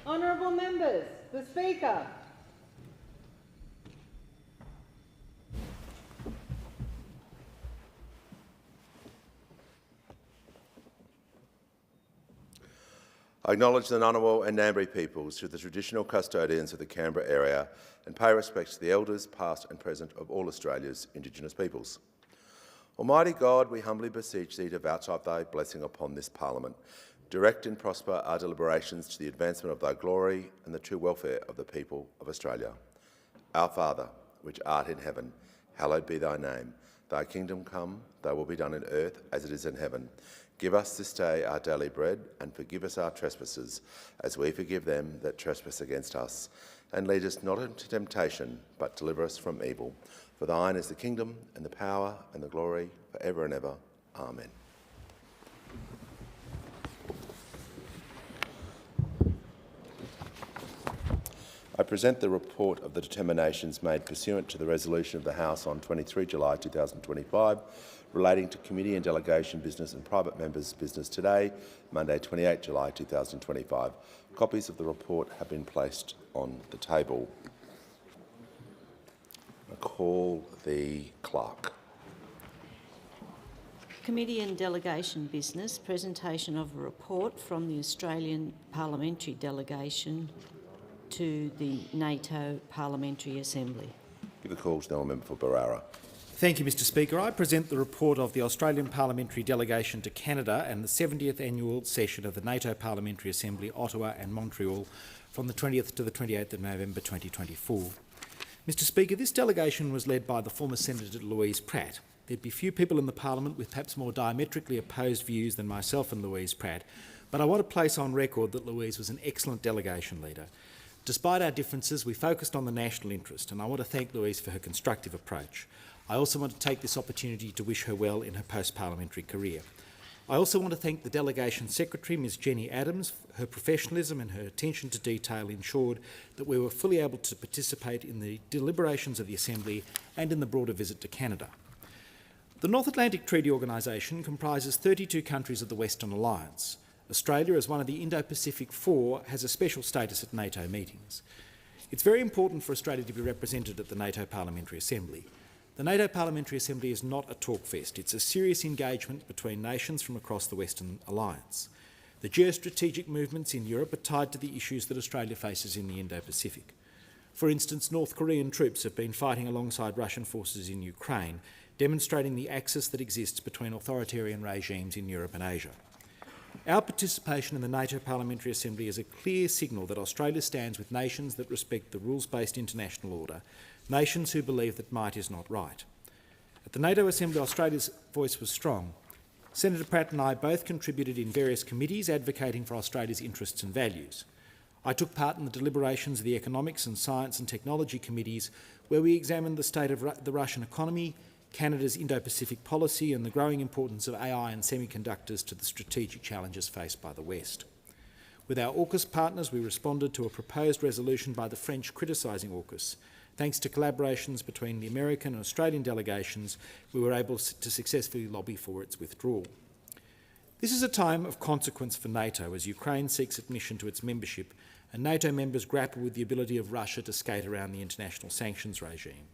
Honourable members, the Speaker. I acknowledge the Ngunnawal and Ngambri peoples through the traditional custodians of the Canberra area and pay respect to the elders, past and present, of all Australia's Indigenous peoples. Almighty God, we humbly beseech Thee to vouchsafe Thy blessing upon this Parliament. Direct and prosper our deliberations to the advancement of Thy glory and the true welfare of the people of Australia. Our Father, which art in heaven, hallowed be Thy name. Thy kingdom come, Thy will be done in earth as it is in heaven. Give us this day our daily bread, and forgive us our trespasses, as we forgive them that trespass against us. And lead us not into temptation, but deliver us from evil. For Thine is the kingdom, and the power, and the glory, for ever and ever. Amen. I present the report of the determinations made pursuant to the resolution of the House on 23 July 2025, relating to committee and delegation business and private members' business today, Monday 28 July 2025. Copies of the report have been placed on the table. I call the clerk. Committee and delegation business, presentation of a report from the Australian Parliamentary Delegation to the NATO Parliamentary Assembly. Give the call to the member for Barara. Thank you, Mr Speaker. I present the report of the Australian Parliamentary Delegation to Canada and the 70th Annual Session of the NATO Parliamentary Assembly, Ottawa and Montreal, from the 20th to the 28th of November 2024. Mr Speaker, this delegation was led by the former Senator Louise Pratt. There'd be few people in the Parliament with perhaps more diametrically opposed views than myself and Louise Pratt, but I want to place on record that Louise was an excellent delegation leader. Despite our differences, we focused on the national interest, and I want to thank Louise for her constructive approach. I also want to take this opportunity to wish her well in her post-parliamentary career. I also want to thank the Delegation Secretary, Ms Jenny Adams. Her professionalism and her attention to detail ensured that we were fully able to participate in the deliberations of the Assembly and in the broader visit to Canada. The North Atlantic Treaty Organisation comprises 32 countries of the Western Alliance. Australia, as one of the Indo-Pacific Four, has a special status at NATO meetings. It's very important for Australia to be represented at the NATO Parliamentary Assembly. The NATO Parliamentary Assembly is not a talk fest. It's a serious engagement between nations from across the Western Alliance. The geostrategic movements in Europe are tied to the issues that Australia faces in the Indo-Pacific. For instance, North Korean troops have been fighting alongside Russian forces in Ukraine, demonstrating the axis that exists between authoritarian regimes in Europe and Asia. Our participation in the NATO Parliamentary Assembly is a clear signal that Australia stands with nations that respect the rules-based international order, nations who believe that might is not right. At the NATO Assembly, Australia's voice was strong. Senator Pratt and I both contributed in various committees advocating for Australia's interests and values. I took part in the deliberations of the Economics and Science and Technology committees, where we examined the state of the Russian economy, Canada's Indo-Pacific policy and the growing importance of AI and semiconductors to the strategic challenges faced by the West. With our AUKUS partners, we responded to a proposed resolution by the French criticising AUKUS. Thanks to collaborations between the American and Australian delegations, we were able to successfully lobby for its withdrawal. This is a time of consequence for NATO as Ukraine seeks admission to its membership and NATO members grapple with the ability of Russia to skate around the international sanctions regime.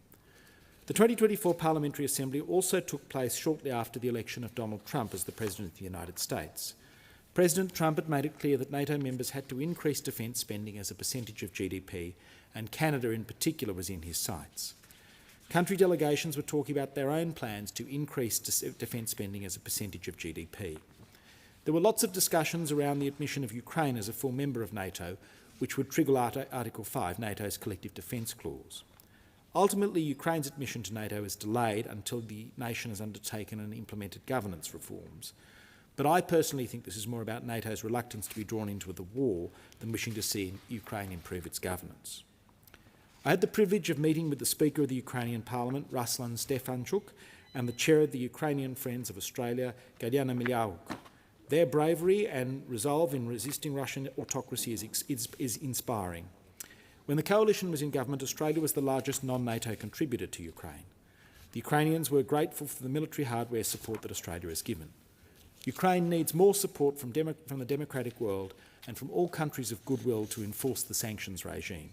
The 2024 Parliamentary Assembly also took place shortly after the election of Donald Trump as the President of the United States. President Trump had made it clear that NATO members had to increase defence spending as a percentage of GDP, and Canada in particular was in his sights. Country delegations were talking about their own plans to increase defence spending as a percentage of GDP. There were lots of discussions around the admission of Ukraine as a full member of NATO, which would trigger Article 5, NATO's collective defence clause. Ultimately, Ukraine's admission to NATO is delayed until the nation has undertaken and implemented governance reforms. But I personally think this is more about NATO's reluctance to be drawn into the war than wishing to see Ukraine improve its governance. I had the privilege of meeting with the Speaker of the Ukrainian Parliament, Ruslan Stefanchuk, and the Chair of the Ukrainian Friends of Australia, Gadiana Milyahuk. Their bravery and resolve in resisting Russian autocracy is inspiring. When the coalition was in government, Australia was the largest non-NATO contributor to Ukraine. The Ukrainians were grateful for the military hardware support that Australia has given. Ukraine needs more support from the democratic world, and from all countries of goodwill to enforce the sanctions regime.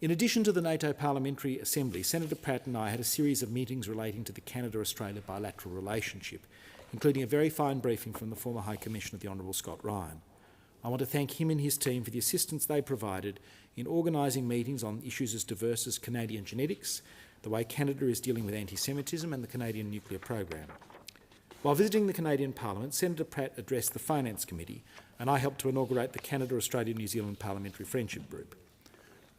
In addition to the NATO Parliamentary Assembly, Senator Pratt and I had a series of meetings relating to the Canada-Australia bilateral relationship, including a very fine briefing from the former High Commissioner, the Honourable Scott Ryan. I want to thank him and his team for the assistance they provided in organising meetings on issues as diverse as Canadian genetics, the way Canada is dealing with anti-Semitism and the Canadian nuclear program. While visiting the Canadian Parliament, Senator Pratt addressed the Finance Committee and I helped to inaugurate the Canada-Australia-New Zealand Parliamentary Friendship Group.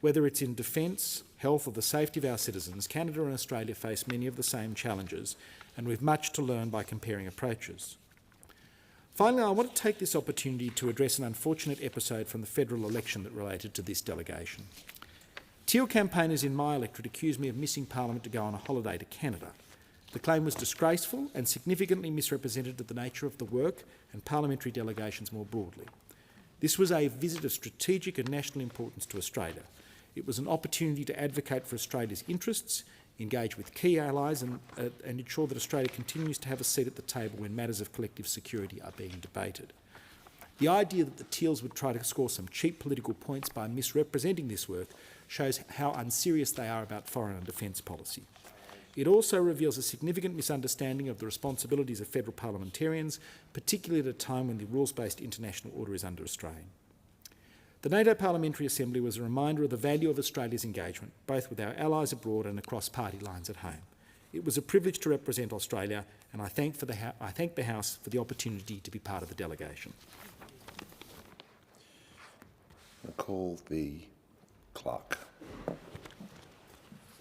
Whether it's in defence, health or the safety of our citizens, Canada and Australia face many of the same challenges and we've much to learn by comparing approaches. Finally, I want to take this opportunity to address an unfortunate episode from the federal election that related to this delegation. Teal campaigners in my electorate accused me of missing Parliament to go on a holiday to Canada. The claim was disgraceful and significantly misrepresented the nature of the work and parliamentary delegations more broadly. This was a visit of strategic and national importance to Australia. It was an opportunity to advocate for Australia's interests, engage with key allies and ensure that Australia continues to have a seat at the table when matters of collective security are being debated. The idea that the Teals would try to score some cheap political points by misrepresenting this work shows how unserious they are about foreign and defence policy. It also reveals a significant misunderstanding of the responsibilities of federal parliamentarians, particularly at a time when the rules-based international order is under strain. The NATO Parliamentary Assembly was a reminder of the value of Australia's engagement, both with our allies abroad and across party lines at home. It was a privilege to represent Australia, and I thank the House for the opportunity to be part of the delegation. I call the clerk.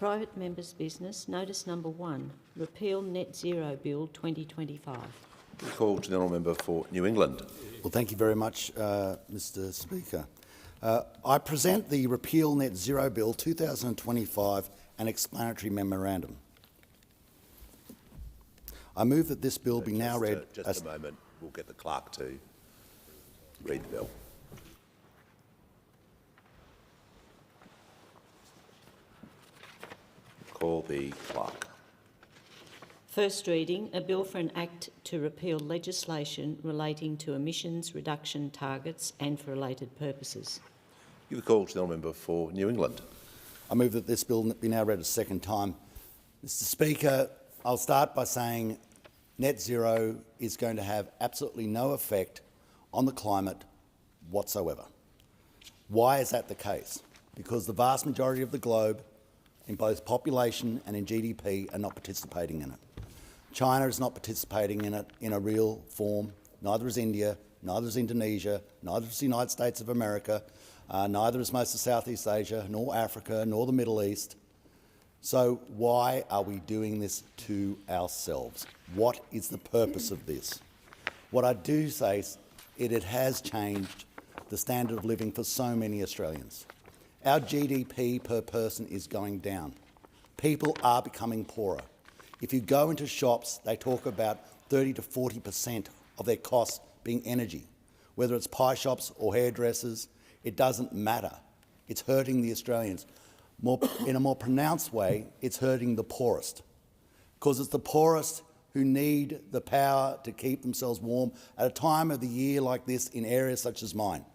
Private Members' Business, Notice Number 1, Repeal Net Zero Bill 2025. Call to the honourable member for New England. Well, thank you very much, Mr Speaker. I present the Repeal Net Zero Bill 2025 and explanatory memorandum. I move that this bill be now read... Just a moment, we'll get the clerk to read the bill. Call the clerk. First reading, a bill for an act to repeal legislation relating to emissions reduction targets and for related purposes. Give the call to the honourable member for New England. I move that this bill be now read a second time. Mr Speaker, I'll start by saying net zero is going to have absolutely no effect on the climate whatsoever. Why is that the case? Because the vast majority of the globe, in both population and in GDP, are not participating in it. China is not participating in it in a real form, neither is India, neither is Indonesia, neither is the United States of America, neither is most of Southeast Asia, nor Africa, nor the Middle East. So why are we doing this to ourselves? What is the purpose of this? What I do say is it has changed the standard of living for so many Australians. Our GDP per person is going down. People are becoming poorer. If you go into shops, they talk about 30 to 40% of their costs being energy. Whether it's pie shops or hairdressers, it doesn't matter. It's hurting the Australians. In a more pronounced way, it's hurting the poorest, because it's the poorest who need the power to keep themselves warm at a time of the year like this in areas such as mine.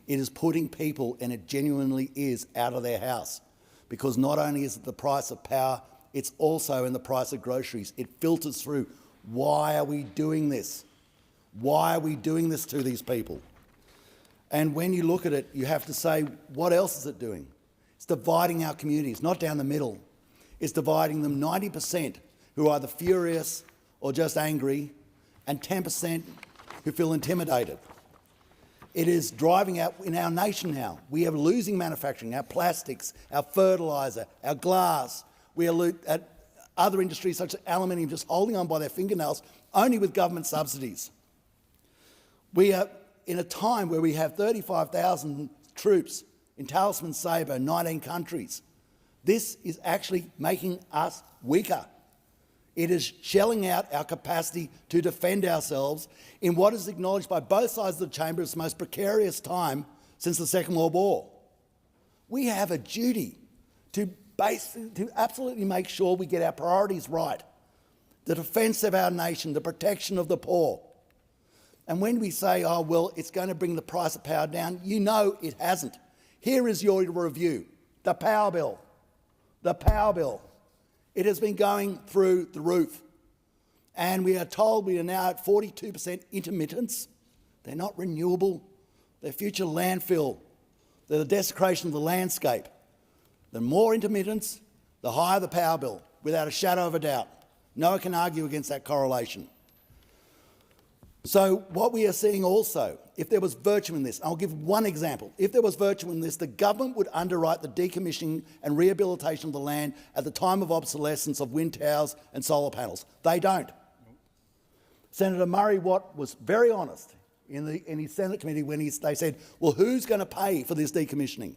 It is putting people, and it genuinely is, out of their house, because not only is it the price of power, it's also in the price of groceries. It filters through. Why are we doing this? Why are we doing this to these people? And when you look at it, you have to say, what else is it doing? It's dividing our communities, not down the middle. It's dividing them 90% who are either furious or just angry, and 10% who feel intimidated. It is driving out in our nation now. We are losing manufacturing, our plastics, our fertiliser, our glass. We are at other industries such as aluminium just holding on by their fingernails, only with government subsidies. We are in a time where we have 35,000 troops in Talisman Sabre, 19 countries. This is actually making us weaker. It is shelling out our capacity to defend ourselves in what is acknowledged by both sides of the chamber as the most precarious time since the Second World War. We have a duty to absolutely make sure we get our priorities right. The defence of our nation, the protection of the poor. And when we say, oh, well, it's going to bring the price of power down, you know it hasn't. Here is your review. The power bill. The power bill. It has been going through the roof. And we are told we are now at 42% intermittence. They're not renewable. They're future landfill. They're the desecration of the landscape. The more intermittence, the higher the power bill, without a shadow of a doubt. No one can argue against that correlation. So what we are seeing also, if there was virtue in this, I'll give one example. If there was virtue in this, the government would underwrite the decommissioning and rehabilitation of the land at the time of obsolescence of wind towers and solar panels. They don't. Senator Murray Watt was very honest in his Senate committee when they said, well, who's going to pay for this decommissioning?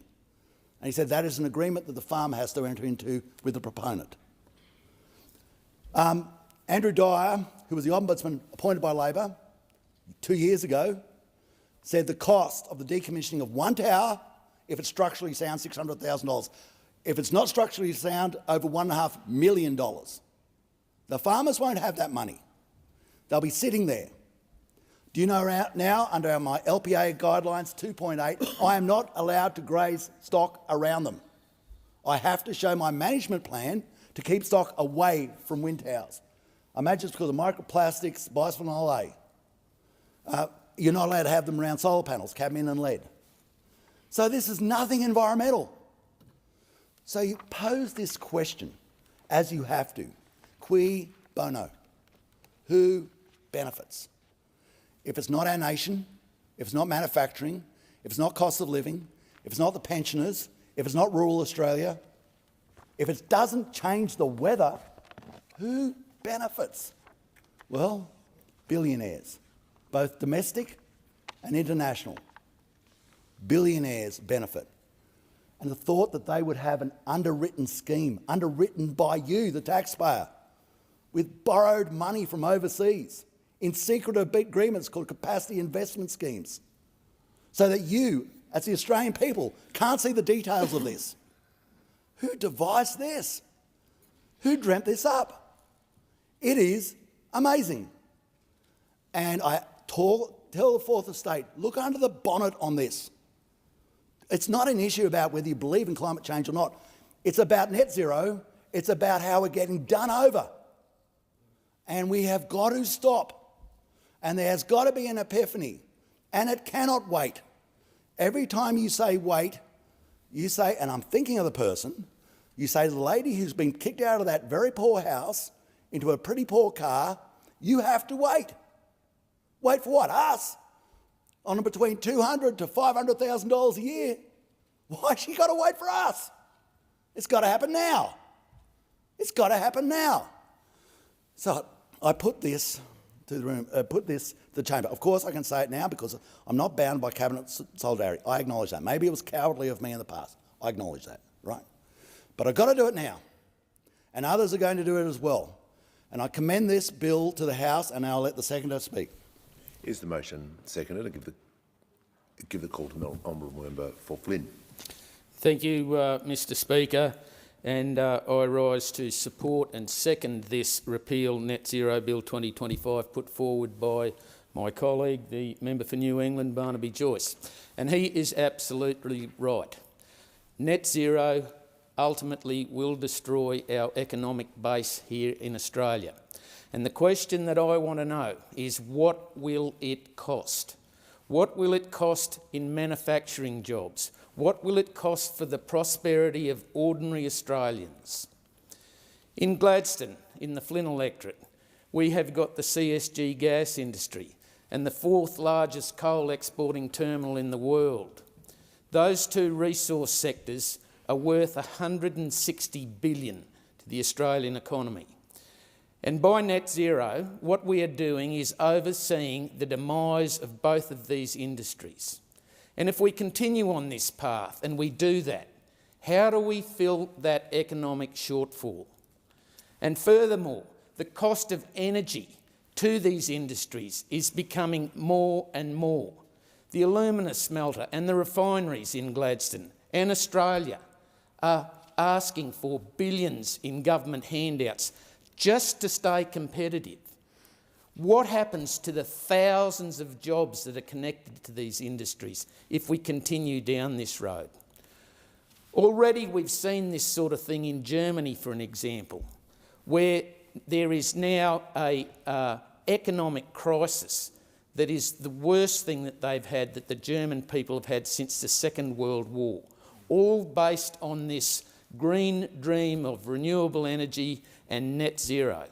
And he said that is an agreement that the farmer has to enter into with the proponent. Andrew Dyer, who was the Ombudsman appointed by Labor 2 years ago, said the cost of the decommissioning of one tower, if it's structurally sound, $600,000. If it's not structurally sound, over $1.5 million. The farmers won't have that money. They'll be sitting there. Do you know now, under my LPA guidelines 2.8, I am not allowed to graze stock around them. I have to show my management plan to keep stock away from wind towers. I imagine it's because of microplastics, bisphenol A. You're not allowed to have them around solar panels, cadmium and lead. So this is nothing environmental. So you pose this question, as you have to, cui bono? Who benefits? If it's not our nation, if it's not manufacturing, if it's not cost of living, if it's not the pensioners, if it's not rural Australia, if it doesn't change the weather, who benefits? Well, billionaires, both domestic and international. Billionaires benefit. And the thought that they would have an underwritten scheme, underwritten by you, the taxpayer, with borrowed money from overseas, in secret agreements called capacity investment schemes, so that you, as the Australian people, can't see the details of this. Who devised this? Who dreamt this up? It is amazing. And I tell the Fourth Estate, look under the bonnet on this. It's not an issue about whether you believe in climate change or not. It's about net zero. It's about how we're getting done over. And we have got to stop. And there has got to be an epiphany. And it cannot wait. Every time you say wait, you say, and I'm thinking of the person, you say to the lady who's been kicked out of that very poor house into a pretty poor car, you have to wait. Wait for what? Us? On between $200,000 to $500,000 a year. Why has she got to wait for us? It's got to happen now. It's got to happen now. So I put this to the room, to the chamber. Of course, I can say it now because I'm not bound by cabinet solidarity. I acknowledge that. Maybe it was cowardly of me in the past. I acknowledge that, right? But I've got to do it now. And others are going to do it as well. And I commend this bill to the House, and I'll let the seconder speak. Is the motion seconded? And give the call to the Honourable Member for Flynn. Thank you, Mr Speaker. And I rise to support and second this Repeal Net Zero Bill 2025 put forward by my colleague, the Member for New England, Barnaby Joyce. And he is absolutely right. Net zero ultimately will destroy our economic base here in Australia. And the question that I want to know is, what will it cost? What will it cost in manufacturing jobs? What will it cost for the prosperity of ordinary Australians? In Gladstone, in the Flynn electorate, we have got the CSG gas industry and the fourth largest coal exporting terminal in the world. Those two resource sectors are worth $160 billion to the Australian economy. And by net zero, what we are doing is overseeing the demise of both of these industries. And if we continue on this path and we do that, how do we fill that economic shortfall? And furthermore, the cost of energy to these industries is becoming more and more. The alumina smelter and the refineries in Gladstone and Australia are asking for billions in government handouts just to stay competitive. What happens to the thousands of jobs that are connected to these industries if we continue down this road? Already we've seen this sort of thing in Germany, for an example, where there is now an economic crisis that is the worst thing that they've had, that the German people have had since the Second World War, all based on this green dream of renewable energy and net zero.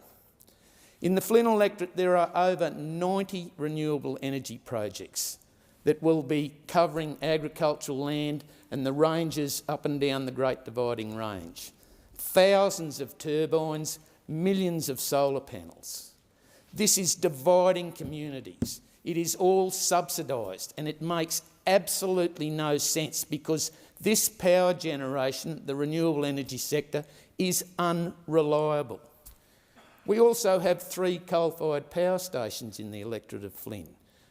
In the Flynn electorate, there are over 90 renewable energy projects that will be covering agricultural land and the ranges up and down the Great Dividing Range. Thousands of turbines, millions of solar panels. This is dividing communities. It is all subsidised, and it makes absolutely no sense because this power generation, the renewable energy sector, is unreliable. We also have 3 coal-fired power stations in the electorate of Flynn.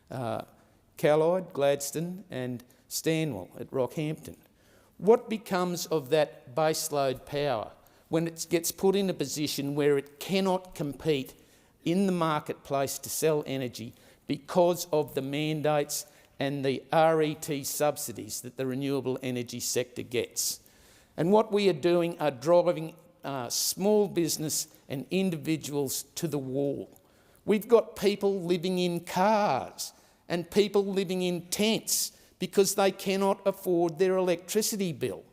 Callide, Gladstone and Stanwell at Rockhampton. What becomes of that baseload power when it gets put in a position where it cannot compete in the marketplace to sell energy because of the mandates and the RET subsidies that the renewable energy sector gets? And what we are doing are driving small business and individuals to the wall. We've got people living in cars and people living in tents because they cannot afford their electricity bill.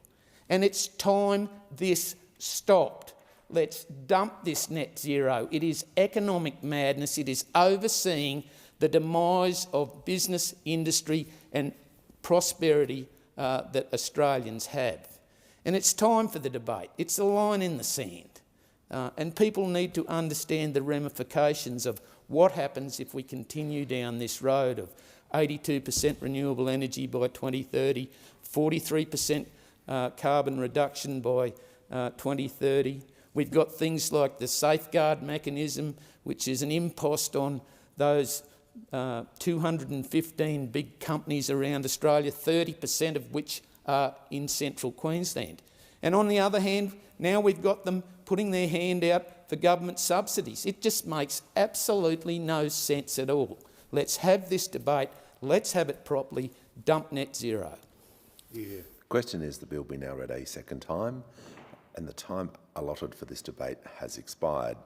And it's time this stopped. Let's dump this net zero. It is economic madness. It is overseeing the demise of business, industry and prosperity that Australians have. And it's time for the debate. It's a line in the sand. And people need to understand the ramifications of what happens if we continue down this road of 82% renewable energy by 2030, 43% carbon reduction by 2030. We've got things like the safeguard mechanism, which is an impost on those 215 big companies around Australia, 30% of which are in central Queensland. And on the other hand, now we've got them putting their hand out for government subsidies. It just makes absolutely no sense at all. Let's have this debate. Let's have it properly. Dump net zero. The question is the bill be now read a second time, and the time allotted for this debate has expired.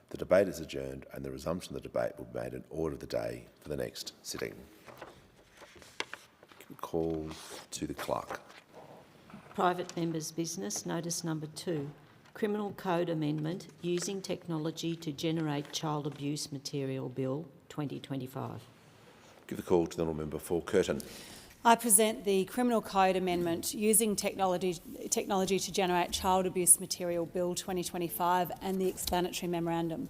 The debate is adjourned and the resumption of the debate will be made in order of the day for the next sitting. Call to the clerk. Private members' business, notice number 2. Criminal Code Amendment Using Technology to Generate Child Abuse Material Bill 2025. Give the call to the honourable member for Curtin. I present the Criminal Code Amendment Using Technology to Generate Child Abuse Material Bill 2025 and the explanatory memorandum.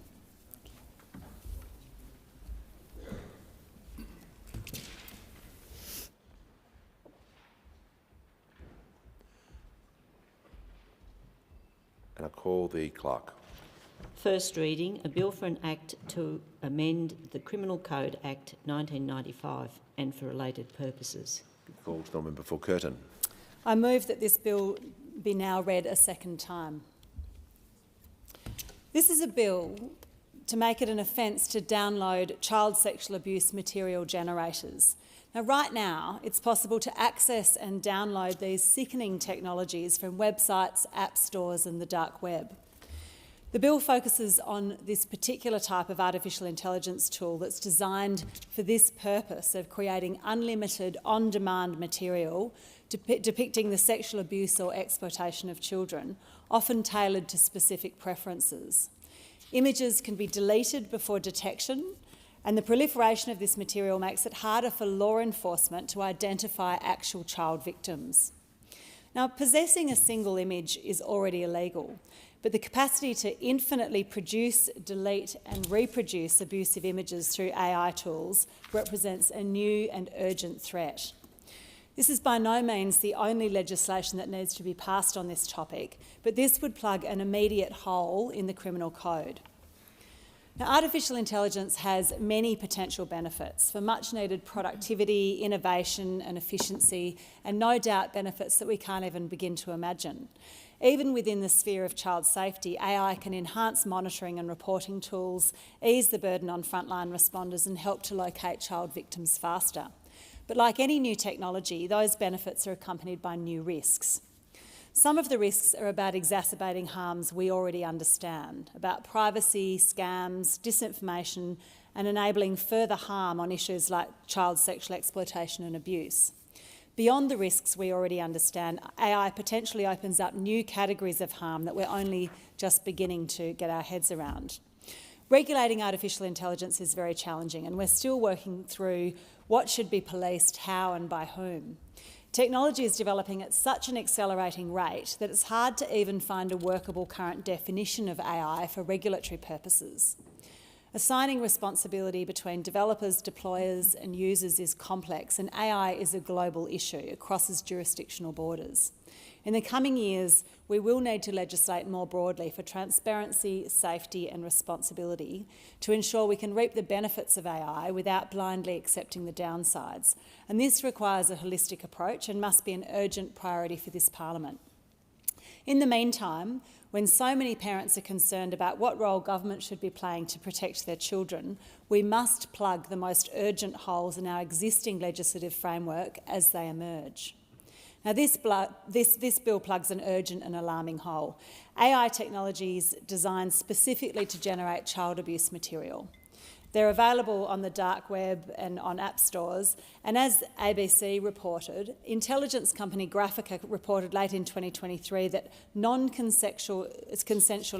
And I call the clerk. First reading, a bill for an act to amend the Criminal Code Act 1995 and for related purposes. Give the call to the honourable member for Curtin. I move that this bill be now read a second time. This is a bill to make it an offence to download child sexual abuse material generators. Now, right now, it's possible to access and download these sickening technologies from websites, app stores and the dark web. The bill focuses on this particular type of artificial intelligence tool that's designed for this purpose of creating unlimited, on-demand material depicting the sexual abuse or exploitation of children, often tailored to specific preferences. Images can be deleted before detection, and the proliferation of this material makes it harder for law enforcement to identify actual child victims. Now, possessing a single image is already illegal, but the capacity to infinitely produce, delete and reproduce abusive images through AI tools represents a new and urgent threat. This is by no means the only legislation that needs to be passed on this topic, but this would plug an immediate hole in the criminal code. Now, artificial intelligence has many potential benefits for much needed productivity, innovation and efficiency, and no doubt benefits that we can't even begin to imagine. Even within the sphere of child safety, AI can enhance monitoring and reporting tools, ease the burden on frontline responders and help to locate child victims faster. But like any new technology, those benefits are accompanied by new risks. Some of the risks are about exacerbating harms we already understand, about privacy, scams, disinformation, and enabling further harm on issues like child sexual exploitation and abuse. Beyond the risks we already understand, AI potentially opens up new categories of harm that we're only just beginning to get our heads around. Regulating artificial intelligence is very challenging, and we're still working through what should be policed, how and by whom. Technology is developing at such an accelerating rate that it's hard to even find a workable current definition of AI for regulatory purposes. Assigning responsibility between developers, deployers and users is complex, and AI is a global issue. It crosses jurisdictional borders. In the coming years, we will need to legislate more broadly for transparency, safety and responsibility to ensure we can reap the benefits of AI without blindly accepting the downsides. And this requires a holistic approach and must be an urgent priority for this Parliament. In the meantime, when so many parents are concerned about what role government should be playing to protect their children, we must plug the most urgent holes in our existing legislative framework as they emerge. Now, this bill plugs an urgent and alarming hole. AI technologies designed specifically to generate child abuse material. They're available on the dark web and on app stores, and as ABC reported, intelligence company Graphica reported late in 2023 that non-consensual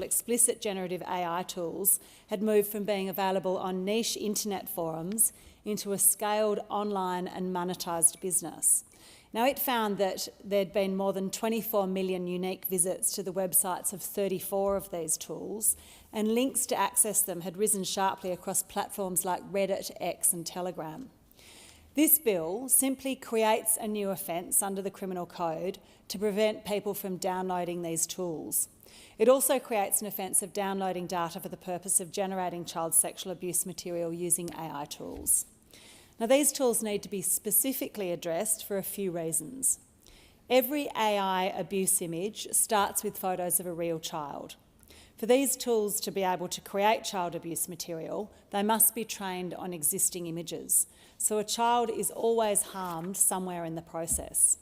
explicit generative AI tools had moved from being available on niche internet forums into a scaled online and monetised business. Now, it found that there'd been more than 24 million unique visits to the websites of 34 of these tools, and links to access them had risen sharply across platforms like Reddit, X and Telegram. This bill simply creates a new offence under the Criminal Code to prevent people from downloading these tools. It also creates an offence of downloading data for the purpose of generating child sexual abuse material using AI tools. Now, these tools need to be specifically addressed for a few reasons. Every AI abuse image starts with photos of a real child. For these tools to be able to create child abuse material, they must be trained on existing images, so a child is always harmed somewhere in the process.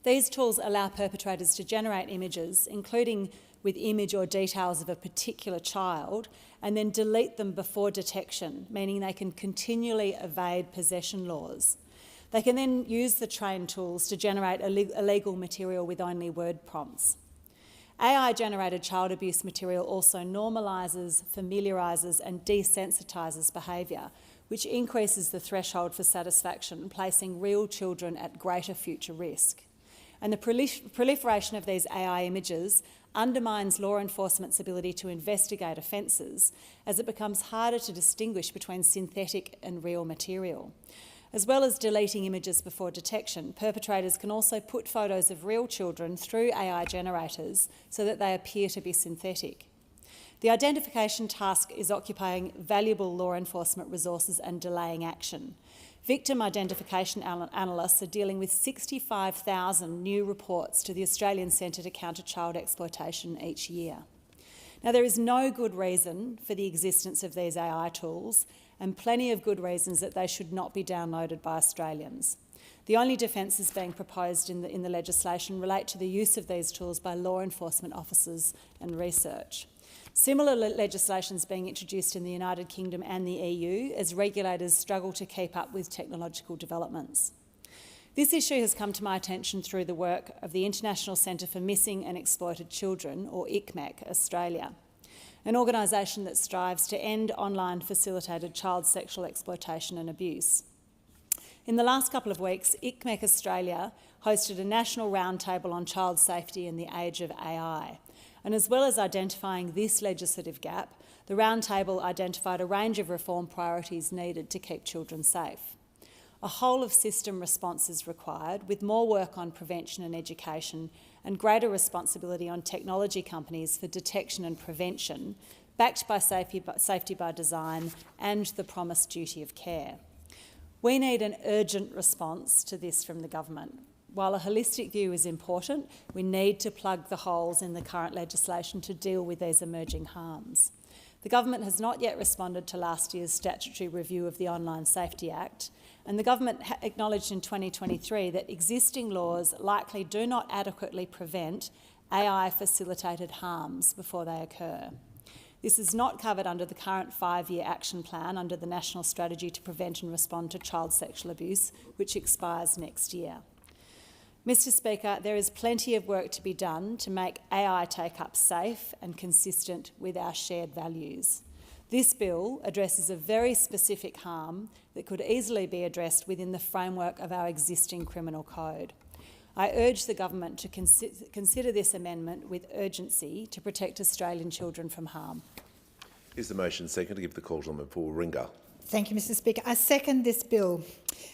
These tools allow perpetrators to generate images, including with image or details of a particular child, and then delete them before detection, meaning they can continually evade possession laws. They can then use the trained tools to generate illegal material with only word prompts. AI-generated child abuse material also normalises, familiarises and desensitises behaviour, which increases the threshold for satisfaction, placing real children at greater future risk. And the proliferation of these AI images undermines law enforcement's ability to investigate offences, as it becomes harder to distinguish between synthetic and real material. As well as deleting images before detection, perpetrators can also put photos of real children through AI generators so that they appear to be synthetic. The identification task is occupying valuable law enforcement resources and delaying action. Victim identification analysts are dealing with 65,000 new reports to the Australian Centre to Counter Child Exploitation each year. Now, there is no good reason for the existence of these AI tools, and plenty of good reasons that they should not be downloaded by Australians. The only defences being proposed in the legislation relate to the use of these tools by law enforcement officers and research. Similar legislation is being introduced in the United Kingdom and the EU as regulators struggle to keep up with technological developments. This issue has come to my attention through the work of the International Centre for Missing and Exploited Children, or ICMEC Australia, an organisation that strives to end online facilitated child sexual exploitation and abuse. In the last couple of weeks, ICMEC Australia hosted a national roundtable on child safety in the age of AI. And as well as identifying this legislative gap, the roundtable identified a range of reform priorities needed to keep children safe. A whole-of-system response is required, with more work on prevention and education and greater responsibility on technology companies for detection and prevention, backed by safety by design and the promised duty of care. We need an urgent response to this from the government. While a holistic view is important, we need to plug the holes in the current legislation to deal with these emerging harms. The government has not yet responded to last year's statutory review of the Online Safety Act, and the government acknowledged in 2023 that existing laws likely do not adequately prevent AI-facilitated harms before they occur. This is not covered under the current 5-year action plan under the National Strategy to Prevent and Respond to Child Sexual Abuse, which expires next year. Mr Speaker, there is plenty of work to be done to make AI take-up safe and consistent with our shared values. This bill addresses a very specific harm that could easily be addressed within the framework of our existing criminal code. I urge the government to consider this amendment with urgency to protect Australian children from harm. Is the motion second to give the call to Member for Warringah? Thank you, Mr Speaker. I second this bill.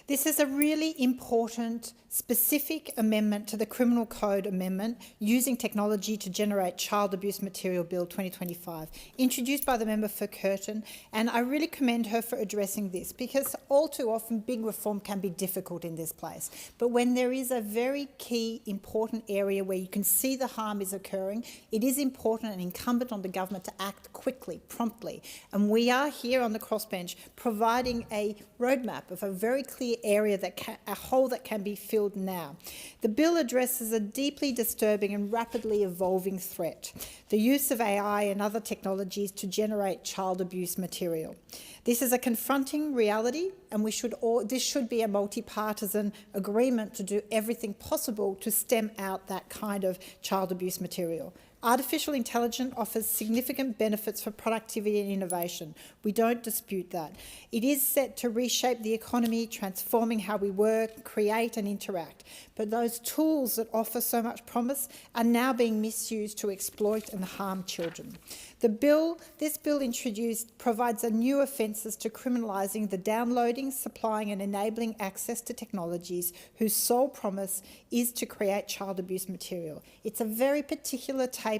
This is a really important, specific amendment to the Criminal Code Amendment using technology to generate child abuse material Bill 2025, introduced by the member for Curtin, and I really commend her for addressing this because all too often big reform can be difficult in this place. But when there is a very key, important area where you can see the harm is occurring, it is important and incumbent on the government to act quickly, promptly. And we are here on the crossbench providing a roadmap of a very clear area, a hole that can be filled now. The bill addresses a deeply disturbing and rapidly evolving threat, the use of AI and other technologies to generate child abuse material. This is a confronting reality, and this should be a multi-partisan agreement to do everything possible to stem out that kind of child abuse material. Artificial intelligence offers significant benefits for productivity and innovation. We don't dispute that. It is set to reshape the economy, transforming how we work, create and interact. But those tools that offer so much promise are now being misused to exploit and harm children. This bill introduced provides a new offences to criminalising the downloading, supplying and enabling access to technologies whose sole promise is to create child abuse material. It's a very particular type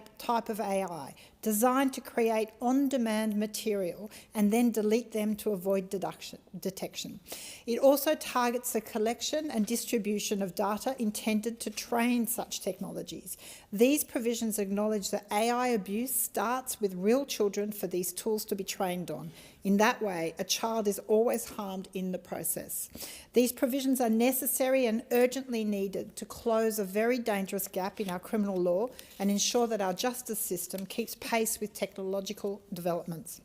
of AI designed to create on-demand material and then delete them to avoid detection. It also targets the collection and distribution of data intended to train such technologies. These provisions acknowledge that AI abuse starts with real children for these tools to be trained on. In that way, a child is always harmed in the process. These provisions are necessary and urgently needed to close a very dangerous gap in our criminal law and ensure that our justice system keeps pace with technological developments.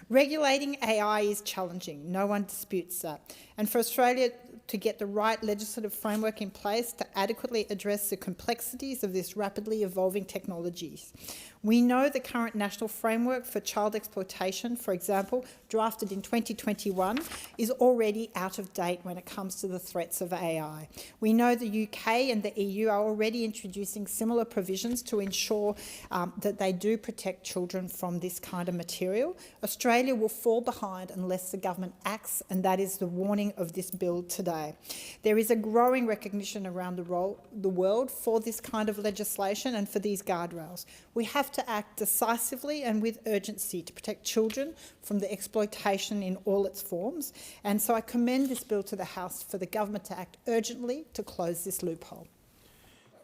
Regulating AI is challenging, no one disputes that. And for Australia to get the right legislative framework in place to adequately address the complexities of this rapidly evolving technologies. We know the current national framework for child exploitation, for example, drafted in 2021, is already out of date when it comes to the threats of AI. We know the UK and the EU are already introducing similar provisions to ensure that they do protect children from this kind of material. Australia will fall behind unless the government acts, and that is the warning of this bill today. There is a growing recognition around the world for this kind of legislation and for these guardrails. We have to act decisively and with urgency to protect children from the exploitation in all its forms. And so I commend this bill to the House for the government to act urgently to close this loophole.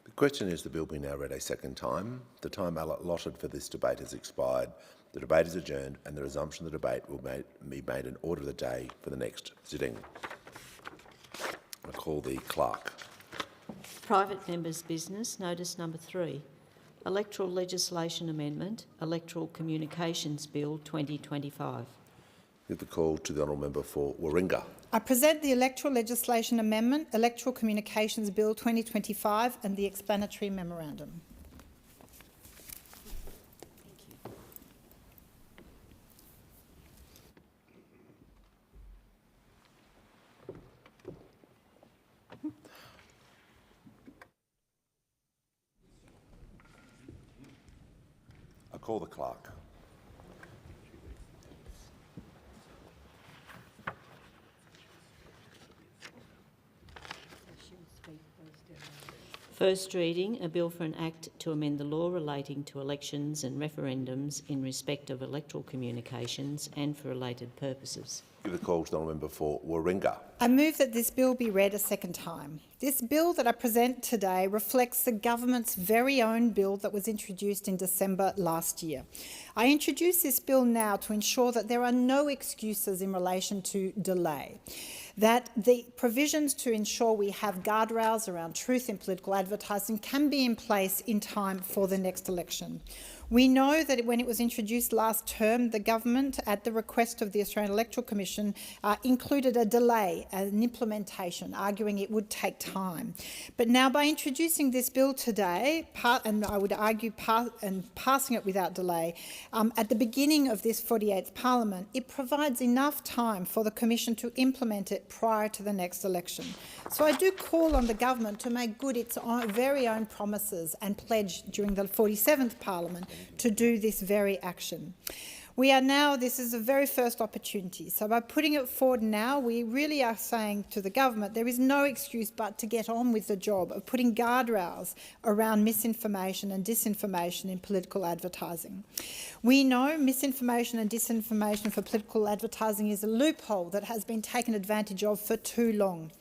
The question is the bill be now read a second time. The time allotted for this debate has expired. The debate is adjourned and the resumption of the debate will be made in order of the day for the next sitting. I call the clerk. Private members' business, notice number 3. Electoral Legislation Amendment, Electoral Communications Bill 2025. Give the call to the honourable member for Warringah. I present the Electoral Legislation Amendment, Electoral Communications Bill 2025 and the explanatory memorandum. I call the clerk. First reading, a bill for an act to amend the law relating to elections and referendums in respect of electoral communications and for related purposes. Give the call to the honourable member for Warringah. I move that this bill be read a second time. This bill that I present today reflects the government's very own bill that was introduced in December last year. I introduce this bill now to ensure that there are no excuses in relation to delay, that the provisions to ensure we have guardrails around truth in political advertising can be in place in time for the next election. We know that when it was introduced last term, the government, at the request of the Australian Electoral Commission, included a delay, an implementation, arguing it would take time. But now, by introducing this bill today, and I would argue passing it without delay, at the beginning of this 48th Parliament, it provides enough time for the Commission to implement it prior to the next election. So I do call on the government to make good its very own promises and pledge during the 47th Parliament to do this very action. We are now, this is the very first opportunity. So by putting it forward now, we really are saying to the government there is no excuse but to get on with the job of putting guardrails around misinformation and disinformation in political advertising. We know misinformation and disinformation for political advertising is a loophole that has been taken advantage of for too long.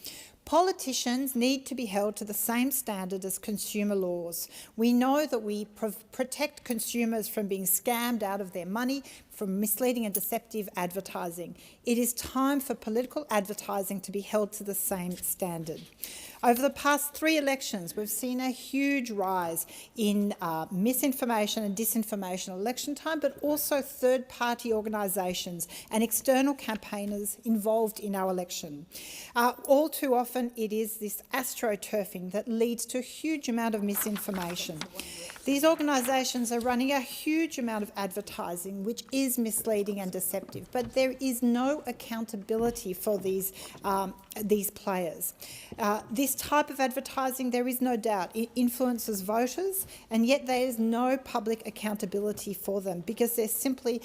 Politicians need to be held to the same standard as consumer laws. We know that we protect consumers from being scammed out of their money, from misleading and deceptive advertising. It is time for political advertising to be held to the same standard. Over the past 3 elections, we've seen a huge rise in misinformation and disinformation at election time, but also third-party organisations and external campaigners involved in our election. All too often, it is this astroturfing that leads to a huge amount of misinformation. These organisations are running a huge amount of advertising which is misleading and deceptive, but there is no accountability for these players. This type of advertising, there is no doubt, it influences voters, and yet there is no public accountability for them because there simply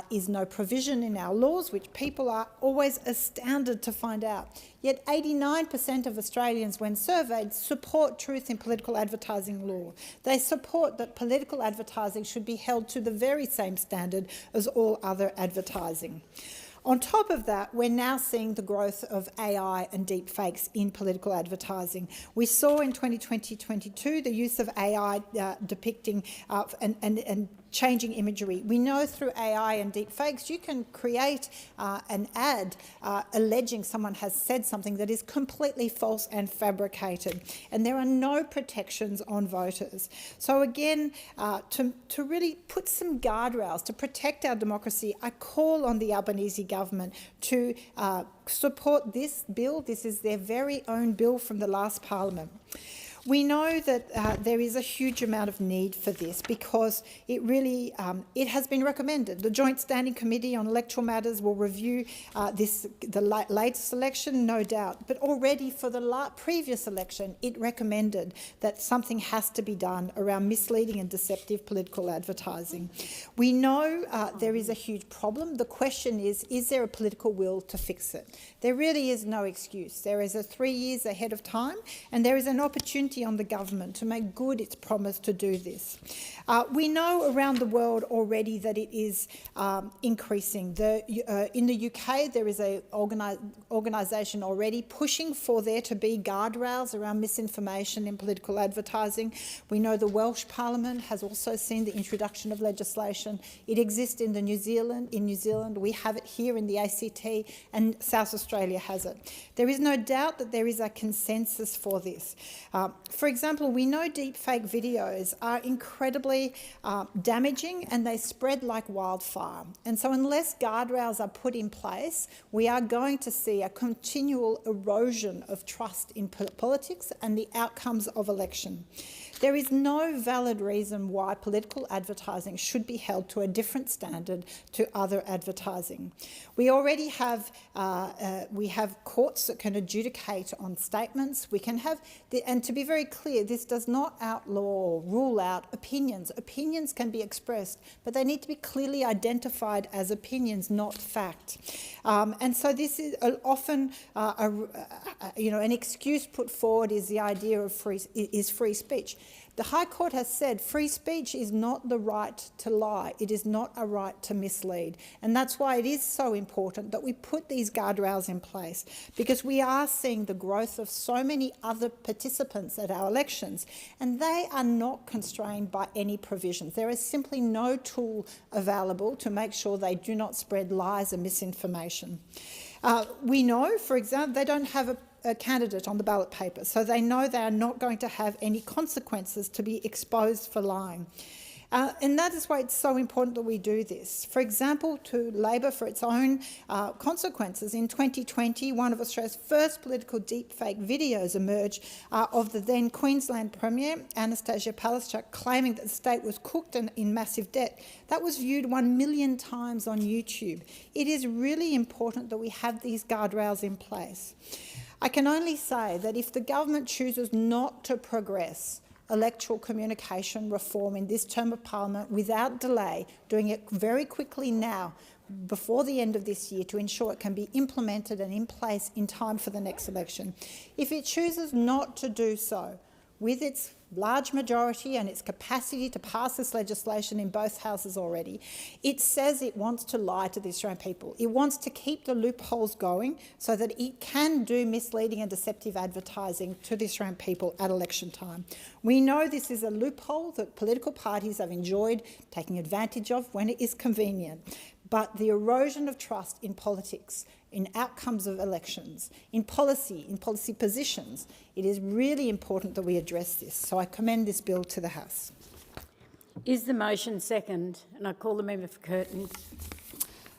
is no provision in our laws, which people are always astounded to find out. Yet 89% of Australians, when surveyed, support truth in political advertising law. They support that political advertising should be held to the very same standard as all other advertising. On top of that, we're now seeing the growth of AI and deepfakes in political advertising. We saw in 2020-22 the use of AI depicting and changing imagery. We know through AI and deepfakes you can create an ad alleging someone has said something that is completely false and fabricated, and there are no protections on voters. So again, to really put some guardrails to protect our democracy, I call on the Albanese government to support this bill. This is their very own bill from the last Parliament. We know that there is a huge amount of need for this because it really it has been recommended. The Joint Standing Committee on Electoral Matters will review the latest election, no doubt, but already for the previous election it recommended that something has to be done around misleading and deceptive political advertising. We know there is a huge problem. The question is there a political will to fix it? There really is no excuse. There is a 3 years ahead of time, and there is an opportunity on the government to make good its promise to do this. We know around the world already that it is increasing. In the UK, there is an organisation already pushing for there to be guardrails around misinformation in political advertising. We know the Welsh Parliament has also seen the introduction of legislation. It exists in New Zealand. We have it here in the ACT, and South Australia has it. There is no doubt that there is a consensus for this. For example, we know deepfake videos are incredibly damaging and they spread like wildfire. And so unless guardrails are put in place, we are going to see a continual erosion of trust in politics and the outcomes of election. There is no valid reason why political advertising should be held to a different standard to other advertising. We already have courts that can adjudicate on statements. We can have, and to be very clear, this does not outlaw or rule out opinions. Opinions can be expressed, but they need to be clearly identified as opinions, not fact. And so this is often, an excuse put forward is the idea of free speech. The High Court has said free speech is not the right to lie. It is not a right to mislead. And that's why it is so important that we put these guardrails in place, because we are seeing the growth of so many other participants at our elections, and they are not constrained by any provisions. There is simply no tool available to make sure they do not spread lies and misinformation. We know, for example, they don't have a candidate on the ballot paper, so they know they are not going to have any consequences to be exposed for lying. And that is why it's so important that we do this. For example, to Labor for its own consequences, in 2020, one of Australia's first political deepfake videos emerged of the then Queensland Premier, Anastasia Palaszczuk, claiming that the state was cooked and in massive debt. That was viewed 1 million times on YouTube. It is really important that we have these guardrails in place. I can only say that if the government chooses not to progress electoral communication reform in this term of Parliament without delay, doing it very quickly now before the end of this year to ensure it can be implemented and in place in time for the next election. If it chooses not to do so, with its large majority and its capacity to pass this legislation in both houses already, it says it wants to lie to the Australian people. It wants to keep the loopholes going so that it can do misleading and deceptive advertising to the Australian people at election time. We know this is a loophole that political parties have enjoyed taking advantage of when it is convenient. But the erosion of trust in politics, in outcomes of elections, in policy positions, it is really important that we address this. So I commend this bill to the House. Is the motion second? And I call the member for Curtin.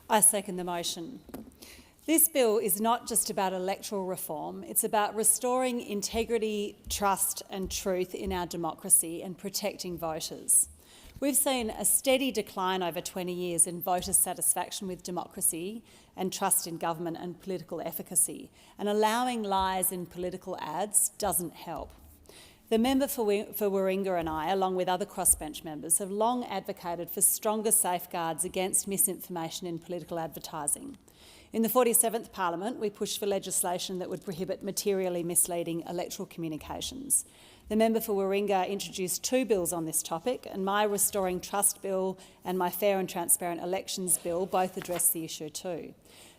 I second the motion. This bill is not just about electoral reform, it's about restoring integrity, trust and truth in our democracy and protecting voters. We've seen a steady decline over 20 years in voter satisfaction with democracy and trust in government and political efficacy, and allowing lies in political ads doesn't help. The member for Warringah and I, along with other crossbench members, have long advocated for stronger safeguards against misinformation in political advertising. In the 47th Parliament, we pushed for legislation that would prohibit materially misleading electoral communications. The member for Warringah introduced 2 bills on this topic, and my Restoring Trust Bill and my Fair and Transparent Elections Bill both address the issue too.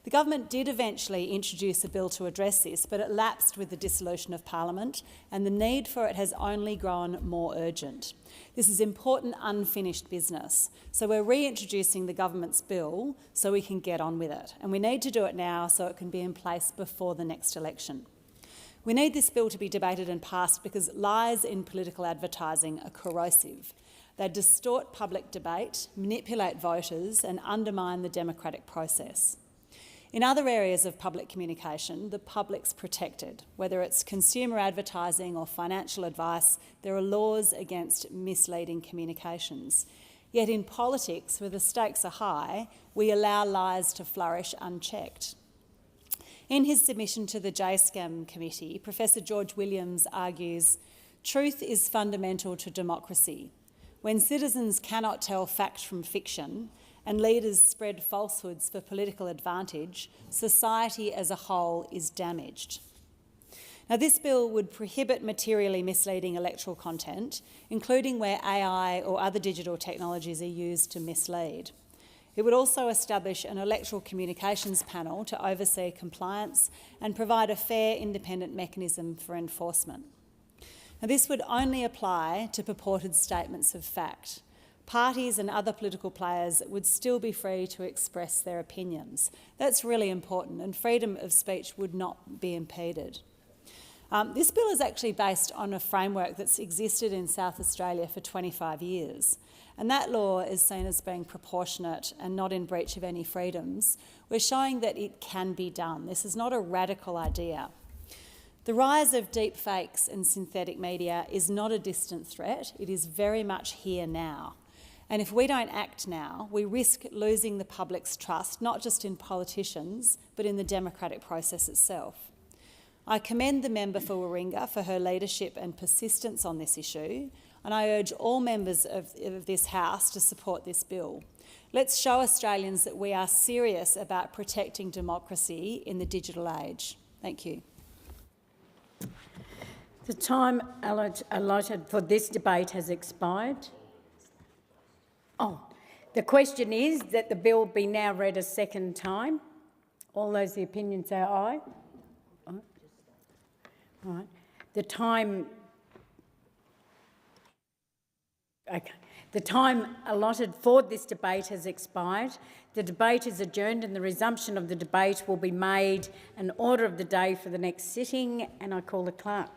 The government did eventually introduce a bill to address this, but it lapsed with the dissolution of Parliament, and the need for it has only grown more urgent. This is important unfinished business, so we're reintroducing the government's bill so we can get on with it, and we need to do it now so it can be in place before the next election. We need this bill to be debated and passed because lies in political advertising are corrosive. They distort public debate, manipulate voters and undermine the democratic process. In other areas of public communication, the public's protected. Whether it's consumer advertising or financial advice, there are laws against misleading communications. Yet in politics, where the stakes are high, we allow lies to flourish unchecked. In his submission to the JSCAM committee, Professor George Williams argues, truth is fundamental to democracy. When citizens cannot tell fact from fiction and leaders spread falsehoods for political advantage, society as a whole is damaged. Now, this bill would prohibit materially misleading electoral content, including where AI or other digital technologies are used to mislead. It would also establish an electoral communications panel to oversee compliance and provide a fair, independent mechanism for enforcement. Now, this would only apply to purported statements of fact. Parties and other political players would still be free to express their opinions. That's really important, and freedom of speech would not be impeded. This bill is actually based on a framework that's existed in South Australia for 25 years. And that law is seen as being proportionate and not in breach of any freedoms. We're showing that it can be done. This is not a radical idea. The rise of deep fakes and synthetic media is not a distant threat. It is very much here now. And if we don't act now, we risk losing the public's trust, not just in politicians, but in the democratic process itself. I commend the member for Warringah for her leadership and persistence on this issue, and I urge all members of this House to support this bill. Let's show Australians that we are serious about protecting democracy in the digital age. Thank you. The time allotted for this debate has expired. Oh, the question is that the bill be now read a second time. All those the opinion say aye. All right. The time allotted for this debate has expired. The debate is adjourned and the resumption of the debate will be made an order of the day for the next sitting, and I call the clerk.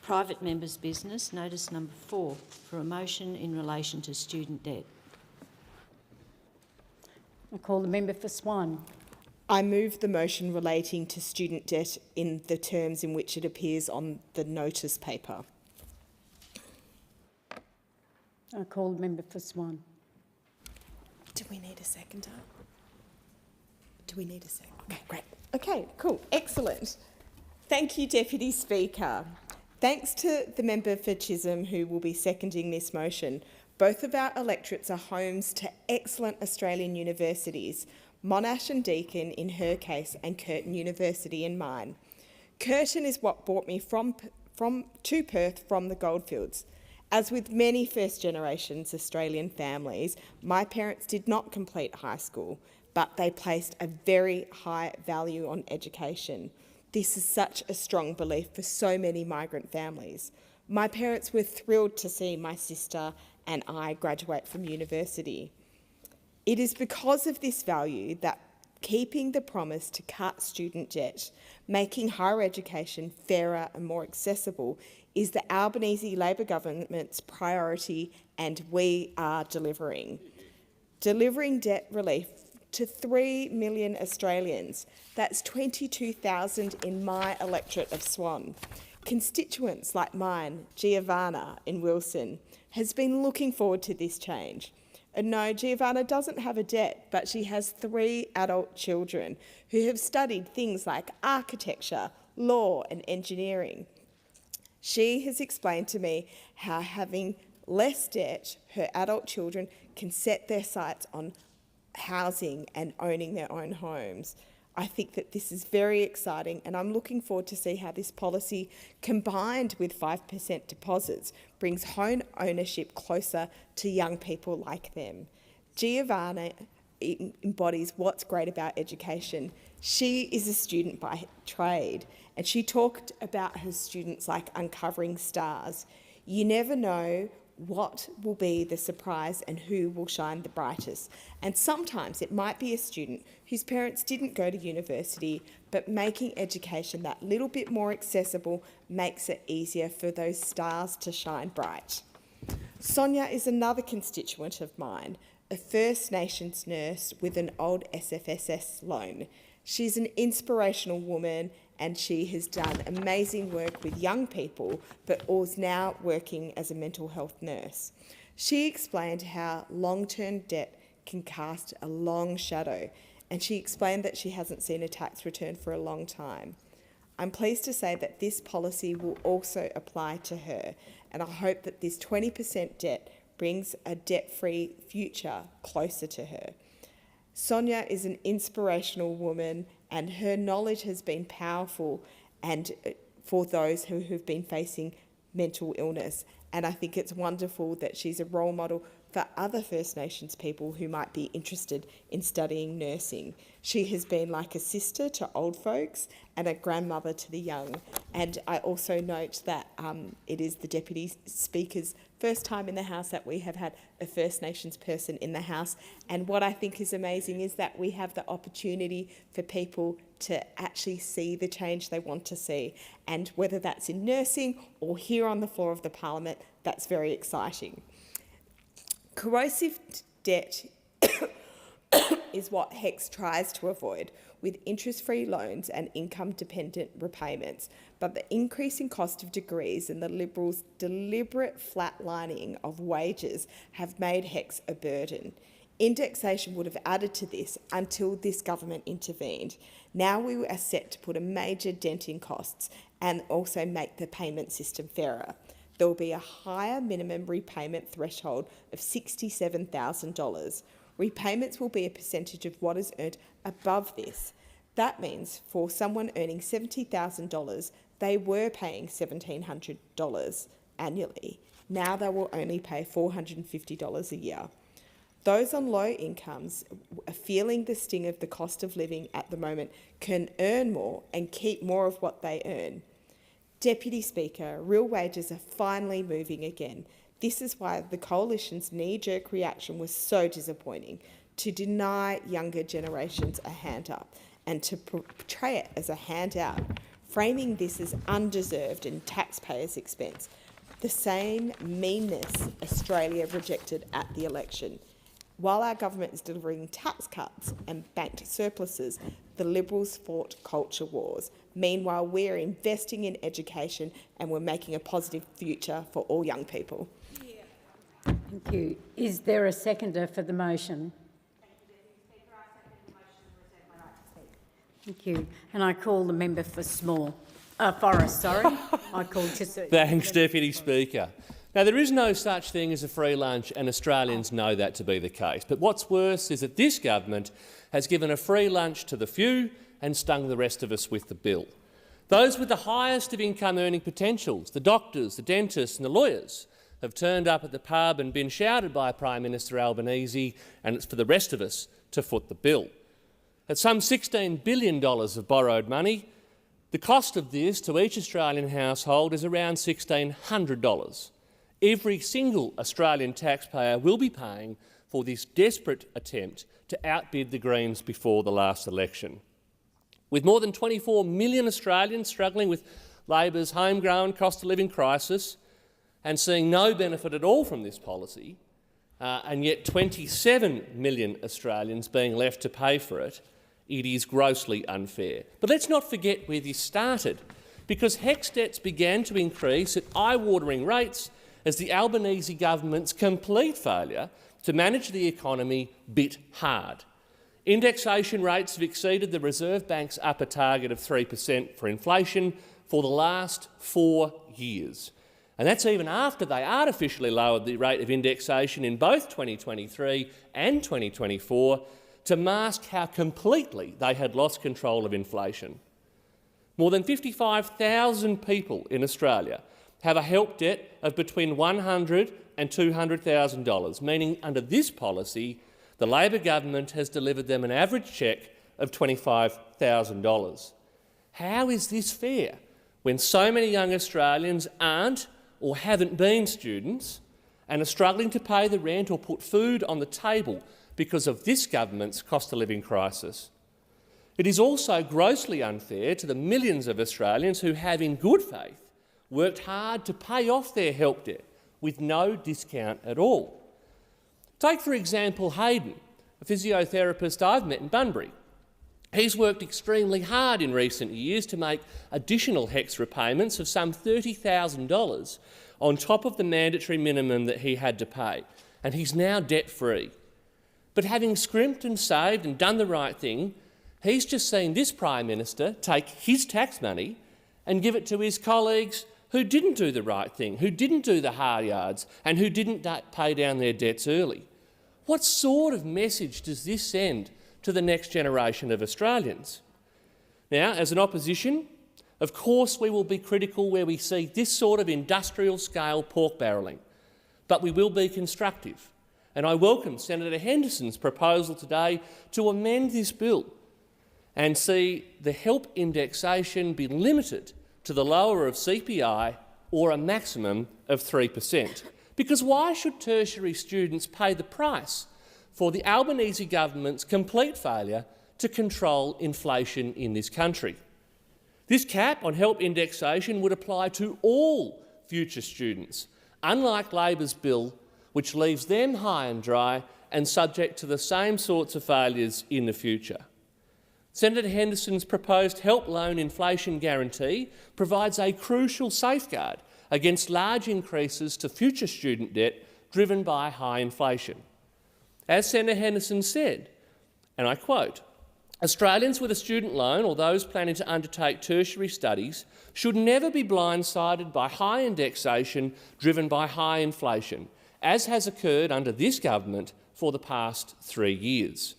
Private members' business, notice number 4, for a motion in relation to student debt. I call the member for Swan. I move the motion relating to student debt in the terms in which it appears on the notice paper. I call the member for Swan. Do we need a seconder? Do we need a second? Okay, great. Okay, cool. Excellent. Thank you, Deputy Speaker. Thanks to the member for Chisholm who will be seconding this motion. Both of our electorates are homes to excellent Australian universities, Monash and Deakin in her case and Curtin University in mine. Curtin is what brought me to Perth from the goldfields. As with many first-generations Australian families, my parents did not complete high school, but they placed a very high value on education. This is such a strong belief for so many migrant families. My parents were thrilled to see my sister and I graduate from university. It is because of this value that keeping the promise to cut student debt, making higher education fairer and more accessible is the Albanese Labor government's priority, and we are delivering. Delivering debt relief to 3 million Australians. That's 22,000 in my electorate of Swan. Constituents like mine, Giovanna in Wilson, has been looking forward to this change. And no, Giovanna doesn't have a debt, but she has 3 adult children who have studied things like architecture, law and engineering. She has explained to me how having less debt, her adult children can set their sights on housing and owning their own homes. I think that this is very exciting, and I'm looking forward to see how this policy, combined with 5% deposits, brings home ownership closer to young people like them. Giovanna embodies what's great about education. She is a student by trade, and she talked about her students like uncovering stars. You never know what will be the surprise and who will shine the brightest. And sometimes it might be a student whose parents didn't go to university, but making education that little bit more accessible makes it easier for those stars to shine bright. Sonia is another constituent of mine, a First Nations nurse with an old SFSS loan. She's an inspirational woman, and she has done amazing work with young people, but is now working as a mental health nurse. She explained how long-term debt can cast a long shadow, and she explained that she hasn't seen a tax return for a long time. I'm pleased to say that this policy will also apply to her, and I hope that this 20% debt brings a debt-free future closer to her. Sonia is an inspirational woman, and her knowledge has been powerful and for those who have been facing mental illness. And I think it's wonderful that she's a role model for other First Nations people who might be interested in studying nursing. She has been like a sister to old folks and a grandmother to the young. And I also note that it is the Deputy Speaker's first time in the House that we have had a First Nations person in the House. And what I think is amazing is that we have the opportunity for people to actually see the change they want to see. And whether that's in nursing or here on the floor of the Parliament, that's very exciting. Corrosive debt is what HEX tries to avoid with interest-free loans and income-dependent repayments, but the increasing cost of degrees and the Liberals' deliberate flatlining of wages have made HEX a burden. Indexation would have added to this until this government intervened. Now we are set to put a major dent in costs and also make the payment system fairer. There will be a higher minimum repayment threshold of $67,000. Repayments will be a percentage of what is earned above this. That means for someone earning $70,000, they were paying $1,700 annually. Now they will only pay $450 a year. Those on low incomes feeling the sting of the cost of living at the moment can earn more and keep more of what they earn. Deputy Speaker, real wages are finally moving again. This is why the Coalition's knee-jerk reaction was so disappointing, to deny younger generations a hand up and to portray it as a handout, framing this as undeserved and taxpayers' expense. The same meanness Australia rejected at the election. While our government is delivering tax cuts and banked surpluses, the Liberals fought culture wars. Meanwhile, we're investing in education and we're making a positive future for all young people. Thank you. Is there a seconder for the motion? Thank you. And I call the member for Forrest, sorry. I call to... Thanks, Deputy Speaker. Now, there is no such thing as a free lunch, and Australians know that to be the case. But what's worse is that this government has given a free lunch to the few and stung the rest of us with the bill. Those with the highest of income earning potentials, the doctors, the dentists and the lawyers, have turned up at the pub and been shouted by Prime Minister Albanese, and it's for the rest of us to foot the bill. At some $16 billion of borrowed money, the cost of this to each Australian household is around $1,600. Every single Australian taxpayer will be paying for this desperate attempt to outbid the Greens before the last election. With more than 24 million Australians struggling with Labor's homegrown cost of living crisis and seeing no benefit at all from this policy, and yet 27 million Australians being left to pay for it, it is grossly unfair. But let's not forget where this started, because HEX debts began to increase at eye-watering rates as the Albanese government's complete failure to manage the economy bit hard. Indexation rates have exceeded the Reserve Bank's upper target of 3% for inflation for the last 4 years. And that's even after they artificially lowered the rate of indexation in both 2023 and 2024 to mask how completely they had lost control of inflation. More than 55,000 people in Australia have a help debt of between $100,000 and $200,000, meaning under this policy, the Labor government has delivered them an average cheque of $25,000. How is this fair when so many young Australians aren't or haven't been students and are struggling to pay the rent or put food on the table because of this government's cost of living crisis? It is also grossly unfair to the millions of Australians who have, in good faith, worked hard to pay off their help debt with no discount at all. Take, for example, Hayden, a physiotherapist I've met in Bunbury. He's worked extremely hard in recent years to make additional HEX repayments of some $30,000 on top of the mandatory minimum that he had to pay, and he's now debt-free. But having scrimped and saved and done the right thing, he's just seen this Prime Minister take his tax money and give it to his colleagues who didn't do the right thing, who didn't do the hard yards and who didn't pay down their debts early. What sort of message does this send to the next generation of Australians? Now, as an opposition, of course we will be critical where we see this sort of industrial-scale pork barrelling, but we will be constructive. And I welcome Senator Henderson's proposal today to amend this bill and see the help indexation be limited to the lower of CPI or a maximum of 3%. Because why should tertiary students pay the price for the Albanese government's complete failure to control inflation in this country? This cap on help indexation would apply to all future students, unlike Labor's bill, which leaves them high and dry and subject to the same sorts of failures in the future. Senator Henderson's proposed help loan inflation guarantee provides a crucial safeguard against large increases to future student debt driven by high inflation. As Senator Henderson said, and I quote, "Australians with a student loan or those planning to undertake tertiary studies should never be blindsided by high indexation driven by high inflation, as has occurred under this government for the past 3 years."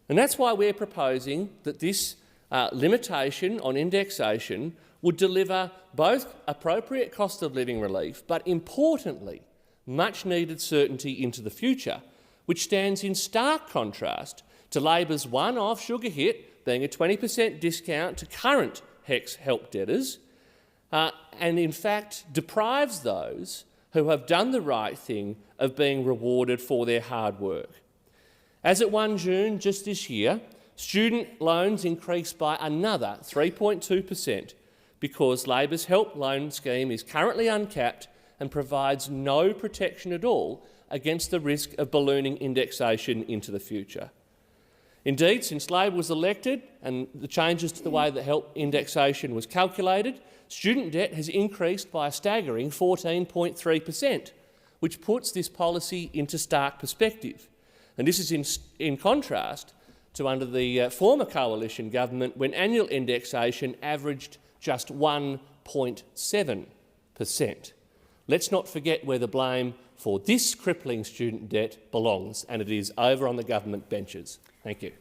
And that's why we're proposing that this limitation on indexation would deliver both appropriate cost of living relief, but importantly, much needed certainty into the future, which stands in stark contrast to Labor's one-off sugar hit, being a 20% discount to current HECS help debtors, and in fact deprives those who have done the right thing of being rewarded for their hard work. As at 1 June just this year, student loans increased by another 3.2% because Labor's help loan scheme is currently uncapped and provides no protection at all against the risk of ballooning indexation into the future. Indeed, since Labor was elected and the changes to the way that help indexation was calculated, student debt has increased by a staggering 14.3%, which puts this policy into stark perspective. And this is in contrast to under the former coalition government, when annual indexation averaged just 1.7%. Let's not forget where the blame for this crippling student debt belongs, and it is over on the government benches. Thank you.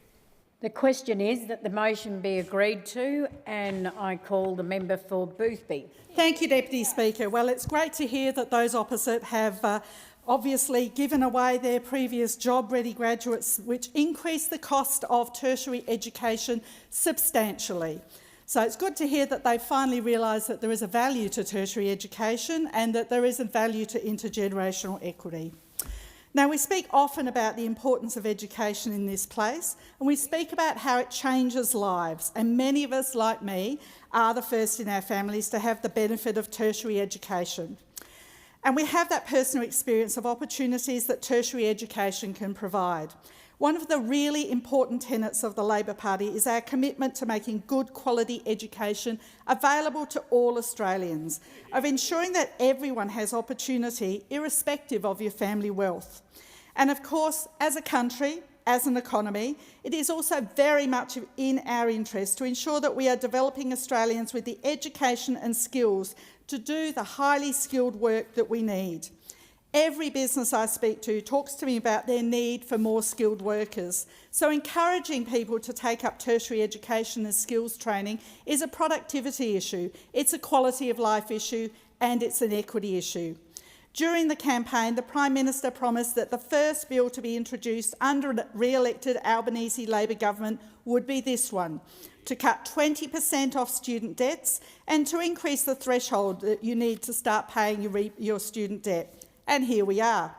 The question is that the motion be agreed to, and I call the member for Boothby. Thank you, Deputy Speaker. Well, it's great to hear that those opposite have obviously given away their previous job-ready graduates, which increased the cost of tertiary education substantially. So it's good to hear that they finally realise that there is a value to tertiary education and that there is a value to intergenerational equity. Now, we speak often about the importance of education in this place, and we speak about how it changes lives, and many of us, like me, are the first in our families to have the benefit of tertiary education. And we have that personal experience of opportunities that tertiary education can provide. One of the really important tenets of the Labor Party is our commitment to making good quality education available to all Australians, of ensuring that everyone has opportunity irrespective of your family wealth. And of course, as a country, as an economy, it is also very much in our interest to ensure that we are developing Australians with the education and skills to do the highly skilled work that we need. Every business I speak to talks to me about their need for more skilled workers. So encouraging people to take up tertiary education and skills training is a productivity issue, it's a quality of life issue, and it's an equity issue. During the campaign, the Prime Minister promised that the first bill to be introduced under a re-elected Albanese Labor government would be this one, to cut 20% off student debts and to increase the threshold that you need to start paying your student debt. And here we are.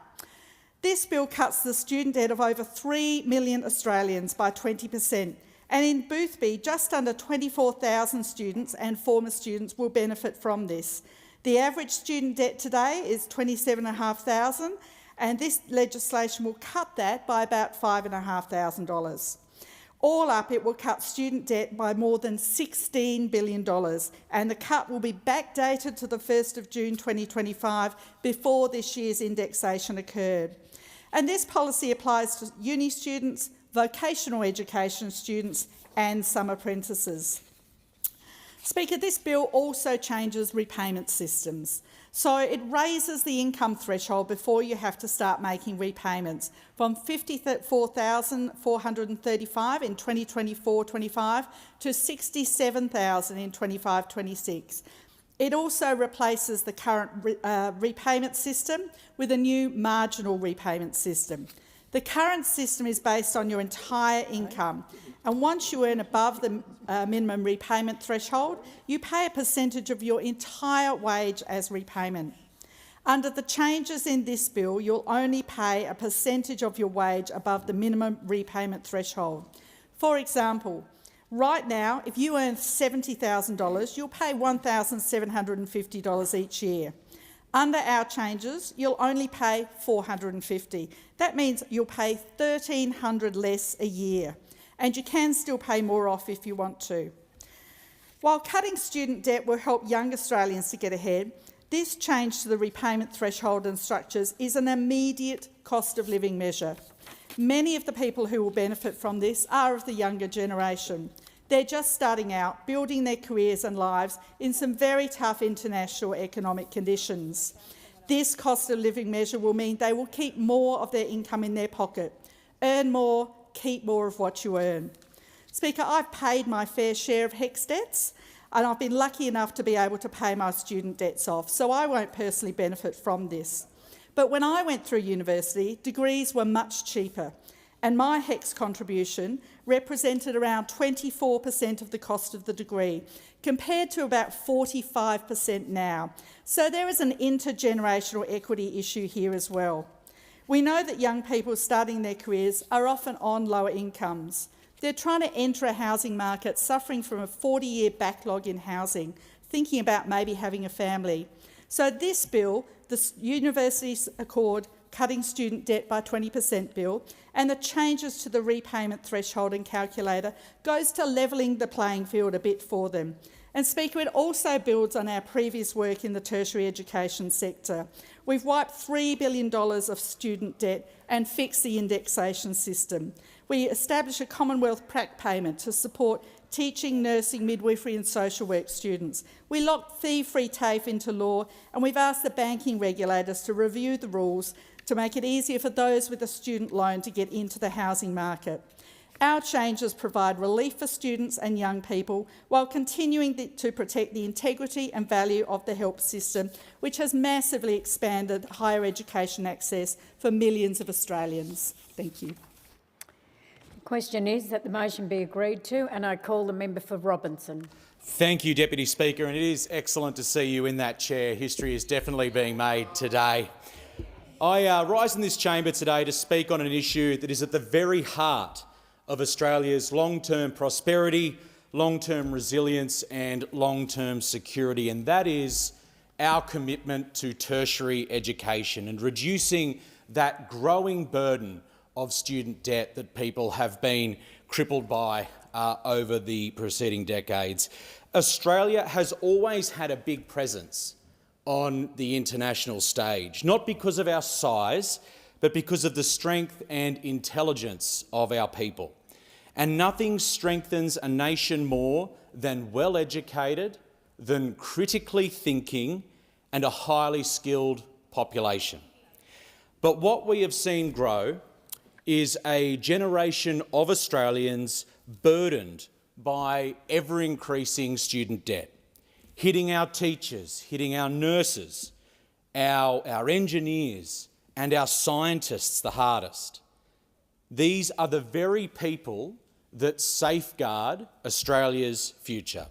This bill cuts the student debt of over 3 million Australians by 20%, and in Boothby, just under 24,000 students and former students will benefit from this. The average student debt today is $27,500, and this legislation will cut that by about $5,500. All up, it will cut student debt by more than $16 billion, and the cut will be backdated to the 1st of June 2025 before this year's indexation occurred. And this policy applies to uni students, vocational education students and some apprentices. Speaker, this bill also changes repayment systems. So it raises the income threshold before you have to start making repayments from $54,435 in 2024-25 to $67,000 in 25-26. It also replaces the current repayment system with a new marginal repayment system. The current system is based on your entire income, and once you earn above the minimum repayment threshold, you pay a percentage of your entire wage as repayment. Under the changes in this bill, you'll only pay a percentage of your wage above the minimum repayment threshold. For example, right now, if you earn $70,000, you'll pay $1,750 each year. Under our changes, you'll only pay $450. That means you'll pay $1,300 less a year, and you can still pay more off if you want to. While cutting student debt will help young Australians to get ahead, this change to the repayment threshold and structures is an immediate cost of living measure. Many of the people who will benefit from this are of the younger generation. They're just starting out, building their careers and lives in some very tough international economic conditions. This cost of living measure will mean they will keep more of their income in their pocket. Earn more, keep more of what you earn. Speaker, I've paid my fair share of HECS debts, and I've been lucky enough to be able to pay my student debts off, so I won't personally benefit from this. But when I went through university, degrees were much cheaper, and my HECS contribution represented around 24% of the cost of the degree, compared to about 45% now. So there is an intergenerational equity issue here as well. We know that young people starting their careers are often on lower incomes. They're trying to enter a housing market suffering from a 40-year backlog in housing, thinking about maybe having a family. So this bill, the Universities Accord cutting student debt by 20% bill, and the changes to the repayment threshold and calculator goes to levelling the playing field a bit for them. And Speaker, it also builds on our previous work in the tertiary education sector. We've wiped $3 billion of student debt and fixed the indexation system. We established a Commonwealth PRAC payment to support teaching, nursing, midwifery and social work students. We locked fee-free TAFE into law, and we've asked the banking regulators to review the rules to make it easier for those with a student loan to get into the housing market. Our changes provide relief for students and young people while continuing to protect the integrity and value of the help system, which has massively expanded higher education access for millions of Australians. Thank you. The question is that the motion be agreed to, and I call the member for Robinson. Thank you, Deputy Speaker, and it is excellent to see you in that chair. History is definitely being made today. I rise in this chamber today to speak on an issue that is at the very heart of Australia's long-term prosperity, long-term resilience and long-term security, and that is our commitment to tertiary education and reducing that growing burden of student debt that people have been crippled by over the preceding decades. Australia has always had a big presence on the international stage, not because of our size, but because of the strength and intelligence of our people. And nothing strengthens a nation more than well-educated, than critically thinking and a highly skilled population. But what we have seen grow is a generation of Australians burdened by ever-increasing student debt, hitting our teachers, hitting our nurses, our engineers and our scientists the hardest. These are the very people that safeguard Australia's future.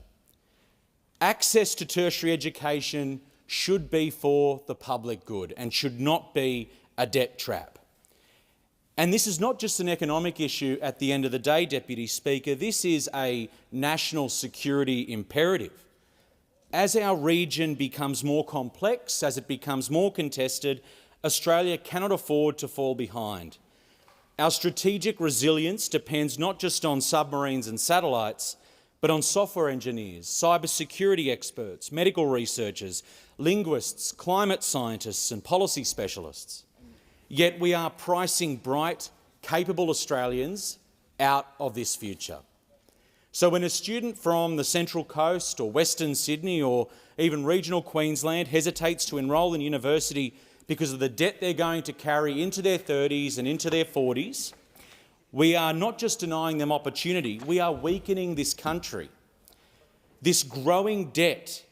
Access to tertiary education should be for the public good and should not be a debt trap. And this is not just an economic issue at the end of the day, Deputy Speaker. This is a national security imperative. As our region becomes more complex, as it becomes more contested, Australia cannot afford to fall behind. Our strategic resilience depends not just on submarines and satellites, but on software engineers, cybersecurity experts, medical researchers, linguists, climate scientists and policy specialists. Yet we are pricing bright, capable Australians out of this future. So when a student from the Central Coast or Western Sydney or even regional Queensland hesitates to enrol in university because of the debt they're going to carry into their 30s and into their 40s, we are not just denying them opportunity, we are weakening this country. This growing debt,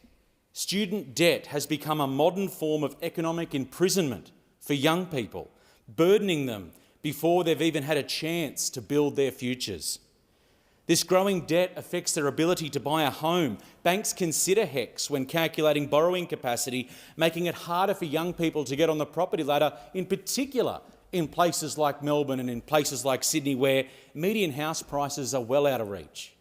student debt, has become a modern form of economic imprisonment for young people, burdening them before they've even had a chance to build their futures. This growing debt affects their ability to buy a home. Banks consider HECS when calculating borrowing capacity, making it harder for young people to get on the property ladder, in particular in places like Melbourne and in places like Sydney, where median house prices are well out of reach.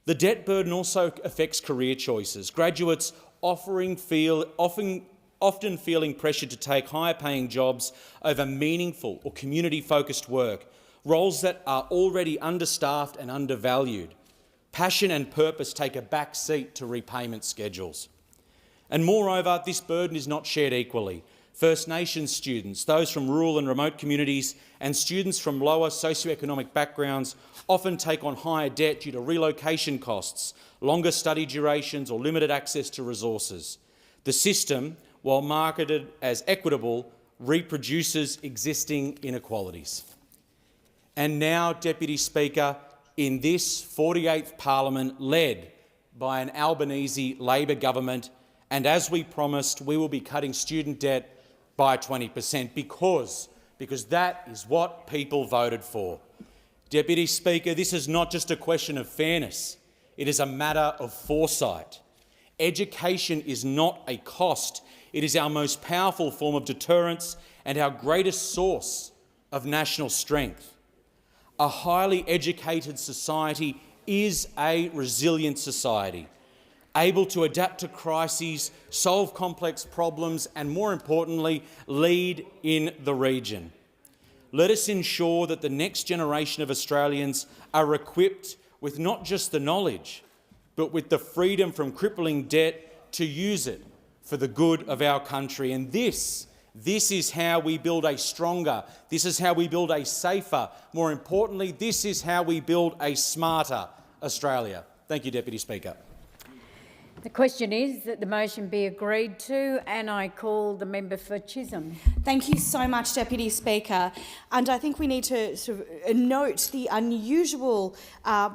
The debt burden also affects career choices. Graduates often often feeling pressured to take higher-paying jobs over meaningful or community-focused work, roles that are already understaffed and undervalued. Passion and purpose take a back seat to repayment schedules. And moreover, this burden is not shared equally. First Nations students, those from rural and remote communities, and students from lower socioeconomic backgrounds often take on higher debt due to relocation costs, longer study durations or limited access to resources. The system, while marketed as equitable, reproduces existing inequalities. And now, Deputy Speaker, in this 48th Parliament, led by an Albanese Labor government, and as we promised, we will be cutting student debt by 20% because that is what people voted for. Deputy Speaker, this is not just a question of fairness, it is a matter of foresight. Education is not a cost, it is our most powerful form of deterrence and our greatest source of national strength. A highly educated society is a resilient society, able to adapt to crises, solve complex problems and, more importantly, lead in the region. Let us ensure that the next generation of Australians are equipped with not just the knowledge, but with the freedom from crippling debt to use it for the good of our country. And this is how we build a stronger, this is how we build a safer, more importantly, this is how we build a smarter Australia. Thank you, Deputy Speaker. The question is that the motion be agreed to, and I call the member for Chisholm. Thank you so much, Deputy Speaker. And I think we need to sort of note the unusual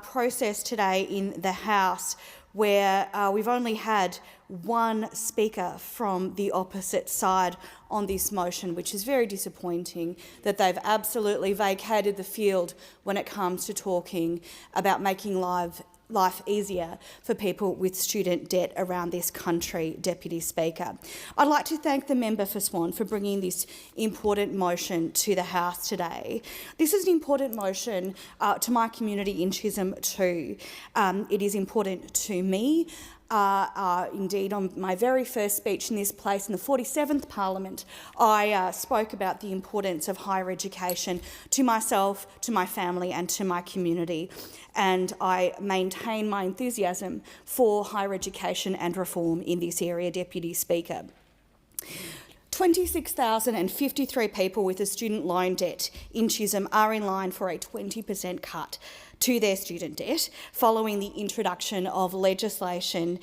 process today in the House, where we've only had one speaker from the opposite side on this motion, which is very disappointing that they've absolutely vacated the field when it comes to talking about making life easier for people with student debt around this country, Deputy Speaker. I'd like to thank the member for Swan for bringing this important motion to the House today. This is an important motion to my community in Chisholm too. It is important to me. Indeed, on my very first speech in this place in the 47th Parliament, I spoke about the importance of higher education to myself, to my family and to my community. And I maintain my enthusiasm for higher education and reform in this area, Deputy Speaker. 26,053 people with a student loan debt in Chisholm are in line for a 20% cut to their student debt following the introduction of legislation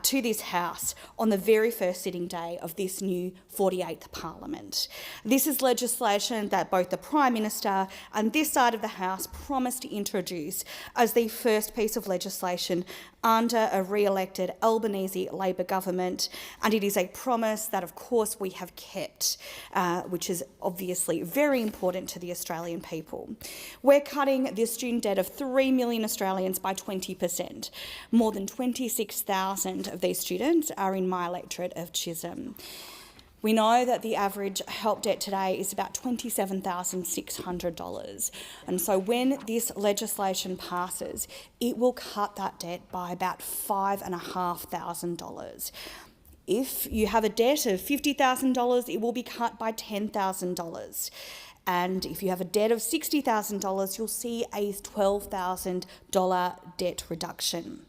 to this House on the very first sitting day of this new 48th Parliament. This is legislation that both the Prime Minister and this side of the House promised to introduce as the first piece of legislation under a re-elected Albanese Labor government, and it is a promise that, of course, we have kept, which is obviously very important to the Australian people. We're cutting the student debt of 3 million Australians by 20%. More than 26,000 of these students are in my electorate of Chisholm. We know that the average help debt today is about $27,600. And so when this legislation passes, it will cut that debt by about $5,500. If you have a debt of $50,000, it will be cut by $10,000. And if you have a debt of $60,000, you'll see a $12,000 debt reduction.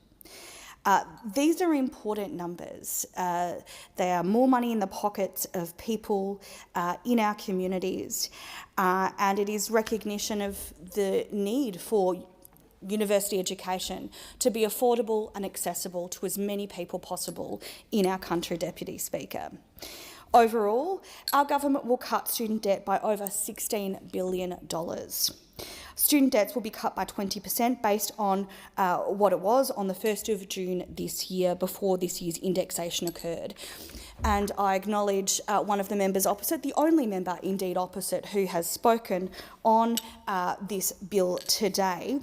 These are important numbers. They are more money in the pockets of people in our communities, and it is recognition of the need for university education to be affordable and accessible to as many people possible in our country, Deputy Speaker. Overall, our government will cut student debt by over $16 billion. Student debts will be cut by 20% based on what it was on the 1st of June this year, before this year's indexation occurred. And I acknowledge one of the members opposite, the only member indeed opposite, who has spoken on this bill today.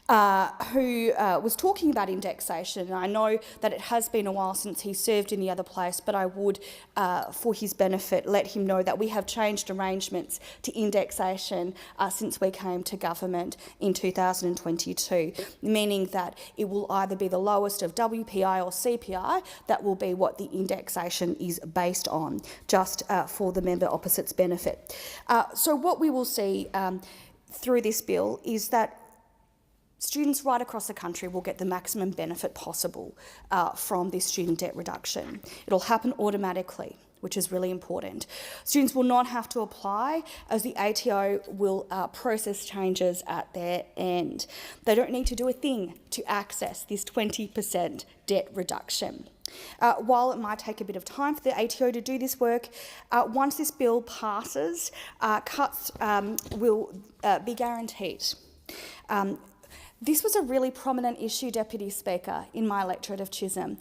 who was talking about indexation. And I know that it has been a while since he served in the other place, but I would, for his benefit, let him know that we have changed arrangements to indexation since we came to government in 2022, meaning that it will either be the lowest of WPI or CPI that will be what the indexation is based on, just for the member opposite's benefit. So what we will see through this bill is that students right across the country will get the maximum benefit possible from this student debt reduction. It'll happen automatically, which is really important. Students will not have to apply, as the ATO will process changes at their end. They don't need to do a thing to access this 20% debt reduction. While it might take a bit of time for the ATO to do this work, once this bill passes, cuts will be guaranteed. This was a really prominent issue, Deputy Speaker, in my electorate of Chisholm,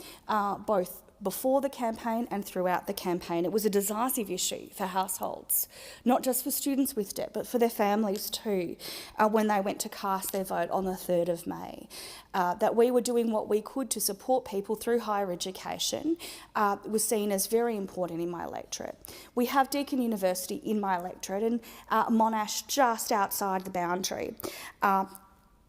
both before the campaign and throughout the campaign. It was a decisive issue for households, not just for students with debt, but for their families too, when they went to cast their vote on the 3rd of May. That we were doing what we could to support people through higher education was seen as very important in my electorate. We have Deakin University in my electorate and Monash just outside the boundary.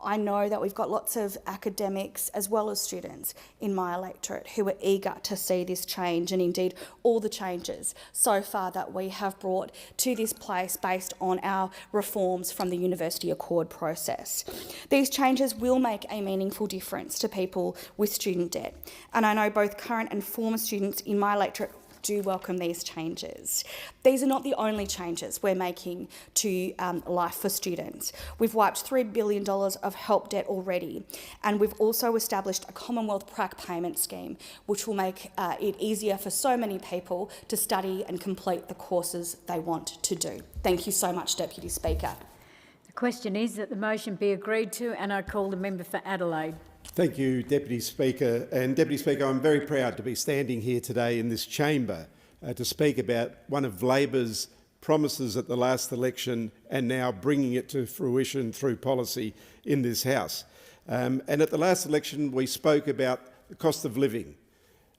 I know that we've got lots of academics as well as students in my electorate who are eager to see this change, and indeed all the changes so far that we have brought to this place based on our reforms from the University Accord process. These changes will make a meaningful difference to people with student debt, and I know both current and former students in my electorate do welcome these changes. These are not the only changes we're making to life for students. We've wiped $3 billion of help debt already, and we've also established a Commonwealth prac payment scheme, which will make it easier for so many people to study and complete the courses they want to do. Thank you so much, Deputy Speaker. The question is that the motion be agreed to, and I call the member for Adelaide. Thank you, Deputy Speaker. And Deputy Speaker, I'm very proud to be standing here today in this chamber to speak about one of Labor's promises at the last election and now bringing it to fruition through policy in this House. And at the last election, we spoke about the cost of living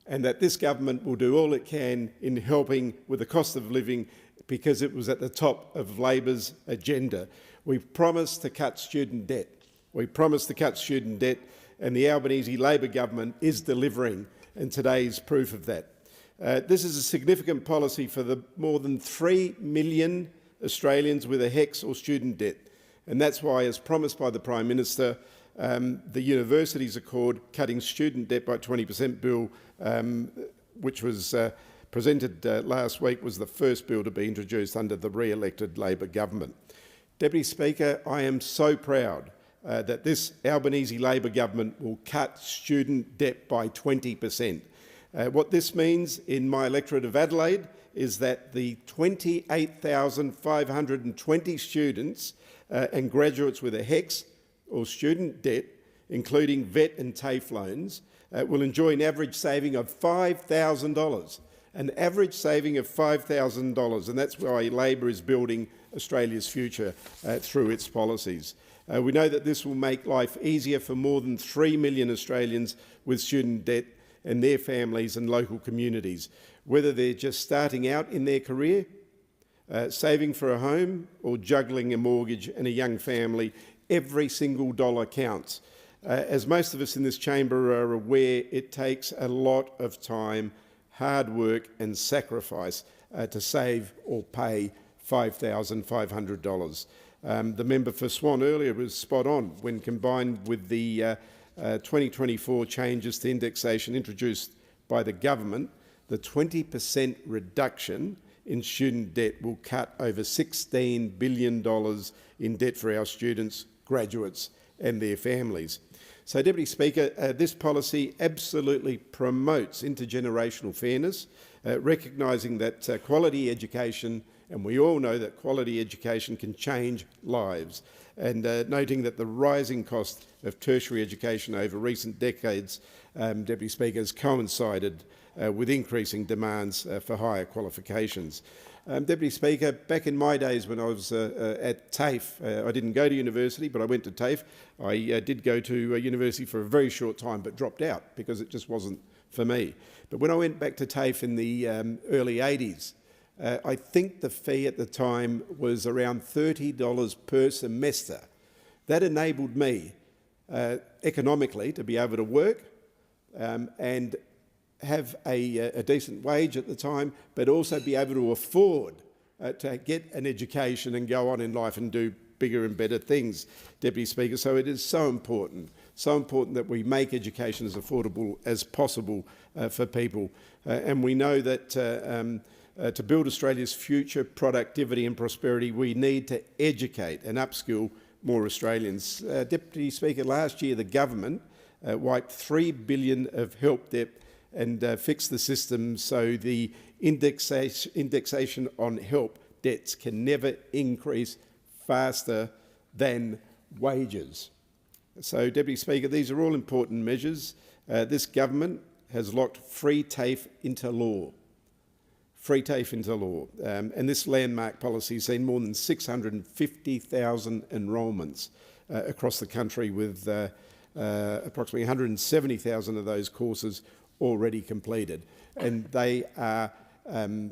and that this government will do all it can in helping with the cost of living because it was at the top of Labor's agenda. We promised to cut student debt. We promised to cut student debt, and the Albanese Labor government is delivering, and today is proof of that. This is a significant policy for the more than 3 million Australians with a HECS or student debt, and that's why, as promised by the Prime Minister, the Universities Accord cutting student debt by 20% bill, which was presented last week, was the first bill to be introduced under the re-elected Labor government. Deputy Speaker, I am so proud that this Albanese Labor government will cut student debt by 20%. What this means in my electorate of Adelaide is that the 28,520 students and graduates with a HECS or student debt, including VET and TAFE loans, will enjoy an average saving of $5,000. An average saving of $5,000, and that's why Labor is building Australia's future through its policies. We know that this will make life easier for more than 3 million Australians with student debt and their families and local communities, whether they're just starting out in their career, saving for a home, or juggling a mortgage and a young family. Every single dollar counts. As most of us in this chamber are aware, it takes a lot of time, hard work and sacrifice to save or pay $5,500. The member for Swan earlier was spot on when combined with the 2024 changes to indexation introduced by the government. The 20% reduction in student debt will cut over $16 billion in debt for our students, graduates and their families. So, Deputy Speaker, this policy absolutely promotes intergenerational fairness, recognising that quality education, and we all know that quality education can change lives, and noting that the rising cost of tertiary education over recent decades, Deputy Speaker, has coincided with increasing demands for higher qualifications. Deputy Speaker, back in my days when I was at TAFE, I didn't go to university, but I went to TAFE. I did go to university for a very short time, but dropped out because it just wasn't for me. But when I went back to TAFE in the early 80s, I think the fee at the time was around $30 per semester. That enabled me economically to be able to work and have a decent wage at the time, but also be able to afford to get an education and go on in life and do bigger and better things, Deputy Speaker. So it is so important that we make education as affordable as possible for people. And we know that to build Australia's future productivity and prosperity, we need to educate and upskill more Australians. Deputy Speaker, last year the government wiped $3 billion of help debt and fixed the system so the indexation on help debts can never increase faster than wages. So, Deputy Speaker, these are all important measures. This government has locked free TAFE into law. Free TAFE into law. And this landmark policy has seen more than 650,000 enrolments across the country, with approximately 170,000 of those courses already completed. And they are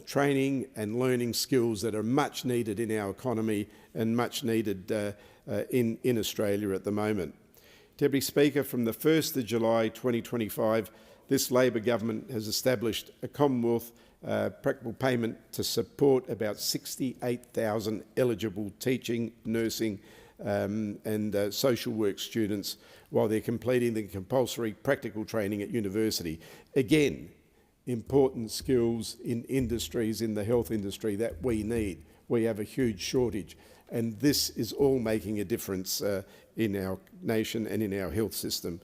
training and learning skills that are much needed in our economy and much needed in Australia at the moment. Deputy Speaker, from the 1st of July 2025, this Labor government has established a Commonwealth practical payment to support about 68,000 eligible teaching, nursing and social work students while they're completing the compulsory practical training at university. Again, important skills in industries, in the health industry, that we need. We have a huge shortage, and this is all making a difference in our nation and in our health system.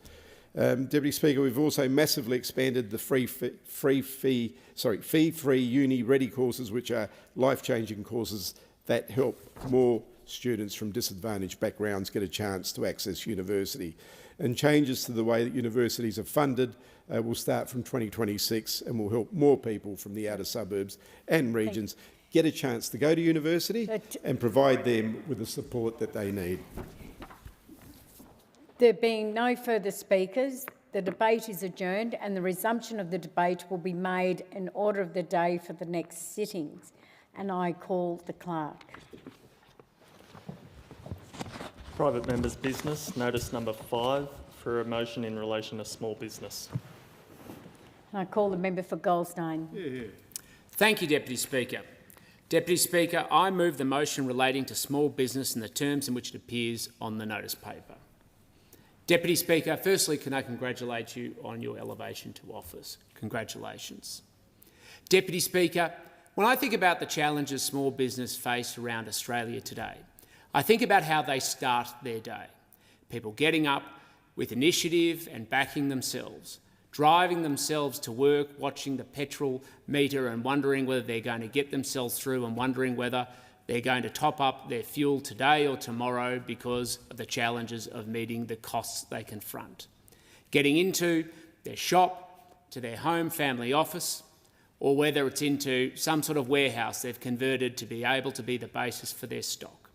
Deputy Speaker, we've also massively expanded the fee-free uni-ready courses, which are life-changing courses that help more students from disadvantaged backgrounds get a chance to access university. And changes to the way that universities are funded will start from 2026 and will help more people from the outer suburbs and regions get a chance to go to university and provide them with the support that they need. There being no further speakers, the debate is adjourned and the resumption of the debate will be made in order of the day for the next sittings. And I call the clerk. Private members' business, notice number 5 for a motion in relation to small business. I call the member for Goldstein. Thank you, Deputy Speaker. Deputy Speaker, I move the motion relating to small business in the terms in which it appears on the notice paper. Deputy Speaker, firstly, can I congratulate you on your elevation to office? Congratulations. Deputy Speaker, when I think about the challenges small business face around Australia today, I think about how they start their day. People getting up with initiative and backing themselves, driving themselves to work, watching the petrol meter and wondering whether they're going to get themselves through and wondering whether they're going to top up their fuel today or tomorrow because of the challenges of meeting the costs they confront. Getting into their shop, to their home family office, or whether it's into some sort of warehouse they've converted to be able to be the basis for their stock.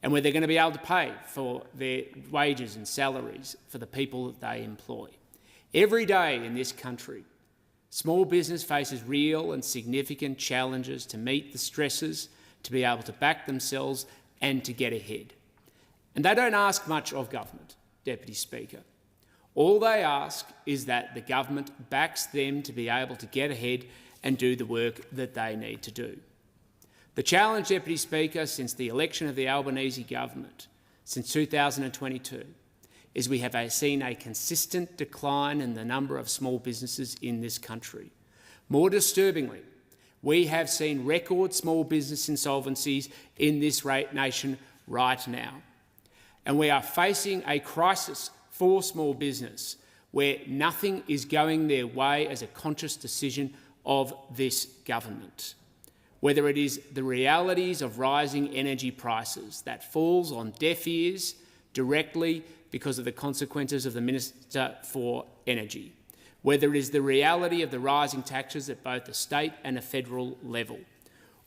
And where they're going to be able to pay for their wages and salaries for the people that they employ. Every day in this country, small business faces real and significant challenges to meet the stresses, to be able to back themselves and to get ahead. And they don't ask much of government, Deputy Speaker. All they ask is that the government backs them to be able to get ahead and do the work that they need to do. The challenge, Deputy Speaker, since the election of the Albanese government, since 2022, is we have seen a consistent decline in the number of small businesses in this country. More disturbingly, we have seen record small business insolvencies in this nation right now. And we are facing a crisis for small business where nothing is going their way as a conscious decision of this government. Whether it is the realities of rising energy prices that falls on deaf ears directly because of the consequences of the Minister for Energy, whether it is the reality of the rising taxes at both the state and a federal level,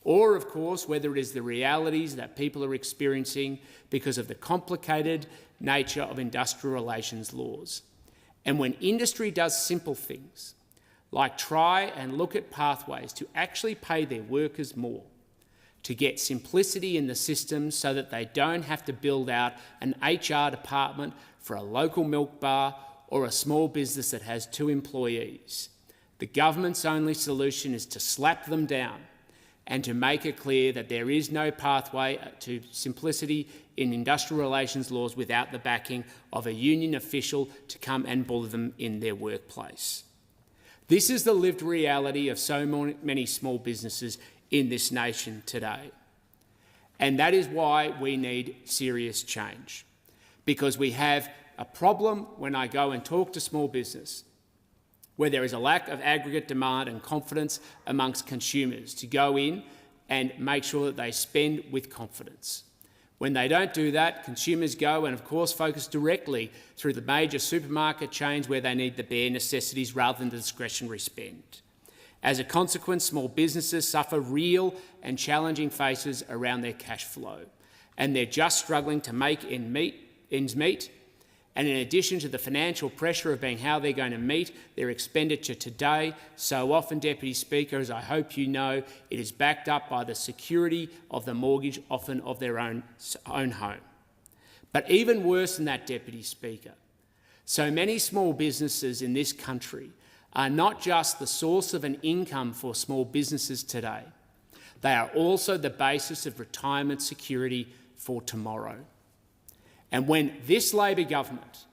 or, of course, whether it is the realities that people are experiencing because of the complicated nature of industrial relations laws. And when industry does simple things, like try and look at pathways to actually pay their workers more, to get simplicity in the system so that they don't have to build out an HR department for a local milk bar or a small business that has 2 employees. The government's only solution is to slap them down and to make it clear that there is no pathway to simplicity in industrial relations laws without the backing of a union official to come and bully them in their workplace. This is the lived reality of so many small businesses in this nation today. And that is why we need serious change, because we have a problem when I go and talk to small business where there is a lack of aggregate demand and confidence amongst consumers to go in and make sure that they spend with confidence. When they don't do that, consumers go and, of course, focus directly through the major supermarket chains where they need the bare necessities rather than the discretionary spend. As a consequence, small businesses suffer real and challenging faces around their cash flow, and they're just struggling to make ends meet. And in addition to the financial pressure of being how they're going to meet their expenditure today, so often, Deputy Speaker, as I hope you know, it is backed up by the security of the mortgage, often of their own home. But even worse than that, Deputy Speaker, so many small businesses in this country are not just the source of an income for small businesses today, they are also the basis of retirement security for tomorrow. And when this Labor government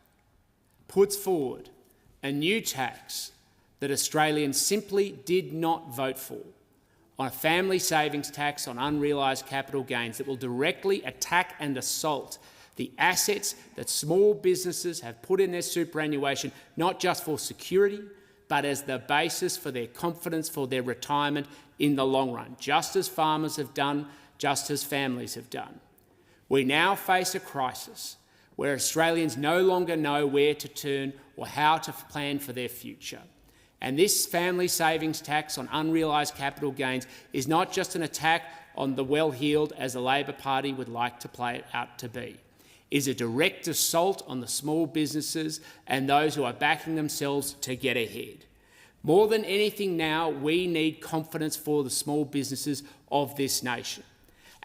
puts forward a new tax that Australians simply did not vote for, on a family savings tax on unrealised capital gains that will directly attack and assault the assets that small businesses have put in their superannuation, not just for security, but as the basis for their confidence for their retirement in the long run, just as farmers have done, just as families have done. We now face a crisis where Australians no longer know where to turn or how to plan for their future. And this family savings tax on unrealised capital gains is not just an attack on the well-heeled, as the Labor Party would like to play it out to be. It is a direct assault on the small businesses and those who are backing themselves to get ahead. More than anything now, we need confidence for the small businesses of this nation.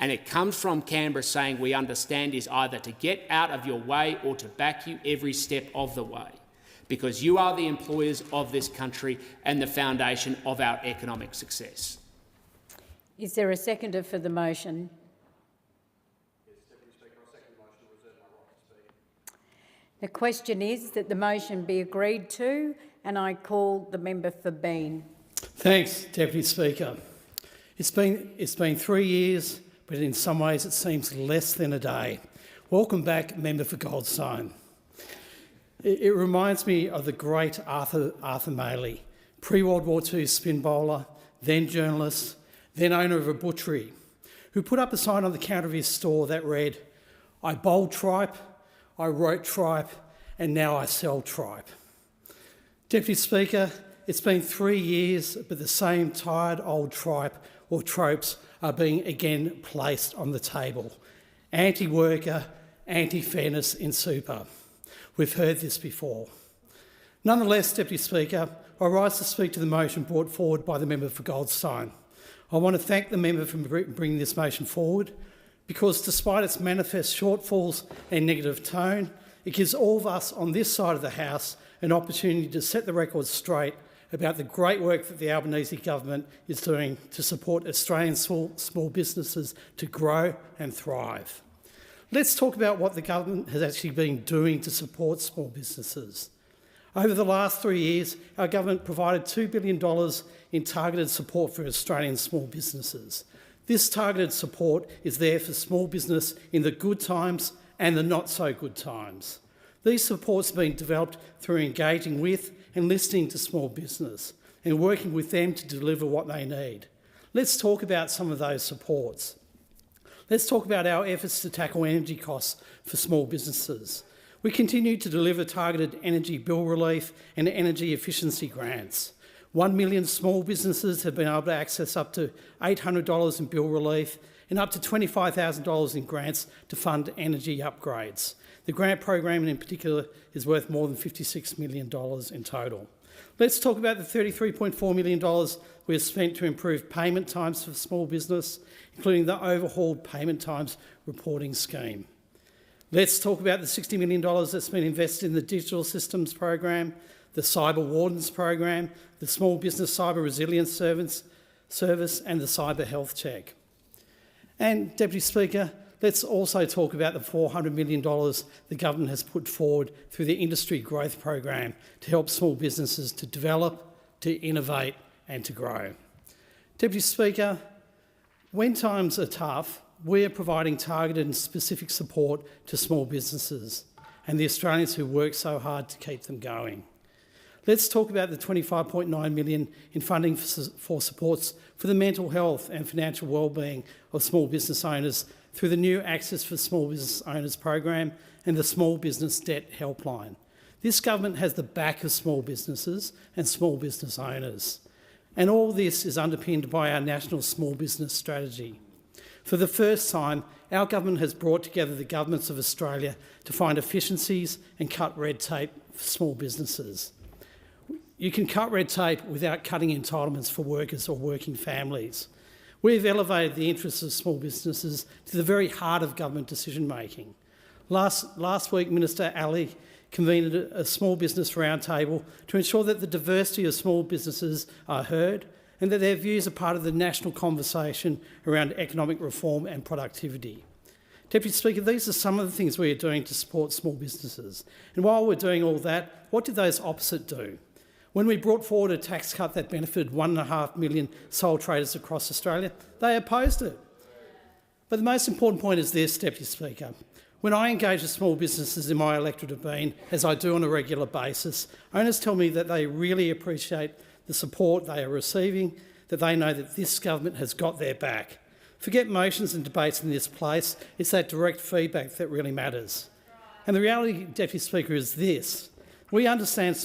And it comes from Canberra saying we understand is either to get out of your way or to back you every step of the way, because you are the employers of this country and the foundation of our economic success. Is there a seconder for the motion? Yes, Deputy Speaker, I second the motion to reserve my right to speak. The question is that the motion be agreed to, and I call the member for Bean. Thanks, Deputy Speaker. It's been 3 years, but in some ways it seems less than a day. Welcome back, member for Goldstone. It reminds me of the great Arthur Maley, pre-World War II spin bowler, then journalist, then owner of a butchery, who put up a sign on the counter of his store that read, "I bowled tripe, I wrote tripe, and now I sell tripe." Deputy Speaker, it's been 3 years, but the same tired old tripe or tropes are being again placed on the table. Anti-worker, anti-fairness in super. We've heard this before. Nonetheless, Deputy Speaker, I rise to speak to the motion brought forward by the member for Goldstone. I want to thank the member for bringing this motion forward, because despite its manifest shortfalls and negative tone, it gives all of us on this side of the House an opportunity to set the record straight about the great work that the Albanese government is doing to support Australian small businesses to grow and thrive. Let's talk about what the government has actually been doing to support small businesses. Over the last 3 years, our government provided $2 billion in targeted support for Australian small businesses. This targeted support is there for small business in the good times and the not so good times. These supports have been developed through engaging with and listening to small business and working with them to deliver what they need. Let's talk about some of those supports. Let's talk about our efforts to tackle energy costs for small businesses. We continue to deliver targeted energy bill relief and energy efficiency grants. 1 million small businesses have been able to access up to $800 in bill relief and up to $25,000 in grants to fund energy upgrades. The grant program in particular is worth more than $56 million in total. Let's talk about the $33.4 million we have spent to improve payment times for small business, including the overhauled payment times reporting scheme. Let's talk about the $60 million that's been invested in the digital systems program, the Cyber Wardens program, the Small Business Cyber Resilience Service and the Cyber Health Check. And, Deputy Speaker, let's also talk about the $400 million the government has put forward through the Industry Growth Program to help small businesses to develop, to innovate and to grow. Deputy Speaker, when times are tough, we are providing targeted and specific support to small businesses and the Australians who work so hard to keep them going. Let's talk about the $25.9 million in funding for supports for the mental health and financial wellbeing of small business owners through the new Access for Small Business Owners program and the Small Business Debt Helpline. This government has the back of small businesses and small business owners. And all this is underpinned by our National Small Business Strategy. For the first time, our government has brought together the governments of Australia to find efficiencies and cut red tape for small businesses. You can cut red tape without cutting entitlements for workers or working families. We've elevated the interests of small businesses to the very heart of government decision-making. Last week, Minister Ali convened a small business roundtable to ensure that the diversity of small businesses are heard and that their views are part of the national conversation around economic reform and productivity. Deputy Speaker, these are some of the things we are doing to support small businesses. And while we're doing all that, what did those opposite do? When we brought forward a tax cut that benefited 1.5 million sole traders across Australia, they opposed it. But the most important point is this, Deputy Speaker. When I engage with small businesses in my electorate of Bean, as I do on a regular basis, owners tell me that they really appreciate the support they are receiving, that they know that this government has got their back. Forget motions and debates in this place, it's that direct feedback that really matters. And the reality, Deputy Speaker, is this. We understand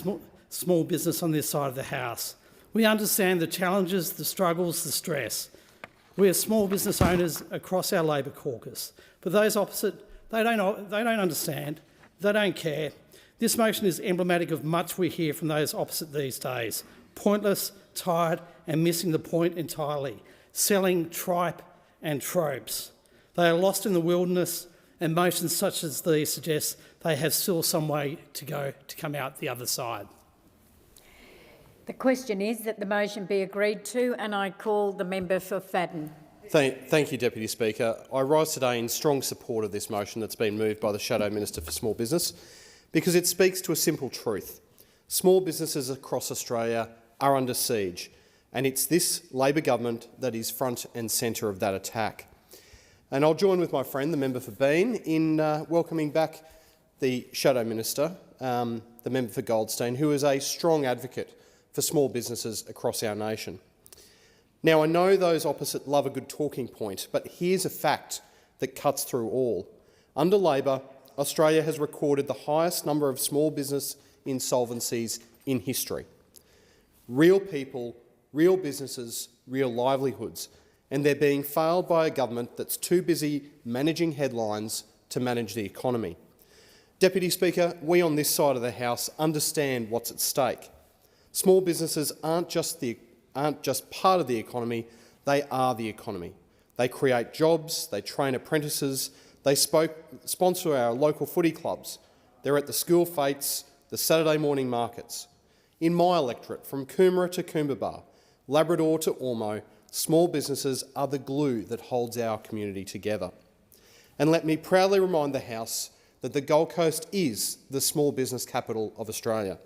small business on this side of the House. We understand the challenges, the struggles, the stress. We are small business owners across our Labor caucus. But those opposite, they don't understand, they don't care. This motion is emblematic of much we hear from those opposite these days. Pointless, tired and missing the point entirely. Selling tripe and tropes. They are lost in the wilderness and motions such as these suggest they have still some way to go to come out the other side. The question is that the motion be agreed to, and I call the member for Fadden. Thank you, Deputy Speaker. I rise today in strong support of this motion that's been moved by the Shadow Minister for Small Business because it speaks to a simple truth. Small businesses across Australia are under siege, and it's this Labor government that is front and centre of that attack. And I'll join with my friend, the member for Bean, in welcoming back the Shadow Minister, the member for Goldstein, who is a strong advocate for small businesses across our nation. Now, I know those opposite love a good talking point, but here's a fact that cuts through all. Under Labor, Australia has recorded the highest number of small business insolvencies in history. Real people, real businesses, real livelihoods, and they're being failed by a government that's too busy managing headlines to manage the economy. Deputy Speaker, we on this side of the House understand what's at stake. Small businesses aren't just part of the economy, they are the economy. They create jobs, they train apprentices, they sponsor our local footy clubs. They're at the school fetes, the Saturday morning markets. In my electorate, from Coomera to Coomera, Labrador to Ormeau, small businesses are the glue that holds our community together. And let me proudly remind the House that the Gold Coast is the small business capital of Australia.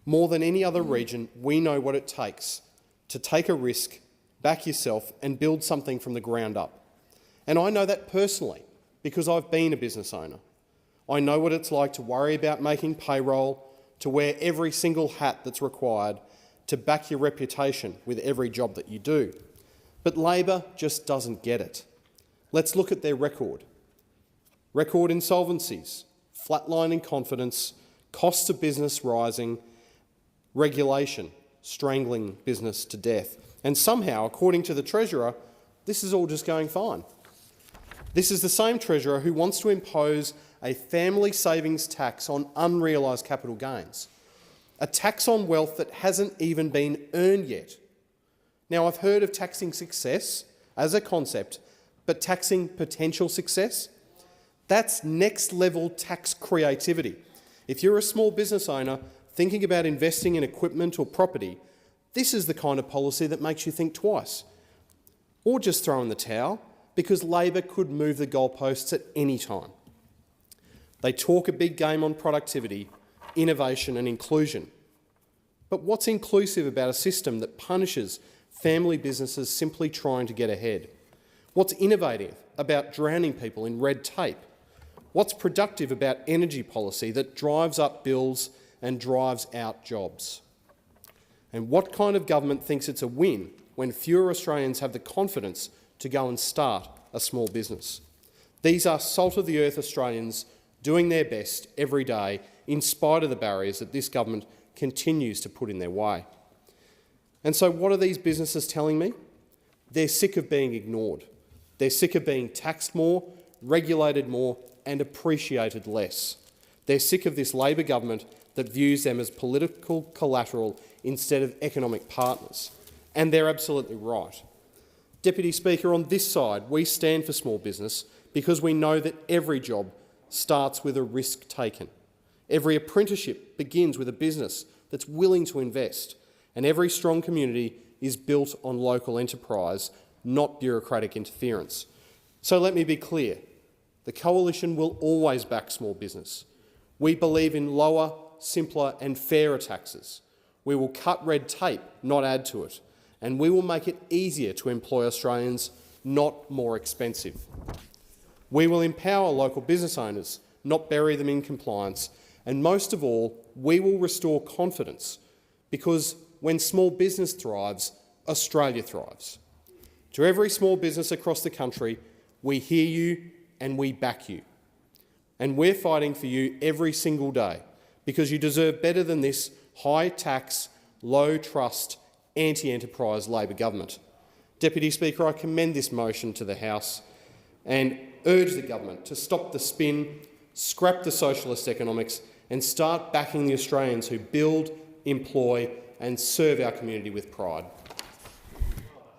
More than any other region, we know what it takes to take a risk, back yourself and build something from the ground up. And I know that personally because I've been a business owner. I know what it's like to worry about making payroll, to wear every single hat that's required, to back your reputation with every job that you do. But Labor just doesn't get it. Let's look at their record. Record insolvencies, flatlining confidence, costs of business rising, regulation, strangling business to death. And somehow, according to the Treasurer, this is all just going fine. This is the same Treasurer who wants to impose a family savings tax on unrealised capital gains, a tax on wealth that hasn't even been earned yet. Now, I've heard of taxing success as a concept, but taxing potential success? That's next-level tax creativity. If you're a small business owner thinking about investing in equipment or property, this is the kind of policy that makes you think twice. Or just throw in the towel, because Labor could move the goalposts at any time. They talk a big game on productivity, innovation and inclusion. But what's inclusive about a system that punishes family businesses simply trying to get ahead? What's innovative about drowning people in red tape? What's productive about energy policy that drives up bills and drives out jobs? And what kind of government thinks it's a win when fewer Australians have the confidence to go and start a small business? These are salt-of-the-earth Australians doing their best every day in spite of the barriers that this government continues to put in their way. And so what are these businesses telling me? They're sick of being ignored. They're sick of being taxed more, regulated more and appreciated less. They're sick of this Labor government that views them as political collateral instead of economic partners. And they're absolutely right. Deputy Speaker, on this side, we stand for small business because we know that every job starts with a risk taken. Every apprenticeship begins with a business that's willing to invest, and every strong community is built on local enterprise, not bureaucratic interference. So let me be clear. The Coalition will always back small business. We believe in lower, simpler and fairer taxes. We will cut red tape, not add to it. And we will make it easier to employ Australians, not more expensive. We will empower local business owners, not bury them in compliance. And most of all, we will restore confidence, because when small business thrives, Australia thrives. To every small business across the country, we hear you and we back you. And we're fighting for you every single day, because you deserve better than this high-tax, low-trust, anti-enterprise Labor government. Deputy Speaker, I commend this motion to the House and urge the government to stop the spin, scrap the socialist economics and start backing the Australians who build, employ and serve our community with pride.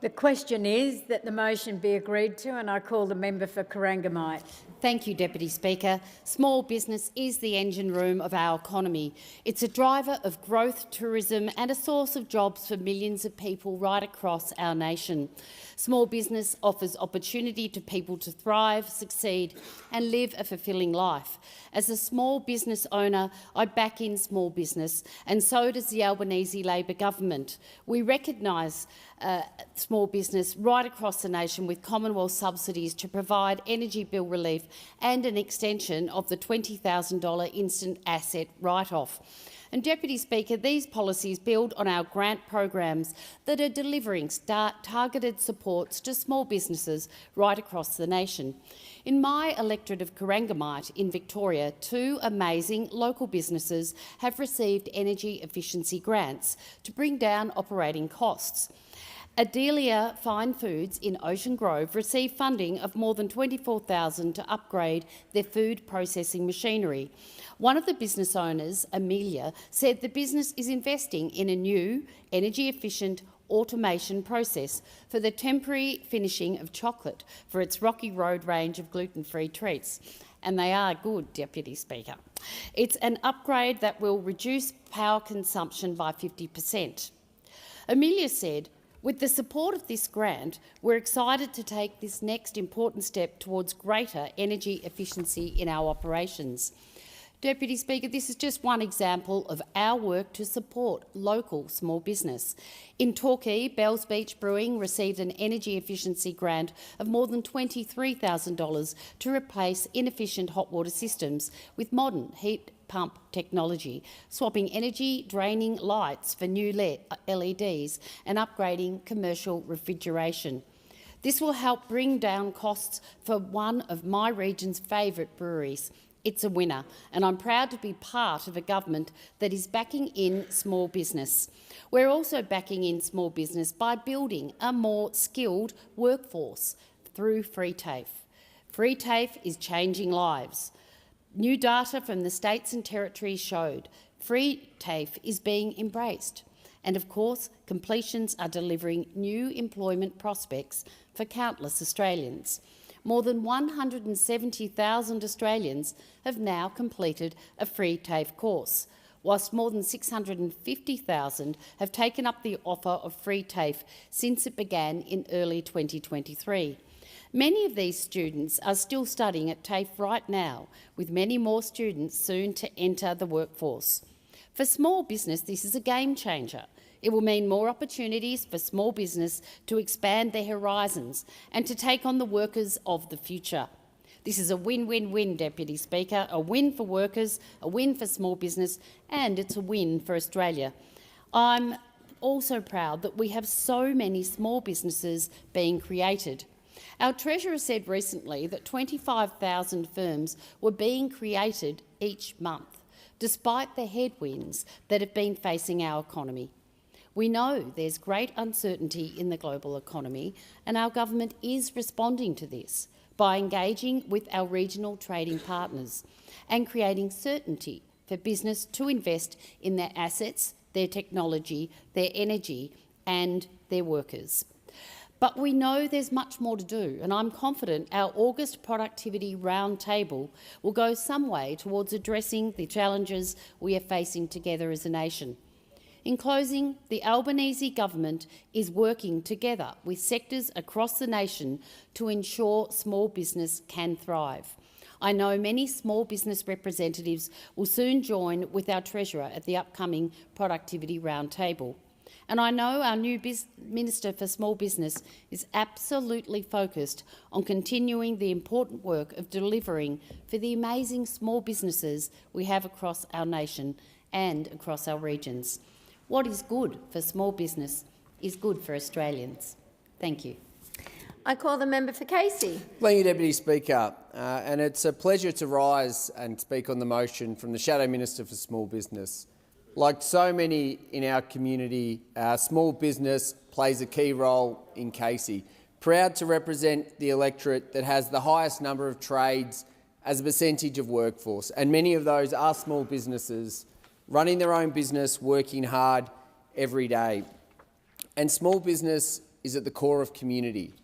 The question is that the motion be agreed to, and I call the member for Corangamite. Thank you, Deputy Speaker. Small business is the engine room of our economy. It's a driver of growth, tourism and a source of jobs for millions of people right across our nation. Small business offers opportunity to people to thrive, succeed and live a fulfilling life. As a small business owner, I back in small business, and so does the Albanese Labor government. We recognise small business right across the nation with Commonwealth subsidies to provide energy bill relief and an extension of the $20,000 instant asset write-off. And Deputy Speaker, these policies build on our grant programs that are delivering targeted supports to small businesses right across the nation. In my electorate of Corangamite in Victoria, 2 amazing local businesses have received energy efficiency grants to bring down operating costs. Adelia Fine Foods in Ocean Grove received funding of more than $24,000 to upgrade their food processing machinery. One of the business owners, Amelia, said the business is investing in a new, energy-efficient automation process for the temporary finishing of chocolate for its Rocky Road range of gluten-free treats. And they are good, Deputy Speaker. It's an upgrade that will reduce power consumption by 50%. Amelia said, with the support of this grant, we're excited to take this next important step towards greater energy efficiency in our operations. Deputy Speaker, this is just one example of our work to support local small business. In Torquay, Bells Beach Brewing received an energy efficiency grant of more than $23,000 to replace inefficient hot water systems with modern heat pump technology, swapping energy-draining lights for new LEDs and upgrading commercial refrigeration. This will help bring down costs for one of my region's favourite breweries, It's a winner, and I'm proud to be part of a government that is backing in small business. We're also backing in small business by building a more skilled workforce through Free TAFE. Free TAFE is changing lives. New data from the states and territories showed Free TAFE is being embraced. And of course, completions are delivering new employment prospects for countless Australians. More than 170,000 Australians have now completed a Free TAFE course, whilst more than 650,000 have taken up the offer of Free TAFE since it began in early 2023. Many of these students are still studying at TAFE right now, with many more students soon to enter the workforce. For small business, this is a game changer. It will mean more opportunities for small business to expand their horizons and to take on the workers of the future. This is a win-win-win, Deputy Speaker, a win for workers, a win for small business, and it's a win for Australia. I'm also proud that we have so many small businesses being created. Our Treasurer said recently that 25,000 firms were being created each month, despite the headwinds that have been facing our economy. We know there's great uncertainty in the global economy, and our government is responding to this by engaging with our regional trading partners and creating certainty for business to invest in their assets, their technology, their energy and their workers. But we know there's much more to do, and I'm confident our August Productivity Roundtable will go some way towards addressing the challenges we are facing together as a nation. In closing, the Albanese government is working together with sectors across the nation to ensure small business can thrive. I know many small business representatives will soon join with our Treasurer at the upcoming Productivity Roundtable. And I know our new Minister for Small Business is absolutely focused on continuing the important work of delivering for the amazing small businesses we have across our nation and across our regions. What is good for small business is good for Australians. Thank you. I call the member for Casey. Thank you, Deputy Speaker. And it's a pleasure to rise and speak on the motion from the Shadow Minister for Small Business. Like so many in our community, small business plays a key role in Casey. Proud to represent the electorate that has the highest number of trades as a percentage of workforce, and many of those are small businesses running their own business, working hard every day. And small business is at the core of community.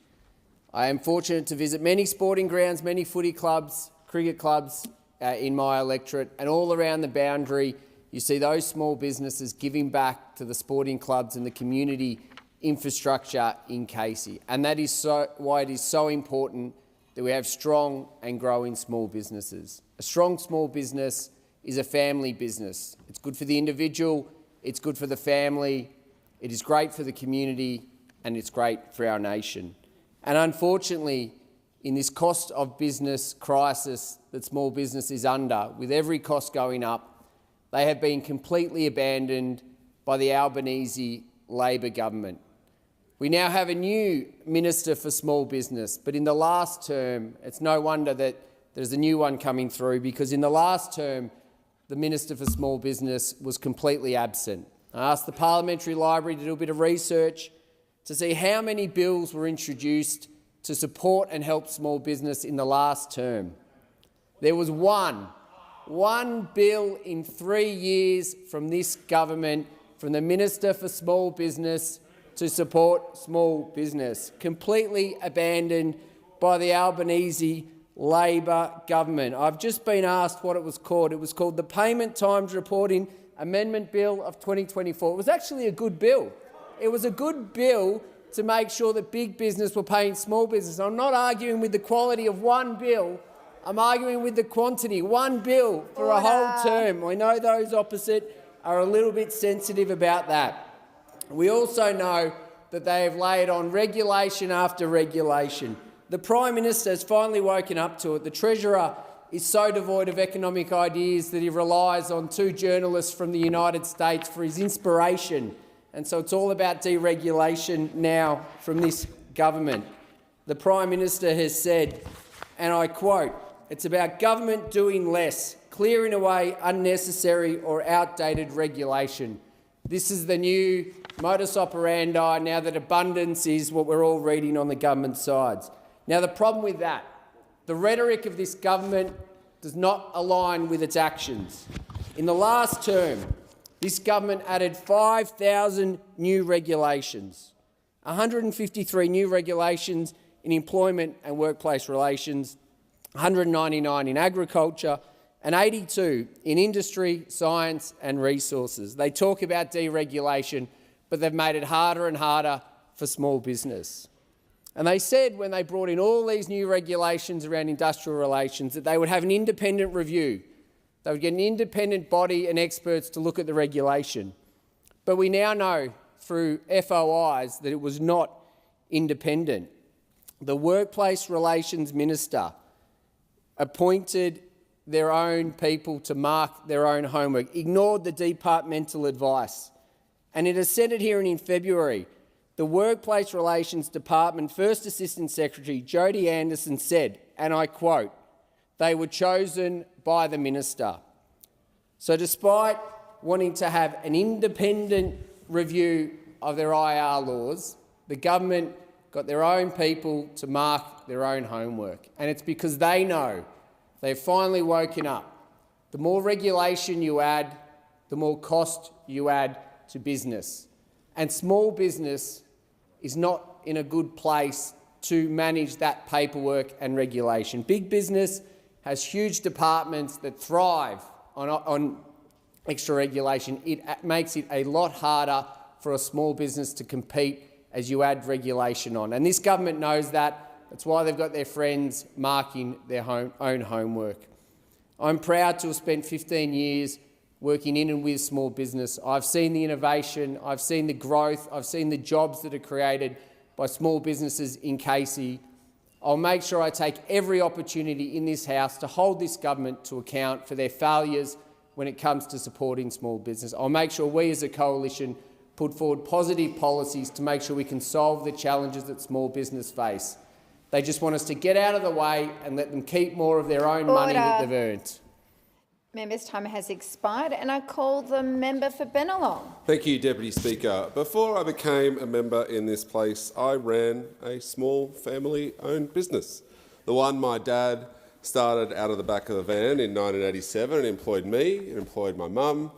I am fortunate to visit many sporting grounds, many footy clubs, cricket clubs in my electorate, and all around the boundary you see those small businesses giving back to the sporting clubs and the community infrastructure in Casey. And that is why it is so important that we have strong and growing small businesses. A strong small business is a family business. It's good for the individual, it's good for the family, it is great for the community, and it's great for our nation. And unfortunately, in this cost of business crisis that small business is under, with every cost going up, they have been completely abandoned by the Albanese Labor government. We now have a new Minister for Small Business, but in the last term, it's no wonder that there's a new one coming through, because in the last term, the Minister for Small Business was completely absent. I asked the Parliamentary Library to do a bit of research to see how many bills were introduced to support and help small business in the last term. There was one bill in 3 years from this government, from the Minister for Small Business, to support small business, completely abandoned by the Albanese Labor government. I've just been asked what it was called. It was called the Payment Times Reporting Amendment Bill of 2024. It was actually a good bill. It was a good bill to make sure that big business were paying small business. I'm not arguing with the quality of one bill. I'm arguing with the quantity. One bill for a whole term. I know those opposite are a little bit sensitive about that. We also know that they have laid on regulation after regulation. The Prime Minister has finally woken up to it. The Treasurer is so devoid of economic ideas that he relies on two journalists from the United States for his inspiration. And so it's all about deregulation now from this government. The Prime Minister has said, and I quote, It's about government doing less, clearing away unnecessary or outdated regulation. This is the new modus operandi now that abundance is what we're all reading on the government sides. Now, the problem with that, the rhetoric of this government does not align with its actions. In the last term, this government added 5,000 new regulations, 153 new regulations in employment and workplace relations, 199 in agriculture, and 82 in industry, science and resources. They talk about deregulation, but they've made it harder and harder for small business. And they said when they brought in all these new regulations around industrial relations that they would have an independent review. They would get an independent body and experts to look at the regulation. But we now know through FOIs that it was not independent. The Workplace Relations Minister appointed their own people to mark their own homework, ignored the departmental advice. And in a Senate hearing in February, the Workplace Relations Department First Assistant Secretary Jodie Anderson said, and I quote, "They were chosen by the minister." So despite wanting to have an independent review of their IR laws, the government got their own people to mark their own homework. And it's because they know they've finally woken up. The more regulation you add, the more cost you add to business. And small business is not in a good place to manage that paperwork and regulation. Big business has huge departments that thrive on extra regulation. It makes it a lot harder for a small business to compete as you add regulation on. And this government knows that. That's why they've got their friends marking their own homework. I'm proud to have spent 15 years working in and with small business. I've seen the innovation, I've seen the growth, I've seen the jobs that are created by small businesses in Casey. I'll make sure I take every opportunity in this House to hold this government to account for their failures when it comes to supporting small business. I'll make sure we as a coalition put forward positive policies to make sure we can solve the challenges that small business face. They just want us to get out of the way and let them keep more of their own money that they've earned. Member's time has expired and I call the member for Bennelong. Thank you, Deputy Speaker. Before I became a member in this place, I ran a small family-owned business. The one my dad started out of the back of the van in 1987. It employed me, it employed my mum,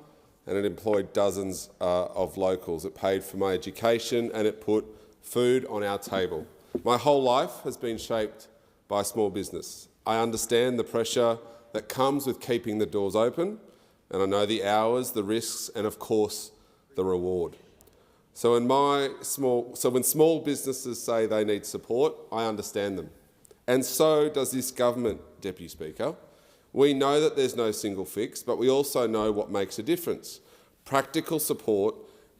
and it employed dozens of locals. It paid for my education and it put food on our table. My whole life has been shaped by small business. I understand the pressure that comes with keeping the doors open, and I know the hours, the risks, and of course, the reward. So when small businesses say they need support, I understand them. And so does this government, Deputy Speaker. We know that there's no single fix, but we also know what makes a difference. Practical support,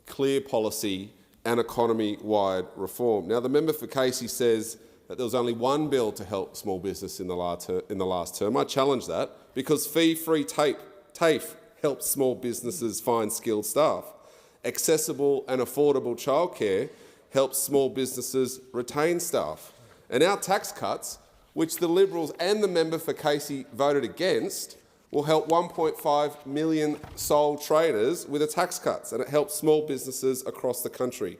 clear policy, and economy-wide reform. Now, the member for Casey says that there was only one bill to help small business in the last term. I challenge that because fee-free TAFE helps small businesses find skilled staff. Accessible and affordable childcare helps small businesses retain staff. And our tax cuts, which the Liberals and the member for Casey voted against, will help 1.5 million sole traders with the tax cuts, and it helps small businesses across the country.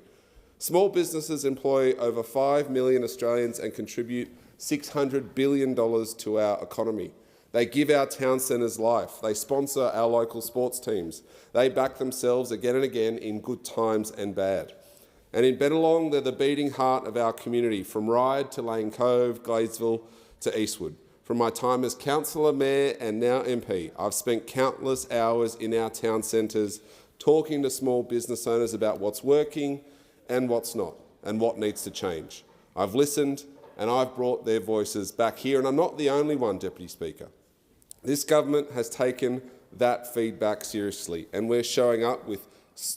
Small businesses employ over 5 million Australians and contribute $600 billion to our economy. They give our town centres life. They sponsor our local sports teams. They back themselves again and again in good times and bad. And in Bennelong, they're the beating heart of our community, from Ryde to Lane Cove, Gladesville to Eastwood. From my time as councillor, mayor and now MP, I've spent countless hours in our town centres talking to small business owners about what's working and what's not, and what needs to change. I've listened and I've brought their voices back here, and I'm not the only one, Deputy Speaker. This government has taken that feedback seriously, and we're showing up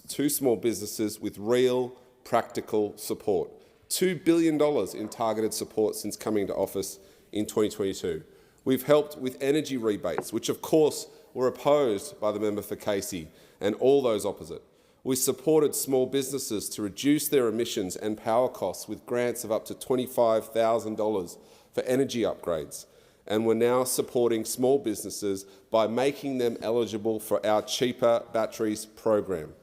to small businesses with real, practical support. $2 billion in targeted support since coming to office in 2022. We've helped with energy rebates, which of course were opposed by the member for Casey and all those opposite. We supported small businesses to reduce their emissions and power costs with grants of up to $25,000 for energy upgrades. and we're now supporting small businesses by making them eligible for our Cheaper Batteries program.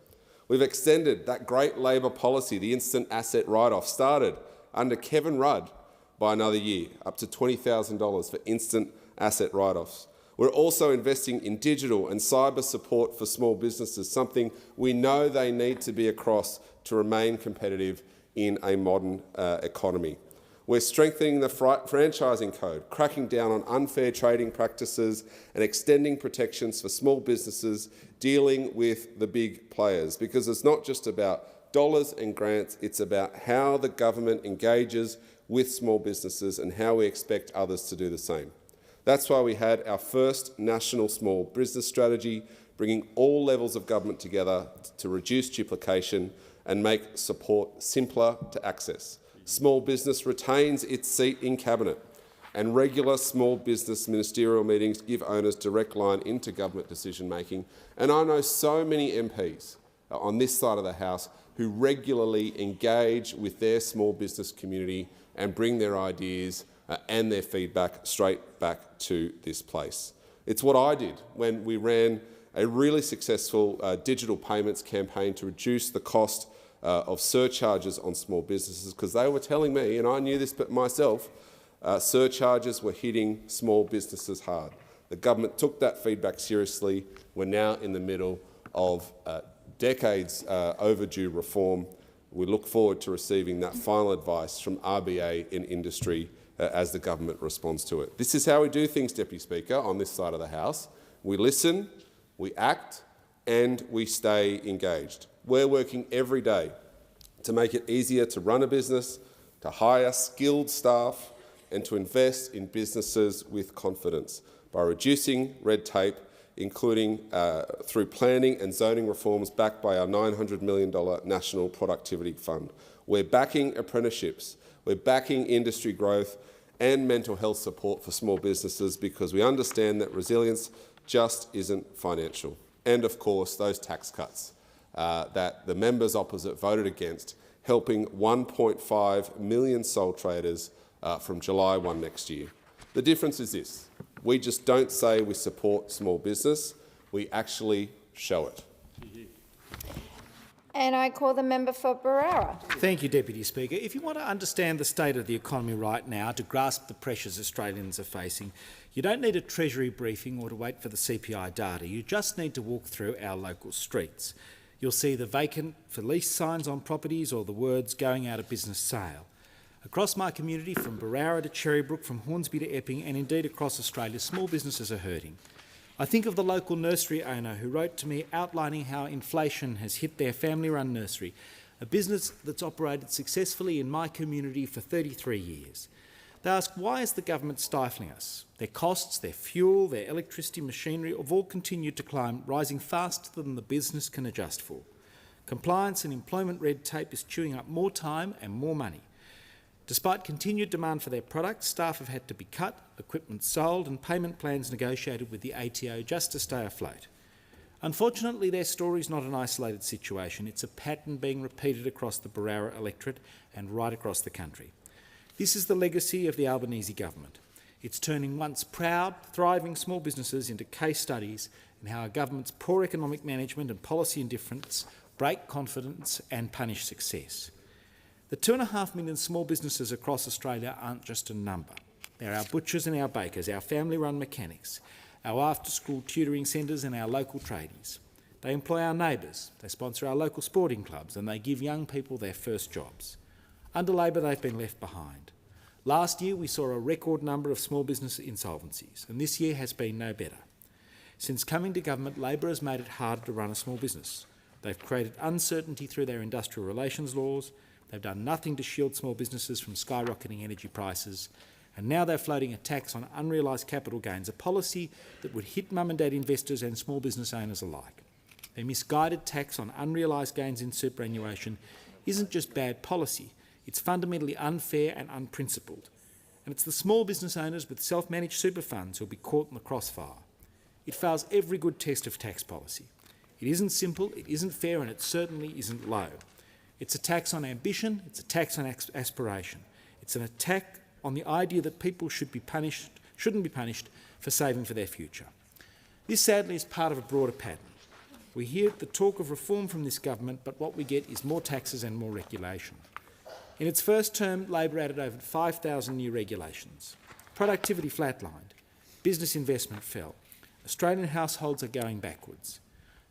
We've extended that great Labor policy, the instant asset write-off, started under Kevin Rudd, by another year, up to $20,000 for instant asset write-offs. We're also investing in digital and cyber support for small businesses, something we know they need to be across to remain competitive in a modern economy. We're strengthening the franchising code, cracking down on unfair trading practices and extending protections for small businesses dealing with the big players, because it's not just about dollars and grants, it's about how the government engages with small businesses and how we expect others to do the same. That's why we had our first national small business strategy, bringing all levels of government together to reduce duplication and make support simpler to access. Small business retains its seat in Cabinet, and regular small business ministerial meetings give owners direct line into government decision-making. And I know so many MPs on this side of the House who regularly engage with their small business community and bring their ideas and their feedback straight back to this place. It's what I did when we ran a really successful digital payments campaign to reduce the cost of surcharges on small businesses, because they were telling me, and I knew this but myself, surcharges were hitting small businesses hard. The government took that feedback seriously. We're now in the middle of decades overdue reform. We look forward to receiving that final advice from RBA and industry as the government responds to it. This is how we do things, Deputy Speaker, on this side of the House. We listen, we act, and we stay engaged. We're working every day to make it easier to run a business, to hire skilled staff, and to invest in businesses with confidence by reducing red tape, including through planning and zoning reforms backed by our $900 million National Productivity Fund. We're backing apprenticeships, we're backing industry growth and mental health support for small businesses, because we understand that resilience just isn't financial. And of course, those tax cuts that the members opposite voted against, helping 1.5 million sole traders from July 1 next year. The difference is this: we just don't say we support small business, we actually show it. And I call the member for Barara. Thank you, Deputy Speaker. If you want to understand the state of the economy right now, to grasp the pressures Australians are facing, you don't need a Treasury briefing or to wait for the CPI data. You just need to walk through our local streets. You'll see the vacant for lease signs on properties or the words "going out of business sale." Across my community, from Barara to Cherrybrook, from Hornsby to Epping, and indeed across Australia, small businesses are hurting. I think of the local nursery owner who wrote to me outlining how inflation has hit their family-run nursery, a business that's operated successfully in my community for 33 years. They ask, why is the government stifling us? Their costs, their fuel, their electricity, machinery have all continued to climb, rising faster than the business can adjust for. Compliance and employment red tape is chewing up more time and more money. Despite continued demand for their products, staff have had to be cut, equipment sold and payment plans negotiated with the ATO just to stay afloat. Unfortunately, their story is not an isolated situation. It's a pattern being repeated across the Barara electorate and right across the country. This is the legacy of the Albanese government. It's turning once proud, thriving small businesses into case studies in how a government's poor economic management and policy indifference break confidence and punish success. The 2.5 million small businesses across Australia aren't just a number. They're our butchers and our bakers, our family-run mechanics, our after-school tutoring centres and our local tradies. They employ our neighbours, they sponsor our local sporting clubs, and they give young people their first jobs. Under Labor, they've been left behind. Last year, we saw a record number of small business insolvencies, and this year has been no better. Since coming to government, Labor has made it harder to run a small business. They've created uncertainty through their industrial relations laws. They've done nothing to shield small businesses from skyrocketing energy prices, and now they're floating a tax on unrealised capital gains, a policy that would hit mum and dad investors and small business owners alike. Their misguided tax on unrealised gains in superannuation isn't just bad policy, it's fundamentally unfair and unprincipled. And it's the small business owners with self-managed super funds who'll be caught in the crossfire. It fails every good test of tax policy. It isn't simple, it isn't fair, and it certainly isn't low. It's a tax on ambition, it's a tax on aspiration. It's an attack on the idea that people should shouldn't be punished for saving for their future. This sadly is part of a broader pattern. We hear the talk of reform from this government, but what we get is more taxes and more regulation. In its first term, Labor added over 5,000 new regulations. Productivity flatlined. Business investment fell. Australian households are going backwards.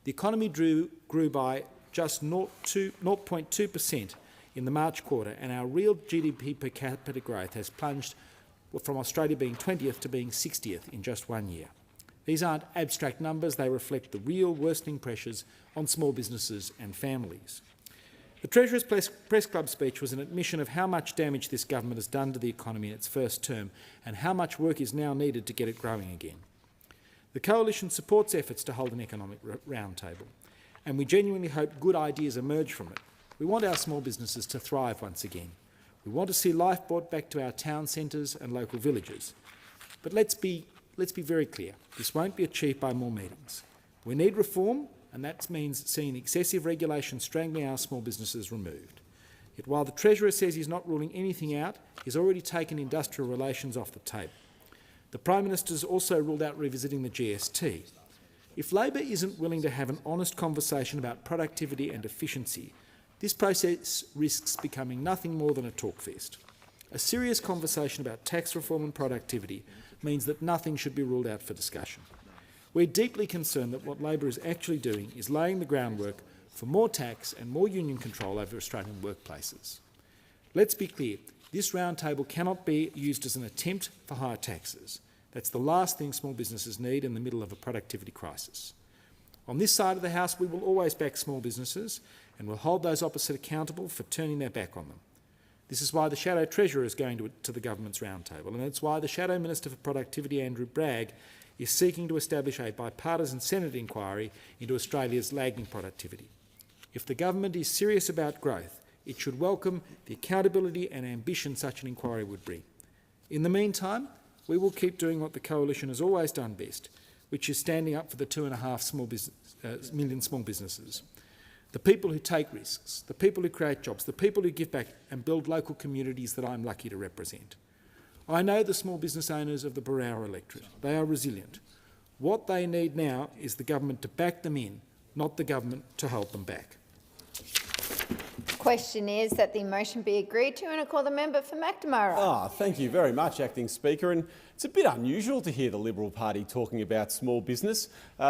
The economy grew by just 0.2% in the March quarter, and our real GDP per capita growth has plunged from Australia being 20th to being 60th in just 1 year. These aren't abstract numbers, they reflect the real worsening pressures on small businesses and families. The Treasurer's Press Club speech was an admission of how much damage this government has done to the economy in its first term and how much work is now needed to get it growing again. The Coalition supports efforts to hold an economic roundtable, and we genuinely hope good ideas emerge from it. We want our small businesses to thrive once again. We want to see life brought back to our town centres and local villages. But let's be very clear, this won't be achieved by more meetings. We need reform, and that means seeing excessive regulation strangling our small businesses removed. Yet while the Treasurer says he's not ruling anything out, he's already taken industrial relations off the table. The Prime Minister's also ruled out revisiting the GST. If Labor isn't willing to have an honest conversation about productivity and efficiency, this process risks becoming nothing more than a talkfest. A serious conversation about tax reform and productivity means that nothing should be ruled out for discussion. We're deeply concerned that what Labor is actually doing is laying the groundwork for more tax and more union control over Australian workplaces. Let's be clear, this roundtable cannot be used as an attempt for higher taxes. That's the last thing small businesses need in the middle of a productivity crisis. On this side of the House, we will always back small businesses and will hold those opposite accountable for turning their back on them. This is why the Shadow Treasurer is going to the government's roundtable, and it's why the Shadow Minister for Productivity, Andrew Bragg, is seeking to establish a bipartisan Senate inquiry into Australia's lagging productivity. If the government is serious about growth, it should welcome the accountability and ambition such an inquiry would bring. In the meantime, we will keep doing what the Coalition has always done best, which is standing up for the 2.5 million small businesses. The people who take risks, the people who create jobs, the people who give back and build local communities that I'm lucky to represent. I know the small business owners of the Barrow electorate. They are resilient. What they need now is the government to back them in, not the government to hold them back. Question is that the motion be agreed to, and I call the member for McNamara. Thank you very much, Acting Speaker. And it's a bit unusual to hear the Liberal Party talking about small business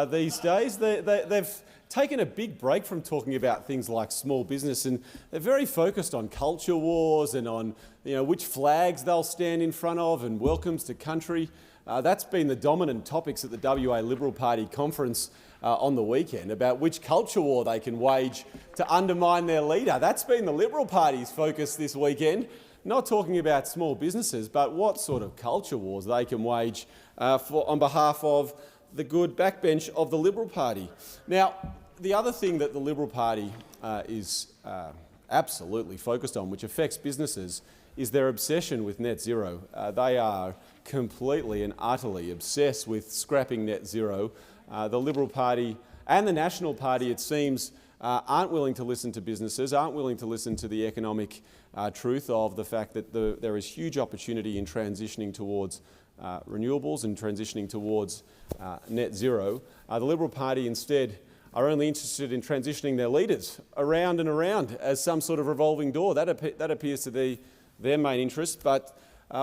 these days. They've taken a big break from talking about things like small business, and they're very focused on culture wars and on which flags they'll stand in front of and welcomes to country. That's been the dominant topics at the WA Liberal Party conference on the weekend, about which culture war they can wage to undermine their leader. That's been the Liberal Party's focus this weekend, not talking about small businesses, but what sort of culture wars they can wage on behalf of the good backbench of the Liberal Party. Now, the other thing that the Liberal Party is absolutely focused on, which affects businesses, is their obsession with net zero. They are completely and utterly obsessed with scrapping net zero. The Liberal Party and the National Party, it seems, aren't willing to listen to businesses, aren't willing to listen to the economic truth of the fact that there is huge opportunity in transitioning towards renewables and transitioning towards net zero. The Liberal Party instead are only interested in transitioning their leaders around and around as some sort of revolving door. That appears to be their main interest. But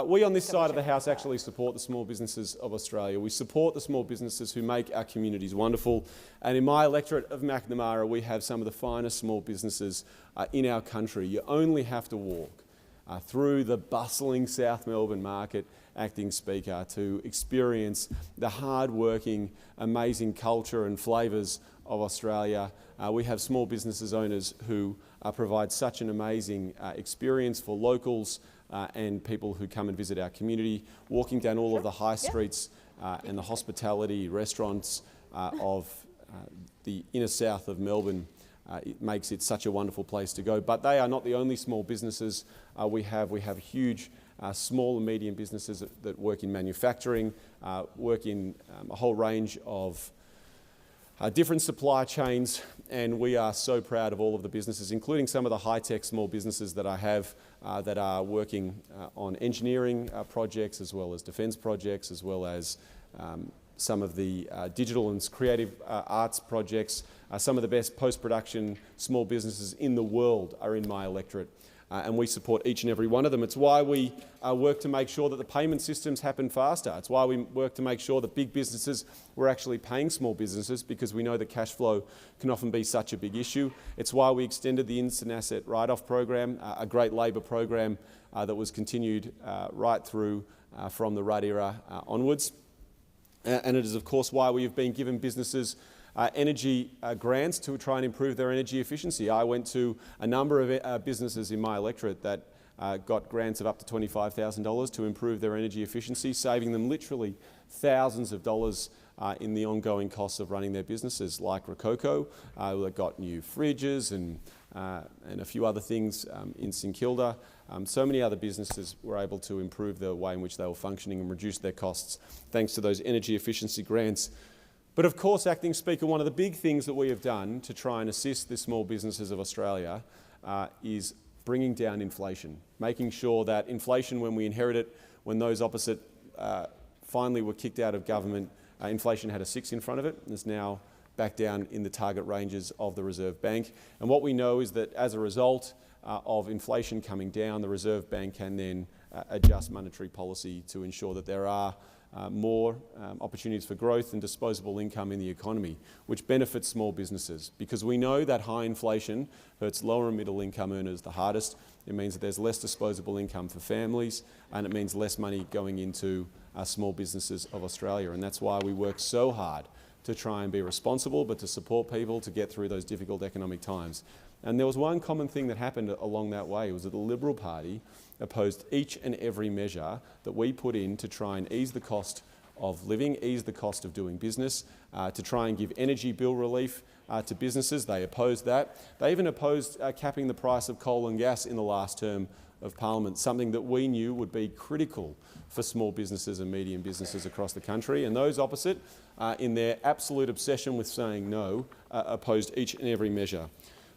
we on this side of the House actually support the small businesses of Australia. We support the small businesses who make our communities wonderful. And in my electorate of McNamara, we have some of the finest small businesses in our country. You only have to walk through the bustling South Melbourne market, Acting Speaker, to experience the hard-working, amazing culture and flavours of Australia. We have small businesses owners who provide such an amazing experience for locals and people who come and visit our community, walking down all of the high streets and the hospitality restaurants of the inner south of Melbourne. It makes it such a wonderful place to go. But they are not the only small businesses we have. We have huge small and medium businesses that work in manufacturing, work in a whole range of different supply chains, and we are so proud of all of the businesses, including some of the high-tech small businesses that I have that are working on engineering projects, as well as defence projects, as well as some of the digital and creative arts projects. Some of the best post-production small businesses in the world are in my electorate, and we support each and every one of them. It's why we work to make sure that the payment systems happen faster. It's why we work to make sure that big businesses were actually paying small businesses, because we know that cash flow can often be such a big issue. It's why we extended the instant asset write-off program, a great Labor program that was continued right through from the Rudd era onwards. And it is, of course, why we have been given businesses energy grants to try and improve their energy efficiency. I went to a number of businesses in my electorate that got grants of up to $25,000 to improve their energy efficiency, saving them literally thousands of dollars in the ongoing costs of running their businesses, like Rococo, that got new fridges and a few other things in St Kilda. So many other businesses were able to improve the way in which they were functioning and reduce their costs thanks to those energy efficiency grants. But of course, Acting Speaker, one of the big things that we have done to try and assist the small businesses of Australia is bringing down inflation, making sure that inflation, when we inherited it, when those opposite finally were kicked out of government, inflation had a 6 in front of it and is now back down in the target ranges of the Reserve Bank. And what we know is that as a result of inflation coming down, the Reserve Bank can then adjust monetary policy to ensure that there are more opportunities for growth and disposable income in the economy, which benefits small businesses, because we know that high inflation hurts lower and middle income earners the hardest. It means that there's less disposable income for families, and it means less money going into small businesses of Australia. And that's why we work so hard to try and be responsible, but to support people to get through those difficult economic times. And there was one common thing that happened along that way, was that the Liberal Party opposed each and every measure that we put in to try and ease the cost of living, ease the cost of doing business, to try and give energy bill relief to businesses. They opposed that. They even opposed capping the price of coal and gas in the last term of Parliament, something that we knew would be critical for small businesses and medium businesses across the country. And those opposite, in their absolute obsession with saying no, opposed each and every measure.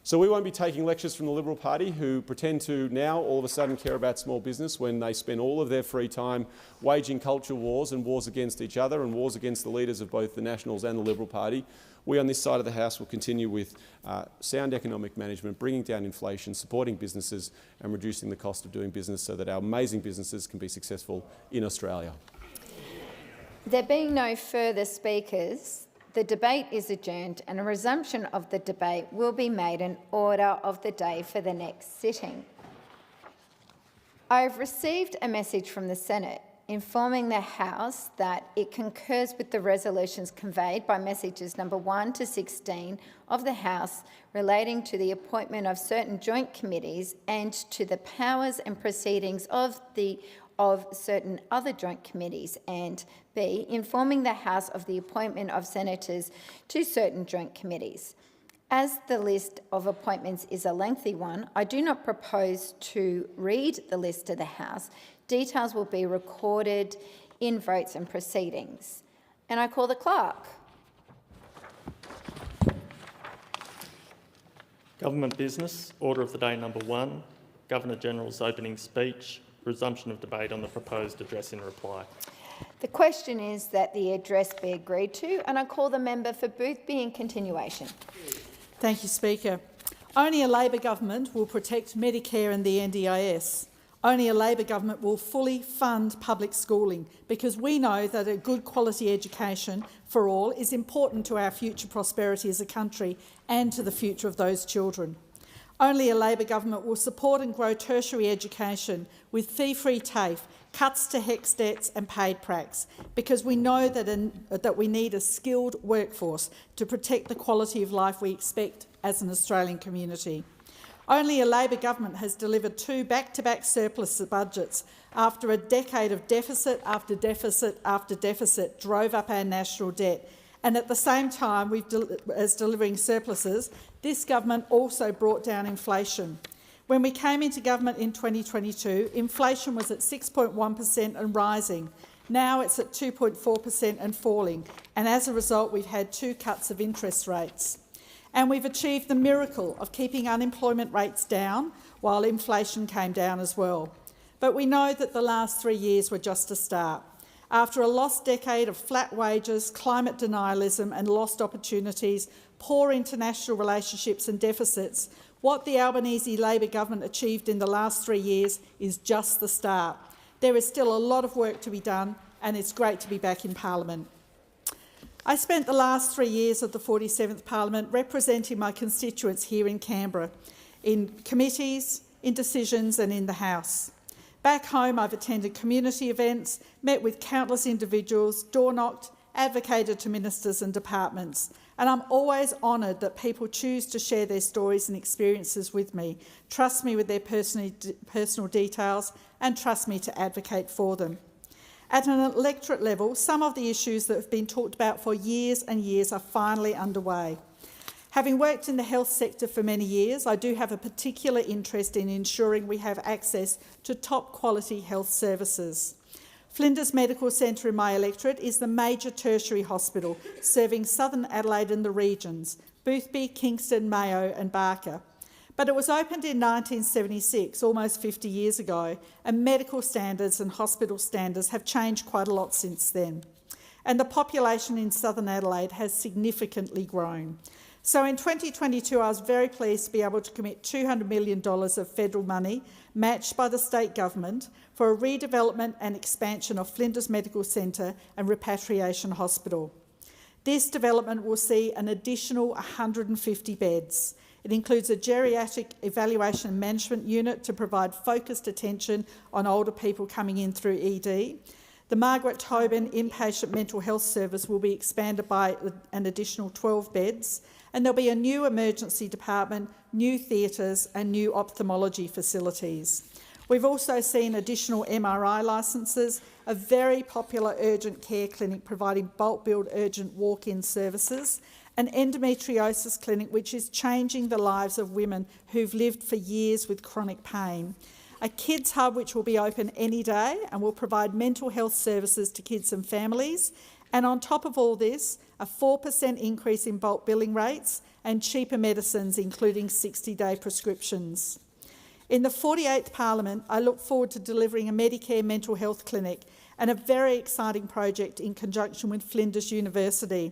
So we won't be taking lectures from the Liberal Party, who pretend to now all of a sudden care about small business when they spend all of their free time waging culture wars and wars against each other and wars against the leaders of both the Nationals and the Liberal Party. We on this side of the House will continue with sound economic management, bringing down inflation, supporting businesses and reducing the cost of doing business so that our amazing businesses can be successful in Australia. There being no further speakers, the debate is adjourned and a resumption of the debate will be made in order of the day for the next sitting. I have received a message from the Senate informing the House that it concurs with the resolutions conveyed by messages number 1 to 16 of the House relating to the appointment of certain joint committees and to the powers and proceedings of certain other joint committees, and B, informing the House of the appointment of senators to certain joint committees. As the list of appointments is a lengthy one, I do not propose to read the list to the House. Details will be recorded in votes and proceedings. And I call the clerk. Government business, order of the day number 1, Governor-General's opening speech, resumption of debate on the proposed address in reply. The question is that the address be agreed to, and I call the member for Boothby in continuation. Thank you, Speaker. Only a Labor government will protect Medicare and the NDIS. Only a Labor government will fully fund public schooling, because we know that a good quality education for all is important to our future prosperity as a country and to the future of those children. Only a Labor government will support and grow tertiary education with fee-free TAFE, cuts to HECS debts and paid pracs, because we know that we need a skilled workforce to protect the quality of life we expect as an Australian community. Only a Labor government has delivered 2 back-to-back surplus budgets after a decade of deficit after deficit after deficit drove up our national debt. And at the same time, as delivering surpluses, this government also brought down inflation. When we came into government in 2022, inflation was at 6.1% and rising. Now it's at 2.4% and falling, and as a result we've had 2 cuts of interest rates. And we've achieved the miracle of keeping unemployment rates down while inflation came down as well. But we know that the last 3 years were just a start. After a lost decade of flat wages, climate denialism and lost opportunities, poor international relationships and deficits, what the Albanese Labor government achieved in the last 3 years is just the start. There is still a lot of work to be done, and it's great to be back in Parliament. I spent the last 3 years of the 47th Parliament representing my constituents here in Canberra, in committees, in decisions and in the House. Back home, I've attended community events, met with countless individuals, door-knocked, advocated to ministers and departments, and I'm always honoured that people choose to share their stories and experiences with me, trust me with their personal details and trust me to advocate for them. At an electorate level, some of the issues that have been talked about for years and years are finally underway. Having worked in the health sector for many years, I do have a particular interest in ensuring we have access to top quality health services. Flinders Medical Centre in my electorate is the major tertiary hospital serving southern Adelaide and the regions, Boothby, Kingston, Mayo and Barker. But it was opened in 1976, almost 50 years ago, and medical standards and hospital standards have changed quite a lot since then. And the population in southern Adelaide has significantly grown. So in 2022, I was very pleased to be able to commit $200 million of federal money, matched by the state government, for a redevelopment and expansion of Flinders Medical Centre and Repatriation Hospital. This development will see an additional 150 beds. It includes a geriatric evaluation and management unit to provide focused attention on older people coming in through ED. The Margaret Tobin Inpatient Mental Health Service will be expanded by an additional 12 beds, and there'll be a new emergency department, new theatres and new ophthalmology facilities. We've also seen additional MRI licences, a very popular urgent care clinic providing bulk billed urgent walk-in services, an endometriosis clinic which is changing the lives of women who've lived for years with chronic pain, a kids hub which will be open any day and will provide mental health services to kids and families, and on top of all this, a 4% increase in bulk billing rates and cheaper medicines, including 60-day prescriptions. In the 48th Parliament, I look forward to delivering a Medicare mental health clinic and a very exciting project in conjunction with Flinders University.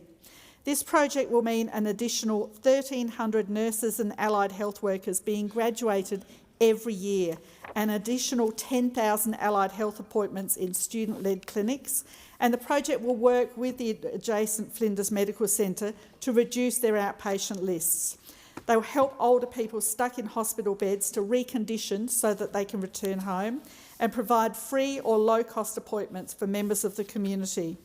This project will mean an additional 1,300 nurses and allied health workers being graduated every year, an additional 10,000 allied health appointments in student-led clinics, and the project will work with the adjacent Flinders Medical Centre to reduce their outpatient lists. They will help older people stuck in hospital beds to recondition so that they can return home and provide free or low-cost appointments for members of the community.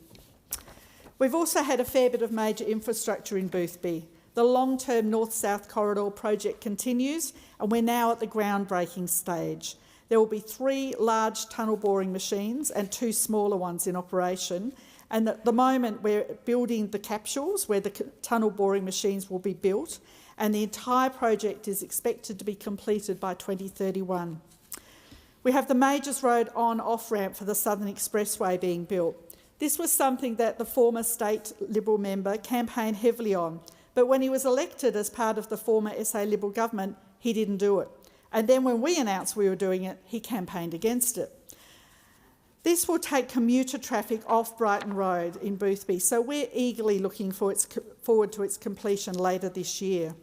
We've also had a fair bit of major infrastructure in Boothby. The long-term north-south corridor project continues and we're now at the groundbreaking stage. There will be 3 large tunnel boring machines and 2 smaller ones in operation, and at the moment we're building the capsules where the tunnel boring machines will be built, and the entire project is expected to be completed by 2031. We have the Majors Road on-off ramp for the Southern Expressway being built. This was something that the former state Liberal member campaigned heavily on, but when he was elected as part of the former SA Liberal government, he didn't do it. And then when we announced we were doing it, he campaigned against it. This will take commuter traffic off Brighton Road in Boothby, so we're eagerly looking forward to its completion later this year.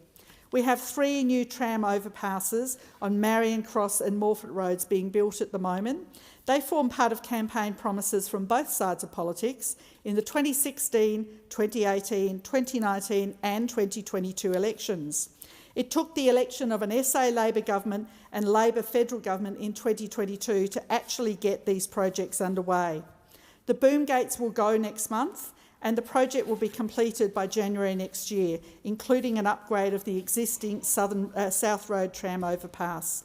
We have 3 new tram overpasses on Marion Cross and Morford Roads being built at the moment. They form part of campaign promises from both sides of politics in the 2016, 2018, 2019 and 2022 elections. It took the election of an SA Labor government and Labor federal government in 2022 to actually get these projects underway. The boom gates will go next month and the project will be completed by January next year, including an upgrade of the existing South Road tram overpass.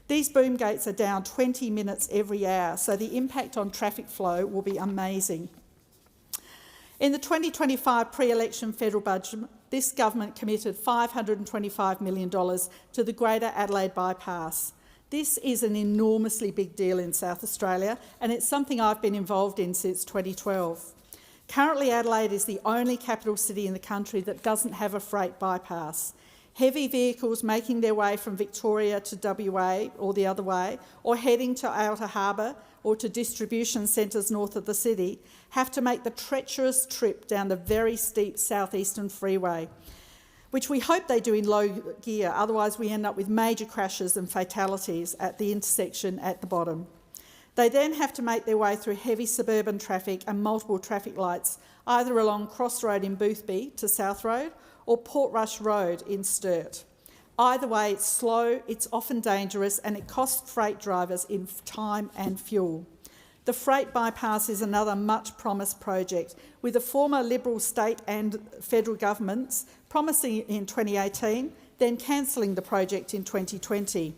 These boom gates are down 20 minutes every hour, so the impact on traffic flow will be amazing. In the 2025 pre-election federal budget, this government committed $525 million to the Greater Adelaide Bypass. This is an enormously big deal in South Australia, and it's something I've been involved in since 2012. Currently, Adelaide is the only capital city in the country that doesn't have a freight bypass. Heavy vehicles making their way from Victoria to WA or the other way, or heading to Outer Harbour or to distribution centres north of the city, have to make the treacherous trip down the very steep southeastern freeway, which we hope they do in low gear, otherwise we end up with major crashes and fatalities at the intersection at the bottom. They then have to make their way through heavy suburban traffic and multiple traffic lights, either along Cross Road in Boothby to South Road or Portrush Road in Sturt. Either way, it's slow, it's often dangerous, and it costs freight drivers in time and fuel. The freight bypass is another much-promised project, with the former Liberal state and federal governments promising it in 2018, then cancelling the project in 2020.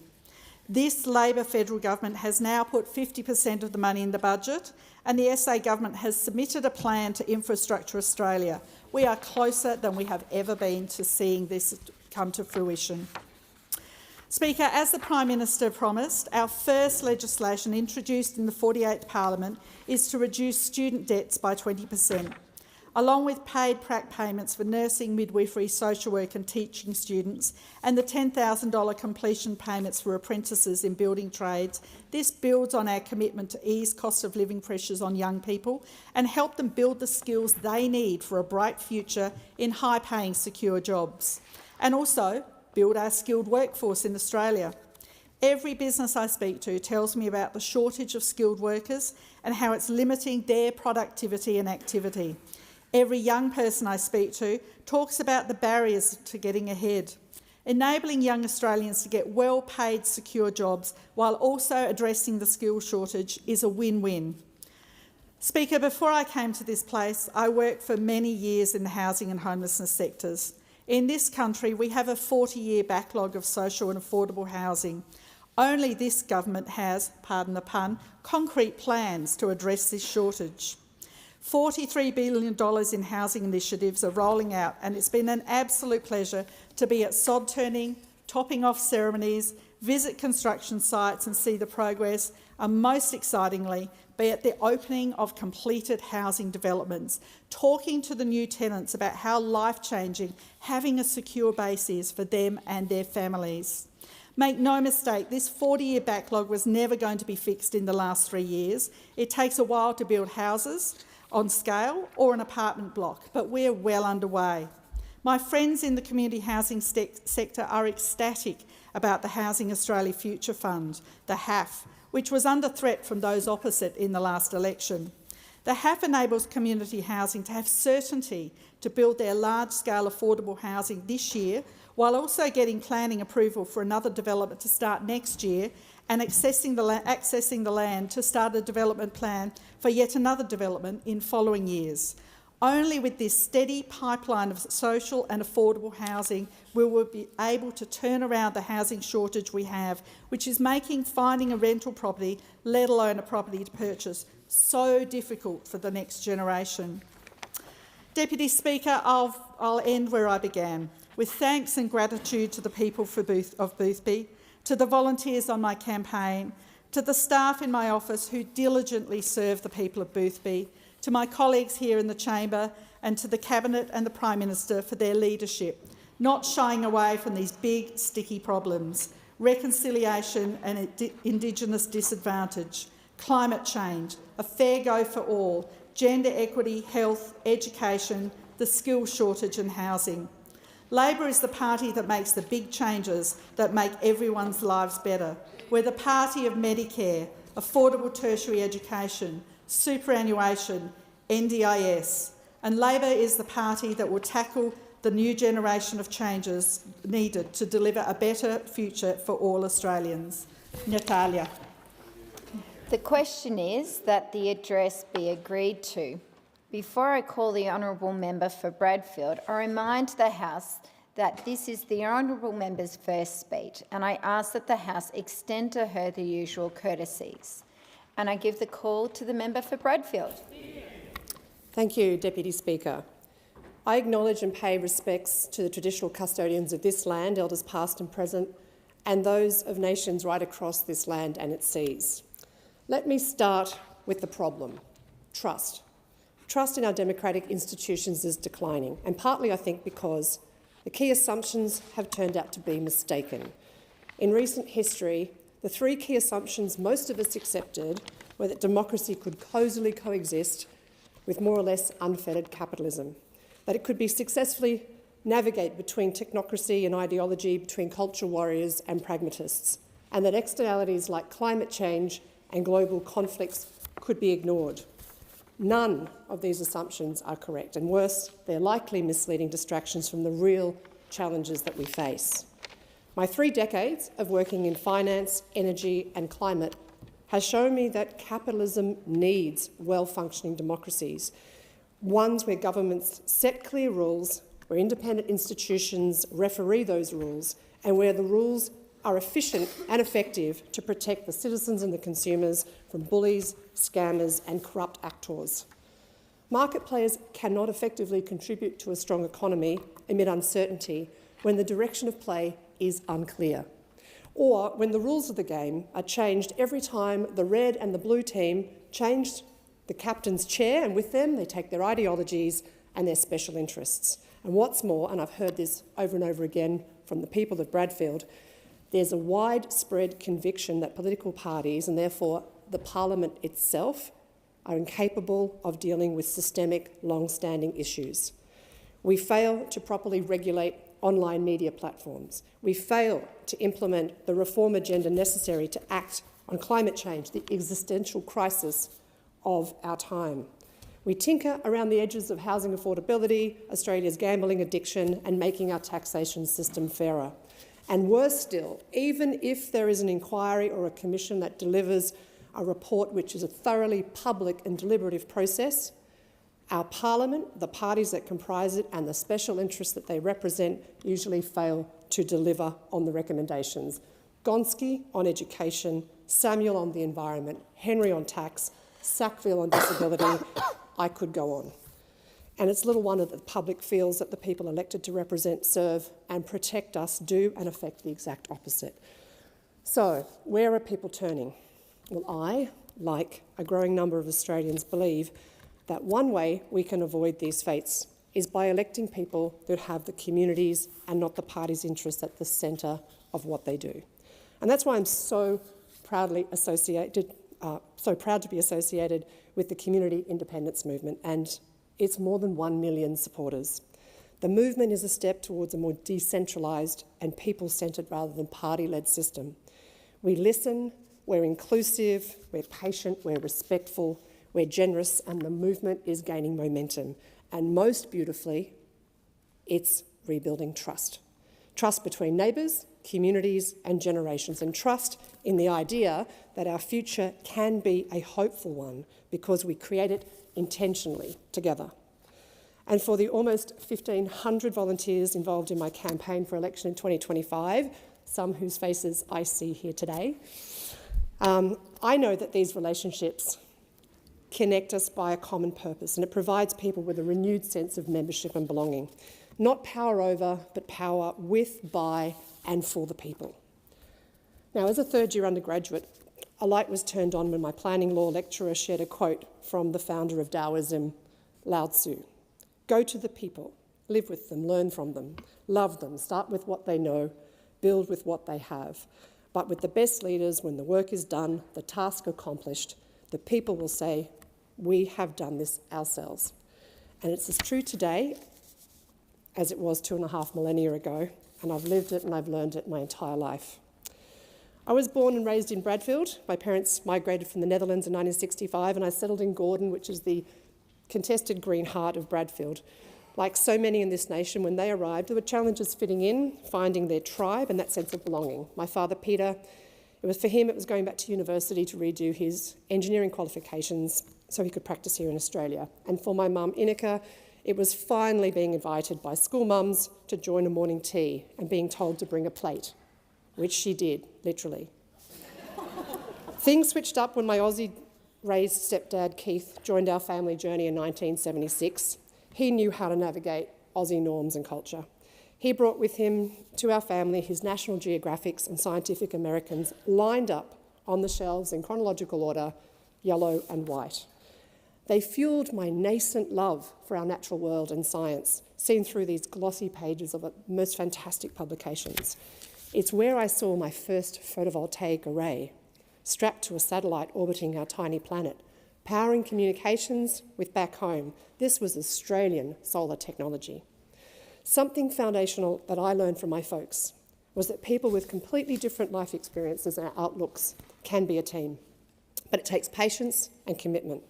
This Labor federal government has now put 50% of the money in the budget, and the SA government has submitted a plan to Infrastructure Australia. We are closer than we have ever been to seeing this come to fruition. Speaker, as the Prime Minister promised, our first legislation introduced in the 48th Parliament is to reduce student debts by 20%. Along with paid prac payments for nursing, midwifery, social work and teaching students, and the $10,000 completion payments for apprentices in building trades, this builds on our commitment to ease cost of living pressures on young people and help them build the skills they need for a bright future in high-paying, secure jobs. And also build our skilled workforce in Australia. Every business I speak to tells me about the shortage of skilled workers and how it's limiting their productivity and activity. Every young person I speak to talks about the barriers to getting ahead. Enabling young Australians to get well-paid, secure jobs while also addressing the skills shortage is a win-win. Speaker, before I came to this place, I worked for many years in the housing and homelessness sectors. In this country, we have a 40-year backlog of social and affordable housing. Only this government has, pardon the pun, concrete plans to address this shortage. $43 billion in housing initiatives are rolling out, and it's been an absolute pleasure to be at sod turning, topping off ceremonies, visit construction sites and see the progress, and most excitingly, be at the opening of completed housing developments, talking to the new tenants about how life-changing having a secure base is for them and their families. Make no mistake, this 40-year backlog was never going to be fixed in the last 3 years. It takes a while to build houses on scale or an apartment block, but we're well underway. My friends in the community housing sector are ecstatic about the Housing Australia Future Fund, the HAF, which was under threat from those opposite in the last election. The HAF enables community housing to have certainty to build their large-scale affordable housing this year, while also getting planning approval for another development to start next year and accessing the land to start a development plan for yet another development in following years. Only with this steady pipeline of social and affordable housing will we be able to turn around the housing shortage we have, which is making finding a rental property, let alone a property to purchase, so difficult for the next generation. Deputy Speaker, I'll end where I began, with thanks and gratitude to the people of Boothby, to the volunteers on my campaign, to the staff in my office who diligently serve the people of Boothby, to my colleagues here in the chamber, and to the Cabinet and the Prime Minister for their leadership, not shying away from these big, sticky problems: reconciliation and Indigenous disadvantage, climate change, a fair go for all, gender equity, health, education, the skills shortage and housing. Labor is the party that makes the big changes that make everyone's lives better. We're the party of Medicare, affordable tertiary education, superannuation, NDIS, and Labor is the party that will tackle the new generation of changes needed to deliver a better future for all Australians. Natalia. The question is that the address be agreed to. Before I call the Honourable Member for Bradfield, I remind the House that this is the Honourable Member's first speech, and I ask that the House extend to her the usual courtesies. And I give the call to the Member for Bradfield. Thank you, Deputy Speaker. I acknowledge and pay respects to the traditional custodians of this land, elders past and present, and those of nations right across this land and its seas. Let me start with the problem: trust. Trust in our democratic institutions is declining, and partly, I think, because the key assumptions have turned out to be mistaken. In recent history, the three key assumptions most of us accepted were that democracy could cosily coexist with more or less unfettered capitalism, that it could be successfully navigate between technocracy and ideology, between culture warriors and pragmatists, and that externalities like climate change and global conflicts could be ignored. None of these assumptions are correct, and worse, they're likely misleading distractions from the real challenges that we face. My 3 decades of working in finance, energy and climate has shown me that capitalism needs well-functioning democracies, ones where governments set clear rules, where independent institutions referee those rules, and where the rules are efficient and effective to protect the citizens and the consumers from bullies, scammers and corrupt actors. Market players cannot effectively contribute to a strong economy amid uncertainty when the direction of play is unclear, or when the rules of the game are changed every time the red and the blue team change the captain's chair, and with them they take their ideologies and their special interests. And what's more, and I've heard this over and over again from the people of Bradfield, there's a widespread conviction that political parties, and therefore the Parliament itself, are incapable of dealing with systemic, long-standing issues. We fail to properly regulate online media platforms. We fail to implement the reform agenda necessary to act on climate change, the existential crisis of our time. We tinker around the edges of housing affordability, Australia's gambling addiction, and making our taxation system fairer. And worse still, even if there is an inquiry or a commission that delivers a report which is a thoroughly public and deliberative process, our Parliament, the parties that comprise it and the special interests that they represent usually fail to deliver on the recommendations. Gonski on education, Samuel on the environment, Henry on tax, Sackville on disability, I could go on. And it's little wonder that the public feels that the people elected to represent, serve and protect us do and affect the exact opposite. So, where are people turning? Well, I, like a growing number of Australians, believe that one way we can avoid these fates is by electing people that have the communities and not the party's interests at the centre of what they do. And that's why I'm so proud to be associated with the Community Independence Movement, and it's more than 1 million supporters. The movement is a step towards a more decentralised and people-centred rather than party-led system. We listen, we're inclusive, we're patient, we're respectful, we're generous, and the movement is gaining momentum. And most beautifully, it's rebuilding trust. Trust between neighbours, communities and generations, and trust in the idea that our future can be a hopeful one because we create it intentionally together. And for the almost 1,500 volunteers involved in my campaign for election in 2025, some whose faces I see here today, I know that these relationships connect us by a common purpose, and it provides people with a renewed sense of membership and belonging. Not power over, but power with, by and for the people. Now, as a third-year undergraduate, a light was turned on when my planning law lecturer shared a quote from the founder of Taoism, Lao Tzu. Go to the people, live with them, learn from them, love them, start with what they know, build with what they have. But with the best leaders, when the work is done, the task accomplished, the people will say, we have done this ourselves. And it's as true today as it was 2.5 millennia ago, and I've lived it and I've learned it my entire life. I was born and raised in Bradfield. My parents migrated from the Netherlands in 1965, and I settled in Gordon, which is the contested green heart of Bradfield. Like so many in this nation, when they arrived, there were challenges fitting in, finding their tribe and that sense of belonging. My father, Peter, for him it was going back to university to redo his engineering qualifications so he could practice here in Australia. And for my mum, Inika, it was finally being invited by school mums to join a morning tea and being told to bring a plate, which she did, literally. Things switched up when my Aussie-raised stepdad, Keith, joined our family journey in 1976. He knew how to navigate Aussie norms and culture. He brought with him to our family his National Geographics and Scientific Americans lined up on the shelves in chronological order, yellow and white. They fuelled my nascent love for our natural world and science, seen through these glossy pages of most fantastic publications. It's where I saw my first photovoltaic array, strapped to a satellite orbiting our tiny planet, powering communications with back home. This was Australian solar technology. Something foundational that I learned from my folks was that people with completely different life experiences and outlooks can be a team. But it takes patience and commitment.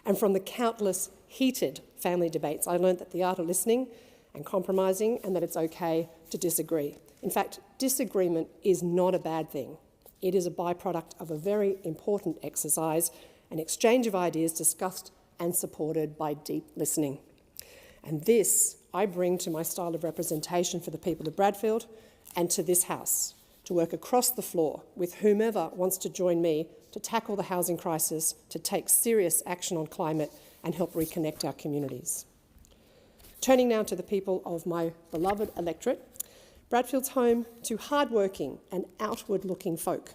And from the countless heated family debates, I learned that the art of listening and compromising, and that it's okay to disagree. In fact, disagreement is not a bad thing. It is a byproduct of a very important exercise, an exchange of ideas discussed and supported by deep listening. And this I bring to my style of representation for the people of Bradfield and to this House, to work across the floor with whomever wants to join me to tackle the housing crisis, to take serious action on climate and help reconnect our communities. Turning now to the people of my beloved electorate, Bradfield's home to hard-working and outward-looking folk,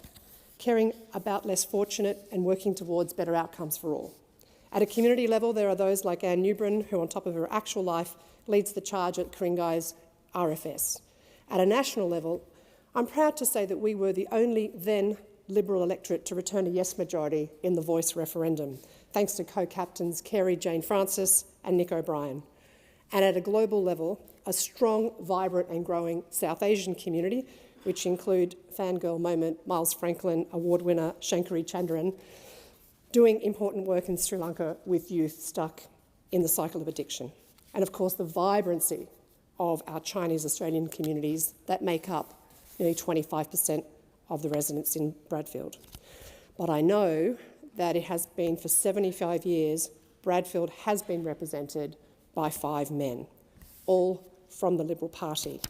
caring about less fortunate and working towards better outcomes for all. At a community level, there are those like Anne Newbren, who on top of her actual life leads the charge at Ku-ring-gai's RFS. At a national level, I'm proud to say that we were the only then Liberal electorate to return a yes majority in the Voice referendum, thanks to co-captains Kerry Jane Francis and Nick O'Brien. And at a global level, a strong, vibrant and growing South Asian community, which include fangirl moment Miles Franklin award winner Shankari Chandran, doing important work in Sri Lanka with youth stuck in the cycle of addiction. And of course, the vibrancy of our Chinese Australian communities that make up nearly 25% of the residents in Bradfield. But I know that it has been for 75 years, Bradfield has been represented by 5 men, all from the Liberal Party.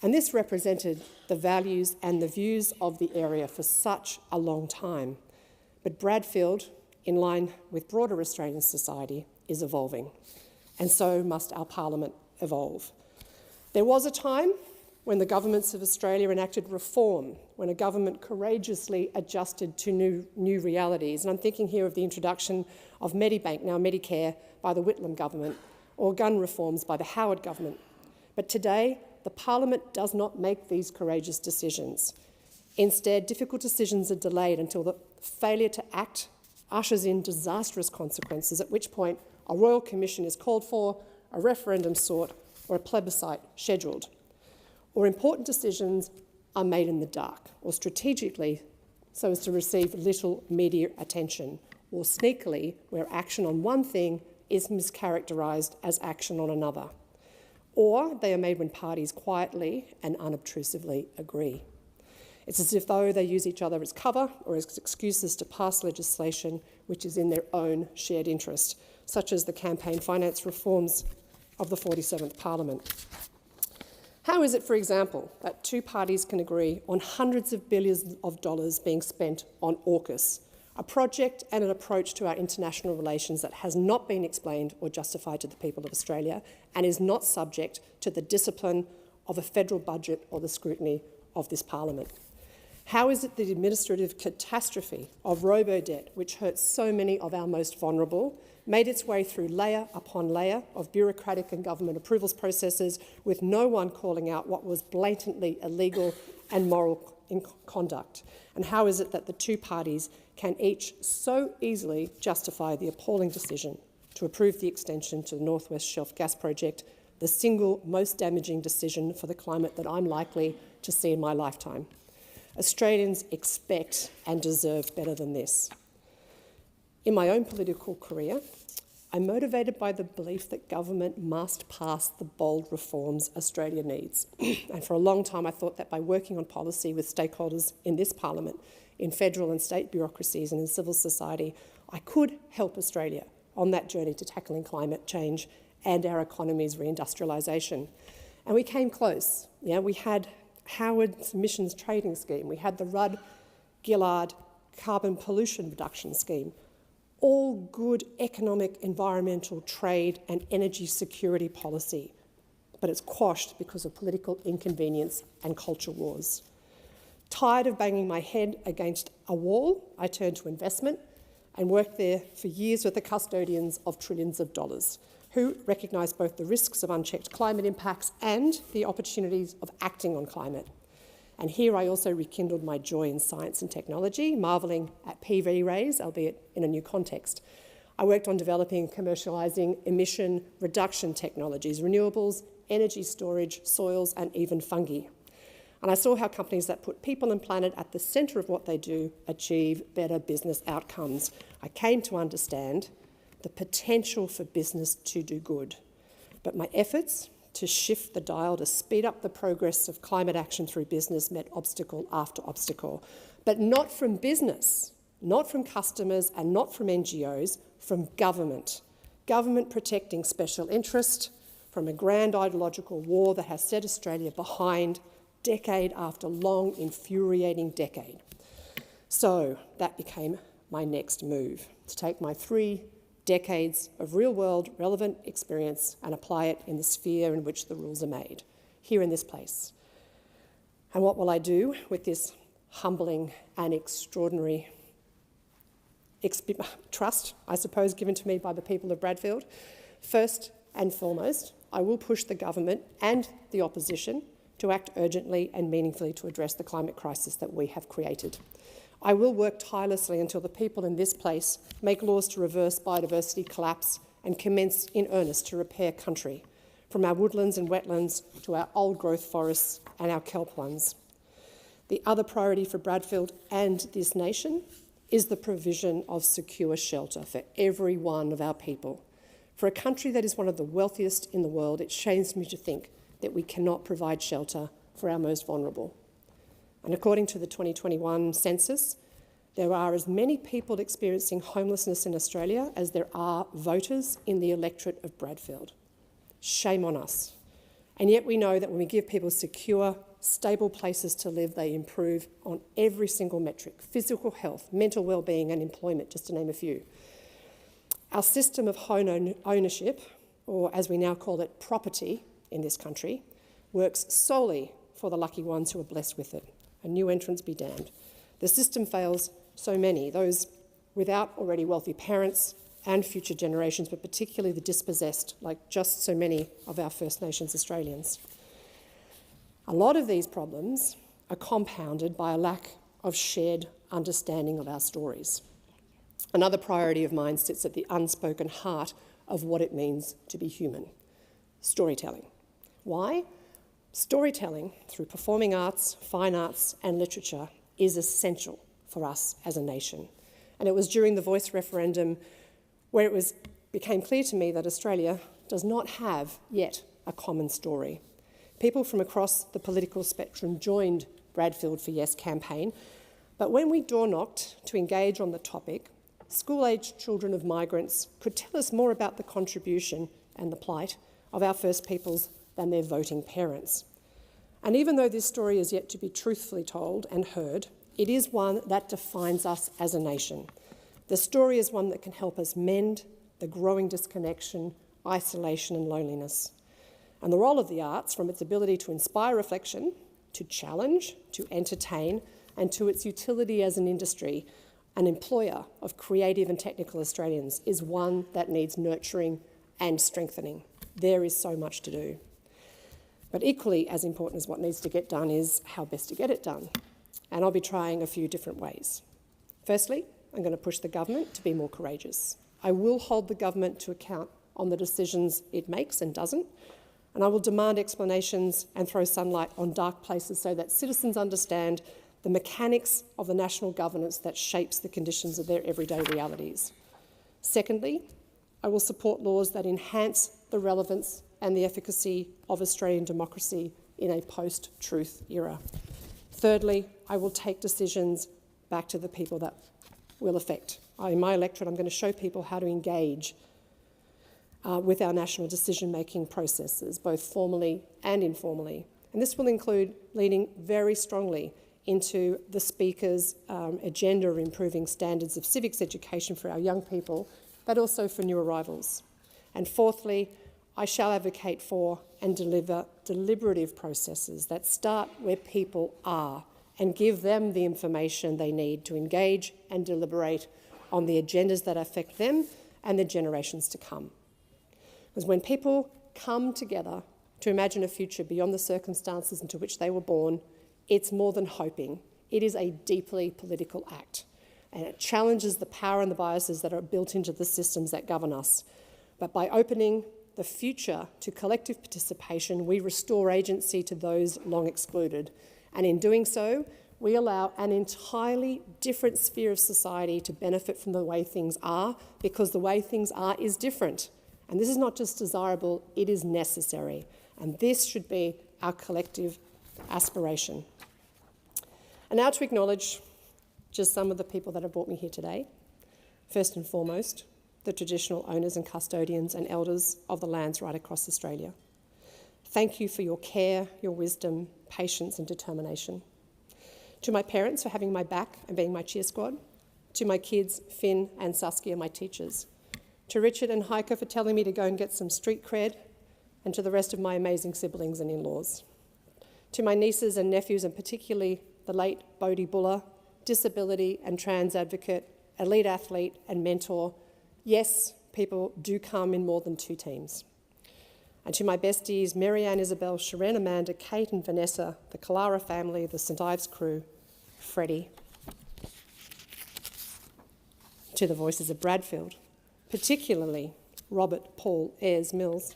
And this represented the values and the views of the area for such a long time. But Bradfield, in line with broader Australian society, is evolving. And so must our Parliament evolve. There was a time when the governments of Australia enacted reform, when a government courageously adjusted to new realities. And I'm thinking here of the introduction of Medibank, now Medicare, by the Whitlam government, or gun reforms by the Howard government. But today, the Parliament does not make these courageous decisions. Instead, difficult decisions are delayed until the failure to act ushers in disastrous consequences, at which point a royal commission is called for, a referendum sought, or a plebiscite scheduled. Or important decisions are made in the dark, or strategically so as to receive little media attention, or sneakily where action on one thing is mischaracterised as action on another. Or they are made when parties quietly and unobtrusively agree. It's as if though they use each other as cover or as excuses to pass legislation which is in their own shared interest, such as the campaign finance reforms of the 47th Parliament. How is it, for example, that 2 parties can agree on hundreds of billions of dollars being spent on AUKUS, a project and an approach to our international relations that has not been explained or justified to the people of Australia and is not subject to the discipline of a federal budget or the scrutiny of this Parliament? How is it the administrative catastrophe of robo-debt, which hurts so many of our most vulnerable, made its way through layer upon layer of bureaucratic and government approvals processes with no one calling out what was blatantly illegal and moral conduct? And how is it that the 2 parties can each so easily justify the appalling decision to approve the extension to the North West Shelf gas project, the single most damaging decision for the climate that I'm likely to see in my lifetime? Australians expect and deserve better than this. In my own political career, I'm motivated by the belief that government must pass the bold reforms Australia needs. And for a long time I thought that by working on policy with stakeholders in this Parliament, in federal and state bureaucracies and in civil society, I could help Australia on that journey to tackling climate change and our economy's reindustrialisation. And we came close. We had Howard's emissions trading scheme, we had the Rudd-Gillard carbon pollution reduction scheme, all good economic, environmental, trade and energy security policy. but it's quashed because of political inconvenience and culture wars. Tired of banging my head against a wall, I turned to investment and worked there for years with the custodians of trillions of dollars, who recognise both the risks of unchecked climate impacts and the opportunities of acting on climate. And here I also rekindled my joy in science and technology, marvelling at PV rays, albeit in a new context. I worked on developing and commercialising emission reduction technologies, renewables, energy storage, soils and even fungi. And I saw how companies that put people and planet at the centre of what they do achieve better business outcomes. I came to understand the potential for business to do good. But my efforts to shift the dial to speed up the progress of climate action through business met obstacle after obstacle. But not from business, not from customers and not from NGOs, from government. Government protecting special interest from a grand ideological war that has set Australia behind decade after long, infuriating decade. So that became my next move, to take my 3 decades of real-world relevant experience and apply it in the sphere in which the rules are made, here in this place. And what will I do with this humbling and extraordinary trust, I suppose, given to me by the people of Bradfield? First and foremost, I will push the government and the opposition to act urgently and meaningfully to address the climate crisis that we have created. I will work tirelessly until the people in this place make laws to reverse biodiversity collapse and commence in earnest to repair country, from our woodlands and wetlands to our old-growth forests and our kelp ones. The other priority for Bradfield and this nation is the provision of secure shelter for every one of our people. For a country that is one of the wealthiest in the world, it shames me to think that we cannot provide shelter for our most vulnerable. And according to the 2021 census, there are as many people experiencing homelessness in Australia as there are voters in the electorate of Bradfield. Shame on us. And yet we know that when we give people secure, stable places to live, they improve on every single metric: physical health, mental well-being and employment, just to name a few. Our system of home ownership, or as we now call it, property in this country, works solely for the lucky ones who are blessed with it. And new entrants be damned. The system fails so many, those without already wealthy parents and future generations, but particularly the dispossessed, like just so many of our First Nations Australians. A lot of these problems are compounded by a lack of shared understanding of our stories. Another priority of mine sits at the unspoken heart of what it means to be human: storytelling. Why? Storytelling through performing arts, fine arts and literature is essential for us as a nation. And it was during the Voice referendum where it became clear to me that Australia does not have yet a common story. People from across the political spectrum joined Bradfield for Yes campaign, but when we door-knocked to engage on the topic, school-aged children of migrants could tell us more about the contribution and the plight of our First Peoples than their voting parents. And even though this story is yet to be truthfully told and heard, it is one that defines us as a nation. The story is one that can help us mend the growing disconnection, isolation and loneliness. And the role of the arts, from its ability to inspire reflection, to challenge, to entertain, and to its utility as an industry, an employer of creative and technical Australians, is one that needs nurturing and strengthening. There is so much to do. But equally as important as what needs to get done is how best to get it done. And I'll be trying a few different ways. Firstly, I'm going to push the government to be more courageous. I will hold the government to account on the decisions it makes and doesn't, and I will demand explanations and throw sunlight on dark places so that citizens understand the mechanics of the national governance that shapes the conditions of their everyday realities. Secondly, I will support laws that enhance the relevance and the efficacy of Australian democracy in a post-truth era. Thirdly, I will take decisions back to the people that will affect. In my electorate, I'm going to show people how to engage with our national decision-making processes, both formally and informally. And this will include leading very strongly into the Speaker's agenda of improving standards of civics education for our young people, but also for new arrivals. And fourthly, I shall advocate for and deliver deliberative processes that start where people are and give them the information they need to engage and deliberate on the agendas that affect them and the generations to come. Because when people come together to imagine a future beyond the circumstances into which they were born, it's more than hoping. It is a deeply political act, and it challenges the power and the biases that are built into the systems that govern us. But by opening the future to collective participation, we restore agency to those long excluded. And in doing so, we allow an entirely different sphere of society to benefit from the way things are, because the way things are is different. And this is not just desirable, it is necessary. And this should be our collective aspiration. And now to acknowledge just some of the people that have brought me here today. First and foremost, the traditional owners and custodians and elders of the lands right across Australia. Thank you for your care, your wisdom, patience and determination. To my parents for having my back and being my cheer squad. To my kids, Finn and Saskia, my teachers. To Richard and Heike for telling me to go and get some street cred. And to the rest of my amazing siblings and in-laws. To my nieces and nephews, and particularly the late Bodie Buller, disability and trans advocate, elite athlete and mentor. Yes, people do come in more than 2 teams. And to my besties, Marianne, Isabel, Sharon, Amanda, Kate and Vanessa, the Kalara family, the St Ives crew, Freddie. To the voices of Bradfield, particularly Robert, Paul, Ayres, Mills,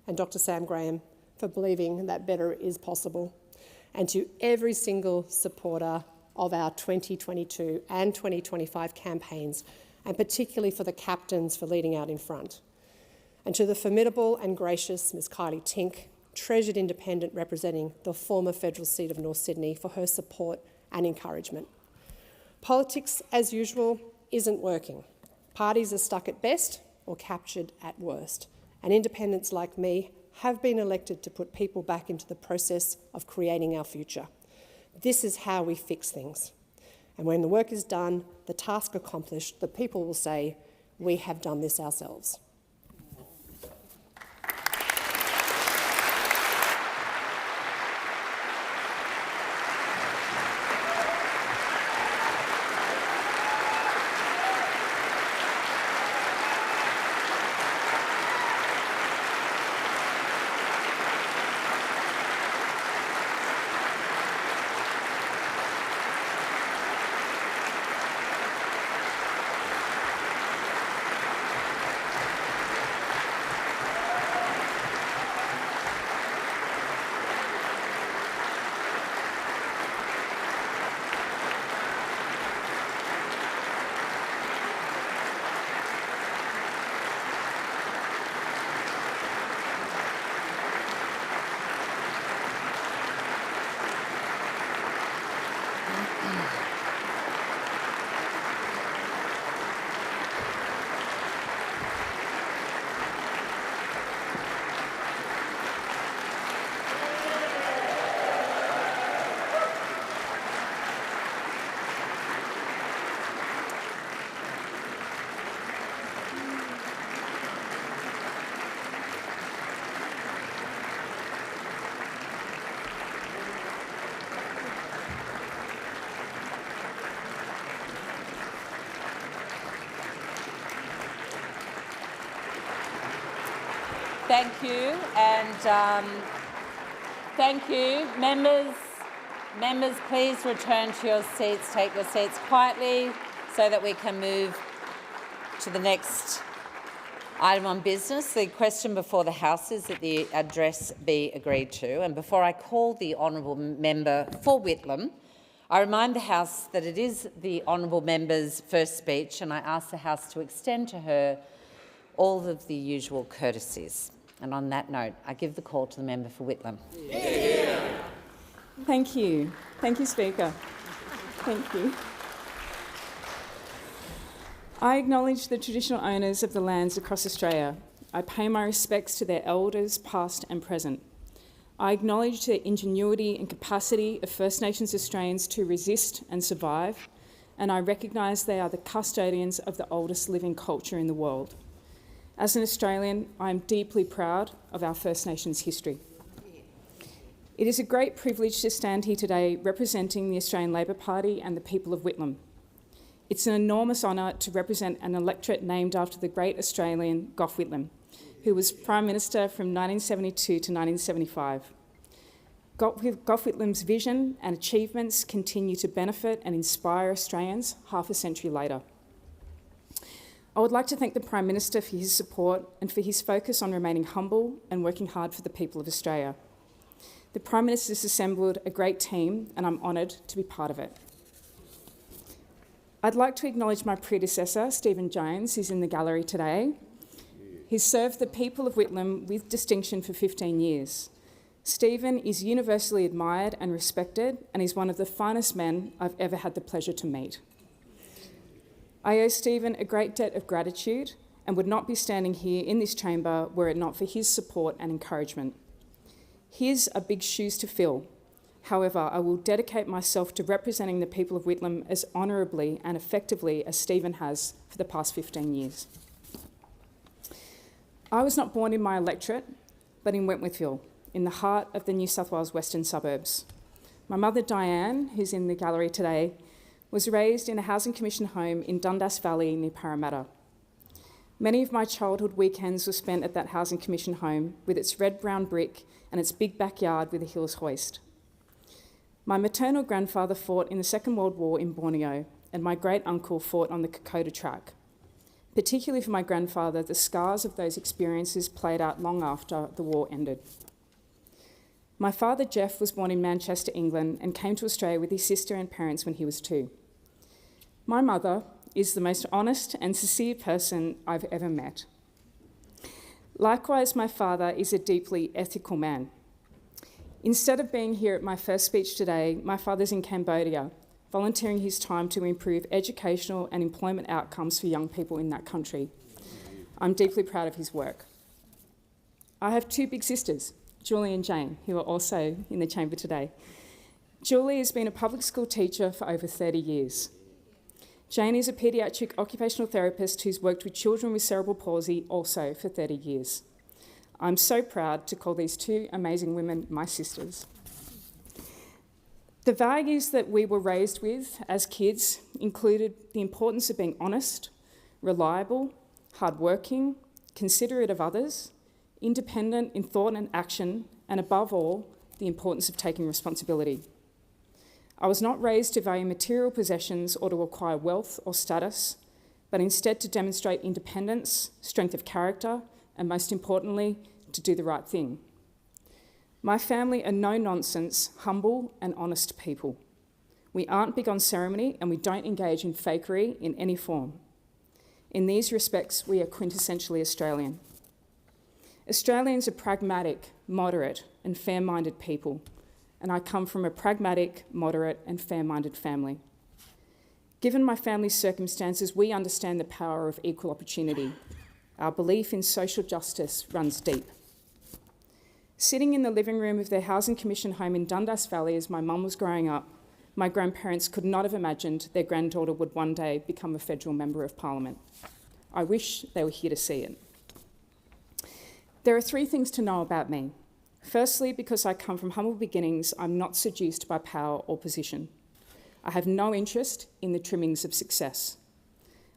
and Dr. Sam Graham for believing that better is possible. And to every single supporter of our 2022 and 2025 campaigns, and particularly for the captains for leading out in front. And to the formidable and gracious Ms Kylie Tink, treasured independent representing the former federal seat of North Sydney, for her support and encouragement. Politics, as usual, isn't working. Parties are stuck at best or captured at worst. And independents like me have been elected to put people back into the process of creating our future. This is how we fix things. And when the work is done, the task accomplished, the people will say, we have done this ourselves. Thank you, and thank you. Members, please return to your seats. Take your seats quietly so that we can move to the next item on business. The question before the House is that the address be agreed to. And before I call the honourable member for Whitlam, I remind the House that it is the honourable member's first speech, and I ask the House to extend to her all of the usual courtesies. And on that note, I give the call to the member for Whitlam. Thank you. Thank you, Speaker. Thank you. I acknowledge the traditional owners of the lands across Australia. I pay my respects to their elders, past and present. I acknowledge the ingenuity and capacity of First Nations Australians to resist and survive, and I recognise they are the custodians of the oldest living culture in the world. As an Australian, I am deeply proud of our First Nations history. It is a great privilege to stand here today representing the Australian Labor Party and the people of Whitlam. It's an enormous honour to represent an electorate named after the great Australian Gough Whitlam, who was Prime Minister from 1972 to 1975. Gough Whitlam's vision and achievements continue to benefit and inspire Australians half a century later. I would like to thank the Prime Minister for his support and for his focus on remaining humble and working hard for the people of Australia. The Prime Minister's assembled a great team and I'm honoured to be part of it. I'd like to acknowledge my predecessor, Stephen Jones, who's in the gallery today. He's served the people of Whitlam with distinction for 15 years. Stephen is universally admired and respected and is one of the finest men I've ever had the pleasure to meet. I owe Stephen a great debt of gratitude and would not be standing here in this chamber were it not for his support and encouragement. His are big shoes to fill. However, I will dedicate myself to representing the people of Whitlam as honourably and effectively as Stephen has for the past 15 years. I was not born in my electorate, but in Wentworthville, in the heart of the New South Wales Western suburbs. My mother, Diane, who's in the gallery today, was raised in a Housing Commission home in Dundas Valley near Parramatta. Many of my childhood weekends were spent at that Housing Commission home with its red-brown brick and its big backyard with a Hills hoist. My maternal grandfather fought in the Second World War in Borneo, and my great-uncle fought on the Kokoda track. Particularly for my grandfather, the scars of those experiences played out long after the war ended. My father, Jeff, was born in Manchester, England, and came to Australia with his sister and parents when he was 2. My mother is the most honest and sincere person I've ever met. Likewise, my father is a deeply ethical man. Instead of being here at my first speech today, my father's in Cambodia, volunteering his time to improve educational and employment outcomes for young people in that country. I'm deeply proud of his work. I have 2 big sisters, Julie and Jane, who are also in the chamber today. Julie has been a public school teacher for over 30 years. Jane is a paediatric occupational therapist who's worked with children with cerebral palsy also for 30 years. I'm so proud to call these 2 amazing women my sisters. The values that we were raised with as kids included the importance of being honest, reliable, hardworking, considerate of others, independent in thought and action, and above all, the importance of taking responsibility. I was not raised to value material possessions or to acquire wealth or status, but instead to demonstrate independence, strength of character, and most importantly, to do the right thing. My family are no-nonsense, humble and honest people. We aren't big on ceremony and we don't engage in fakery in any form. In these respects, we are quintessentially Australian. Australians are pragmatic, moderate and fair-minded people, and I come from a pragmatic, moderate and fair-minded family. Given my family's circumstances, we understand the power of equal opportunity. Our belief in social justice runs deep. Sitting in the living room of their Housing Commission home in Dundas Valley as my mum was growing up, my grandparents could not have imagined their granddaughter would one day become a federal member of Parliament. I wish they were here to see it. There are 3 things to know about me. Firstly, because I come from humble beginnings, I'm not seduced by power or position. I have no interest in the trimmings of success.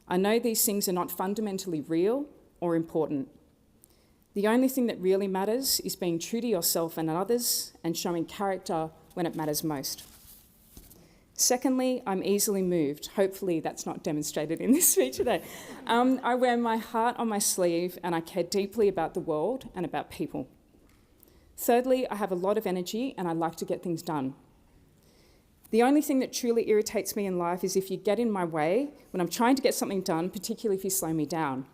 I know these things are not fundamentally real or important. The only thing that really matters is being true to yourself and others and showing character when it matters most. Secondly, I'm easily moved. Hopefully that's not demonstrated in this speech today. I wear my heart on my sleeve and I care deeply about the world and about people. Thirdly, I have a lot of energy and I like to get things done. The only thing that truly irritates me in life is if you get in my way when I'm trying to get something done, particularly if you slow me down.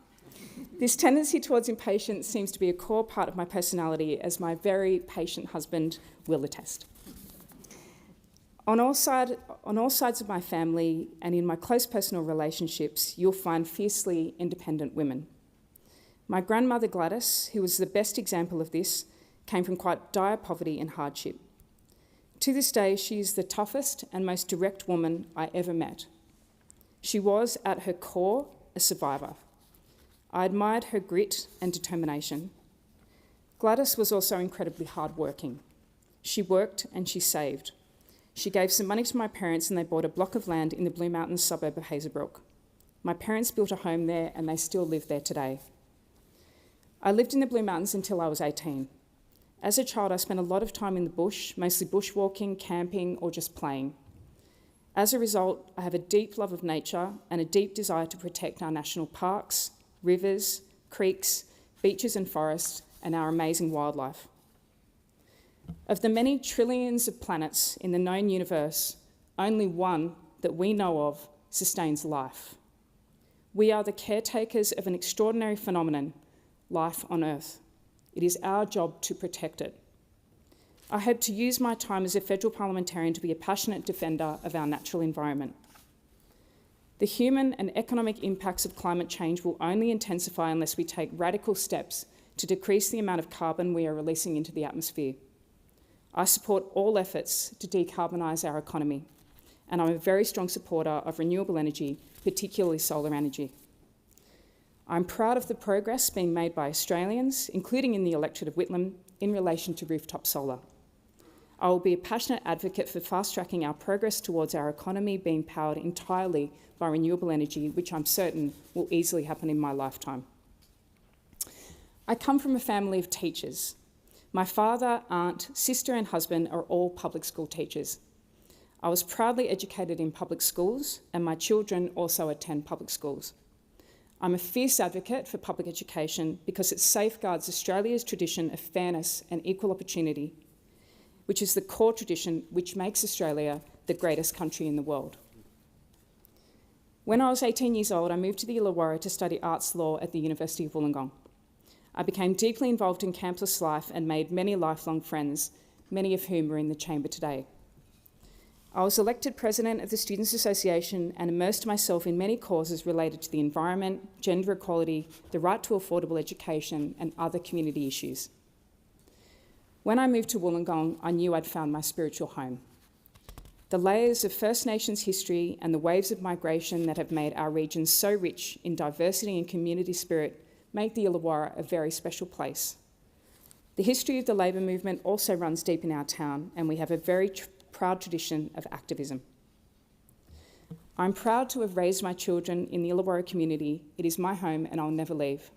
This tendency towards impatience seems to be a core part of my personality, as my very patient husband will attest. On all sides of my family and in my close personal relationships, you'll find fiercely independent women. My grandmother Gladys, who was the best example of this, came from quite dire poverty and hardship. To this day, she is the toughest and most direct woman I ever met. She was, at her core, a survivor. I admired her grit and determination. Gladys was also incredibly hardworking. She worked and she saved. She gave some money to my parents and they bought a block of land in the Blue Mountains suburb of Hazelbrook. My parents built a home there and they still live there today. I lived in the Blue Mountains until I was 18. As a child, I spent a lot of time in the bush, mostly bushwalking, camping, or just playing. As a result, I have a deep love of nature and a deep desire to protect our national parks, rivers, creeks, beaches and forests, and our amazing wildlife. Of the many trillions of planets in the known universe, only one that we know of sustains life. We are the caretakers of an extraordinary phenomenon, life on Earth. It is our job to protect it. I hope to use my time as a federal parliamentarian to be a passionate defender of our natural environment. The human and economic impacts of climate change will only intensify unless we take radical steps to decrease the amount of carbon we are releasing into the atmosphere. I support all efforts to decarbonise our economy, and I'm a very strong supporter of renewable energy, particularly solar energy. I'm proud of the progress being made by Australians, including in the electorate of Whitlam, in relation to rooftop solar. I will be a passionate advocate for fast-tracking our progress towards our economy being powered entirely by renewable energy, which I'm certain will easily happen in my lifetime. I come from a family of teachers. My father, aunt, sister and husband are all public school teachers. I was proudly educated in public schools and my children also attend public schools. I'm a fierce advocate for public education because it safeguards Australia's tradition of fairness and equal opportunity, which is the core tradition which makes Australia the greatest country in the world. When I was 18 years old, I moved to the Illawarra to study arts law at the University of Wollongong. I became deeply involved in campus life and made many lifelong friends, many of whom are in the chamber today. I was elected president of the Students' Association and immersed myself in many causes related to the environment, gender equality, the right to affordable education and other community issues. When I moved to Wollongong, I knew I'd found my spiritual home. The layers of First Nations history and the waves of migration that have made our region so rich in diversity and community spirit make the Illawarra a very special place. The history of the labour movement also runs deep in our town, and we have a very proud tradition of activism. I'm proud to have raised my children in the Illawarra community. It is my home and I'll never leave.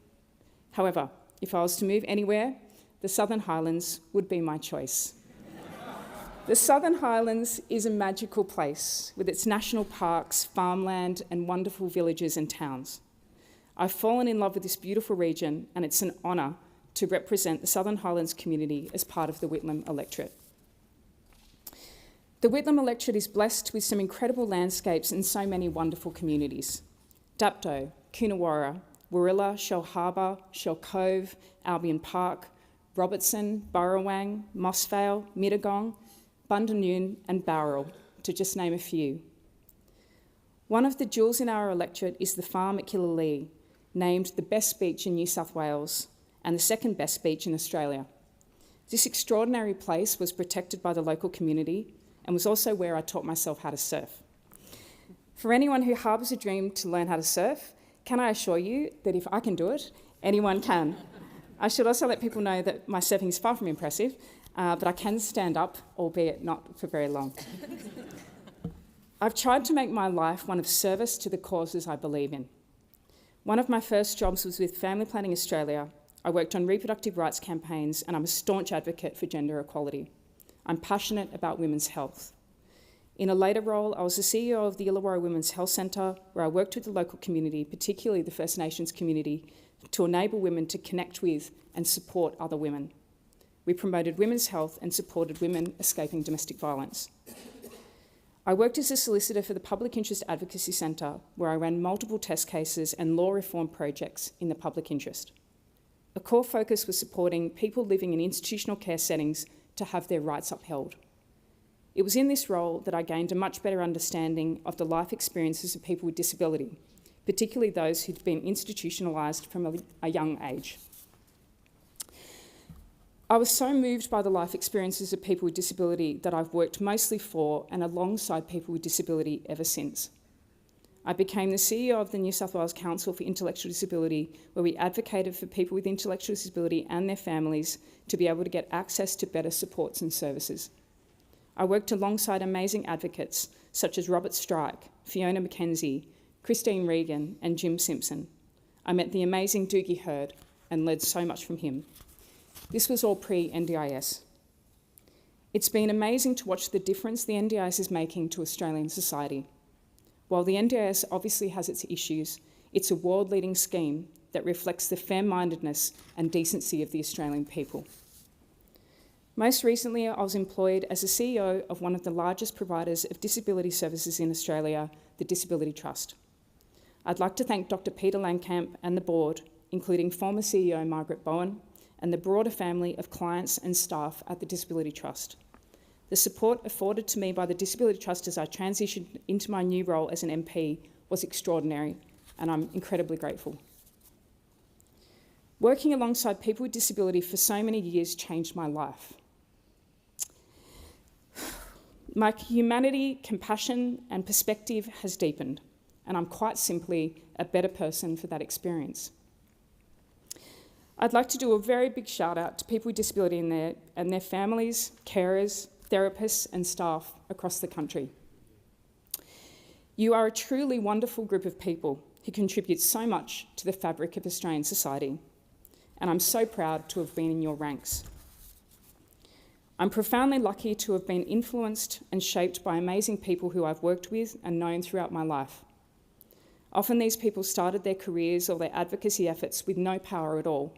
However, if I was to move anywhere, the Southern Highlands would be my choice. The Southern Highlands is a magical place with its national parks, farmland and wonderful villages and towns. I've fallen in love with this beautiful region and it's an honour to represent the Southern Highlands community as part of the Whitlam electorate. The Whitlam electorate is blessed with some incredible landscapes and so many wonderful communities. Dapto, Coonawarra, Warilla, Shell Harbour, Shell Cove, Albion Park, Robertson, Burrawang, Mossvale, Mittagong, Bundanoon and Bowral, to just name a few. One of the jewels in our electorate is the farm at Killalea, named the best beach in New South Wales and the second best beach in Australia. This extraordinary place was protected by the local community and was also where I taught myself how to surf. For anyone who harbours a dream to learn how to surf, can I assure you that if I can do it, anyone can. I should also let people know that my surfing is far from impressive, but I can stand up, albeit not for very long. I've tried to make my life one of service to the causes I believe in. One of my first jobs was with Family Planning Australia. I worked on reproductive rights campaigns and I'm a staunch advocate for gender equality. I'm passionate about women's health. In a later role, I was the CEO of the Illawarra Women's Health Centre, where I worked with the local community, particularly the First Nations community, to enable women to connect with and support other women. We promoted women's health and supported women escaping domestic violence. I worked as a solicitor for the Public Interest Advocacy Centre, where I ran multiple test cases and law reform projects in the public interest. A core focus was supporting people living in institutional care settings to have their rights upheld. It was in this role that I gained a much better understanding of the life experiences of people with disability, particularly those who'd been institutionalised from a young age. I was so moved by the life experiences of people with disability that I've worked mostly for and alongside people with disability ever since. I became the CEO of the New South Wales Council for Intellectual Disability, where we advocated for people with intellectual disability and their families to be able to get access to better supports and services. I worked alongside amazing advocates such as Robert Strike, Fiona McKenzie, Christine Regan and Jim Simpson. I met the amazing Doogie Hurd and learned so much from him. This was all pre-NDIS. It's been amazing to watch the difference the NDIS is making to Australian society. While the NDIS obviously has its issues, it's a world-leading scheme that reflects the fair-mindedness and decency of the Australian people. Most recently, I was employed as the CEO of one of the largest providers of disability services in Australia, the Disability Trust. I'd like to thank Dr. Peter Langkamp and the board, including former CEO Margaret Bowen, and the broader family of clients and staff at the Disability Trust. The support afforded to me by the Disability Trust as I transitioned into my new role as an MP was extraordinary, and I'm incredibly grateful. Working alongside people with disability for so many years changed my life. My humanity, compassion, and perspective has deepened, and I'm quite simply a better person for that experience. I'd like to do a very big shout out to people with disability and their families, carers, therapists and staff across the country. You are a truly wonderful group of people who contribute so much to the fabric of Australian society, and I'm so proud to have been in your ranks. I'm profoundly lucky to have been influenced and shaped by amazing people who I've worked with and known throughout my life. Often these people started their careers or their advocacy efforts with no power at all,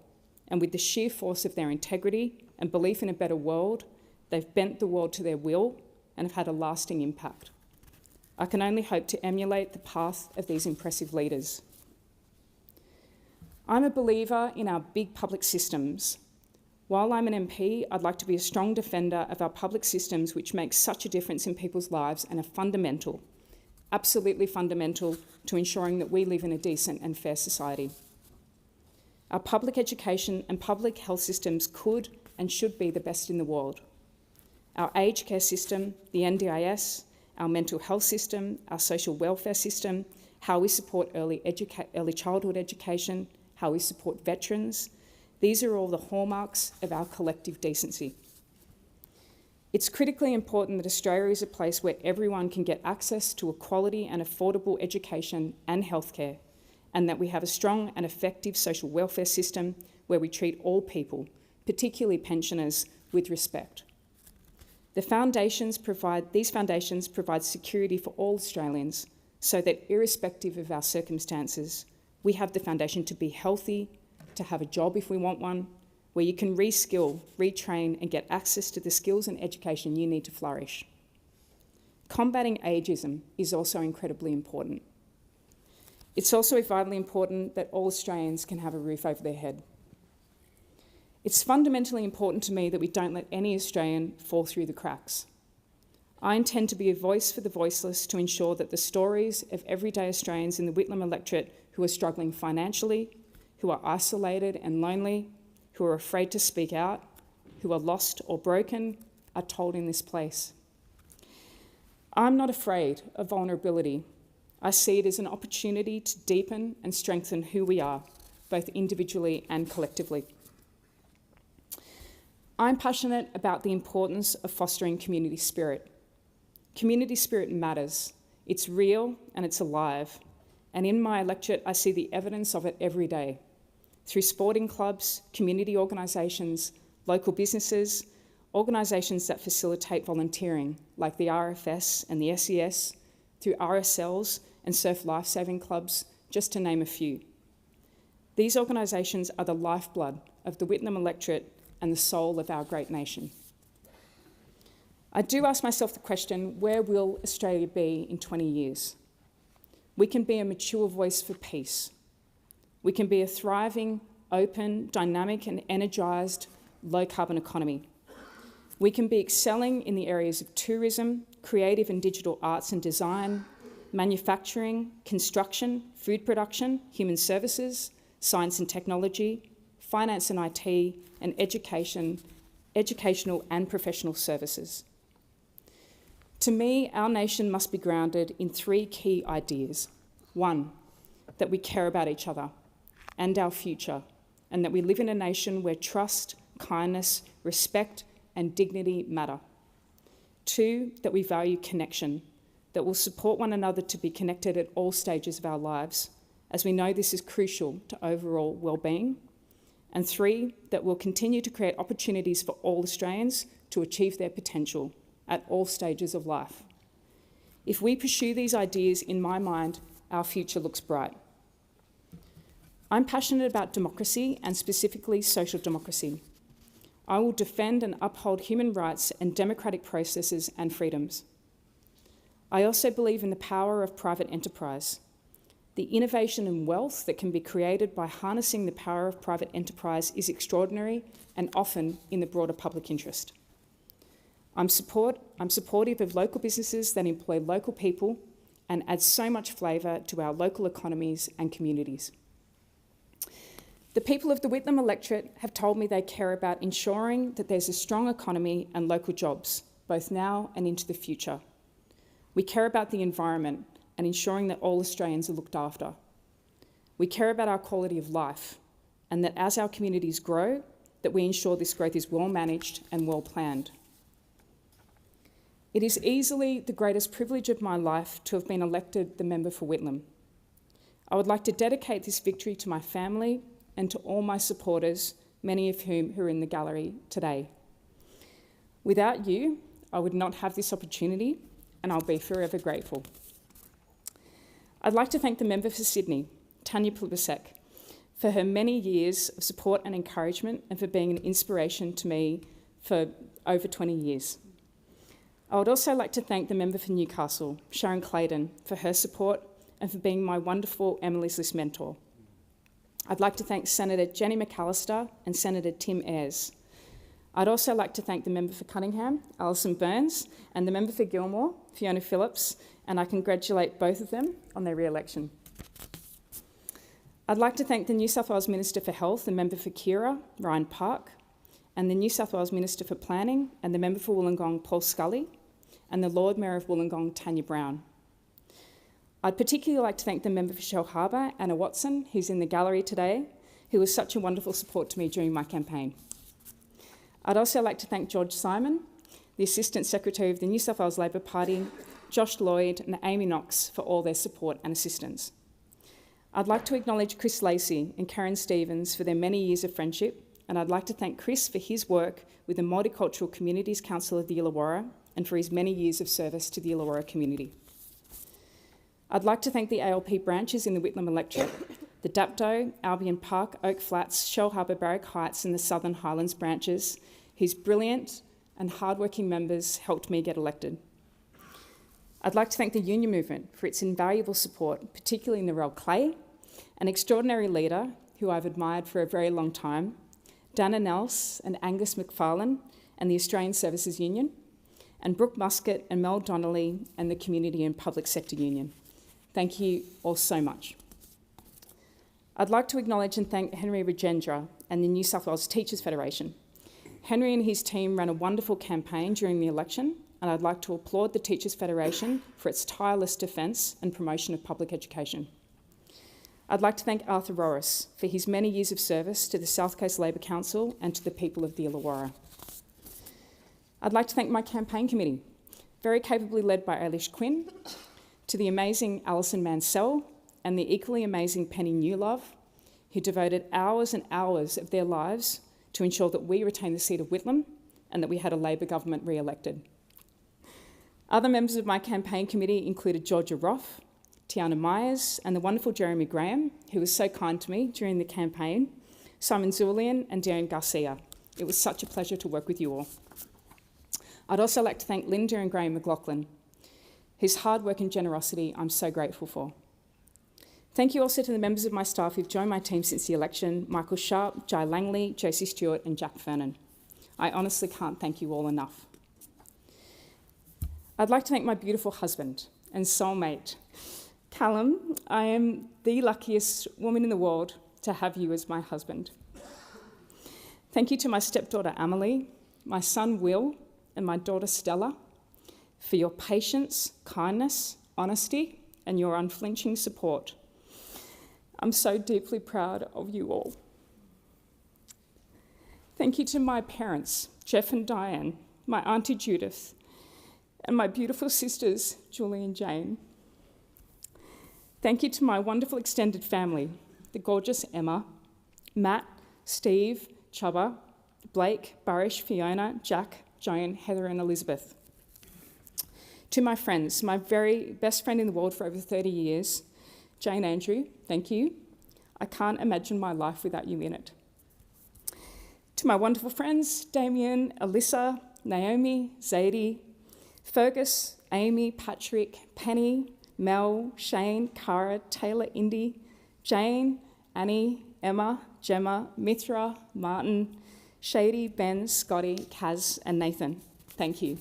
and with the sheer force of their integrity and belief in a better world, they've bent the world to their will and have had a lasting impact. I can only hope to emulate the path of these impressive leaders. I'm a believer in our big public systems. While I'm an MP, I'd like to be a strong defender of our public systems which make such a difference in people's lives and are fundamental, absolutely fundamental to ensuring that we live in a decent and fair society. Our public education and public health systems could and should be the best in the world. Our aged care system, the NDIS, our mental health system, our social welfare system, how we support early childhood education, how we support veterans, these are all the hallmarks of our collective decency. It's critically important that Australia is a place where everyone can get access to a quality and affordable education and healthcare, and that we have a strong and effective social welfare system where we treat all people, particularly pensioners, with respect. These foundations provide security for all Australians so that irrespective of our circumstances, we have the foundation to be healthy, to have a job if we want one, where you can reskill, retrain and get access to the skills and education you need to flourish. Combating ageism is also incredibly important. It's also vitally important that all Australians can have a roof over their head. It's fundamentally important to me that we don't let any Australian fall through the cracks. I intend to be a voice for the voiceless to ensure that the stories of everyday Australians in the Whitlam electorate who are struggling financially, who are isolated and lonely, who are afraid to speak out, who are lost or broken, are told in this place. I'm not afraid of vulnerability. I see it as an opportunity to deepen and strengthen who we are, both individually and collectively. I'm passionate about the importance of fostering community spirit. Community spirit matters. It's real and it's alive. And in my electorate, I see the evidence of it every day. Through sporting clubs, community organisations, local businesses, organisations that facilitate volunteering, like the RFS and the SES, through RSLs and surf lifesaving clubs, just to name a few. These organisations are the lifeblood of the Whitlam electorate and the soul of our great nation. I do ask myself the question, where will Australia be in 20 years? We can be a mature voice for peace. We can be a thriving, open, dynamic and energised low-carbon economy. We can be excelling in the areas of tourism, creative and digital arts and design, manufacturing, construction, food production, human services, science and technology, finance and IT, and educational and professional services. To me, our nation must be grounded in three key ideas: One, that we care about each other and our future, and that we live in a nation where trust, kindness, respect, and dignity matter. Two, that we value connection, that we'll support one another to be connected at all stages of our lives, as we know this is crucial to overall well-being. And three, that we'll continue to create opportunities for all Australians to achieve their potential at all stages of life. If we pursue these ideas, in my mind, our future looks bright. I'm passionate about democracy and specifically social democracy. I will defend and uphold human rights and democratic processes and freedoms. I also believe in the power of private enterprise. The innovation and wealth that can be created by harnessing the power of private enterprise is extraordinary and often in the broader public interest. I'm supportive of local businesses that employ local people and add so much flavour to our local economies and communities. The people of the Whitlam electorate have told me they care about ensuring that there's a strong economy and local jobs, both now and into the future. We care about the environment and ensuring that all Australians are looked after. We care about our quality of life and that as our communities grow, that we ensure this growth is well managed and well planned. It is easily the greatest privilege of my life to have been elected the member for Whitlam. I would like to dedicate this victory to my family and to all my supporters, many of whom are in the gallery today. Without you, I would not have this opportunity, and I'll be forever grateful. I'd like to thank the member for Sydney, Tanya Plibersek, for her many years of support and encouragement and for being an inspiration to me for over 20 years. I would also like to thank the member for Newcastle, Sharon Clayton, for her support and for being my wonderful Emily's List mentor. I'd like to thank Senator Jenny McAllister and Senator Tim Ayres. I'd also like to thank the member for Cunningham, Alison Burns, and the member for Gilmore, Fiona Phillips, and I congratulate both of them on their re-election. I'd like to thank the New South Wales Minister for Health, the member for Keira, Ryan Park, and the New South Wales Minister for Planning and the member for Wollongong, Paul Scully, and the Lord Mayor of Wollongong, Tanya Brown. I'd particularly like to thank the member for Shellharbour, Anna Watson, who's in the gallery today, who was such a wonderful support to me during my campaign. I'd also like to thank George Simon, the Assistant Secretary of the New South Wales Labor Party, Josh Lloyd and Amy Knox for all their support and assistance. I'd like to acknowledge Chris Lacey and Karen Stevens for their many years of friendship, and I'd like to thank Chris for his work with the Multicultural Communities Council of the Illawarra and for his many years of service to the Illawarra community. I'd like to thank the ALP branches in the Whitlam electorate, the Dapto, Albion Park, Oak Flats, Shellharbour, Barrack Heights and the Southern Highlands branches, whose brilliant and hardworking members helped me get elected. I'd like to thank the union movement for its invaluable support, particularly in Narelle Clay, an extraordinary leader who I've admired for a very long time, Dana Nels and Angus McFarlane and the Australian Services Union, and Brooke Muscat and Mel Donnelly and the Community and Public Sector Union. Thank you all so much. I'd like to acknowledge and thank Henry Rajendra and the New South Wales Teachers Federation. Henry and his team ran a wonderful campaign during the election, and I'd like to applaud the Teachers Federation for its tireless defence and promotion of public education. I'd like to thank Arthur Rorris for his many years of service to the South Coast Labor Council and to the people of the Illawarra. I'd like to thank my campaign committee, very capably led by Eilish Quinn, to the amazing Alison Mansell and the equally amazing Penny Newlove, who devoted hours and hours of their lives to ensure that we retain the seat of Whitlam and that we had a Labor government re-elected. Other members of my campaign committee included Georgia Roth, Tiana Myers, and the wonderful Jeremy Graham, who was so kind to me during the campaign, Simon Zulian and Darren Garcia. It was such a pleasure to work with you all. I'd also like to thank Linda and Graham McLaughlin, whose hard work and generosity I'm so grateful for. Thank you also to the members of my staff who've joined my team since the election, Michael Sharp, Jai Langley, Josie Stewart and Jack Fernan. I honestly can't thank you all enough. I'd like to thank my beautiful husband and soulmate, Callum. I am the luckiest woman in the world to have you as my husband. Thank you to my stepdaughter Amelie, my son Will, and my daughter Stella for your patience, kindness, honesty, and your unflinching support. I'm so deeply proud of you all. Thank you to my parents, Jeff and Diane, my Auntie Judith, and my beautiful sisters, Julie and Jane. Thank you to my wonderful extended family, the gorgeous Emma, Matt, Steve, Chubba, Blake, Barish, Fiona, Jack, Joan, Heather and Elizabeth. To my friends, my very best friend in the world for over 30 years, Jane Andrew, thank you. I can't imagine my life without you in it. To my wonderful friends, Damien, Alyssa, Naomi, Zadie, Fergus, Amy, Patrick, Penny, Mel, Shane, Cara, Taylor, Indy, Jane, Annie, Emma, Gemma, Mithra, Martin, Shady, Ben, Scotty, Kaz and Nathan. Thank you.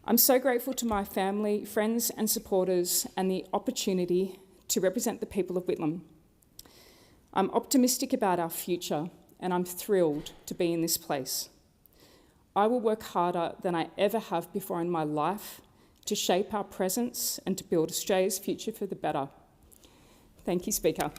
I'm so grateful to my family, friends and supporters and the opportunity to represent the people of Whitlam. I'm optimistic about our future and I'm thrilled to be in this place. I will work harder than I ever have before in my life to shape our presence and to build Australia's future for the better. Thank you, Speaker.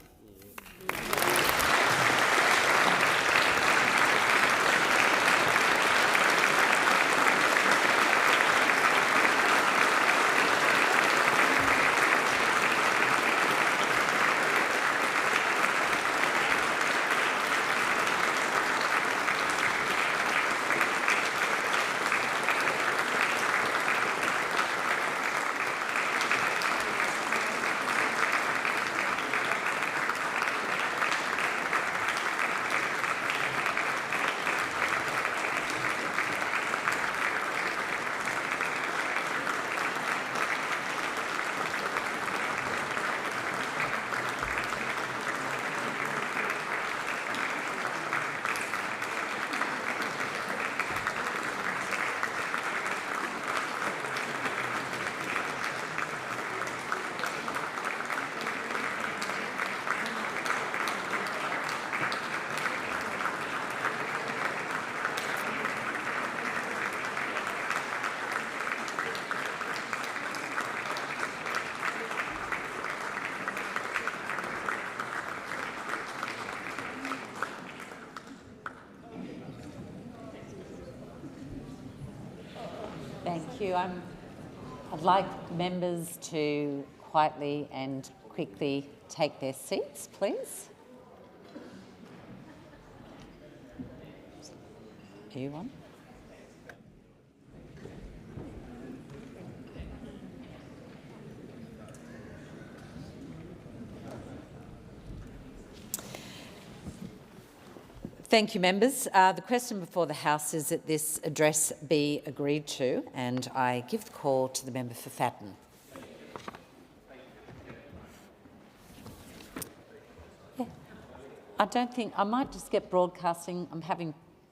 Thank you. I'd like members to quietly and quickly take their seats, please. Are you on? Thank you, members. The question before the House is that this address be agreed to, and I give the call to the member for Fatton. Yeah. I don't think, I might just get broadcasting.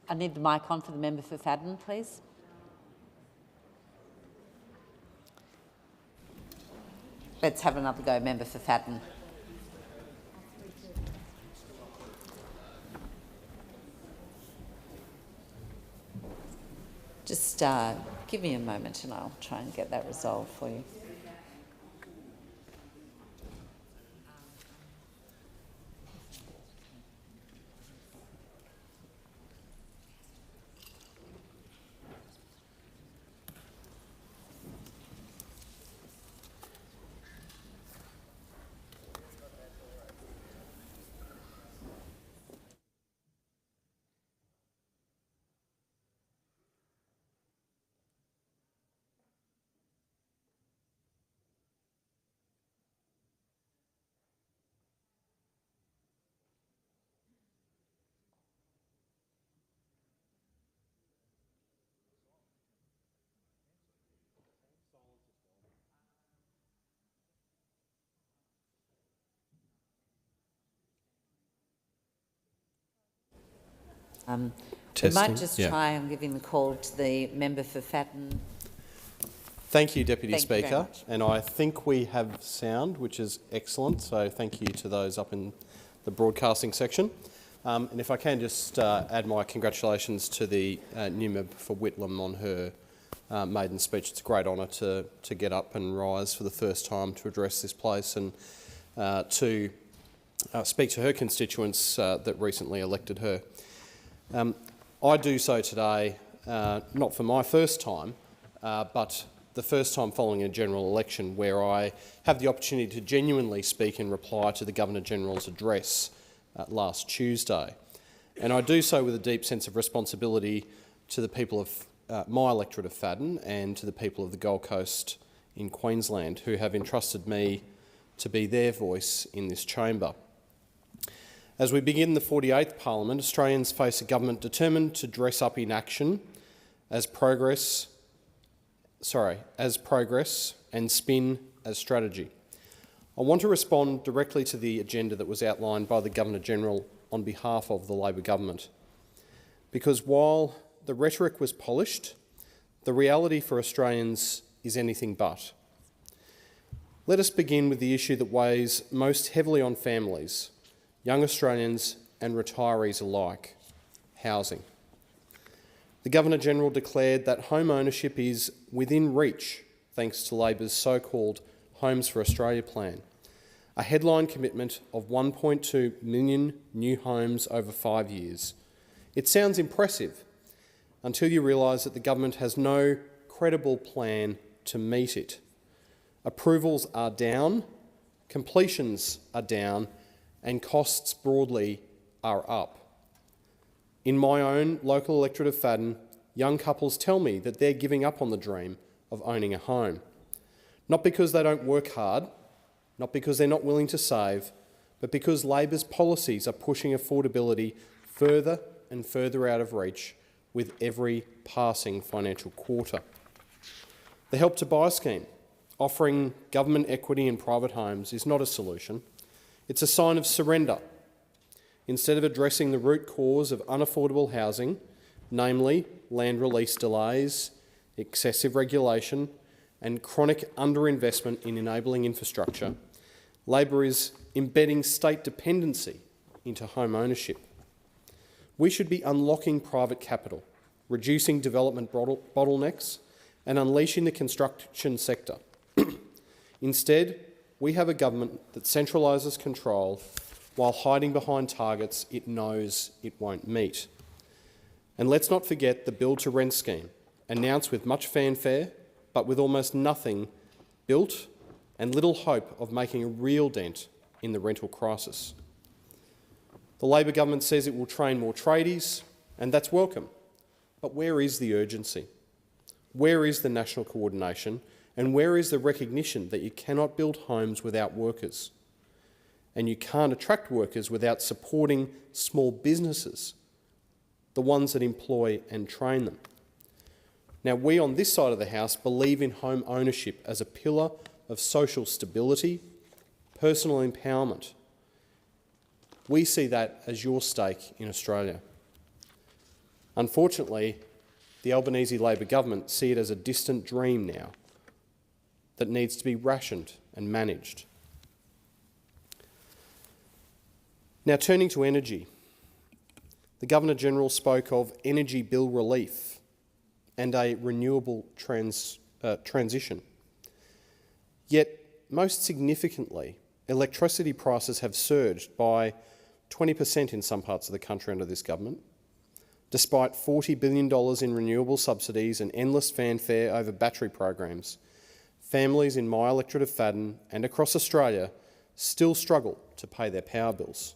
I need the mic on for the member for Fatton, please. Let's have another go, member for Fatton. Just give me a moment and I'll try and get that resolved for you. We might just try and give him the call to the member for Fatton. Thank you, Deputy Speaker. And I think we have sound, which is excellent. So thank you to those up in the broadcasting section. And if I can just add my congratulations to the new member for Whitlam on her maiden speech. It's a great honour to get up and rise for the first time to address this place and to speak to her constituents that recently elected her. I do so today not for my first time, but the first time following a general election where I have the opportunity to genuinely speak in reply to the Governor-General's address last Tuesday. And I do so with a deep sense of responsibility to the people of my electorate of Fadden and to the people of the Gold Coast in Queensland who have entrusted me to be their voice in this chamber. As we begin the 48th Parliament, Australians face a government determined to dress up inaction as progress and spin as strategy. I want to respond directly to the agenda that was outlined by the Governor-General on behalf of the Labor government. Because while the rhetoric was polished, the reality for Australians is anything but. Let us begin with the issue that weighs most heavily on families, young Australians and retirees alike: housing. The Governor-General declared that home ownership is within reach thanks to Labor's so-called Homes for Australia plan, a headline commitment of 1.2 million new homes over 5 years. It sounds impressive until you realise that the government has no credible plan to meet it. Approvals are down, completions are down, and costs broadly are up. In my own local electorate of Fadden, young couples tell me that they're giving up on the dream of owning a home. Not because they don't work hard, not because they're not willing to save, but because Labor's policies are pushing affordability further and further out of reach with every passing financial quarter. The Help to Buy scheme, offering government equity in private homes, is not a solution. It's a sign of surrender. Instead of addressing the root cause of unaffordable housing, namely land release delays, excessive regulation and chronic underinvestment in enabling infrastructure, Labor is embedding state dependency into home ownership. We should be unlocking private capital, reducing development bottlenecks and unleashing the construction sector. Instead, we have a government that centralises control while hiding behind targets it knows it won't meet. And let's not forget the build-to-rent scheme, announced with much fanfare, but with almost nothing built and little hope of making a real dent in the rental crisis. The Labor government says it will train more tradies, and that's welcome. But where is the urgency? Where is the national coordination? And where is the recognition that you cannot build homes without workers? And you can't attract workers without supporting small businesses, the ones that employ and train them. Now, we on this side of the House believe in home ownership as a pillar of social stability, personal empowerment. We see that as your stake in Australia. Unfortunately, the Albanese Labor government see it as a distant dream now that needs to be rationed and managed. Now, turning to energy, the Governor-General spoke of energy bill relief and a renewable transition. Yet, most significantly, electricity prices have surged by 20% in some parts of the country under this government, despite $40 billion in renewable subsidies and endless fanfare over battery programs. Families in my electorate of Fadden and across Australia still struggle to pay their power bills.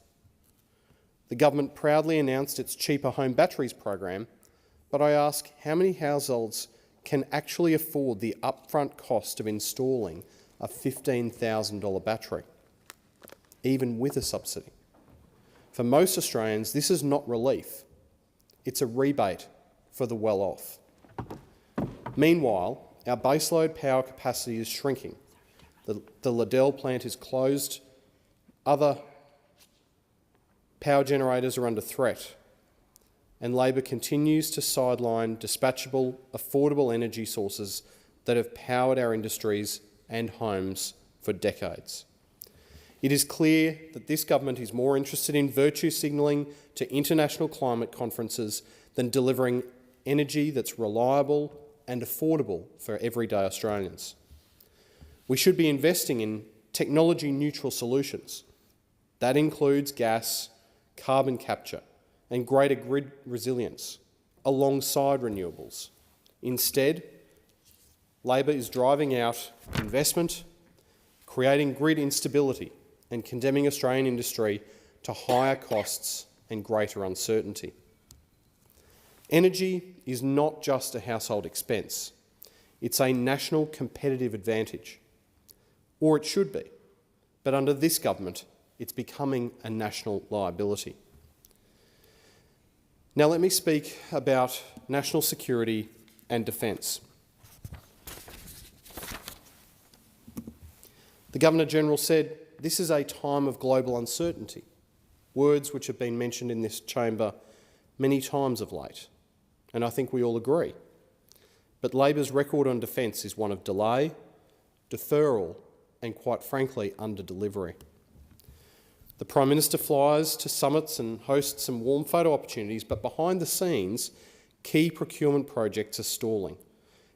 The government proudly announced its Cheaper Home Batteries program, but I ask how many households can actually afford the upfront cost of installing a $15,000 battery, even with a subsidy? For most Australians, this is not relief. It's a rebate for the well-off. Meanwhile, our baseload power capacity is shrinking. The Liddell plant is closed. Other power generators are under threat. And Labor continues to sideline dispatchable, affordable energy sources that have powered our industries and homes for decades. It is clear that this government is more interested in virtue signalling to international climate conferences than delivering energy that's reliable, and affordable for everyday Australians. We should be investing in technology-neutral solutions. That includes gas, carbon capture and greater grid resilience, alongside renewables. Instead, Labor is driving out investment, creating grid instability and condemning Australian industry to higher costs and greater uncertainty. Energy is not just a household expense, it's a national competitive advantage. Or it should be, but under this government, it's becoming a national liability. Now let me speak about national security and defence. The Governor-General said this is a time of global uncertainty, words which have been mentioned in this chamber many times of late, and I think we all agree. But Labor's record on defence is one of delay, deferral and, quite frankly, under-delivery. The Prime Minister flies to summits and hosts some warm photo opportunities, but behind the scenes, key procurement projects are stalling,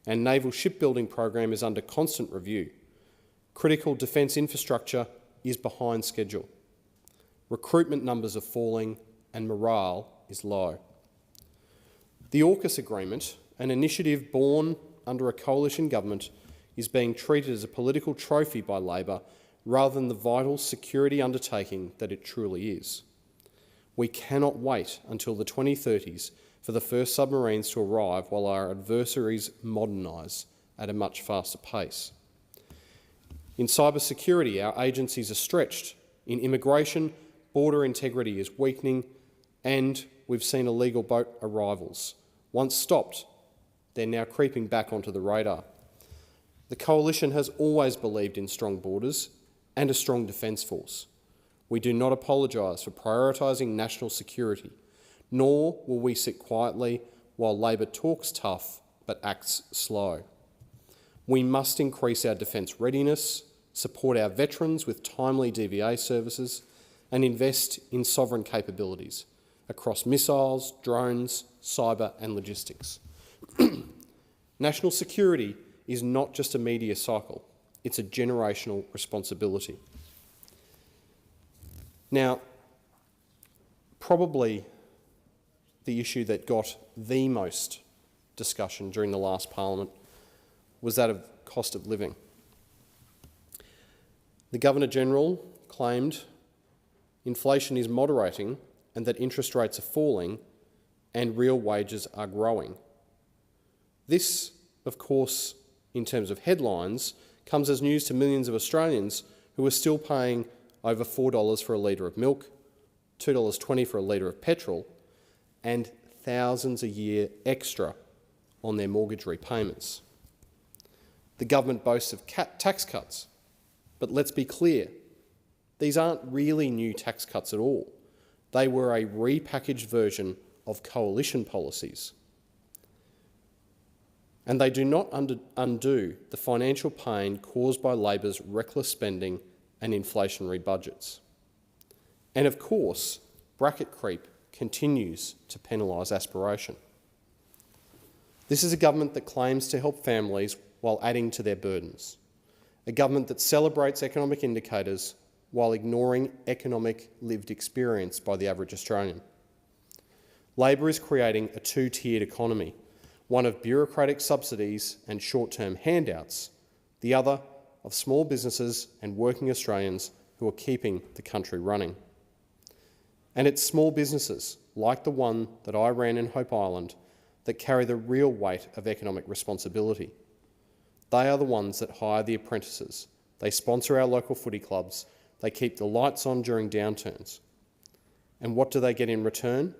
and naval shipbuilding program is under constant review. Critical defence infrastructure is behind schedule. Recruitment numbers are falling and morale is low. The AUKUS agreement, an initiative born under a coalition government, is being treated as a political trophy by Labor rather than the vital security undertaking that it truly is. We cannot wait until the 2030s for the first submarines to arrive while our adversaries modernise at a much faster pace. In cybersecurity, our agencies are stretched. In immigration, border integrity is weakening, and we've seen illegal boat arrivals. Once stopped, they're now creeping back onto the radar. The Coalition has always believed in strong borders and a strong defence force. We do not apologise for prioritising national security, nor will we sit quietly while Labor talks tough but acts slow. We must increase our defence readiness, support our veterans with timely DVA services, and invest in sovereign capabilities across missiles, drones, cyber and logistics. National security is not just a media cycle, it's a generational responsibility. Now, probably the issue that got the most discussion during the last Parliament was that of cost of living. The Governor-General claimed inflation is moderating and that interest rates are falling and real wages are growing. This, of course, in terms of headlines, comes as news to millions of Australians who are still paying over $4 for a litre of milk, $2.20 for a litre of petrol, and thousands a year extra on their mortgage repayments. The government boasts of tax cuts, but let's be clear, these aren't really new tax cuts at all. They were a repackaged version of coalition policies. And they do not undo the financial pain caused by Labor's reckless spending and inflationary budgets. And of course, bracket creep continues to penalise aspiration. This is a government that claims to help families while adding to their burdens. A government that celebrates economic indicators while ignoring economic lived experience by the average Australian. Labor is creating a two-tiered economy, one of bureaucratic subsidies and short-term handouts, the other of small businesses and working Australians who are keeping the country running. And it's small businesses, like the one that I ran in Hope Island, that carry the real weight of economic responsibility. They are the ones that hire the apprentices, they sponsor our local footy clubs, they keep the lights on during downturns. And what do they get in return?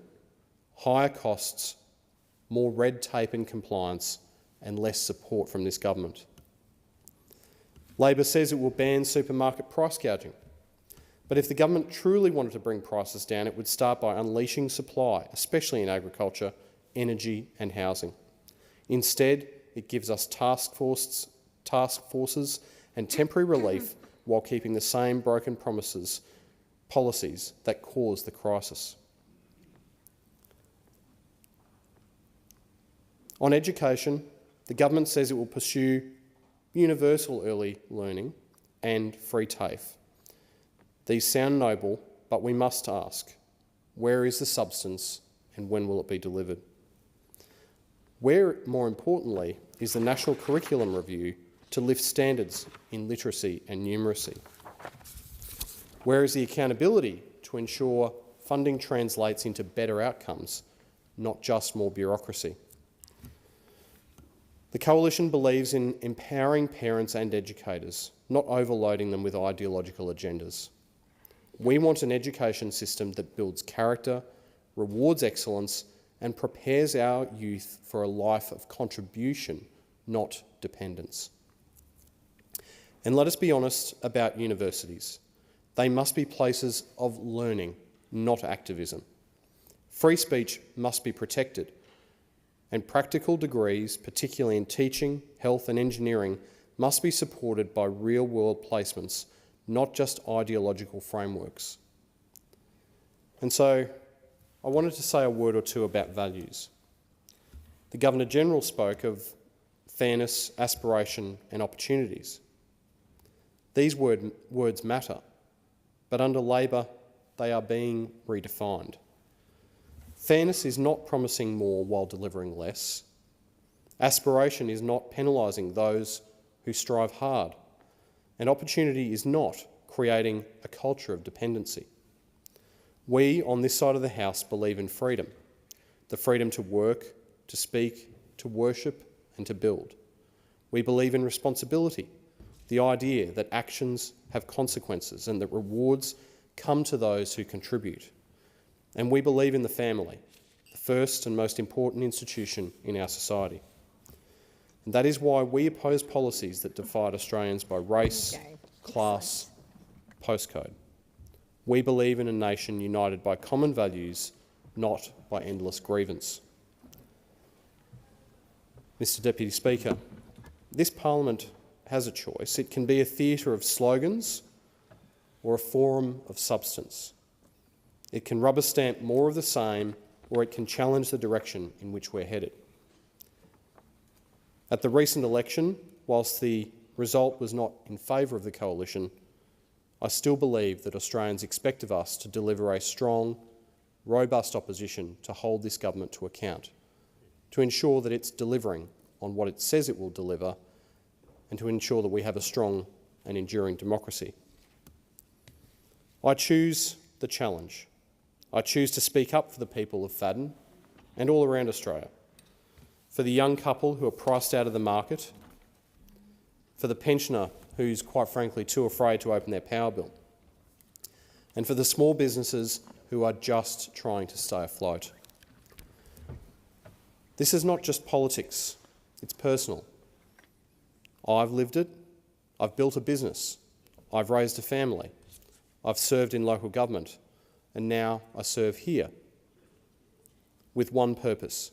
Higher costs, more red tape and compliance, and less support from this government. Labor says it will ban supermarket price gouging. But if the government truly wanted to bring prices down, it would start by unleashing supply, especially in agriculture, energy and housing. Instead, it gives us task forces and temporary relief while keeping the same broken policies that caused the crisis. On education, The government says it will pursue universal early learning and free TAFE. These sound noble, but we must ask, where is the substance and when will it be delivered? Where, more importantly, is the National Curriculum Review to lift standards in literacy and numeracy? Where is the accountability to ensure funding translates into better outcomes, not just more bureaucracy? The Coalition believes in empowering parents and educators, not overloading them with ideological agendas. We want an education system that builds character, rewards excellence, and prepares our youth for a life of contribution, not dependence. And let us be honest about universities. They must be places of learning, not activism. Free speech must be protected, and practical degrees, particularly in teaching, health and engineering, must be supported by real-world placements, not just ideological frameworks. And so, I wanted to say a word or two about values. The Governor-General spoke of fairness, aspiration and opportunities. These words matter, but under Labor, they are being redefined. Fairness is not promising more while delivering less. Aspiration is not penalising those who strive hard. And opportunity is not creating a culture of dependency. We, on this side of the House, believe in freedom. The freedom to work, to speak, to worship and to build. We believe in responsibility, the idea that actions have consequences and that rewards come to those who contribute. And we believe in the family, the first and most important institution in our society. And that is why we oppose policies that divide Australians by race, class, postcode. We believe in a nation united by common values, not by endless grievance. Mr. Deputy Speaker, this Parliament has a choice. It can be a theatre of slogans or a forum of substance. It can rubber stamp more of the same, or it can challenge the direction in which we're headed. At the recent election, whilst the result was not in favour of the Coalition, I still believe that Australians expect of us to deliver a strong, robust opposition to hold this government to account, to ensure that it's delivering on what it says it will deliver, and to ensure that we have a strong and enduring democracy. I choose the challenge. I choose to speak up for the people of Fadden and all around Australia, for the young couple who are priced out of the market, for the pensioner who's quite frankly too afraid to open their power bill, and for the small businesses who are just trying to stay afloat. This is not just politics, it's personal. I've lived it, I've built a business, I've raised a family, I've served in local government, and now I serve here with one purpose: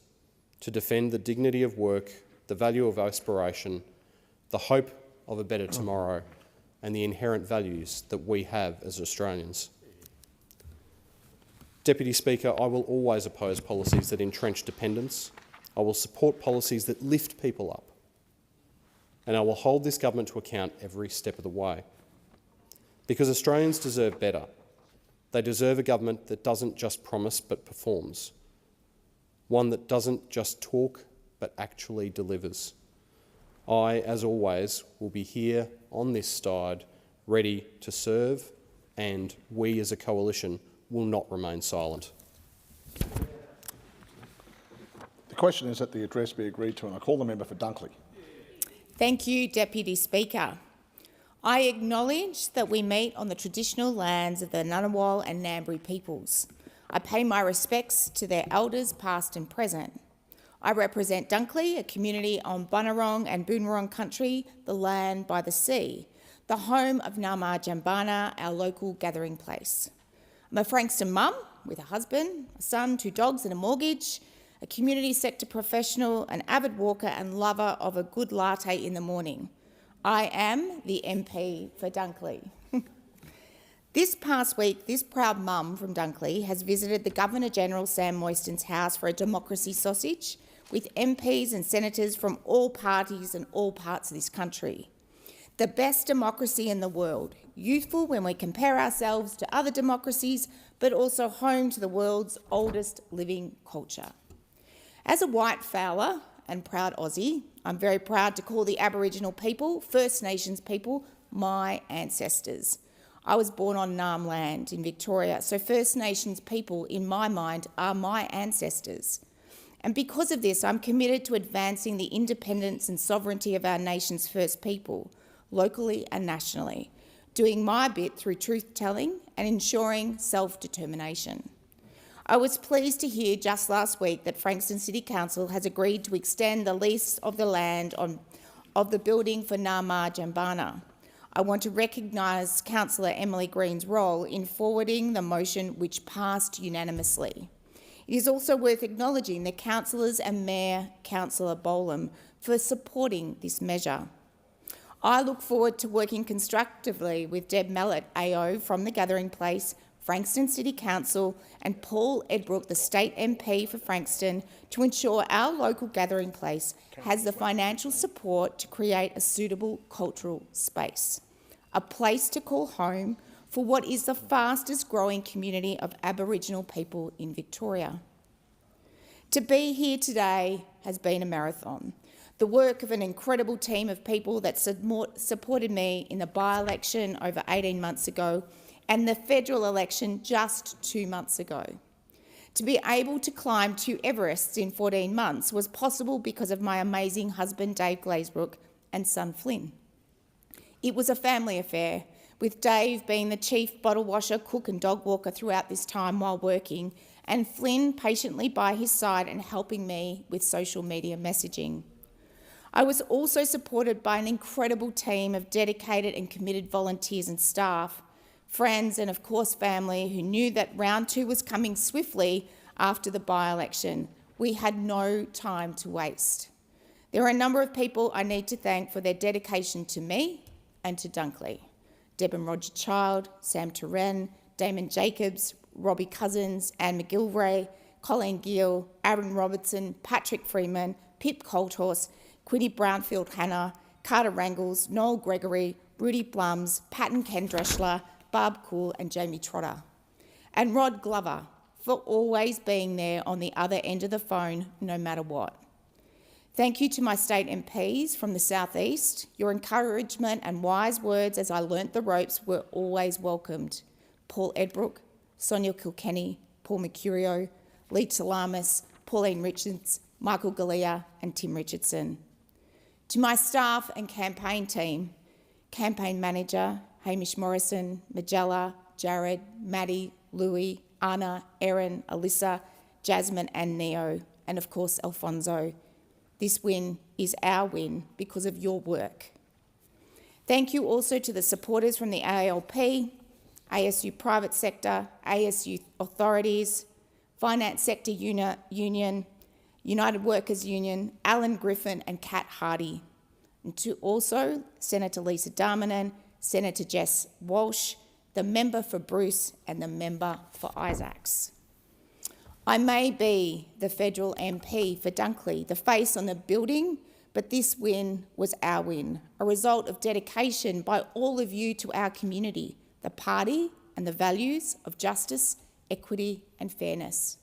to defend the dignity of work, the value of aspiration, the hope of a better tomorrow, and the inherent values that we have as Australians. Deputy Speaker, I will always oppose policies that entrench dependence. I will support policies that lift people up. And I will hold this government to account every step of the way. Because Australians deserve better. They deserve a government that doesn't just promise but performs. One that doesn't just talk but actually delivers. I, as always, will be here on this side, ready to serve, and we as a coalition will not remain silent. The question is that the address be agreed to, and I call the member for Dunkley. Thank you, Deputy Speaker. I acknowledge that we meet on the traditional lands of the Ngunnawal and Ngambri peoples. I pay my respects to their elders past and present. I represent Dunkley, a community on Bunurong and Boonwurrung country, the land by the sea, the home of Nama Jambana, our local gathering place. I'm a Frankston mum with a husband, a son, 2 dogs and a mortgage, a community sector professional, an avid walker and lover of a good latte in the morning. I am the MP for Dunkley. This past week, this proud mum from Dunkley has visited the Governor-General Sam Moyston's house for a democracy sausage, with MPs and senators from all parties and all parts of this country. The best democracy in the world, youthful when we compare ourselves to other democracies, but also home to the world's oldest living culture. As a white fowler and proud Aussie, I'm very proud to call the Aboriginal people, First Nations people, my ancestors. I was born on Naarm land in Victoria, so First Nations people, in my mind, are my ancestors. And because of this, I'm committed to advancing the independence and sovereignty of our nation's First people, locally and nationally, doing my bit through truth-telling and ensuring self-determination. I was pleased to hear just last week that Frankston City Council has agreed to extend the lease of the land of the building for Narmar Jambana. I want to recognise Councillor Emily Green's role in forwarding the motion which passed unanimously. It is also worth acknowledging the councillors and Mayor Councillor Bolam for supporting this measure. I look forward to working constructively with Deb Mallet, AO from the Gathering Place, Frankston City Council and Paul Edbrook, the State MP for Frankston, to ensure our local gathering place has the financial support to create a suitable cultural space, a place to call home for what is the fastest growing community of Aboriginal people in Victoria. To be here today has been a marathon. The work of an incredible team of people that supported me in the by-election over 18 months ago and the federal election just 2 months ago. To be able to climb 2 Everests in 14 months was possible because of my amazing husband Dave Glazebrook and son Flynn. It was a family affair, with Dave being the chief bottle washer, cook and dog walker throughout this time while working, and Flynn patiently by his side and helping me with social media messaging. I was also supported by an incredible team of dedicated and committed volunteers and staff, friends and of course family who knew that round 2 was coming swiftly after the by-election. We had no time to waste. There are a number of people I need to thank for their dedication to me and to Dunkley. Deb and Roger Child, Sam Turen, Damon Jacobs, Robbie Cousins, Anne McGilvray, Colleen Gill, Aaron Robertson, Patrick Freeman, Pip Colthorse, Quinny Brownfield-Hannah, Carter Rangles, Noel Gregory, Rudy Blums, Patton Kendreshler, Barb Cool and Jamie Trotter. And Rod Glover for always being there on the other end of the phone, no matter what. Thank you to my state MPs from the South East. Your encouragement and wise words as I learnt the ropes were always welcomed. Paul Edbrook, Sonia Kilkenny, Paul Mercurio, Lee Talamis, Pauline Richards, Michael Galea and Tim Richardson. To my staff and campaign team, campaign manager Hamish Morrison, Magella, Jared, Maddie, Louis, Anna, Erin, Alyssa, Jasmine and Neo, and of course Alfonso. This win is our win because of your work. Thank you also to the supporters from the ALP, ASU Private Sector, ASU Authorities, Finance Sector Union, United Workers Union, Alan Griffin and Kat Hardy, and to also Senator Lisa Darmanin, Senator Jess Walsh, the member for Bruce and the member for Isaacs. I may be the federal MP for Dunkley, the face on the building, but this win was our win, a result of dedication by all of you to our community, the party and the values of justice, equity and fairness.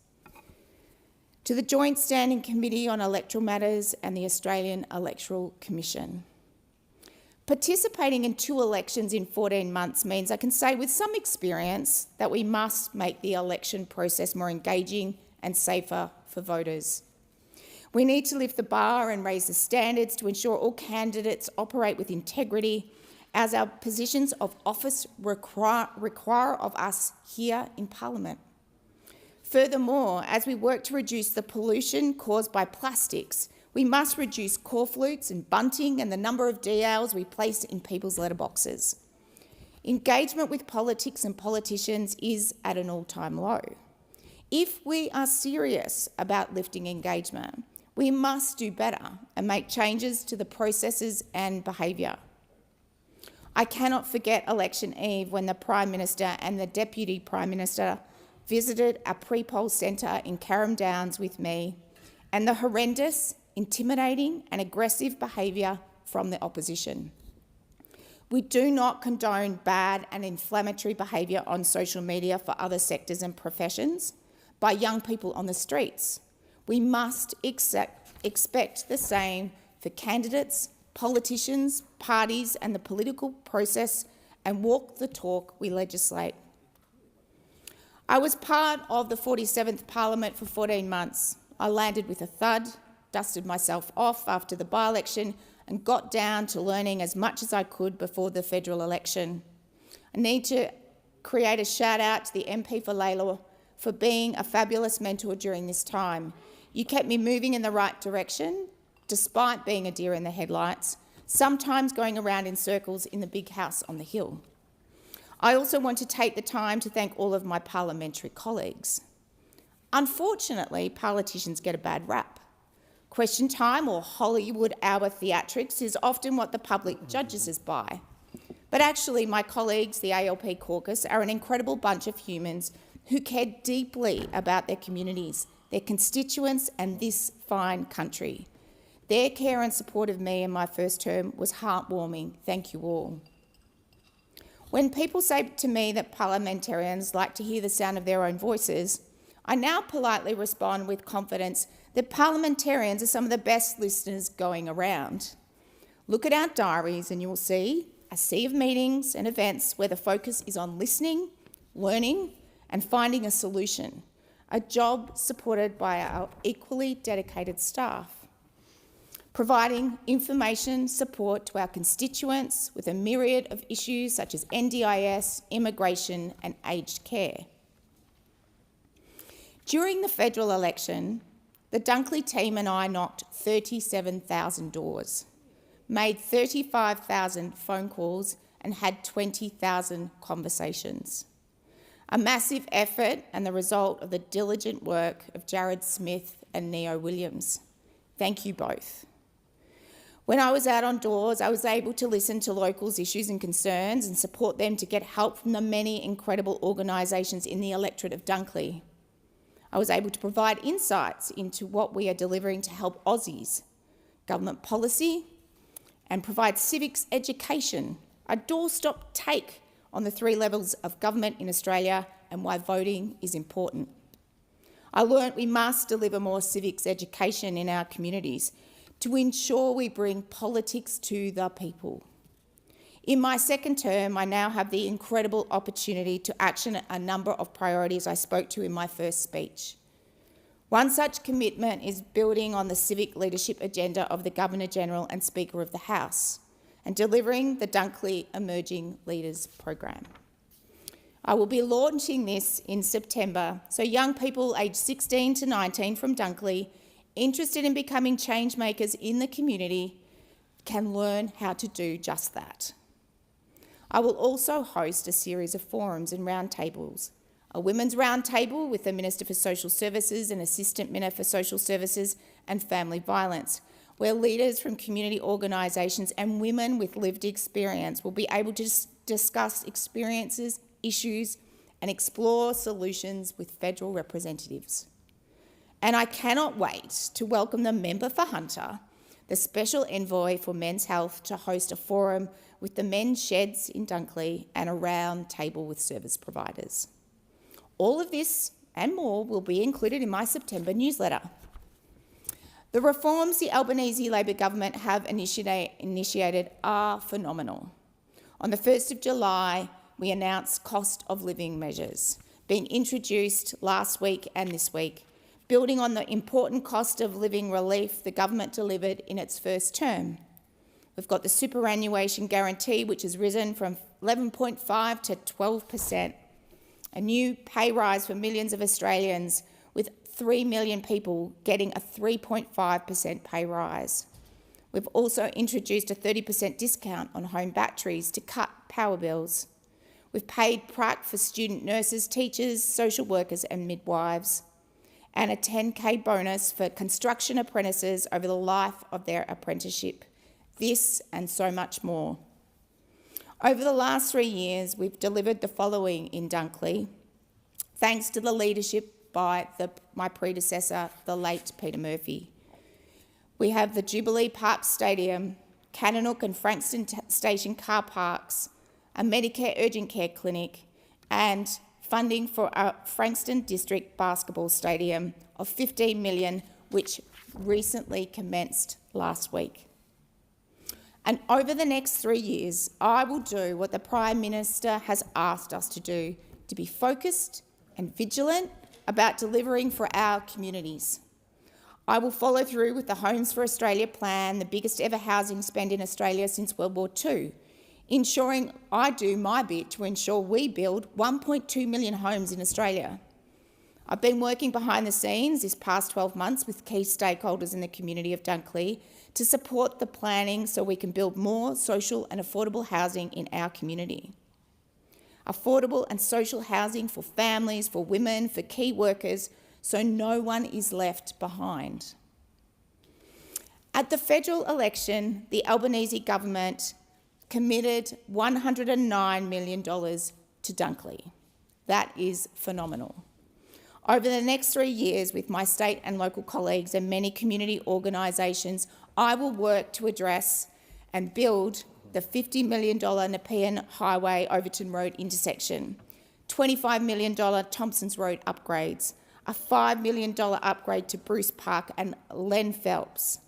To the Joint Standing Committee on Electoral Matters and the Australian Electoral Commission. Participating in 2 elections in 14 months means I can say with some experience that we must make the election process more engaging and safer for voters. We need to lift the bar and raise the standards to ensure all candidates operate with integrity, as our positions of office require of us here in Parliament. Furthermore, as we work to reduce the pollution caused by plastics, we must reduce corflutes and bunting and the number of DLs we place in people's letterboxes. Engagement with politics and politicians is at an all-time low. If we are serious about lifting engagement, we must do better and make changes to the processes and behaviour. I cannot forget election eve when the Prime Minister and the Deputy Prime Minister visited a pre-poll centre in Carrum Downs with me and the horrendous, intimidating and aggressive behaviour from the opposition. We do not condone bad and inflammatory behaviour on social media for other sectors and professions by young people on the streets. We must expect the same for candidates, politicians, parties and the political process, and walk the talk we legislate. I was part of the 47th Parliament for 14 months. I landed with a thud, dusted myself off after the by-election and got down to learning as much as I could before the federal election. I need to create a shout out to the MP for Layla for being a fabulous mentor during this time. You kept me moving in the right direction, despite being a deer in the headlights, sometimes going around in circles in the big house on the hill. I also want to take the time to thank all of my parliamentary colleagues. Unfortunately, politicians get a bad rap. Question time or Hollywood hour theatrics is often what the public judges us by. But actually, my colleagues, the ALP caucus, are an incredible bunch of humans who care deeply about their communities, their constituents and this fine country. Their care and support of me in my first term was heartwarming. Thank you all. When people say to me that parliamentarians like to hear the sound of their own voices, I now politely respond with confidence that parliamentarians are some of the best listeners going around. Look at our diaries and you will see a sea of meetings and events where the focus is on listening, learning and finding a solution, a job supported by our equally dedicated staff. Providing information support to our constituents with a myriad of issues such as NDIS, immigration and aged care. During the federal election, the Dunkley team and I knocked 37,000 doors, made 35,000 phone calls and had 20,000 conversations. A massive effort and the result of the diligent work of Jared Smith and Neo Williams. Thank you both. When I was out on doors, I was able to listen to locals' issues and concerns and support them to get help from the many incredible organisations in the electorate of Dunkley. I was able to provide insights into what we are delivering to help Aussies, government policy, and provide civics education, a doorstop take on the 3 levels of government in Australia and why voting is important. I learnt we must deliver more civics education in our communities to ensure we bring politics to the people. In my second term, I now have the incredible opportunity to action a number of priorities I spoke to in my first speech. One such commitment is building on the civic leadership agenda of the Governor-General and Speaker of the House and delivering the Dunkley Emerging Leaders Program. I will be launching this in September, so young people aged 16 to 19 from Dunkley interested in becoming change makers in the community can learn how to do just that. I will also host a series of forums and roundtables, a women's roundtable with the Minister for Social Services and Assistant Minister for Social Services and Family Violence, where leaders from community organisations and women with lived experience will be able to discuss experiences, issues and explore solutions with federal representatives. And I cannot wait to welcome the member for Hunter, the Special Envoy for Men's Health, to host a forum with the men's sheds in Dunkley and a round table with service providers. All of this and more will be included in my September newsletter. The reforms the Albanese Labor government have initiated are phenomenal. On the 1st of July, we announced cost of living measures being introduced last week and this week, building on the important cost of living relief the government delivered in its first term. We've got the superannuation guarantee, which has risen from 11.5% to 12%, a new pay rise for millions of Australians, with 3 million people getting a 3.5% pay rise. We've also introduced a 30% discount on home batteries to cut power bills. We've paid prac for student nurses, teachers, social workers and midwives, and a $10,000 bonus for construction apprentices over the life of their apprenticeship. This and so much more. Over the last 3 years, we've delivered the following in Dunkley, thanks to the leadership by my predecessor, the late Peter Murphy. We have the Jubilee Park Stadium, Cannonook and Frankston Station car parks, a Medicare urgent care clinic, and funding for our Frankston District Basketball Stadium of $15 million, which recently commenced last week. And over the next 3 years, I will do what the Prime Minister has asked us to do, to be focused and vigilant about delivering for our communities. I will follow through with the Homes for Australia plan, the biggest ever housing spend in Australia since World War II, ensuring I do my bit to ensure we build 1.2 million homes in Australia. I've been working behind the scenes this past 12 months with key stakeholders in the community of Dunkley to support the planning so we can build more social and affordable housing in our community. Affordable and social housing for families, for women, for key workers, so no one is left behind. At the federal election, the Albanese government committed $109 million to Dunkley. That is phenomenal. Over the next 3 years, with my state and local colleagues and many community organisations, I will work to address and build the $50 million Nepean Highway Overton Road intersection, $25 million Thompsons Road upgrades, a $5 million upgrade to Bruce Park and Len Phelps,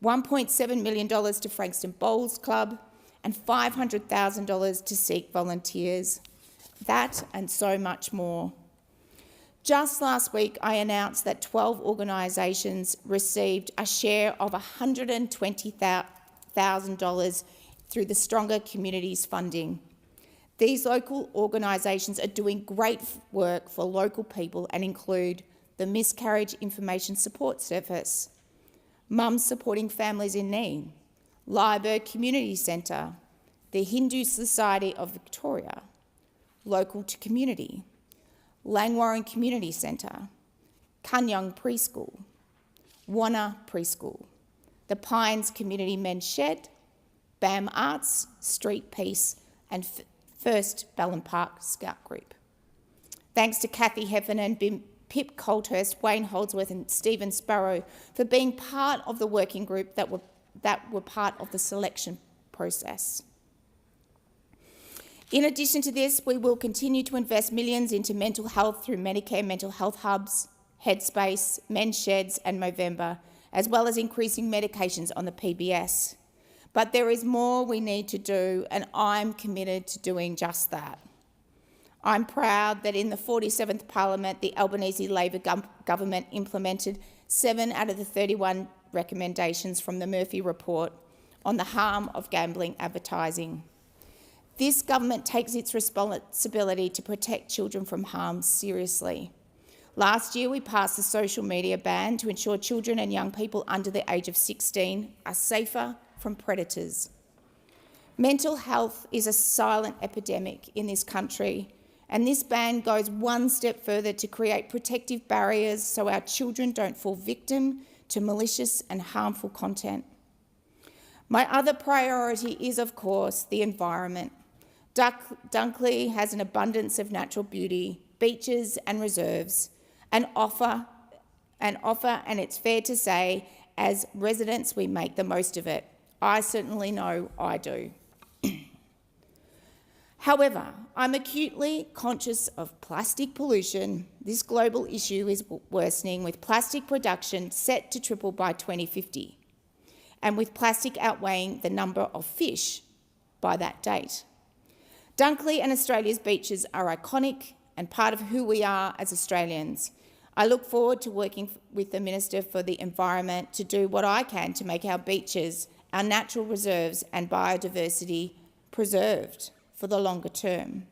$1.7 million to Frankston Bowls Club, and $500,000 to Seek volunteers. That and so much more. Just last week, I announced that 12 organisations received a share of $120,000 through the Stronger Communities funding. These local organisations are doing great work for local people and include the Miscarriage Information Support Service, Mums Supporting Families in Need, Liber Community Centre, the Hindu Society of Victoria, Local to Community, Langwarrin Community Centre, Kunyong Preschool, Wanna Preschool, the Pines Community Men's Shed, BAM Arts, Street Peace, and First Ballon Park Scout Group. Thanks to Kathy Heffernan, Pip Colthurst, Wayne Holdsworth and Stephen Sparrow for being part of the working group that were part of the selection process. In addition to this, we will continue to invest millions into mental health through Medicare mental health hubs, Headspace, Men's Sheds and Movember, as well as increasing medications on the PBS. But there is more we need to do, and I'm committed to doing just that. I'm proud that in the 47th Parliament, the Albanese Labor government implemented 7 out of the 31 recommendations from the Murphy report on the harm of gambling advertising. This government takes its responsibility to protect children from harm seriously. Last year, we passed a social media ban to ensure children and young people under the age of 16 are safer from predators. Mental health is a silent epidemic in this country, and this ban goes one step further to create protective barriers so our children don't fall victim to malicious and harmful content. My other priority is, of course, the environment. Dunkley has an abundance of natural beauty, beaches and reserves, and it's fair to say, as residents, we make the most of it. I certainly know I do. However, I'm acutely conscious of plastic pollution. This global issue is worsening, with plastic production set to triple by 2050, and with plastic outweighing the number of fish by that date. Dunkley and Australia's beaches are iconic and part of who we are as Australians. I look forward to working with the Minister for the Environment to do what I can to make our beaches, our natural reserves and biodiversity preserved for the longer term.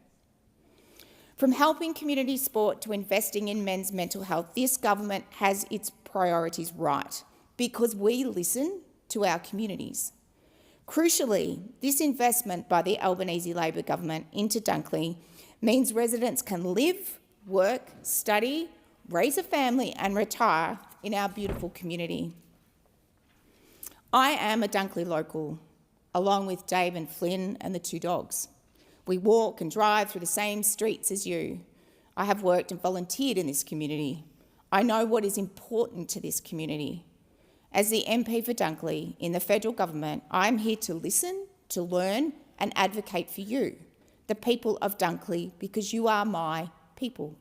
From helping community sport to investing in men's mental health, this government has its priorities right because we listen to our communities. Crucially, this investment by the Albanese Labor government into Dunkley means residents can live, work, study, raise a family and retire in our beautiful community. I am a Dunkley local, along with Dave and Flynn and the 2 dogs. We walk and drive through the same streets as you. I have worked and volunteered in this community. I know what is important to this community. As the MP for Dunkley in the federal government, I am here to listen, to learn and advocate for you, the people of Dunkley, because you are my people.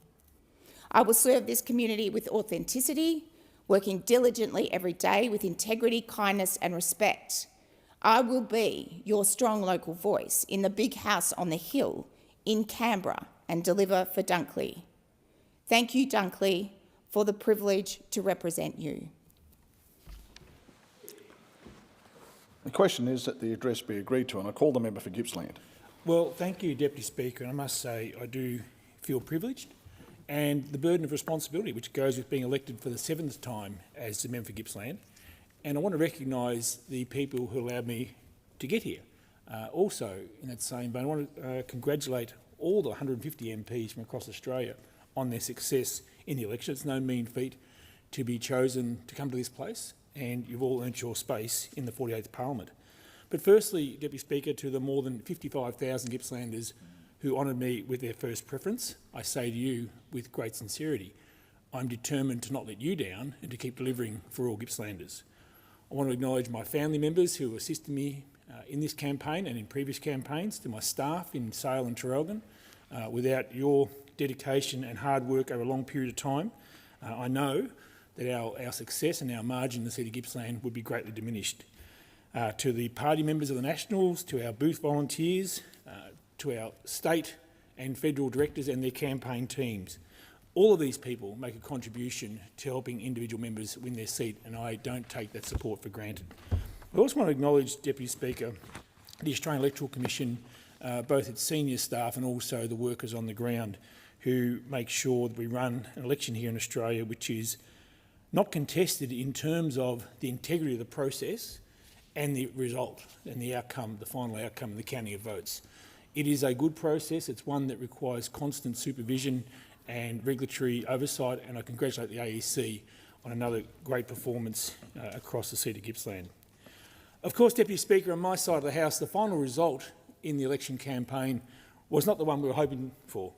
I will serve this community with authenticity, working diligently every day with integrity, kindness and respect. I will be your strong local voice in the big house on the hill in Canberra and deliver for Dunkley. Thank you, Dunkley, for the privilege to represent you. The question is that the address be agreed to, and I call the member for Gippsland. Well, thank you, Deputy Speaker, and I must say I do feel privileged and the burden of responsibility which goes with being elected for the 7th time as the member for Gippsland. And I want to recognise the people who allowed me to get here. Also, in that same vein, I want to congratulate all the 150 MPs from across Australia on their success in the election. It's no mean feat to be chosen to come to this place, and you've all earned your space in the 48th Parliament. But firstly, Deputy Speaker, to the more than 55,000 Gippslanders who honoured me with their first preference, I say to you with great sincerity, I'm determined to not let you down and to keep delivering for all Gippslanders. I want to acknowledge my family members who assisted me in this campaign and in previous campaigns, to my staff in Sale and Traralgon. Without your dedication and hard work over a long period of time, I know that our success and our margin in the seat of Gippsland would be greatly diminished. To the party members of the Nationals, to our booth volunteers, to our state and federal directors and their campaign teams, all of these people make a contribution to helping individual members win their seat, and I don't take that support for granted. I also want to acknowledge, Deputy Speaker, the Australian Electoral Commission, both its senior staff and also the workers on the ground who make sure that we run an election here in Australia which is not contested in terms of the integrity of the process and the result and the outcome, the final outcome of the counting of votes. It is a good process. It's one that requires constant supervision and regulatory oversight, and I congratulate the AEC on another great performance across the seat of Gippsland. Of course, Deputy Speaker, on my side of the House, the final result in the election campaign was not the one we were hoping for.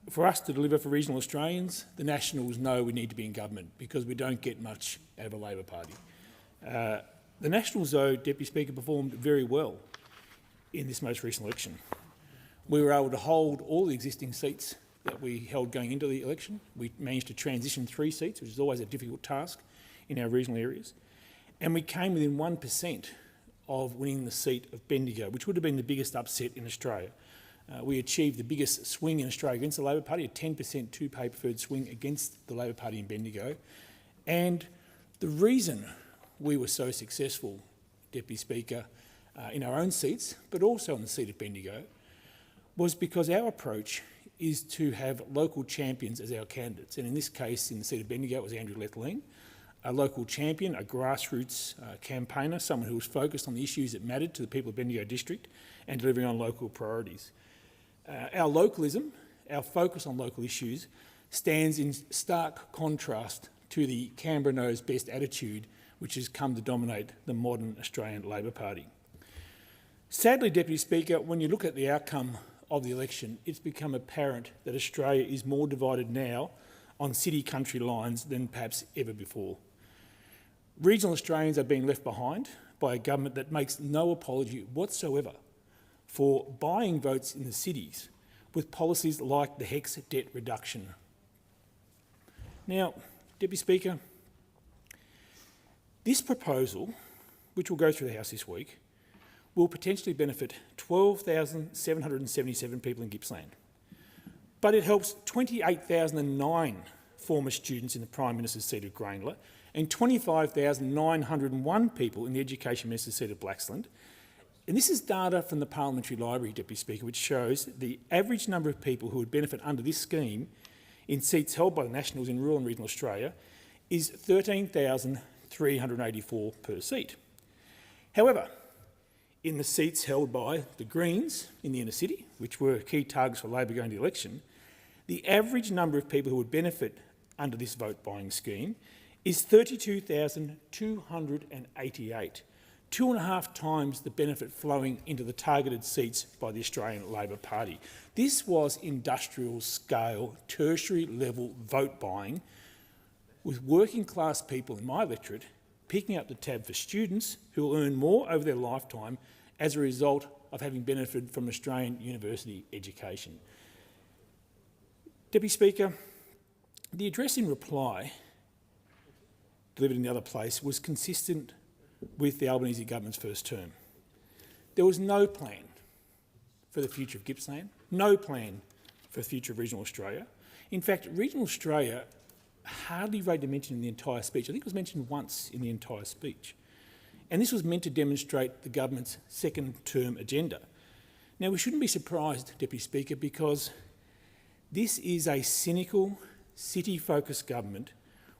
For us to deliver for regional Australians, the Nationals know we need to be in government because we don't get much out of a Labor Party. The Nationals, though, Deputy Speaker, performed very well in this most recent election. We were able to hold all the existing seats that we held going into the election. We managed to transition 3 seats, which is always a difficult task in our regional areas. And we came within 1% of winning the seat of Bendigo, which would have been the biggest upset in Australia. We achieved the biggest swing in Australia against the Labor Party, a 10% two-pay preferred swing against the Labor Party in Bendigo. And the reason we were so successful, Deputy Speaker, in our own seats, but also in the seat of Bendigo, was because our approach is to have local champions as our candidates. And in this case, in the seat of Bendigo, it was Andrew Lethlean, a local champion, a grassroots campaigner, someone who was focused on the issues that mattered to the people of Bendigo district and delivering on local priorities. Our localism, our focus on local issues, stands in stark contrast to the Canberra knows best attitude which has come to dominate the modern Australian Labor Party. Sadly, Deputy Speaker, when you look at the outcome of the election, it's become apparent that Australia is more divided now on city-country lines than perhaps ever before. Regional Australians are being left behind by a government that makes no apology whatsoever for buying votes in the cities with policies like the HEX debt reduction. Now, Deputy Speaker, this proposal, which will go through the House this week, will potentially benefit 12,777 people in Gippsland. But it helps 28,009 former students in the Prime Minister's seat of Grayndler and 25,901 people in the Education Minister's seat of Blaxland. And this is data from the Parliamentary Library, Deputy Speaker, which shows the average number of people who would benefit under this scheme in seats held by the Nationals in rural and regional Australia is 13,384 per seat. However, in the seats held by the Greens in the inner city, which were key targets for Labor going to the election, the average number of people who would benefit under this vote-buying scheme is 32,288, 2.5 times the benefit flowing into the targeted seats by the Australian Labor Party. This was industrial-scale, tertiary-level vote buying, with working-class people in my electorate picking up the tab for students who will earn more over their lifetime as a result of having benefited from Australian university education. Deputy Speaker, the address in reply, delivered in the other place, was consistent with the Albanese government's first term. There was no plan for the future of Gippsland, no plan for the future of regional Australia. In fact, regional Australia hardly rated mention in the entire speech. I think it was mentioned once in the entire speech. And this was meant to demonstrate the government's second-term agenda. Now, we shouldn't be surprised, Deputy Speaker, because this is a cynical, city-focused government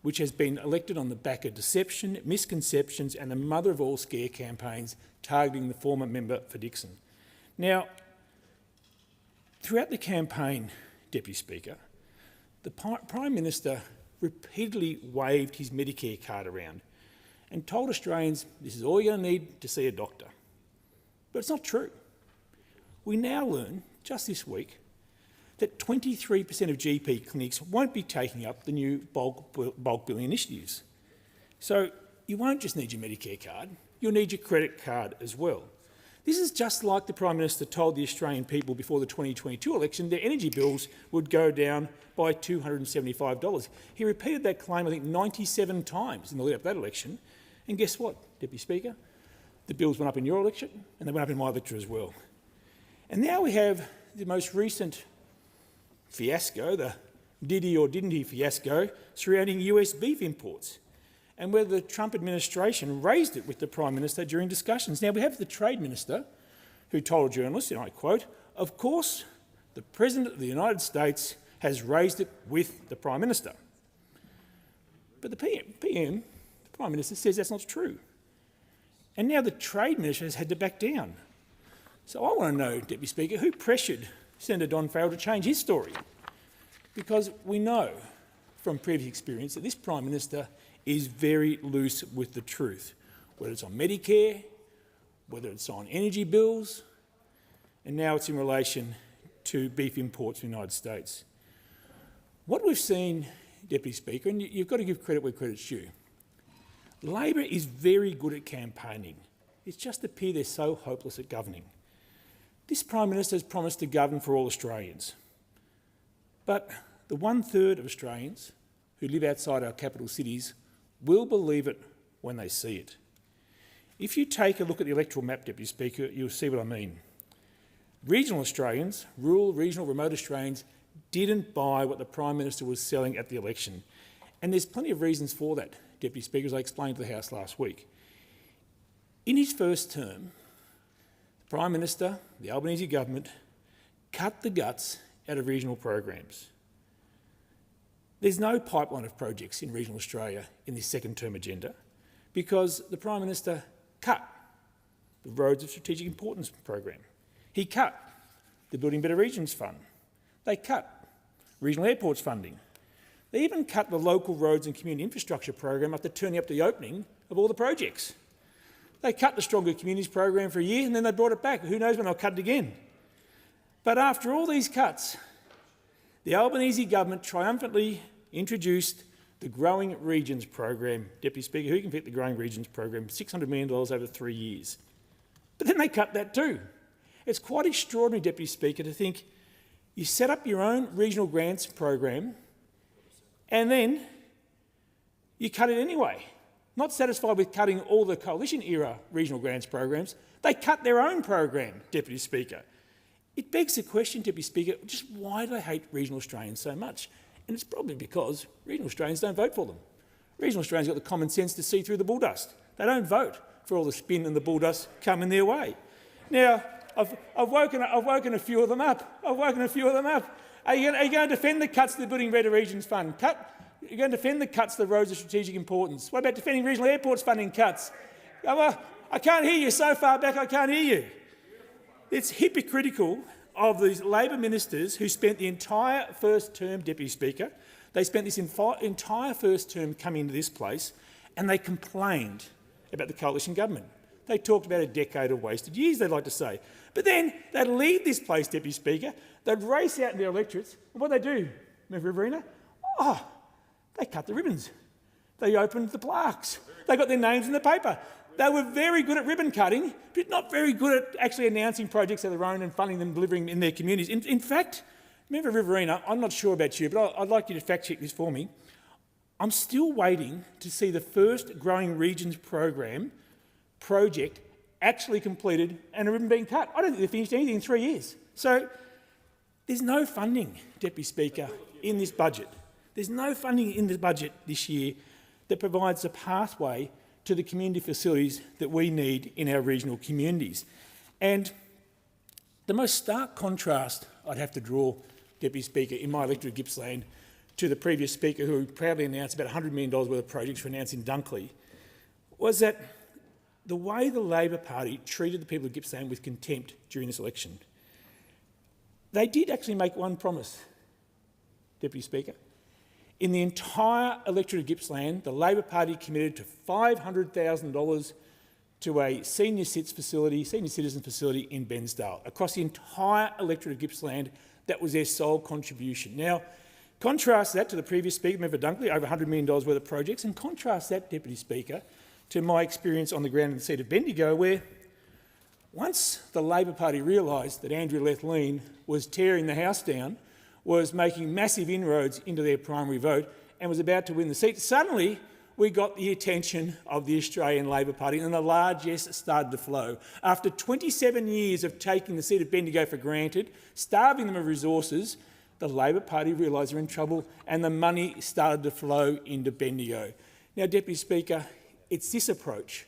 which has been elected on the back of deception, misconceptions and the mother of all scare campaigns targeting the former member for Dixon. Now, throughout the campaign, Deputy Speaker, the Prime Minister repeatedly waved his Medicare card around and told Australians this is all you're going to need to see a doctor. But it's not true. We now learn, just this week, that 23% of GP clinics won't be taking up the new bulk billing initiatives. So you won't just need your Medicare card, you'll need your credit card as well. This is just like the Prime Minister told the Australian people before the 2022 election their energy bills would go down by $275. He repeated that claim, I think, 97 times in the lead up to that election. And guess what, Deputy Speaker? The bills went up in your electorate and they went up in my electorate as well. And now we have the most recent fiasco, the did he or didn't he fiasco, surrounding US beef imports and whether the Trump administration raised it with the Prime Minister during discussions. Now, we have the Trade Minister who told a journalist, and I quote, "Of course, the President of the United States has raised it with the Prime Minister." But the PM, the Prime Minister, says that's not true. And now the Trade Minister has had to back down. So I want to know, Deputy Speaker, who pressured Senator Don Farrell to change his story? Because we know from previous experience that this Prime Minister is very loose with the truth, whether it's on Medicare, whether it's on energy bills, and now it's in relation to beef imports from the United States. What we've seen, Deputy Speaker, and you've got to give credit where credit's due, Labor is very good at campaigning. It's just appear they're so hopeless at governing. This Prime Minister has promised to govern for all Australians. But the 1/3 of Australians who live outside our capital cities will believe it when they see it. If you take a look at the electoral map, Deputy Speaker, you'll see what I mean. Regional Australians, rural, regional, remote Australians, didn't buy what the Prime Minister was selling at the election. And there's plenty of reasons for that, Deputy Speaker, as I explained to the House last week. In his first term, the Prime Minister, the Albanese government, cut the guts out of regional programs. There's no pipeline of projects in regional Australia in this second-term agenda because the Prime Minister cut the Roads of Strategic Importance program. He cut the Building Better Regions Fund. They cut regional airports funding. They even cut the local roads and community infrastructure program after turning up the opening of all the projects. They cut the Stronger Communities program for a year and then they brought it back. Who knows when they'll cut it again. But after all these cuts, the Albanese government triumphantly introduced the Growing Regions program. Deputy Speaker, who can fit the Growing Regions program? $600 million over 3 years. But then they cut that too. It's quite extraordinary, Deputy Speaker, to think you set up your own regional grants program and then you cut it anyway. Not satisfied with cutting all the coalition-era regional grants programs, they cut their own program, Deputy Speaker. It begs the question, Deputy Speaker, just why do they hate regional Australians so much? And it's probably because regional Australians don't vote for them. Regional Australians got the common sense to see through the bulldust. They don't vote for all the spin and the bulldust coming their way. Now, I've woken a few of them up. Are you going to defend the cuts to the Building Better Regions Fund? You're going to defend the cuts to the Roads of Strategic Importance? What about defending regional airports funding cuts? I can't hear you. So far back, I can't hear you. It's hypocritical of these Labor ministers who spent the entire first term, Deputy Speaker. They spent this entire first term coming into this place and they complained about the coalition government. They talked about a decade of wasted years, they'd like to say. But then they'd leave this place, Deputy Speaker, they'd race out in their electorates, and what they do, Member Riverina? Oh, they cut the ribbons. They opened the plaques. They got their names in the paper. They were very good at ribbon cutting, but not very good at actually announcing projects of their own and funding them, delivering in their communities. In fact, Member Riverina, I'm not sure about you, but I'd like you to fact-check this for me. I'm still waiting to see the first Growing Regions project actually completed and a ribbon being cut. I don't think they've finished anything in 3 years. So there's no funding, Deputy Speaker, in this budget. There's no funding in the budget this year that provides a pathway to the community facilities that we need in our regional communities. And the most stark contrast I'd have to draw, Deputy Speaker, in my electorate of Gippsland to the previous Speaker, who proudly announced about $100 million worth of projects for announced in Dunkley, was that the way the Labor Party treated the people of Gippsland with contempt during this election. They did actually make one promise, Deputy Speaker. In the entire electorate of Gippsland, the Labor Party committed to $500,000 to a senior citizen facility in Bensdale. Across the entire electorate of Gippsland, that was their sole contribution. Now, contrast that to the previous Speaker, Member Dunkley, over $100 million worth of projects, and contrast that, Deputy Speaker, to my experience on the ground in the seat of Bendigo, where once the Labor Party realised that Andrew Lethlean was tearing the house down, was making massive inroads into their primary vote and was about to win the seat, suddenly we got the attention of the Australian Labor Party and the large yes started to flow. After 27 years of taking the seat of Bendigo for granted, starving them of resources, the Labor Party realised they're in trouble and the money started to flow into Bendigo. Now, Deputy Speaker, it's this approach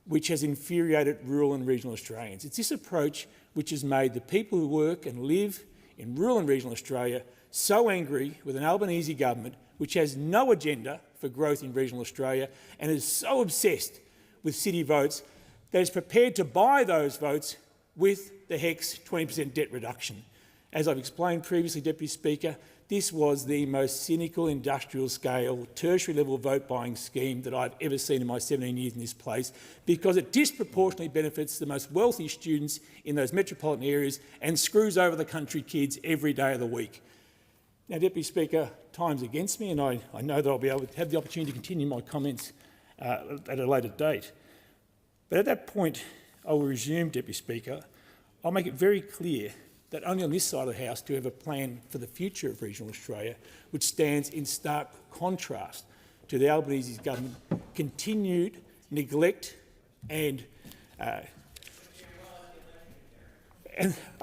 which has infuriated rural and regional Australians. It's this approach which has made the people who work and live in rural and regional Australia so angry with an Albanese government which has no agenda for growth in regional Australia and is so obsessed with city votes that is prepared to buy those votes with the HECS 20% debt reduction. As I've explained previously, Deputy Speaker, this was the most cynical industrial-scale, tertiary-level vote-buying scheme that I've ever seen in my 17 years in this place, because it disproportionately benefits the most wealthy students in those metropolitan areas and screws over the country kids every day of the week. Now, Deputy Speaker, time's against me, and I know that I'll be able to have the opportunity to continue my comments at a later date. But at that point, I will resume, Deputy Speaker. I'll make it very clear that only on this side of the House do we have a plan for the future of regional Australia, which stands in stark contrast to the Albanese government continued neglect and I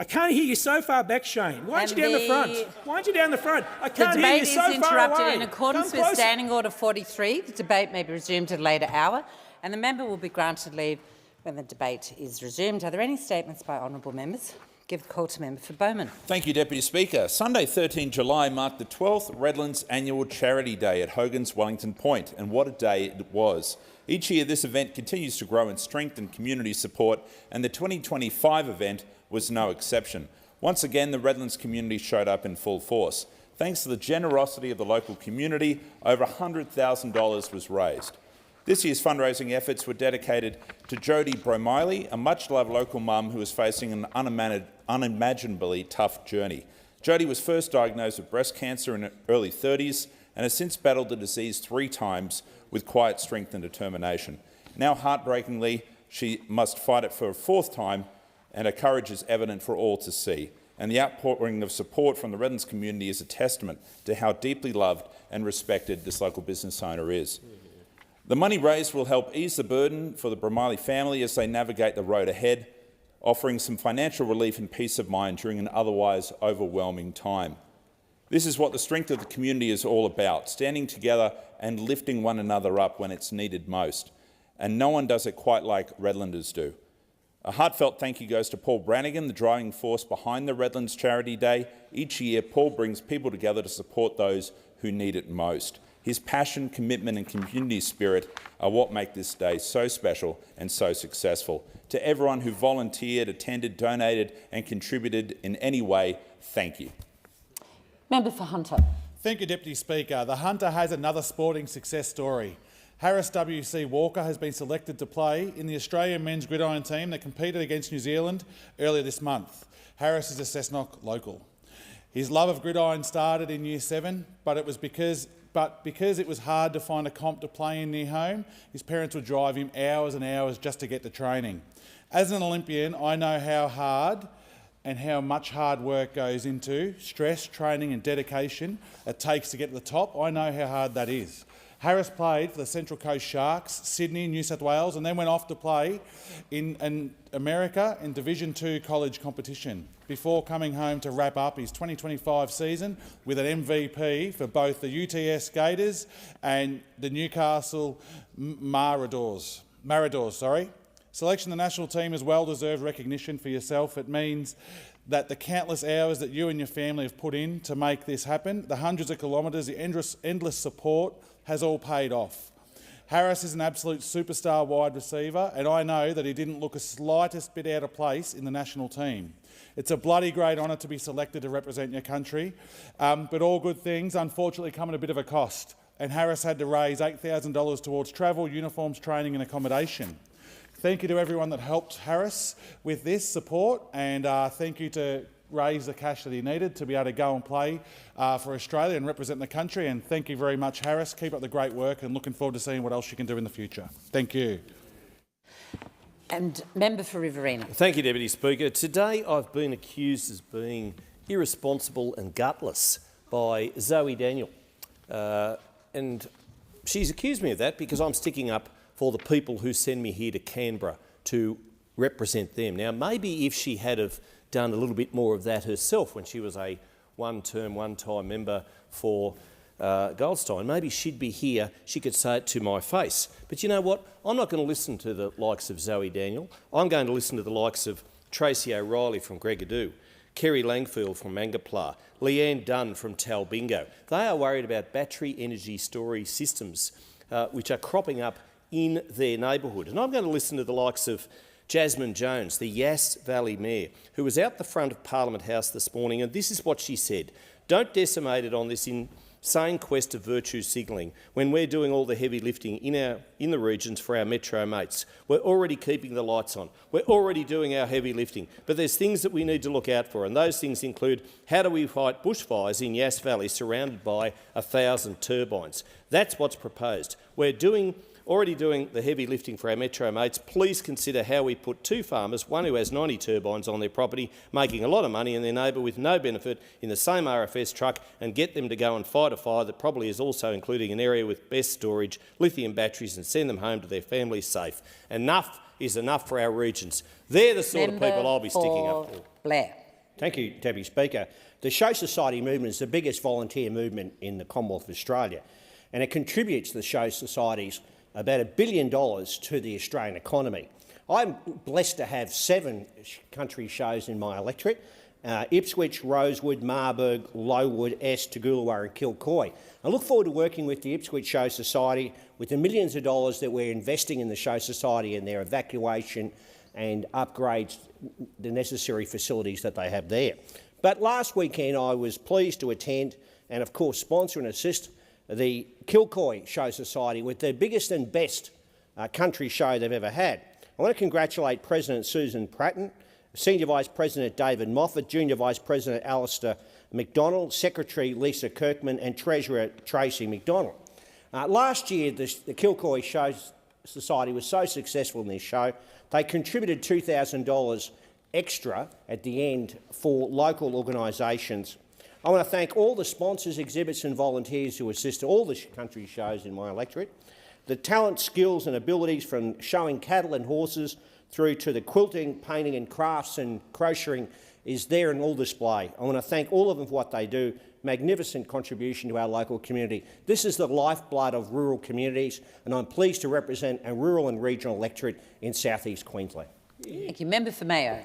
can't hear you so far back, Shane. Why aren't you down the front? Why aren't you down the front? I can't hear you so far away. The debate is interrupted in accordance Come with closer. Standing Order 43. The debate may be resumed at a later hour, and the member will be granted leave when the debate is resumed. Are there any statements by honourable members? Give the call to member for Bowman. Thank you, Deputy Speaker. Sunday, 13 July marked the 12th Redlands Annual Charity Day at Hogan's Wellington Point, and what a day it was. Each year this event continues to grow in strength and community support, and the 2025 event was no exception. Once again, the Redlands community showed up in full force. Thanks to the generosity of the local community, over $100,000 was raised. This year's fundraising efforts were dedicated to Jodie Bromiley, a much-loved local mum who is facing an unimaginably tough journey. Jodie was first diagnosed with breast cancer in her early 30s and has since battled the disease 3 times with quiet strength and determination. Now, heartbreakingly, she must fight it for a 4th time, and her courage is evident for all to see. And the outpouring of support from the Redlands community is a testament to how deeply loved and respected this local business owner is. The money raised will help ease the burden for the Bromiley family as they navigate the road ahead, offering some financial relief and peace of mind during an otherwise overwhelming time. This is what the strength of the community is all about, standing together and lifting one another up when it's needed most. And no one does it quite like Redlanders do. A heartfelt thank you goes to Paul Brannigan, the driving force behind the Redlands Charity Day. Each year, Paul brings people together to support those who need it most. His passion, commitment and community spirit are what make this day so special and so successful. To everyone who volunteered, attended, donated and contributed in any way, thank you. Member for Hunter. Thank you, Deputy Speaker. The Hunter has another sporting success story. Harris W.C. Walker has been selected to play in the Australian men's gridiron team that competed against New Zealand earlier this month. Harris is a Cessnock local. His love of gridiron started in Year 7, but because it was hard to find a comp to play in near home, his parents would drive him hours and hours just to get to training. As an Olympian, I know how hard and how much hard work goes into stress, training and dedication it takes to get to the top. I know how hard that is. Harris played for the Central Coast Sharks, Sydney, New South Wales, and then went off to play in America in Division II college competition before coming home to wrap up his 2025 season with an MVP for both the UTS Gators and the Newcastle Mariners. Selection of the national team is well-deserved recognition for yourself. It means that the countless hours that you and your family have put in to make this happen, the hundreds of kilometres, the endless support has all paid off. Harris is an absolute superstar wide receiver, and I know that he didn't look a slightest bit out of place in the national team. It's a bloody great honour to be selected to represent your country, but all good things unfortunately come at a bit of a cost, and Harris had to raise $8,000 towards travel, uniforms, training and accommodation. Thank you to everyone that helped Harris with this support, and thank you to raise the cash that he needed to be able to go and play for Australia and represent the country. And thank you very much, Harris. Keep up the great work and looking forward to seeing what else you can do in the future. Thank you. And Member for Riverina. Thank you, Deputy Speaker. Today I've been accused as being irresponsible and gutless by Zoe Daniel. And she's accused me of that because I'm sticking up for the people who send me here to Canberra to represent them. Now, maybe if she had have done a little bit more of that herself when she was a one-time member for Goldstein, maybe she'd be here, she could say it to my face. But you know what? I'm not going to listen to the likes of Zoe Daniel. I'm going to listen to the likes of Tracy O'Reilly from Gregadoo, Kerry Langfield from Mangapla, Leanne Dunn from Talbingo. They are worried about battery energy storage systems which are cropping up in their neighbourhood. And I'm going to listen to the likes of Jasmine Jones, the Yass Valley Mayor, who was out the front of Parliament House this morning, and this is what she said. Don't decimate it on this insane quest of virtue signalling when we're doing all the heavy lifting in the regions for our metro mates. We're already keeping the lights on. We're already doing our heavy lifting. But there's things that we need to look out for, and those things include how do we fight bushfires in Yass Valley surrounded by 1,000 turbines. That's what's proposed. We're already doing the heavy lifting for our metro mates. Please consider how we put two farmers, one who has 90 turbines on their property, making a lot of money, and their neighbour with no benefit in the same RFS truck, and get them to go and fight a fire that probably is also including an area with best storage, lithium batteries, and send them home to their families safe. Enough is enough for our regions. They're the sort of people I'll be sticking up for. Blair. Thank you, Deputy Speaker. The Show Society movement is the biggest volunteer movement in the Commonwealth of Australia, and it contributes to the Show Societies about $1 billion to the Australian economy. I'm blessed to have 7 country shows in my electorate: Ipswich, Rosewood, Marburg, Lowood, Toogoolawah and Kilcoy. I look forward to working with the Ipswich Show Society with the millions of dollars that we're investing in the Show Society and their evacuation and upgrades the necessary facilities that they have there. But last weekend I was pleased to attend and, of course, sponsor and assist the Kilcoy Show Society with their biggest and best country show they've ever had. I want to congratulate President Susan Pratton, Senior Vice President David Moffat, Junior Vice President Alistair McDonald, Secretary Lisa Kirkman and Treasurer Tracy McDonald. Last year the Kilcoy Show Society was so successful in this show, they contributed $2,000 extra at the end for local organisations. I want to thank all the sponsors, exhibits and volunteers who assist all the country shows in my electorate. The talent, skills and abilities from showing cattle and horses through to the quilting, painting and crafts and crocheting is there in all display. I want to thank all of them for what they do. Magnificent contribution to our local community. This is the lifeblood of rural communities, and I'm pleased to represent a rural and regional electorate in South East Queensland. Thank you. Member for Mayo.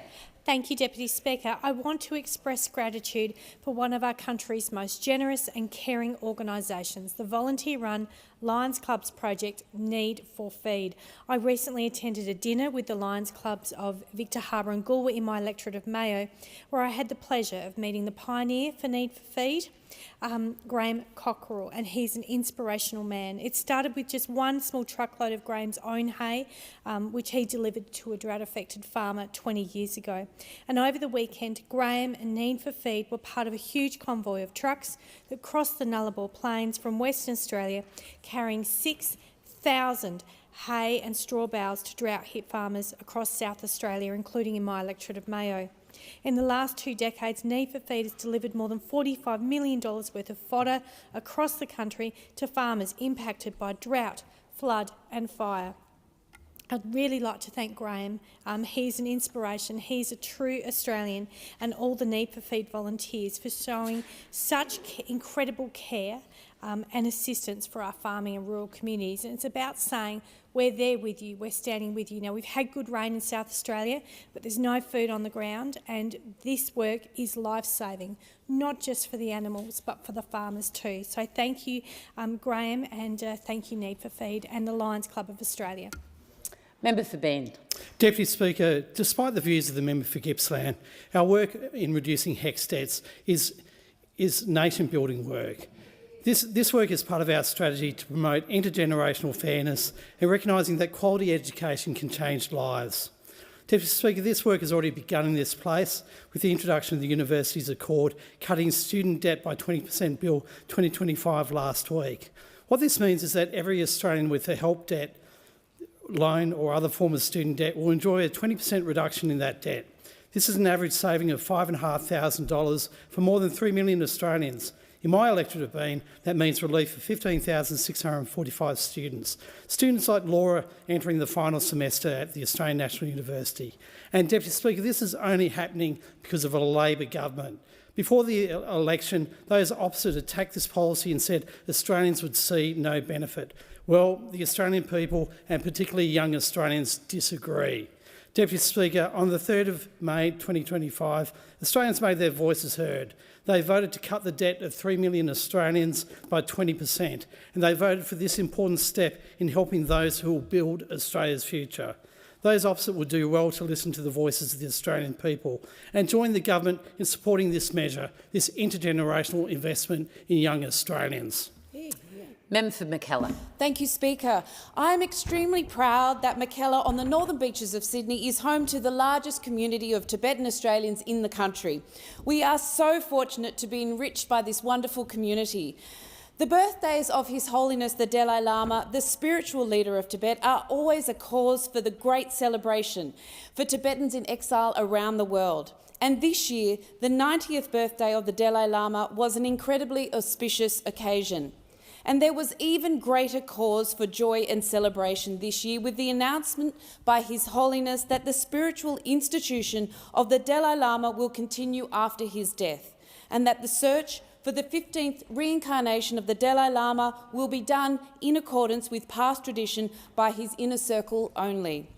Thank you, Deputy Speaker. I want to express gratitude for one of our country's most generous and caring organisations, the volunteer-run Lions Clubs project Need for Feed. I recently attended a dinner with the Lions Clubs of Victor Harbor and Goolwa in my electorate of Mayo, where I had the pleasure of meeting the pioneer for Need for Feed, Graham Cockerell, and he's an inspirational man. It started with just one small truckload of Graham's own hay, which he delivered to a drought-affected farmer 20 years ago. And over the weekend, Graham and Need for Feed were part of a huge convoy of trucks that crossed the Nullarbor Plains from Western Australia, carrying 6,000 hay and straw bales to drought-hit farmers across South Australia, including in my electorate of Mayo. In the last 2 decades, Need for Feed has delivered more than $45 million worth of fodder across the country to farmers impacted by drought, flood and fire. I'd really like to thank Graham. He's an inspiration. He's a true Australian, and all the Need for Feed volunteers for showing such incredible care and assistance for our farming and rural communities. And it's about saying, we're there with you, we're standing with you. Now, we've had good rain in South Australia, but there's no food on the ground, and this work is life-saving, not just for the animals, but for the farmers too. So thank you, Graham, and thank you, Need for Feed, and the Lions Club of Australia. Member for Bend. Deputy Speaker, despite the views of the member for Gippsland, our work in reducing HECS debts is nation-building work. This work is part of our strategy to promote intergenerational fairness and recognising that quality education can change lives. Deputy Speaker, this work has already begun in this place with the introduction of the Universities Accord, cutting student debt by 20% Bill 2025 last week. What this means is that every Australian with a help debt, loan or other form of student debt will enjoy a 20% reduction in that debt. This is an average saving of $5,500 for more than 3 million Australians. In my electorate of Bean, that means relief for 15,645 students. Students like Laura entering the final semester at the Australian National University. And Deputy Speaker, this is only happening because of a Labor government. Before the election, those opposite attacked this policy and said Australians would see no benefit. Well, the Australian people, and particularly young Australians, disagree. Deputy Speaker, on the 3rd of May 2025, Australians made their voices heard. They voted to cut the debt of 3 million Australians by 20%, and they voted for this important step in helping those who will build Australia's future. Those opposite would do well to listen to the voices of the Australian people and join the government in supporting this measure, this intergenerational investment in young Australians. Member for Mackellar. Thank you, Speaker. I am extremely proud that Mackellar on the northern beaches of Sydney is home to the largest community of Tibetan Australians in the country. We are so fortunate to be enriched by this wonderful community. The birthdays of His Holiness the Dalai Lama, the spiritual leader of Tibet, are always a cause for the great celebration for Tibetans in exile around the world. And this year, the 90th birthday of the Dalai Lama was an incredibly auspicious occasion. And there was even greater cause for joy and celebration this year with the announcement by His Holiness that the spiritual institution of the Dalai Lama will continue after his death, and that the search for the 15th reincarnation of the Dalai Lama will be done in accordance with past tradition by his inner circle only.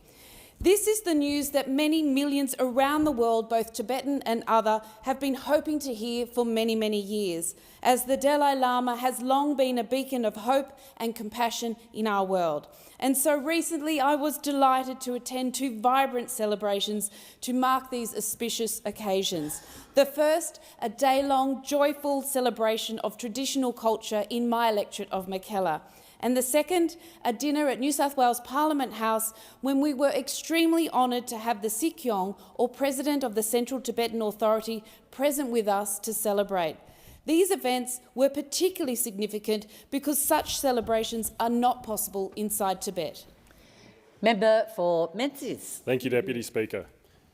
This is the news that many millions around the world, both Tibetan and other, have been hoping to hear for many, many years, as the Dalai Lama has long been a beacon of hope and compassion in our world. And so recently I was delighted to attend 2 vibrant celebrations to mark these auspicious occasions. The first, a day-long joyful celebration of traditional culture in my electorate of Mackellar. And the second, a dinner at New South Wales Parliament House when we were extremely honoured to have the Sikyong, or President of the Central Tibetan Authority, present with us to celebrate. These events were particularly significant because such celebrations are not possible inside Tibet. Member for Menzies. Thank you, Deputy Speaker.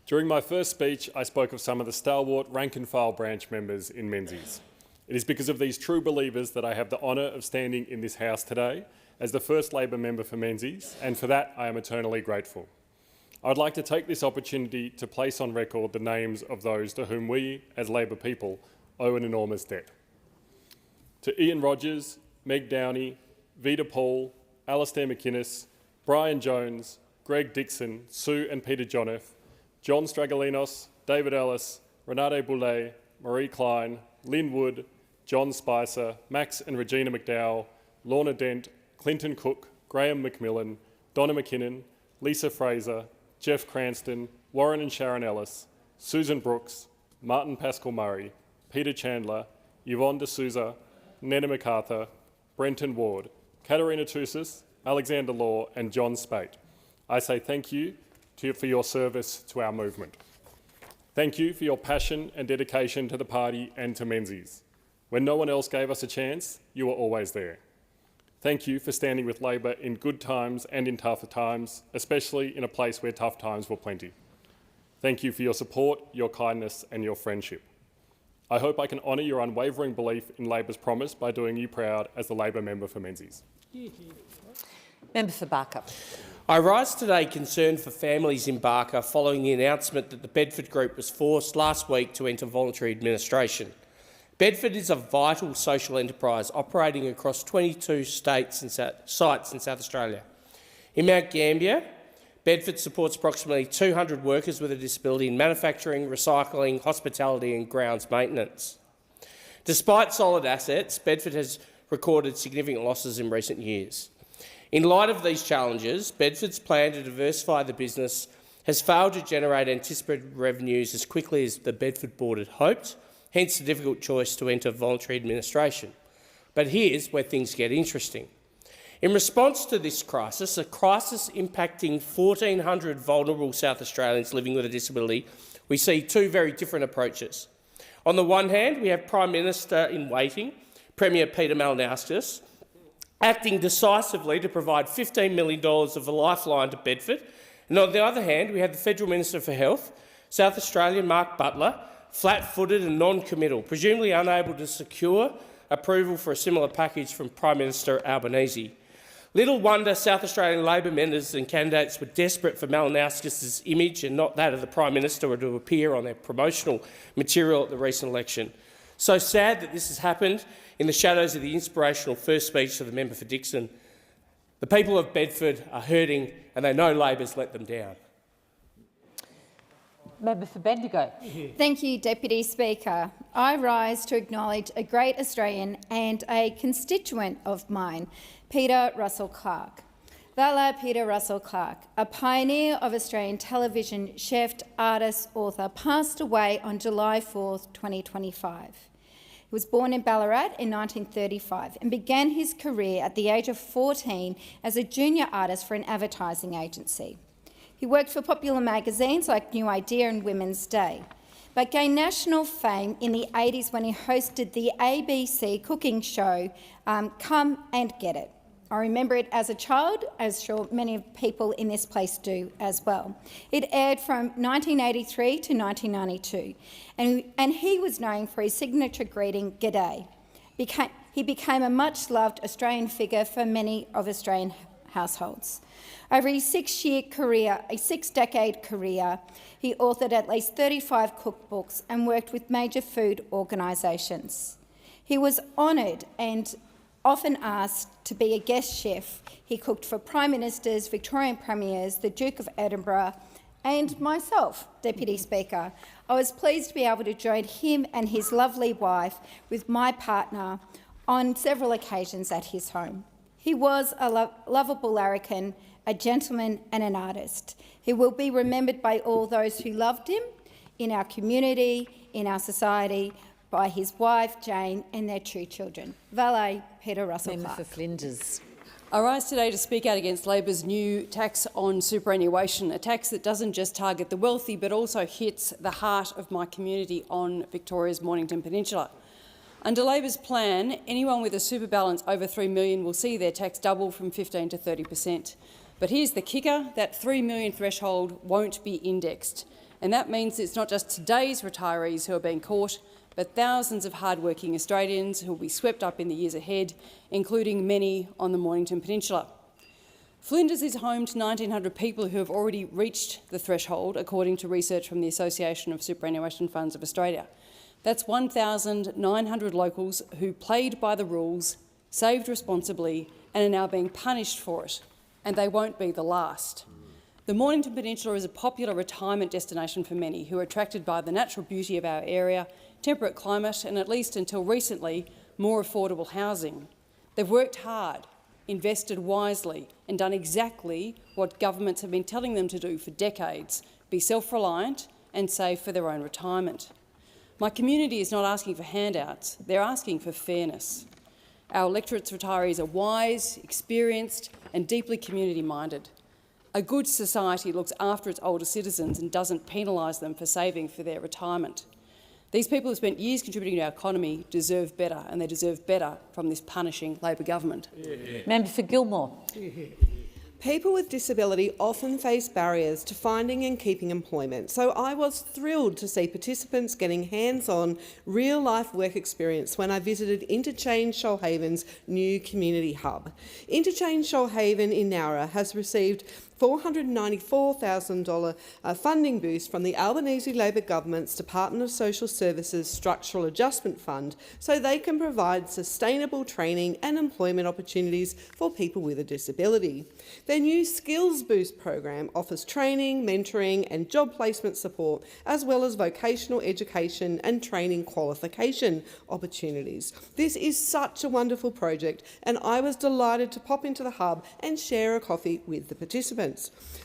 During my first speech, I spoke of some of the stalwart rank-and-file branch members in Menzies. It is because of these true believers that I have the honour of standing in this House today as the first Labor member for Menzies, and for that I am eternally grateful. I would like to take this opportunity to place on record the names of those to whom we, as Labor people, owe an enormous debt. To Ian Rogers, Meg Downey, Vida Paul, Alastair McInnes, Brian Jones, Greg Dixon, Sue and Peter Jonoff, John Stragalinos, David Ellis, Renate Boulay, Marie Klein, Lynn Wood, John Spicer, Max and Regina McDowell, Lorna Dent, Clinton Cook, Graham McMillan, Donna McKinnon, Lisa Fraser, Jeff Cranston, Warren and Sharon Ellis, Susan Brooks, Martin Pascal Murray, Peter Chandler, Yvonne de Souza, Nana MacArthur, Brenton Ward, Katerina Toussis, Alexander Law and John Spate. I say thank you for your service to our movement. Thank you for your passion and dedication to the party and to Menzies. When no one else gave us a chance, you were always there. Thank you for standing with Labor in good times and in tougher times, especially in a place where tough times were plenty. Thank you for your support, your kindness and your friendship. I hope I can honour your unwavering belief in Labor's promise by doing you proud as the Labor member for Menzies. Member for Barker. I rise today concerned for families in Barker following the announcement that the Bedford Group was forced last week to enter voluntary administration. Bedford is a vital social enterprise operating across 22 sites in South Australia. In Mount Gambier, Bedford supports approximately 200 workers with a disability in manufacturing, recycling, hospitality and grounds maintenance. Despite solid assets, Bedford has recorded significant losses in recent years. In light of these challenges, Bedford's plan to diversify the business has failed to generate anticipated revenues as quickly as the Bedford board had hoped, hence the difficult choice to enter voluntary administration. But here's where things get interesting. In response to this crisis, a crisis impacting 1,400 vulnerable South Australians living with a disability, we see two very different approaches. On the one hand, we have Prime Minister in waiting, Premier Peter Malinauskas, acting decisively to provide $15 million of a lifeline to Bedford. And on the other hand, we have the Federal Minister for Health, South Australian Mark Butler, flat-footed and non-committal, presumably unable to secure approval for a similar package from Prime Minister Albanese. Little wonder South Australian Labor members and candidates were desperate for Malinauskas' image and not that of the Prime Minister or to appear on their promotional material at the recent election. So sad that this has happened in the shadows of the inspirational first speech of the member for Dixon. The people of Bedford are hurting and they know Labor's let them down. Member for Bendigo. Thank you, Deputy Speaker. I rise to acknowledge a great Australian and a constituent of mine, Peter Russell Clark. Vala Peter Russell Clark, a pioneer of Australian television, chef, artist, author, passed away on July 4, 2025. He was born in Ballarat in 1935 and began his career at the age of 14 as a junior artist for an advertising agency. He worked for popular magazines like New Idea and Women's Day, but gained national fame in the 80s when he hosted the ABC cooking show Come and Get It. I remember it as a child, as sure many people in this place do as well. It aired from 1983 to 1992, and he was known for his signature greeting, G'day. He became a much-loved Australian figure for many of Australian households. Over his six-decade career, he authored at least 35 cookbooks and worked with major food organisations. He was honoured and often asked to be a guest chef. He cooked for Prime Ministers, Victorian Premiers, the Duke of Edinburgh and myself, Deputy Speaker. I was pleased to be able to join him and his lovely wife with my partner on several occasions at his home. He was a lovable larrikin, a gentleman and an artist. He will be remembered by all those who loved him, in our community, in our society, by his wife, Jane, and their two children. Valet Peter Russell Clark. Member for Flinders. I rise today to speak out against Labor's new tax on superannuation, a tax that doesn't just target the wealthy but also hits the heart of my community on Victoria's Mornington Peninsula. Under Labor's plan, anyone with a super balance over $3 million will see their tax double from 15% to 30%. But here's the kicker, that $3 million threshold won't be indexed. And that means it's not just today's retirees who are being caught, but thousands of hard-working Australians who will be swept up in the years ahead, including many on the Mornington Peninsula. Flinders is home to 1,900 people who have already reached the threshold, according to research from the Association of Superannuation Funds of Australia. That's 1,900 locals who played by the rules, saved responsibly and are now being punished for it. And they won't be the last. The Mornington Peninsula is a popular retirement destination for many who are attracted by the natural beauty of our area, temperate climate and, at least until recently, more affordable housing. They've worked hard, invested wisely and done exactly what governments have been telling them to do for decades: be self-reliant and save for their own retirement. My community is not asking for handouts, they're asking for fairness. Our electorate's retirees are wise, experienced and deeply community-minded. A good society looks after its older citizens and doesn't penalise them for saving for their retirement. These people who spent years contributing to our economy deserve better, and they deserve better from this punishing Labor government. Member for Gilmore. People with disability often face barriers to finding and keeping employment, so I was thrilled to see participants getting hands-on, real-life work experience when I visited Interchange Shoalhaven's new community hub. Interchange Shoalhaven in Nowra has received $494,000 funding boost from the Albanese Labor Government's Department of Social Services Structural Adjustment Fund so they can provide sustainable training and employment opportunities for people with a disability. Their new Skills Boost program offers training, mentoring and job placement support, as well as vocational education and training qualification opportunities. This is such a wonderful project, and I was delighted to pop into the hub and share a coffee with the participants.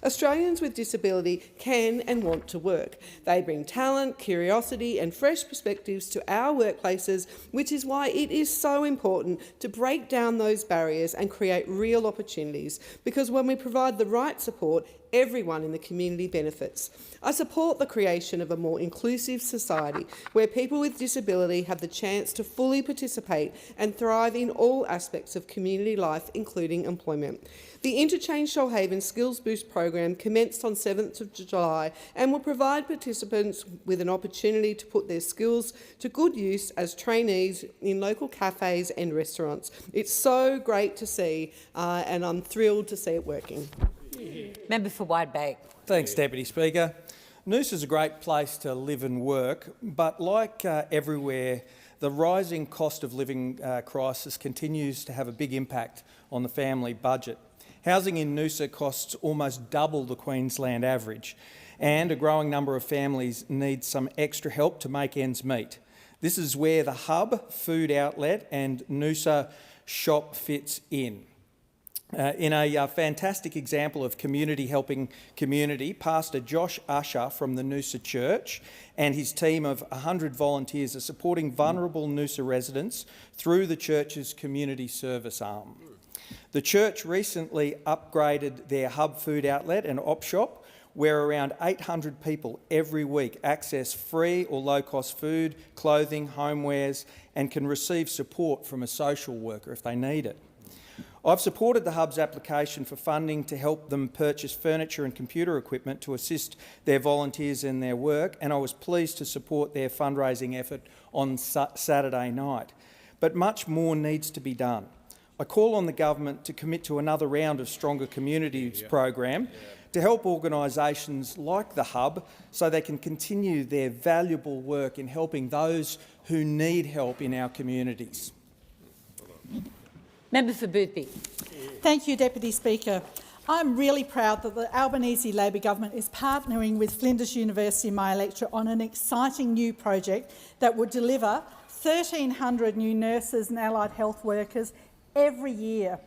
Australians with disability can and want to work. They bring talent, curiosity and fresh perspectives to our workplaces, which is why it is so important to break down those barriers and create real opportunities, because when we provide the right support, everyone in the community benefits. I support the creation of a more inclusive society where people with disability have the chance to fully participate and thrive in all aspects of community life, including employment. The Interchange Shoalhaven Skills Boost program commenced on 7th of July and will provide participants with an opportunity to put their skills to good use as trainees in local cafes and restaurants. It's so great to see, and I'm thrilled to see it working. Member for Wide Bay. Thanks, Deputy Speaker. Noosa is a great place to live and work, but like everywhere, the rising cost of living crisis continues to have a big impact on the family budget. Housing in Noosa costs almost double the Queensland average, and a growing number of families need some extra help to make ends meet. This is where the Hub food outlet and Noosa shop fits in. In a fantastic example of community helping community, Pastor Josh Usher from the Noosa Church and his team of 100 volunteers are supporting vulnerable Noosa residents through the church's community service arm. The church recently upgraded their Hub food outlet and op shop, where around 800 people every week access free or low-cost food, clothing, homewares and can receive support from a social worker if they need it. I've supported the Hub's application for funding to help them purchase furniture and computer equipment to assist their volunteers in their work, and I was pleased to support their fundraising effort on Saturday night. But much more needs to be done. I call on the government to commit to another round of Stronger Communities program to help organisations like the Hub so they can continue their valuable work in helping those who need help in our communities. Member for Boothby. Thank you, Deputy Speaker. I'm really proud that the Albanese Labor Government is partnering with Flinders University in my electorate on an exciting new project that would deliver 1,300 new nurses and allied health workers every year.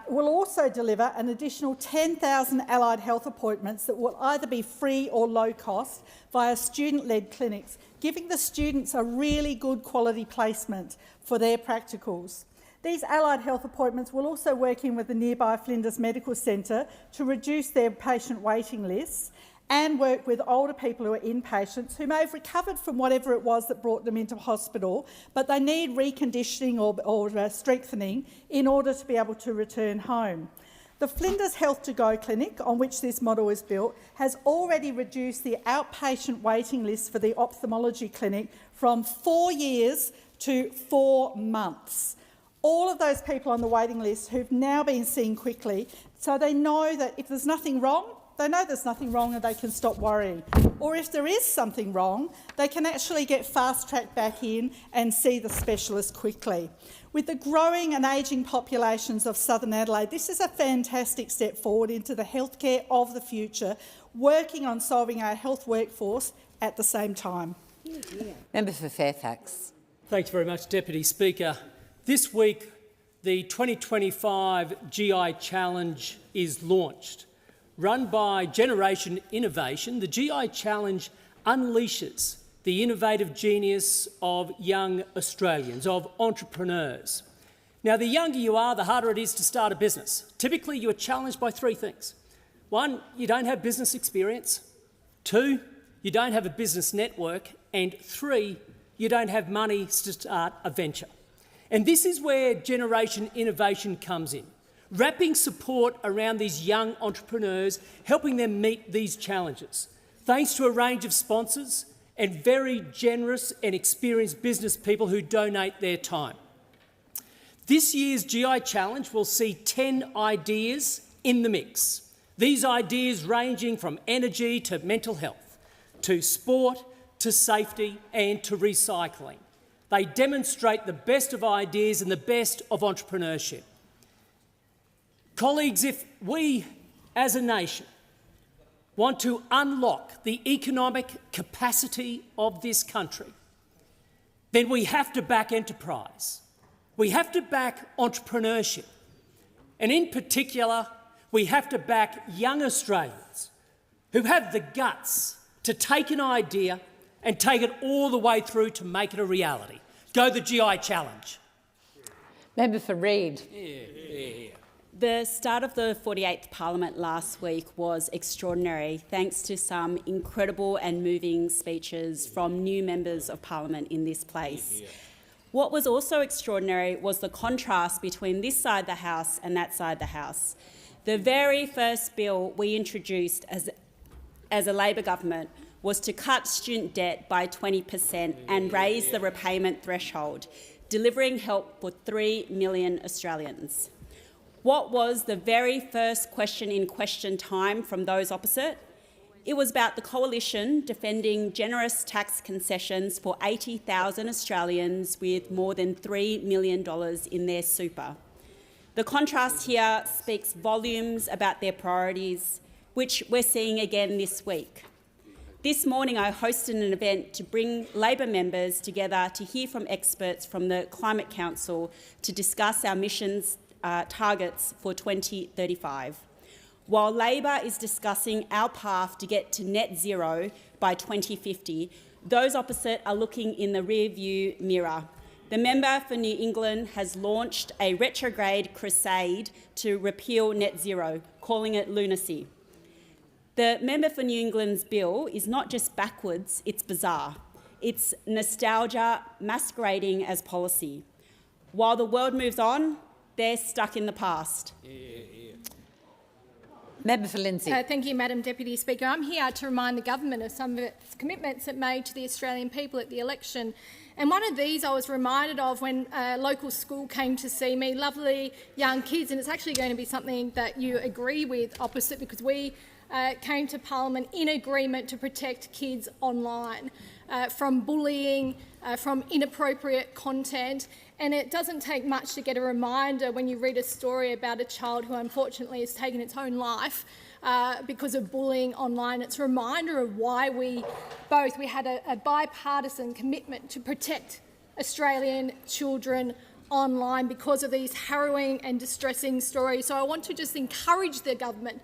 Will also deliver an additional 10,000 allied health appointments that will either be free or low cost via student-led clinics, giving the students a really good quality placement for their practicals. These allied health appointments will also work in with the nearby Flinders Medical Centre to reduce their patient waiting lists and work with older people who are inpatients who may have recovered from whatever it was that brought them into hospital, but they need reconditioning or strengthening in order to be able to return home. The Flinders Health to Go clinic, on which this model is built, has already reduced the outpatient waiting list for the ophthalmology clinic from 4 years to 4 months. All of those people on the waiting list who've now been seen quickly, so they know that if there's nothing wrong, they know there's nothing wrong and they can stop worrying. Or if there is something wrong, they can actually get fast-tracked back in and see the specialist quickly. With the growing and ageing populations of Southern Adelaide, this is a fantastic step forward into the healthcare of the future, working on solving our health workforce at the same time. Member for Fairfax. Thanks very much, Deputy Speaker. This week, the 2025 GI Challenge is launched. Run by Generation Innovation, the GI Challenge unleashes the innovative genius of young Australians, of entrepreneurs. Now, the younger you are, the harder it is to start a business. Typically, you are challenged by three things. One, you don't have business experience. Two, you don't have a business network. And three, you don't have money to start a venture. And this is where Generation Innovation comes in, wrapping support around these young entrepreneurs, helping them meet these challenges. Thanks to a range of sponsors and very generous and experienced business people who donate their time. This year's GI Challenge will see 10 ideas in the mix. These ideas ranging from energy to mental health, to sport, to safety and to recycling. They demonstrate the best of ideas and the best of entrepreneurship. Colleagues, if we as a nation want to unlock the economic capacity of this country, then we have to back enterprise. We have to back entrepreneurship. And in particular, we have to back young Australians who have the guts to take an idea and take it all the way through to make it a reality. Go the GI Challenge. Member for Reid. The start of the 48th Parliament last week was extraordinary, thanks to some incredible and moving speeches from new members of Parliament in this place. What was also extraordinary was the contrast between this side of the House and that side of the House. The very first bill we introduced as a Labor government was to cut student debt by 20% and raise the repayment threshold, delivering help for 3 million Australians. What was the very first question in question time from those opposite? It was about the Coalition defending generous tax concessions for 80,000 Australians with more than $3 million in their super. The contrast here speaks volumes about their priorities, which we're seeing again this week. This morning I hosted an event to bring Labor members together to hear from experts from the Climate Council to discuss our missions targets for 2035. While Labor is discussing our path to get to net zero by 2050, those opposite are looking in the rear-view mirror. The member for New England has launched a retrograde crusade to repeal net zero, calling it lunacy. The member for New England's bill is not just backwards, it's bizarre. It's nostalgia masquerading as policy. While the world moves on, they're stuck in the past. Member for Lindsay. Thank you, Madam Deputy Speaker. I'm here to remind the government of some of its commitments it made to the Australian people at the election. And one of these I was reminded of when a local school came to see me, lovely young kids, and it's actually going to be something that you agree with, opposite, because we came to Parliament in agreement to protect kids online from bullying, from inappropriate content. And it doesn't take much to get a reminder when you read a story about a child who unfortunately has taken its own life because of bullying online. It's a reminder of why we had a bipartisan commitment to protect Australian children online because of these harrowing and distressing stories. So I want to just encourage the government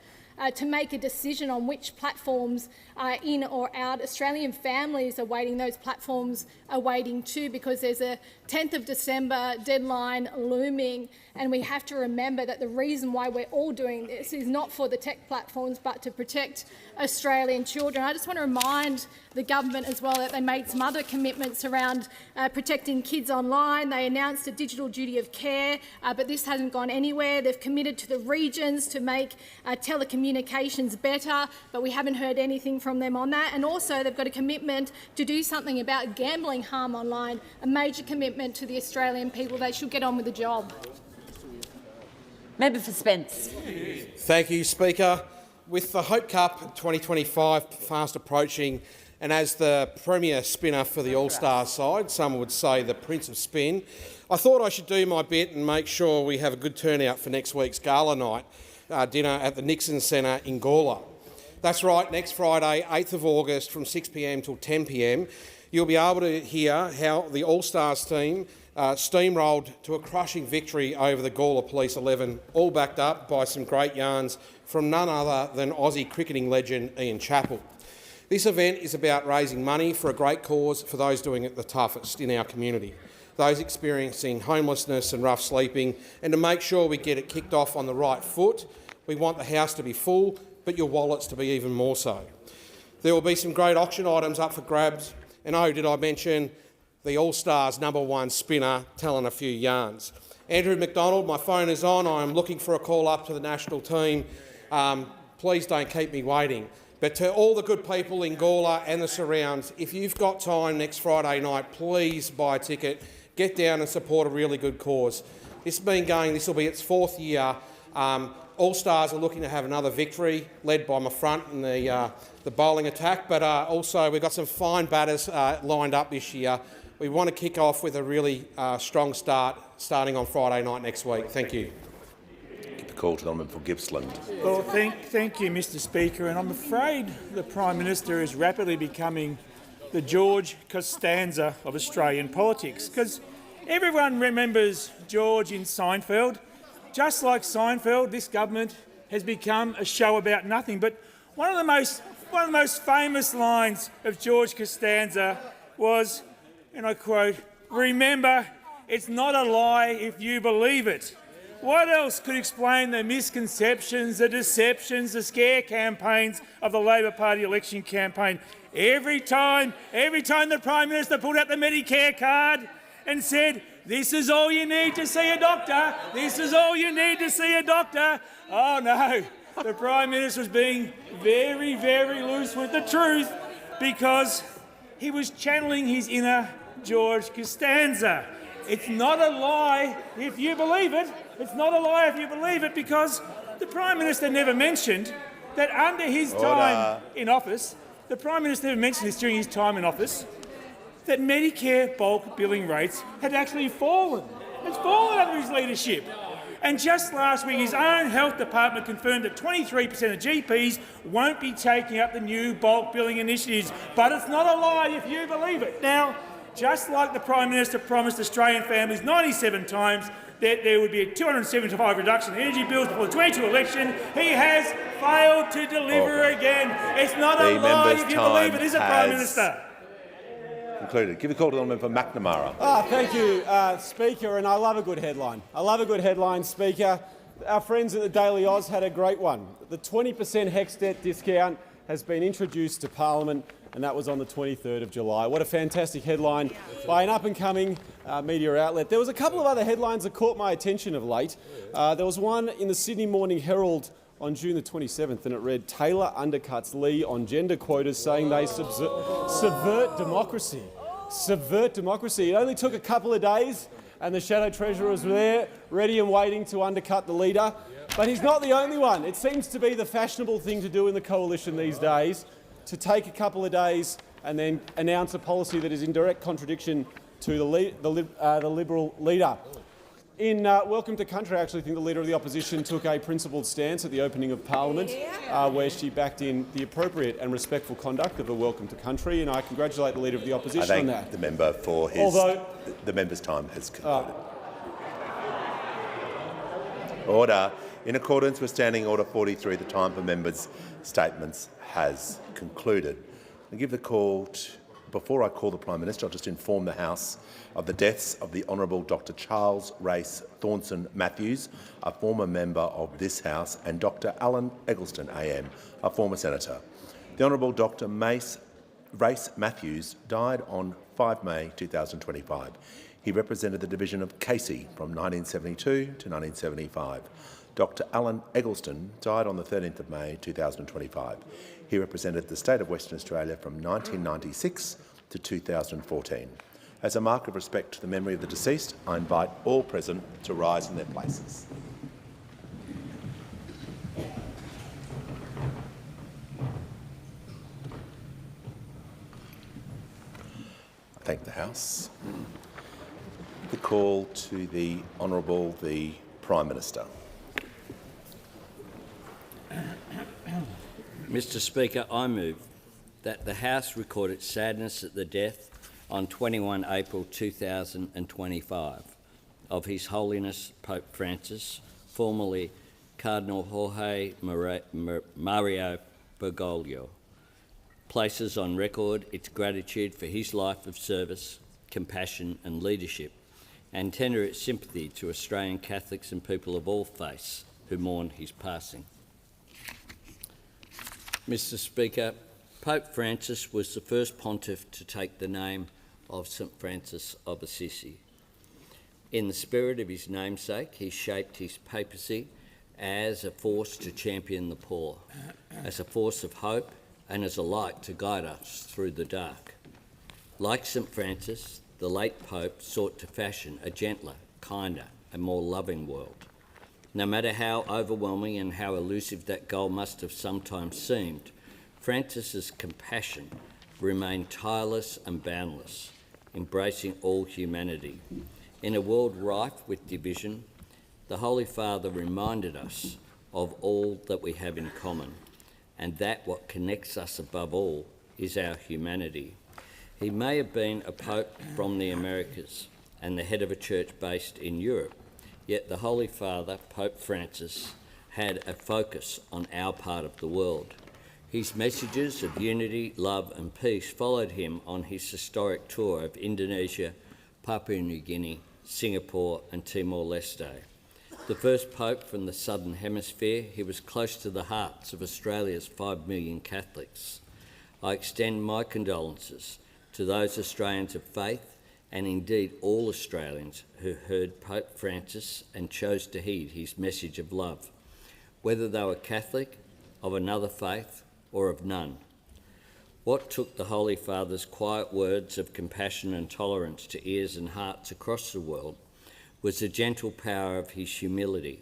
to make a decision on which platforms are in or out. Australian families are waiting, those platforms are waiting too, because there's a 10th of December deadline looming, and we have to remember that the reason why we're all doing this is not for the tech platforms but to protect Australian children. I just want to remind the government as well that they made some other commitments around protecting kids online. They announced a digital duty of care, but this hasn't gone anywhere. They've committed to the regions to make telecommunications better, but we haven't heard anything from them on that. And also they've got a commitment to do something about gambling harm online, a major commitment to the Australian people. They should get on with the job. Member for Spence. Thank you, Speaker. With the Hope Cup 2025 fast approaching, and as the premier spinner for the All-Star side, some would say the Prince of Spin, I thought I should do my bit and make sure we have a good turnout for next week's gala night dinner at the Nixon Centre in Gawler. That's right, next Friday, 8th of August from 6 p.m. till 10 p.m, you'll be able to hear how the All-Stars team steamrolled to a crushing victory over the Gawler Police 11, all backed up by some great yarns from none other than Aussie cricketing legend Ian Chappell. This event is about raising money for a great cause for those doing it the toughest in our community, those experiencing homelessness and rough sleeping, and to make sure we get it kicked off on the right foot. We want the house to be full, but your wallets to be even more so. There will be some great auction items up for grabs, and oh, did I mention the All-Stars #1 spinner telling a few yarns. Andrew McDonald, my phone is on. I am looking for a call up to the national team. Please don't keep me waiting. But to all the good people in Gawler and the surrounds, if you've got time next Friday night, please buy a ticket, get down and support a really good cause. This will be its 4th year. All-Stars are looking to have another victory, led by my front in the bowling attack, but also we've got some fine batters lined up this year. We want to kick off with a really strong start, starting on Friday night next week. Thank you. Give the call to the Honourable for Gippsland. Well, thank you, Mr Speaker, and I'm afraid the Prime Minister is rapidly becoming the George Costanza of Australian politics, because everyone remembers George in Seinfeld. Just like Seinfeld, this government has become a show about nothing. But one of the most famous lines of George Costanza was, and I quote, "Remember, it's not a lie if you believe it." What else could explain the misconceptions, the deceptions, the scare campaigns of the Labor Party election campaign? Every time the Prime Minister pulled out the Medicare card and said, "This is all you need to see a doctor. This is all you need to see a doctor." Oh no, the Prime Minister was being very, very loose with the truth, because he was channeling his inner George Costanza. It's not a lie if you believe it. It's not a lie if you believe it, because the Prime Minister never mentioned that under his time in office, the Prime Minister never mentioned this during his time in office, that Medicare bulk billing rates had actually fallen. It's fallen under his leadership. And just last week, his own health department confirmed that 23% of GPs won't be taking up the new bulk billing initiatives. But it's not a lie if you believe it. Now, just like the Prime Minister promised Australian families 97 times that there would be a 275 reduction in energy bills before the 22 election, he has failed to deliver again. It's not a lie if you believe it, is it, Prime Minister? Concluded. Give a call to the member for McNamara. Thank you, Speaker, and I love a good headline. I love a good headline, Speaker. Our friends at the Daily Oz had a great one. The 20% HEX debt discount has been introduced to Parliament, and that was on the 23rd of July. What a fantastic headline by an up-and-coming media outlet. There was a couple of other headlines that caught my attention of late. There was one in the Sydney Morning Herald on June the 27th, and it read, "Taylor undercuts Lee on gender quotas, saying they subvert democracy." Subvert democracy. It only took a couple of days, and the Shadow Treasurer was there, ready and waiting to undercut the leader. But he's not the only one. It seems to be the fashionable thing to do in the coalition these days, to take a couple of days and then announce a policy that is in direct contradiction to the Liberal leader. In Welcome to Country, I actually think the Leader of the Opposition took a principled stance at the opening of Parliament, where she backed in the appropriate and respectful conduct of a Welcome to Country, and I congratulate the Leader of the Opposition on that. The member for the member's time has concluded. Order. In accordance with Standing Order 43, the time for members' statements has concluded. I give the call before I call the Prime Minister, I'll just inform the House of the deaths of the Honourable Dr Charles Race Thornton Matthews, a former member of this House, and Dr Alan Eggleston AM, a former Senator. The Honourable Dr Race Matthews died on 5 May 2025. He represented the division of Casey from 1972 to 1975. Dr Alan Eggleston died on the 13th of May 2025. He represented the state of Western Australia from 1996 to 2014. As a mark of respect to the memory of the deceased, I invite all present to rise in their places. Thank the House. The call to the Honourable the Prime Minister. Mr Speaker, I move that the House record its sadness at the death on 21 April 2025 of His Holiness Pope Francis, formerly Cardinal Jorge Mario Bergoglio, places on record its gratitude for his life of service, compassion and leadership, and tender its sympathy to Australian Catholics and people of all faiths who mourn his passing. Mr Speaker, Pope Francis was the first pontiff to take the name of St Francis of Assisi. In the spirit of his namesake, he shaped his papacy as a force to champion the poor, as a force of hope and as a light to guide us through the dark. Like St Francis, the late Pope sought to fashion a gentler, kinder and more loving world. No matter how overwhelming and how elusive that goal must have sometimes seemed, Francis's compassion remained tireless and boundless, embracing all humanity. In a world rife with division, the Holy Father reminded us of all that we have in common, and that what connects us above all is our humanity. He may have been a Pope from the Americas and the head of a church based in Europe, yet the Holy Father, Pope Francis, had a focus on our part of the world. His messages of unity, love and peace followed him on his historic tour of Indonesia, Papua New Guinea, Singapore and Timor-Leste. The first Pope from the Southern Hemisphere, he was close to the hearts of Australia's 5 million Catholics. I extend my condolences to those Australians of faith and indeed all Australians who heard Pope Francis and chose to heed his message of love, whether they were Catholic, of another faith or of none. What took the Holy Father's quiet words of compassion and tolerance to ears and hearts across the world was the gentle power of his humility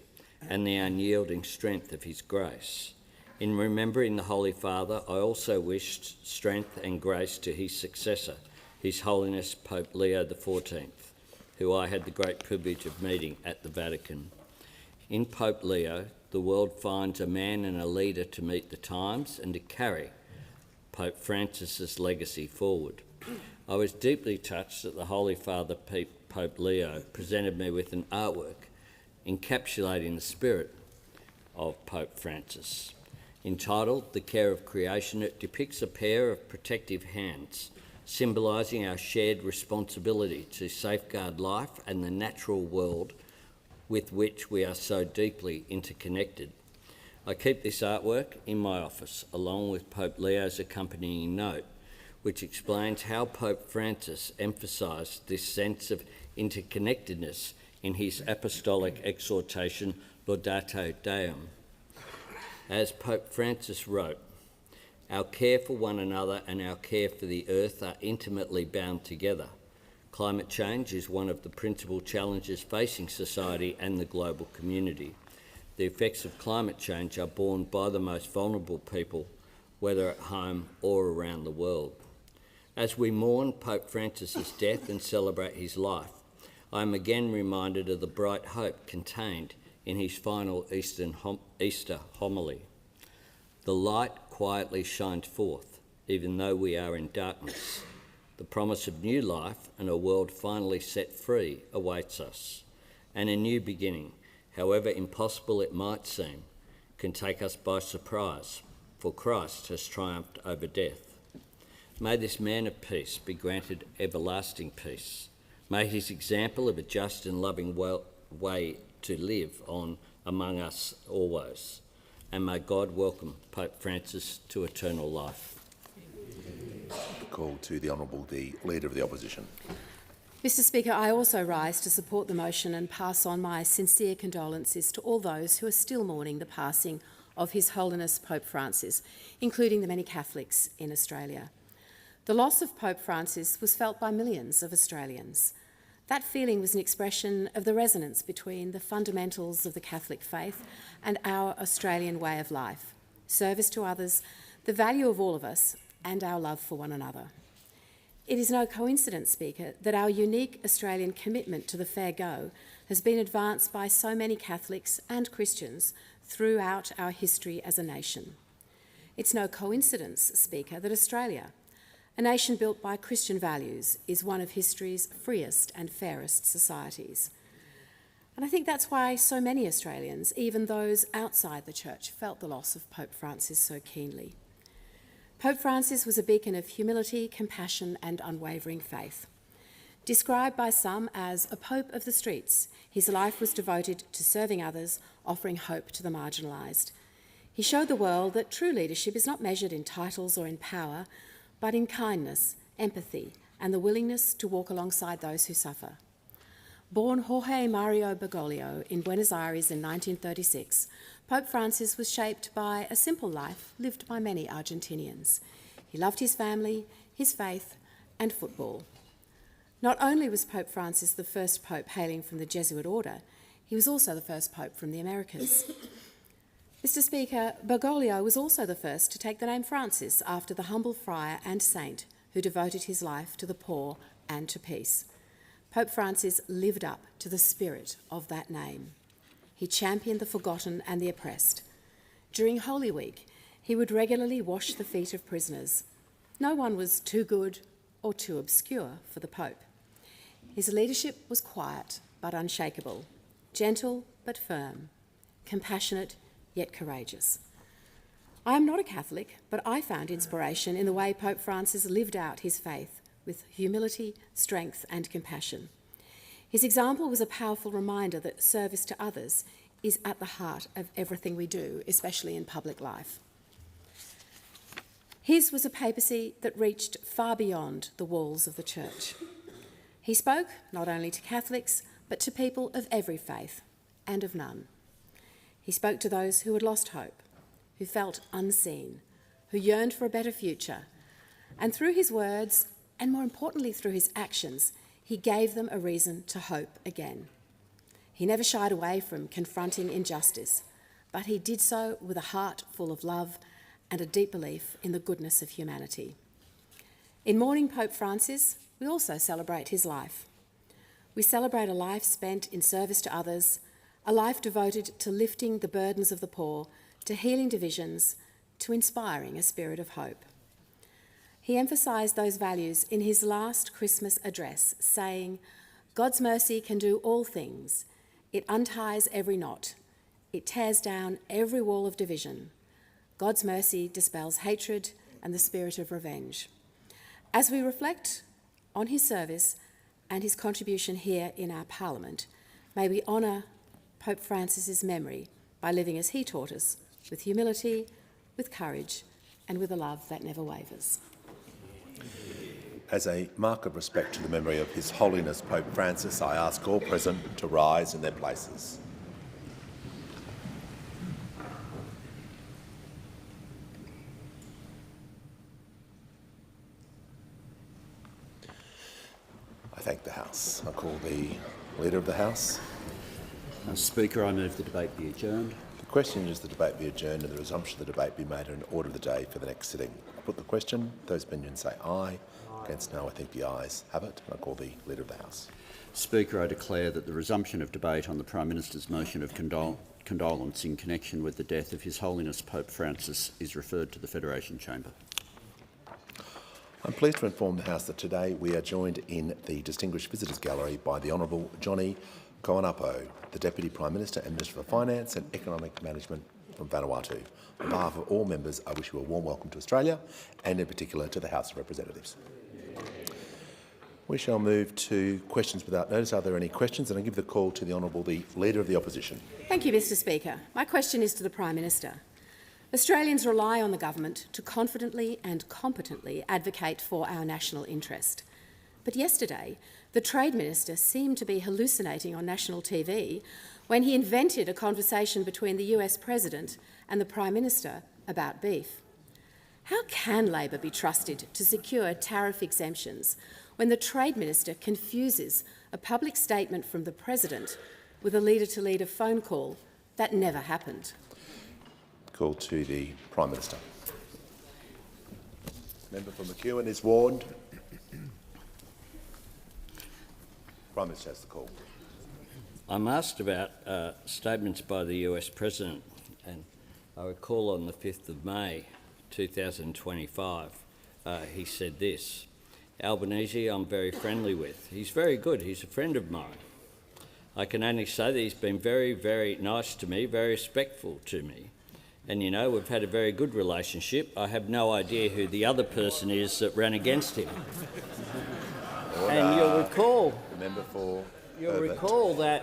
and the unyielding strength of his grace. In remembering the Holy Father, I also wished strength and grace to his successor, His Holiness Pope Leo XIV, who I had the great privilege of meeting at the Vatican. In Pope Leo, the world finds a man and a leader to meet the times and to carry Pope Francis's legacy forward. I was deeply touched that the Holy Father, Pope Leo, presented me with an artwork encapsulating the spirit of Pope Francis. Entitled The Care of Creation, it depicts a pair of protective hands, symbolising our shared responsibility to safeguard life and the natural world with which we are so deeply interconnected. I keep this artwork in my office, along with Pope Leo's accompanying note, which explains how Pope Francis emphasised this sense of interconnectedness in his apostolic exhortation Laudato Deum. As Pope Francis wrote, "Our care for one another and our care for the earth are intimately bound together. Climate change is one of the principal challenges facing society and the global community. The effects of climate change are borne by the most vulnerable people, whether at home or around the world." As we mourn Pope Francis's death and celebrate his life, I am again reminded of the bright hope contained in his final Easter homily. The light quietly shines forth, even though we are in darkness. The promise of new life and a world finally set free awaits us, and a new beginning, however impossible it might seem, can take us by surprise, for Christ has triumphed over death. May this man of peace be granted everlasting peace. May his example of a just and loving way to live on among us always. And may God welcome Pope Francis to eternal life. The call to the Honourable the Leader of the Opposition. Mr Speaker, I also rise to support the motion and pass on my sincere condolences to all those who are still mourning the passing of His Holiness Pope Francis, including the many Catholics in Australia. The loss of Pope Francis was felt by millions of Australians. That feeling was an expression of the resonance between the fundamentals of the Catholic faith and our Australian way of life, service to others, the value of all of us, and our love for one another. It is no coincidence, Speaker, that our unique Australian commitment to the fair go has been advanced by so many Catholics and Christians throughout our history as a nation. It's no coincidence, Speaker, that Australia, a nation built by Christian values, is one of history's freest and fairest societies. And I think that's why so many Australians, even those outside the Church, felt the loss of Pope Francis so keenly. Pope Francis was a beacon of humility, compassion and unwavering faith. Described by some as a pope of the streets, his life was devoted to serving others, offering hope to the marginalised. He showed the world that true leadership is not measured in titles or in power, but in kindness, empathy and the willingness to walk alongside those who suffer. Born Jorge Mario Bergoglio in Buenos Aires in 1936, Pope Francis was shaped by a simple life lived by many Argentinians. He loved his family, his faith and football. Not only was Pope Francis the first pope hailing from the Jesuit order, he was also the first pope from the Americas. Mr. Speaker, Bergoglio was also the first to take the name Francis after the humble friar and saint who devoted his life to the poor and to peace. Pope Francis lived up to the spirit of that name. He championed the forgotten and the oppressed. During Holy Week, he would regularly wash the feet of prisoners. No one was too good or too obscure for the Pope. His leadership was quiet but unshakable, gentle but firm, compassionate yet courageous. I am not a Catholic, but I found inspiration in the way Pope Francis lived out his faith with humility, strength and compassion. His example was a powerful reminder that service to others is at the heart of everything we do, especially in public life. His was a papacy that reached far beyond the walls of the Church. He spoke not only to Catholics, but to people of every faith and of none. He spoke to those who had lost hope, who felt unseen, who yearned for a better future, and through his words, and more importantly through his actions, he gave them a reason to hope again. He never shied away from confronting injustice, but he did so with a heart full of love and a deep belief in the goodness of humanity. In mourning Pope Francis, we also celebrate his life. We celebrate a life spent in service to others, a life devoted to lifting the burdens of the poor, to healing divisions, to inspiring a spirit of hope. He emphasised those values in his last Christmas address, saying, "God's mercy can do all things. It unties every knot. It tears down every wall of division. God's mercy dispels hatred and the spirit of revenge." As we reflect on his service and his contribution here in our Parliament, may we honour Pope Francis's memory by living as he taught us, with humility, with courage and with a love that never wavers. As a mark of respect to the memory of His Holiness Pope Francis, I ask all present to rise in their places. I thank the House. I call the Leader of the House. Speaker, I move the debate be adjourned. The question is the debate be adjourned and the resumption of the debate be made in order of the day for the next sitting. I put the question. Those opinions say aye. Against no, I think the ayes have it. I call the Leader of the House. Speaker, I declare that the resumption of debate on the Prime Minister's motion of condolence in connection with the death of His Holiness Pope Francis is referred to the Federation Chamber. I'm pleased to inform the House that today we are joined in the Distinguished Visitors Gallery by the Honourable Johnny Koanapo, the Deputy Prime Minister and Minister for Finance and Economic Management from Vanuatu. On behalf of all members, I wish you a warm welcome to Australia and in particular to the House of Representatives. We shall move to questions without notice. Are there any questions? And I give the call to the Honourable the Leader of the Opposition. Thank you, Mr. Speaker. My question is to the Prime Minister. Australians rely on the government to confidently and competently advocate for our national interest. But yesterday, the Trade Minister seemed to be hallucinating on national TV when he invented a conversation between the US President and the Prime Minister about beef. How can Labor be trusted to secure tariff exemptions when the Trade Minister confuses a public statement from the President with a leader-to-leader phone call that never happened? Call to the Prime Minister. Member for McEwen is warned. Prime Minister has the call. I'm asked about statements by the US President, and I recall on the 5th of May 2025, he said this: "Albanese I'm very friendly with. He's very good, he's a friend of mine. I can only say that he's been very, very nice to me, very respectful to me. And, you know, we've had a very good relationship. I have no idea who the other person is that ran against him." And you'll recall, that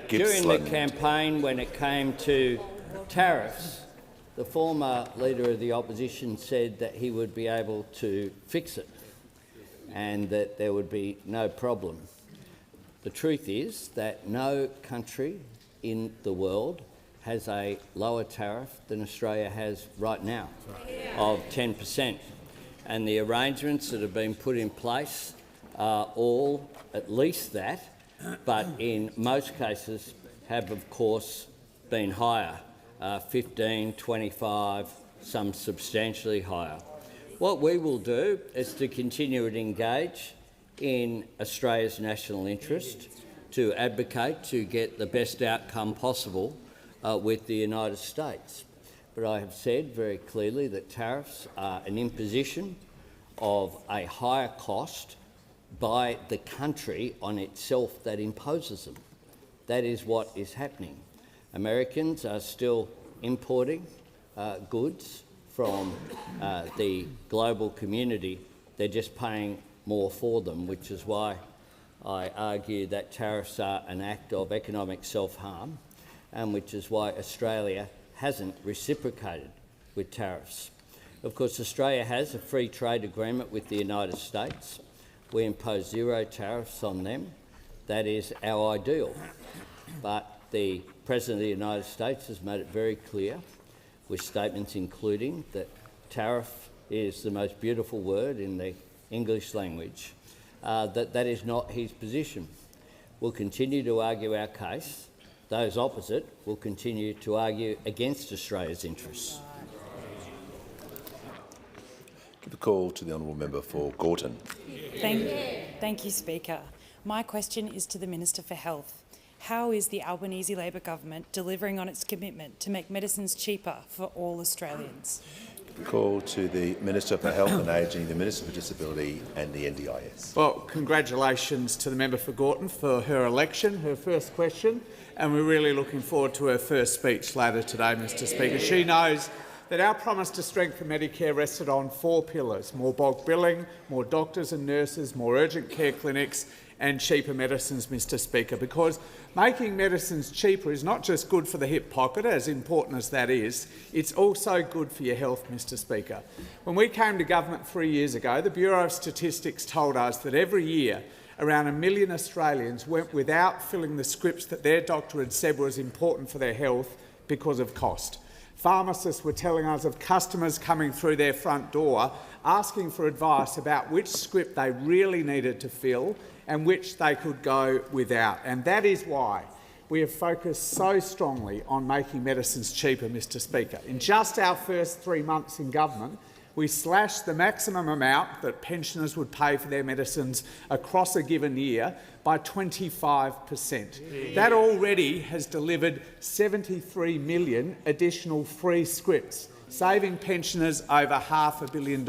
during the campaign, when it came to tariffs, the former Leader of the Opposition said that he would be able to fix it and that there would be no problem. The truth is that no country in the world has a lower tariff than Australia has right now of 10%. And the arrangements that have been put in place are all at least that, but in most cases have, of course, been higher, 15, 25, some substantially higher. What we will do is to continue to engage in Australia's national interest, to advocate to get the best outcome possible with the United States. But I have said very clearly that tariffs are an imposition of a higher cost by the country on itself that imposes them. That is what is happening. Americans are still importing goods from the global community. They're just paying more for them, which is why I argue that tariffs are an act of economic self-harm, and which is why Australia hasn't reciprocated with tariffs. Of course, Australia has a free trade agreement with the United States. We impose zero tariffs on them. That is our ideal. But the President of the United States has made it very clear, with statements including that tariff is the most beautiful word in the English language, that is not his position. We'll continue to argue our case. Those opposite will continue to argue against Australia's interests. Give a call to the honourable member for Gorton. Thank you, Speaker. My question is to the Minister for Health. How is the Albanese Labor government delivering on its commitment to make medicines cheaper for all Australians? Call to the Minister for Health and Ageing, the Minister for Disability and the NDIS. Well, congratulations to the member for Gorton for her election, her first question, and we're really looking forward to her first speech later today, Mr Speaker. She knows that our promise to strengthen Medicare rested on 4 pillars: more bulk billing, more doctors and nurses, more urgent care clinics and cheaper medicines, Mr Speaker, because making medicines cheaper is not just good for the hip pocket, as important as that is, it's also good for your health, Mr Speaker. When we came to government 3 years ago, the Bureau of Statistics told us that every year around 1 million Australians went without filling the scripts that their doctor had said was important for their health because of cost. Pharmacists were telling us of customers coming through their front door asking for advice about which script they really needed to fill and which they could go without. And that is why we have focused so strongly on making medicines cheaper, Mr Speaker. In just our first 3 months in government, we slashed the maximum amount that pensioners would pay for their medicines across a given year by 25%. That already has delivered 73 million additional free scripts, saving pensioners over $500 million.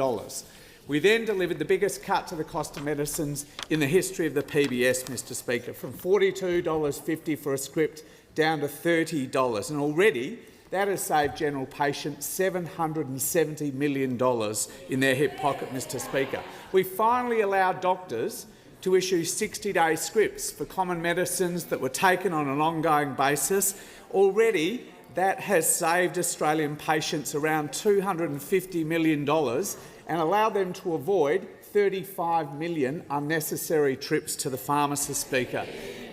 We then delivered the biggest cut to the cost of medicines in the history of the PBS, Mr Speaker, from $42.50 for a script down to $30, and already that has saved general patients $770 million in their hip pocket, Mr Speaker. We finally allowed doctors to issue 60-day scripts for common medicines that were taken on an ongoing basis. Already that has saved Australian patients around $250 million and allowed them to avoid 35 million unnecessary trips to the pharmacist, Speaker.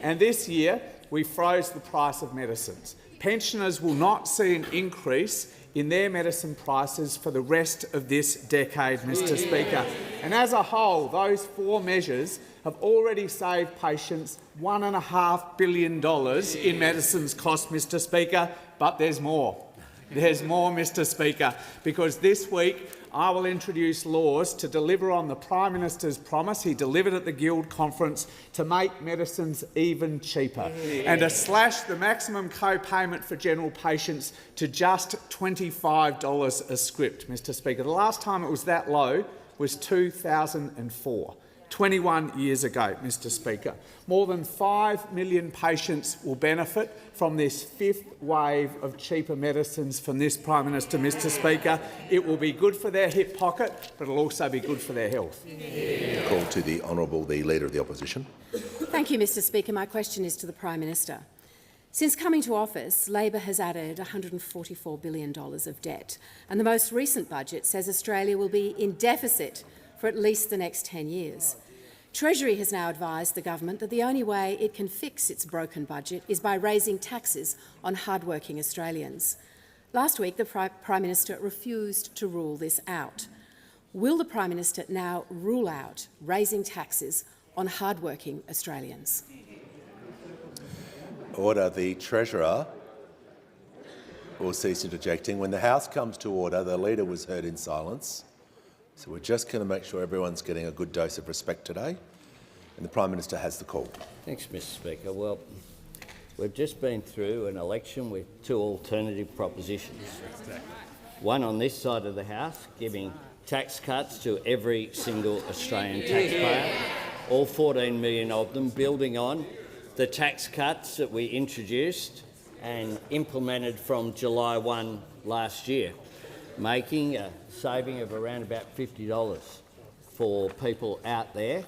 And this year we froze the price of medicines. Pensioners will not see an increase in their medicine prices for the rest of this decade, Mr Speaker. And as a whole, those 4 measures have already saved patients $1.5 billion in medicines cost, Mr Speaker, but there's more. There's more, Mr Speaker, because this week I will introduce laws to deliver on the Prime Minister's promise he delivered at the Guild conference to make medicines even cheaper and to slash the maximum co-payment for general patients to just $25 a script, Mr Speaker. The last time it was that low was 2004. 21 years ago, Mr Speaker. More than 5 million patients will benefit from this fifth wave of cheaper medicines from this Prime Minister, Mr Speaker. It will be good for their hip pocket, but it will also be good for their health. Call to the Honourable the Leader of the Opposition. Thank you, Mr Speaker. My question is to the Prime Minister. Since coming to office, Labor has added $144 billion of debt, and the most recent budget says Australia will be in deficit for at least the next 10 years. Treasury has now advised the government that the only way it can fix its broken budget is by raising taxes on hard-working Australians. Last week, the Prime Minister refused to rule this out. Will the Prime Minister now rule out raising taxes on hard-working Australians? Order. The Treasurer will cease interjecting. When the House comes to order, the Leader was heard in silence. So we're just going to make sure everyone's getting a good dose of respect today. And the Prime Minister has the call. Thanks, Mr Speaker. Well, we've just been through an election with two alternative propositions. One on this side of the House, giving tax cuts to every single Australian taxpayer, all 14 million of them, building on the tax cuts that we introduced and implemented from July 1 last year, making a saving of around about $50 for people out there,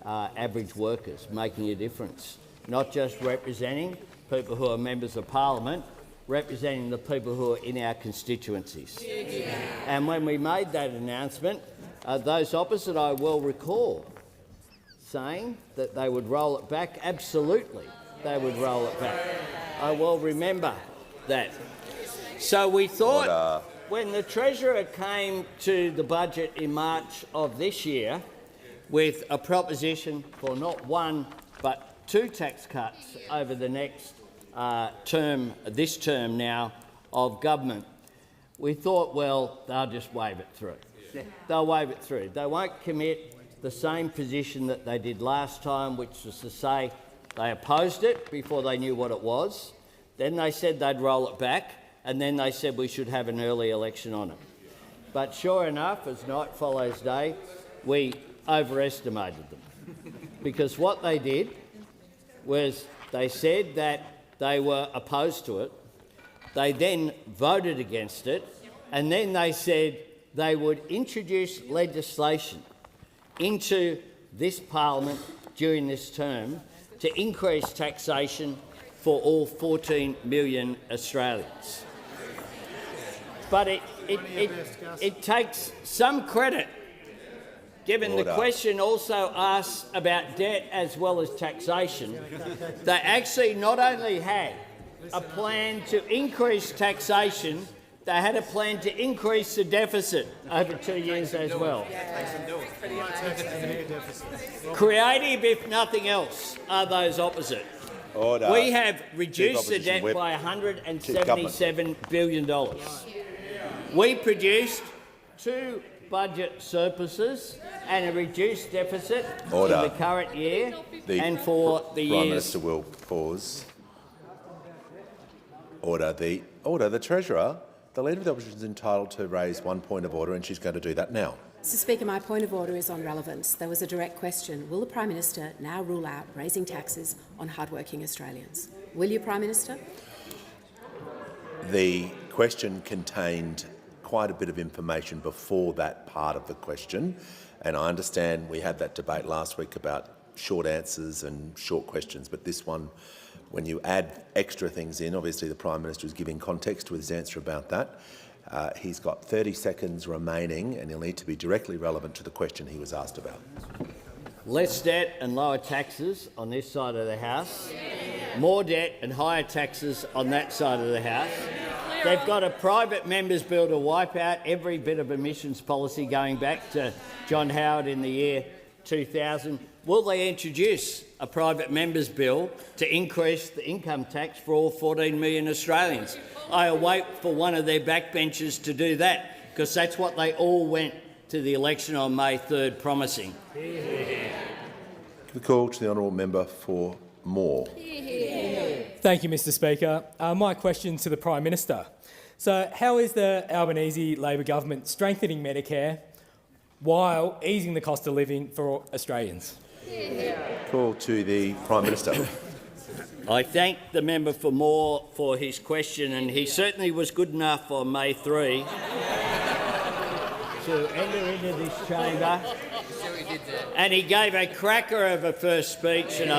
average workers, making a difference. Not just representing people who are members of Parliament, representing the people who are in our constituencies. And when we made that announcement, those opposite, I will recall, saying that they would roll it back. Absolutely, they would roll it back. I will remember that. So we thought, when the Treasurer came to the budget in March of this year with a proposition for not one but two tax cuts over the next this term now of government, we thought, well, they'll just wave it through. They'll wave it through. They won't commit the same position that they did last time, which was to say they opposed it before they knew what it was. Then they said they'd roll it back. And then they said we should have an early election on it. But sure enough, as night follows day, we overestimated them. Because what they did was they said that they were opposed to it, they then voted against it, and then they said they would introduce legislation into this Parliament during this term to increase taxation for all 14 million Australians. But it takes some credit, given the question also asks about debt as well as taxation. They actually not only had a plan to increase taxation, they had a plan to increase the deficit over 2 years as well. Creative, if nothing else, are those opposite. Order. We have reduced the debt by $177 billion. We produced two budget surpluses and a reduced deficit in the current year and for the Prime years. Minister will pause. Order. The Treasurer, the Leader of the Opposition, is entitled to raise one point of order, and she's going to do that now. Mr Speaker, my point of order is on relevance. There was a direct question. Will the Prime Minister now rule out raising taxes on hard-working Australians? Will you, Prime Minister? The question contained quite a bit of information before that part of the question, and I understand we had that debate last week about short answers and short questions, but this one, when you add extra things in, obviously the Prime Minister is giving context to his answer about that. He's got 30 seconds remaining and he'll need to be directly relevant to the question he was asked about. Less debt and lower taxes on this side of the House. More debt and higher taxes on that side of the House. They've got a private members' bill to wipe out every bit of emissions policy going back to John Howard in the year 2000. Will they introduce a private member's bill to increase the income tax for all 14 million Australians? I await for one of their backbenchers to do that, because that's what they all went to the election on May 3rd promising. The call to the honourable member for Moore. Thank you, Mr Speaker. My question to the Prime Minister. So how is the Albanese Labor government strengthening Medicare while easing the cost of living for Australians? Call to the Prime Minister. I thank the member for Moore for his question, and he certainly was good enough on May 3 to enter into this chamber, and he gave a cracker of a first speech, and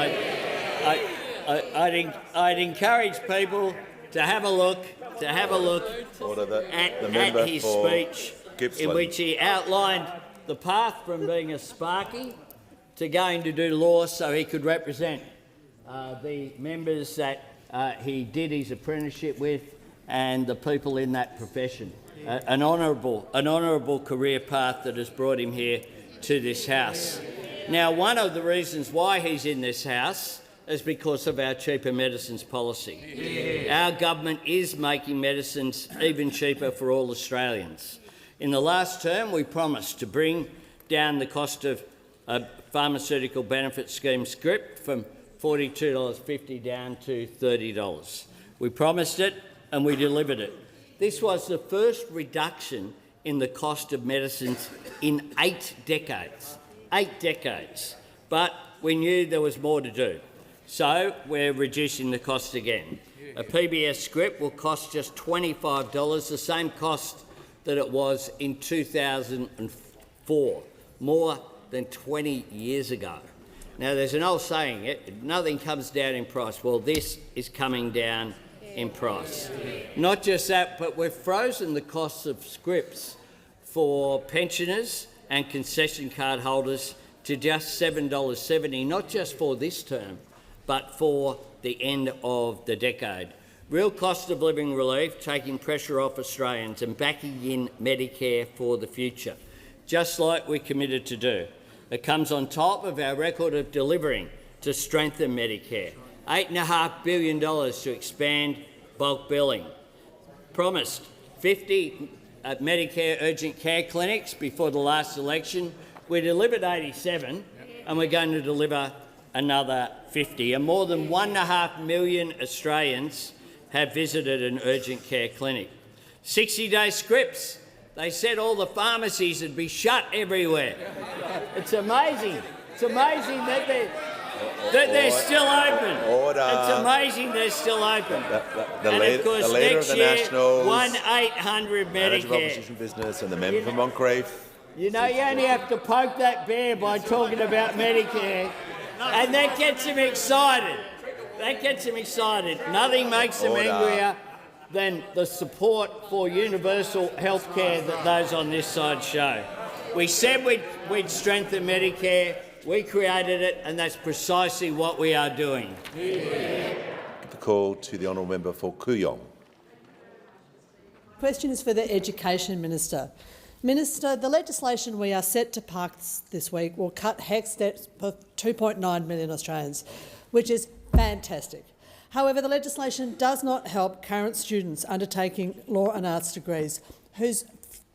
I'd encourage people to have a look at his speech, in which he outlined the path from being a Sparky to going to do law so he could represent the members that he did his apprenticeship with and the people in that profession. An honourable career path that has brought him here to this House. Now, one of the reasons why he's in this House is because of our cheaper medicines policy. Our government is making medicines even cheaper for all Australians. In the last term, we promised to bring down the cost of a pharmaceutical benefit scheme script from $42.50 down to $30. We promised it and we delivered it. This was the first reduction in the cost of medicines in 8 decades. 8 decades. But we knew there was more to do. So we're reducing the cost again. A PBS script will cost just $25, the same cost that it was in 2004, more than 20 years ago. Now, there's an old saying, nothing comes down in price. Well, this is coming down in price. Not just that, but we've frozen the costs of scripts for pensioners and concession card holders to just $7.70, not just for this term, but for the end of the decade. Real cost of living relief, taking pressure off Australians and backing in Medicare for the future, just like we committed to do. It comes on top of our record of delivering to strengthen Medicare. $8.5 billion to expand bulk billing. Promised 50 Medicare urgent care clinics before the last election. We delivered 87 and we're going to deliver another 50. And more than 1.5 million Australians have visited an urgent care clinic. 60-day scripts. They said all the pharmacies would be shut everywhere. It's amazing. It's amazing that they're still open. It's amazing they're still open. The leader of the Nationals, 1-800 Manager of Medicare. Opposition Business, and the member for Moncrief. You know, you only have to poke that bear by talking about Medicare, and that gets him excited. That gets him excited. Nothing makes him angrier than the support for universal health care that those on this side show. We said we'd strengthen Medicare, we created it, and that's precisely what we are doing. The call to the honourable member for Kooyong. Question is for the Education Minister. Minister, the legislation we are set to pass this week will cut HECS debt for 2.9 million Australians, which is fantastic. However, the legislation does not help current students undertaking law and arts degrees, whose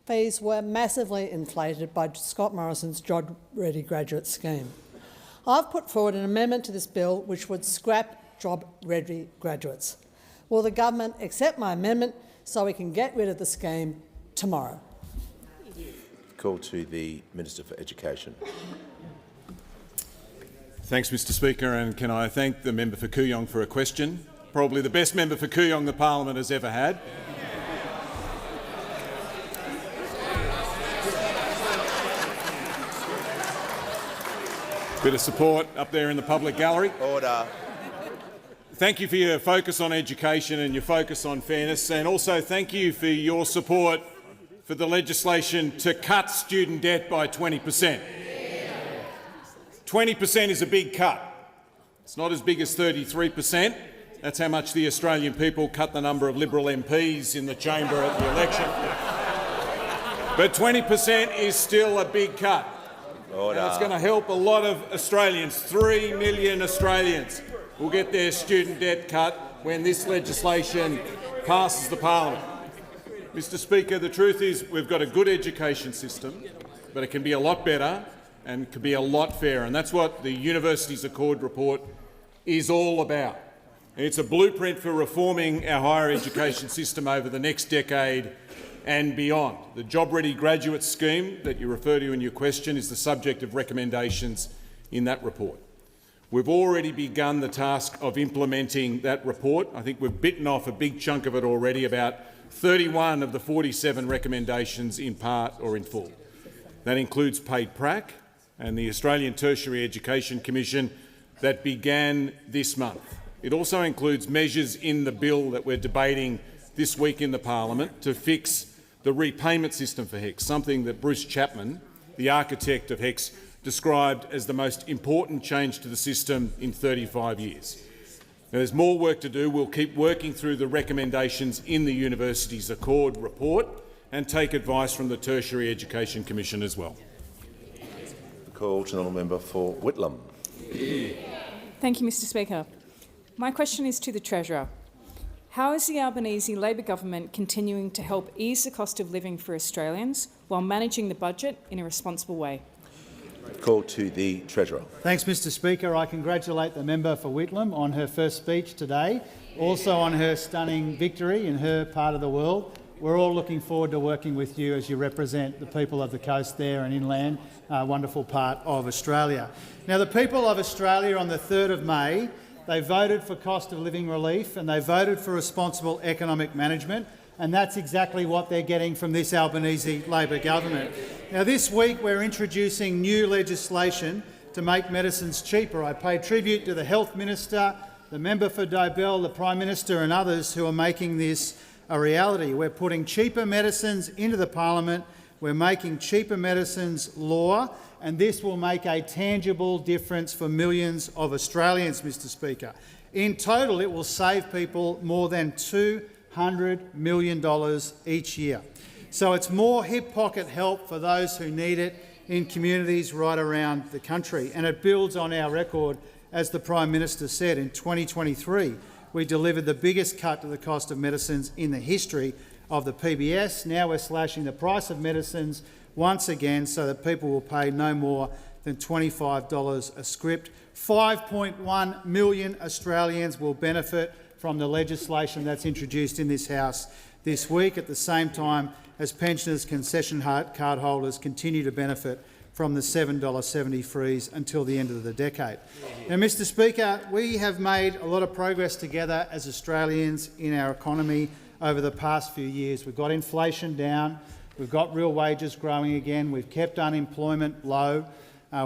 fees were massively inflated by Scott Morrison's Job Ready Graduate Scheme. I've put forward an amendment to this bill which would scrap Job Ready graduates. Will the government accept my amendment so we can get rid of the scheme tomorrow? Call to the Minister for Education. Thanks, Mr Speaker, and can I thank the member for Kooyong for a question? Probably the best member for Kooyong the Parliament has ever had. Bit of support up there in the public gallery. Order. Thank you for your focus on education and your focus on fairness, and also thank you for your support for the legislation to cut student debt by 20%. 20% is a big cut. It's not as big as 33%. That's how much the Australian people cut the number of Liberal MPs in the chamber at the election. But 20% is still a big cut. Order. And it's going to help a lot of Australians. 3 million Australians will get their student debt cut when this legislation passes the parliament. Mr Speaker, the truth is we've got a good education system, but it can be a lot better and can be a lot fairer, and that's what the Universities Accord report is all about. It's a blueprint for reforming our higher education system over the next decade and beyond. The Job Ready Graduate Scheme that you refer to in your question is the subject of recommendations in that report. We've already begun the task of implementing that report. I think we've bitten off a big chunk of it already, about 31 of the 47 recommendations in part or in full. That includes paid prac and the Australian Tertiary Education Commission that began this month. It also includes measures in the bill that we're debating this week in the Parliament to fix the repayment system for HECS, something that Bruce Chapman, the architect of HECS, described as the most important change to the system in 35 years. Now, there's more work to do. We'll keep working through the recommendations in the Universities Accord report and take advice from the Tertiary Education Commission as well. The call to the honourable member for Whitlam. Thank you, Mr Speaker. My question is to the Treasurer. How is the Albanese Labor government continuing to help ease the cost of living for Australians while managing the budget in a responsible way? Call to the Treasurer. Thanks, Mr Speaker. I congratulate the member for Whitlam on her first speech today, also on her stunning victory in her part of the world. We're all looking forward to working with you as you represent the people of the coast there and inland, a wonderful part of Australia. Now, the people of Australia on the 3rd of May, they voted for cost of living relief and they voted for responsible economic management, and that's exactly what they're getting from this Albanese Labor government. Now, this week we're introducing new legislation to make medicines cheaper. I pay tribute to the Health Minister, the member for Dobell, the Prime Minister and others who are making this a reality. We're putting cheaper medicines into the Parliament, we're making cheaper medicines law, and this will make a tangible difference for millions of Australians, Mr Speaker. In total, it will save people more than $200 million each year. So it's more hip pocket help for those who need it in communities right around the country. And it builds on our record, as the Prime Minister said. In 2023, we delivered the biggest cut to the cost of medicines in the history of the PBS. Now we're slashing the price of medicines once again so that people will pay no more than $25 a script. 5.1 million Australians will benefit from the legislation that's introduced in this House this week, at the same time as pensioners, concession card holders continue to benefit from the $7.70 freeze until the end of the decade. Now, Mr Speaker, we have made a lot of progress together as Australians in our economy over the past few years. We've got inflation down, we've got real wages growing again, we've kept unemployment low,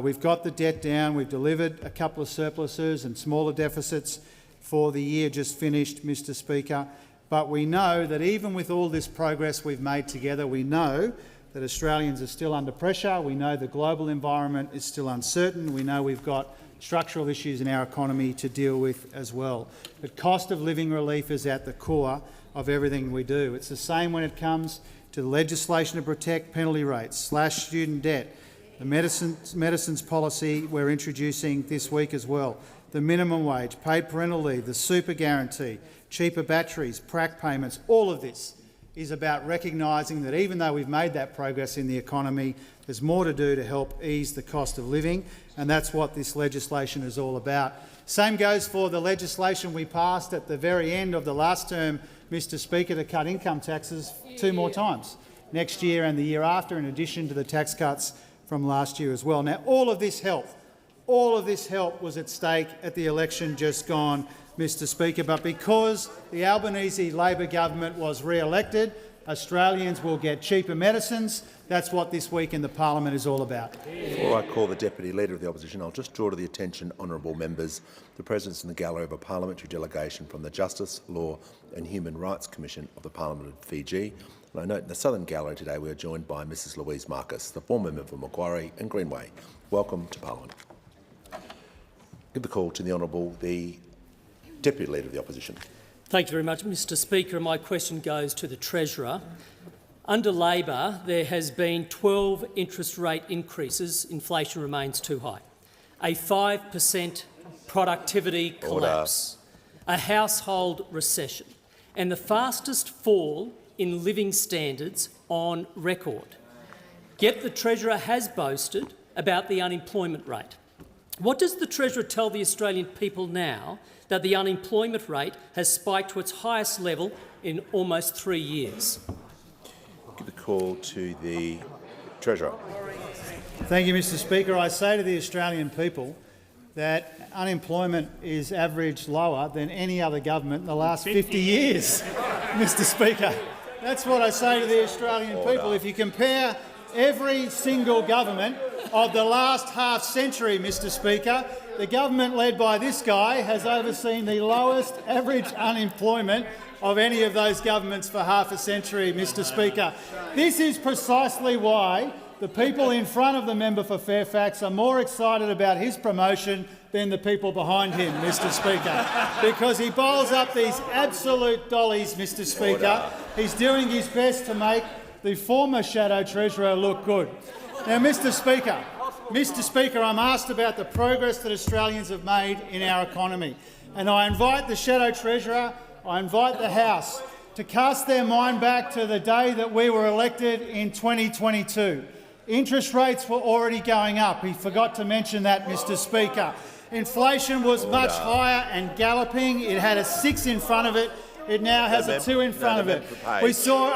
we've got the debt down, we've delivered a couple of surpluses and smaller deficits for the year just finished, Mr Speaker. But we know that even with all this progress we've made together, we know that Australians are still under pressure. We know the global environment is still uncertain. We know we've got structural issues in our economy to deal with as well. But cost of living relief is at the core of everything we do. It's the same when it comes to the legislation to protect penalty rates, slash student debt, the medicines policy we're introducing this week as well, the minimum wage, paid parental leave, the super guarantee, cheaper batteries, prac payments. All of this is about recognising that even though we've made that progress in the economy, there's more to do to help ease the cost of living, and that's what this legislation is all about. Same goes for the legislation we passed at the very end of the last term, Mr Speaker, to cut income taxes 2 more times, next year and the year after, in addition to the tax cuts from last year as well. Now, all of this help was at stake at the election just gone, Mr Speaker, but because the Albanese Labor government was re-elected, Australians will get cheaper medicines. That's what this week in the Parliament is all about. Before I call the Deputy Leader of the Opposition, I'll just draw to the attention, honourable members, the presence in the gallery of a parliamentary delegation from the Justice, Law and Human Rights Commission of the Parliament of Fiji. And I note in the Southern Gallery today we are joined by Mrs Louise Marcus, the former member for Macquarie and Greenway. Welcome to Parliament. Give the call to the Honourable the Deputy Leader of the Opposition. Thank you very much, Mr Speaker. My question goes to the Treasurer. Under Labor, there has been 12 interest rate increases. Inflation remains too high. A 5% productivity collapse, a household recession, and the fastest fall in living standards on record. Yet the Treasurer has boasted about the unemployment rate. What does the Treasurer tell the Australian people now that the unemployment rate has spiked to its highest level in almost 3 years? Give the call to the Treasurer. Thank you, Mr Speaker. I say to the Australian people that unemployment is average lower than any other government in the last 50 years, Mr Speaker. That's what I say to the Australian people. If you compare every single government of the last half-century, Mr Speaker, the government led by this guy has overseen the lowest average unemployment of any of those governments for half a century, Mr Speaker. This is precisely why the people in front of the member for Fairfax are more excited about his promotion than the people behind him, Mr Speaker, because he bowls up these absolute dollies, Mr Speaker. He's doing his best to make the former Shadow Treasurer look good. Now, Mr Speaker, I'm asked about the progress that Australians have made in our economy, and I invite the Shadow Treasurer, I invite the House to cast their mind back to the day that we were elected in 2022. Interest rates were already going up. He forgot to mention that, Mr Speaker. Inflation was much higher and galloping. It had a 6 in front of it. It now has a 2 in front of it. We saw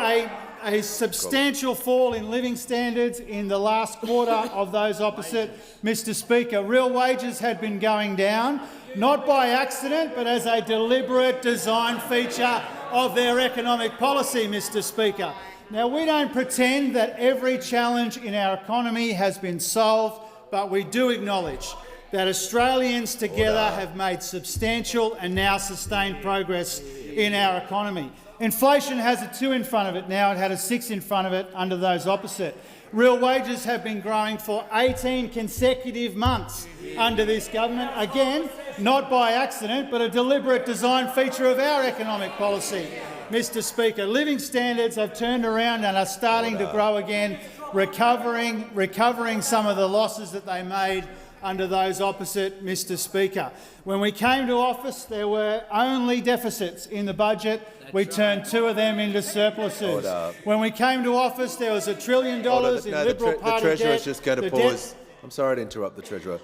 a substantial fall in living standards in the last quarter of those opposite, Mr Speaker. Real wages had been going down, not by accident, but as a deliberate design feature of their economic policy, Mr Speaker. Now, we don't pretend that every challenge in our economy has been solved, but we do acknowledge that Australians together have made substantial and now sustained progress in our economy. Inflation has a 2 in front of it now. It had a 6 in front of it under those opposite. Real wages have been growing for 18 consecutive months under this government. Again, not by accident, but a deliberate design feature of our economic policy. Mr Speaker, living standards have turned around and are starting to grow again, recovering some of the losses that they made under those opposite, Mr Speaker. When we came to office, there were only deficits in the budget. We turned 2 of them into surpluses. When we came to office, there was $1 trillion in Liberal Party the Treasurer debt. is just going to pause. I'm sorry to interrupt the Treasurer.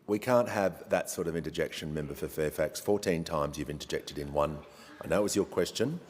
We can't have that sort of interjection, member for Fairfax. 14 times you've interjected in one. I know it was your question,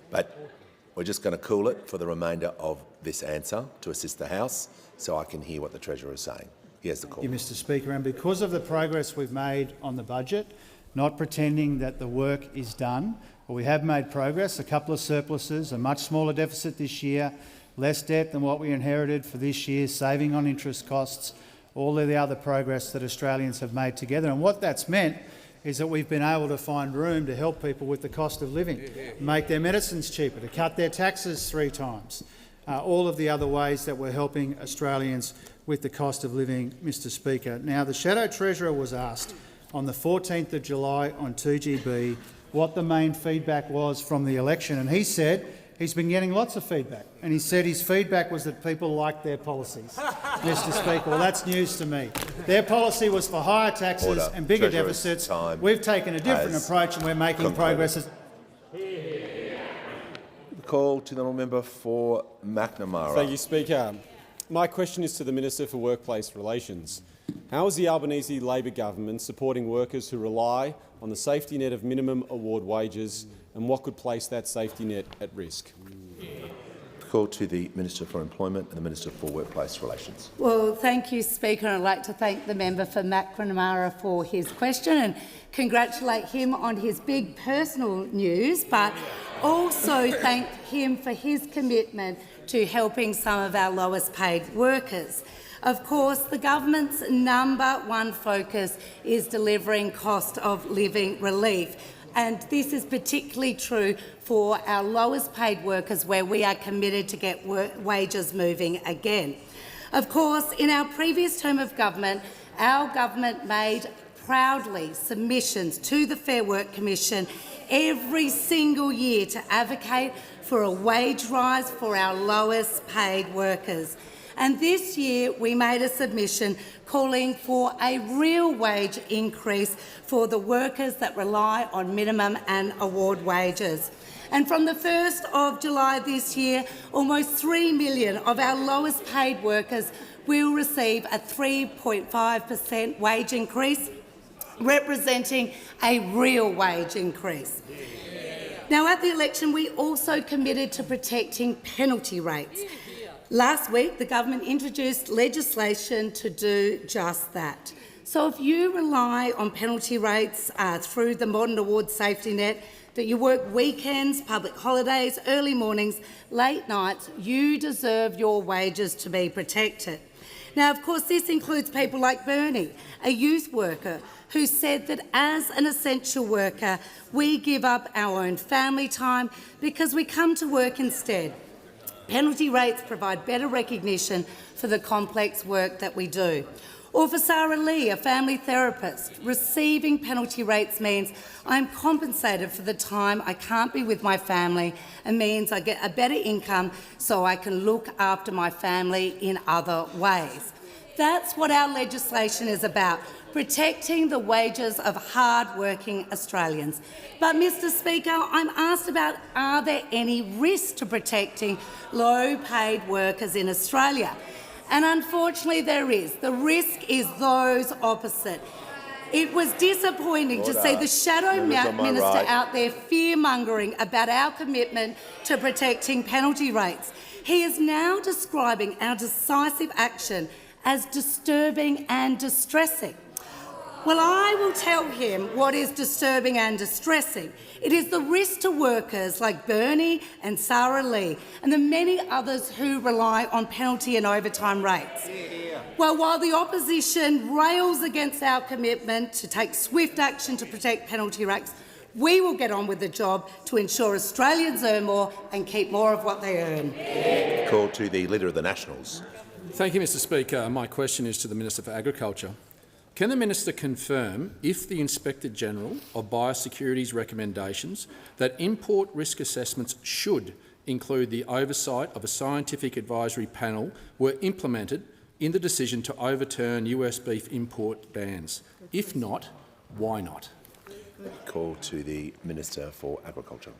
but we're just going to cool it for the remainder of this answer to assist the House so I can hear what the Treasurer is saying. He has the call. Thank you, Mr Speaker. And because of the progress we've made on the budget, not pretending that the work is done, but we have made progress, a couple of surpluses, a much smaller deficit this year, less debt than what we inherited for this year, saving on interest costs, all of the other progress that Australians have made together. And what that's meant is that we've been able to find room to help people with the cost of living, make their medicines cheaper, to cut their taxes 3 times, all of the other ways that we're helping Australians with the cost of living, Mr Speaker. Now, the Shadow Treasurer was asked on the 14th of July on 2GB what the main feedback was from the election, and he said he's been getting lots of feedback, and he said his feedback was that people liked their policies. Mr Speaker, well, that's news to me. Their policy was for higher taxes and bigger deficits. We've taken a different approach and we're making progress. The call to the honourable member for McNamara. Thank you, Speaker. My question is to the Minister for Workplace Relations. How is the Albanese Labor government supporting workers who rely on the safety net of minimum award wages, and what could place that safety net at risk? Call to the Minister for Employment and the Minister for Workplace Relations. Well, thank you, Speaker. I'd like to thank the member for McNamara for his question and congratulate him on his big personal news, but also thank him for his commitment to helping some of our lowest paid workers. Of course, the government's #1 focus is delivering cost of living relief, and this is particularly true for our lowest paid workers, where we are committed to get wages moving again. Of course, in our previous term of government, our government made proudly submissions to the Fair Work Commission every single year to advocate for a wage rise for our lowest paid workers. And this year we made a submission calling for a real wage increase for the workers that rely on minimum and award wages. And from the 1st of July this year, almost 3 million of our lowest paid workers will receive a 3.5% wage increase, representing a real wage increase. Now, at the election, we also committed to protecting penalty rates. Last week, the government introduced legislation to do just that. So if you rely on penalty rates through the modern award safety net, that you work weekends, public holidays, early mornings, late nights, you deserve your wages to be protected. Now, of course, this includes people like Bernie, a youth worker, who said that as an essential worker, we give up our own family time because we come to work instead. Penalty rates provide better recognition for the complex work that we do. Or for Sarah Lee, a family therapist, receiving penalty rates means I'm compensated for the time I can't be with my family and means I get a better income so I can look after my family in other ways. That's what our legislation is about, protecting the wages of hard-working Australians. But, Mr Speaker, I'm asked about, are there any risks to protecting low-paid workers in Australia? And unfortunately there is. The risk is those opposite. It was disappointing to see the shadow minister out there fear-mongering about our commitment to protecting penalty rates. He is now describing our decisive action as disturbing and distressing. Well, I will tell him what is disturbing and distressing. It is the risk to workers like Bernie and Sarah Lee and the many others who rely on penalty and overtime rates. Well, while the opposition rails against our commitment to take swift action to protect penalty rates, we will get on with the job to ensure Australians earn more and keep more of what they earn. Call to the Leader of the Nationals. Thank you, Mr Speaker. My question is to the Minister for Agriculture. Can the minister confirm if the Inspector-General of Biosecurity's recommendations that import risk assessments should include the oversight of a scientific advisory panel were implemented in the decision to overturn US beef import bans? If not, why not? Call to the Minister for Agriculture.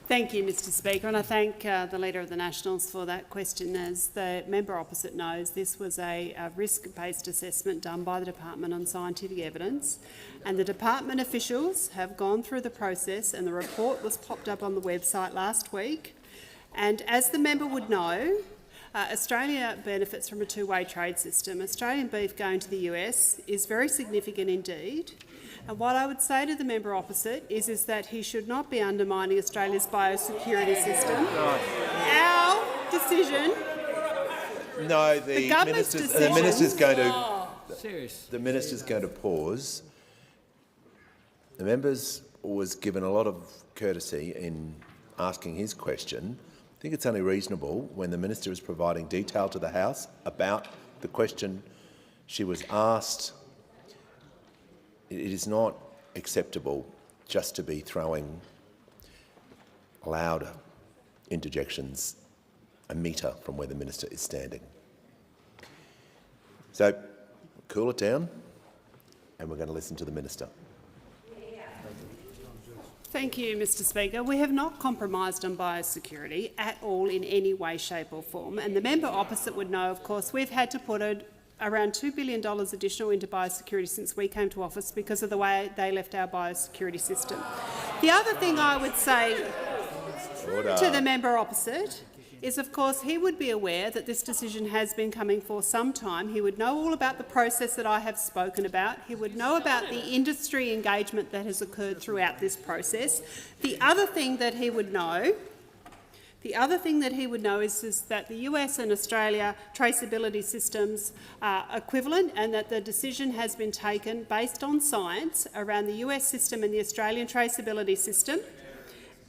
Thank you, Mr Speaker, and I thank the Leader of the Nationals for that question. As the member opposite knows, this was a risk-based assessment done by the department on scientific evidence, and the department officials have gone through the process, and the report was popped up on the website last week. And as the member would know, Australia benefits from a two-way trade system. Australian beef going to the US is very significant indeed. And what I would say to the member opposite is that he should not be undermining Australia's biosecurity system. Our decision. No, the minister's going to pause. The member's was given a lot of courtesy in asking his question. I think it's only reasonable when the minister is providing detail to the House about the question she was asked. It is not acceptable just to be throwing loud interjections a metre from where the minister is standing. So cool it down, and we're going to listen to the minister. Thank you, Mr Speaker. We have not compromised on biosecurity at all in any way, shape or form. And the member opposite would know, of course, we've had to put around $2 billion additional into biosecurity since we came to office because of the way they left our biosecurity system. The other thing I would say to the member opposite is, of course, he would be aware that this decision has been coming for some time. He would know all about the process that I have spoken about. He would know about the industry engagement that has occurred throughout this process. The other thing that he would know is that the US and Australia traceability systems are equivalent, and that the decision has been taken based on science around the US system and the Australian traceability system.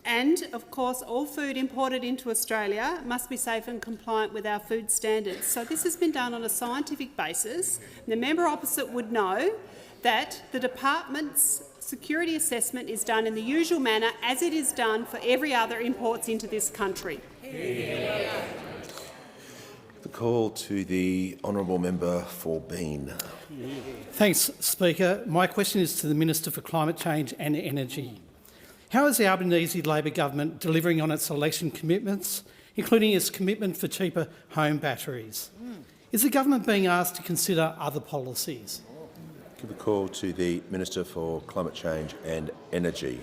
And, of course, all food imported into Australia must be safe and compliant with our food standards. So this has been done on a scientific basis. The member opposite would know that the department's security assessment is done in the usual manner as it is done for every other imports into this country. The call to the honourable member for Bean. Thanks, Speaker. My question is to the Minister for Climate Change and Energy. How is the Albanese Labor government delivering on its election commitments, including its commitment for cheaper home batteries? Is the government being asked to consider other policies? Give the call to the Minister for Climate Change and Energy.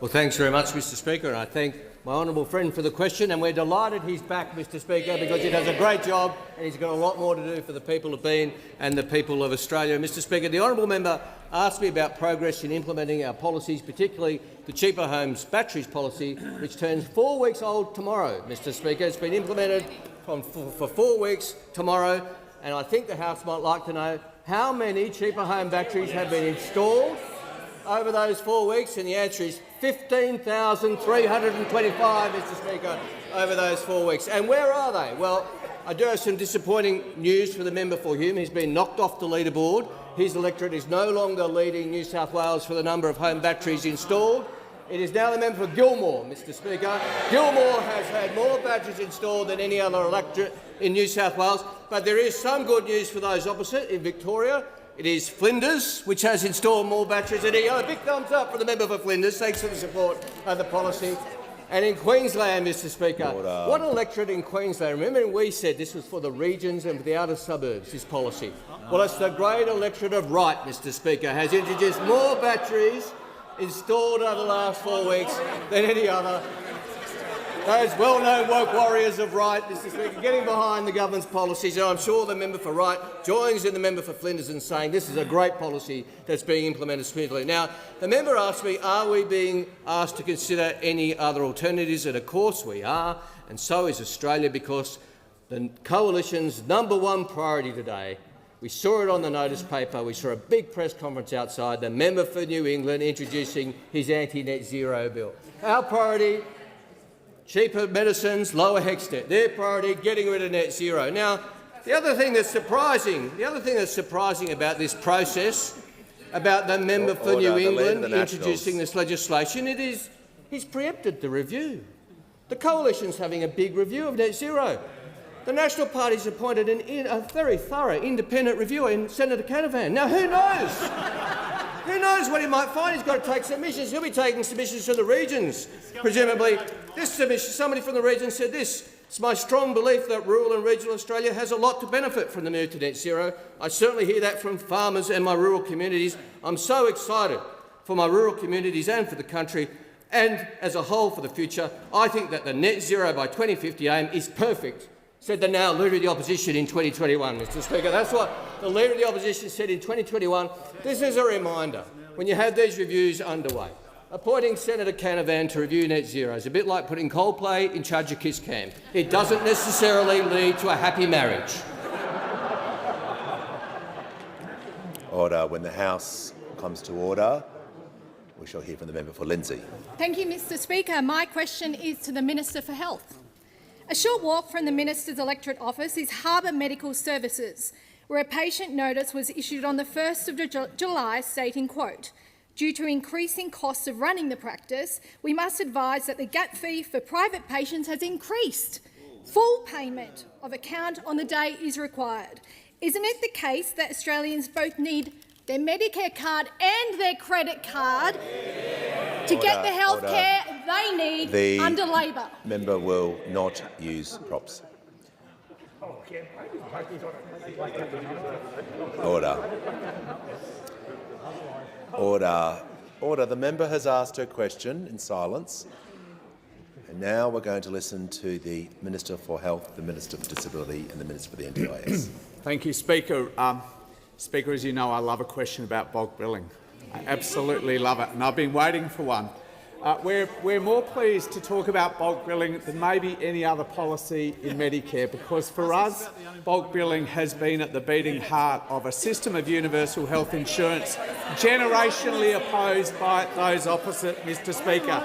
Well, thanks very much, Mr Speaker, and I thank my honourable friend for the question, and we're delighted he's back, Mr Speaker, because he does a great job and he's got a lot more to do for the people of Bean and the people of Australia. Mr Speaker, the honourable member asked me about progress in implementing our policies, particularly the Cheaper Homes Batteries policy, which turns 4 weeks old tomorrow. Mr Speaker, it's been implemented for 4 weeks tomorrow, and I think the House might like to know how many cheaper home batteries have been installed over those 4 weeks, and the answer is 15,325, Mr Speaker, over those 4 weeks. And where are they? Well, I do have some disappointing news for the member for Hume. He's been knocked off the leaderboard. His electorate is no longer leading New South Wales for the number of home batteries installed. It is now the member for Gilmore, Mr Speaker. Gilmore has had more batteries installed than any other electorate in New South Wales, but there is some good news for those opposite. In Victoria, it is Flinders, which has installed more batteries than any other. Big thumbs up for the member for Flinders. Thanks for the support of the policy. And in Queensland, Mr Speaker, what electorate in Queensland? Remember we said this was for the regions and for the outer suburbs, this policy. Well, it's the great electorate of Wright, Mr Speaker, has introduced more batteries installed over the last 4 weeks than any other. Those well-known woke warriors of Wright, Mr Speaker, getting behind the government's policies, and I'm sure the member for Wright joins in the member for Flinders in saying this is a great policy that's being implemented smoothly. Now, the member asked me, are we being asked to consider any other alternatives? And of course we are, and so is Australia, because the Coalition's #1 priority today, we saw it on the notice paper, we saw a big press conference outside, the member for New England introducing his anti-net zero bill. Our priority, cheaper medicines, lower HECS debt. Their priority, getting rid of net zero. Now, the other thing that's surprising about this process, about the member for New England introducing this legislation, it is he's preempted the review. The Coalition's having a big review of net zero. The National Party's appointed a very thorough independent reviewer in Senator Canavan. Now, who knows? Who knows what he might find? He's got to take submissions. He'll be taking submissions to the regions, presumably. This submission, somebody from the region said this: it's my strong belief that rural and regional Australia has a lot to benefit from the move to net zero. I certainly hear that from farmers and my rural communities. I'm so excited for my rural communities and for the country, and as a whole for the future. I think that the net zero by 2050 aim is perfect, said the now Leader of the Opposition in 2021, Mr Speaker. That's what the Leader of the Opposition said in 2021. This is a reminder, when you have these reviews underway, appointing Senator Canavan to review net zero is a bit like putting Coldplay in charge of Kiss Cam. It doesn't necessarily lead to a happy marriage. Order. When the House comes to order, we shall hear from the member for Lindsay. Thank you, Mr Speaker. My question is to the Minister for Health. A short walk from the Minister's electorate office is Harbour Medical Services, where a patient notice was issued on the 1st of July stating, quote, "Due to increasing costs of running the practice, we must advise that the gap fee for private patients has increased. Full payment of account on the day is required." Isn't it the case that Australians both need their Medicare card and their credit card to get the health care they need under Labor? Member will not use props. Order. Order. Order. The member has asked her question in silence. And now we're going to listen to the Minister for Health, the Minister for Disability and the Minister for the NDIS. Thank you, Speaker. Speaker, as you know, I love a question about bulk billing. I absolutely love it, and I've been waiting for one. We're more pleased to talk about bulk billing than maybe any other policy in Medicare, because for us, bulk billing has been at the beating heart of a system of universal health insurance generationally opposed by those opposite, Mr Speaker.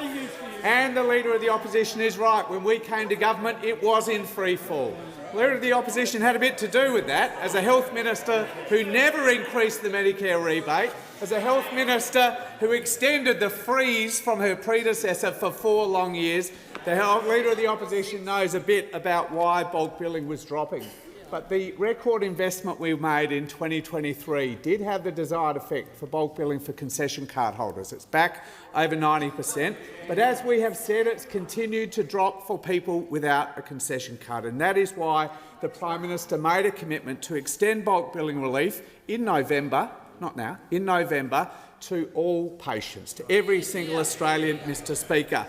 And the Leader of the Opposition is right. When we came to government, it was in free fall. The Leader of the Opposition had a bit to do with that. As a health minister who never increased the Medicare rebate, as a health minister who extended the freeze from her predecessor for 4 long years, the Leader of the Opposition knows a bit about why bulk billing was dropping. But the record investment we made in 2023 did have the desired effect for bulk billing for concession card holders. It's back over 90%. But as we have said, it's continued to drop for people without a concession card. And that is why the Prime Minister made a commitment to extend bulk billing relief in November, not now, in November, to all patients, to every single Australian, Mr Speaker.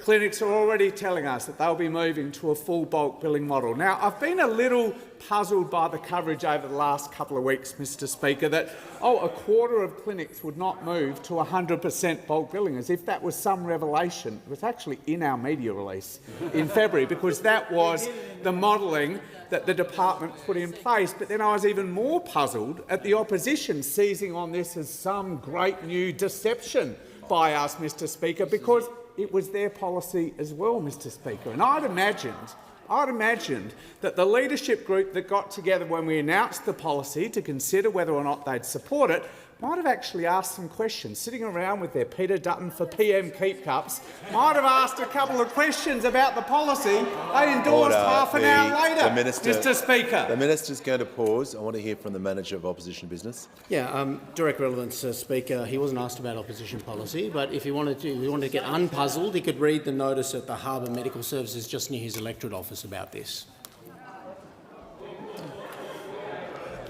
Clinics are already telling us that they'll be moving to a full bulk billing model. Now, I've been a little puzzled by the coverage over the last couple of weeks, Mr Speaker, that, a quarter of clinics would not move to 100% bulk billing, as if that was some revelation. It was actually in our media release in February, because that was the modelling that the department put in place. But then I was even more puzzled at the opposition seizing on this as some great new deception by us, Mr Speaker, because it was their policy as well, Mr Speaker. And I'd imagined that the leadership group that got together when we announced the policy to consider whether or not they'd support it might have actually asked some questions, sitting around with their Peter Dutton for PM keep cups, might have asked a couple of questions about the policy they endorsed half an hour later, Mr Speaker. The Minister's going to pause. I want to hear from the Manager of Opposition Business. Yeah, direct relevance, Speaker. He wasn't asked about opposition policy, but if he wanted to get unpuzzled, he could read the notice at the Harbour Medical Services just near his electorate office about this.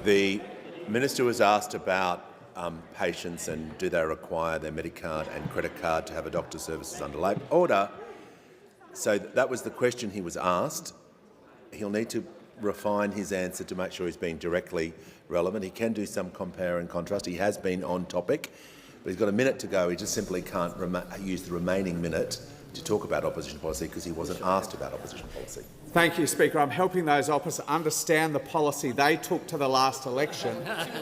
The Minister was asked about patients and do they require their Medicard and credit card to have a doctor's services under Labor order. So that was the question he was asked. He'll need to refine his answer to make sure he's being directly relevant. He can do some compare and contrast. He has been on topic, but he's got a minute to go. He just simply can't use the remaining minute to talk about opposition policy because he wasn't asked about opposition policy. Thank you, Speaker. I'm helping those opposite understand the policy they took to the last election,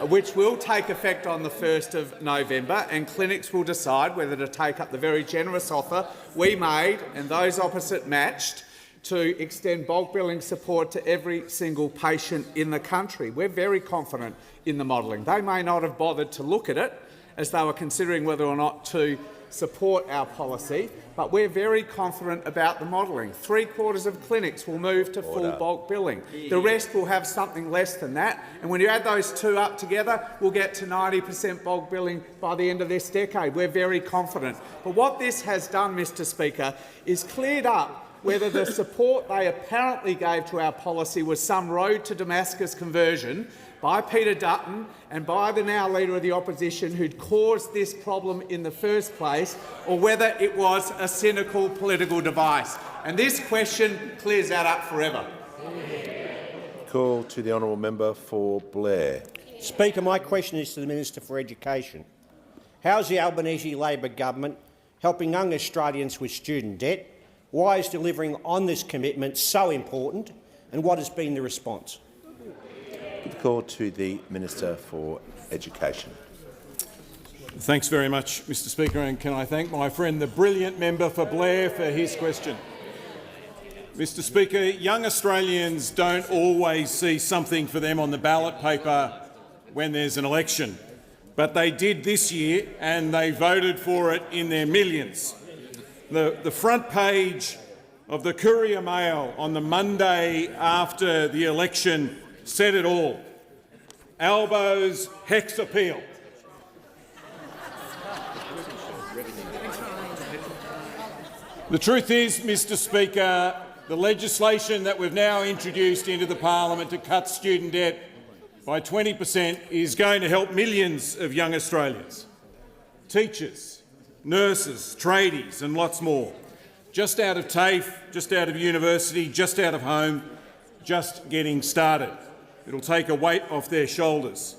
which will take effect on the 1st of November, and clinics will decide whether to take up the very generous offer we made and those opposite matched to extend bulk billing support to every single patient in the country. We're very confident in the modelling. They may not have bothered to look at it as they were considering whether or not to support our policy, but we're very confident about the modelling. 3/4 of clinics will move to full bulk billing. The rest will have something less than that. And when you add those two up together, we'll get to 90% bulk billing by the end of this decade. We're very confident. But what this has done, Mr Speaker, is cleared up whether the support they apparently gave to our policy was some road to Damascus conversion by Peter Dutton and by the now Leader of the Opposition who'd caused this problem in the first place, or whether it was a cynical political device. And this question clears that up forever. Call to the honourable member for Blair. Speaker, my question is to the Minister for Education. How is the Albanese Labor government helping young Australians with student debt? Why is delivering on this commitment so important, and what has been the response? Call to the Minister for Education. Thanks very much, Mr Speaker, and can I thank my friend the brilliant member for Blair for his question. Mr Speaker, young Australians don't always see something for them on the ballot paper when there's an election, but they did this year and they voted for it in their millions. The front page of the Courier Mail on the Monday after the election said it all. Albo's HEX appeal. The truth is, Mr Speaker, the legislation that we've now introduced into the parliament to cut student debt by 20% is going to help millions of young Australians. Teachers, nurses, tradies and lots more. Just out of TAFE, just out of university, just out of home, just getting started. It'll take a weight off their shoulders.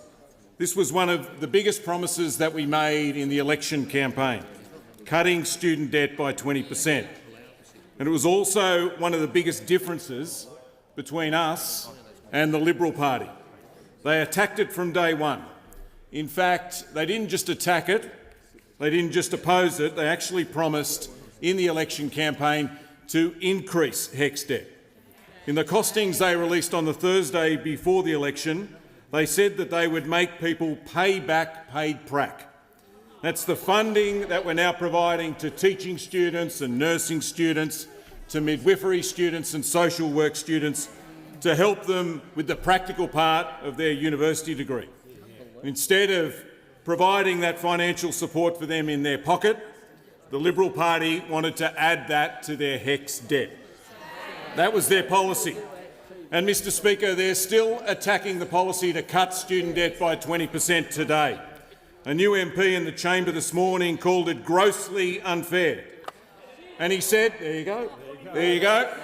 This was one of the biggest promises that we made in the election campaign, cutting student debt by 20%. And it was also one of the biggest differences between us and the Liberal Party. They attacked it from day one. In fact, they didn't just attack it, they didn't just oppose it, they actually promised in the election campaign to increase HEX debt. In the costings they released on the Thursday before the election, they said that they would make people pay back paid prac. That's the funding that we're now providing to teaching students and nursing students, to midwifery students and social work students, to help them with the practical part of their university degree. Instead of providing that financial support for them in their pocket, the Liberal Party wanted to add that to their HECS debt. That was their policy. And, Mr Speaker, they're still attacking the policy to cut student debt by 20% today. A new MP in the chamber this morning called it grossly unfair. And he said, there you go, there you go,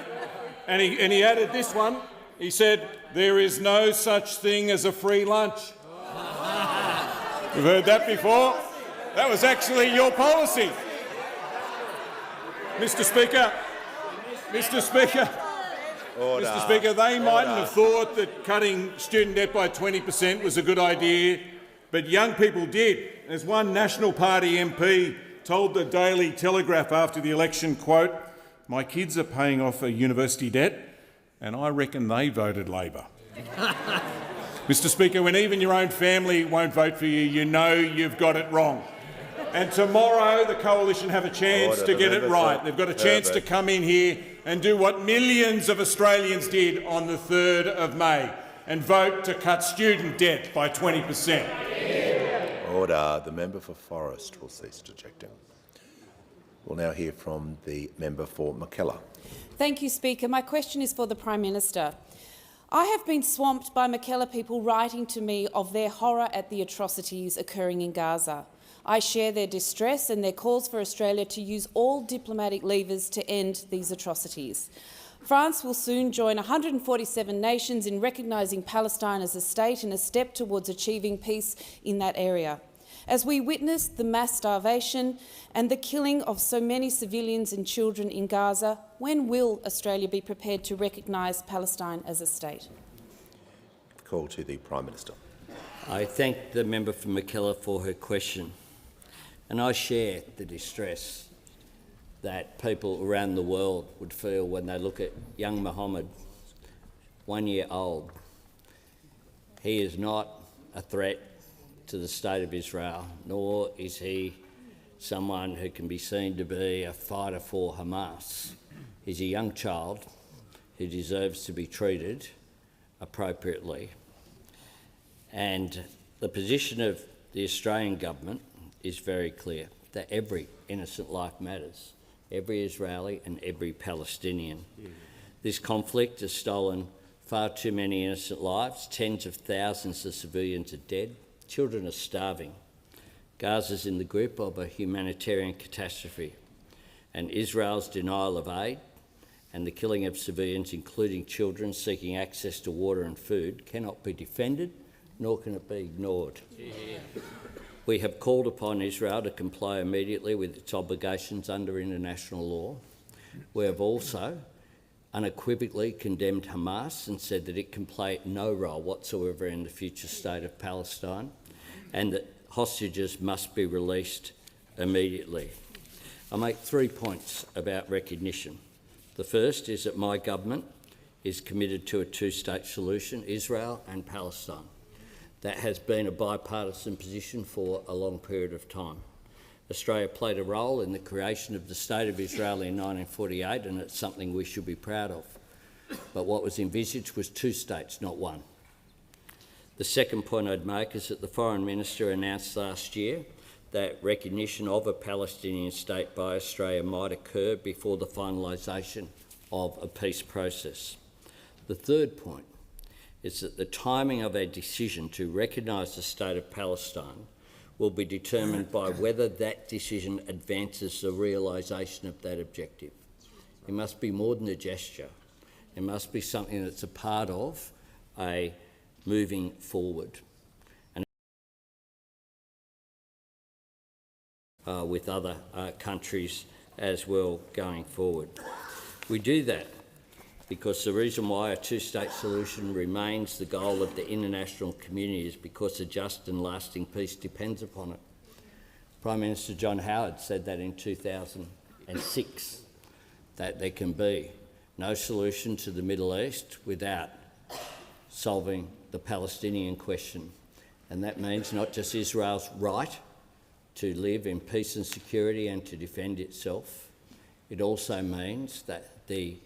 and he added this one, he said, there is no such thing as a free lunch. You've heard that before? That was actually your policy. Mr Speaker, Mr Speaker, they mightn't have thought that cutting student debt by 20% was a good idea, but young people did. As one National Party MP told the Daily Telegraph after the election, quote, "My kids are paying off a university debt, and I reckon they voted Labor." Mr Speaker, when even your own family won't vote for you, you know you've got it wrong. And tomorrow the Coalition have a chance to get it right. They've got a chance to come in here and do what millions of Australians did on the 3rd of May and vote to cut student debt by 20%. Order. The member for Forrest will cease dejecting. We'll now hear from the member for Mackellar. Thank you, Speaker. My question is for the Prime Minister. I have been swamped by Mackellar people writing to me of their horror at the atrocities occurring in Gaza. I share their distress and their calls for Australia to use all diplomatic levers to end these atrocities. France will soon join 147 nations in recognising Palestine as a state in a step towards achieving peace in that area. As we witness the mass starvation and the killing of so many civilians and children in Gaza, when will Australia be prepared to recognise Palestine as a state? Call to the Prime Minister. I thank the member for Mackellar for her question, and I share the distress that people around the world would feel when they look at young Mohammed, 1 year old. He is not a threat to the State of Israel, nor is he someone who can be seen to be a fighter for Hamas. He's a young child who deserves to be treated appropriately. And the position of the Australian government is very clear, that every innocent life matters, every Israeli and every Palestinian. This conflict has stolen far too many innocent lives. Tens of thousands of civilians are dead. Children are starving. Gaza's in the grip of a humanitarian catastrophe, and Israel's denial of aid and the killing of civilians, including children seeking access to water and food, cannot be defended, nor can it be ignored. We have called upon Israel to comply immediately with its obligations under international law. We have also unequivocally condemned Hamas and said that it can play no role whatsoever in the future state of Palestine, and that hostages must be released immediately. I'll make 3 points about recognition. The first is that my government is committed to a two-state solution, Israel and Palestine. That has been a bipartisan position for a long period of time. Australia played a role in the creation of the State of Israel in 1948, and it's something we should be proud of. But what was envisaged was two states, not one. The second point I'd make is that the Foreign Minister announced last year that recognition of a Palestinian state by Australia might occur before the finalisation of a peace process. The third point is that the timing of our decision to recognise the state of Palestine will be determined by whether that decision advances the realisation of that objective. It must be more than a gesture. It must be something that's a part of a moving forward. And with other countries as well going forward. We do that because the reason why a two-state solution remains the goal of the international community is because a just and lasting peace depends upon it. Prime Minister John Howard said that in 2006, that there can be no solution to the Middle East without solving the Palestinian question. And that means not just Israel's right to live in peace and security and to defend itself. It also means that the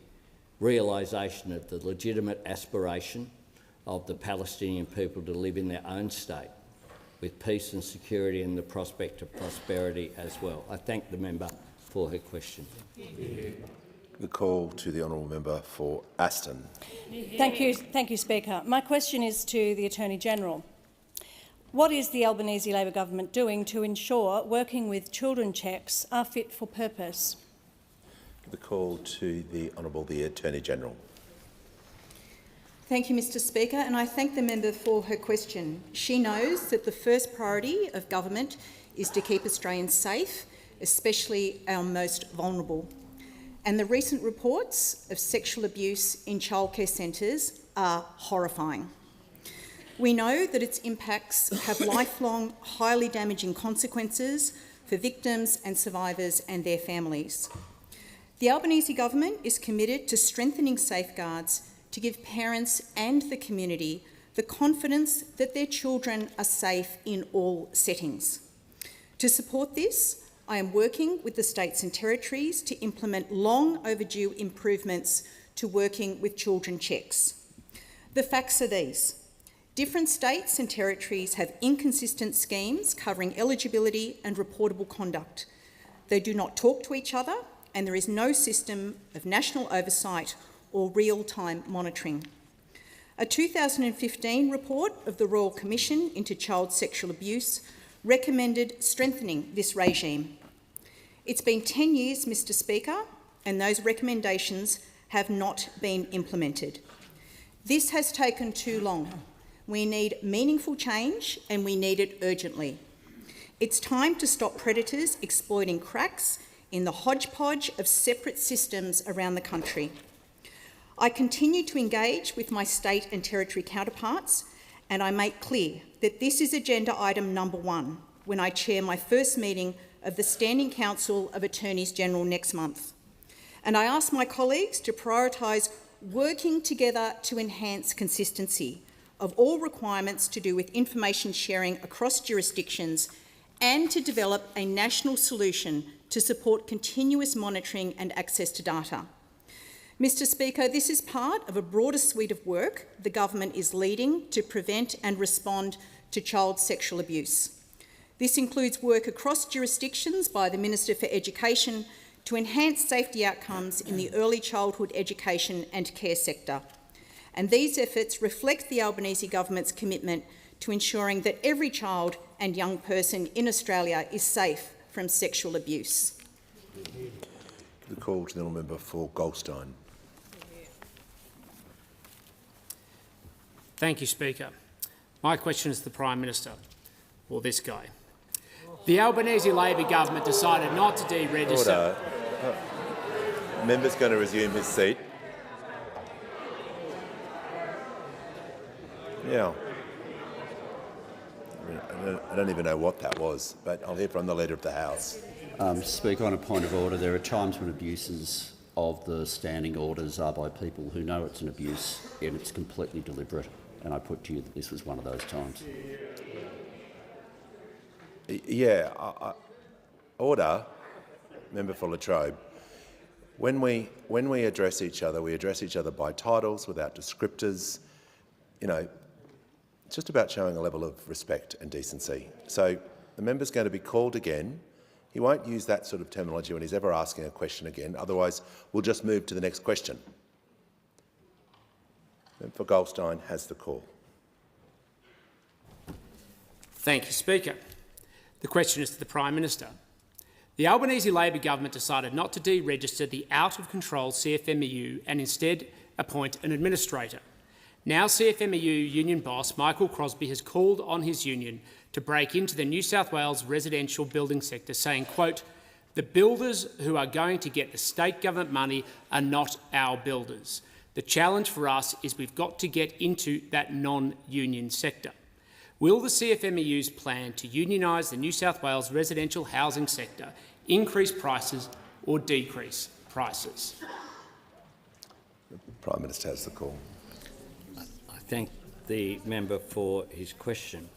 realisation of the legitimate aspiration of the Palestinian people to live in their own state with peace and security and the prospect of prosperity as well. I thank the member for her question. The call to the honourable member for Aston. Thank you, Speaker. My question is to the Attorney-General. What is the Albanese Labor government doing to ensure working with children checks are fit for purpose? The call to the honourable the Attorney-General. Thank you, Mr Speaker, and I thank the member for her question. She knows that the first priority of government is to keep Australians safe, especially our most vulnerable. And the recent reports of sexual abuse in childcare centres are horrifying. We know that its impacts have lifelong, highly damaging consequences for victims and survivors and their families. The Albanese government is committed to strengthening safeguards to give parents and the community the confidence that their children are safe in all settings. To support this, I am working with the states and territories to implement long overdue improvements to working with children checks. The facts are these. Different states and territories have inconsistent schemes covering eligibility and reportable conduct. They do not talk to each other, and there is no system of national oversight or real-time monitoring. A 2015 report of the Royal Commission into Child Sexual Abuse recommended strengthening this regime. It's been 10 years, Mr Speaker, and those recommendations have not been implemented. This has taken too long. We need meaningful change, and we need it urgently. It's time to stop predators exploiting cracks in the hodgepodge of separate systems around the country. I continue to engage with my state and territory counterparts, and I make clear that this is agenda item number 1 when I chair my first meeting of the Standing Council of Attorneys General next month. And I ask my colleagues to prioritise working together to enhance consistency of all requirements to do with information sharing across jurisdictions and to develop a national solution to support continuous monitoring and access to data. Mr Speaker, this is part of a broader suite of work the government is leading to prevent and respond to child sexual abuse. This includes work across jurisdictions by the Minister for Education to enhance safety outcomes in the early childhood education and care sector. And these efforts reflect the Albanese government's commitment to ensuring that every child and young person in Australia is safe from sexual abuse. The call to the honourable member for Goldstein. Thank you, Speaker. My question is to the Prime Minister, or this guy. The Albanese Labor government decided not to deregister... Order. Member's going to resume his seat. Yeah. I don't even know what that was, but I'll hear from the Leader of the House. Speaker, on a point of order, there are times when abuses of the standing orders are by people who know it's an abuse and it's completely deliberate, and I put to you that this was one of those times. Yeah. Order. Member for Latrobe. When we address each other, we address each other by titles without descriptors. You know, it's just about showing a level of respect and decency. So the member's going to be called again. He won't use that sort of terminology when he's ever asking a question again. Otherwise, we'll just move to the next question. Member for Goldstein has the call. Thank you, Speaker. The question is to the Prime Minister. The Albanese Labor government decided not to deregister the out-of-control CFMEU and instead appoint an administrator. Now CFMEU union boss Michael Crosby has called on his union to break into the New South Wales residential building sector, saying, quote, "The builders who are going to get the state government money are not our builders. The challenge for us is we've got to get into that non-union sector." Will the CFMEU's plan to unionise the New South Wales residential housing sector increase prices or decrease prices? The Prime Minister has the call. I thank the member for his question.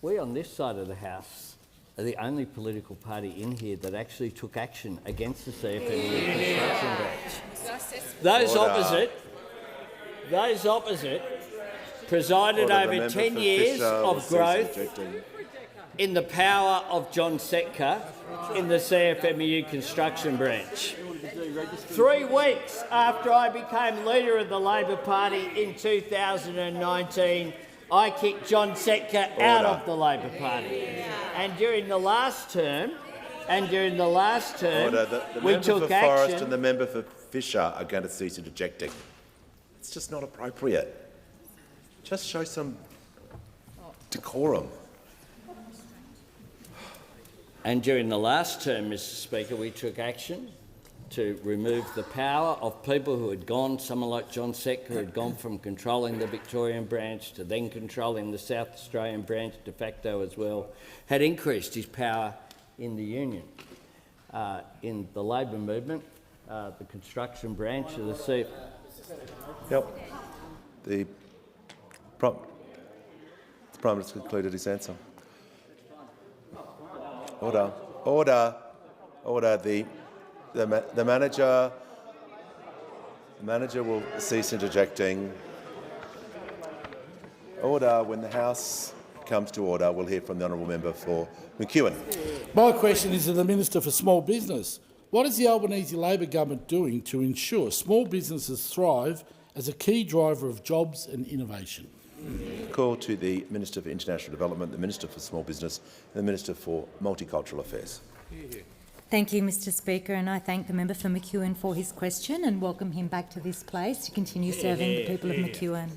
we on this side of the House are the only political party in here that actually took action against the CFMEU construction branch. Those opposite presided over 10 years of growth in the power of John Setka in the CFMEU construction branch. 3 weeks after I became leader of the Labor Party in 2019, I kicked John Setka out of the Labor Party. And during the last term, we took action. Forrest and the member for Fisher are going to cease interjecting. It's just not appropriate. Just show some decorum. And during the last term, Mr Speaker, we took action to remove the power of people who had gone, someone like John Setka, who had gone from controlling the Victorian branch to then controlling the South Australian branch de facto as well, had increased his power in the union. In the Labor movement, the construction branch of the CF... Yep. The Prime Minister concluded his answer. Order. Order. Order. The manager will cease interjecting. Order. When the House comes to order, we'll hear from the honourable member for McEwen. My question is to the Minister for Small Business. What is the Albanese Labor government doing to ensure small businesses thrive as a key driver of jobs and innovation? Call to the Minister for International Development, the Minister for Small Business and the Minister for Multicultural Affairs. Thank you, Mr Speaker, and I thank the member for McEwen for his question and welcome him back to this place to continue serving the people of McEwen.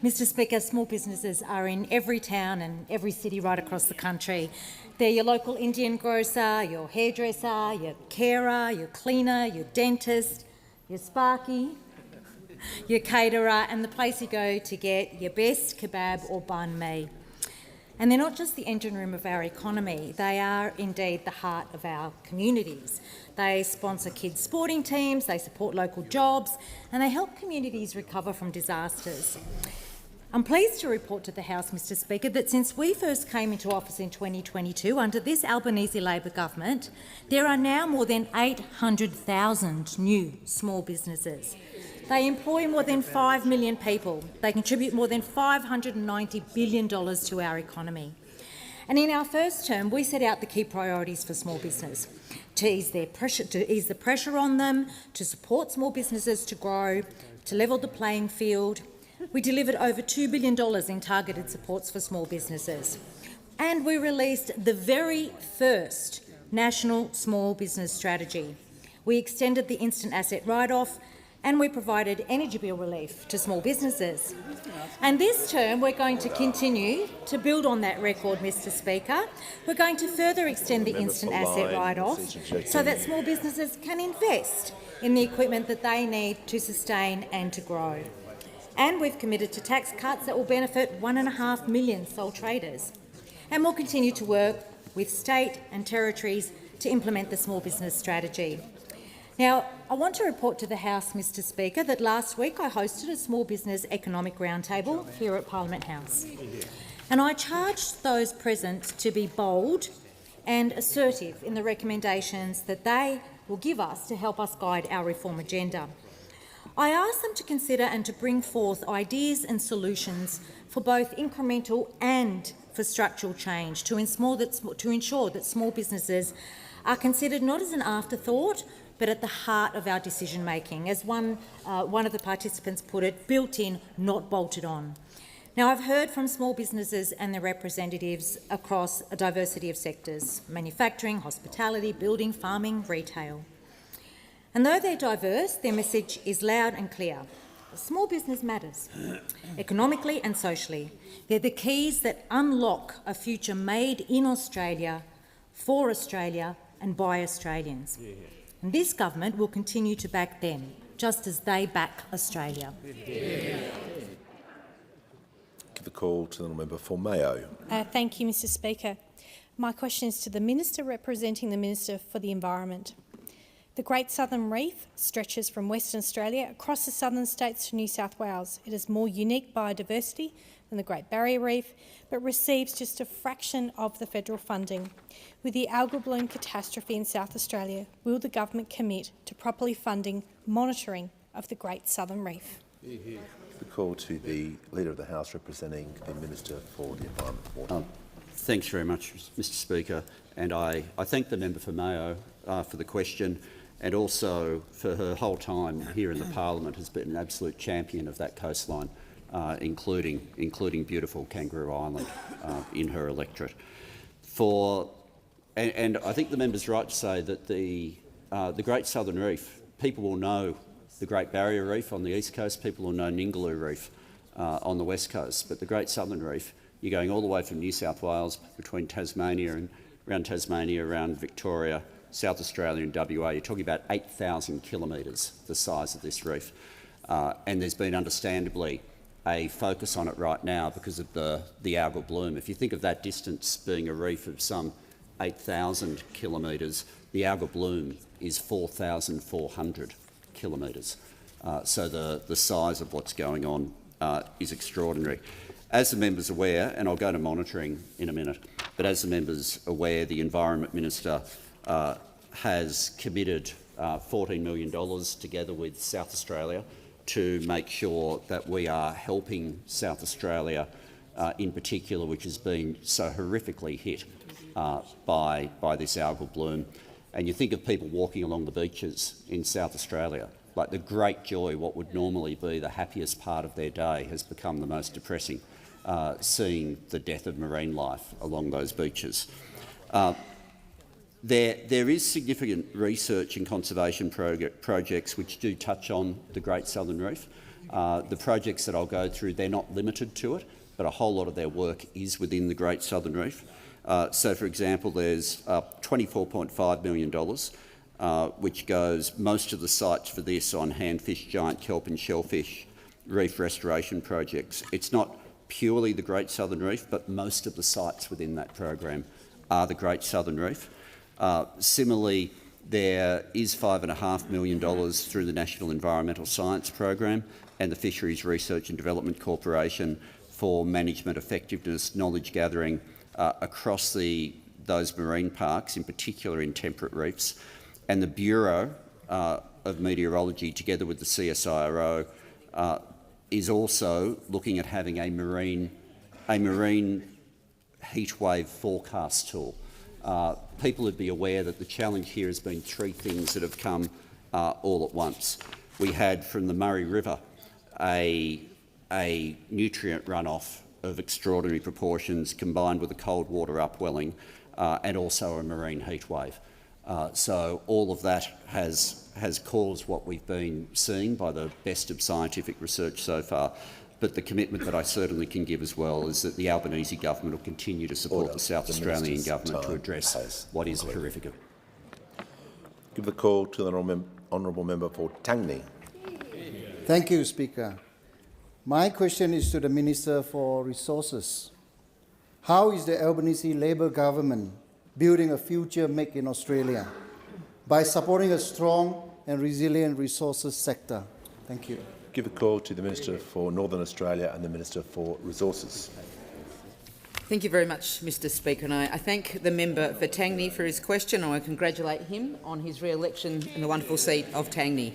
Mr Speaker, small businesses are in every town and every city right across the country. They're your local Indian grocer, your hairdresser, your carer, your cleaner, your dentist, your sparky, your caterer, and the place you go to get your best kebab or banh mi. And they're not just the engine room of our economy, they are indeed the heart of our communities. They sponsor kids' sporting teams, they support local jobs, and they help communities recover from disasters. I'm pleased to report to the House, Mr Speaker, that since we first came into office in 2022 under this Albanese Labor government, there are now more than 800,000 new small businesses. They employ more than 5 million people. They contribute more than $590 billion to our economy. And in our first term, we set out the key priorities for small business: to ease the pressure on them, to support small businesses to grow, to level the playing field. We delivered over $2 billion in targeted supports for small businesses. And we released the very first National Small Business Strategy. We extended the instant asset write-off and we provided energy bill relief to small businesses. And this term, we're going to continue to build on that record, Mr Speaker. We're going to further extend the instant asset write-off so that small businesses can invest in the equipment that they need to sustain and to grow. And we've committed to tax cuts that will benefit 1.5 million sole traders. And we'll continue to work with state and territories to implement the small business strategy. Now, I want to report to the House, Mr Speaker, that last week I hosted a small business economic roundtable here at Parliament House. And I charged those present to be bold and assertive in the recommendations that they will give us to help us guide our reform agenda. I asked them to consider and to bring forth ideas and solutions for both incremental and for structural change to ensure that small businesses are considered not as an afterthought but at the heart of our decision-making, as one of the participants put it, built in, not bolted on. Now, I've heard from small businesses and their representatives across a diversity of sectors: manufacturing, hospitality, building, farming, retail. And though they're diverse, their message is loud and clear. Small business matters, economically and socially. They're the keys that unlock a future made in Australia, for Australia and by Australians. And this government will continue to back them, just as they back Australia. Give the call to the member for Mayo. Thank you, Mr Speaker. My question is to the Minister representing the Minister for the Environment. The Great Southern Reef stretches from Western Australia across the southern states to New South Wales. It has more unique biodiversity and the Great Barrier Reef, but receives just a fraction of the federal funding. With the algal bloom catastrophe in South Australia, will the government commit to properly funding monitoring of the Great Southern Reef? The call to the Leader of the House representing the Minister for the Environment and Water. Thanks very much, Mr Speaker, and I thank the member for Mayo for the question, and also for her whole time here in the Parliament has been an absolute champion of that coastline, including beautiful Kangaroo Island in her electorate. And I think the member's right to say that the Great Southern Reef, people will know the Great Barrier Reef on the east coast, people will know Ningaloo Reef on the west coast, but the Great Southern Reef, you're going all the way from New South Wales, between Tasmania and around Victoria, South Australia and WA, you're talking about 8,000 kilometres, the size of this reef. And there's been understandably a focus on it right now because of the algal bloom. If you think of that distance being a reef of some 8,000 kilometres, the algal bloom is 4,400 kilometres. So the size of what's going on is extraordinary. As the member's aware, and I'll go to monitoring in a minute, but as the member's aware, the Environment Minister has committed $14 million together with South Australia to make sure that we are helping South Australia in particular, which has been so horrifically hit by this algal bloom. And you think of people walking along the beaches in South Australia, like the great joy, what would normally be the happiest part of their day, has become the most depressing, seeing the death of marine life along those beaches. There is significant research and conservation projects which do touch on the Great Southern Reef. The projects that I'll go through, they're not limited to it, but a whole lot of their work is within the Great Southern Reef. So, for example, there's $24.5 million, which goes most of the sites for this on handfish, giant kelp and shellfish reef restoration projects. It's not purely the Great Southern Reef, but most of the sites within that program are the Great Southern Reef. Similarly, there is $5.5 million through the National Environmental Science Program and the Fisheries Research and Development Corporation for management effectiveness, knowledge gathering across those marine parks, in particular in temperate reefs. And the Bureau of Meteorology, together with the CSIRO, is also looking at having a marine heatwave forecast tool. People would be aware that the challenge here has been three things that have come all at once. We had from the Murray River a nutrient runoff of extraordinary proportions combined with a cold water upwelling and also a marine heatwave. So all of that has caused what we've been seeing by the best of scientific research so far. But the commitment that I certainly can give as well is that the Albanese government will continue to support the South Australian government to address what is horrific. Give the call to the honourable member for Tangney. Thank you, Speaker. My question is to the Minister for Resources. How is the Albanese Labor government building a future Make in Australia by supporting a strong and resilient resources sector? Thank you. Give a call to the Minister for Northern Australia and the Minister for Resources. Thank you very much, Mr Speaker, and I thank the member for Tangney for his question. I congratulate him on his re-election in the wonderful seat of Tangney.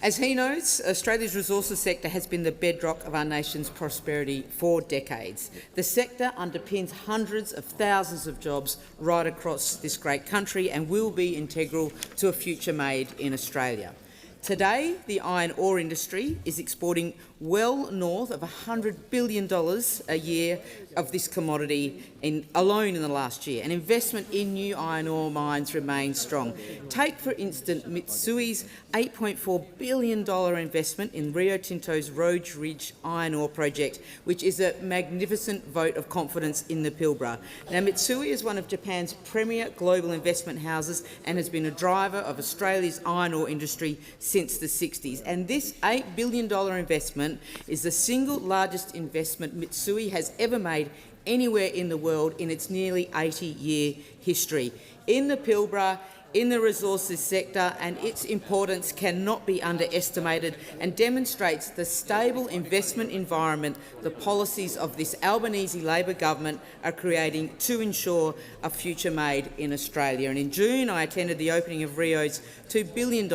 As he knows, Australia's resources sector has been the bedrock of our nation's prosperity for decades. The sector underpins hundreds of thousands of jobs right across this great country and will be integral to a future made in Australia. Today, the iron ore industry is exporting well north of $100 billion a year of this commodity alone in the last year, and investment in new iron ore mines remains strong. Take, for instance, Mitsui's $8.4 billion investment in Rio Tinto's Rhodes Ridge iron ore project, which is a magnificent vote of confidence in the Pilbara. Now, Mitsui is one of Japan's premier global investment houses and has been a driver of Australia's iron ore industry since the 60s. And this $8 billion investment is the single largest investment Mitsui has ever made anywhere in the world in its nearly 80-year history. In the Pilbara, in the resources sector, and its importance cannot be underestimated and demonstrates the stable investment environment the policies of this Albanese Labor government are creating to ensure a future made in Australia. And in June, I attended the opening of Rio's $2 billion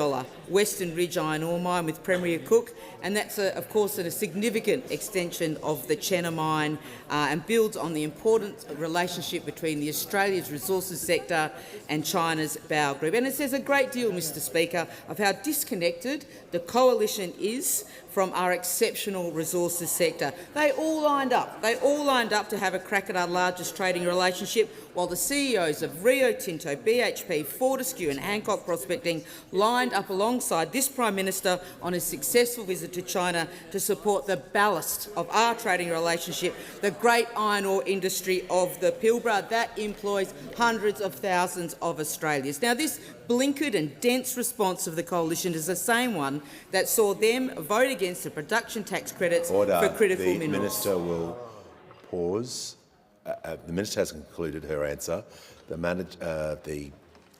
Western Ridge iron ore mine with Premier Cook, and that's, of course, a significant extension of the Chenna mine and builds on the important relationship between Australia's resources sector and China's Bao Group. And it says a great deal, Mr Speaker, of how disconnected the coalition is from our exceptional resources sector. They all lined up. They all lined up to have a crack at our largest trading relationship, while the CEOs of Rio Tinto, BHP, Fortescue and Hancock Prospecting lined up alongside this Prime Minister on a successful visit to China to support the ballast of our trading relationship, the great iron ore industry of the Pilbara that employs hundreds of thousands of Australians. Now, this blinkered and dense response of the coalition is the same one that saw them vote against the production tax credits for critical minerals. The Minister will pause. The Minister has concluded her answer. The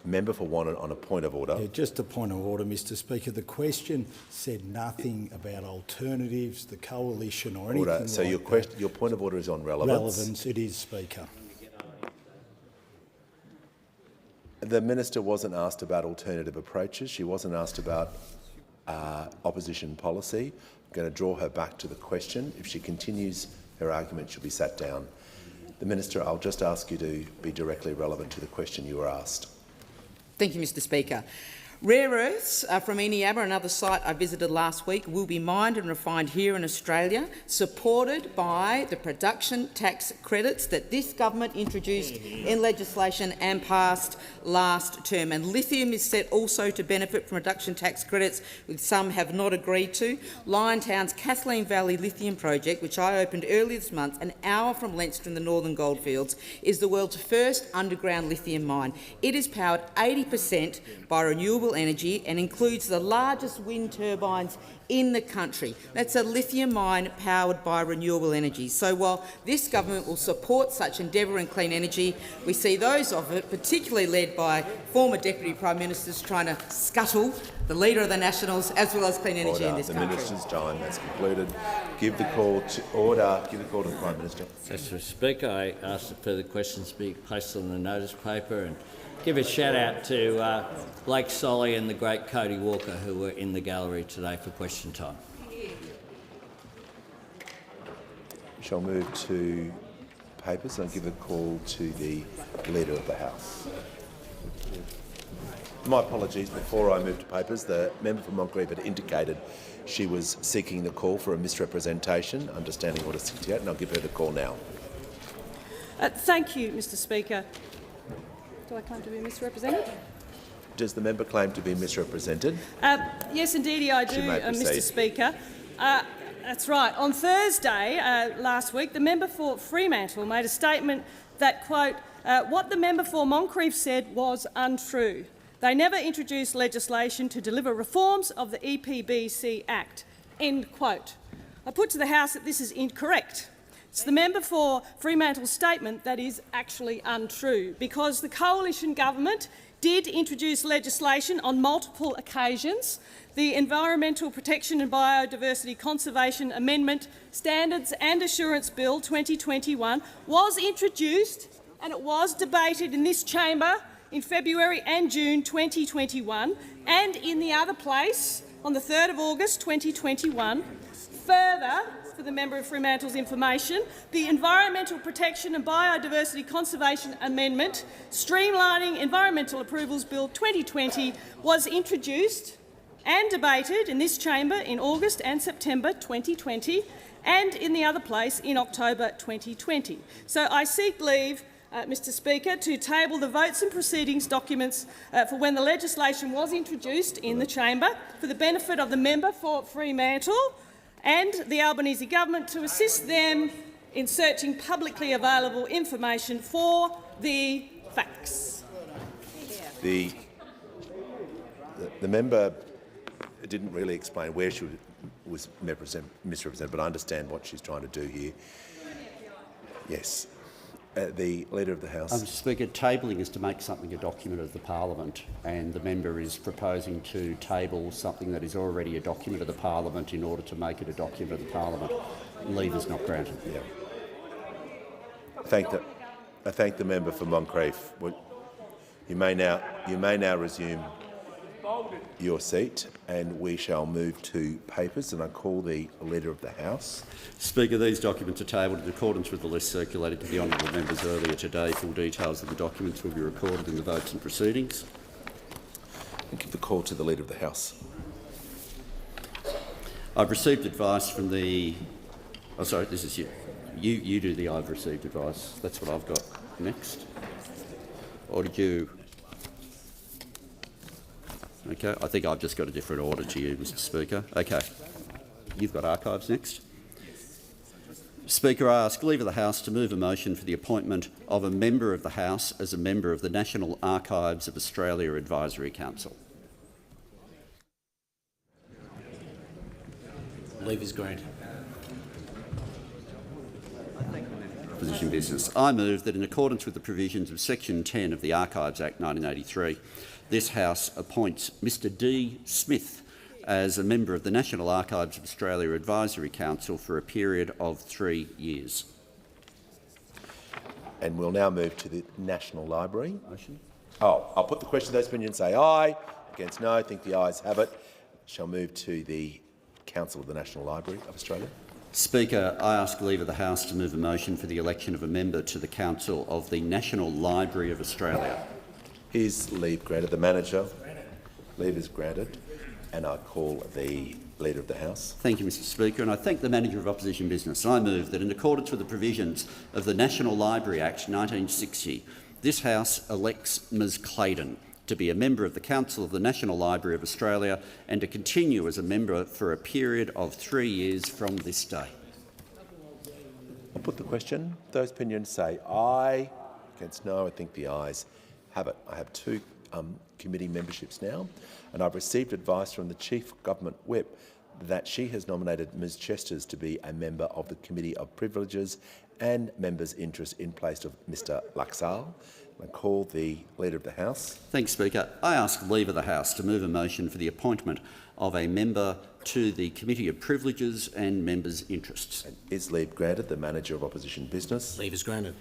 member for Wannon on a point of order. Yeah, just a point of order, Mr Speaker. The question said nothing about alternatives, the coalition or anything Order. So like your point of order is on relevance. Relevance, it is, Speaker. The Minister wasn't asked about alternative approaches. She wasn't asked about opposition policy. I'm going to draw her back to the question. If she continues her argument, she'll be sat down. The Minister, I'll just ask you to be directly relevant to the question you were asked. Thank you, Mr Speaker. Rare earths from Eneabba, another site I visited last week, will be mined and refined here in Australia, supported by the production tax credits that this government introduced in legislation and passed last term. And lithium is set also to benefit from production tax credits, which some have not agreed to. Liontown's Kathleen Valley Lithium Project, which I opened earlier this month, an hour from Leinster in the Northern Goldfields, is the world's first underground lithium mine. It is powered 80% by renewable energy and includes the largest wind turbines in the country. That's a lithium mine powered by renewable energy. So while this government will support such endeavour in clean energy, we see those of it, particularly led by former Deputy Prime Ministers, trying to scuttle the Leader of the Nationals as well as clean energy in this country. The Minister's time has concluded. Give the call to order. Give the call to the Prime Minister. Mr Speaker, I ask that further questions be placed on the notice paper, and give a shout out to Blake Solly and the great Cody Walker, who were in the gallery today for question time. We shall move to papers and give a call to the Leader of the House. My apologies. Before I move to papers, the member for Moncrief had indicated she was seeking the call for a misrepresentation, understanding Order 68, and I'll give her the call now. Thank you, Mr Speaker. Do I claim to be misrepresented? Does the member claim to be misrepresented? Yes, indeed I do, Mr Speaker. That's right. On Thursday last week, the member for Fremantle made a statement that, quote, what the member for Moncrief said was untrue. They never introduced legislation to deliver reforms of the EPBC Act, end quote. I put to the House that this is incorrect. It's the member for Fremantle's statement that is actually untrue, because the coalition government did introduce legislation on multiple occasions. The Environmental Protection and Biodiversity Conservation Amendment Standards and Assurance Bill 2021 was introduced and it was debated in this chamber in February and June 2021 and in the other place on the 3rd of August 2021. Further, for the member of Fremantle's information, the Environmental Protection and Biodiversity Conservation Amendment Streamlining Environmental Approvals Bill 2020 was introduced and debated in this chamber in August and September 2020 and in the other place in October 2020. So I seek leave, Mr Speaker, to table the votes and proceedings documents for when the legislation was introduced in the chamber for the benefit of the member for Fremantle and the Albanese government to assist them in searching publicly available information for the facts. The member didn't really explain where she was misrepresented, but I understand what she's trying to do here. Yes. The Leader of the House. Mr Speaker, tabling is to make something a document of the Parliament, and the member is proposing to table something that is already a document of the Parliament in order to make it a document of the Parliament. Leave is not granted. Yeah. I thank the member for Moncrieff. You may now resume your seat, and we shall move to papers, and I call the Leader of the House. Speaker, these documents are tabled in accordance with the list circulated to the honourable members earlier today. Full details of the documents will be recorded in the votes and proceedings. And give the call to the Leader of the House. I've received advice from the... Oh, sorry, this is you. You do the I've received advice. That's what I've got next. Or did you... Okay, I think I've just got a different order to you, Mr Speaker. Okay. You've got archives next. Speaker, I ask leave of the House to move a motion for the appointment of a member of the House as a member of the National Archives of Australia Advisory Council. Leave is granted. Opposition business. I move that in accordance with the provisions of Section 10 of the Archives Act 1983, this House appoints Mr D Smith as a member of the National Archives of Australia Advisory Council for a period of 3 years. And we'll now move to the National Library. Motion. Oh, I'll put the question to those opinions. Say aye. Against no. I think the ayes have it. Shall move to the Council of the National Library of Australia. Speaker, I ask leave of the House to move a motion for the election of a member to the Council of the National Library of Australia. Is leave granted? The manager. Leave is granted. And I call the Leader of the House. Thank you, Mr Speaker, and I thank the Manager of Opposition Business. I move that in accordance with the provisions of the National Library Act 1960, this House elects Ms Claydon to be a member of the Council of the National Library of Australia and to continue as a member for a period of 3 years from this day. I'll put the question. Those opinions say aye. Against no. I think the ayes have it. I have two committee memberships now, and I've received advice from the Chief Government Whip that she has nominated Ms Chesters to be a member of the Committee of Privileges and Members' Interest in place of Mr Laxal. I call the Leader of the House. Thanks, Speaker. I ask leave of the House to move a motion for the appointment of a member to the Committee of Privileges and Members' Interests. And is leave granted? The Manager of Opposition Business. Leave is granted.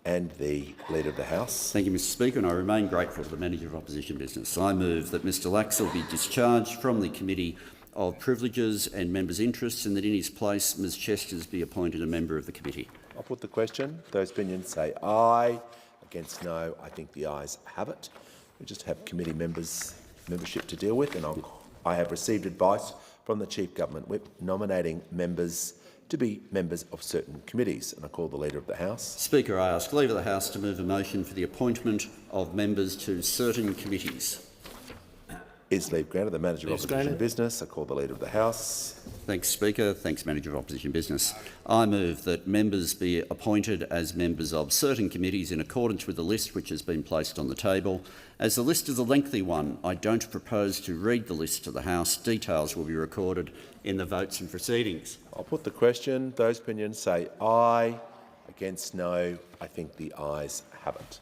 And the Leader of the House. Thank you, Mr Speaker, and I remain grateful to the Manager of Opposition Business. I move that Mr Laxal be discharged from the Committee of Privileges and Members' Interests and that in his place Ms Chesters be appointed a member of the committee. I'll put the question. Those opinions say aye. Against no. I think the ayes have it. We just have committee membership to deal with, and I have received advice from the Chief Government Whip nominating members to be members of certain committees, and I call the Leader of the House. Speaker, I ask leave of the House to move a motion for the appointment of members to certain committees. Is leave granted? The Manager of Opposition Business. I call the Leader of the House. Thanks, Speaker. Thanks, Manager of Opposition Business. I move that members be appointed as members of certain committees in accordance with the list which has been placed on the table. As the list is a lengthy one, I don't propose to read the list to the House. Details will be recorded in the votes and proceedings. I'll put the question. Those opinions say aye. Against no. I think the ayes have it.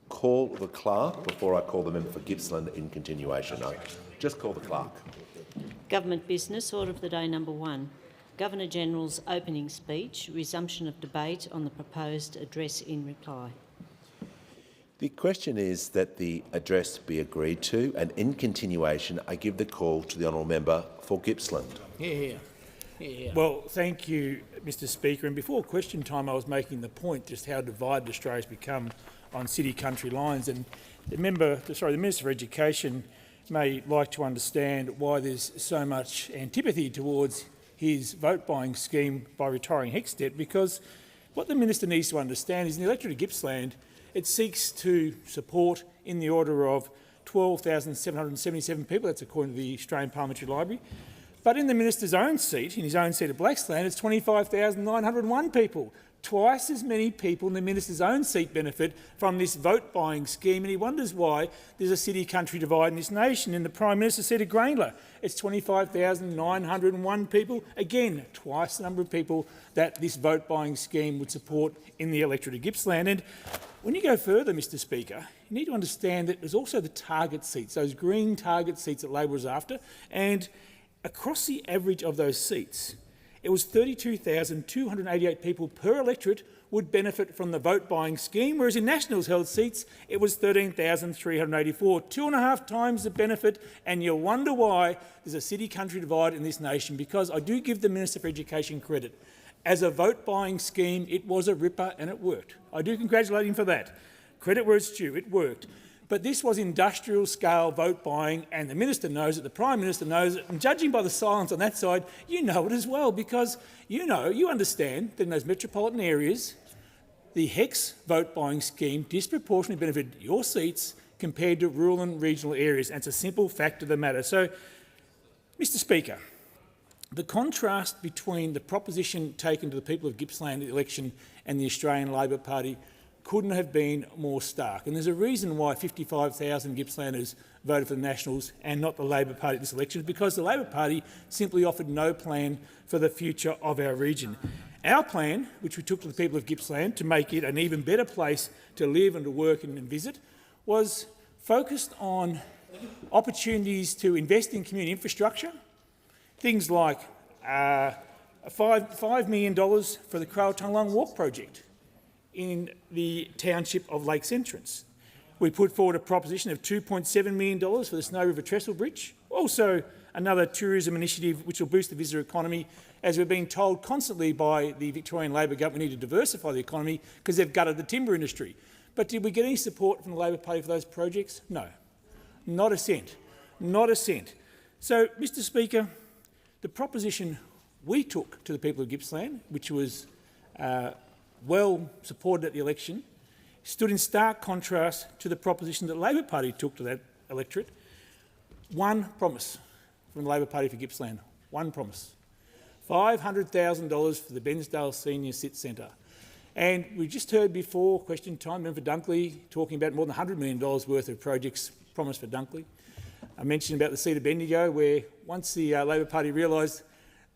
Call the clerk before I call the member for Gippsland in continuation. No, just call the clerk. Government business, order of the day number 1. Governor-General's opening speech, resumption of debate on the proposed address in reply. The question is that the address be agreed to, and in continuation I give the call to the honourable member for Gippsland. Well, thank you, Mr Speaker. And before question time I was making the point just how divided Australia's become on city-country lines, and the Minister for Education may like to understand why there's so much antipathy towards his vote-buying scheme by retiring HECS debt, because what the Minister needs to understand is in the electorate of Gippsland, it seeks to support in the order of 12,777 people, that's according to the Australian Parliamentary Library, but in the Minister's own seat, in his own seat at Blacksland, it's 25,901 people. Twice as many people in the minister's own seat benefit from this vote-buying scheme, and he wonders why there's a city-country divide in this nation. In the Prime Minister's seat of Grainler, it's 25,901 people. Again, twice the number of people that this vote-buying scheme would support in the electorate of Gippsland. And when you go further, Mr Speaker, you need to understand that there's also the target seats, those green target seats that Labor was after, and across the average of those seats, it was 32,288 people per electorate would benefit from the vote-buying scheme, whereas in Nationals held seats, it was 13,384, 2.5 times the benefit, and you wonder why there's a city-country divide in this nation, because I do give the Minister for Education credit. As a vote-buying scheme, it was a ripper and it worked. I do congratulate him for that. Credit where it's due, it worked. But this was industrial-scale vote-buying, and the Minister knows it, the Prime Minister knows it, and judging by the silence on that side, you know it as well, because you understand that in those metropolitan areas, the HEX vote-buying scheme disproportionately benefited your seats compared to rural and regional areas, and it's a simple fact of the matter. So, Mr Speaker, the contrast between the proposition taken to the people of Gippsland at the election and the Australian Labor Party couldn't have been more stark. And there's a reason why 55,000 Gippslanders voted for the Nationals and not the Labor Party at this election, because the Labor Party simply offered no plan for the future of our region. Our plan, which we took to the people of Gippsland to make it an even better place to live and to work and visit, was focused on opportunities to invest in community infrastructure, things like $5 million for the Croaltung Walk project in the township of Lakes Entrance. We put forward a proposition of $2.7 million for the Snow River Trestle Bridge, also another tourism initiative which will boost the visitor economy, as we're being told constantly by the Victorian Labor government we need to diversify the economy because they've gutted the timber industry. But did we get any support from the Labor Party for those projects? No. Not a cent. Not a cent. So, Mr Speaker, the proposition we took to the people of Gippsland, which was well supported at the election, stood in stark contrast to the proposition that the Labor Party took to that electorate. One promise from the Labor Party for Gippsland, one promise. $500,000 for the Bensdale Senior Sit Centre. And we just heard before, question time, Member Dunkley talking about more than $100 million worth of projects promised for Dunkley. I mentioned about the seat of Bendigo, where once the Labor Party realised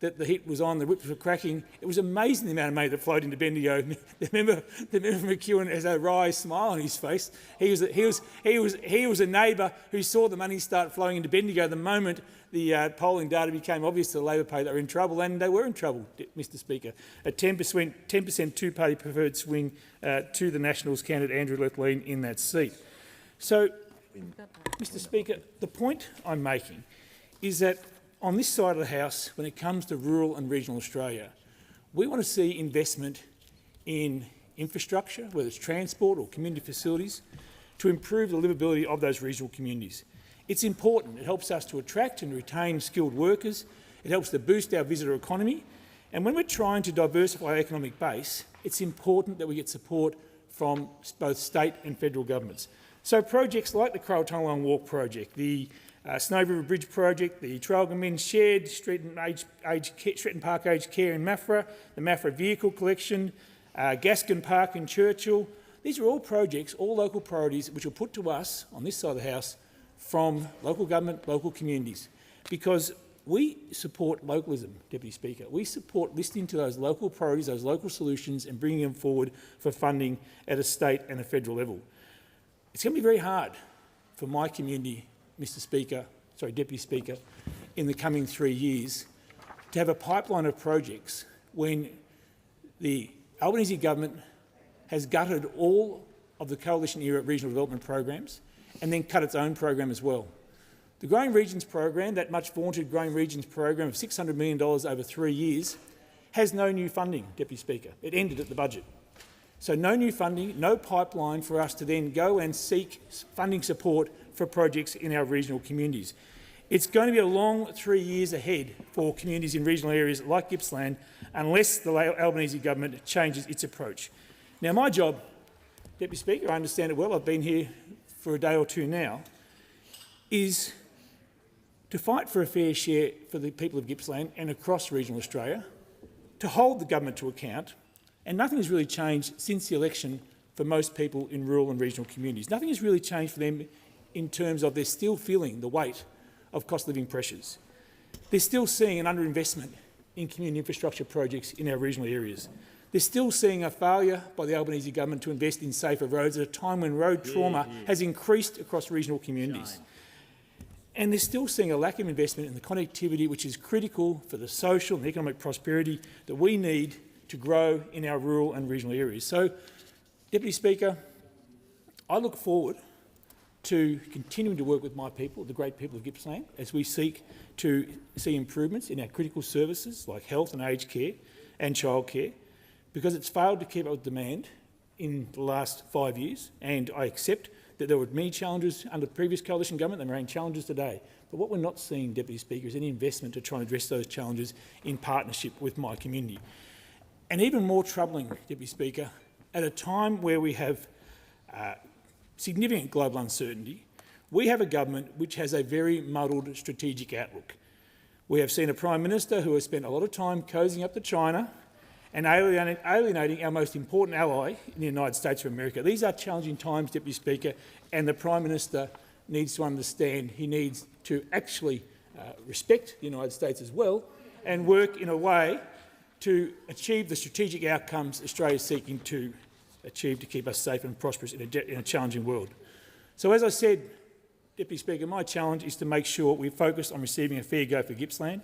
that the heat was on, the whips were cracking, it was amazing the amount of money that flowed into Bendigo. The member for McEwen has a wry smile on his face. He was a neighbour who saw the money start flowing into Bendigo the moment the polling data became obvious to the Labor Party. They were in trouble, and they were in trouble, Mr Speaker. A 10% two-party preferred swing to the Nationals candidate Andrew Lethlean in that seat. So, Mr Speaker, the point I'm making is that on this side of the House, when it comes to rural and regional Australia, we want to see investment in infrastructure, whether it's transport or community facilities, to improve the livability of those regional communities. It's important. It helps us to attract and retain skilled workers. It helps to boost our visitor economy. And when we're trying to diversify our economic base, it's important that we get support from both state and federal governments. So projects like the Croaltung Walk project, the Snow River Bridge project, the Traralgon Men's Shed, Stretton Park Aged Care in Maffra, the Maffra Vehicle Collection, Gaskin Park in Churchill. These are all projects, all local priorities, which are put to us on this side of the House from local government, local communities, because we support localism, Deputy Speaker. We support listening to those local priorities, those local solutions, and bringing them forward for funding at a state and a federal level. It's going to be very hard for my community, Deputy Speaker, in the coming 3 years to have a pipeline of projects when the Albanese government has gutted all of the coalition-era regional development programs and then cut its own program as well. The Growing Regions program, that much vaunted Growing Regions program of $600 million over 3 years, has no new funding, Deputy Speaker. It ended at the budget. So no new funding, no pipeline for us to then go and seek funding support for projects in our regional communities. It's going to be a long 3 years ahead for communities in regional areas like Gippsland unless the Albanese government changes its approach. Now, my job, Deputy Speaker, I understand it well, I've been here for a day or two now, is to fight for a fair share for the people of Gippsland and across regional Australia, to hold the government to account, And nothing has really changed since the election for most people in rural and regional communities. Nothing has really changed for them in terms of they're still feeling the weight of cost of living pressures. They're still seeing an underinvestment in community infrastructure projects in our regional areas. They're still seeing a failure by the Albanese government to invest in safer roads at a time when road trauma has increased across regional communities. And they're still seeing a lack of investment in the connectivity which is critical for the social and economic prosperity that we need to grow in our rural and regional areas. So, Deputy Speaker, I look forward to continuing to work with my people, the great people of Gippsland, as we seek to see improvements in our critical services like health and aged care and childcare, because it's failed to keep up with demand in the last 5 years, and I accept that there were many challenges under the previous coalition government. There remain challenges today. But what we're not seeing, Deputy Speaker, is any investment to try and address those challenges in partnership with my community. And even more troubling, Deputy Speaker, at a time where we have significant global uncertainty, we have a government which has a very muddled strategic outlook. We have seen a Prime Minister who has spent a lot of time cozying up to China and alienating our most important ally in the United States of America. These are challenging times, Deputy Speaker, and the Prime Minister needs to understand he needs to actually respect the United States as well and work in a way to achieve the strategic outcomes Australia is seeking to achieve to keep us safe and prosperous in a challenging world. So, as I said, Deputy Speaker, my challenge is to make sure we focus on receiving a fair go for Gippsland.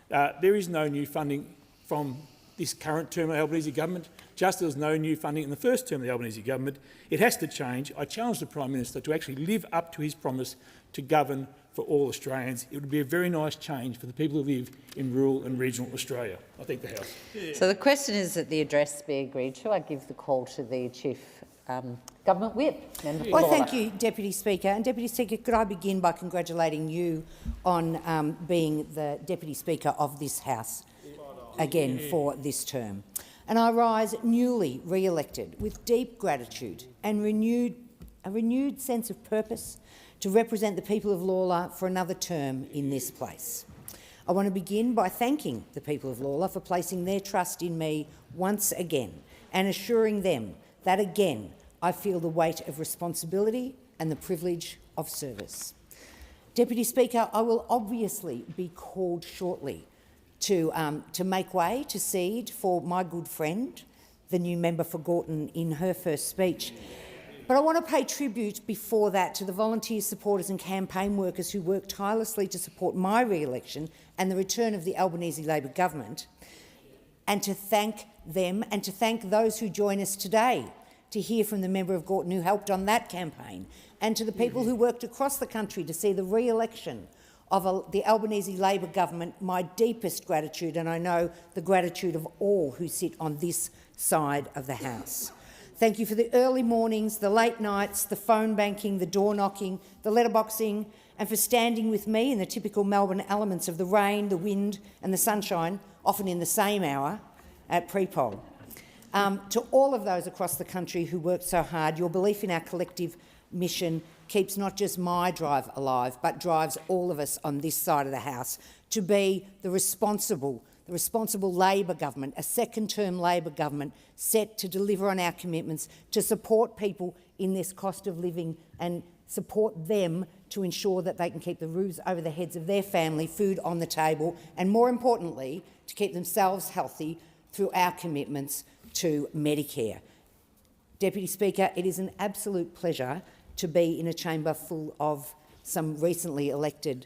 There is no new funding from this current term of the Albanese government, just as there was no new funding in the first term of the Albanese government. It has to change. I challenge the Prime Minister to actually live up to his promise to govern for all Australians. It would be a very nice change for the people who live in rural and regional Australia. I thank the House. So the question is that the address be agreed to. I give the call to the Chief Government Whip. Well, thank you, Deputy Speaker. And Deputy Speaker, could I begin by congratulating you on being the Deputy Speaker of this House again for this term. And I rise newly re-elected with deep gratitude and a renewed sense of purpose to represent the people of Lalor for another term in this place. I want to begin by thanking the people of Lalor for placing their trust in me once again and assuring them that again I feel the weight of responsibility and the privilege of service. Deputy Speaker, I will obviously be called shortly to make way, to cede for my good friend, the new member for Gorton, in her first speech. But I want to pay tribute before that to the volunteers, supporters and campaign workers who worked tirelessly to support my re-election and the return of the Albanese Labor government, and to thank them and to thank those who join us today to hear from the member of Gorton who helped on that campaign, and to the people who worked across the country to see the re-election of the Albanese Labor government. My deepest gratitude, and I know the gratitude of all who sit on this side of the House. Thank you for the early mornings, the late nights, the phone banking, the door knocking, the letterboxing, and for standing with me in the typical Melbourne elements of the rain, the wind and the sunshine, often in the same hour, at pre-poll. To all of those across the country who worked so hard, your belief in our collective mission keeps not just my drive alive, but drives all of us on this side of the House to be the responsible Labor government, a second-term Labor government set to deliver on our commitments, to support people in this cost of living and support them to ensure that they can keep the roofs over the heads of their family, food on the table, and more importantly, to keep themselves healthy through our commitments to Medicare. Deputy Speaker, it is an absolute pleasure to be in a chamber full of some recently elected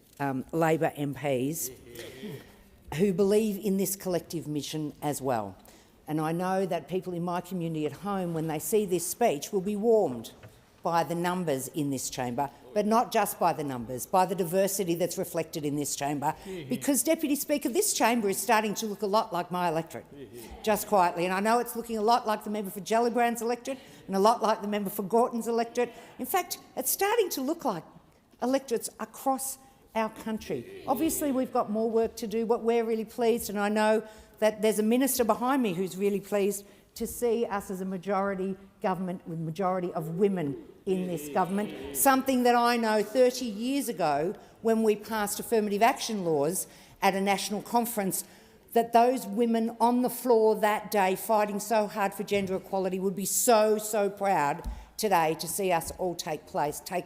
Labor MPs who believe in this collective mission as well. And I know that people in my community at home, when they see this speech, will be warmed by the numbers in this chamber, but not just by the numbers, by the diversity that's reflected in this chamber. Because, Deputy Speaker, this chamber is starting to look a lot like my electorate, just quietly. And I know it's looking a lot like the member for Gellibrand's electorate and a lot like the member for Gorton's electorate. In fact, it's starting to look like electorates across our country. Obviously, we've got more work to do, but we're really pleased, and I know that there's a minister behind me who's really pleased to see us as a majority government with a majority of women in this government, something that I know 30 years ago when we passed affirmative action laws at a national conference, that those women on the floor that day fighting so hard for gender equality would be so, so proud today to see us all take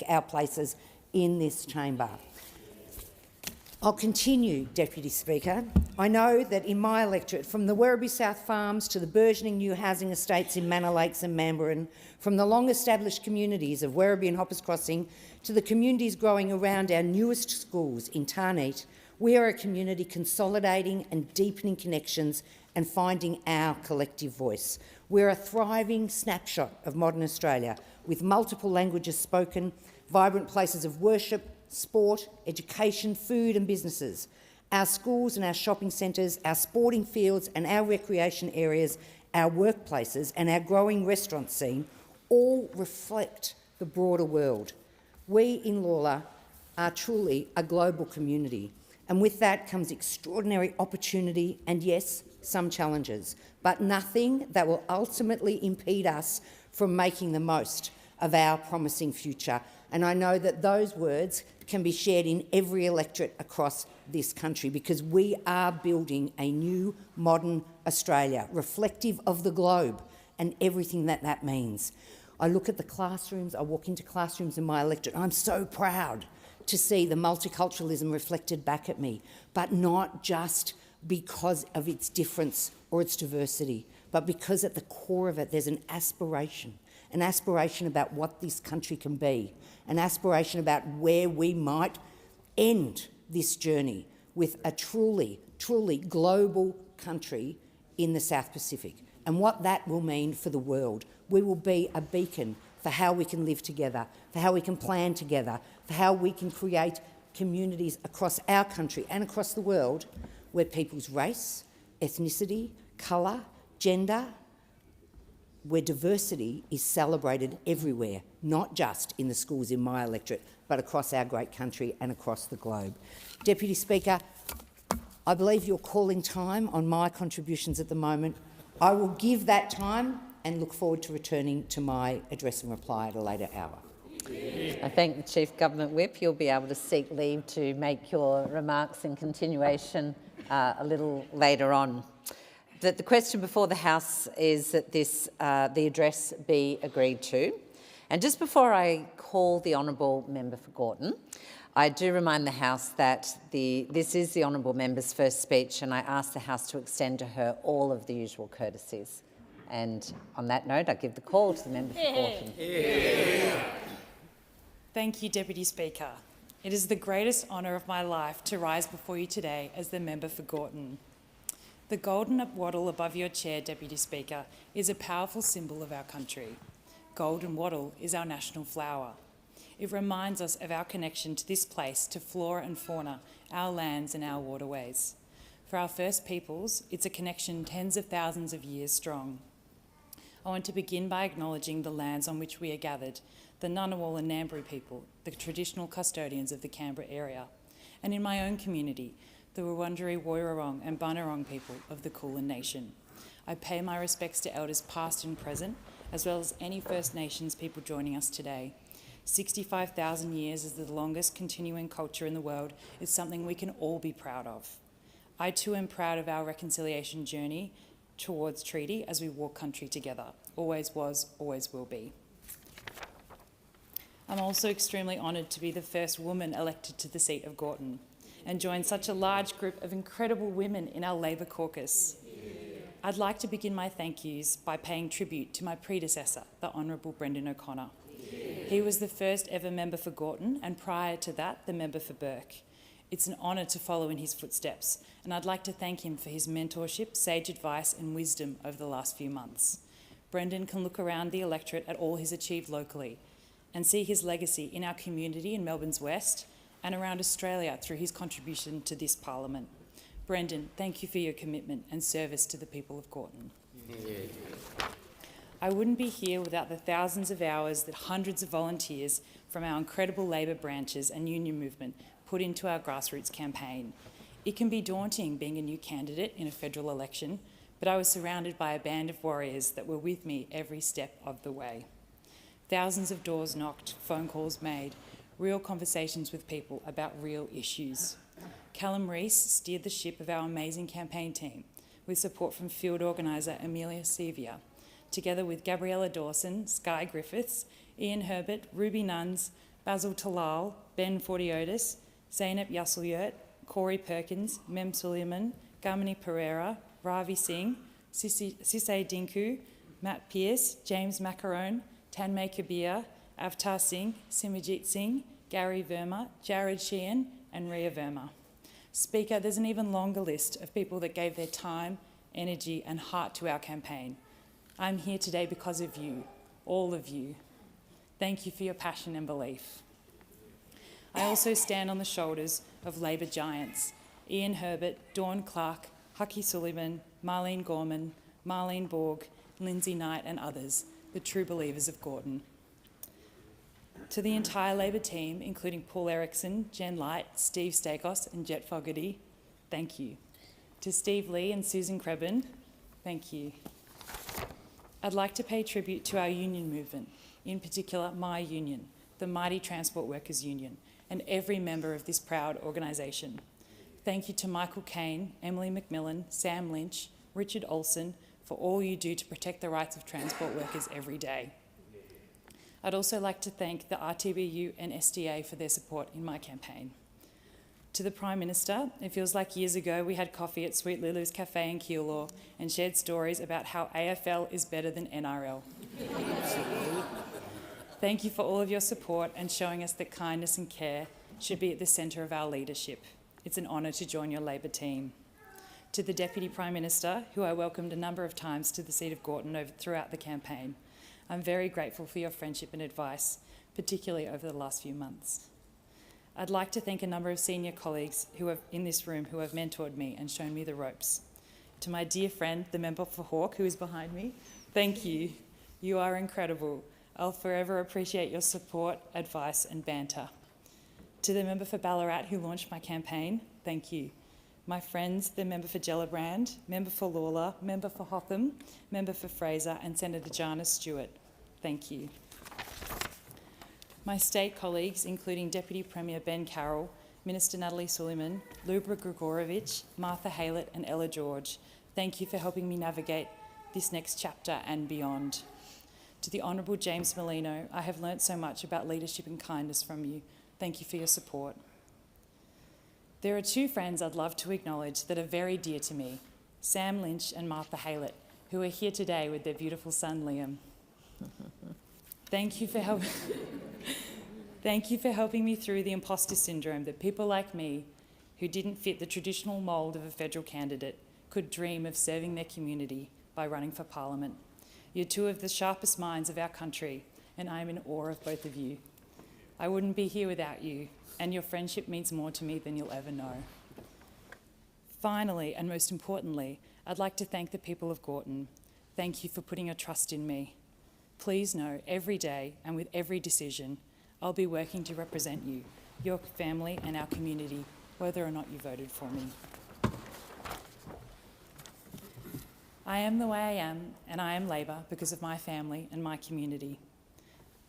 our places in this chamber. I'll continue, Deputy Speaker. I know that in my electorate, from the Werribee South Farms to the burgeoning new housing estates in Manor Lakes and Mamburran, from the long-established communities of Werribee and Hoppers Crossing to the communities growing around our newest schools in Tarneet, we are a community consolidating and deepening connections and finding our collective voice. We're a thriving snapshot of modern Australia, with multiple languages spoken, vibrant places of worship, sport, education, food and businesses. Our schools and our shopping centres, our sporting fields and our recreation areas, our workplaces and our growing restaurant scene all reflect the broader world. We in Lalor are truly a global community, and with that comes extraordinary opportunity and, yes, some challenges, but nothing that will ultimately impede us from making the most of our promising future. And I know that those words can be shared in every electorate across this country, because we are building a new modern Australia, reflective of the globe and everything that that means. I look at the classrooms, I walk into classrooms in my electorate, I'm so proud to see the multiculturalism reflected back at me, but not just because of its difference or its diversity, but because at the core of it there's an aspiration about what this country can be, an aspiration about where we might end this journey with a truly, truly global country in the South Pacific, and what that will mean for the world. We will be a beacon for how we can live together, for how we can plan together, for how we can create communities across our country and across the world where people's race, ethnicity, colour, gender, where diversity is celebrated everywhere, not just in the schools in my electorate, but across our great country and across the globe. Deputy Speaker, I believe you're calling time on my contributions at the moment. I will give that time and look forward to returning to my address and reply at a later hour. I thank the Chief Government Whip. You'll be able to seek leave to make your remarks in continuation a little later on. The question before the House is that the address be agreed to. And just before I call the Honourable Member for Gorton, I do remind the House that this is the Honourable Member's first speech, and I ask the House to extend to her all of the usual courtesies. And on that note, I give the call to the Member for Gorton. Thank you, Deputy Speaker. It is the greatest honour of my life to rise before you today as the Member for Gorton. The golden wattle above your chair, Deputy Speaker, is a powerful symbol of our country. Golden wattle is our national flower. It reminds us of our connection to this place, to flora and fauna, our lands and our waterways. For our First Peoples, it's a connection tens of thousands of years strong. I want to begin by acknowledging the lands on which we are gathered, the Ngunnawal and Ngambri people, the traditional custodians of the Canberra area, and in my own community, the Wurundjeri Woiwurrung and Bunurong people of the Kulin Nation. I pay my respects to elders past and present, as well as any First Nations people joining us today. 65,000 years as the longest continuing culture in the world is something we can all be proud of. I too am proud of our reconciliation journey towards treaty as we walk country together. Always was, always will be. I'm also extremely honoured to be the first woman elected to the seat of Gorton and join such a large group of incredible women in our Labor caucus. I'd like to begin my thank yous by paying tribute to my predecessor, the Honourable Brendan O'Connor. He was the first ever member for Gorton, and prior to that, the member for Burke. It's an honour to follow in his footsteps, and I'd like to thank him for his mentorship, sage advice and wisdom over the last few months. Brendan can look around the electorate at all he's achieved locally and see his legacy in our community in Melbourne's West and around Australia through his contribution to this Parliament. Brendan, thank you for your commitment and service to the people of Gorton. I wouldn't be here without the thousands of hours that hundreds of volunteers from our incredible Labor branches and union movement put into our grassroots campaign. It can be daunting being a new candidate in a federal election, but I was surrounded by a band of warriors that were with me every step of the way. Thousands of doors knocked, phone calls made, real conversations with people about real issues. Callum Rees steered the ship of our amazing campaign team with support from field organiser Amelia Sevier, together with Gabriella Dawson, Sky Griffiths, Ian Herbert, Ruby Nuns, Basil Talal, Ben Fortiotis, Zainab Yassulyurt, Corey Perkins, Mem Suleiman, Gamini Pereira, Ravi Singh, Sisay Dinku, Matt Pearce, James Macaron, Tanmay Kabir, Avtar Singh, Simajit Singh, Gary Verma, Jared Sheehan and Ria Verma. Speaker, there's an even longer list of people that gave their time, energy and heart to our campaign. I'm here today because of you, all of you. Thank you for your passion and belief. I also stand on the shoulders of Labor giants, Ian Herbert, Dawn Clark, Hucky Sullivan, Marlene Gorman, Marlene Borg, Lindsay Knight and others, the true believers of Gorton. To the entire Labor team, including Paul Erickson, Jen Light, Steve Stakos and Jet Fogarty, thank you. To Steve Lee and Susan Crebin, thank you. I'd like to pay tribute to our union movement, in particular my union, the Mighty Transport Workers Union, and every member of this proud organisation. Thank you to Michael Caine, Emily McMillan, Sam Lynch, Richard Olson for all you do to protect the rights of transport workers every day. I'd also like to thank the RTBU and SDA for their support in my campaign. To the Prime Minister, it feels like years ago we had coffee at Sweet Lulu's Cafe in Keilor and shared stories about how AFL is better than NRL. Thank you for all of your support and showing us that kindness and care should be at the centre of our leadership. It's an honour to join your Labor team. To the Deputy Prime Minister, who I welcomed a number of times to the seat of Gorton throughout the campaign, I'm very grateful for your friendship and advice, particularly over the last few months. I'd like to thank a number of senior colleagues who are in this room who have mentored me and shown me the ropes. To my dear friend, the member for Hawke, who is behind me, thank you. You are incredible. I'll forever appreciate your support, advice and banter. To the member for Ballarat who launched my campaign, thank you. My friends, the member for Gellibrand, member for Lawler, member for Hotham, member for Fraser and Senator Jana Stewart, thank you. My state colleagues, including Deputy Premier Ben Carroll, Minister Natalie Suleiman, Lubra Grigorovich, Martha Haylett and Ella George, thank you for helping me navigate this next chapter and beyond. To the Honourable James Merlino, I have learnt so much about leadership and kindness from you. Thank you for your support. There are two friends I'd love to acknowledge that are very dear to me, Sam Lynch and Martha Haylett, who are here today with their beautiful son Liam. Thank you for helping me through the imposter syndrome that people like me, who didn't fit the traditional mould of a federal candidate, could dream of serving their community by running for Parliament. You're two of the sharpest minds of our country, and I am in awe of both of you. I wouldn't be here without you, and your friendship means more to me than you'll ever know. Finally, and most importantly, I'd like to thank the people of Gorton. Thank you for putting your trust in me. Please know, every day and with every decision, I'll be working to represent you, your family and our community, whether or not you voted for me. I am the way I am, and I am Labor because of my family and my community.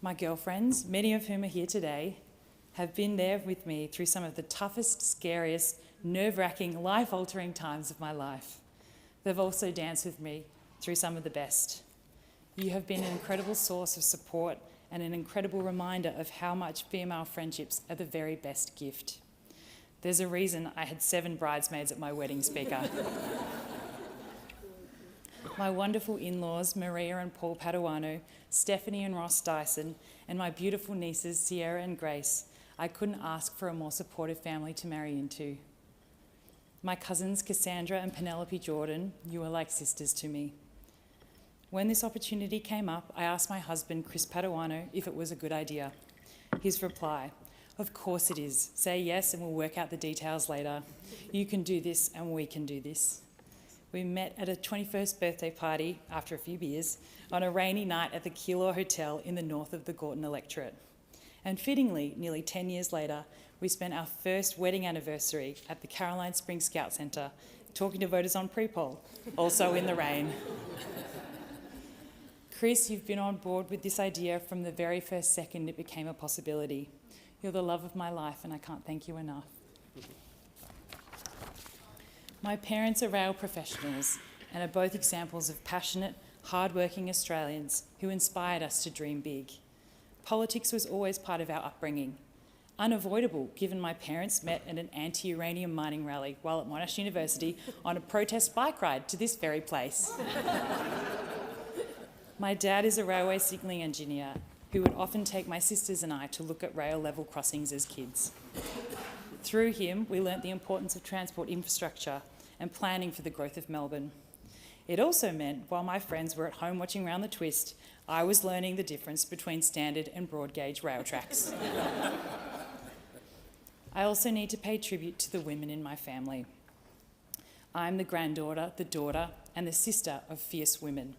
My girlfriends, many of whom are here today, have been there with me through some of the toughest, scariest, nerve-wracking, life-altering times of my life. They've also danced with me through some of the best. You have been an incredible source of support and an incredible reminder of how much female friendships are the very best gift. There's a reason I had 7 bridesmaids at my wedding, Speaker. My wonderful in-laws, Maria and Paul Paduano, Stephanie and Ross Dyson, and my beautiful nieces, Sierra and Grace, I couldn't ask for a more supportive family to marry into. My cousins, Cassandra and Penelope Jordan, you are like sisters to me. When this opportunity came up, I asked my husband, Chris Paduano, if it was a good idea. His reply, "Of course it is. Say yes and we'll work out the details later. You can do this and we can do this." We met at a 21st birthday party, after a few beers, on a rainy night at the Keilor Hotel in the north of the Gorton electorate. And fittingly, nearly 10 years later, we spent our first wedding anniversary at the Caroline Springs Scout Centre, talking to voters on pre-poll, also in the rain. Chris, you've been on board with this idea from the very first second it became a possibility. You're the love of my life and I can't thank you enough. My parents are rail professionals and are both examples of passionate, hard-working Australians who inspired us to dream big. Politics was always part of our upbringing, unavoidable given my parents met at an anti-uranium mining rally while at Monash University on a protest bike ride to this very place. My dad is a railway signalling engineer who would often take my sisters and I to look at rail level crossings as kids. Through him, we learnt the importance of transport infrastructure and planning for the growth of Melbourne. It also meant, while my friends were at home watching Round the Twist, I was learning the difference between standard and broad gauge rail tracks. I also need to pay tribute to the women in my family. I'm the granddaughter, the daughter, and the sister of fierce women.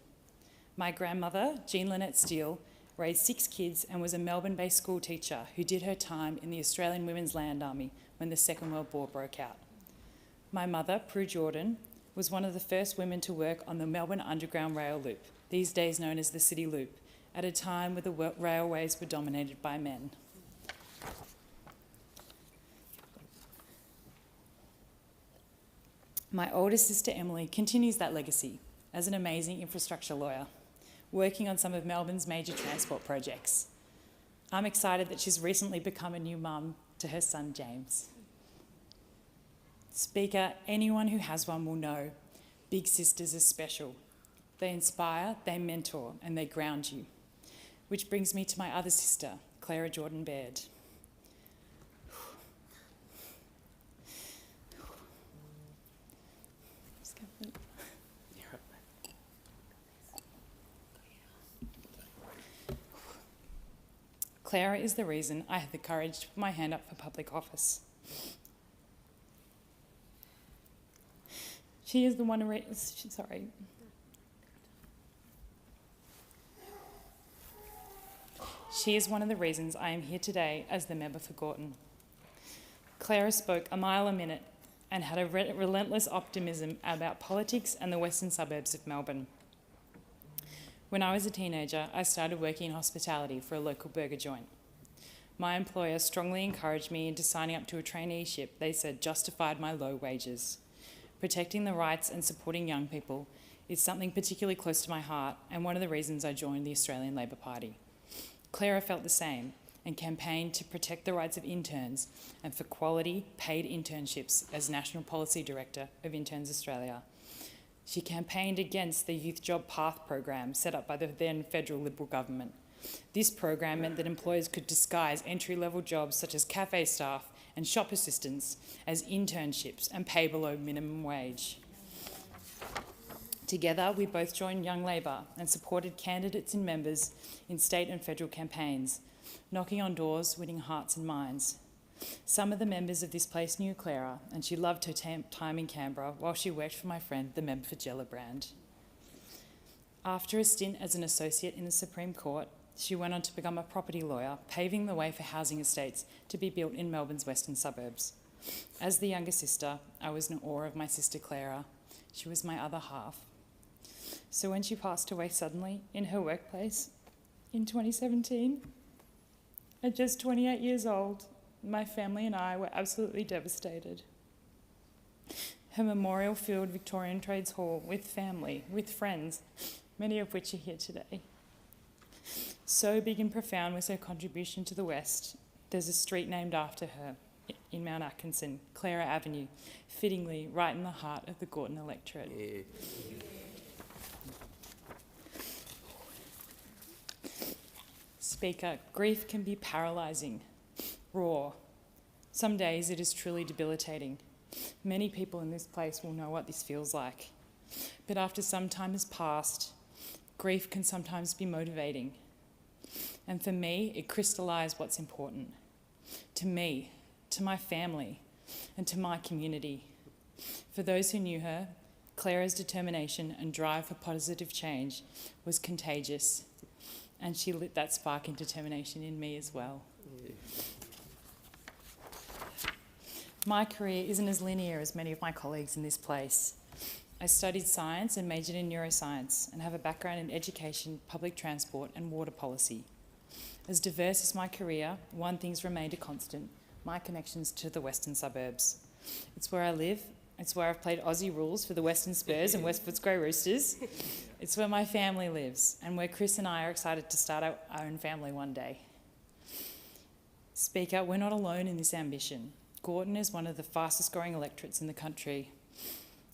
My grandmother, Jean Lynette Steele, raised 6 kids and was a Melbourne-based school teacher who did her time in the Australian Women's Land Army when the Second World War broke out. My mother, Prue Jordan, was one of the first women to work on the Melbourne Underground Rail Loop, these days known as the City Loop, at a time where the railways were dominated by men. My older sister Emily continues that legacy as an amazing infrastructure lawyer, working on some of Melbourne's major transport projects. I'm excited that she's recently become a new mum to her son James. Speaker, anyone who has one will know big sisters are special. They inspire, they mentor, and they ground you. Which brings me to my other sister, Clara Jordan Baird. Clara is the reason I had the courage to put my hand up for public office. She is the one She is one of the reasons I am here today as the member for Gorton. Clara spoke a mile a minute and had a relentless optimism about politics and the western suburbs of Melbourne. When I was a teenager, I started working in hospitality for a local burger joint. My employer strongly encouraged me into signing up to a traineeship they said justified my low wages. Protecting the rights and supporting young people is something particularly close to my heart and one of the reasons I joined the Australian Labor Party. Clara felt the same and campaigned to protect the rights of interns and for quality paid internships as National Policy Director of Interns Australia. She campaigned against the Youth Job Path program set up by the then federal Liberal government. This program meant that employers could disguise entry-level jobs such as cafe staff and shop assistants as internships and pay below minimum wage. Together, we both joined Young Labor and supported candidates and members in state and federal campaigns, knocking on doors, winning hearts and minds. Some of the members of this place knew Clara, and she loved her time in Canberra while she worked for my friend, the member for Gellibrand. After a stint as an associate in the Supreme Court, she went on to become a property lawyer, paving the way for housing estates to be built in Melbourne's western suburbs. As the younger sister, I was in awe of my sister Clara. She was my other half. So when she passed away suddenly in her workplace in 2017, at just 28 years old, my family and I were absolutely devastated. Her memorial filled Victorian Trades Hall with family, with friends, many of which are here today. So big and profound was her contribution to the West, there's a street named after her in Mount Atkinson, Clara Avenue, fittingly right in the heart of the Gorton electorate. Yeah. Speaker, grief can be paralysing, raw. Some days it is truly debilitating. Many people in this place will know what this feels like. But after some time has passed, grief can sometimes be motivating. And for me, it crystallised what's important. To me, to my family, and to my community. For those who knew her, Clara's determination and drive for positive change was contagious. And she lit that spark and determination in me as well. Yeah. My career isn't as linear as many of my colleagues in this place. I studied science and majored in neuroscience and have a background in education, public transport and water policy. As diverse as my career, one thing's remained a constant, my connections to the western suburbs. It's where I live It's where I've played Aussie rules for the Western Spurs and West Footscray Roosters. It's where my family lives and where Chris and I are excited to start our own family one day. Speaker, we're not alone in this ambition. Gorton is one of the fastest growing electorates in the country.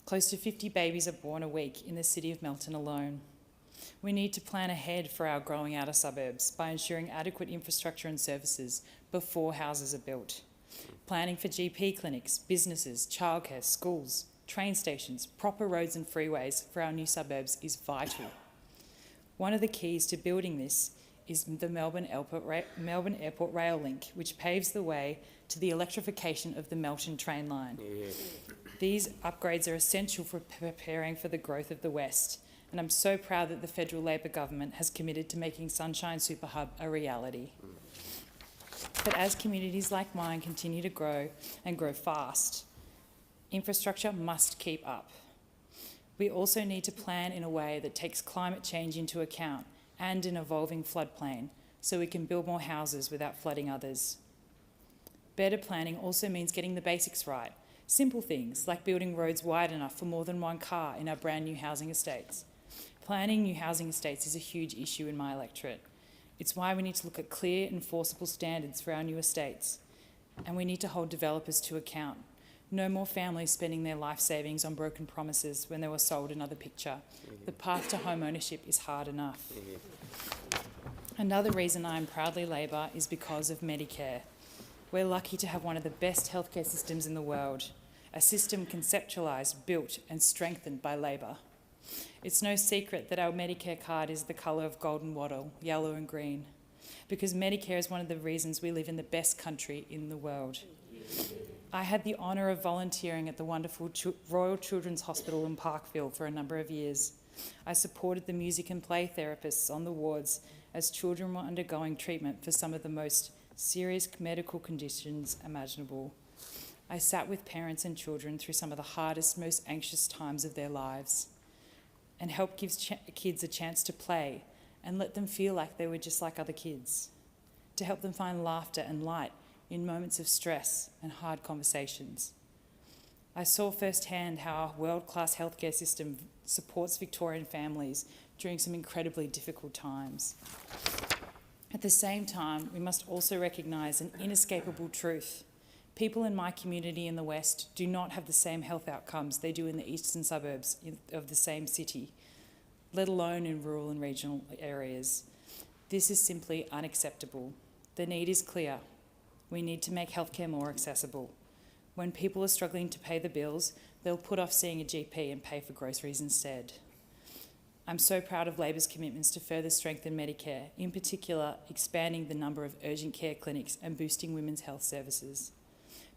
Close to 50 babies are born a week in the city of Melton alone. We need to plan ahead for our growing outer suburbs by ensuring adequate infrastructure and services before houses are built. Planning for GP clinics, businesses, childcare, schools, train stations, proper roads and freeways for our new suburbs is vital. One of the keys to building this is the Melbourne Airport Rail Link, which paves the way to the electrification of the Melton train line. These upgrades are essential for preparing for the growth of the West, and I'm so proud that the federal Labor government has committed to making Sunshine Super Hub a reality. But as communities like mine continue to grow and grow fast, infrastructure must keep up. We also need to plan in a way that takes climate change into account and an evolving floodplain so we can build more houses without flooding others. Better planning also means getting the basics right. Simple things like building roads wide enough for more than one car in our brand new housing estates. Planning new housing estates is a huge issue in my electorate. It's why we need to look at clear, enforceable standards for our new estates. And we need to hold developers to account. No more families spending their life savings on broken promises when they were sold another picture. The path to home ownership is hard enough. Another reason I am proudly Labor is because of Medicare. We're lucky to have one of the best healthcare systems in the world, a system conceptualised, built and strengthened by Labor. It's no secret that our Medicare card is the colour of golden wattle, yellow and green, because Medicare is one of the reasons we live in the best country in the world. I had the honour of volunteering at the wonderful Royal Children's Hospital in Parkville for a number of years. I supported the music and play therapists on the wards as children were undergoing treatment for some of the most serious medical conditions imaginable. I sat with parents and children through some of the hardest, most anxious times of their lives and helped give kids a chance to play and let them feel like they were just like other kids, to help them find laughter and light in moments of stress and hard conversations. I saw firsthand how our world-class healthcare system supports Victorian families during some incredibly difficult times. At the same time, we must also recognise an inescapable truth. People in my community in the West do not have the same health outcomes they do in the eastern suburbs of the same city, let alone in rural and regional areas. This is simply unacceptable. The need is clear. We need to make healthcare more accessible. When people are struggling to pay the bills, they'll put off seeing a GP and pay for groceries instead. I'm so proud of Labor's commitments to further strengthen Medicare, in particular expanding the number of urgent care clinics and boosting women's health services.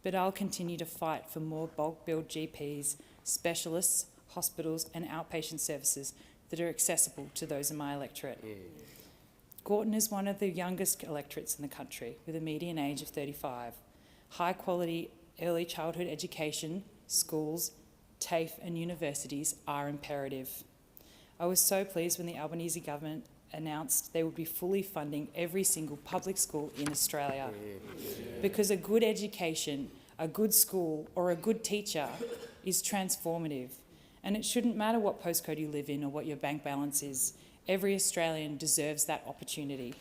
But I'll continue to fight for more bulk billed GPs, specialists, hospitals and outpatient services that are accessible to those in my electorate. Gorton is one of the youngest electorates in the country, with a median age of 35. High quality early childhood education, schools, TAFE and universities are imperative. I was so pleased when the Albanese government announced they would be fully funding every single public school in Australia. Because a good education, a good school or a good teacher is transformative. And it shouldn't matter what postcode you live in or what your bank balance is. Every Australian deserves that opportunity.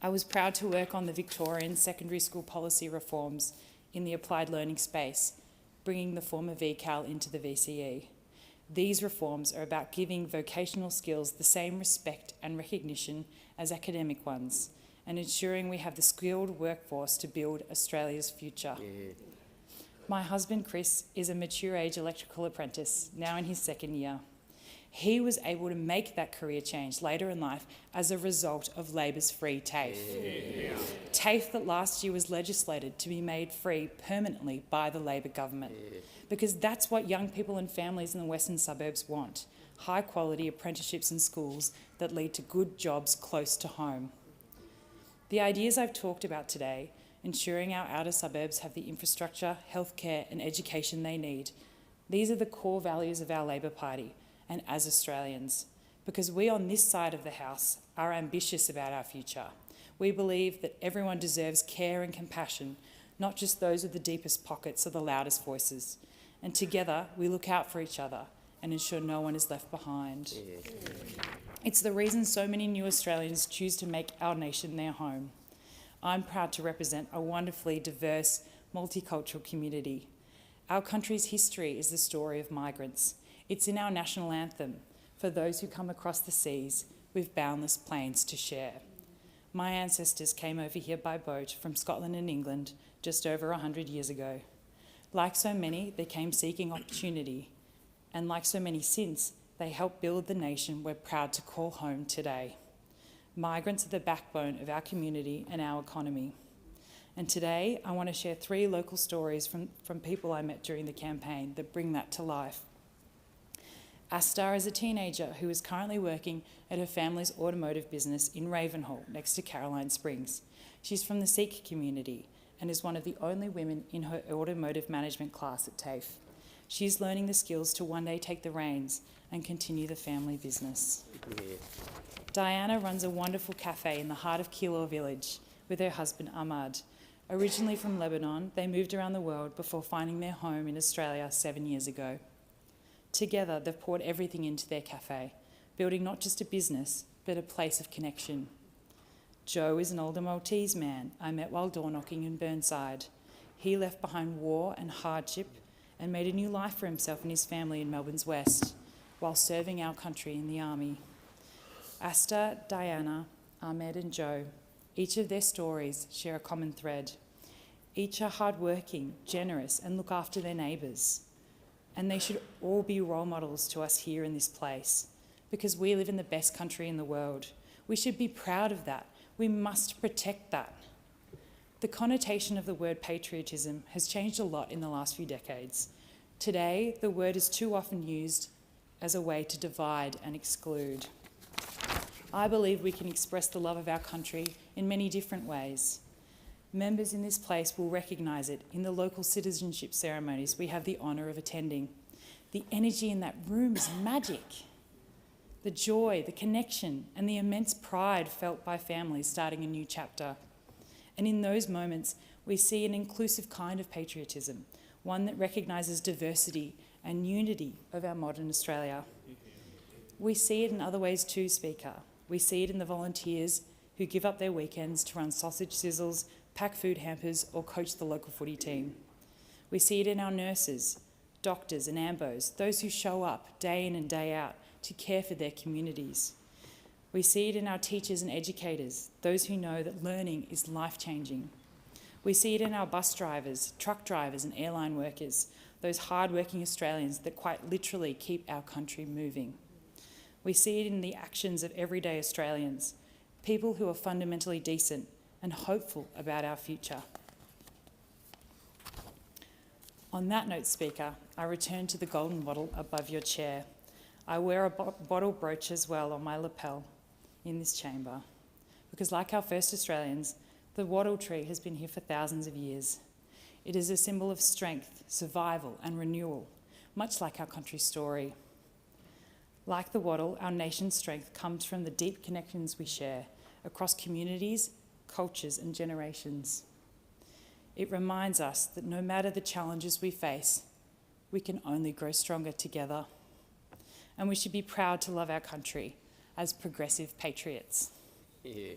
I was proud to work on the Victorian secondary school policy reforms in the applied learning space, bringing the former VCAL into the VCE. These reforms are about giving vocational skills the same respect and recognition as academic ones and ensuring we have the skilled workforce to build Australia's future. My husband, Chris, is a mature age electrical apprentice, now in his second year. He was able to make that career change later in life as a result of Labor's free TAFE. TAFE that last year was legislated to be made free permanently by the Labor government, because that's what young people and families in the western suburbs want, high quality apprenticeships and schools that lead to good jobs close to home. The ideas I've talked about today, ensuring our outer suburbs have the infrastructure, healthcare and education they need, these are the core values of our Labor Party and as Australians, because we on this side of the House are ambitious about our future. We believe that everyone deserves care and compassion, not just those with the deepest pockets or the loudest voices. and together we look out for each other and ensure no one is left behind. It's the reason so many new Australians choose to make our nation their home. I'm proud to represent a wonderfully diverse, multicultural community. Our country's history is the story of migrants. It's in our national anthem, for those who come across the seas with boundless plains to share. My ancestors came over here by boat from Scotland and England just over 100 years ago. Like so many, they came seeking opportunity, and like so many since, they helped build the nation we're proud to call home today. Migrants are the backbone of our community and our economy. And today, I want to share 3 local stories from people I met during the campaign that bring that to life. Asta is a teenager who is currently working at her family's automotive business in Ravenhall, next to Caroline Springs. She's from the Sikh community and is one of the only women in her automotive management class at TAFE. She's learning the skills to one day take the reins and continue the family business. Diana runs a wonderful cafe in the heart of Kilor village with her husband Ahmad. Originally from Lebanon, they moved around the world before finding their home in Australia 7 years ago. Together, they've poured everything into their cafe, building not just a business, but a place of connection. Joe is an older Maltese man I met while door knocking in Burnside. He left behind war and hardship and made a new life for himself and his family in Melbourne's West, while serving our country in the army. Asta, Diana, Ahmed and Joe, each of their stories share a common thread. Each are hardworking, generous and look after their neighbours. And they should all be role models to us here in this place, because we live in the best country in the world. We should be proud of that. We must protect that. The connotation of the word patriotism has changed a lot in the last few decades. Today, the word is too often used as a way to divide and exclude. I believe we can express the love of our country in many different ways. Members in this place will recognise it in the local citizenship ceremonies we have the honour of attending. The energy in that room is magic. The joy, the connection, and the immense pride felt by families starting a new chapter. And in those moments, we see an inclusive kind of patriotism, one that recognises diversity and unity of our modern Australia. We see it in other ways too, Speaker. We see it in the volunteers who give up their weekends to run sausage sizzles, pack food hampers or coach the local footy team. We see it in our nurses, doctors and ambos, those who show up day in and day out to care for their communities. We see it in our teachers and educators, those who know that learning is life-changing. We see it in our bus drivers, truck drivers and airline workers, those hard-working Australians that quite literally keep our country moving. We see it in the actions of everyday Australians, people who are fundamentally decent and hopeful about our future. On that note, Speaker, I return to the golden wattle above your chair. I wear a bottle brooch as well on my lapel in this chamber, because like our first Australians, the wattle tree has been here for thousands of years. It is a symbol of strength, survival and renewal, much like our country's story. Like the wattle, our nation's strength comes from the deep connections we share across communities, cultures and generations. It reminds us that no matter the challenges we face, we can only grow stronger together. And we should be proud to love our country as progressive patriots. Yeah.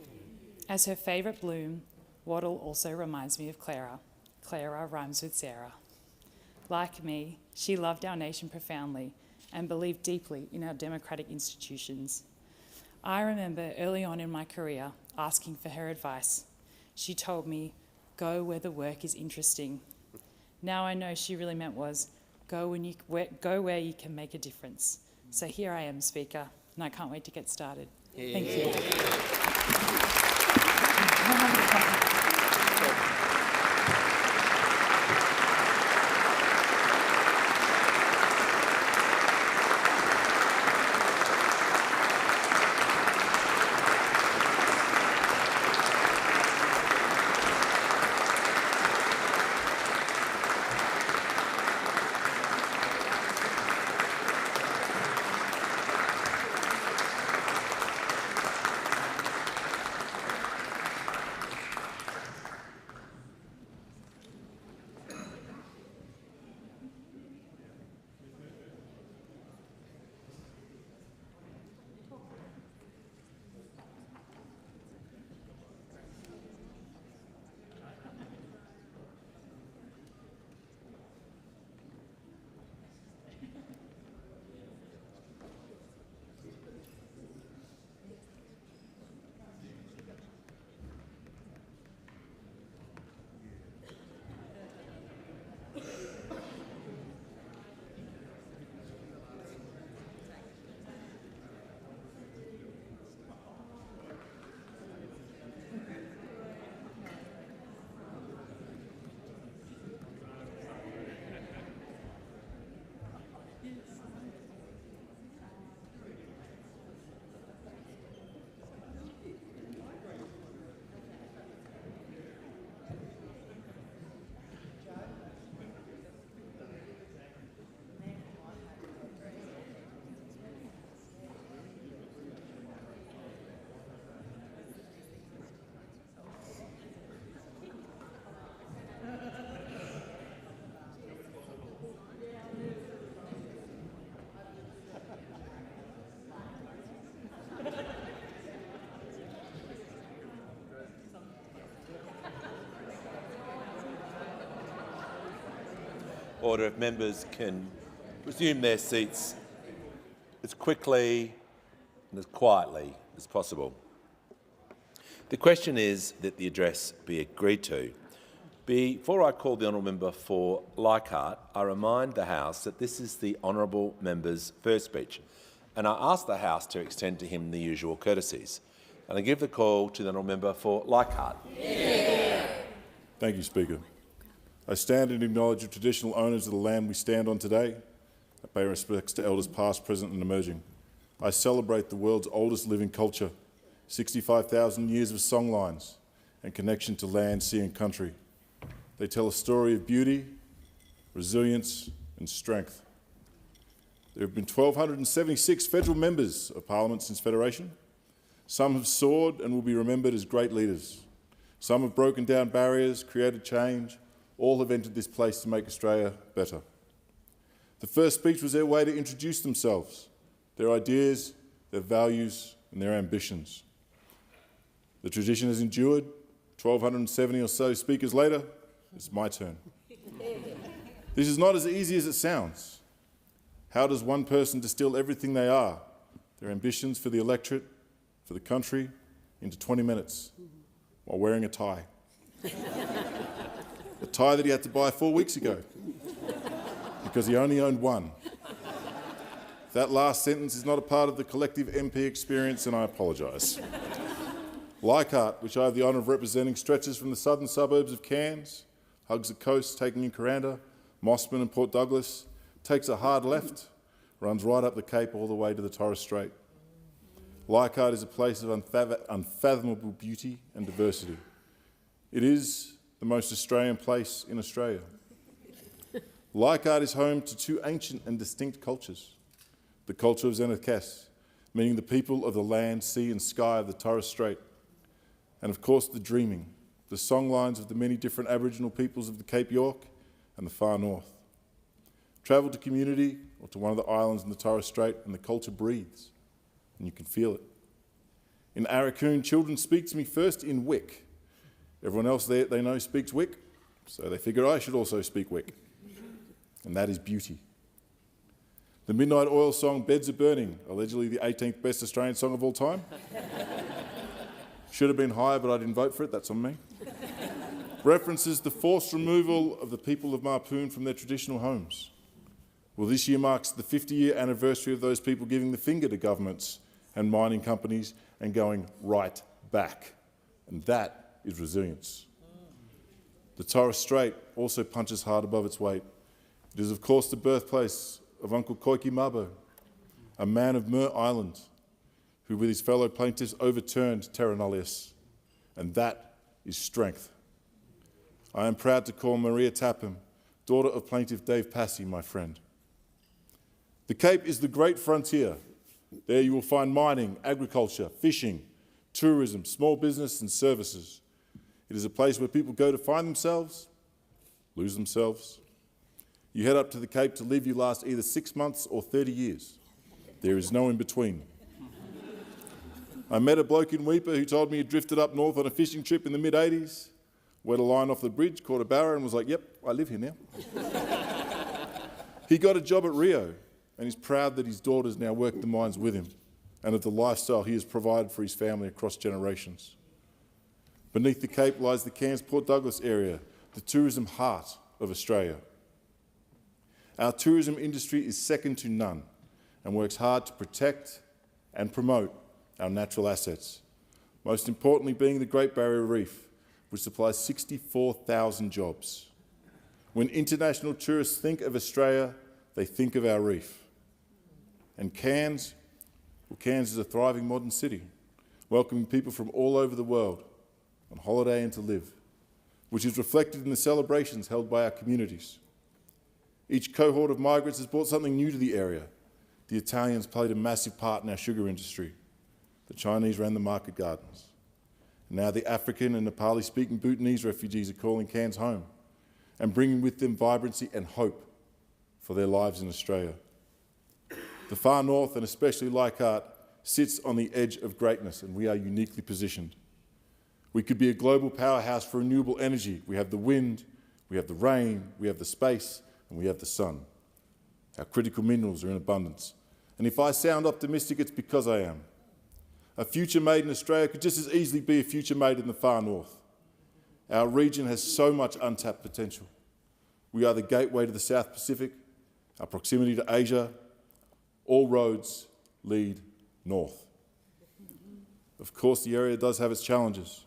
As her favourite bloom, wattle also reminds me of Clara. Clara rhymes with Sarah. Like me, she loved our nation profoundly and believed deeply in our democratic institutions. I remember early on in my career asking for her advice. She told me, go where the work is interesting. Now I know she really meant was, go where you can make a difference. So here I am, Speaker, and I can't wait to get started. Thank you. Order, if members can resume their seats as quickly and as quietly as possible. The question is that the address be agreed to. Before I call the honourable member for Leichhardt, I remind the House that this is the honourable member's first speech, and I ask the House to extend to him the usual courtesies. And I give the call to the honourable member for Leichhardt. Yeah. Thank you, Speaker. I stand and acknowledge the traditional owners of the land we stand on today. I pay respects to elders past, present and emerging. I celebrate the world's oldest living culture, 65,000 years of songlines and connection to land, sea and country. They tell a story of beauty, resilience and strength. There have been 1,276 federal members of Parliament since Federation. Some have soared and will be remembered as great leaders. Some have broken down barriers, created change. All have entered this place to make Australia better. The first speech was their way to introduce themselves, their ideas, their values and their ambitions. The tradition has endured. 1,270 or so speakers later, it's my turn. This is not as easy as it sounds. How does one person distill everything they are, their ambitions for the electorate, for the country, into 20 minutes while wearing a tie? A tie that he had to buy 4 weeks ago because he only owned one. That last sentence is not a part of the collective MP experience, and I apologise. Leichhardt, which I have the honour of representing, stretches from the southern suburbs of Cairns, hugs the coast, taking in Coranda, Mossman and Port Douglas, takes a hard left, runs right up the Cape all the way to the Torres Strait. Leichhardt is a place of unfathomable beauty and diversity. It is the most Australian place in Australia. Leichhardt is home to two ancient and distinct cultures. The culture of Zenith-Kes, meaning the people of the land, sea and sky of the Torres Strait. And of course the dreaming, the songlines of the many different Aboriginal peoples of the Cape York and the far north. Travel to community or to one of the islands in the Torres Strait and the culture breathes, and you can feel it. In Arakoon, children speak to me first in Wick. Everyone else there they know speaks Wick, so they figure I should also speak Wick. And that is beauty. The Midnight Oil song Beds Are Burning, allegedly the 18th best Australian song of all time. Should have been higher, but I didn't vote for it, that's on me. References the forced removal of the people of Marpoon from their traditional homes. Well, this year marks the 50-year anniversary of those people giving the finger to governments and mining companies and going right back. And that is resilience. The Torres Strait also punches hard above its weight. It is, of course, the birthplace of Uncle Koiki Mabo, a man of Mer Island, who with his fellow plaintiffs overturned terra nullius. And that is strength. I am proud to call Maria Tapham, daughter of plaintiff Dave Passy, my friend. The Cape is the great frontier. There you will find mining, agriculture, fishing, tourism, small business and services. It is a place where people go to find themselves, lose themselves. You head up to the Cape to live, you last either 6 months or 30 years. There is no in between. I met a bloke in Weipa who told me he'd drifted up north on a fishing trip in the mid-80s, wet a line off the bridge, caught a barra and was like, yep, I live here now. He got a job at Rio and he's proud that his daughters now work the mines with him and of the lifestyle he has provided for his family across generations. Beneath the Cape lies the Cairns Port Douglas area, the tourism heart of Australia. Our tourism industry is second to none and works hard to protect and promote our natural assets, most importantly being the Great Barrier Reef, which supplies 64,000 jobs. When international tourists think of Australia, they think of our reef. And Cairns, well, Cairns is a thriving modern city, welcoming people from all over the world on holiday and to live, which is reflected in the celebrations held by our communities. Each cohort of migrants has brought something new to the area. The Italians played a massive part in our sugar industry. The Chinese ran the market gardens. Now the African and Nepali-speaking Bhutanese refugees are calling Cairns home and bringing with them vibrancy and hope for their lives in Australia. The far north, and especially Leichhardt, sits on the edge of greatness, and we are uniquely positioned. We could be a global powerhouse for renewable energy. We have the wind, we have the rain, we have the space, and and we have the sun. Our critical minerals are in abundance. And if I sound optimistic, it's because I am. A future made in Australia could just as easily be a future made in the far north. Our region has so much untapped potential. We are the gateway to the South Pacific, our proximity to Asia. All roads lead north. Of course, the area does have its challenges.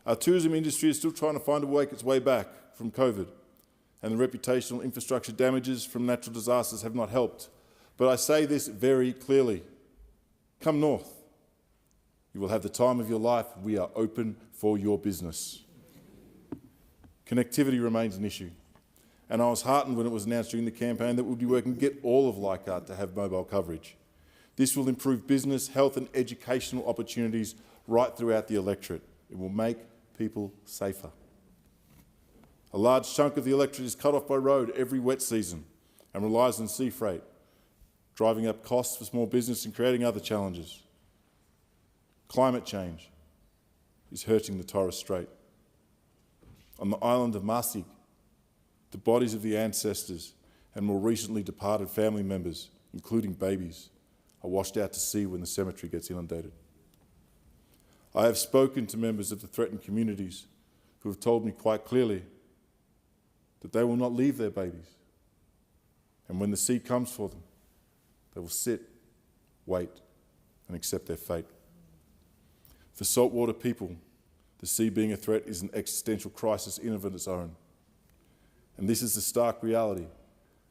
Our tourism industry is still trying to find its way back from COVID, and the reputational infrastructure damages from natural disasters have not helped. But I say this very clearly. Come north. You will have the time of your life. We are open for your business. Connectivity remains an issue, and I was heartened when it was announced during the campaign that we'll be working to get all of Leichhardt to have mobile coverage. This will improve business, health and educational opportunities right throughout the electorate. It will make people safer. A large chunk of the electorate is cut off by road every wet season and relies on sea freight, driving up costs for small business and creating other challenges. Climate change is hurting the Torres Strait. On the island of Masig, the bodies of the ancestors and more recently departed family members, including babies, are washed out to sea when the cemetery gets inundated. I have spoken to members of the threatened communities who have told me quite clearly that they will not leave their babies. And when the sea comes for them, they will sit, wait, and accept their fate. For saltwater people, the sea being a threat is an existential crisis in and of its own. And this is the stark reality.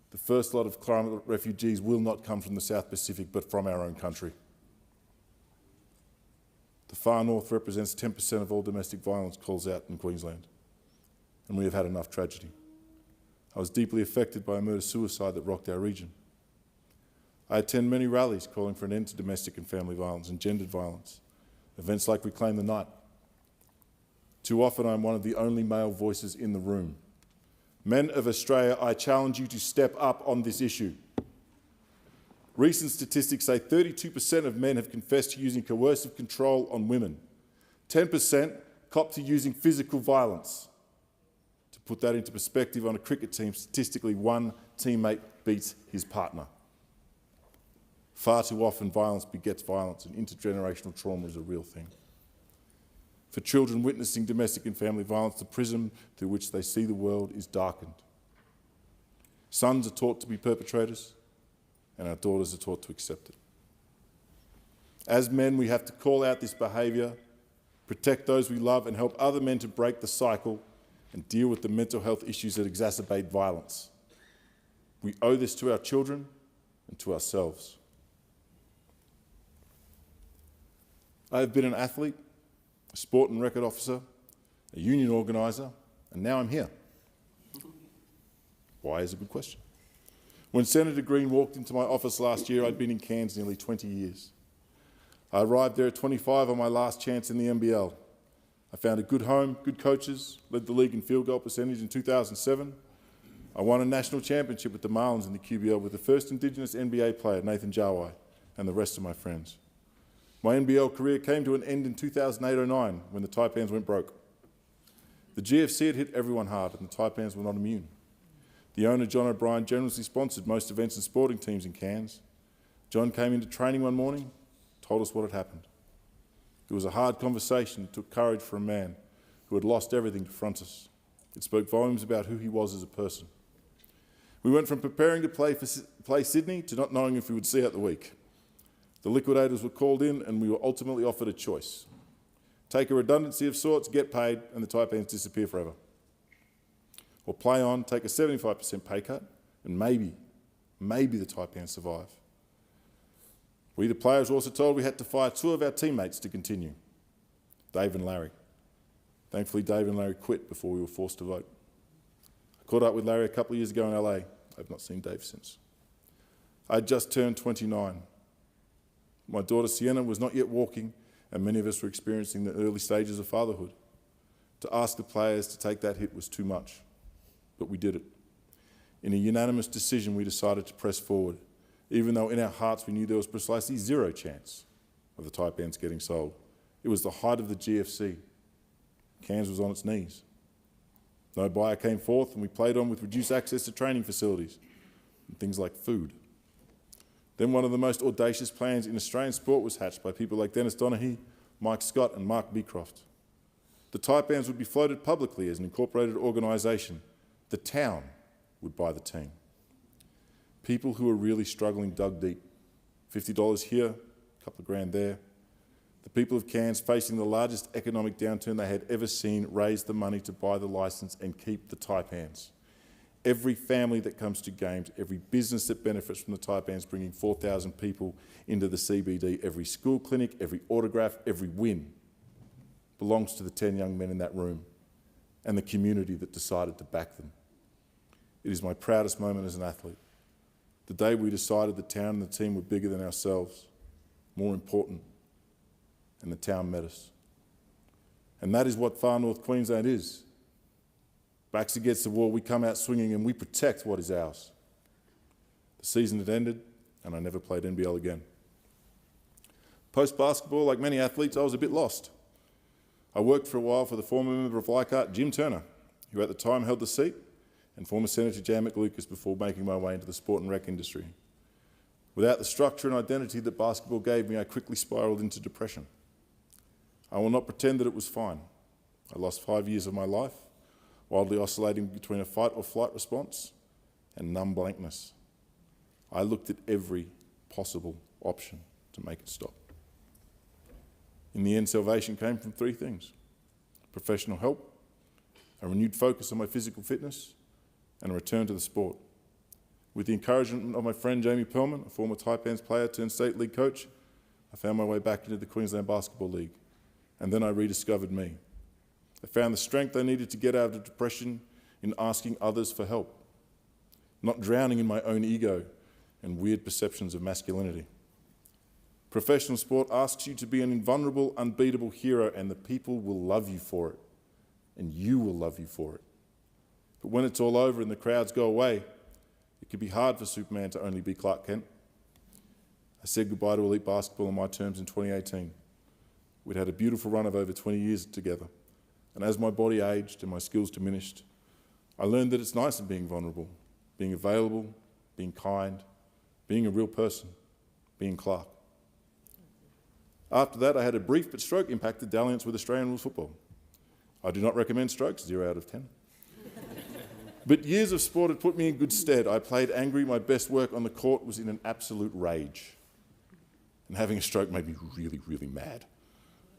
The first lot of climate refugees will not come from the South Pacific, but from our own country. The far north represents 10% of all domestic violence calls out in Queensland, and we have had enough tragedy. I was deeply affected by a murder-suicide that rocked our region. I attend many rallies calling for an end to domestic and family violence and gendered violence, events like Reclaim the Night. Too often I'm one of the only male voices in the room. Men of Australia, I challenge you to step up on this issue. Recent statistics say 32% of men have confessed to using coercive control on women. 10% cop to using physical violence. To put that into perspective, on a cricket team, statistically one teammate beats his partner. Far too often violence begets violence, and intergenerational trauma is a real thing. For children witnessing domestic and family violence, the prism through which they see the world is darkened. Sons are taught to be perpetrators, and our daughters are taught to accept it. As men, we have to call out this behaviour, protect those we love, and help other men to break the cycle and deal with the mental health issues that exacerbate violence. We owe this to our children and to ourselves. I have been an athlete, a sport and record officer, a union organiser, and now I'm here. Why is a good question. When Senator Green walked into my office last year, I'd been in Cairns nearly 20 years. I arrived there at 25 on my last chance in the NBL. I found a good home, good coaches, led the league in field goal percentage in 2007. I won a national championship with the Marlins in the QBL with the first Indigenous NBA player, Nathan Jawai, and the rest of my friends. My NBL career came to an end in 2008-09 when the Taipans went broke. The GFC had hit everyone hard and the Taipans were not immune. The owner, John O'Brien, generously sponsored most events and sporting teams in Cairns. John came into training one morning, told us what had happened. It was a hard conversation. It took courage for a man who had lost everything to front us. It spoke volumes about who he was as a person. We went from preparing to play Sydney to not knowing if we would see out the week. The liquidators were called in and we were ultimately offered a choice. Take a redundancy of sorts, get paid, and the Taipans disappear forever. Or play on, take a 75% pay cut, and maybe the Taipans survive. We, the players, were also told we had to fire two of our teammates to continue, Dave and Larry. Thankfully, Dave and Larry quit before we were forced to vote. I caught up with Larry a couple of years ago in LA. I've not seen Dave since. I had just turned 29. My daughter Sienna was not yet walking, and many of us were experiencing the early stages of fatherhood. To ask the players to take that hit was too much, but we did it. In a unanimous decision, we decided to press forward, even though in our hearts we knew there was precisely zero chance of the Taipans getting sold. It was the height of the GFC. Cairns was on its knees. No buyer came forth, and we played on with reduced access to training facilities and things like food. Then one of the most audacious plans in Australian sport was hatched by people like Dennis Donaghy, Mike Scott and Mark Beecroft. The Taipans would be floated publicly as an incorporated organisation. The town would buy the team. People who were really struggling dug deep. $50 here, a couple of grand there. The people of Cairns, facing the largest economic downturn they had ever seen, raised the money to buy the licence and keep the Taipans. Every family that comes to games, every business that benefits from the Taipans bringing 4,000 people into the CBD, every school clinic, every autograph, every win belongs to the 10 young men in that room and the community that decided to back them. It is my proudest moment as an athlete. The day we decided the town and the team were bigger than ourselves, more important, and the town met us. And that is what far north Queensland is. Backs against the wall, we come out swinging and we protect what is ours. The season had ended and I never played NBL again. Post-basketball, like many athletes, I was a bit lost. I worked for a while for the former member of Leichhardt, Jim Turner, who at the time held the seat, and former Senator Jan McLucas before making my way into the sport and rec industry. Without the structure and identity that basketball gave me, I quickly spiralled into depression. I will not pretend that it was fine. I lost 5 years of my life, wildly oscillating between a fight or flight response and numb blankness. I looked at every possible option to make it stop. In the end, salvation came from three things: professional help, a renewed focus on my physical fitness, and a return to the sport. With the encouragement of my friend Jamie Perlman, a former Taipans player turned state league coach, I found my way back into the Queensland Basketball League, and then I rediscovered me. I found the strength I needed to get out of depression in asking others for help, not drowning in my own ego and weird perceptions of masculinity. Professional sport asks you to be an invulnerable, unbeatable hero, and the people will love you for it, and you will love you for it. But when it's all over and the crowds go away, it can be hard for Superman to only be Clark Kent. I said goodbye to elite basketball on my terms in 2018. We'd had a beautiful run of over 20 years together, and as my body aged and my skills diminished, I learned that it's nice in being vulnerable, being available, being kind, being a real person, being Clark. After that, I had a brief but stroke-impacted dalliance with Australian rules football. I do not recommend strokes, 0 out of 10. But years of sport had put me in good stead. I played angry, my best work on the court was in an absolute rage. And having a stroke made me really, really mad.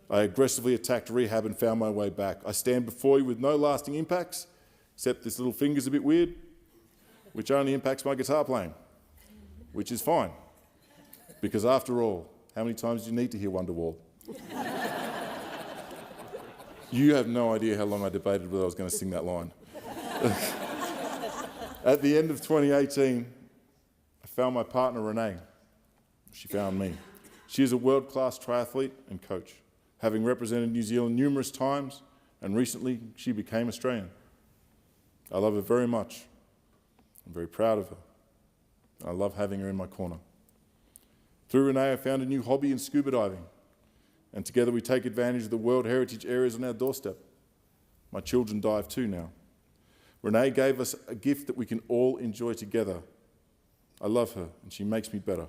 I aggressively attacked rehab and found my way back. I stand before you with no lasting impacts, except this little finger's a bit weird, which only impacts my guitar playing, which is fine. Because after all, how many times do you need to hear Wonderwall? You have no idea how long I debated whether I was going to sing that line. At the end of 2018, I found my partner, Renee. She found me. She is a world-class triathlete and coach, having represented New Zealand numerous times, and recently she became Australian. I love her very much. I'm very proud of her. I love having her in my corner. Through Renee, I found a new hobby in scuba diving, and together we take advantage of the World Heritage areas on our doorstep. My children dive too now. Renee gave us a gift that we can all enjoy together. I love her, and she makes me better.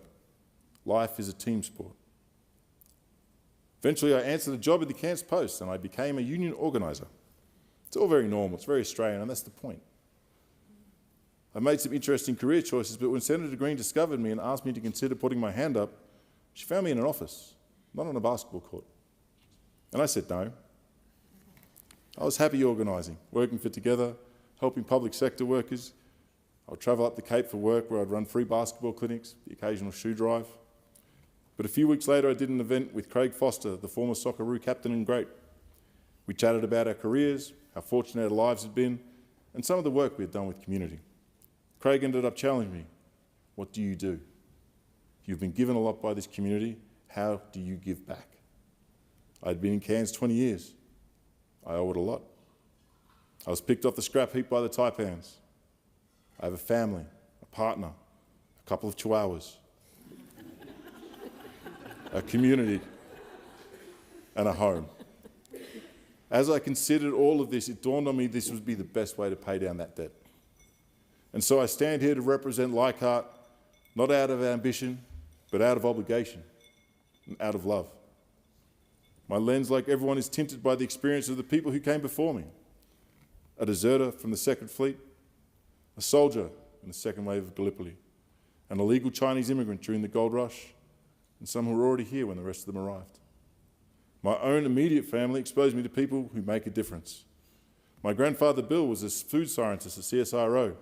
Life is a team sport. Eventually, I answered a job at the Cairns Post, and I became a union organiser. It's all very normal, it's very Australian, and that's the point. I made some interesting career choices, but when Senator Green discovered me and asked me to consider putting my hand up, she found me in an office, not on a basketball court. And I said no. I was happy organising, working for Together, helping public sector workers. I would travel up the Cape for work where I'd run free basketball clinics, the occasional shoe drive. But a few weeks later, I did an event with Craig Foster, the former Socceroo captain and great. We chatted about our careers, how fortunate our lives had been, and some of the work we had done with community. Craig ended up challenging me. What do you do? You've been given a lot by this community. How do you give back? I'd been in Cairns 20 years. I owe it a lot. I was picked off the scrap heap by the Taipans. I have a family, a partner, a couple of chihuahuas, a community, and a home. As I considered all of this, it dawned on me this would be the best way to pay down that debt. And so I stand here to represent Leichhardt, not out of ambition, but out of obligation and out of love. My lens, like everyone, is tinted by the experience of the people who came before me. A deserter from the Second Fleet, a soldier in the second wave of Gallipoli, an illegal Chinese immigrant during the gold rush, and some who were already here when the rest of them arrived. My own immediate family exposed me to people who make a difference. My grandfather Bill was a food scientist at CSIRO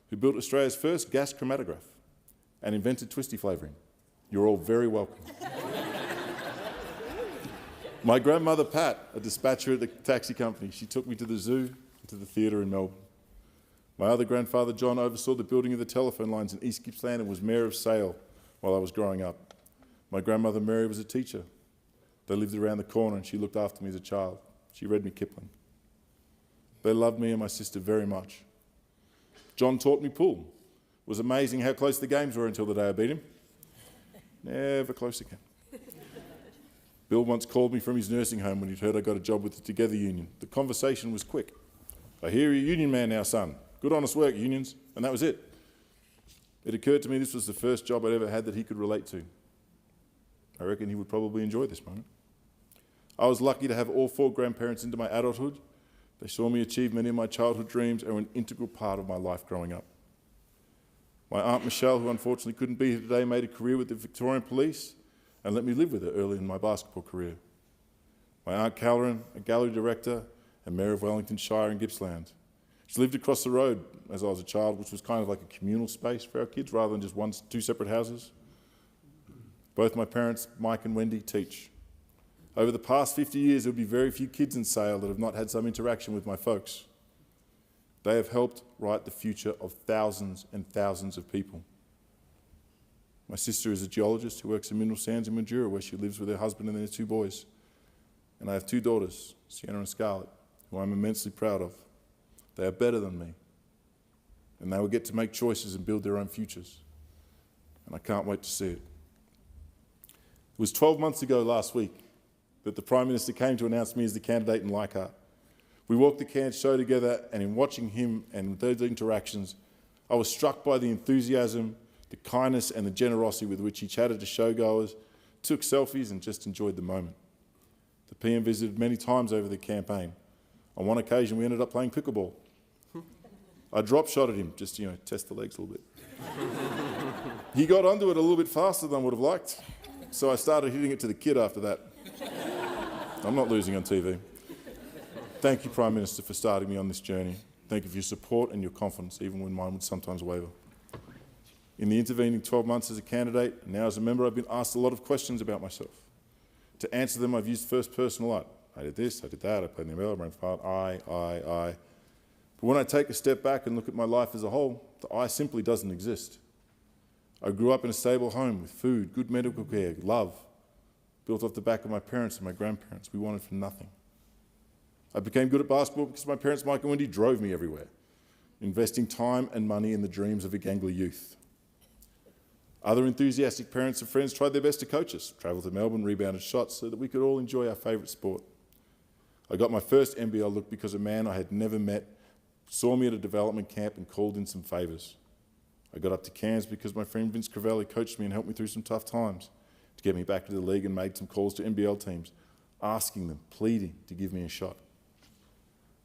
who built Australia's first gas chromatograph and invented twisty flavouring. You're all very welcome. My grandmother Pat, a dispatcher at the taxi company, she took me to the zoo and to the theatre in Melbourne. My other grandfather John oversaw the building of the telephone lines in East Gippsland and was Mayor of Sale while I was growing up. My grandmother Mary was a teacher. They lived around the corner and she looked after me as a child. She read me Kipling. They loved me and my sister very much. John taught me pool. It was amazing how close the games were until the day I beat him. Never close again. Bill once called me from his nursing home when he'd heard I got a job with the Together Union. The conversation was quick. I hear you're a union man now, son. Good honest work, unions. And that was it. It occurred to me this was the first job I'd ever had that he could relate to. I reckon he would probably enjoy this moment. I was lucky to have all 4 grandparents into my adulthood. They saw me achieve many of my childhood dreams and were an integral part of my life growing up. My Aunt Michelle, who unfortunately couldn't be here today, made a career with the Victorian Police and let me live with her early in my basketball career. My Aunt Calleran, a gallery director and Mayor of Wellington Shire in Gippsland. She lived across the road as I was a child, which was kind of like a communal space for our kids rather than just 2 separate houses. Both my parents, Mike and Wendy, teach. Over the past 50 years, there will be very few kids in Sale that have not had some interaction with my folks. They have helped write the future of thousands and thousands of people. My sister is a geologist who works in mineral sands in Mildura, where she lives with her husband and their 2 boys. And I have 2 daughters, Sienna and Scarlett, who I'm immensely proud of. They are better than me. And they will get to make choices and build their own futures. And I can't wait to see it. It was 12 months ago last week that the Prime Minister came to announce me as the candidate in Leichhardt. We walked the Cairns show together, and in watching him and those interactions, I was struck by the enthusiasm, the kindness and the generosity with which he chatted to showgoers, took selfies and just enjoyed the moment. The PM visited many times over the campaign. On one occasion, we ended up playing pickleball. I drop-shotted him, just, test the legs a little bit. He got onto it a little bit faster than I would have liked, so I started hitting it to the kid after that. I'm not losing on TV. Thank you, Prime Minister, for starting me on this journey. Thank you for your support and your confidence, even when mine would sometimes waver. In the intervening 12 months as a candidate, and now as a member, I've been asked a lot of questions about myself. To answer them, I've used first person a lot. I did this, I did that, I played in the ML, I ran fast, I. But when I take a step back and look at my life as a whole, the I simply doesn't exist. I grew up in a stable home with food, good medical care, love, built off the back of my parents and my grandparents. We wanted for nothing. I became good at basketball because my parents, Mike and Wendy, drove me everywhere, investing time and money in the dreams of a gangly youth. Other enthusiastic parents and friends tried their best to coach us, travelled to Melbourne, rebounded shots so that we could all enjoy our favourite sport. I got my first NBL look because a man I had never met saw me at a development camp and called in some favours. I got up to Cairns because my friend Vince Crivelli coached me and helped me through some tough times to get me back to the league, and made some calls to NBL teams, asking them, pleading to give me a shot.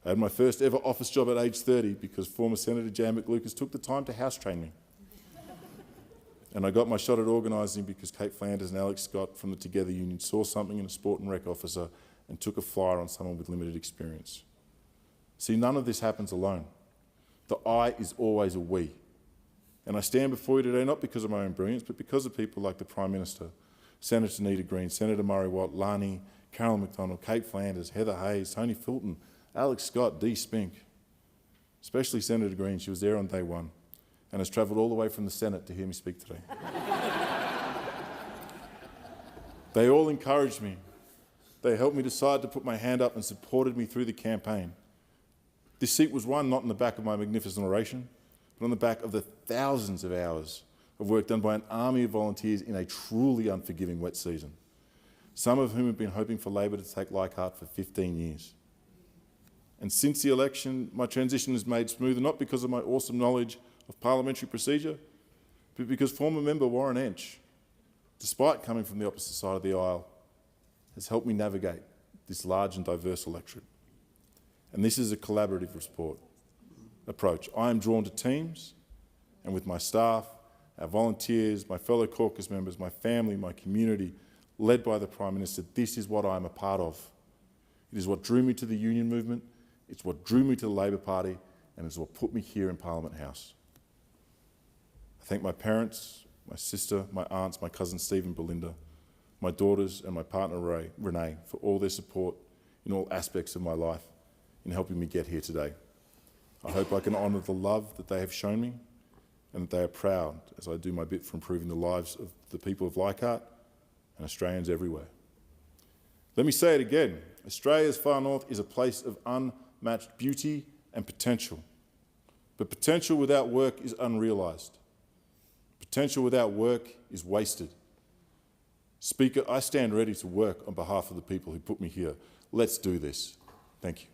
I had my first ever office job at age 30 because former Senator Jan McLucas took the time to house train me. And I got my shot at organising because Kate Flanders and Alex Scott from the Together Union saw something in a sport and rec officer and took a flyer on someone with limited experience. See, none of this happens alone. The I is always a we. And I stand before you today not because of my own brilliance, but because of people like the Prime Minister, Senator Nita Green, Senator Murray Watt, Lani, Carolyn McDonald, Kate Flanders, Heather Hayes, Tony Fulton, Alex Scott, Dee Spink. Especially Senator Green, she was there on day one and has travelled all the way from the Senate to hear me speak today. They all encouraged me. They helped me decide to put my hand up and supported me through the campaign. This seat was won not on the back of my magnificent oration, but on the back of the thousands of hours of work done by an army of volunteers in a truly unforgiving wet season, some of whom have been hoping for Labor to take Leichhardt for 15 years. And since the election, my transition is made smoother, not because of my awesome knowledge of parliamentary procedure, but because former member Warren Ench, despite coming from the opposite side of the aisle, has helped me navigate this large and diverse electorate. And this is a collaborative approach. I am drawn to teams, and with my staff, our volunteers, my fellow caucus members, my family, my community, led by the Prime Minister, this is what I am a part of. It is what drew me to the union movement, it's what drew me to the Labor Party, and it's what put me here in Parliament House. I thank my parents, my sister, my aunts, my cousins Steve and Belinda, my daughters and my partner Renee for all their support in all aspects of my life in helping me get here today. I hope I can honour the love that they have shown me and that they are proud as I do my bit for improving the lives of the people of Leichhardt and Australians everywhere. Let me say it again, Australia's far north is a place of unmatched beauty and potential. But potential without work is unrealised. Potential without work is wasted. Speaker, I stand ready to work on behalf of the people who put me here. Let's do this. Thank you.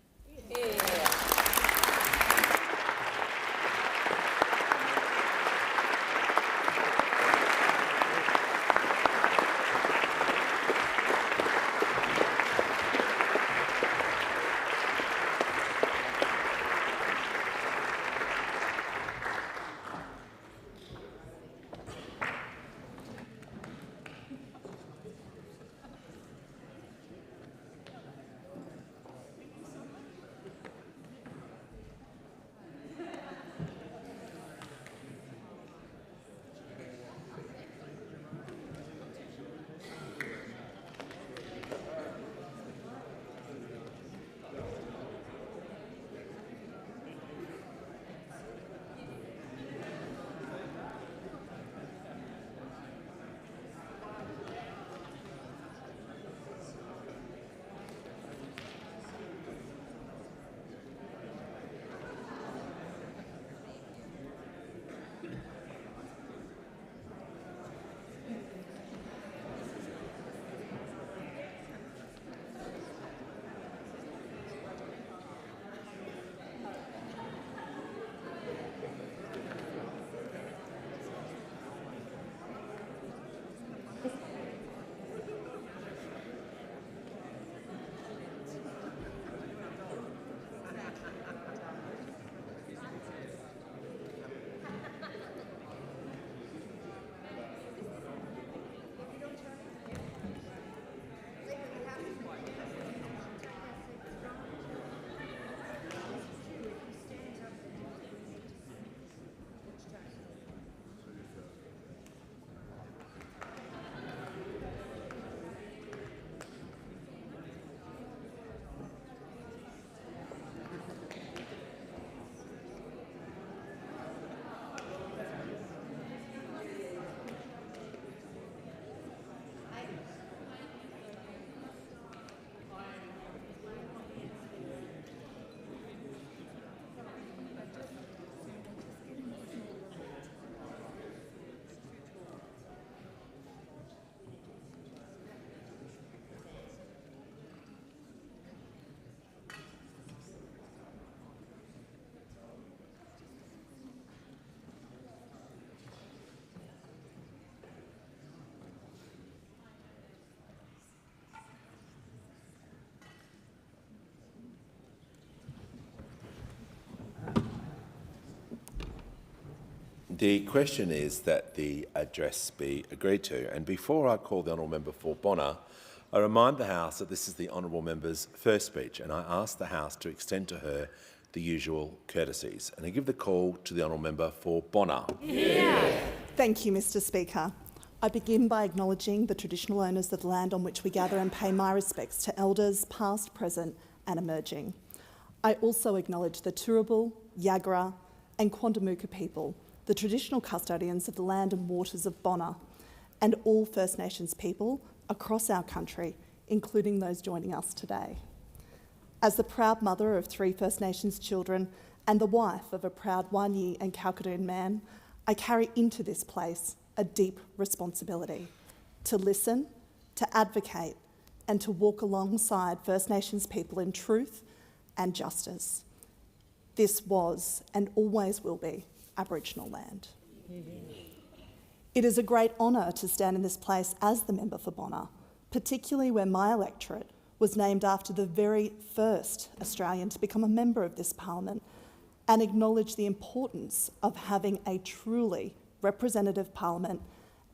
The question is that the address be agreed to. And before I call the honourable member for Bonner, I remind the House that this is the honourable member's first speech, and I ask the House to extend to her the usual courtesies. And I give the call to the honourable member for Bonner. Yeah. Thank you, Mr. Speaker. I begin by acknowledging the traditional owners of the land on which we gather and pay my respects to elders past, present and emerging. I also acknowledge the Turrbal, Yagara and Quandamooka people, the traditional custodians of the land and waters of Bonner, and all First Nations people across our country, including those joining us today. As the proud mother of 3 First Nations children and the wife of a proud Wanyi and Kalkadoon man, I carry into this place a deep responsibility to listen, to advocate, and to walk alongside First Nations people in truth, and justice. This was and always will be Aboriginal land. It is a great honour to stand in this place as the member for Bonna, particularly where my electorate was named after the very first Australian to become a member of this parliament, and acknowledge the importance of having a truly representative parliament,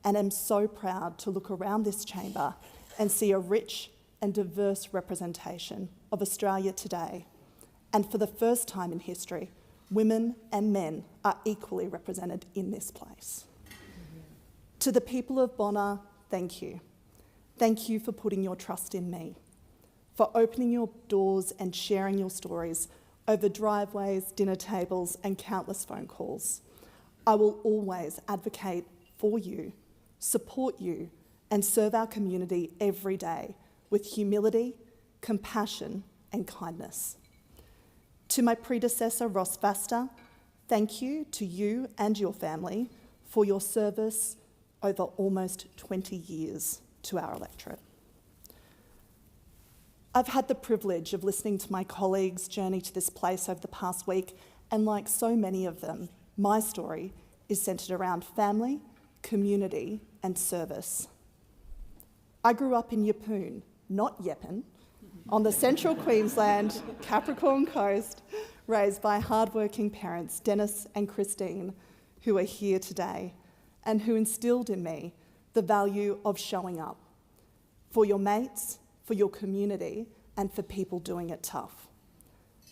and am so proud to look around this chamber and see a rich and diverse representation of Australia today. And for the first time in history, women and men are equally represented in this place. To the people of Bonna, thank you. Thank you for putting your trust in me, for opening your doors and sharing your stories over driveways, dinner tables, and countless phone calls. I will always advocate for you, support you, and serve our community every day with humility, compassion, and kindness. To my predecessor, Ross Vasta, thank you to you and your family for your service over almost 20 years to our electorate. I've had the privilege of listening to my colleagues' journey to this place over the past week, and like so many of them, my story is centred around family, community, and service. I grew up in Yeppoon, not Yeppen, on the central Queensland Capricorn Coast, raised by hardworking parents Dennis and Christine, who are here today, and who instilled in me the value of showing up for your mates, for your community, and for people doing it tough.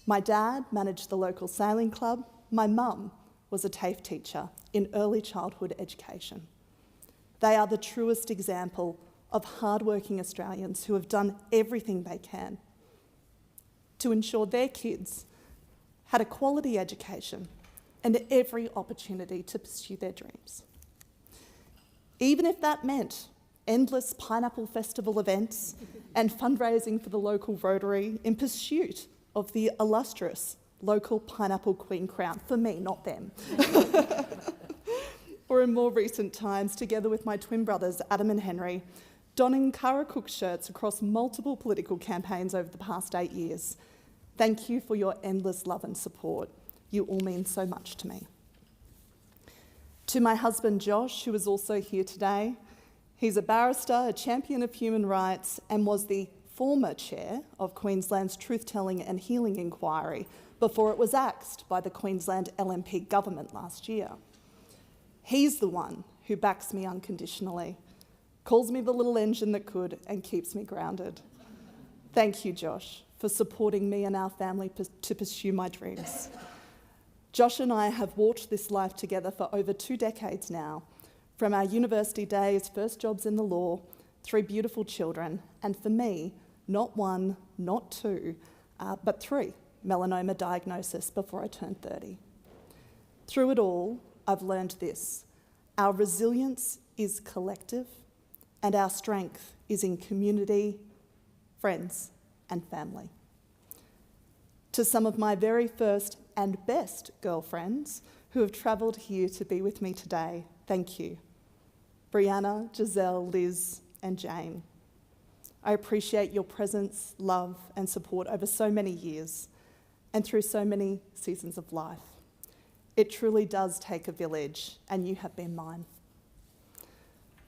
My dad managed the local sailing club. My mum was a TAFE teacher in early childhood education. They are the truest example of hardworking Australians who have done everything they can to ensure their kids had a quality education and every opportunity to pursue their dreams. Even if that meant endless Pineapple Festival events and fundraising for the local Rotary in pursuit of the illustrious local Pineapple Queen crown, for me, not them. Or in more recent times, together with my twin brothers, Adam and Henry, donning Cara Cook shirts across multiple political campaigns over the past 8 years. Thank you for your endless love and support. You all mean so much to me. To my husband, Josh, who is also here today, he's a barrister, a champion of human rights, and was the former chair of Queensland's Truth-Telling and Healing Inquiry before it was axed by the Queensland LNP government last year. He's the one who backs me unconditionally, calls me the little engine that could, and keeps me grounded. Thank you, Josh, for supporting me and our family to pursue my dreams. Josh and I have walked this life together for over 2 decades now, from our university days, first jobs in the law, 3 beautiful children, and for me, not 1, not 2, but 3 melanoma diagnosis before I turned 30. Through it all, I've learned this: our resilience is collective, and our strength is in community, friends, and family. To some of my very first and best girlfriends who have travelled here to be with me today, thank you. Brianna, Giselle, Liz, and Jane. I appreciate your presence, love, and support over so many years and through so many seasons of life. It truly does take a village, and you have been mine.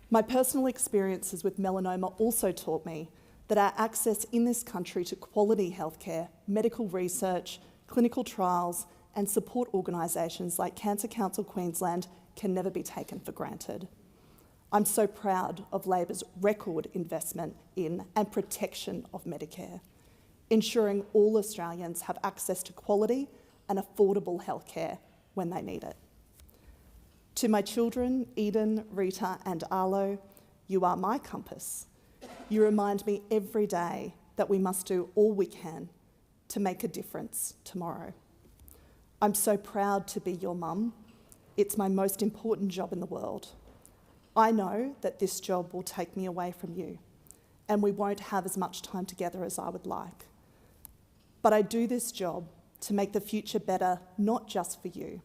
My personal experiences with melanoma also taught me that our access in this country to quality healthcare, medical research, clinical trials, and support organisations like Cancer Council Queensland can never be taken for granted. I'm so proud of Labor's record investment in and protection of Medicare, ensuring all Australians have access to quality and affordable healthcare when they need it. To my children, Eden, Rita, and Arlo, you are my compass. You remind me every day that we must do all we can to make a difference tomorrow. I'm so proud to be your mum. It's my most important job in the world. I know that this job will take me away from you, and we won't have as much time together as I would like. But I do this job to make the future better, not just for you,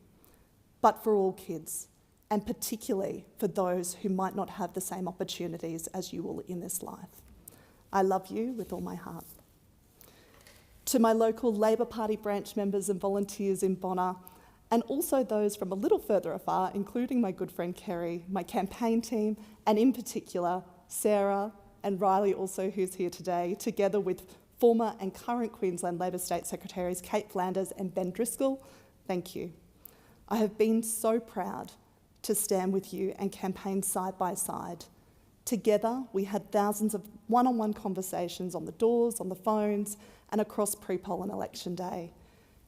but for all kids, and particularly for those who might not have the same opportunities as you will in this life. I love you with all my heart. To my local Labor Party branch members and volunteers in Bonner, and also those from a little further afar, including my good friend Kerry, my campaign team, and in particular Sarah and Riley also, who's here today, together with former and current Queensland Labor State Secretaries Kate Flanders and Ben Driscoll, thank you. I have been so proud to stand with you and campaign side by side. Together, we had thousands of one-on-one conversations on the doors, on the phones, and across pre-poll and election day.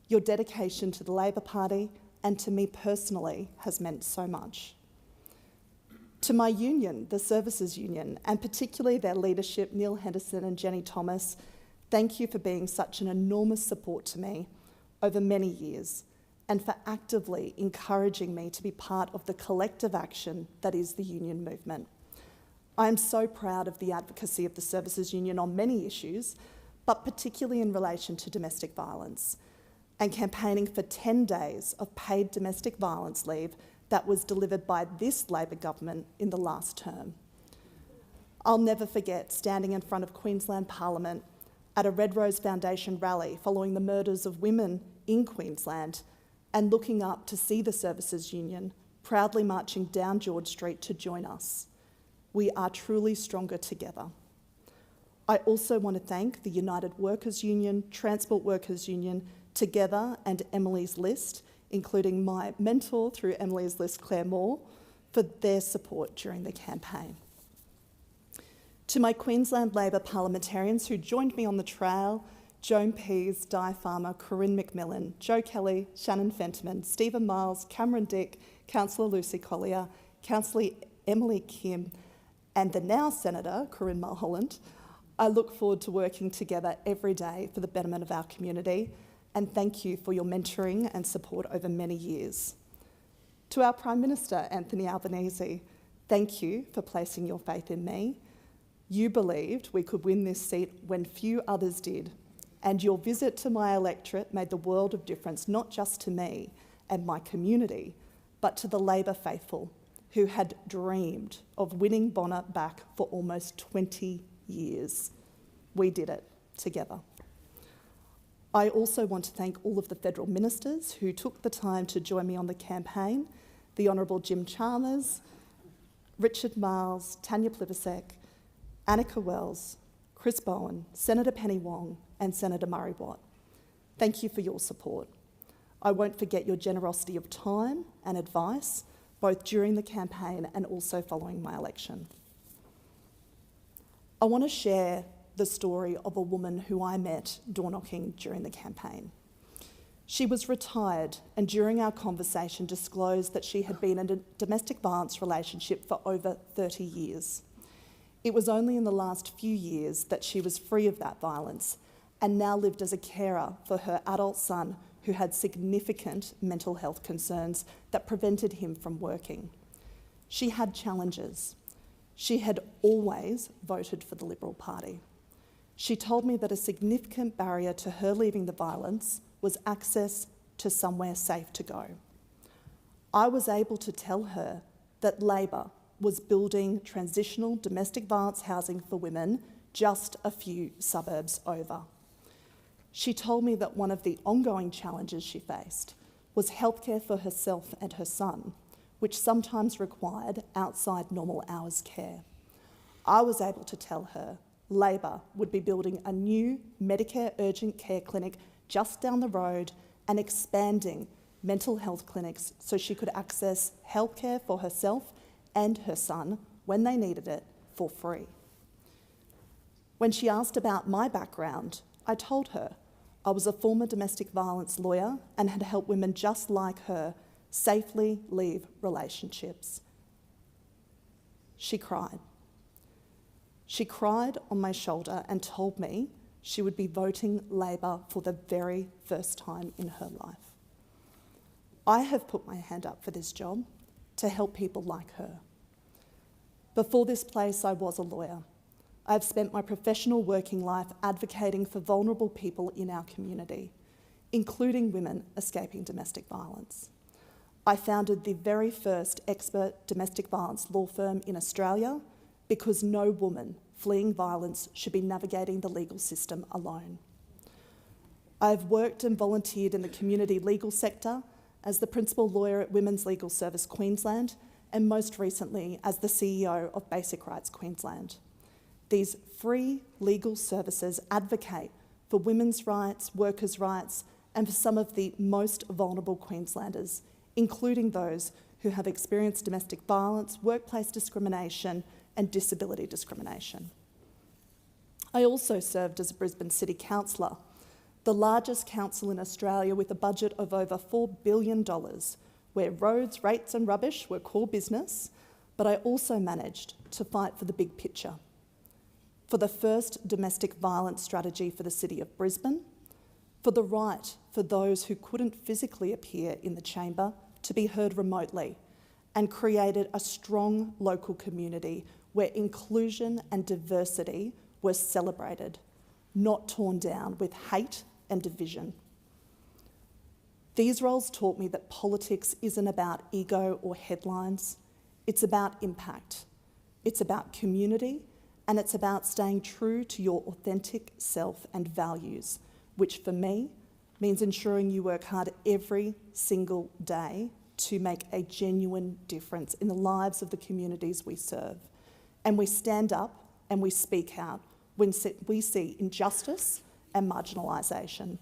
Your dedication to the Labor Party and to me personally has meant so much. To my union, the Services Union, and particularly their leadership, Neil Henderson and Jenny Thomas, thank you for being such an enormous support to me over many years and for actively encouraging me to be part of the collective action that is the union movement. I am so proud of the advocacy of the Services Union on many issues, but particularly in relation to domestic violence, and campaigning for 10 days of paid domestic violence leave that was delivered by this Labor government in the last term. I'll never forget standing in front of Queensland Parliament at a Red Rose Foundation rally following the murders of women in Queensland and looking up to see the Services Union proudly marching down George Street to join us. We are truly stronger together. I also want to thank the United Workers Union, Transport Workers Union, Together and Emily's List, including my mentor through Emily's List, Claire Moore, for their support during the campaign. To my Queensland Labor parliamentarians who joined me on the trail, Joan Pease, Di Farmer, Corinne McMillan, Joe Kelly, Shannon Fentiman, Stephen Miles, Cameron Dick, Councillor Lucy Collier, Councillor Emily Kim, and the now Senator, Corinne Mulholland, I look forward to working together every day for the betterment of our community, and thank you for your mentoring and support over many years. To our Prime Minister, Anthony Albanese, thank you for placing your faith in me. You believed we could win this seat when few others did, and your visit to my electorate made the world of difference, not just to me and my community, but to the Labor faithful who had dreamed of winning Bonner back for almost 20 years. We did it together. I also want to thank all of the federal ministers who took the time to join me on the campaign, the Honourable Jim Chalmers, Richard Marles, Tanya Plibersek, Annika Wells, Chris Bowen, Senator Penny Wong and Senator Murray Watt. Thank you for your support. I won't forget your generosity of time and advice, both during the campaign and also following my election. I want to share the story of a woman who I met door knocking during the campaign. She was retired and during our conversation disclosed that she had been in a domestic violence relationship for over 30 years. It was only in the last few years that she was free of that violence and now lived as a carer for her adult son who had significant mental health concerns that prevented him from working. She had challenges. She had always voted for the Liberal Party. She told me that a significant barrier to her leaving the violence was access to somewhere safe to go. I was able to tell her that Labor was building transitional domestic violence housing for women just a few suburbs over. She told me that one of the ongoing challenges she faced was healthcare for herself and her son, which sometimes required outside normal hours care. I was able to tell her Labor would be building a new Medicare urgent care clinic just down the road and expanding mental health clinics so she could access healthcare for herself and her son when they needed it for free. When she asked about my background, I told her I was a former domestic violence lawyer and had helped women just like her safely leave relationships. She cried. She cried on my shoulder and told me she would be voting Labor for the very first time in her life. I have put my hand up for this job to help people like her. Before this place, I was a lawyer. I've spent my professional working life advocating for vulnerable people in our community, including women escaping domestic violence. I founded the very first expert domestic violence law firm in Australia because no woman fleeing violence should be navigating the legal system alone. I've worked and volunteered in the community legal sector as the Principal Lawyer at Women's Legal Service Queensland and most recently as the CEO of Basic Rights Queensland. These free legal services advocate for women's rights, workers' rights, and for some of the most vulnerable Queenslanders, including those who have experienced domestic violence, workplace discrimination, and disability discrimination. I also served as a Brisbane City Councillor, the largest council in Australia with a budget of over $4 billion, where roads, rates and rubbish were core business, but I also managed to fight for the big picture, for the first domestic violence strategy for the City of Brisbane, for the right for those who couldn't physically appear in the chamber to be heard remotely, and created a strong local community where inclusion and diversity were celebrated, not torn down with hate and division. These roles taught me that politics isn't about ego or headlines. It's about impact. It's about community, and it's about staying true to your authentic self and values, which for me means ensuring you work hard every single day to make a genuine difference in the lives of the communities we serve. And we stand up and we speak out when we see injustice and marginalisation.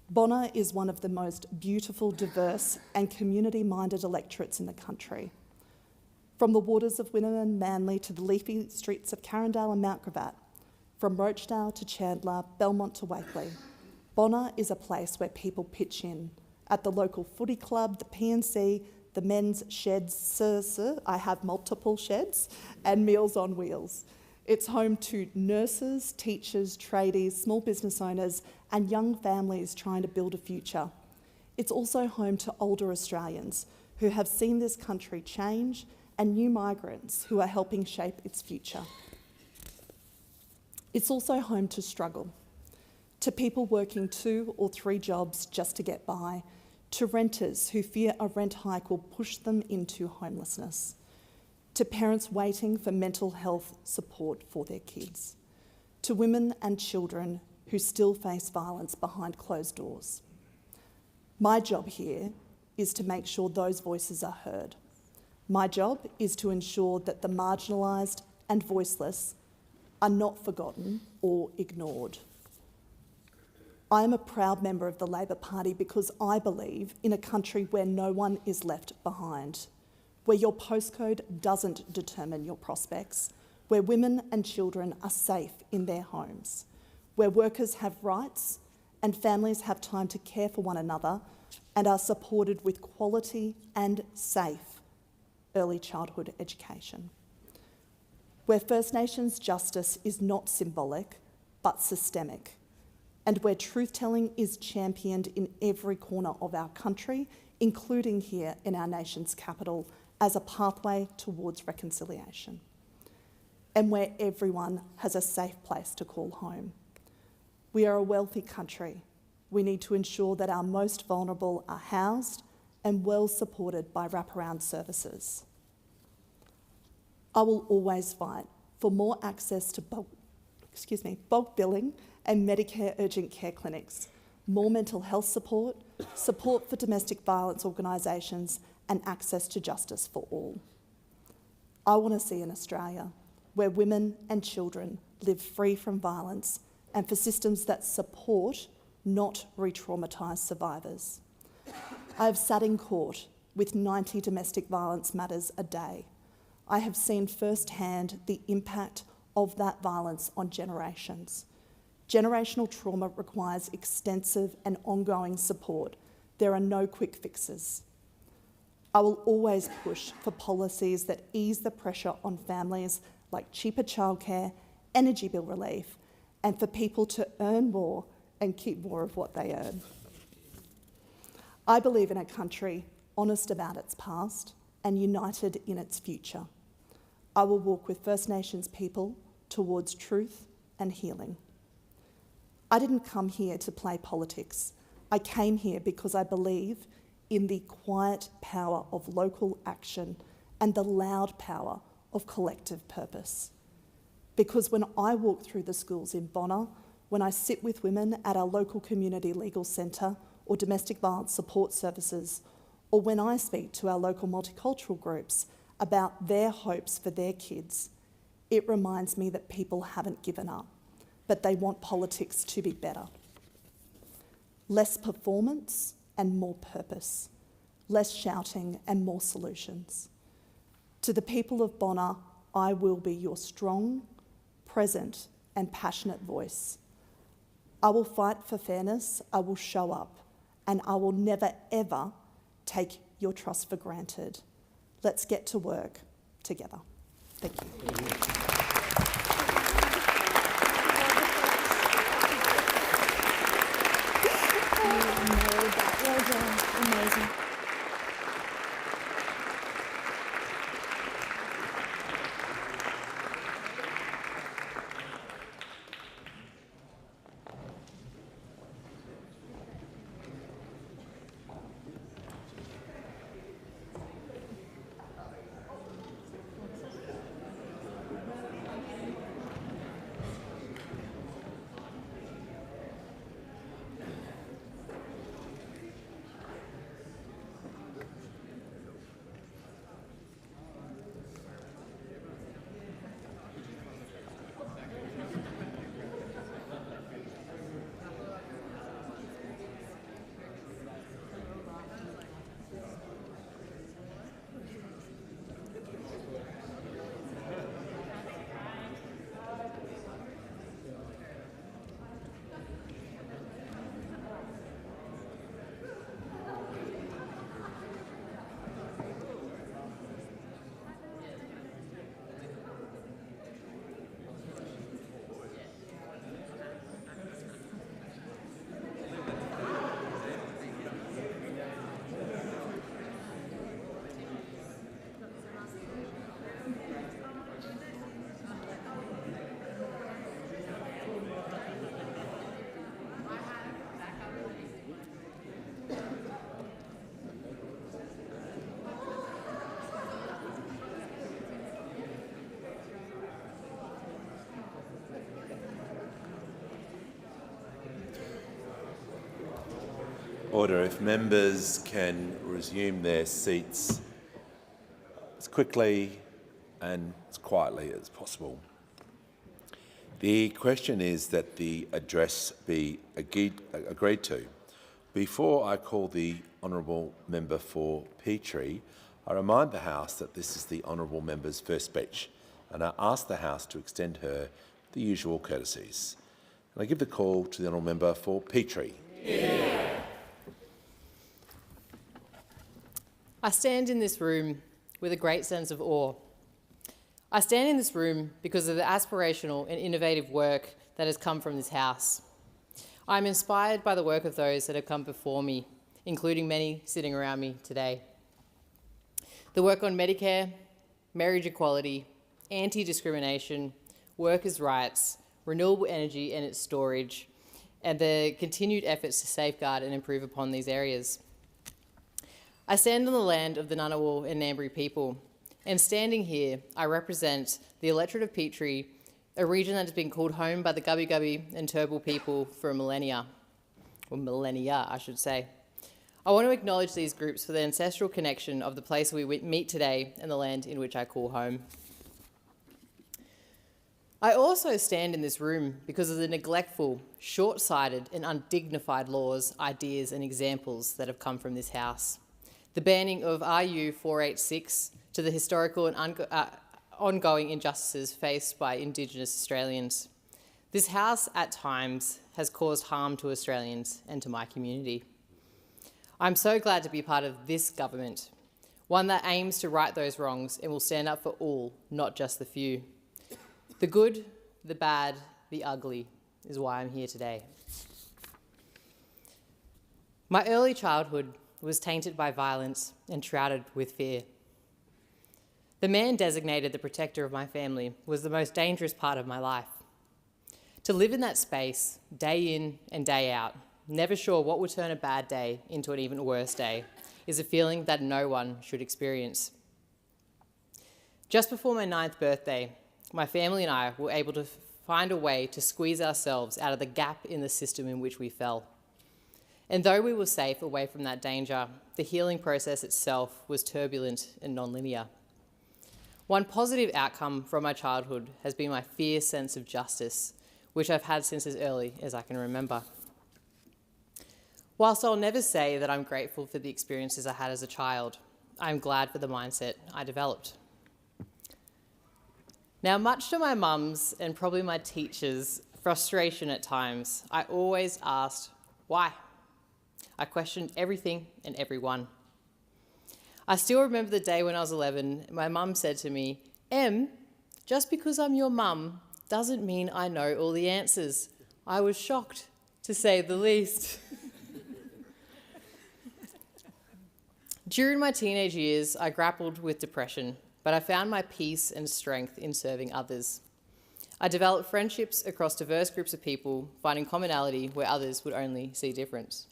Bonna is one of the most beautiful, diverse and community-minded electorates in the country. From the waters of Wynnum and Manly to the leafy streets of Carindale and Mount Gravatt, from Rochdale to Chandler, Belmont to Wakeley, Bonna is a place where people pitch in. At the local footy club, the PNC, the men's sheds, I have multiple sheds, and Meals on Wheels. It's home to nurses, teachers, tradies, small business owners, and young families trying to build a future. It's also home to older Australians who have seen this country change and new migrants who are helping shape its future. It's also home to struggle, to people working 2 or 3 jobs just to get by, to renters who fear a rent hike will push them into homelessness, to parents waiting for mental health support for their kids, to women and children who still face violence behind closed doors. My job here is to make sure those voices are heard. My job is to ensure that the marginalised and voiceless are not forgotten or ignored. I am a proud member of the Labor Party because I believe in a country where no one is left behind, where your postcode doesn't determine your prospects, where women and children are safe in their homes, where workers have rights and families have time to care for one another and are supported with quality and safe early childhood education, where First Nations justice is not symbolic but systemic, and where truth-telling is championed in every corner of our country, including here in our nation's capital, as a pathway towards reconciliation, and where everyone has a safe place to call home. We are a wealthy country. We need to ensure that our most vulnerable are housed and well supported by wraparound services. I will always fight for more access to bulk billing and Medicare urgent care clinics, more mental health support, support for domestic violence organisations, and access to justice for all. I want to see an Australia where women and children live free from violence and for systems that support, not re-traumatise survivors. I have sat in court with 90 domestic violence matters a day. I have seen firsthand the impact of that violence on generations. Generational trauma requires extensive and ongoing support. There are no quick fixes. I will always push for policies that ease the pressure on families, like cheaper childcare, energy bill relief, and for people to earn more and keep more of what they earn. I believe in a country honest about its past and united in its future. I will walk with First Nations people towards truth and healing. I didn't come here to play politics. I came here because I believe in the quiet power of local action and the loud power of collective purpose. Because when I walk through the schools in Bonna, when I sit with women at our local community legal centre or domestic violence support services, or when I speak to our local multicultural groups about their hopes for their kids, it reminds me that people haven't given up, but they want politics to be better. Less performance and more purpose. Less shouting and more solutions. To the people of Bonner, I will be your strong, present and passionate voice. I will fight for fairness, I will show up, and I will never ever take your trust for granted. Let's get to work together. Thank you. Well done. Amazing. Order. If members can resume their seats as quickly and as quietly as possible. The question is that the address be agreed to. Before I call the Honourable Member for Petrie, I remind the House that this is the Honourable Member's first speech, and I ask the House to extend her the usual courtesies. And I give the call to the Honourable Member for Petrie. Yeah. I stand in this room with a great sense of awe. I stand in this room because of the aspirational and innovative work that has come from this House. I'm inspired by the work of those that have come before me, including many sitting around me today. The work on Medicare, marriage equality, anti-discrimination, workers' rights, renewable energy and its storage, and the continued efforts to safeguard and improve upon these areas. I stand on the land of the Ngunnawal and Ngambri people, and standing here, I represent the electorate of Petrie, a region that has been called home by the Gubbi Gubbi and Turrbal people for millennia, I should say. I want to acknowledge these groups for the ancestral connection of the place we meet today and the land in which I call home. I also stand in this room because of the neglectful, short-sighted and undignified laws, ideas and examples that have come from this House. The banning of RU 486 to the historical and ongoing injustices faced by Indigenous Australians. This House, at times, has caused harm to Australians and to my community. I'm so glad to be part of this government, one that aims to right those wrongs and will stand up for all, not just the few. The good, the bad, the ugly is why I'm here today. My early childhood was tainted by violence and shrouded with fear. The man designated the protector of my family was the most dangerous part of my life. To live in that space, day in and day out, never sure what would turn a bad day into an even worse day, is a feeling that no one should experience. Just before my 9th birthday, my family and I were able to find a way to squeeze ourselves out of the gap in the system in which we fell. And though we were safe away from that danger, the healing process itself was turbulent and non-linear. One positive outcome from my childhood has been my fierce sense of justice, which I've had since as early as I can remember. Whilst I'll never say that I'm grateful for the experiences I had as a child, I'm glad for the mindset I developed. Now, much to my mum's and probably my teachers' frustration at times, I always asked why. I questioned everything and everyone. I still remember the day when I was 11, my mum said to me, "Em, just because I'm your mum doesn't mean I know all the answers." I was shocked, to say the least. During my teenage years, I grappled with depression, but I found my peace and strength in serving others. I developed friendships across diverse groups of people, finding commonality where others would only see difference.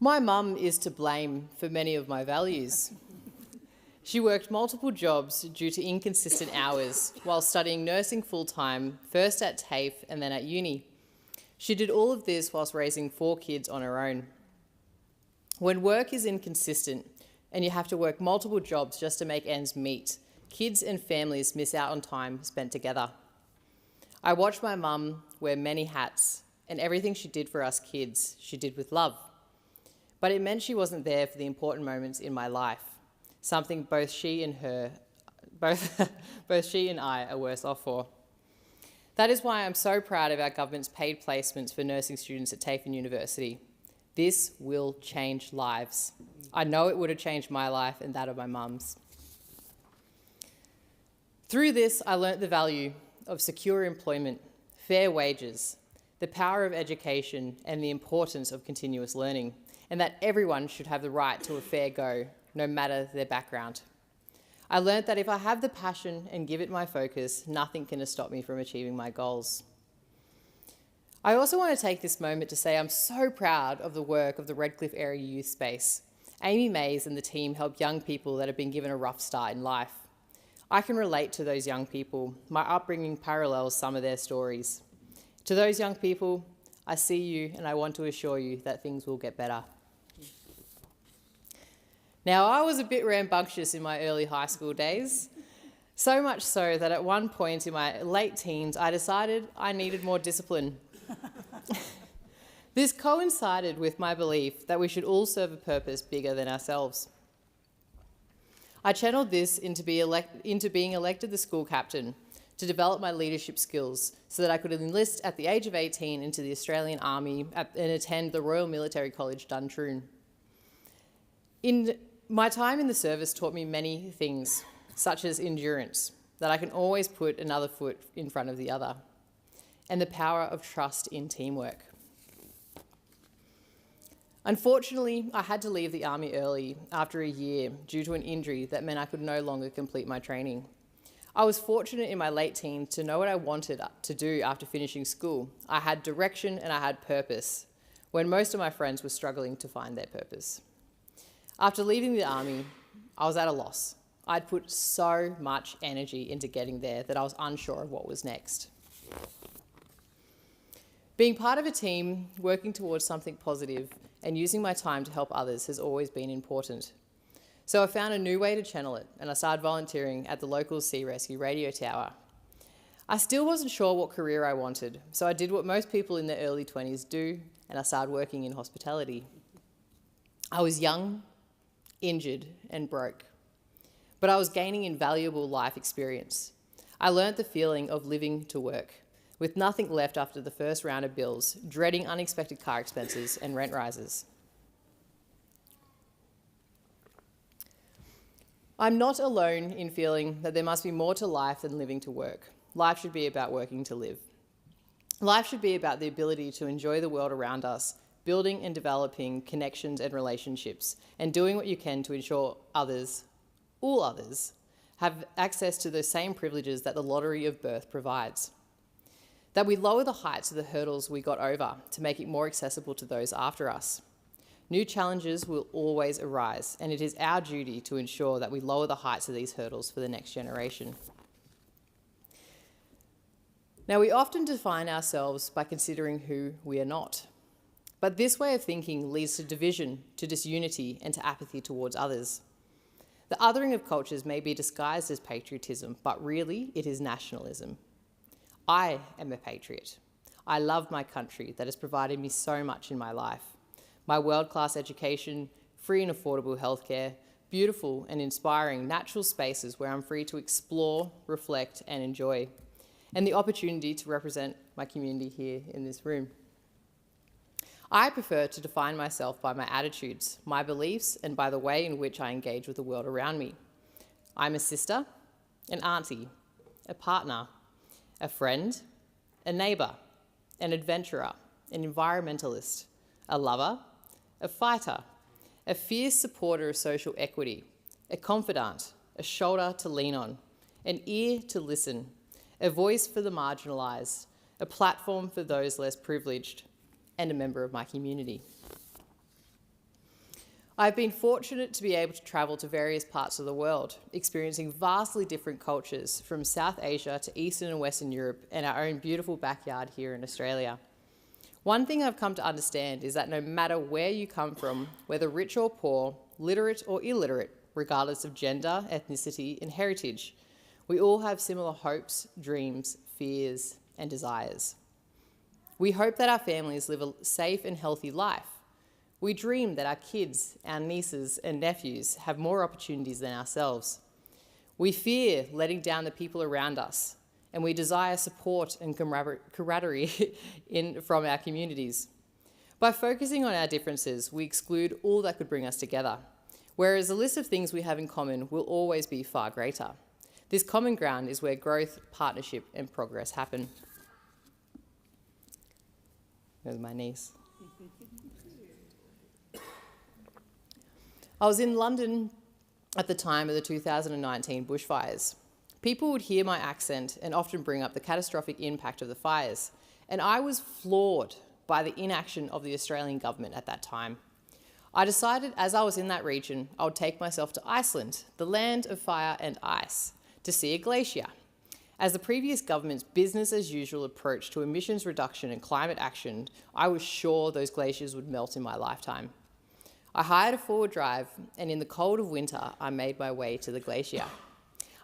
My mum is to blame for many of my values. She worked multiple jobs due to inconsistent hours while studying nursing full-time, first at TAFE and then at uni. She did all of this whilst raising 4 kids on her own. When work is inconsistent and you have to work multiple jobs just to make ends meet, kids and families miss out on time spent together. I watched my mum wear many hats, and everything she did for us kids, she did with love. But it meant she wasn't there for the important moments in my life, something both she and I are worse off for. That is why I'm so proud of our government's paid placements for nursing students at TAFE University. This will change lives. I know it would have changed my life and that of my mum's. Through this, I learnt the value of secure employment, fair wages, the power of education, and the importance of continuous learning, and that everyone should have the right to a fair go, no matter their background. I learnt that if I have the passion and give it my focus, nothing can stop me from achieving my goals. I also want to take this moment to say I'm so proud of the work of the Redcliffe Area Youth Space. Amy Mays and the team help young people that have been given a rough start in life. I can relate to those young people. My upbringing parallels some of their stories. To those young people, I see you and I want to assure you that things will get better. Now, I was a bit rambunctious in my early high school days, so much so that at one point in my late teens, I decided I needed more discipline. This coincided with my belief that we should all serve a purpose bigger than ourselves. I channeled this into being elected the school captain to develop my leadership skills so that I could enlist at the age of 18 into the Australian Army and attend the Royal Military College, Duntroon. My time in the service taught me many things, such as endurance, that I can always put another foot in front of the other, and the power of trust in teamwork. Unfortunately, I had to leave the Army early after a year due to an injury that meant I could no longer complete my training. I was fortunate in my late teens to know what I wanted to do after finishing school. I had direction and I had purpose, when most of my friends were struggling to find their purpose. After leaving the Army, I was at a loss. I'd put so much energy into getting there that I was unsure of what was next. Being part of a team, working towards something positive, and using my time to help others has always been important. So I found a new way to channel it, and I started volunteering at the local Sea Rescue radio tower. I still wasn't sure what career I wanted, so I did what most people in their early 20s do, and I started working in hospitality. I was young, injured, and broke, but I was gaining invaluable life experience. I learnt the feeling of living to work, with nothing left after the first round of bills, dreading unexpected car expenses and rent rises. I'm not alone in feeling that there must be more to life than living to work. Life should be about working to live. Life should be about the ability to enjoy the world around us, building and developing connections and relationships, and doing what you can to ensure others, all others, have access to the same privileges that the lottery of birth provides. That we lower the heights of the hurdles we got over to make it more accessible to those after us. New challenges will always arise, and it is our duty to ensure that we lower the heights of these hurdles for the next generation. Now, we often define ourselves by considering who we are not. But this way of thinking leads to division, to disunity, and to apathy towards others. The othering of cultures may be disguised as patriotism, but really it is nationalism. I am a patriot. I love my country that has provided me so much in my life. My world-class education, free and affordable healthcare, beautiful and inspiring natural spaces where I'm free to explore, reflect and enjoy, and the opportunity to represent my community here in this room. I prefer to define myself by my attitudes, my beliefs, and by the way in which I engage with the world around me. I'm a sister, an auntie, a partner, a friend, a neighbour, an adventurer, an environmentalist, a lover, a fighter, a fierce supporter of social equity, a confidant, a shoulder to lean on, an ear to listen, a voice for the marginalised, a platform for those less privileged, and a member of my community. I've been fortunate to be able to travel to various parts of the world, experiencing vastly different cultures from South Asia to Eastern and Western Europe and our own beautiful backyard here in Australia. One thing I've come to understand is that no matter where you come from, whether rich or poor, literate or illiterate, regardless of gender, ethnicity and heritage, we all have similar hopes, dreams, fears and desires. We hope that our families live a safe and healthy life. We dream that our kids, our nieces and nephews have more opportunities than ourselves. We fear letting down the people around us, and we desire support and camaraderie from our communities. By focusing on our differences, we exclude all that could bring us together, whereas the list of things we have in common will always be far greater. This common ground is where growth, partnership and progress happen. There's my niece. I was in London at the time of the 2019 bushfires. People would hear my accent and often bring up the catastrophic impact of the fires, and I was floored by the inaction of the Australian government at that time. I decided as I was in that region, I would take myself to Iceland, the land of fire and ice, to see a glacier. As the previous government's business-as-usual approach to emissions reduction and climate action, I was sure those glaciers would melt in my lifetime. I hired a forward drive, and in the cold of winter, I made my way to the glacier.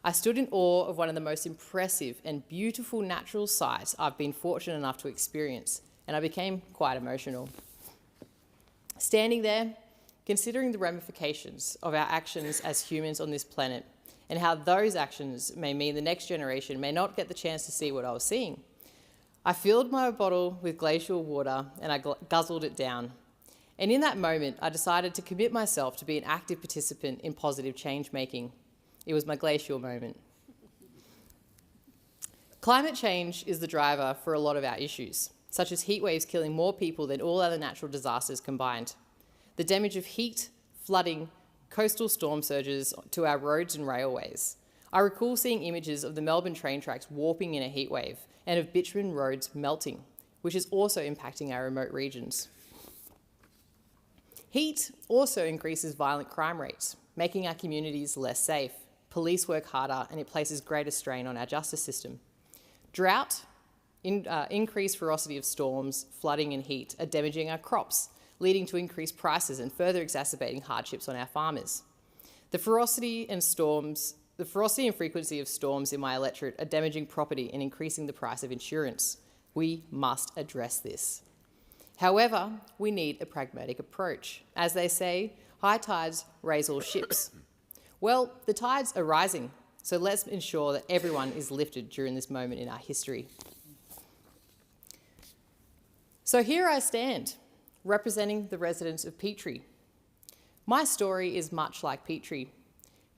I stood in awe of one of the most impressive and beautiful natural sights I've been fortunate enough to experience, and I became quite emotional. Standing there, considering the ramifications of our actions as humans on this planet, and how those actions may mean the next generation may not get the chance to see what I was seeing, I filled my bottle with glacial water and I guzzled it down. And in that moment, I decided to commit myself to be an active participant in positive change making. It was my glacial moment. Climate change is the driver for a lot of our issues, such as heat waves killing more people than all other natural disasters combined. The damage of heat, flooding, coastal storm surges to our roads and railways. I recall seeing images of the Melbourne train tracks warping in a heat wave and of bitumen roads melting, which is also impacting our remote regions. Heat also increases violent crime rates, making our communities less safe. Police work harder and it places greater strain on our justice system. Drought, increased ferocity of storms, flooding and heat are damaging our crops, leading to increased prices and further exacerbating hardships on our farmers. The ferocity and frequency of storms in my electorate are damaging property and increasing the price of insurance. We must address this. However, we need a pragmatic approach. As they say, high tides raise all ships. Well, the tides are rising, so let's ensure that everyone is lifted during this moment in our history. So here I stand, representing the residents of Petrie. My story is much like Petrie.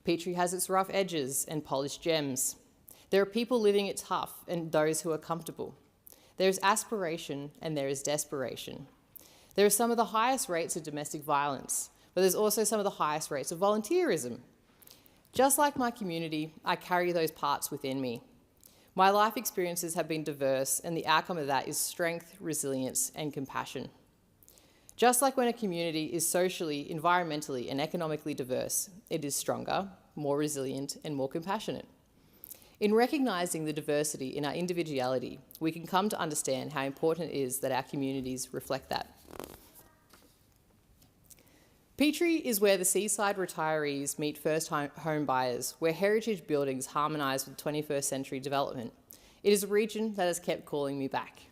Petrie has its rough edges and polished gems. There are people living it tough and those who are comfortable. There is aspiration and there is desperation. There are some of the highest rates of domestic violence, but there's also some of the highest rates of volunteerism. Just like my community, I carry those parts within me. My life experiences have been diverse, and the outcome of that is strength, resilience, and compassion. Just like when a community is socially, environmentally, and economically diverse, it is stronger, more resilient, and more compassionate. In recognising the diversity in our individuality, we can come to understand how important it is that our communities reflect that. Petrie is where the seaside retirees meet first-home buyers, where heritage buildings harmonise with 21st century development. It is a region that has kept calling me back.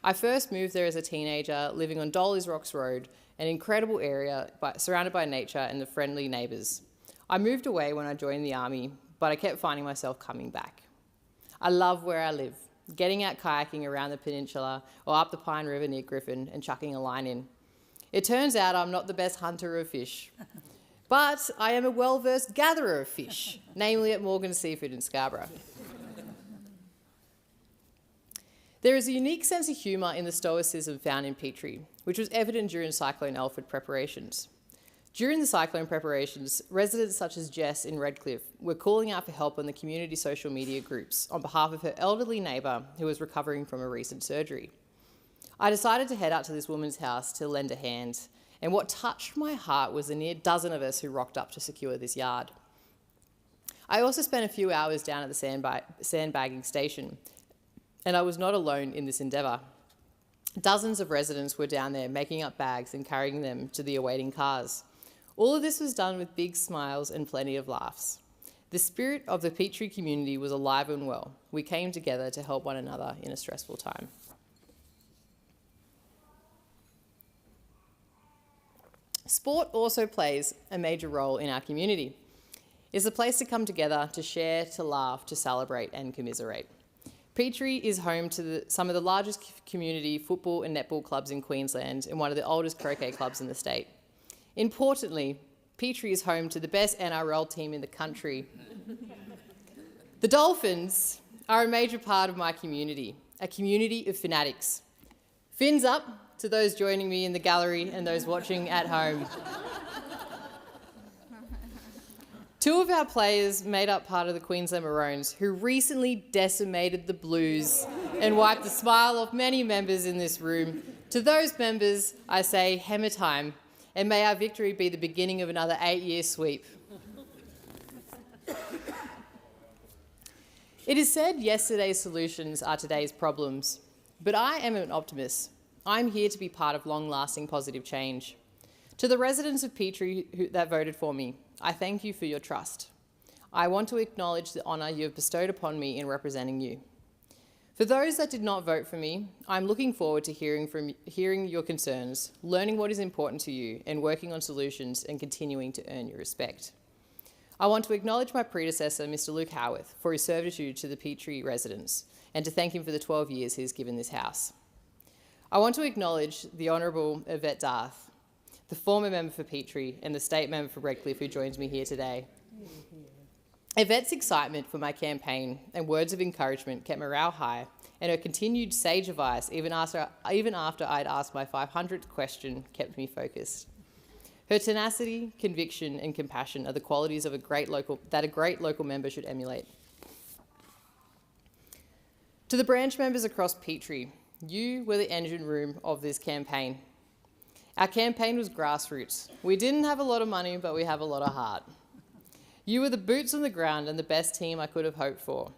I first moved there as a teenager, living on Dolly's Rocks Road, an incredible area surrounded by nature and the friendly neighbours. I moved away when I joined the army, but I kept finding myself coming back. I love where I live, getting out kayaking around the peninsula or up the Pine River near Griffin and chucking a line in. It turns out I'm not the best hunter of fish, but I am a well-versed gatherer of fish, namely at Morgan Seafood in Scarborough. There is a unique sense of humour in the stoicism found in Petrie, which was evident during Cyclone Alfred preparations. During the cyclone preparations, residents such as Jess in Redcliffe were calling out for help on the community social media groups on behalf of her elderly neighbour who was recovering from a recent surgery. I decided to head out to this woman's house to lend a hand, and what touched my heart was the near dozen of us who rocked up to secure this yard. I also spent a few hours down at the sandbagging station, and I was not alone in this endeavour. Dozens of residents were down there making up bags and carrying them to the awaiting cars. All of this was done with big smiles and plenty of laughs. The spirit of the Petrie community was alive and well. We came together to help one another in a stressful time. Sport also plays a major role in our community. It's a place to come together, to share, to laugh, to celebrate and commiserate. Petrie is home to some of the largest community football and netball clubs in Queensland and one of the oldest croquet clubs in the state. Importantly, Petrie is home to the best NRL team in the country. The Dolphins are a major part of my community, a community of fanatics. Fins up to those joining me in the gallery and those watching at home. Two of our players made up part of the Queensland Maroons, who recently decimated the Blues and wiped the smile off many members in this room. To those members, I say, hammer time, and may our victory be the beginning of another 8-year sweep. It is said yesterday's solutions are today's problems, but I am an optimist. I'm here to be part of long-lasting positive change. To the residents of Petrie that voted for me, I thank you for your trust. I want to acknowledge the honour you have bestowed upon me in representing you. For those that did not vote for me, I'm looking forward to hearing your concerns, learning what is important to you, and working on solutions and continuing to earn your respect. I want to acknowledge my predecessor, Mr. Luke Howarth, for his servitude to the Petrie residents, and to thank him for the 12 years he has given this House. I want to acknowledge the Honourable Yvette Darth, the former member for Petrie and the state member for Redcliffe who joins me here today. Yvette's excitement for my campaign and words of encouragement kept morale high, and her continued sage advice, even after I'd asked my 500th question, kept me focused. Her tenacity, conviction and compassion are the qualities of a great local member should emulate. To the branch members across Petrie, you were the engine room of this campaign. Our campaign was grassroots. We didn't have a lot of money, but we have a lot of heart. You were the boots on the ground and the best team I could have hoped for,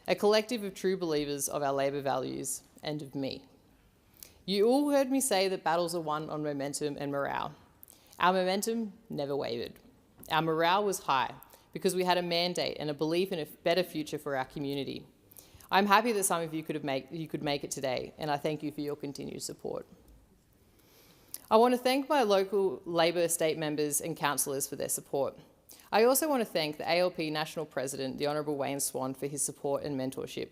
a collective of true believers of our Labor values and of me. You all heard me say that battles are won on momentum and morale. Our momentum never wavered. Our morale was high because we had a mandate and a belief in a better future for our community. I'm happy that some of you could make it today, and I thank you for your continued support. I want to thank my local Labor state members and councillors for their support. I also want to thank the ALP National President, the Honourable Wayne Swan, for his support and mentorship.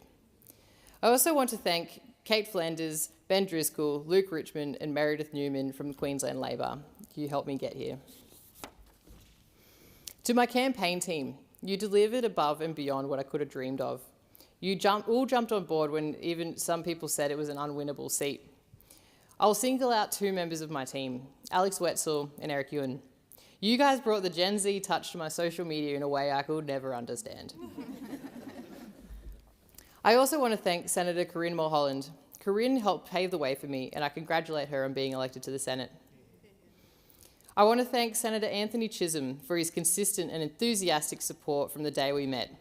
I also want to thank Kate Flanders, Ben Driscoll, Luke Richmond and Meredith Newman from Queensland Labor. You helped me get here. To my campaign team, you delivered above and beyond what I could have dreamed of. You all jumped on board when even some people said it was an unwinnable seat. I'll single out two members of my team, Alex Wetzel and Eric Ewan. You guys brought the Gen Z touch to my social media in a way I could never understand. I also want to thank Senator Corinne Mulholland. Corinne helped pave the way for me, and I congratulate her on being elected to the Senate. I want to thank Senator Anthony Chisholm for his consistent and enthusiastic support from the day we met.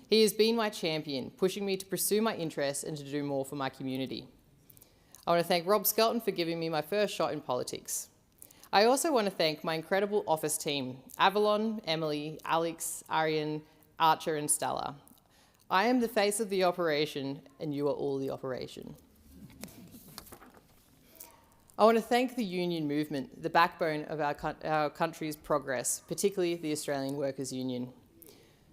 He has been my champion, pushing me to pursue my interests and to do more for my community. I want to thank Rob Skelton for giving me my first shot in politics. I also want to thank my incredible office team, Avalon, Emily, Alex, Arian, Archer and Stella. I am the face of the operation and you are all the operation. I want to thank the union movement, the backbone of our country's progress, particularly the Australian Workers' Union.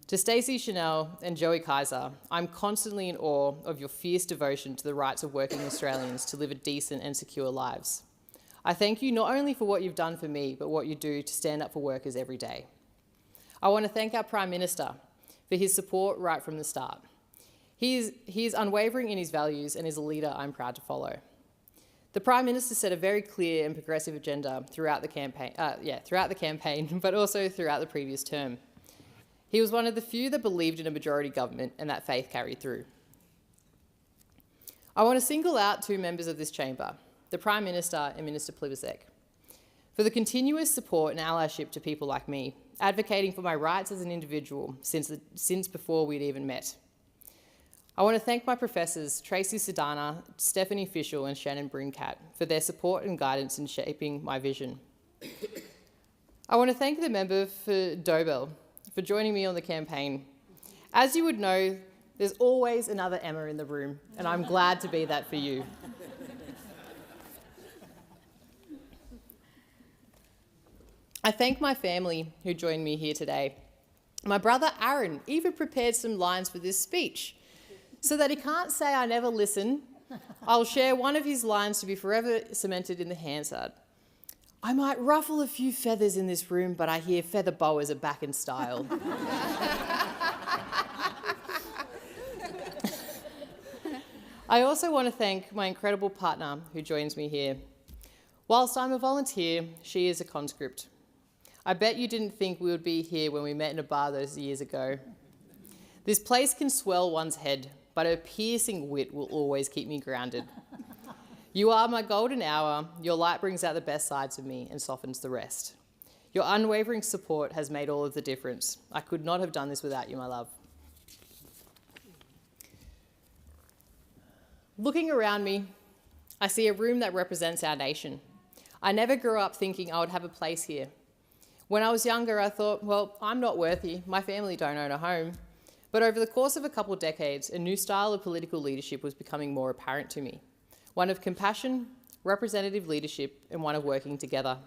To Stacey Chanel and Joey Kaiser, I'm constantly in awe of your fierce devotion to the rights of working Australians to live a decent and secure lives. I thank you not only for what you've done for me, but what you do to stand up for workers every day. I want to thank our Prime Minister for his support right from the start. He is unwavering in his values and is a leader I'm proud to follow. The Prime Minister set a very clear and progressive agenda throughout the campaign, but also throughout the previous term. He was one of the few that believed in a majority government, and that faith carried through. I want to single out two members of this chamber, the Prime Minister and Minister Plibersek, for the continuous support and allyship to people like me, advocating for my rights as an individual since before we'd even met. I want to thank my professors, Tracy Sedana, Stephanie Fischel and Shannon Brincat, for their support and guidance in shaping my vision. I want to thank the member for Dobell for joining me on the campaign. As you would know, there's always another Emma in the room, and I'm glad to be that for you. I thank my family who joined me here today. My brother Aaron even prepared some lines for this speech. So that he can't say I never listen, I'll share one of his lines to be forever cemented in the Hansard. I might ruffle a few feathers in this room, but I hear feather boas are back in style. I also want to thank my incredible partner who joins me here. Whilst I'm a volunteer, she is a conscript. I bet you didn't think we would be here when we met in a bar those years ago. This place can swell one's head, but her piercing wit will always keep me grounded. You are my golden hour. Your light brings out the best sides of me and softens the rest. Your unwavering support has made all of the difference. I could not have done this without you, my love. Looking around me, I see a room that represents our nation. I never grew up thinking I would have a place here. When I was younger, I thought, well, I'm not worthy. My family don't own a home. But over the course of a couple of decades, a new style of political leadership was becoming more apparent to me. One of compassion, representative leadership, and one of working together.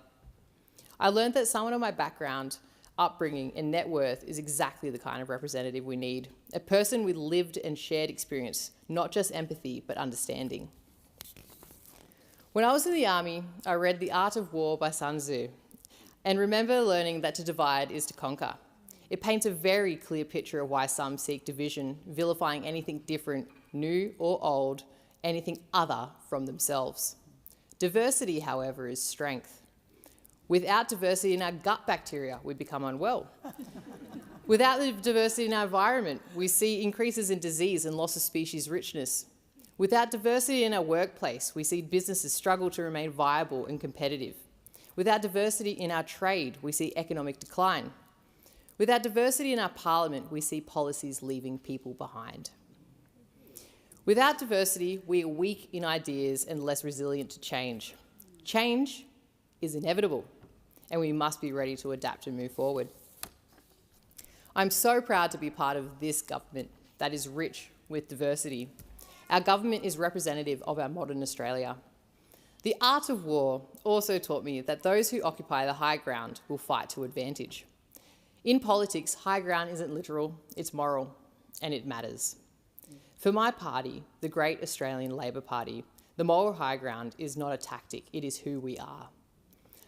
I learned that someone of my background, upbringing, and net worth is exactly the kind of representative we need. A person with lived and shared experience, not just empathy, but understanding. When I was in the army, I read The Art of War by Sun Tzu, and remember learning that to divide is to conquer. It paints a very clear picture of why some seek division, vilifying anything different, new or old, anything other from themselves. Diversity, however, is strength. Without diversity in our gut bacteria, we become unwell. Without the diversity in our environment, we see increases in disease and loss of species richness. Without diversity in our workplace, we see businesses struggle to remain viable and competitive. Without diversity in our trade, we see economic decline. Without diversity in our parliament, we see policies leaving people behind. Without diversity, we are weak in ideas and less resilient to change. Change is inevitable, and we must be ready to adapt and move forward. I'm so proud to be part of this government that is rich with diversity. Our government is representative of our modern Australia. The art of war also taught me that those who occupy the high ground will fight to advantage. In politics, high ground isn't literal, it's moral, and it matters. For my party, the Great Australian Labor Party, the moral high ground is not a tactic, it is who we are.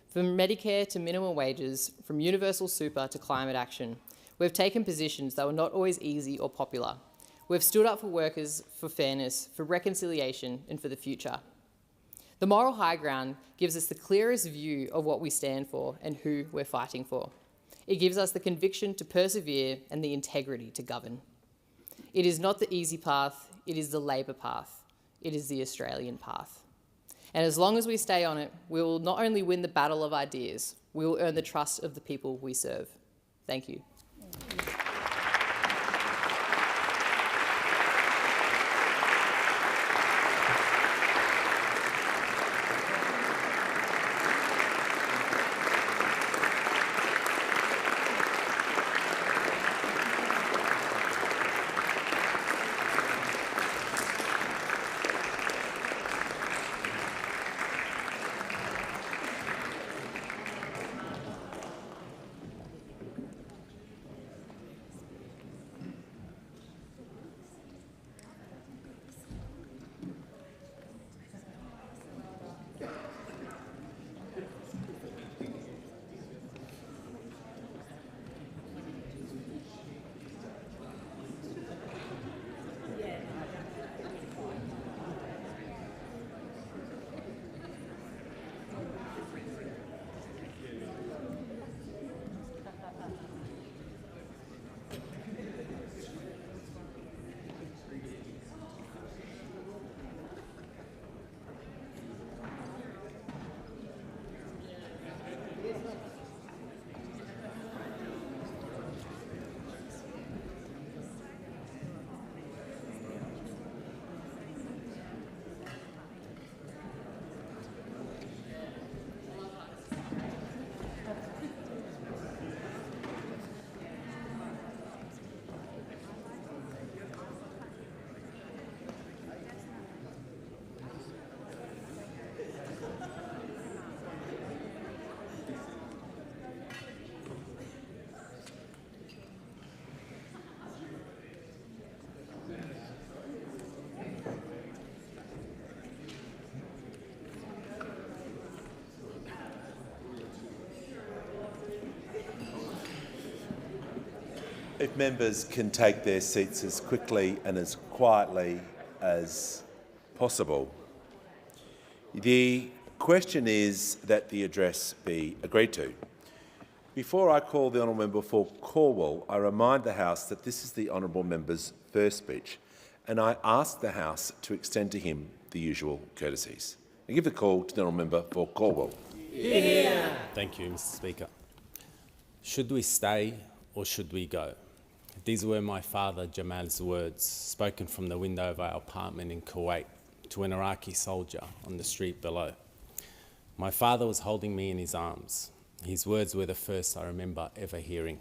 From Medicare to minimum wages, from universal super to climate action, we've taken positions that were not always easy or popular. We've stood up for workers, for fairness, for reconciliation, and for the future. The moral high ground gives us the clearest view of what we stand for and who we're fighting for. It gives us the conviction to persevere and the integrity to govern. It is not the easy path, it is the Labor path. It is the Australian path. And as long as we stay on it, we will not only win the battle of ideas, we will earn the trust of the people we serve. Thank you. If members can take their seats as quickly and as quietly as possible. The question is that the address be agreed to. Before I call the honourable member for Cornwall, I remind the House that this is the honourable member's first speech, and I ask the House to extend to him the usual courtesies. I give the call to the honourable member for Cornwall. Yeah. Thank you, Mr. Speaker. Should we stay or should we go? These were my father Jamal's words, spoken from the window of our apartment in Kuwait to an Iraqi soldier on the street below. My father was holding me in his arms. His words were the first I remember ever hearing.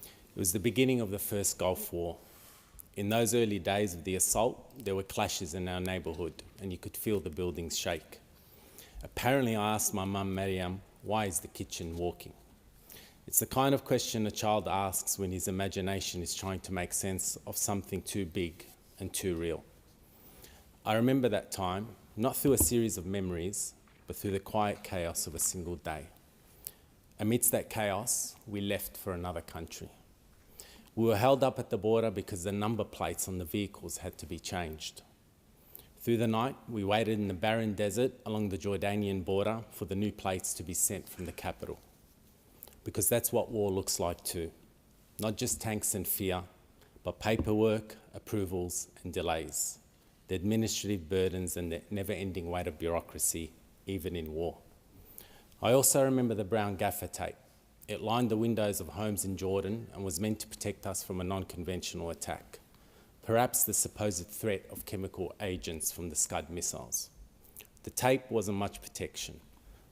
It was the beginning of the first Gulf War. In those early days of the assault, there were clashes in our neighbourhood and you could feel the buildings shake. Apparently, I asked my mum, Mariam, why is the kitchen walking? It's the kind of question a child asks when his imagination is trying to make sense of something too big and too real. I remember that time, not through a series of memories, but through the quiet chaos of a single day. Amidst that chaos, we left for another country. We were held up at the border because the number plates on the vehicles had to be changed. Through the night, we waited in the barren desert along the Jordanian border for the new plates to be sent from the capital. Because that's what war looks like too. Not just tanks and fear, but paperwork, approvals and delays. The administrative burdens and the never-ending weight of bureaucracy, even in war. I also remember the brown gaffer tape. It lined the windows of homes in Jordan and was meant to protect us from a non-conventional attack. Perhaps the supposed threat of chemical agents from the Scud missiles. The tape wasn't much protection,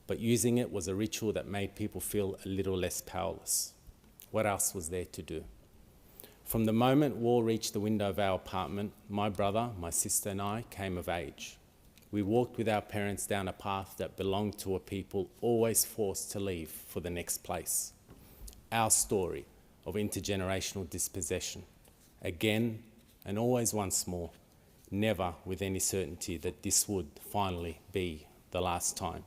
but using it was a ritual that made people feel a little less powerless. What else was there to do? From the moment war reached the window of our apartment, my brother, my sister and I came of age. We walked with our parents down a path that belonged to a people always forced to leave for the next place. Our story of intergenerational dispossession, again and always once more, never with any certainty that this would finally be the last time.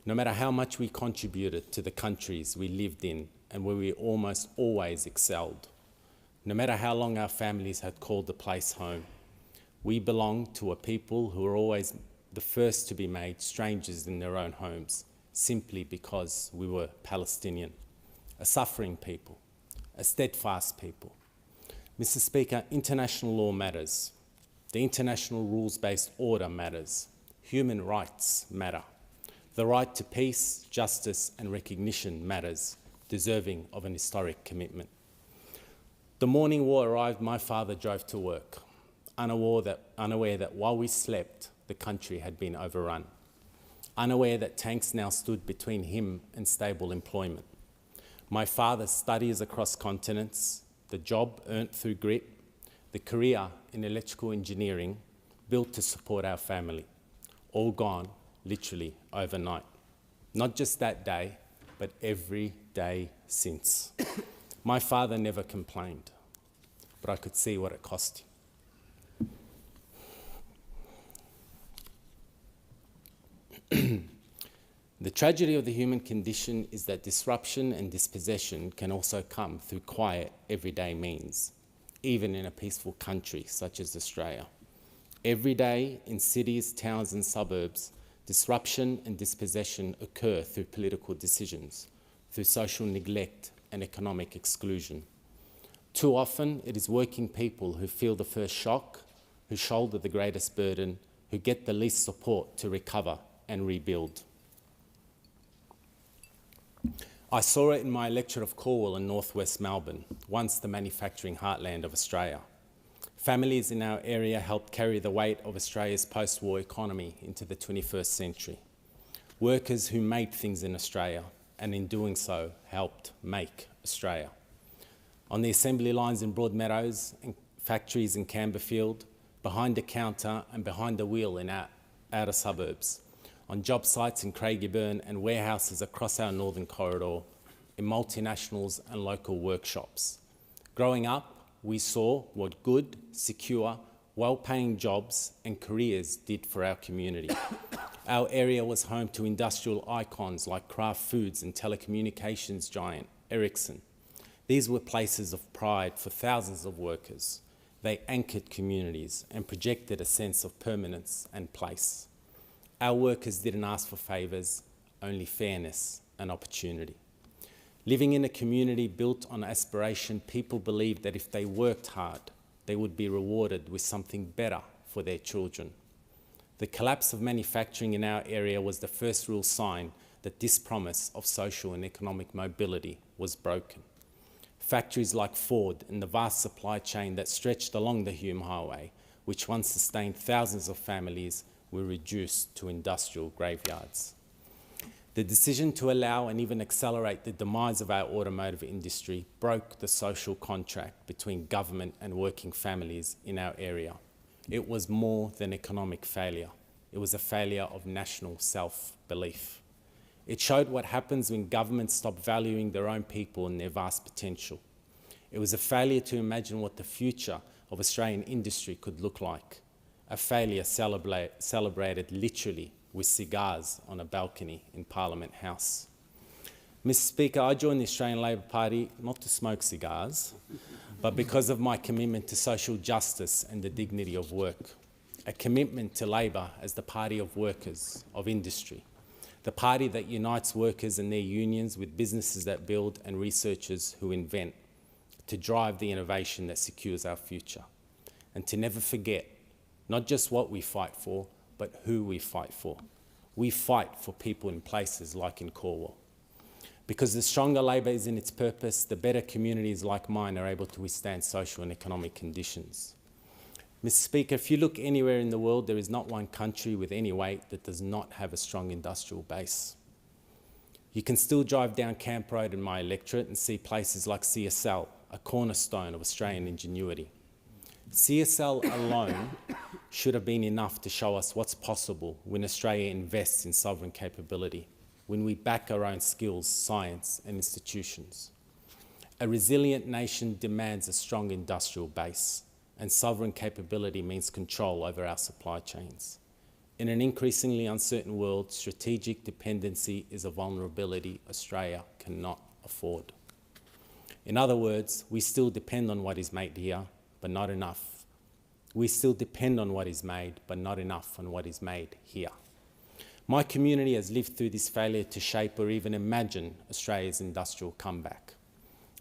No matter how much we contributed to the countries we lived in and where we almost always excelled, no matter how long our families had called the place home, we belonged to a people who were always the first to be made strangers in their own homes, simply because we were Palestinian, a suffering people, a steadfast people. Mr. Speaker, international law matters. The international rules-based order matters. Human rights matter. The right to peace, justice and recognition matters, deserving of an historic commitment. The morning war arrived, my father drove to work, unaware that while we slept, the country had been overrun. Unaware that tanks now stood between him and stable employment. My father's studies across continents, the job earned through grit, the career in electrical engineering built to support our family, all gone literally overnight. Not just that day, but every day since. My father never complained, but I could see what it cost him. The tragedy of the human condition is that disruption and dispossession can also come through quiet, everyday means, even in a peaceful country such as Australia. Every day in cities, towns and suburbs, disruption and dispossession occur through political decisions, through social neglect and economic exclusion. Too often, it is working people who feel the first shock, who shoulder the greatest burden, who get the least support to recover and rebuild. I saw it in my electorate of Cornwall in northwest Melbourne, once the manufacturing heartland of Australia. Families in our area helped carry the weight of Australia's post-war economy into the 21st century. Workers who made things in Australia, and in doing so, helped make Australia. On the assembly lines in Broadmeadows, and factories in Camberfield, behind the counter and behind the wheel in our outer suburbs, on job sites in Craigieburn and warehouses across our northern corridor, in multinationals and local workshops. Growing up, we saw what good, secure, well-paying jobs and careers did for our community. Our area was home to industrial icons like Kraft Foods and telecommunications giant Ericsson. These were places of pride for thousands of workers. They anchored communities and projected a sense of permanence and place. Our workers didn't ask for favours, only fairness and opportunity. Living in a community built on aspiration, people believed that if they worked hard, they would be rewarded with something better for their children. The collapse of manufacturing in our area was the first real sign that this promise of social and economic mobility was broken. Factories like Ford and the vast supply chain that stretched along the Hume Highway, which once sustained thousands of families, were reduced to industrial graveyards. The decision to allow and even accelerate the demise of our automotive industry broke the social contract between government and working families in our area. It was more than economic failure. It was a failure of national self-belief. It showed what happens when governments stop valuing their own people and their vast potential. It was a failure to imagine what the future of Australian industry could look like. A failure celebrated literally with cigars on a balcony in Parliament House. Mr. Speaker, I joined the Australian Labor Party not to smoke cigars, but because of my commitment to social justice and the dignity of work. A commitment to Labor as the party of workers, of industry. The party that unites workers and their unions with businesses that build and researchers who invent, to drive the innovation that secures our future. And to never forget, not just what we fight for, but who we fight for. We fight for people in places like in Cornwall. Because the stronger Labor is in its purpose, the better communities like mine are able to withstand social and economic conditions. Mr. Speaker, if you look anywhere in the world, there is not one country with any weight that does not have a strong industrial base. You can still drive down Camp Road in my electorate and see places like CSL, a cornerstone of Australian ingenuity. CSL alone should have been enough to show us what's possible when Australia invests in sovereign capability, when we back our own skills, science and institutions. A resilient nation demands a strong industrial base, and sovereign capability means control over our supply chains. In an increasingly uncertain world, strategic dependency is a vulnerability Australia cannot afford. In other words, we still depend on what is made here, but not enough. We still depend on what is made, but not enough on what is made here. My community has lived through this failure to shape or even imagine Australia's industrial comeback.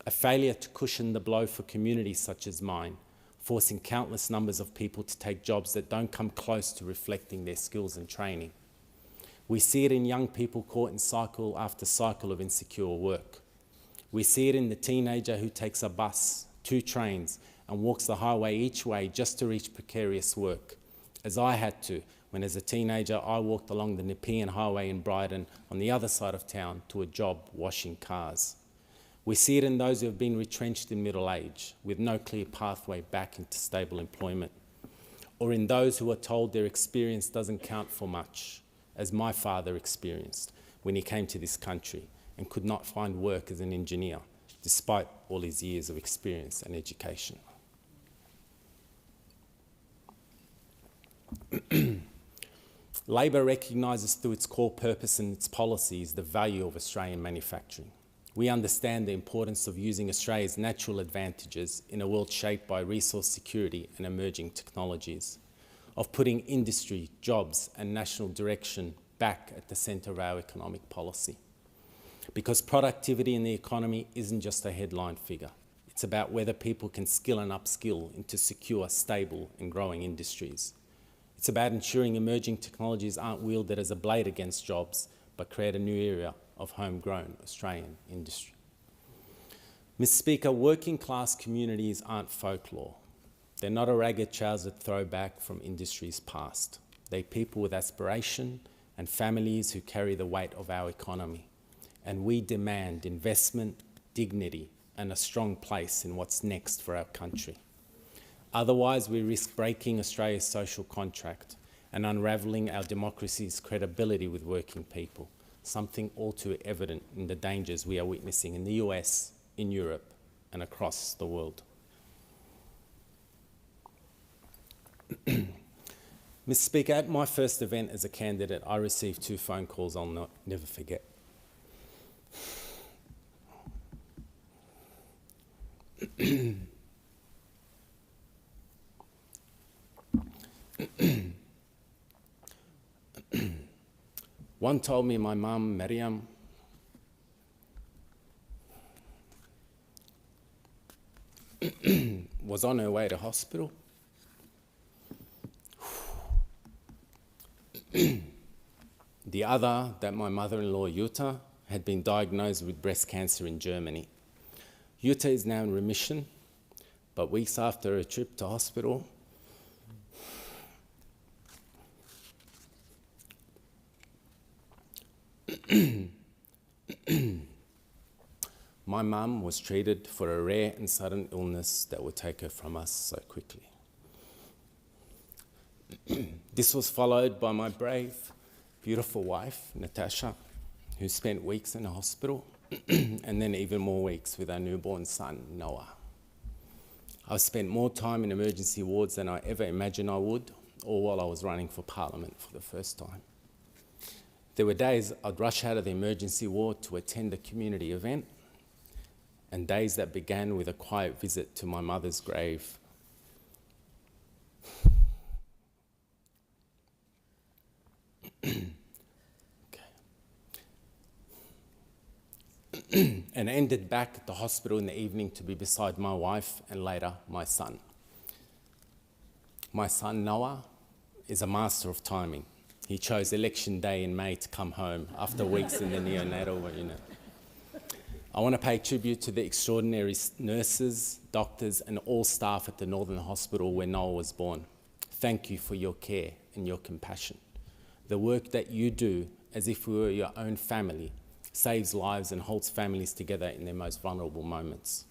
A failure to cushion the blow for communities such as mine, forcing countless numbers of people to take jobs that don't come close to reflecting their skills and training. We see it in young people caught in cycle after cycle of insecure work. We see it in the teenager who takes a bus, 2 trains, and walks the highway each way just to reach precarious work, as I had to when as a teenager I walked along the Nepean Highway in Brighton on the other side of town to a job washing cars. We see it in those who have been retrenched in middle age with no clear pathway back into stable employment, or in those who are told their experience doesn't count for much, as my father experienced when he came to this country and could not find work as an engineer, despite all his years of experience and education. Labor recognises through its core purpose and its policies the value of Australian manufacturing. We understand the importance of using Australia's natural advantages in a world shaped by resource security and emerging technologies, of putting industry, jobs and national direction back at the centre of our economic policy. Because productivity in the economy isn't just a headline figure. It's about whether people can skill and upskill into secure, stable and growing industries. It's about ensuring emerging technologies aren't wielded as a blade against jobs, but create a new area of homegrown Australian industry. Mr. Speaker, working class communities aren't folklore. They're not a ragged-trousered throwback from industries past. They're people with aspiration and families who carry the weight of our economy. And we demand investment, dignity, and a strong place in what's next for our country. Otherwise, we risk breaking Australia's social contract and unravelling our democracy's credibility with working people, something all too evident in the dangers we are witnessing in the US, in Europe, and across the world. Mr. Speaker, at my first event as a candidate, I received 2 phone calls I'll never forget. One told me my mum, Mariam, was on her way to hospital. The other, that my mother-in-law, Jutta, had been diagnosed with breast cancer in Germany. Jutta is now in remission, but weeks after her trip to hospital, my mum was treated for a rare and sudden illness that would take her from us so quickly. This was followed by my brave, beautiful wife, Natasha, who spent weeks in a hospital and then even more weeks with our newborn son, Noah. I've spent more time in emergency wards than I ever imagined I would, all while I was running for Parliament for the first time. There were days I'd rush out of the emergency ward to attend a community event, and days that began with a quiet visit to my mother's grave. And ended back at the hospital in the evening to be beside my wife and later my son. My son Noah is a master of timing. He chose election day in May to come home after weeks in the neonatal unit. I want to pay tribute to the extraordinary nurses, doctors and all staff at the Northern Hospital where Noah was born. Thank you for your care and your compassion. The work that you do, as if we were your own family, saves lives and holds families together in their most vulnerable moments.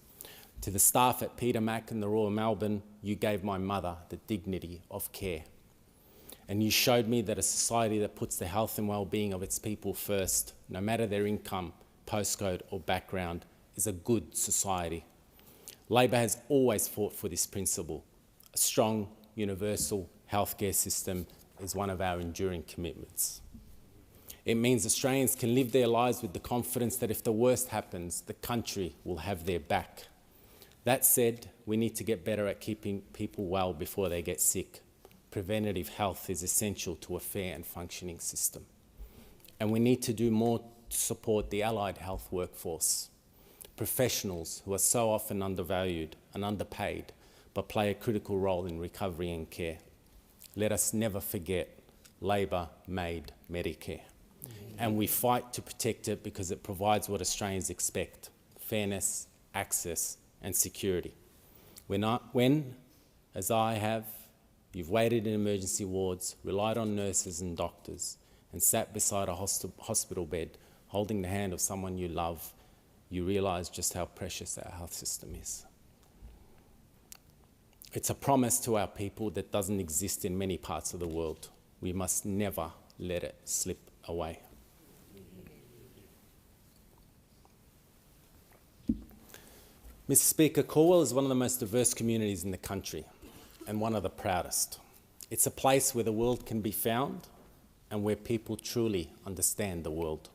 To the staff at Peter Mac and the Royal Melbourne, you gave my mother the dignity of care. And you showed me that a society that puts the health and well-being of its people first, no matter their income, postcode or background, is a good society. Labor has always fought for this principle. A strong, universal healthcare system is one of our enduring commitments. It means Australians can live their lives with the confidence that if the worst happens, the country will have their back. That said, we need to get better at keeping people well before they get sick. Preventative health is essential to a fair and functioning system. And we need to do more to support the allied health workforce, professionals who are so often undervalued and underpaid, but play a critical role in recovery and care. Let us never forget Labor made Medicare. And we fight to protect it because it provides what Australians expect: fairness, access and security. When, as I have, you've waited in emergency wards, relied on nurses and doctors, and sat beside a hospital bed holding the hand of someone you love, you realise just how precious our health system is. It's a promise to our people that doesn't exist in many parts of the world. We must never let it slip away. Mr. Speaker, Calwell is one of the most diverse communities in the country and one of the proudest. It's a place where the world can be found and where people truly understand the world.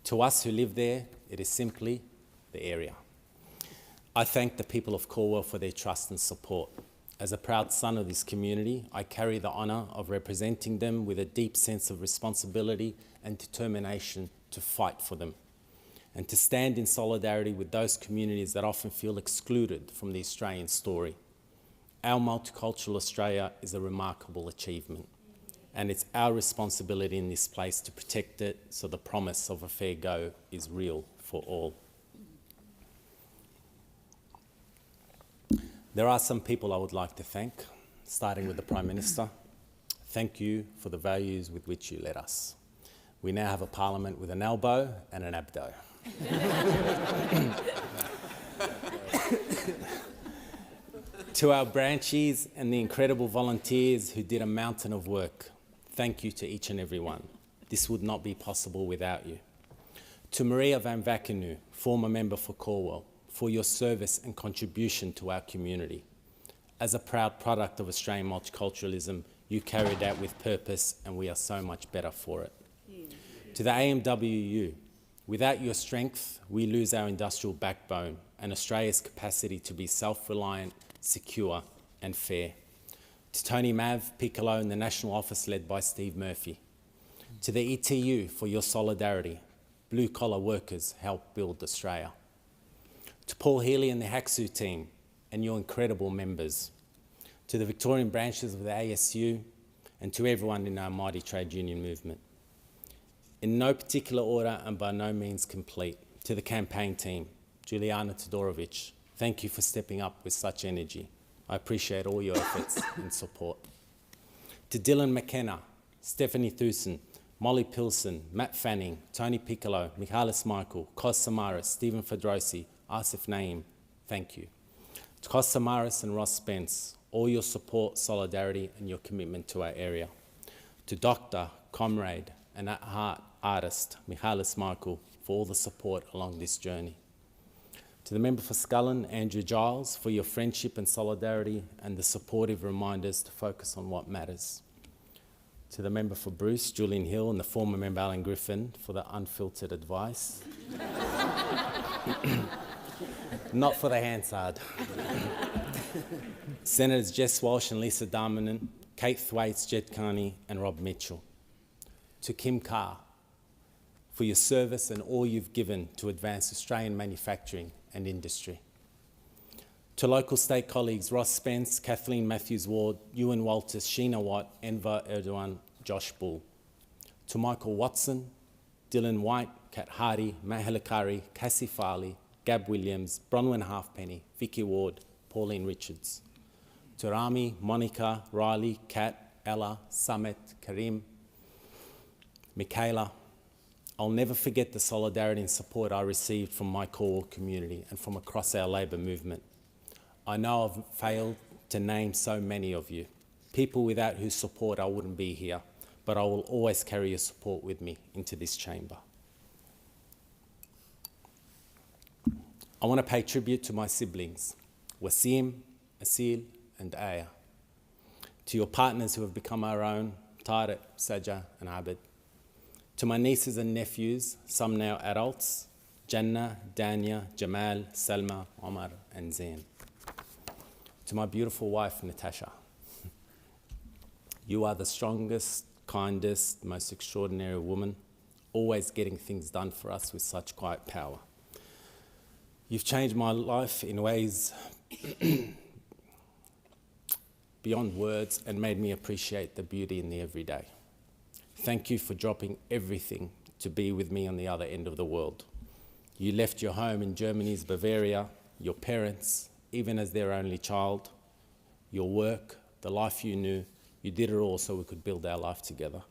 To us who live there, it is simply the area. I thank the people of Calwell for their trust and support. As a proud son of this community, I carry the honour of representing them with a deep sense of responsibility and determination to fight for them, and to stand in solidarity with those communities that often feel excluded from the Australian story. Our multicultural Australia is a remarkable achievement, and it's our responsibility in this place to protect it so the promise of a fair go is real for all. There are some people I would like to thank, starting with the Prime Minister. Thank you for the values with which you led us. We now have a Parliament with an elbow and an abdo. To our branchies and the incredible volunteers who did a mountain of work, thank you to each and every one. This would not be possible without you. To Maria van Vakenu, former member for Calwell, for your service and contribution to our community. As a proud product of Australian multiculturalism, you carried out with purpose and we are so much better for it. To the AMWU, without your strength, we lose our industrial backbone and Australia's capacity to be self-reliant, secure and fair. To Tony Mav, Piccolo and the National Office led by Steve Murphy. To the ETU for your solidarity. Blue-collar workers help build Australia. To Paul Healy and the HACSU team and your incredible members. To the Victorian branches of the ASU and to everyone in our mighty trade union movement. In no particular order and by no means complete, to the campaign team, Juliana Todorovic, thank you for stepping up with such energy. I appreciate all your efforts and support. To Dylan McKenna, Stephanie Thusen, Molly Pilson, Matt Fanning, Tony Piccolo, Michalis Michael, Kos Samaras, Stephen Fedrosi, Asif Naeem, thank you. To Kos Samaras and Ross Spence, all your support, solidarity and your commitment to our area. To Doctor, Comrade and at heart artist, Michalis Michael, for all the support along this journey. To the member for Scullin, Andrew Giles, for your friendship and solidarity and the supportive reminders to focus on what matters. To the member for Bruce, Julian Hill, and the former member Alan Griffin for the unfiltered advice. Not for the Hansard. Senators Jess Walsh and Lisa Darmanin, Kate Thwaites, Jed Carney, and Rob Mitchell. To Kim Carr, for your service and all you've given to advance Australian manufacturing and industry. To local state colleagues Ross Spence, Kathleen Matthews-Ward, Ewan Walters, Sheena Watt, Enver Erdogan, Josh Bull. To Michael Watson, Dylan White, Kat Hardy, Matt Helikari, Cassie Farley, Gab Williams, Bronwyn Halfpenny, Vicky Ward, Pauline Richards. To Rami, Monica, Riley, Kat, Ella, Samet, Karim, Michaela. I'll never forget the solidarity and support I received from my core community and from across our Labor movement. I know I've failed to name so many of you, people without whose support I wouldn't be here, but I will always carry your support with me into this chamber. I want to pay tribute to my siblings, Wasim, Asil, and Aya. To your partners who have become our own, Tariq, Sajah, and Abid. To my nieces and nephews, some now adults, Jannah, Dania, Jamal, Salma, Omar, and Zain. To my beautiful wife, Natasha. You are the strongest, kindest, most extraordinary woman, always getting things done for us with such quiet power. You've changed my life in ways beyond words and made me appreciate the beauty in the everyday. Thank you for dropping everything to be with me on the other end of the world. You left your home in Germany's Bavaria, your parents, even as their only child, your work, the life you knew. You did it all so we could build our life together.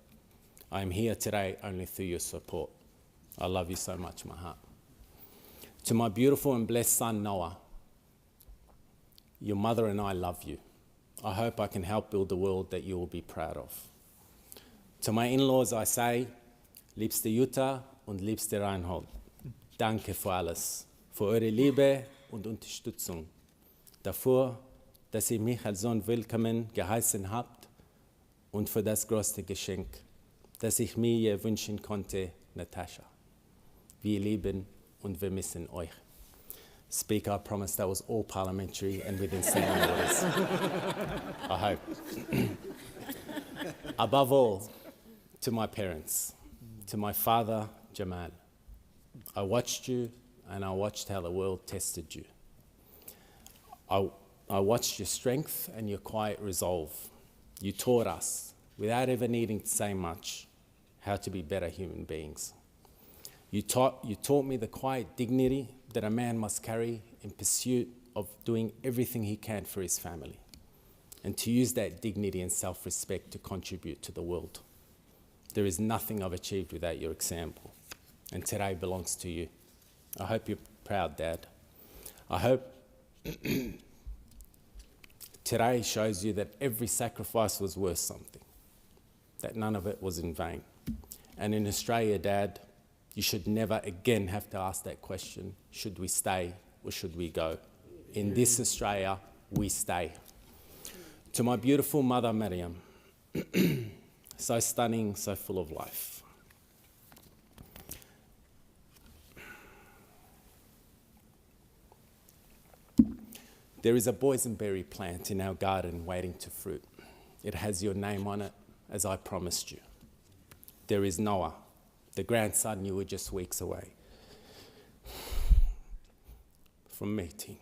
I am here today only through your support. I love you so much, my heart. To my beautiful and blessed son, Noah, your mother and I love you. I hope I can help build a world that you will be proud of. To my in-laws I say, liebste Jutta und liebste Reinhold, danke für alles, für eure Liebe und Unterstützung, dafür, dass ihr mich als Sohn willkommen geheißen habt und für das größte Geschenk, das ich mir je wünschen konnte, Natascha. Wir lieben und wir missen euch. Speaker, I promise that was all parliamentary and within standing orders. I hope. Above all, to my parents, to my father, Jamal, I watched you and I watched how the world tested you. I watched your strength and your quiet resolve. You taught us, without ever needing to say much, how to be better human beings. You taught me the quiet dignity that a man must carry in pursuit of doing everything he can for his family, and to use that dignity and self-respect to contribute to the world. There is nothing I've achieved without your example, and today belongs to you. I hope you're proud, Dad. I hope today shows you that every sacrifice was worth something, that none of it was in vain. And in Australia, Dad, you should never again have to ask that question, should we stay or should we go? In this Australia, we stay. To my beautiful mother, Mariam, so stunning, so full of life. There is a boysenberry plant in our garden waiting to fruit. It has your name on it, as I promised you. there is Noah, the grandson you were just weeks away from meeting.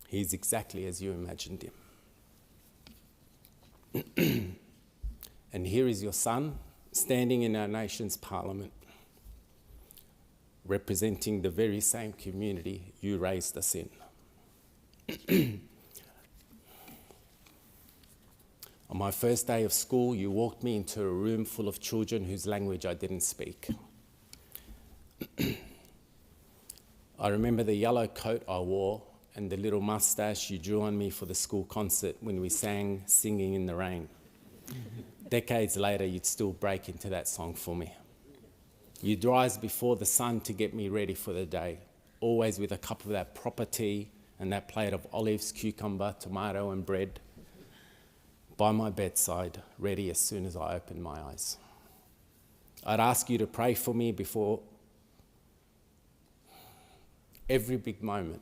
He's exactly as you imagined him. And here is your son standing in our nation's parliament, representing the very same community you raised us in. On my first day of school, you walked me into a room full of children whose language I didn't speak. I remember the yellow coat I wore and the little mustache you drew on me for the school concert when we sang Singing in the Rain. Decades later, you'd still break into that song for me. You'd rise before the sun to get me ready for the day, always with a cup of that proper tea and that plate of olives, cucumber, tomato and bread by my bedside, ready as soon as I opened my eyes. I'd ask you to pray for me before every big moment,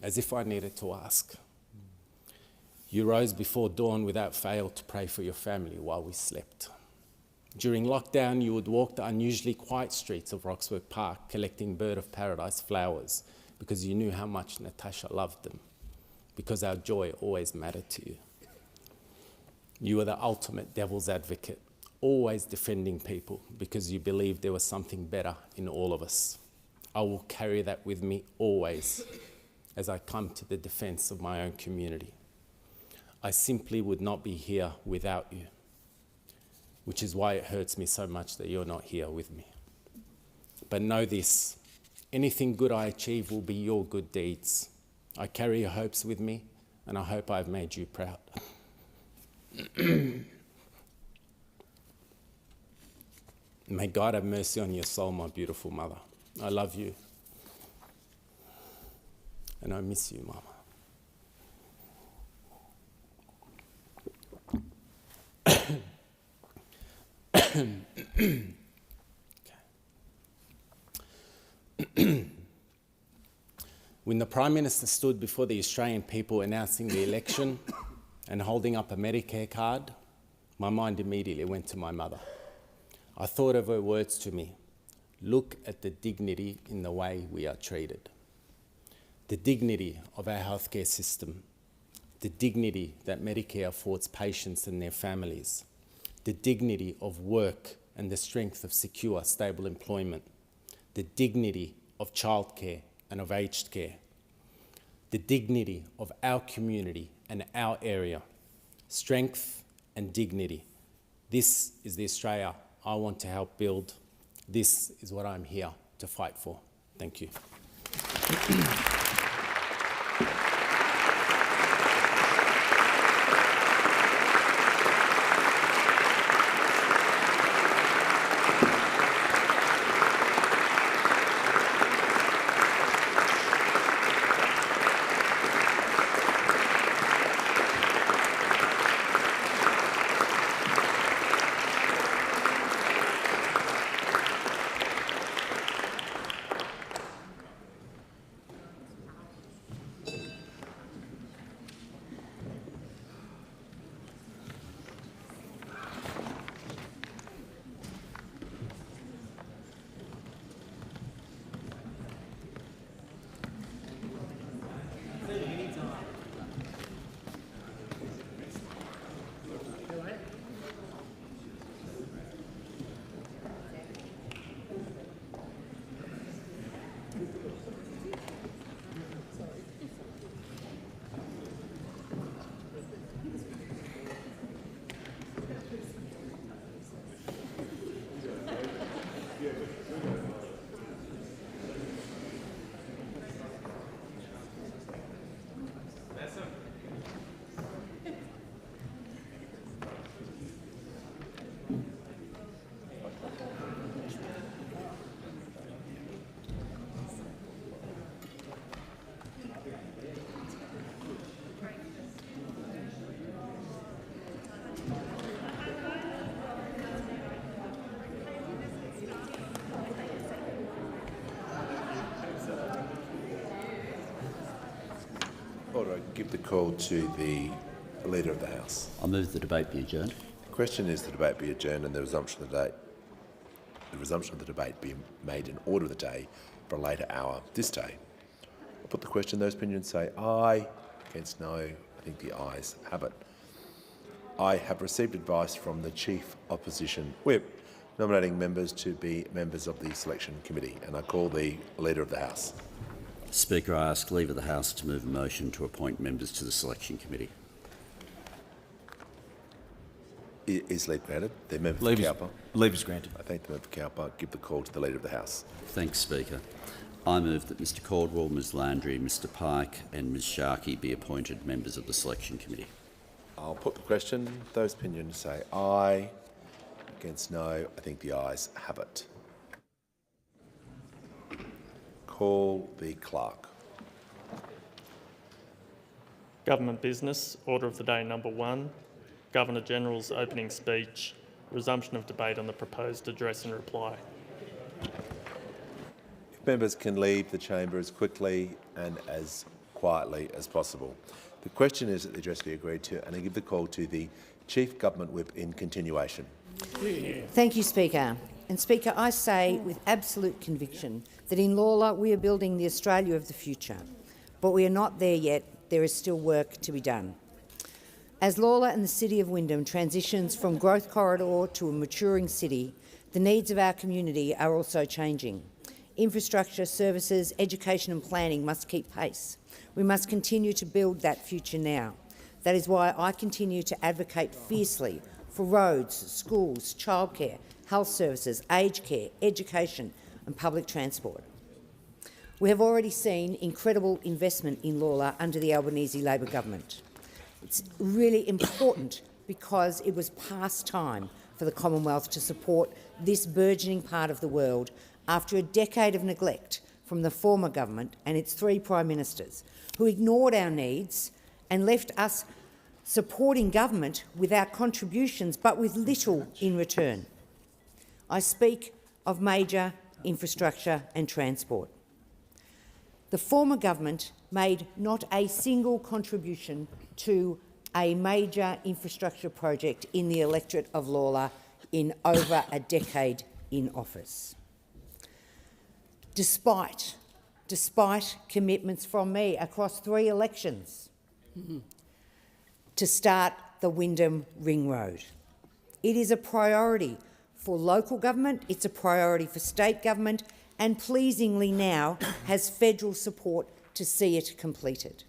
as if I needed to ask. You rose before dawn without fail to pray for your family while we slept. During lockdown, you would walk the unusually quiet streets of Roxburgh Park collecting bird of paradise flowers because you knew how much Natasha loved them, because our joy always mattered to you. You were the ultimate devil's advocate, always defending people because you believed there was something better in all of us. I will carry that with me always as I come to the defence of my own community. I simply would not be here without you, which is why it hurts me so much that you're not here with me. But know this, anything good I achieve will be your good deeds. I carry your hopes with me, and I hope I've made you proud. May God have mercy on your soul, my beautiful mother. I love you, and I miss you, Mama. When the Prime Minister stood before the Australian people announcing the election and holding up a Medicare card, my mind immediately went to my mother. I thought of her words to me, look at the dignity in the way we are treated. The dignity of our healthcare system, the dignity that Medicare affords patients and their families, the dignity of work and the strength of secure, stable employment, the dignity of childcare and of aged care, the dignity of our community and our area, strength and dignity. This is the Australia I want to help build. This is what I'm here to fight for. Thank you. Give the call to the Leader of the House. I move the debate be adjourned. The question is the debate be adjourned and the resumption of the debate be made in order of the day for a later hour this day. I'll put the question. Those opinions say aye. Against no. I think the ayes have it. I have received advice from the Chief Opposition Whip nominating members to be members of the Selection Committee, and I call the Leader of the House. Speaker, I ask leave of the House to move a motion to appoint members to the Selection Committee. Is leave granted? The member for Cowper. Leave is granted. I thank the member for Cowper. Give the call to the Leader of the House. Thanks, Speaker. I move that Mr Caldwell, Ms Landry, Mr Pike and Ms Sharkey be appointed members of the Selection Committee. I'll put the question. Those opinions say aye. Against no. I think the ayes have it. Call the clerk. Government business, order of the day number 1, Governor-General's opening speech, resumption of debate on the proposed address and reply. If members can leave the chamber as quickly and as quietly as possible. The question is that the address be agreed to, and I give the call to the Chief Government Whip in continuation. Thank you, Speaker. And Speaker, I say with absolute conviction that in Lawler we are building the Australia of the future, but we are not there yet. There is still work to be done. As Lawler and the City of Wyndham transitions from growth corridor to a maturing city, the needs of our community are also changing. Infrastructure, services, education and planning must keep pace. We must continue to build that future now. That is why I continue to advocate fiercely for roads, schools, childcare, health services, aged care, education and public transport. We have already seen incredible investment in Lawler under the Albanese Labor government. It's really important because it was past time for the Commonwealth to support this burgeoning part of the world after a decade of neglect from the former government and its 3 Prime Ministers, who ignored our needs and left us supporting government with our contributions but with little in return. I speak of major infrastructure and transport. The former government made not a single contribution to a major infrastructure project in the electorate of Lawler in over a decade in office. Despite commitments from me across 3 elections to start the Wyndham Ring Road. It is a priority for local government, it's a priority for state government, and pleasingly now has federal support to see it completed.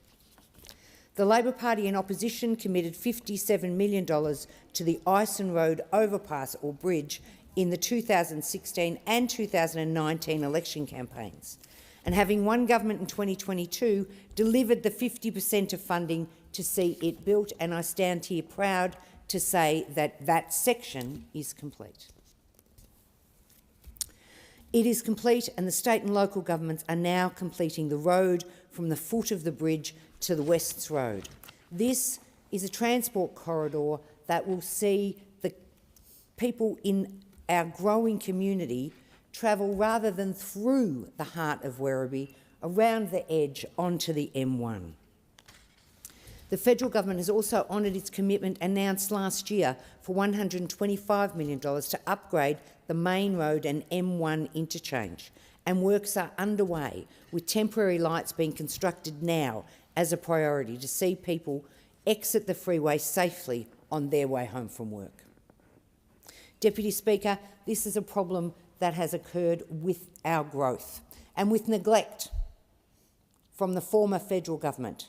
The Labor Party in opposition committed $57 million to the Ison Road overpass or bridge in the 2016 and 2019 election campaigns, and having won government in 2022, delivered the 50% of funding to see it built, and I stand here proud to say that that section is complete. It is complete, and the state and local governments are now completing the road from the foot of the bridge to the Wests Road. This is a transport corridor that will see the people in our growing community travel rather than through the heart of Werribee, around the edge onto the M1. The federal government has also honoured its commitment announced last year for $125 million to upgrade the main road and M1 interchange, and works are underway, with temporary lights being constructed now as a priority to see people exit the freeway safely on their way home from work. Deputy Speaker, this is a problem that has occurred with our growth and with neglect from the former federal government,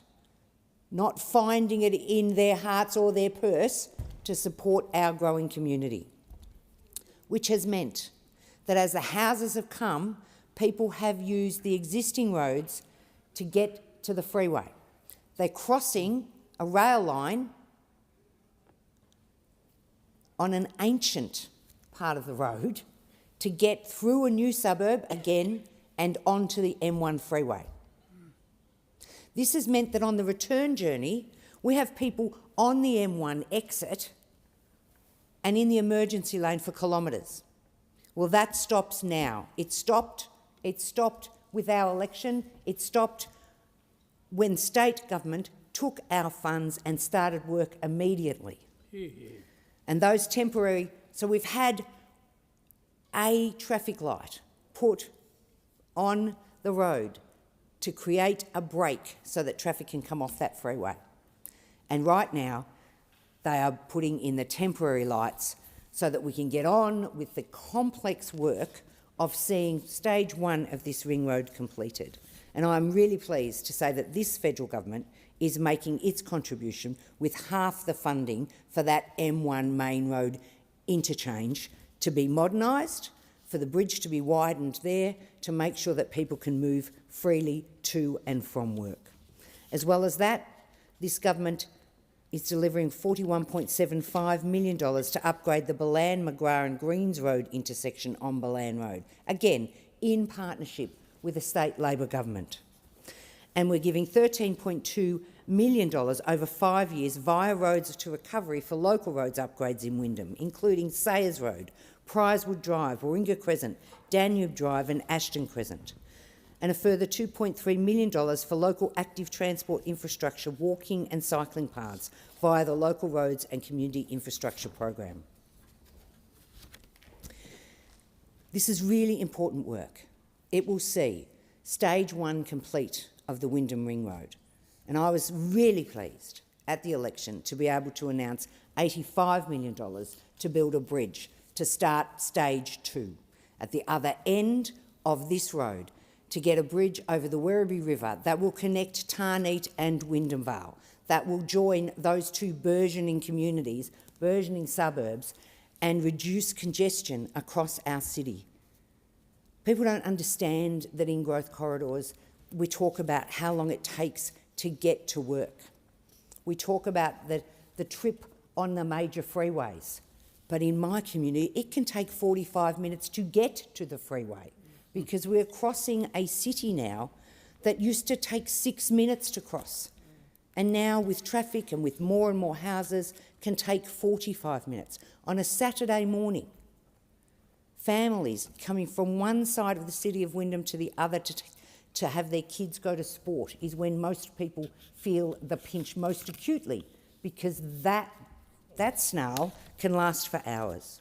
not finding it in their hearts or their purse to support our growing community, which has meant that as the houses have come, people have used the existing roads to get to the freeway. They're crossing a rail line on an ancient part of the road to get through a new suburb again and onto the M1 freeway. This has meant that on the return journey, we have people on the M1 exit and in the emergency lane for kilometres. Well, that stops now. It stopped with our election. It stopped when state government took our funds and started work immediately. And those temporary, so we've had a traffic light put on the road to create a break so that traffic can come off that freeway. And right now, they are putting in the temporary lights so that we can get on with the complex work of seeing stage 1 of this ring road completed. And I'm really pleased to say that this federal government is making its contribution with half the funding for that M1 main road interchange to be modernised, for the bridge to be widened there, to make sure that people can move freely to and from work. As well as that, this government is delivering $41.75 million to upgrade the Balan, McGrath and Greens Road intersection on Balan Road, again, in partnership with the state Labor government. And we're giving $13.2 million over 5 years via Roads to Recovery for local roads upgrades in Wyndham, including Sayers Road, Prizewood Drive, Warringah Crescent, Danube Drive and Ashton Crescent. And a further $2.3 million for local active transport infrastructure, walking and cycling paths via the Local Roads and Community Infrastructure Program. This is really important work. It will see stage 1 complete of the Wyndham Ring Road. And I was really pleased at the election to be able to announce $85 million to build a bridge to start stage 2 at the other end of this road, to get a bridge over the Werribee River that will connect Tarneet and Wyndham Vale, that will join those two burgeoning communities, burgeoning suburbs, and reduce congestion across our city. People don't understand that in growth corridors we talk about how long it takes to get to work. We talk about the trip on the major freeways, but in my community it can take 45 minutes to get to the freeway, because we're crossing a city now that used to take 6 minutes to cross, and now with traffic and with more and more houses can take 45 minutes. On a Saturday morning, families coming from one side of the city of Wyndham to the other to have their kids go to sport is when most people feel the pinch most acutely, because that snarl can last for hours.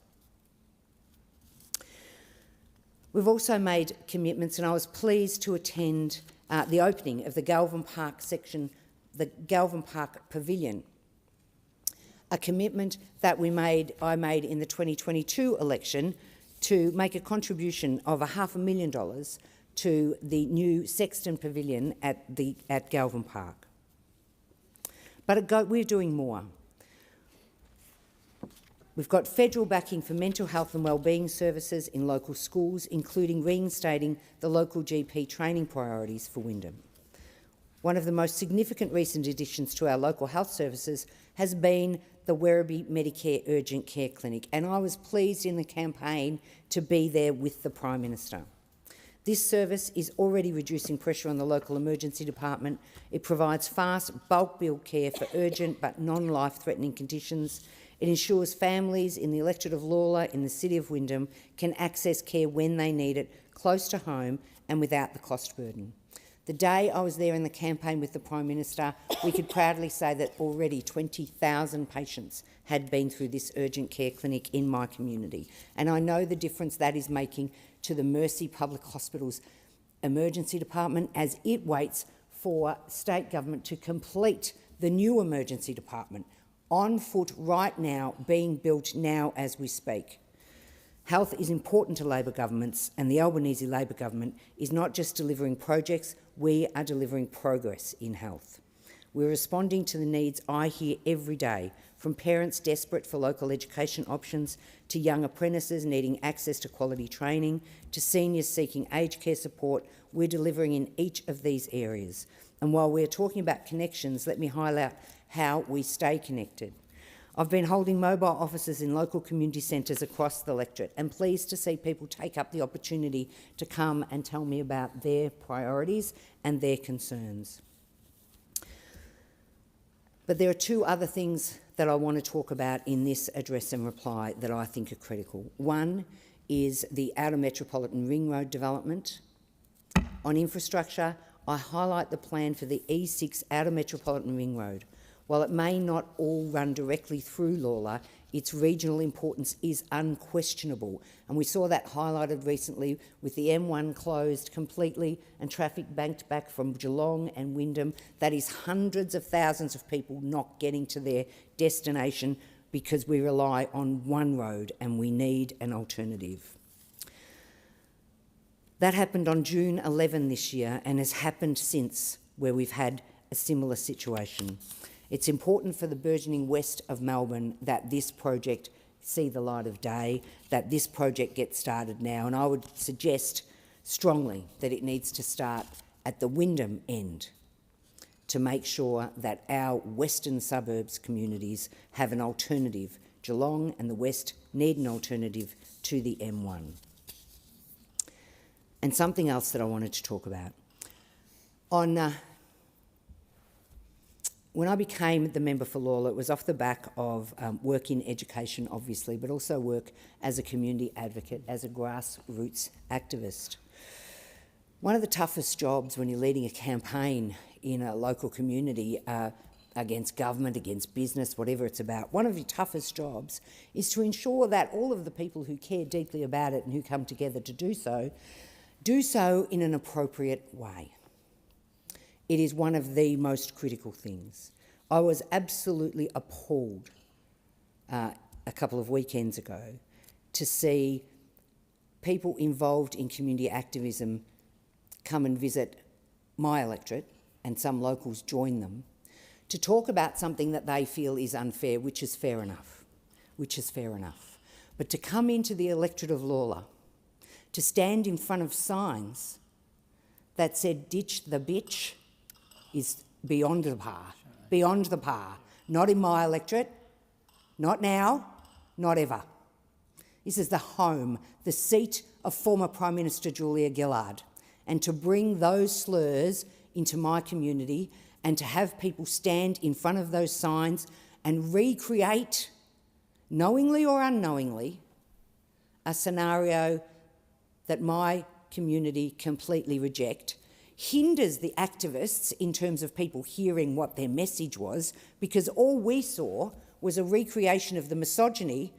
We've also made commitments, and I was pleased to attend the opening of the Galvin Park section, the Galvin Park Pavilion, a commitment that I made in the 2022 election to make a contribution of $500,000 to the new Sexton Pavilion at Galvin Park. But we're doing more. We've got federal backing for mental health and wellbeing services in local schools, including reinstating the local GP training priorities for Wyndham. One of the most significant recent additions to our local health services has been the Werribee Medicare Urgent Care Clinic, and I was pleased in the campaign to be there with the Prime Minister. This service is already reducing pressure on the local emergency department. It provides fast, bulk bill care for urgent but non-life-threatening conditions. It ensures families in the electorate of Lawler in the City of Wyndham can access care when they need it, close to home and without the cost burden. The day I was there in the campaign with the Prime Minister, we could proudly say that already 20,000 patients had been through this urgent care clinic in my community. And I know the difference that is making to the Mercy Public Hospital's emergency department as it waits for state government to complete the new emergency department, on foot right now, being built now as we speak. Health is important to Labor governments, and the Albanese Labor government is not just delivering projects, we are delivering progress in health. We're responding to the needs I hear every day, from parents desperate for local education options, to young apprentices needing access to quality training, to seniors seeking aged care support. We're delivering in each of these areas. And while we're talking about connections, let me highlight how we stay connected. I've been holding mobile offices in local community centres across the electorate, and pleased to see people take up the opportunity to come and tell me about their priorities and their concerns. But there are two other things that I want to talk about in this address and reply that I think are critical. One is the Outer Metropolitan Ring Road development. On infrastructure, I highlight the plan for the E6 Outer Metropolitan Ring Road. While it may not all run directly through Lalor, its regional importance is unquestionable, and we saw that highlighted recently with the M1 closed completely and traffic banked back from Geelong and Wyndham. That is hundreds of thousands of people not getting to their destination because we rely on one road and we need an alternative. That happened on June 11 this year and has happened since, where we've had a similar situation. It's important for the burgeoning west of Melbourne that this project see the light of day, that this project gets started now, and I would suggest strongly that it needs to start at the Wyndham end to make sure that our western suburbs communities have an alternative. Geelong and the west need an alternative to the M1. And something else that I wanted to talk about. When I became the member for Lalor, it was off the back of work in education, obviously, but also work as a community advocate, as a grassroots activist. One of the toughest jobs when you're leading a campaign in a local community against government, against business, whatever it's about, one of your toughest jobs is to ensure that all of the people who care deeply about it and who come together to do so in an appropriate way. It is one of the most critical things. I was absolutely appalled a couple of weekends ago to see people involved in community activism come and visit my electorate, and some locals join them, to talk about something that they feel is unfair, which is fair enough. But to come into the electorate of Lalor, to stand in front of signs that said, "Ditch the bitch," is beyond the par. Not in my electorate, not now, not ever. This is the home, the seat of former Prime Minister Julia Gillard. And to bring those slurs into my community and to have people stand in front of those signs and recreate, knowingly or unknowingly, a scenario that my community completely reject, hinders the activists in terms of people hearing what their message was, because all we saw was a recreation of the misogyny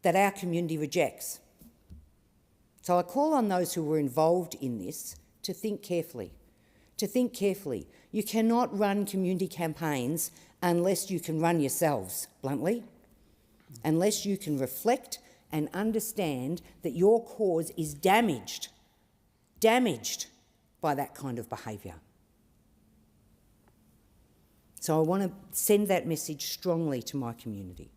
that our community rejects. So I call on those who were involved in this to think carefully. You cannot run community campaigns unless you can run yourselves, bluntly, unless you can reflect and understand that your cause is damaged by that kind of behaviour. So I want to send that message strongly to my community,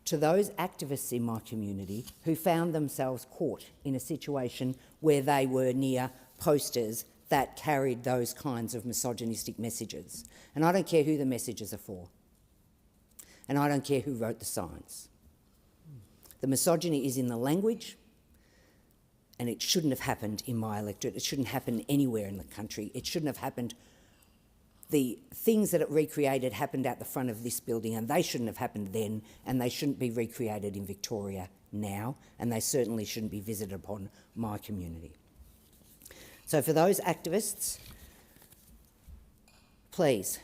to those activists in my community who found themselves caught in a situation where they were near posters that carried those kinds of misogynistic messages. And I don't care who the messages are for. And I don't care who wrote the signs. The misogyny is in the language, and it shouldn't have happened in my electorate. It shouldn't happen anywhere in the country. It shouldn't have happened. The things that it recreated happened out the front of this building, and they shouldn't have happened then, and they shouldn't be recreated in Victoria now, and they certainly shouldn't be visited upon my community. So for those activists, please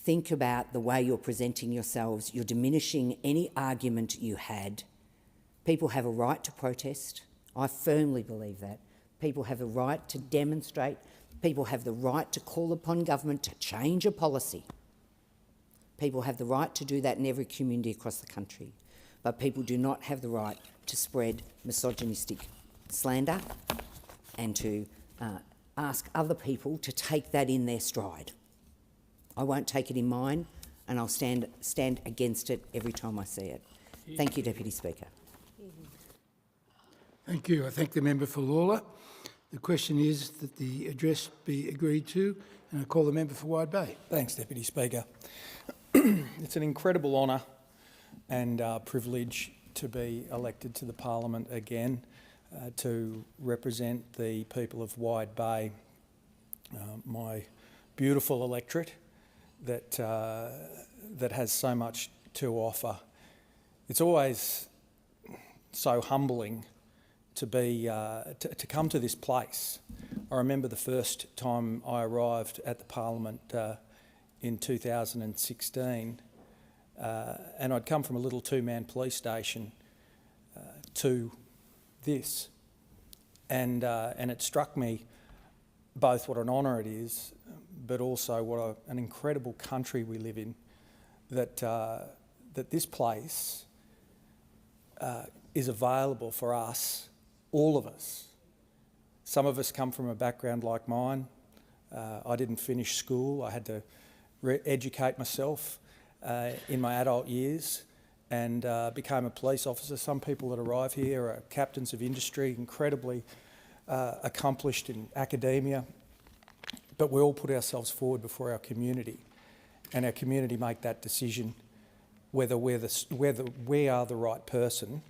think about the way you're presenting yourselves. You're diminishing any argument you had. People have a right to protest. I firmly believe that. People have a right to demonstrate. People have the right to call upon government to change a policy. People have the right to do that in every community across the country. But people do not have the right to spread misogynistic slander and to ask other people to take that in their stride. I won't take it in mine, and I'll stand against it every time I see it. Thank you, Deputy Speaker. Thank you. I thank the member for Lalor. The question is that the address be agreed to, and I call the member for Wide Bay. Thanks, Deputy Speaker. It's an incredible honour and privilege to be elected to the Parliament again, to represent the people of Wide Bay, my beautiful electorate that has so much to offer. It's always so humbling to be to come to this place I remember the first time I arrived at the Parliament in 2016, and I'd come from a little two-man police station to this, and it struck me both what an honour it is, but also what an incredible country we live in, that this place is available for us, all of us. Some of us come from a background like mine. I didn't finish school. I had to educate myself in my adult years and became a police officer. Some people that arrive here are captains of industry, incredibly accomplished in academia, but we all put ourselves forward before our community, and our community make that decision whether we are the right person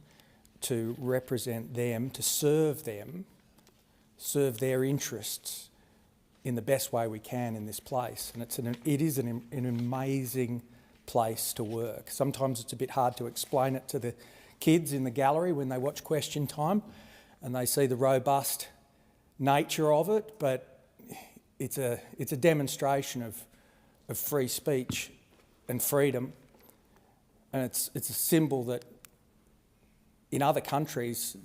to represent them, to serve them, serve their interests in the best way we can in this place. And it is an amazing place to work. Sometimes it's a bit hard to explain it to the kids in the gallery when they watch Question Time and they see the robust nature of it, but it's a demonstration of free speech and freedom, and it's a symbol that in other countries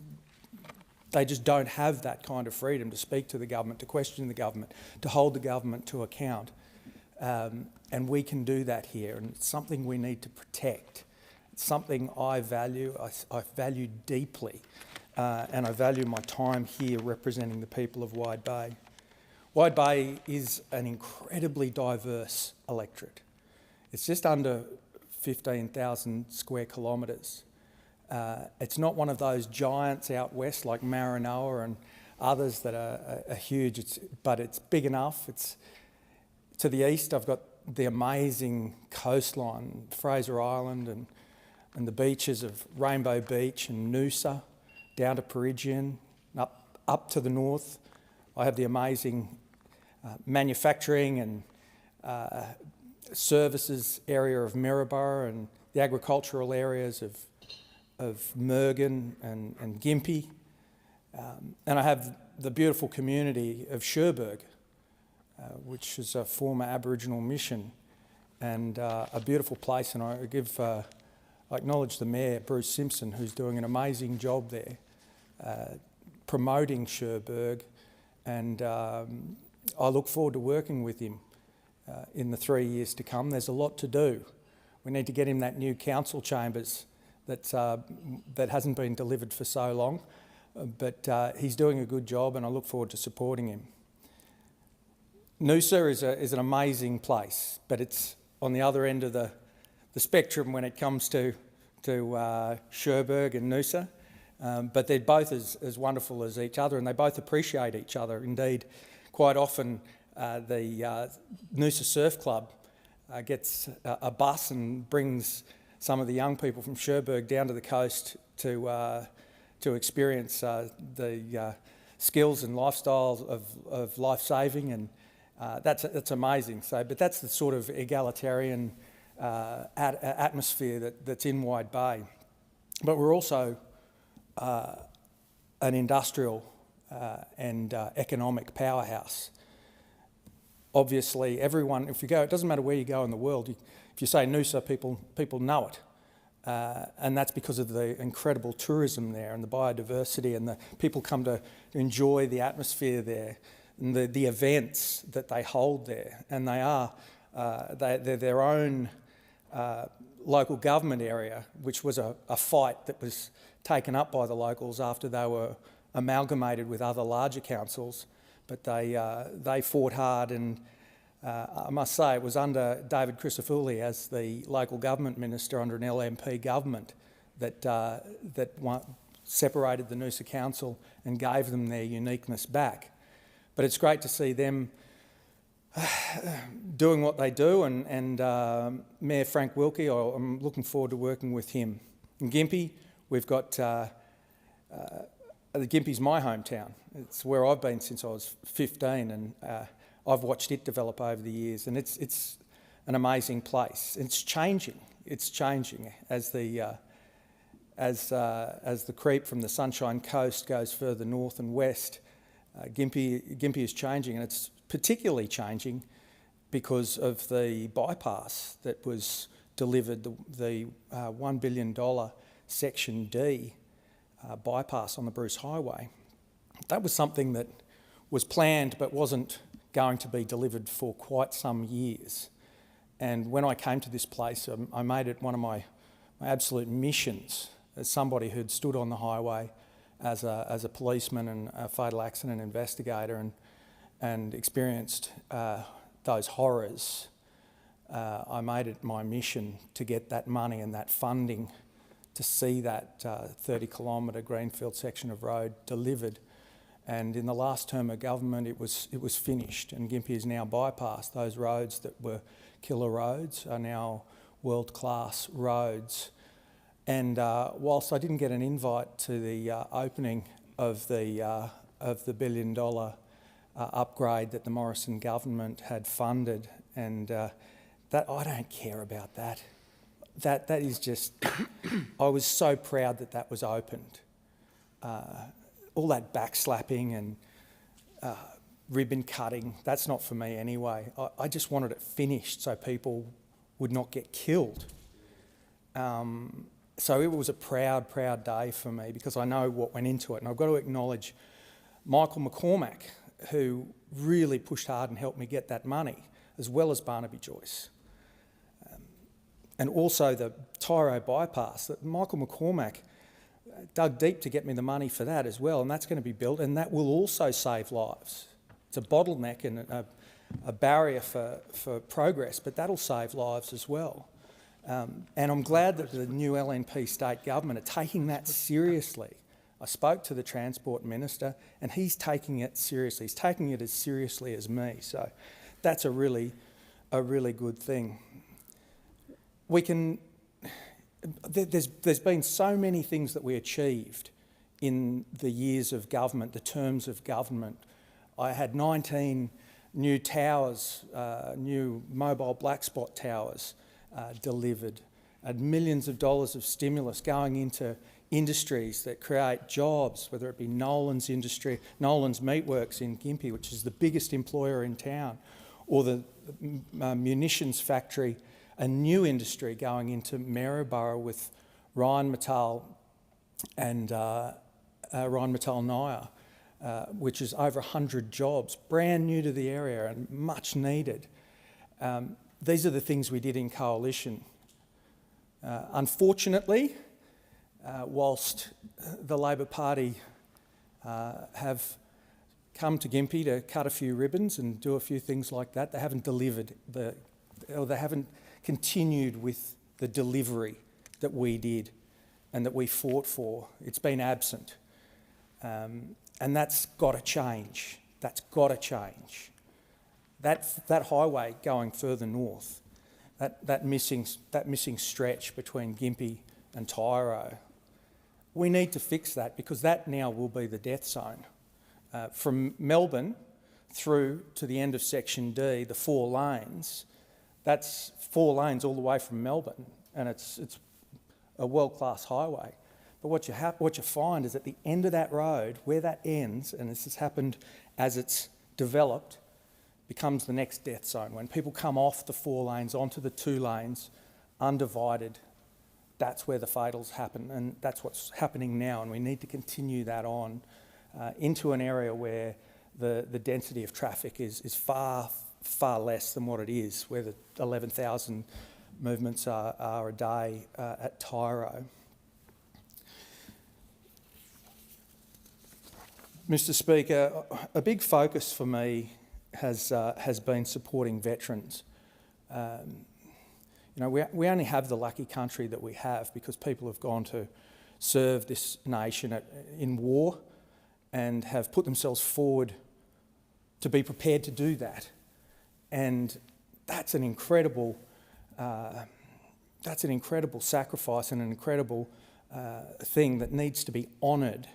they just don't have that kind of freedom to speak to the government, to question the government, to hold the government to account. And we can do that here, and it's something we need to protect. It's something I value, I value deeply, and I value my time here representing the people of Wide Bay. Wide Bay is an incredibly diverse electorate. It's just under 15,000 square kilometres. It's not one of those giants out west like Maranoa and others that are huge, but it's big enough. It's to the east. I've got the amazing coastline, Fraser Island, and the beaches of Rainbow Beach and Noosa, down to Peregian, up to the north. I have the amazing manufacturing and services area of Maryborough, and the agricultural areas of Mergen and Gympie. And I have the beautiful community of Cherbourg, which is a former Aboriginal mission, and a beautiful place. And I acknowledge the Mayor, Bruce Simpson, who's doing an amazing job there, promoting Cherbourg, and I look forward to working with him in the 3 years to come. There's a lot to do. We need to get him that new council chambers that hasn't been delivered for so long, but he's doing a good job, and I look forward to supporting him. Noosa is an amazing place, but it's on the other end of the spectrum when it comes to Cherbourg and Noosa, but they're both as wonderful as each other, and they both appreciate each other. Indeed, quite often the Noosa Surf Club gets a bus and brings some of the young people from Cherbourg down to the coast to experience the skills and lifestyles of life-saving, and that's amazing. But that's the sort of egalitarian atmosphere that's in Wide Bay. But we're also an industrial and economic powerhouse. Obviously, everyone, if you go, it doesn't matter where you go in the world, if you say Noosa, people know it. And that's because of the incredible tourism there and the biodiversity, and the people come to enjoy the atmosphere there and the events that they hold there. And they're their own local government area, which was a fight that was taken up by the locals after they were amalgamated with other larger councils. But they fought hard, and I must say it was under David Crisafulli as the local government minister under an LNP government that separated the Noosa Council and gave them their uniqueness back. But it's great to see them doing what they do, and Mayor Frank Wilkie, I'm looking forward to working with him. In Gympie, we've got Gympie's my hometown. It's where I've been since I was 15, and I've watched it develop over the years, and it's an amazing place. It's changing. It's changing as the creep from the Sunshine Coast goes further north and west. Gympie is changing, and it's particularly changing because of the bypass that was delivered, the $1 billion Section D bypass on the Bruce Highway. That was something that was planned but wasn't going to be delivered for quite some years. And when I came to this place, I made it one of my absolute missions as somebody who'd stood on the highway as a policeman and a fatal accident investigator and experienced those horrors. I made it my mission to get that money and that funding to see that 30-kilometre greenfield section of road delivered. And in the last term of government, it was finished, and Gympie is now bypassed. Those roads that were killer roads are now world-class roads. And whilst I didn't get an invite to the opening of the $1 billion upgrade that the Morrison government had funded, and that I don't care about that. That is just. I was so proud that that was opened. All that backslapping and ribbon cutting, that's not for me anyway. I just wanted it finished so people would not get killed. So it was a proud, proud day for me because I know what went into it. And I've got to acknowledge Michael McCormack, who really pushed hard and helped me get that money, as well as Barnaby Joyce. And also the Tyro bypass, that Michael McCormack dug deep to get me the money for that as well, and that's going to be built, and that will also save lives. It's a bottleneck and a barrier for progress, but that'll save lives as well. And I'm glad that the new LNP state government are taking that seriously. I spoke to the Transport Minister and he's taking it seriously. He's taking it as seriously as me, so that's a really good thing. There's been so many things that we achieved in the years of government, the terms of government. I had 19 new towers, new mobile black spot towers delivered, and millions of dollars of stimulus going into industries that create jobs, whether it be Nolan's Meatworks in Gympie, which is the biggest employer in town, or the munitions factory, a new industry going into Maryborough with Rheinmetall and Rheinmetall Naia, which is over 100 jobs, brand new to the area and much needed. These are the things we did in coalition. Unfortunately, whilst the Labor Party have come to Gympie to cut a few ribbons and do a few things like that, they haven't delivered they haven't continued with the delivery that we did and that we fought for. It's been absent. And that's got to change. That's got to change. That highway going further north, that missing stretch between Gympie and Tyro, we need to fix that because that now will be the death zone. From Melbourne through to the end of Section D, the 4 lanes, that's 4 lanes all the way from Melbourne, and it's a world-class highway. But what you find is at the end of that road, where that ends, and this has happened as it's developed, becomes the next death zone. When people come off the 4 lanes onto the 2 lanes, undivided, that's where the fatals happen, and that's what's happening now, and we need to continue that on into an area where the density of traffic is far, far less than what it is, where the 11,000 movements are a day at Tyro. Mr. Speaker, a big focus for me has been supporting veterans. We only have the lucky country that we have because people have gone to serve this nation in war and have put themselves forward to be prepared to do that. And that's an incredible sacrifice and an incredible thing that needs to be honoured.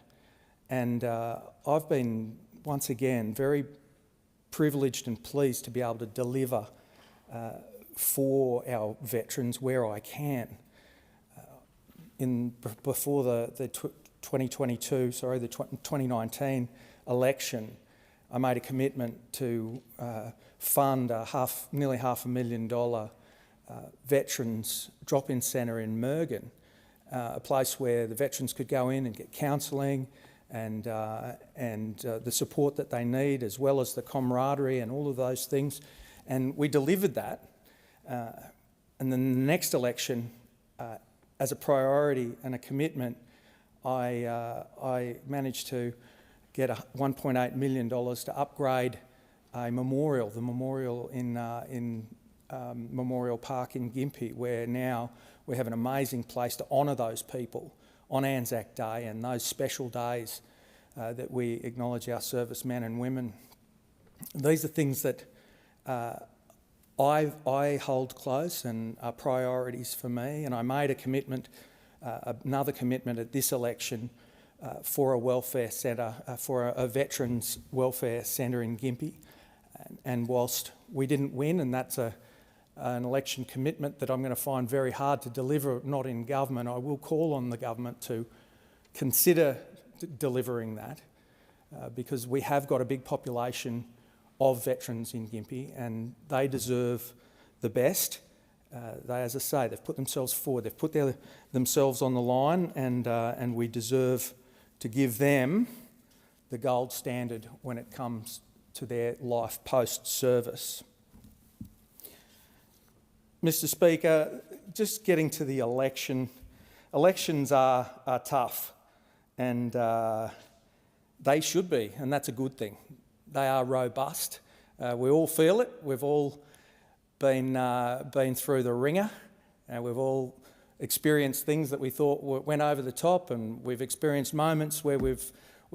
And I've been, once again, very privileged and pleased to be able to deliver for our veterans where I can. Before the 2019 election, I made a commitment to fund a nearly $500,000 veterans drop-in centre in Mergen, a place where the veterans could go in and get counselling and the support that they need, as well as the camaraderie and all of those things. And we delivered that. And then the next election, as a priority and a commitment, I managed to get $1.8 million to upgrade a memorial, the memorial in Memorial Park in Gympie, where now we have an amazing place to honour those people on Anzac Day and those special days that we acknowledge our servicemen and women. These are things that I hold close and are priorities for me, and I made a commitment, another commitment at this election for a welfare centre, for a veterans welfare centre in Gympie. And whilst we didn't win, and that's an election commitment that I'm going to find very hard to deliver, not in government, I will call on the government to consider delivering that because we have got a big population of veterans in Gympie and they deserve the best. They, as I say, they've put themselves forward, they've put themselves on the line, and we deserve to give them the gold standard when it comes to their life post-service. Mr. Speaker, just getting to the election, elections are tough, and they should be, and that's a good thing. They are robust. We all feel it. We've all been through the ringer, and we've all experienced things that we thought went over the top, and we've experienced moments where we've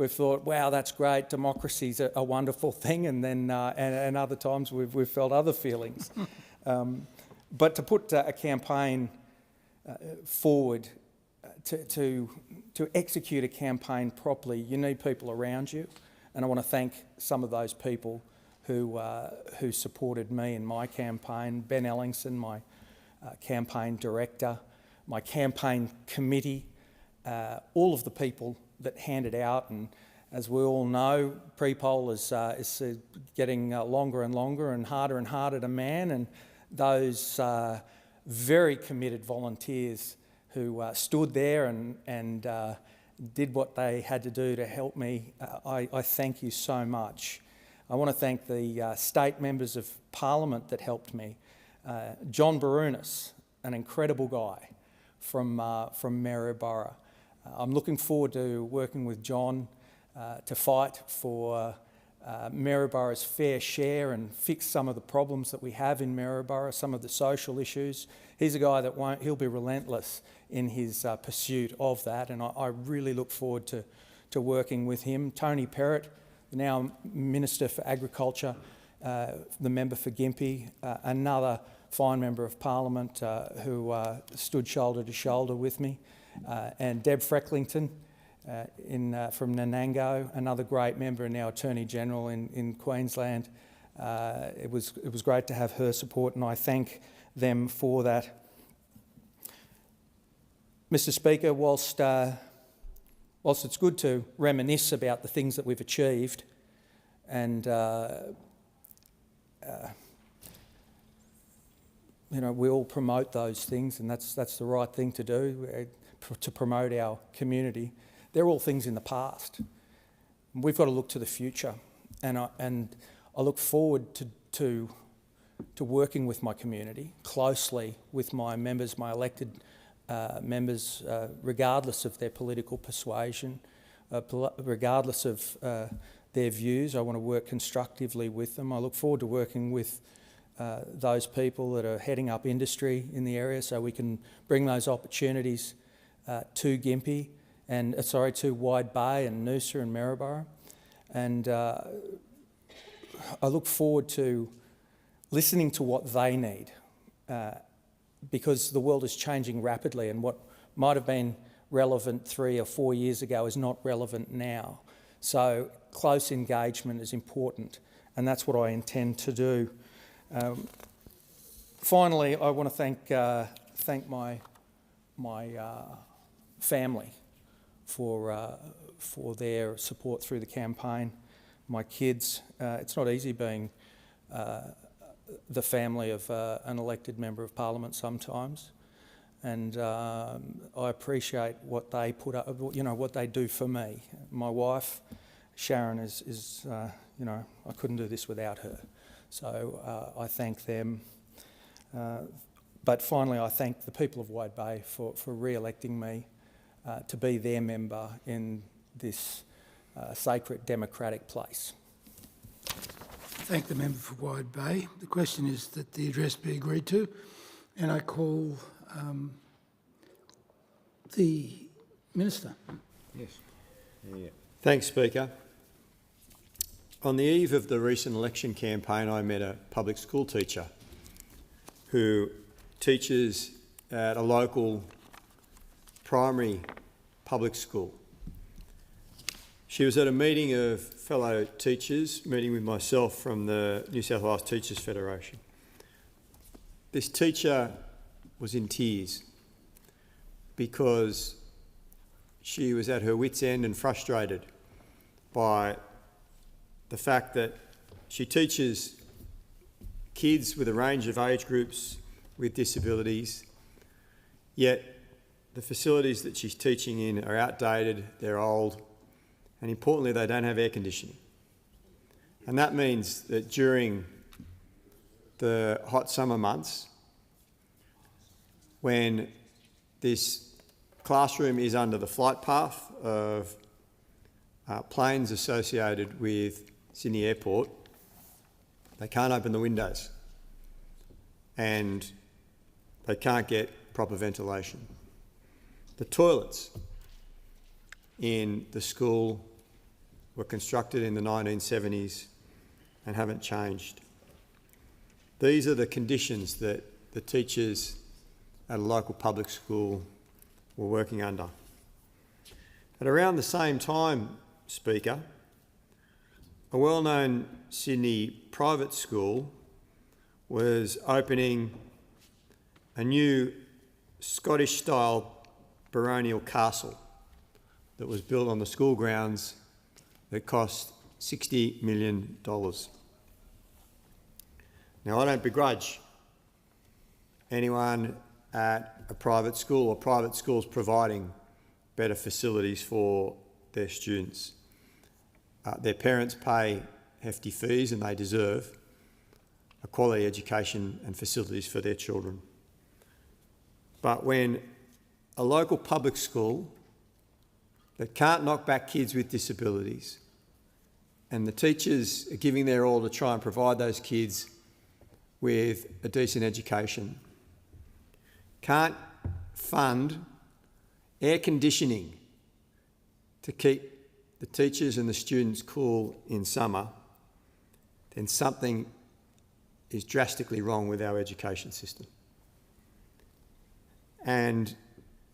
thought, wow, that's great, democracy's a wonderful thing, and then and other times we've felt other feelings. But to put a campaign forward, to execute a campaign properly, you need people around you, and I want to thank some of those people who supported me in my campaign. Ben Ellingson, my campaign director, my campaign committee, all of the people that handed out, and as we all know, pre-poll is getting longer and longer and harder to man, and those very committed volunteers who stood there and did what they had to do to help me, I thank you so much. I want to thank the state members of Parliament that helped me. John Barunas, an incredible guy from Maryborough. I'm looking forward to working with John to fight for Maryborough's fair share and fix some of the problems that we have in Maryborough, some of the social issues. He's a guy that he'll be relentless in his pursuit of that, and I really look forward to working with him. Tony Perrott, now Minister for Agriculture, the member for Gympie, another fine member of Parliament who stood shoulder to shoulder with me, and Deb Frecklington from Nanango, another great member and now Attorney General in Queensland. It was great to have her support, and I thank them for that. Mr. Speaker, whilst it's good to reminisce about the things that we've achieved, and you know, we all promote those things, and that's the right thing to do, to promote our community. They're all things in the past. We've got to look to the future, and I look forward to working with my community closely, with my members, my elected members, regardless of their political persuasion, regardless of their views. I want to work constructively with them. I look forward to working with those people that are heading up industry in the area, so we can bring those opportunities to Gympie and to Wide Bay and Noosa and Maryborough. And I look forward to listening to what they need, because the world is changing rapidly, and what might have been relevant 3 or 4 years ago is not relevant now. So close engagement is important, and that's what I intend to do. Finally, I want to thank my family for their support through the campaign. my kids. It's not easy being the family of an elected member of Parliament sometimes, and I appreciate what they put up, what they do for me. My wife, Sharon, is I couldn't do this without her, so I thank them. But finally, I thank the people of Wide Bay for re-electing me to be their member in this sacred democratic place. Thank the member for Wide Bay. The question is that the address be agreed to, and I call the Minister. Yes. Yeah. Thanks, Speaker. On the eve of the recent election campaign, I met a public school teacher who teaches at a local primary public school. She was at a meeting of fellow teachers, meeting with myself from the New South Wales Teachers Federation. This teacher was in tears because she was at her wit's end and frustrated by the fact that she teaches kids with a range of age groups with disabilities, yet the facilities that she's teaching in are outdated, they're old, and importantly, they don't have air conditioning. And that means that during the hot summer months, when this classroom is under the flight path of planes associated with Sydney Airport, they can't open the windows and they can't get proper ventilation. The toilets in the school were constructed in the 1970s and haven't changed. These are the conditions that the teachers at a local public school were working under. At around the same time, Speaker, a well-known Sydney private school was opening a new Scottish-style baronial castle that was built on the school grounds that cost $60 million. Now, I don't begrudge anyone at a private school or private schools providing better facilities for their students. Their parents pay hefty fees and they deserve a quality education and facilities for their children. But when a local public school that can't knock back kids with disabilities and the teachers are giving their all to try and provide those kids with a decent education, can't fund air conditioning to keep the teachers and the students cool in summer, then something is drastically wrong with our education system. And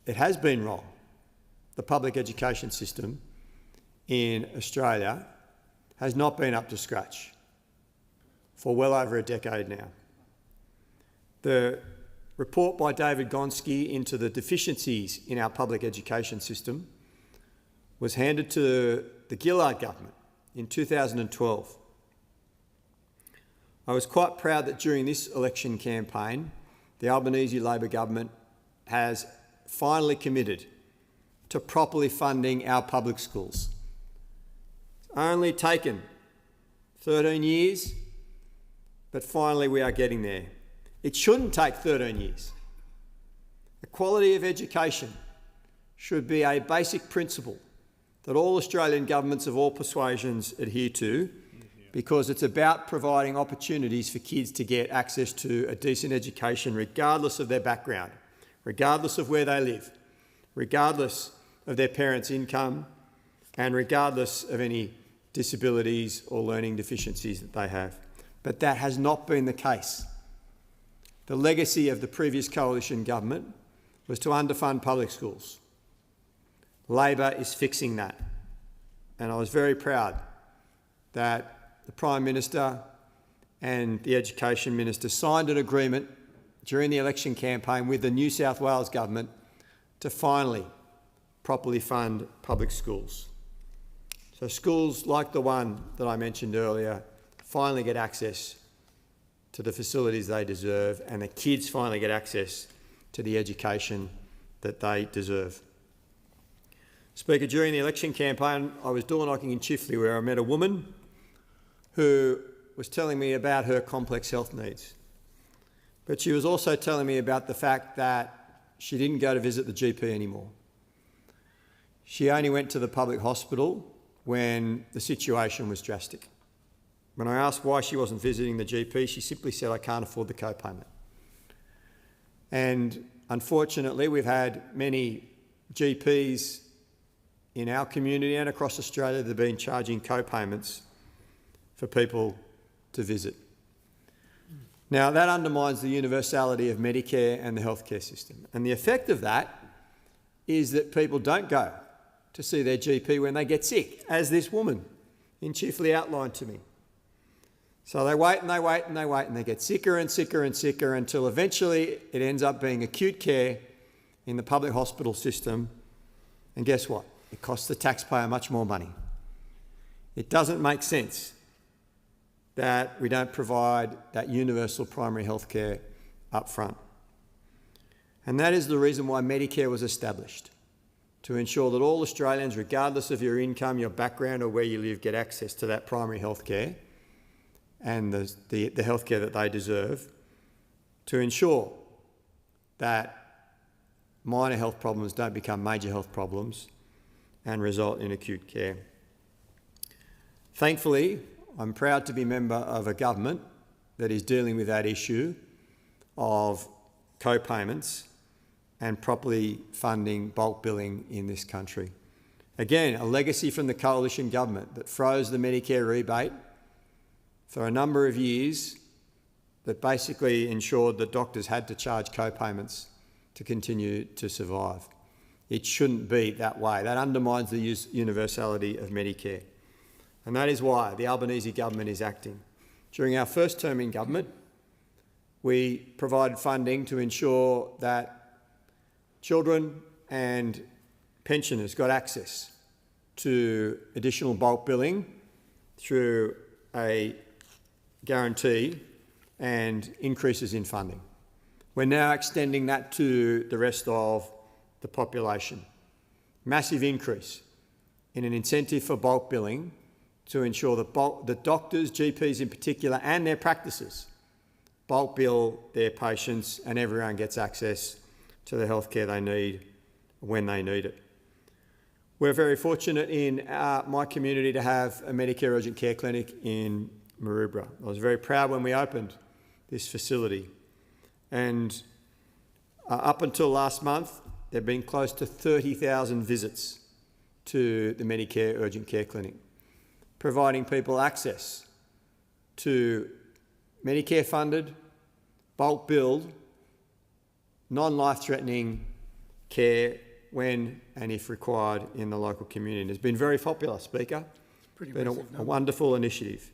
it has been wrong. The public education system in Australia has not been up to scratch for well over a decade now. The report by David Gonski into the deficiencies in our public education system was handed to the Gillard government in 2012. I was quite proud that during this election campaign, the Albanese Labor government has finally committed to properly funding our public schools. It's only taken 13 years, but finally we are getting there. It shouldn't take 13 years. The quality of education should be a basic principle that all Australian governments of all persuasions adhere to, because it's about providing opportunities for kids to get access to a decent education regardless of their background, regardless of where they live, regardless of their parents' income, and regardless of any disabilities or learning deficiencies that they have. But that has not been the case. The legacy of the previous coalition government was to underfund public schools. Labor is fixing that. And I was very proud that the Prime Minister and the Education Minister signed an agreement during the election campaign with the New South Wales government to finally properly fund public schools. So schools like the one that I mentioned earlier finally get access to the facilities they deserve, and the kids finally get access to the education that they deserve. Speaker, during the election campaign, I was door knocking in Chifley, where I met a woman who was telling me about her complex health needs. But she was also telling me about the fact that she didn't go to visit the GP anymore. She only went to the public hospital when the situation was drastic. When I asked why she wasn't visiting the GP, she simply said, "I can't afford the co-payment." And unfortunately, we've had many GPs in our community and across Australia that have been charging co-payments for people to visit. Now, that undermines the universality of Medicare and the healthcare system. And the effect of that is that people don't go to see their GP when they get sick, as this woman in Chifley outlined to me. So they wait and they wait and they wait and they get sicker and sicker and sicker until eventually it ends up being acute care in the public hospital system. And guess what? It costs the taxpayer much more money. It doesn't make sense that we don't provide that universal primary health care up front. And that is the reason why Medicare was established, to ensure that all Australians, regardless of your income, your background or where you live, get access to that primary health care and the health care that they deserve, to ensure that minor health problems don't become major health problems and result in acute care. Thankfully, I'm proud to be a member of a government that is dealing with that issue of co-payments and properly funding bulk billing in this country. Again, a legacy from the coalition government that froze the Medicare rebate for a number of years, that basically ensured that doctors had to charge co-payments to continue to survive. It shouldn't be that way. That undermines the universality of Medicare. And that is why the Albanese government is acting. During our first term in government, we provided funding to ensure that children and pensioners got access to additional bulk billing through a guarantee and increases in funding. We're now extending that to the rest of the population. Massive increase in an incentive for bulk billing to ensure that doctors, GPs in particular, and their practices bulk bill their patients and everyone gets access to the healthcare they need when they need it. We're very fortunate in my community to have a Medicare urgent care clinic in Maroubra. I was very proud when we opened this facility. And up until last month, there have been close to 30,000 visits to the Medicare urgent care clinic, providing people access to Medicare-funded, bulk billed, non-life-threatening care when and if required in the local community. It's been very popular, Speaker. It's been a wonderful initiative,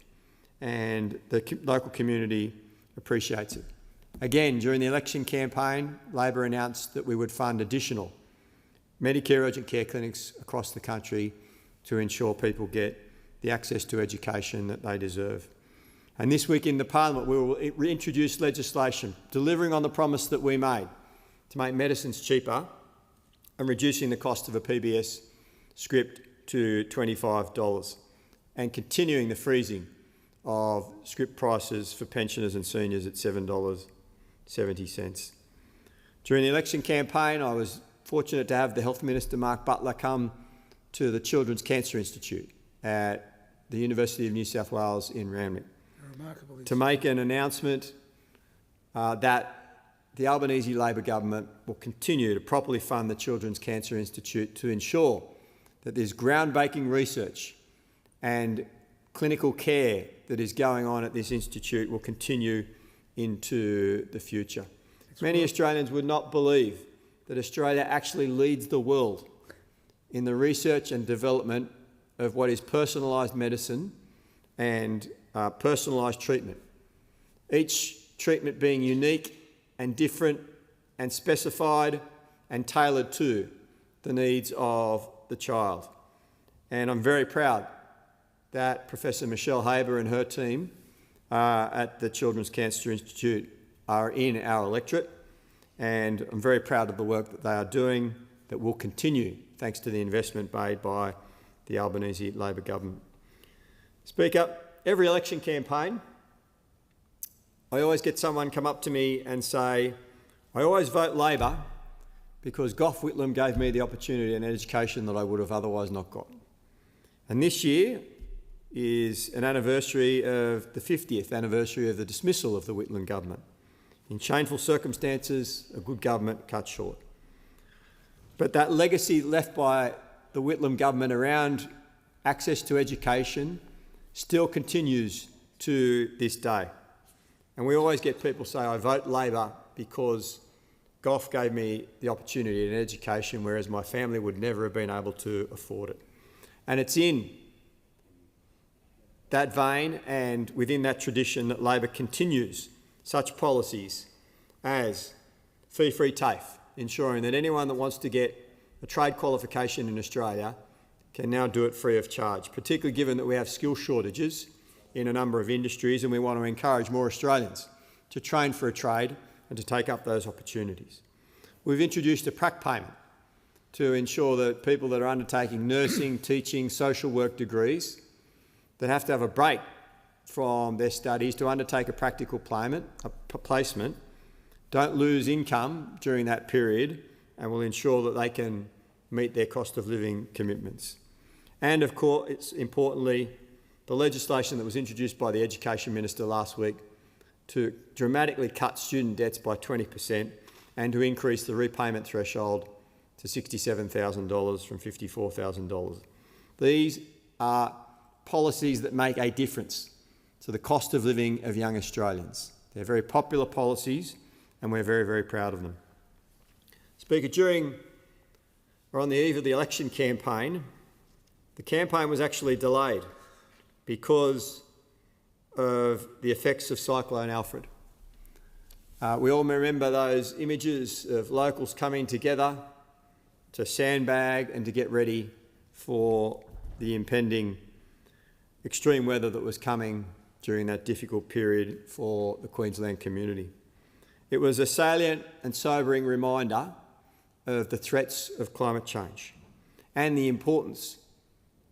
and the local community appreciates it. Again, during the election campaign, Labor announced that we would fund additional Medicare urgent care clinics across the country to ensure people get the access to education that they deserve. And this week in the Parliament, we will reintroduce legislation delivering on the promise that we made to make medicines cheaper and reducing the cost of a PBS script to $25 and continuing the freezing of script prices for pensioners and seniors at $7.70. During the election campaign, I was fortunate to have the Health Minister, Mark Butler, come to the Children's Cancer Institute at the University of New South Wales in Randwick to make an announcement that the Albanese Labor government will continue to properly fund the Children's Cancer Institute to ensure that there's groundbreaking research and clinical care that is going on at this institute will continue into the future. Many Australians would not believe that Australia actually leads the world in the research and development of what is personalised medicine and personalised treatment. Each treatment being unique and different and specified and tailored to the needs of the child. And I'm very proud that Professor Michelle Haber and her team at the Children's Cancer Institute are in our electorate, and I'm very proud of the work that they are doing that will continue thanks to the investment made by the Albanese Labor government. Speaker, every election campaign, I always get someone come up to me and say, I always vote Labor because Gough Whitlam gave me the opportunity and education that I would have otherwise not got. And this year is an anniversary of the 50th anniversary of the dismissal of the Whitlam government. In shameful circumstances, a good government cut short. But that legacy left by the Whitlam government around access to education still continues to this day. And we always get people say, I vote Labor because Gough gave me the opportunity in education, whereas my family would never have been able to afford it. And it's in that vein and within that tradition that Labor continues such policies as fee-free TAFE, ensuring that anyone that wants to get a trade qualification in Australia can now do it free of charge, particularly given that we have skill shortages in a number of industries and we want to encourage more Australians to train for a trade and to take up those opportunities. We've introduced a prac payment to ensure that people that are undertaking nursing, teaching, social work degrees that have to have a break from their studies to undertake a practical placement don't lose income during that period and will ensure that they can meet their cost of living commitments. And of course, it's importantly, the legislation that was introduced by the Education Minister last week to dramatically cut student debts by 20% and to increase the repayment threshold to $67,000 from $54,000. These are policies that make a difference to the cost of living of young Australians. They're very popular policies and we're very, very proud of them. Speaker, during or on the eve of the election campaign, the campaign was actually delayed because of the effects of Cyclone Alfred. We all remember those images of locals coming together to sandbag and to get ready for the impending extreme weather that was coming during that difficult period for the Queensland community. It was a salient and sobering reminder of the threats of climate change and the importance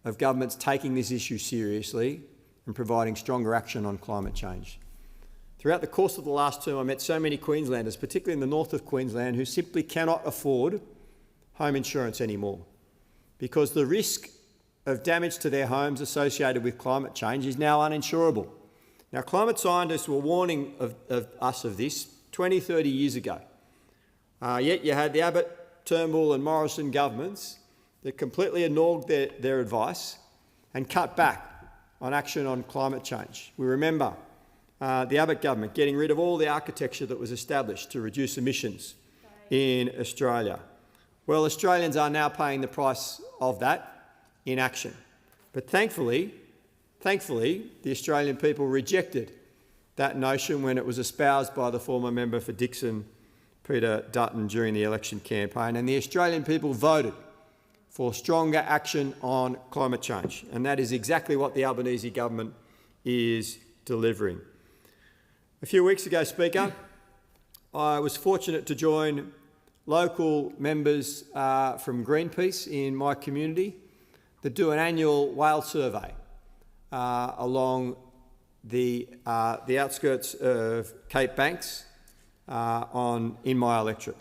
of governments taking this issue seriously and providing stronger action on climate change. Throughout the course of the last term, I met so many Queenslanders, particularly in the north of Queensland, who simply cannot afford home insurance anymore because the risk of damage to their homes associated with climate change is now uninsurable. Now, climate scientists were warning us of this 20, 30 years ago. Yet you had the Abbott, Turnbull and Morrison governments that completely ignored their advice and cut back on action on climate change. We remember the Abbott government getting rid of all the architecture that was established to reduce emissions in Australia. Well, Australians are now paying the price of that in action. But thankfully, the Australian people rejected that notion when it was espoused by the former member for Dixon, Peter Dutton, during the election campaign, and the Australian people voted for stronger action on climate change, and that is exactly what the Albanese government is delivering. A few weeks ago, Speaker, I was fortunate to join local members from Greenpeace in my community that do an annual whale survey along the outskirts of Cape Banks in my electorate.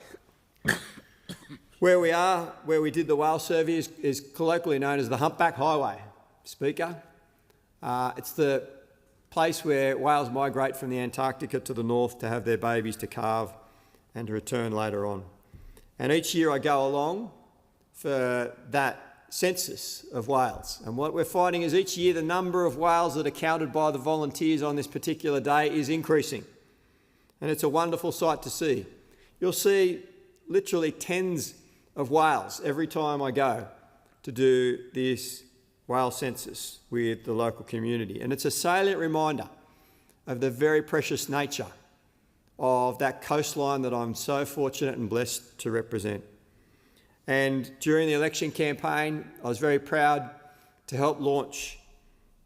Where we did the whale survey is colloquially known as the Humpback Highway, Speaker. It's the place where whales migrate from the Antarctica to the north to have their babies to calve and to return later on. And each year I go along for that census of whales. And what we're finding is each year the number of whales that are counted by the volunteers on this particular day is increasing. And it's a wonderful sight to see. You'll see literally tens of whales every time I go to do this whale census with the local community. And it's a salient reminder of the very precious nature of that coastline that I'm so fortunate and blessed to represent. And during the election campaign, I was very proud to help launch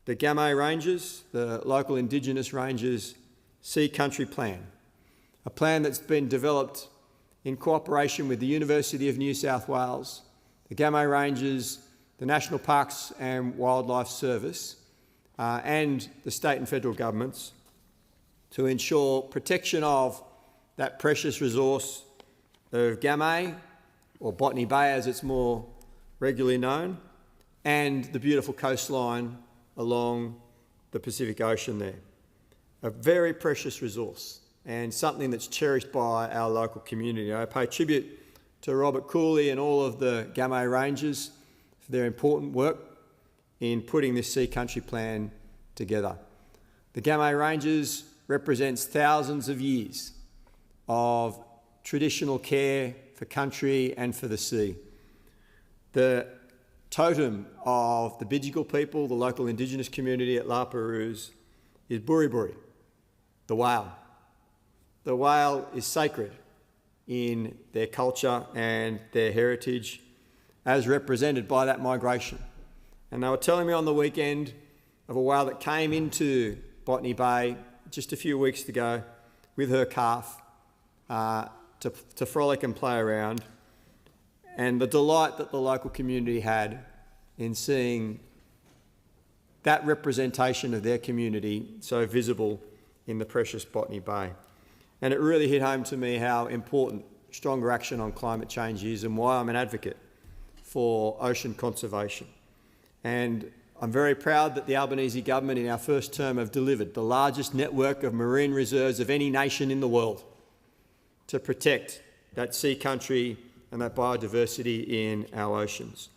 the Gamay Rangers, the local Indigenous Rangers Sea Country Plan, a plan that's been developed in cooperation with the University of New South Wales, the Gamay Rangers, the National Parks and Wildlife Service, and the state and federal governments to ensure protection of that precious resource of Gamay, or Botany Bay as it's more regularly known, and the beautiful coastline along the Pacific Ocean there. A very precious resource and something that's cherished by our local community. I pay tribute to Robert Cooley and all of the Gamay Rangers for their important work in putting this Sea Country Plan together. The Gamay Rangers represents thousands of years of traditional care for country and for the sea. The totem of the Bidjigal people, the local Indigenous community at La Perouse, is Buri Buri, the whale. The whale is sacred in their culture and their heritage as represented by that migration. And they were telling me on the weekend of a whale that came into Botany Bay just a few weeks ago with her calf to frolic and play around, and the delight that the local community had in seeing that representation of their community so visible in the precious Botany Bay. And it really hit home to me how important stronger action on climate change is and why I'm an advocate for ocean conservation. And I'm very proud that the Albanese government in our first term have delivered the largest network of marine reserves of any nation in the world to protect that sea country and that biodiversity in our oceans.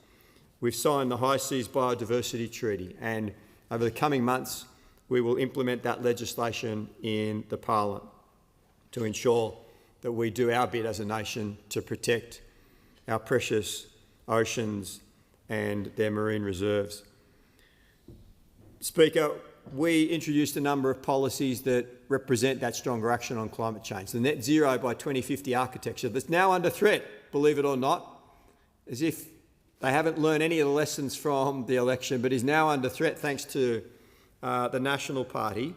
We've signed the High Seas Biodiversity Treaty, and over the coming months we will implement that legislation in the Parliament to ensure that we do our bit as a nation to protect our precious oceans and their marine reserves. Speaker, we introduced a number of policies that represent that stronger action on climate change. The net zero by 2050 architecture that's now under threat, believe it or not, as if they haven't learned any of the lessons from the election, but is now under threat thanks to the National Party.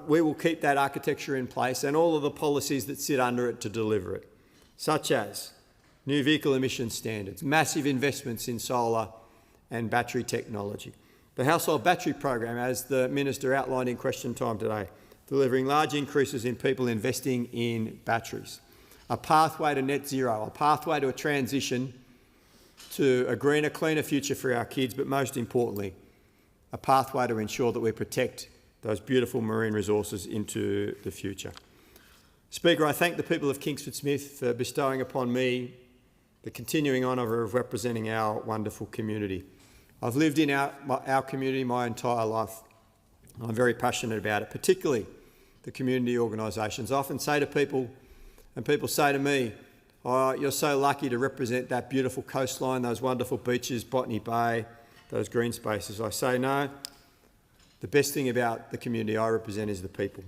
We will keep that architecture in place and all of the policies that sit under it to deliver it, such as new vehicle emission standards, massive investments in solar and battery technology, the household battery program, as the Minister outlined in question time today, delivering large increases in people investing in batteries, a pathway to net zero, a pathway to a transition to a greener, cleaner future for our kids, but most importantly, a pathway to ensure that we protect those beautiful marine resources into the future. Speaker, I thank the people of Kingsford Smith for bestowing upon me the continuing honour of representing our wonderful community. I've lived in our community my entire life. I'm very passionate about it, particularly the community organisations. I often say to people, and people say to me, oh, you're so lucky to represent that beautiful coastline, those wonderful beaches, Botany Bay, those green spaces. I say, no, the best thing about the community I represent is the people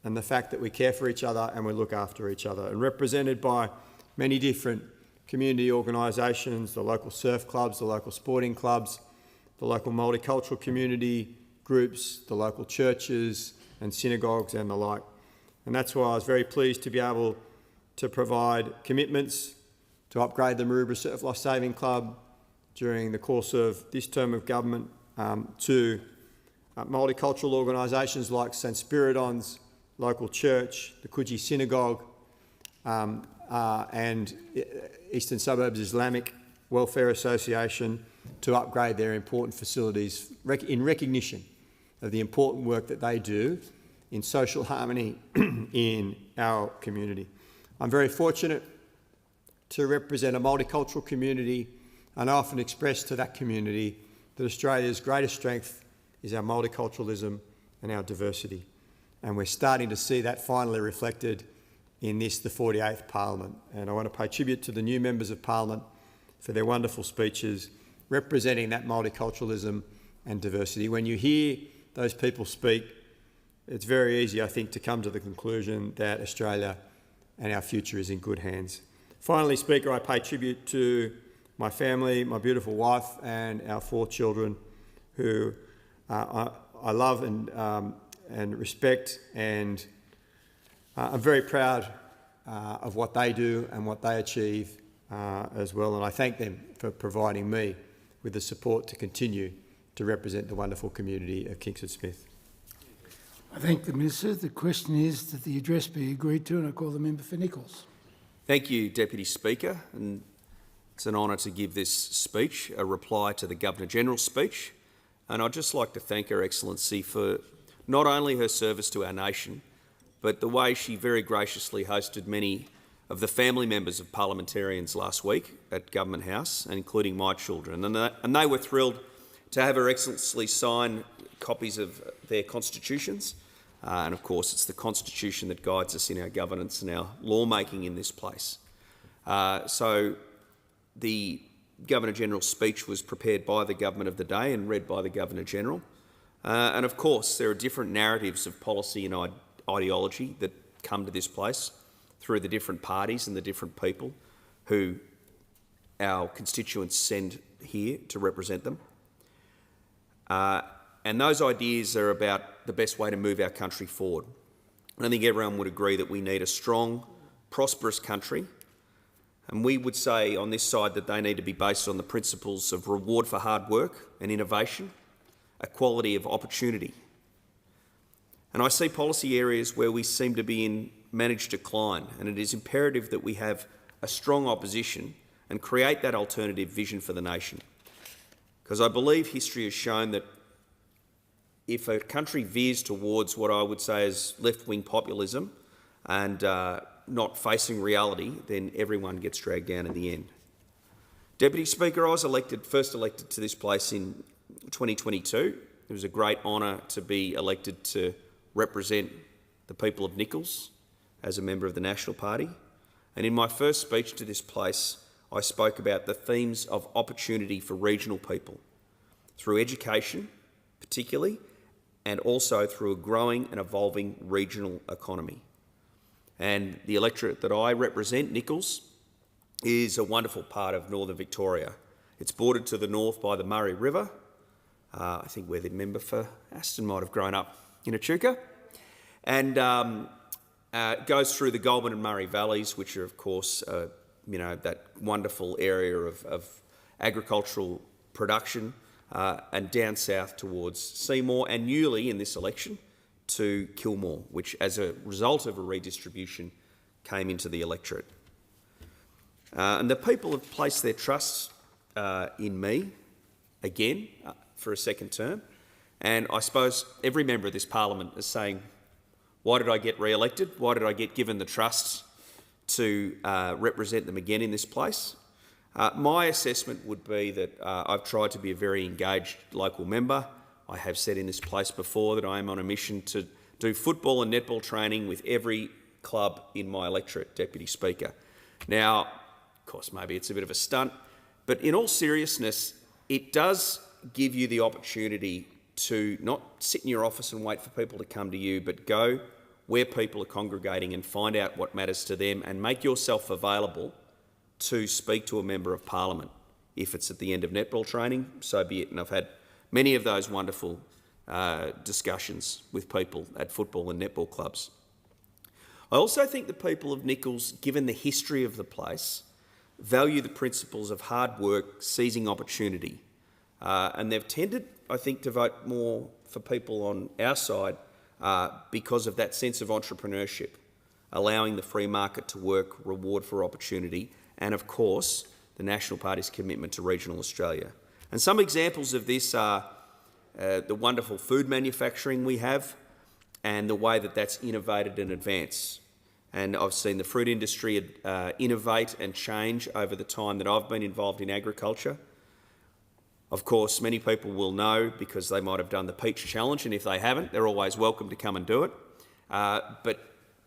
and the fact that we care for each other and we look after each other. And represented by many different community organisations, the local surf clubs, the local sporting clubs, the local multicultural community groups, the local churches and synagogues and the like. And that's why I was very pleased to be able to provide commitments to upgrade the Maroubra Surf Life Saving Club during the course of this term of government to multicultural organisations like St Spiridon's local church, the Coogee Synagogue and Eastern Suburbs Islamic Welfare Association to upgrade their important facilities in recognition of the important work that they do in social harmony in our community. I'm very fortunate to represent a multicultural community, and I often express to that community that Australia's greatest strength is our multiculturalism and our diversity. And we're starting to see that finally reflected in this, the 48th Parliament. And I want to pay tribute to the new members of Parliament for their wonderful speeches representing that multiculturalism and diversity. When you hear those people speak, it's very easy, I think, to come to the conclusion that Australia and our future is in good hands. Finally, Speaker, I pay tribute to my family, my beautiful wife and our 4 children who I love and respect, and I'm very proud of what they do and what they achieve as well, and I thank them for providing me with the support to continue to represent the wonderful community of Kingsford Smith. I thank the Minister. The question is that the address be agreed to, and I call the member for Nichols. Thank you, Deputy Speaker. And it's an honour to give this speech a reply to the Governor-General's speech. And I'd just like to thank Her Excellency for not only her service to our nation, but the way she very graciously hosted many of the family members of parliamentarians last week at Government House, including my children. And they were thrilled to have Her Excellency sign copies of their constitutions. And of course, it's the Constitution that guides us in our governance and our lawmaking in this place. So the Governor-General's speech was prepared by the government of the day and read by the Governor-General. And of course, there are different narratives of policy and ideology that come to this place through the different parties and the different people who our constituents send here to represent them. And those ideas are about the best way to move our country forward. And I think everyone would agree that we need a strong, prosperous country. And we would say on this side that they need to be based on the principles of reward for hard work and innovation, equality of opportunity. And I see policy areas where we seem to be in managed decline, and it is imperative that we have a strong opposition and create that alternative vision for the nation. Because I believe history has shown that if a country veers towards what I would say is left-wing populism and not facing reality, then everyone gets dragged down in the end. Deputy Speaker, I was first elected to this place in 2022. It was a great honour to be elected to represent the people of Nichols as a member of the National Party. And in my first speech to this place, I spoke about the themes of opportunity for regional people, through education particularly, and also through a growing and evolving regional economy. And the electorate that I represent, Nichols, is a wonderful part of northern Victoria. It's bordered to the north by the Murray River. I think where the member for Aston might have grown up in Echuca. And goes through the Goulburn and Murray valleys, which are, of course, that wonderful area of agricultural production, and down south towards Seymour, and newly in this election to Kilmore, which as a result of a redistribution came into the electorate. And the people have placed their trust in me again for a second term. And I suppose every member of this parliament is saying, why did I get re-elected? Why did I get given the trust to represent them again in this place? My assessment would be that I've tried to be a very engaged local member. I have said in this place before that I am on a mission to do football and netball training with every club in my electorate, Deputy Speaker. Now, of course, maybe it's a bit of a stunt, but in all seriousness, it does give you the opportunity to not sit in your office and wait for people to come to you, but go where people are congregating and find out what matters to them and make yourself available to speak to a Member of Parliament. If it's at the end of netball training, so be it. And I've had many of those wonderful discussions with people at football and netball clubs. I also think the people of Nichols, given the history of the place, value the principles of hard work, seizing opportunity. And they've tended, I think, to vote more for people on our side because of that sense of entrepreneurship, allowing the free market to work, reward for opportunity, and of course, the National Party's commitment to regional Australia. And some examples of this are the wonderful food manufacturing we have and the way that that's innovated and advanced. And I've seen the fruit industry innovate and change over the time that I've been involved in agriculture. Of course, many people will know because they might have done the Peach Challenge, and if they haven't, they're always welcome to come and do it. But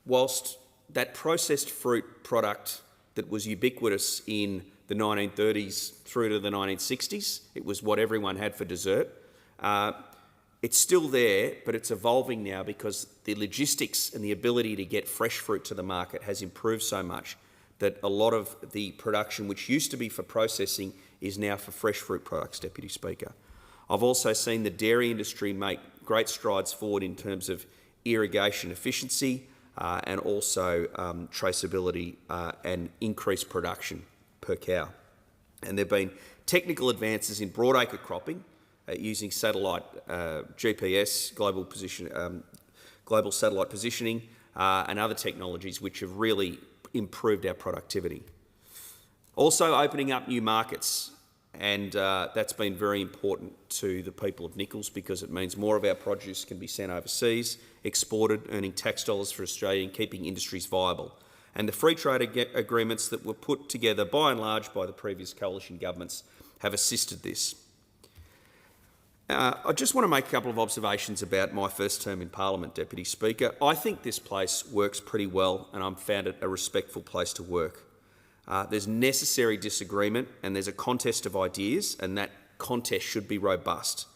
whilst that processed fruit product that was ubiquitous in the 1930s through to the 1960s, it was what everyone had for dessert. It's still there, but it's evolving now because the logistics and the ability to get fresh fruit to the market has improved so much that a lot of the production, which used to be for processing, is now for fresh fruit products, Deputy Speaker. I've also seen the dairy industry make great strides forward in terms of irrigation efficiency and also traceability and increased production per cow. And there have been technical advances in broadacre cropping using satellite GPS, global satellite positioning and other technologies which have really improved our productivity. Also opening up new markets, and that's been very important to the people of Nichols because it means more of our produce can be sent overseas, exported, earning tax dollars for Australia and keeping industries viable. And the free trade agreements that were put together by and large by the previous coalition governments have assisted this. I just want to make a couple of observations about my first term in Parliament, Deputy Speaker. I think this place works pretty well and I've found it a respectful place to work. There's necessary disagreement and there's a contest of ideas, and that contest should be robust.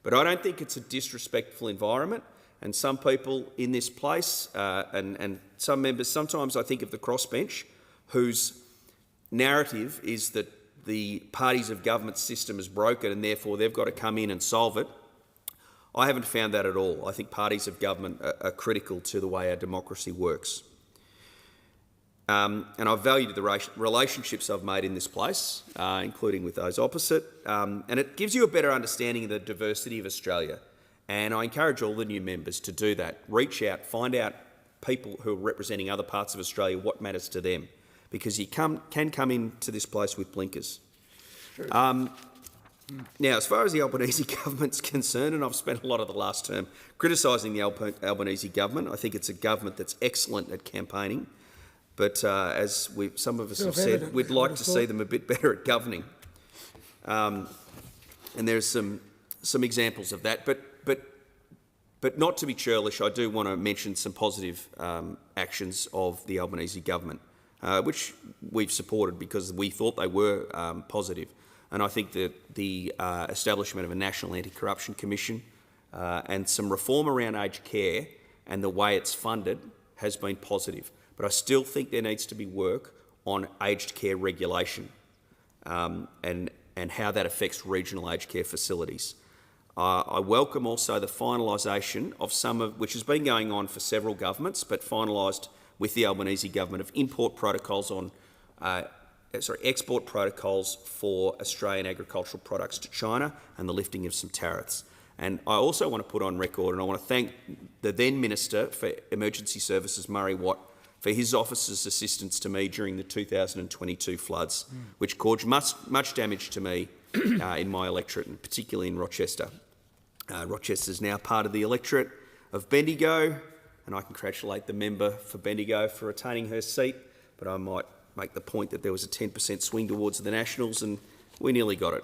But I don't think it's a disrespectful environment, and some people in this place and some members, sometimes I think of the crossbench, whose narrative is that the parties of government system is broken and therefore they've got to come in and solve it. I haven't found that at all. I think parties of government are critical to the way our democracy works. And I've valued the relationships I've made in this place, including with those opposite, and it gives you a better understanding of the diversity of Australia. And I encourage all the new members to do that. Reach out, find out people who are representing other parts of Australia, what matters to them, because you can come into this place with blinkers. Now, as far as the Albanese government's concerned, and I've spent a lot of the last term criticising the Albanese government, I think it's a government that's excellent at campaigning. But as some of us have said, we'd like to see them a bit better at governing. And there's some examples of that. But not to be churlish, I do want to mention some positive actions of the Albanese government, which we've supported because we thought they were positive. And I think that the establishment of a National Anti-Corruption Commission and some reform around aged care and the way it's funded has been positive. But I still think there needs to be work on aged care regulation and how that affects regional aged care facilities. I welcome also the finalisation of some of, which has been going on for several governments, but finalised with the Albanese government, of export protocols for Australian agricultural products to China and the lifting of some tariffs. And I also want to put on record, and I want to thank the then Minister for Emergency Services, Murray Watt, for his office's assistance to me during the 2022 floods, which caused much damage to me in my electorate, and particularly in Rochester. Rochester is now part of the electorate of Bendigo, and I congratulate the member for Bendigo for retaining her seat, but I might make the point that there was a 10% swing towards the Nationals and we nearly got it.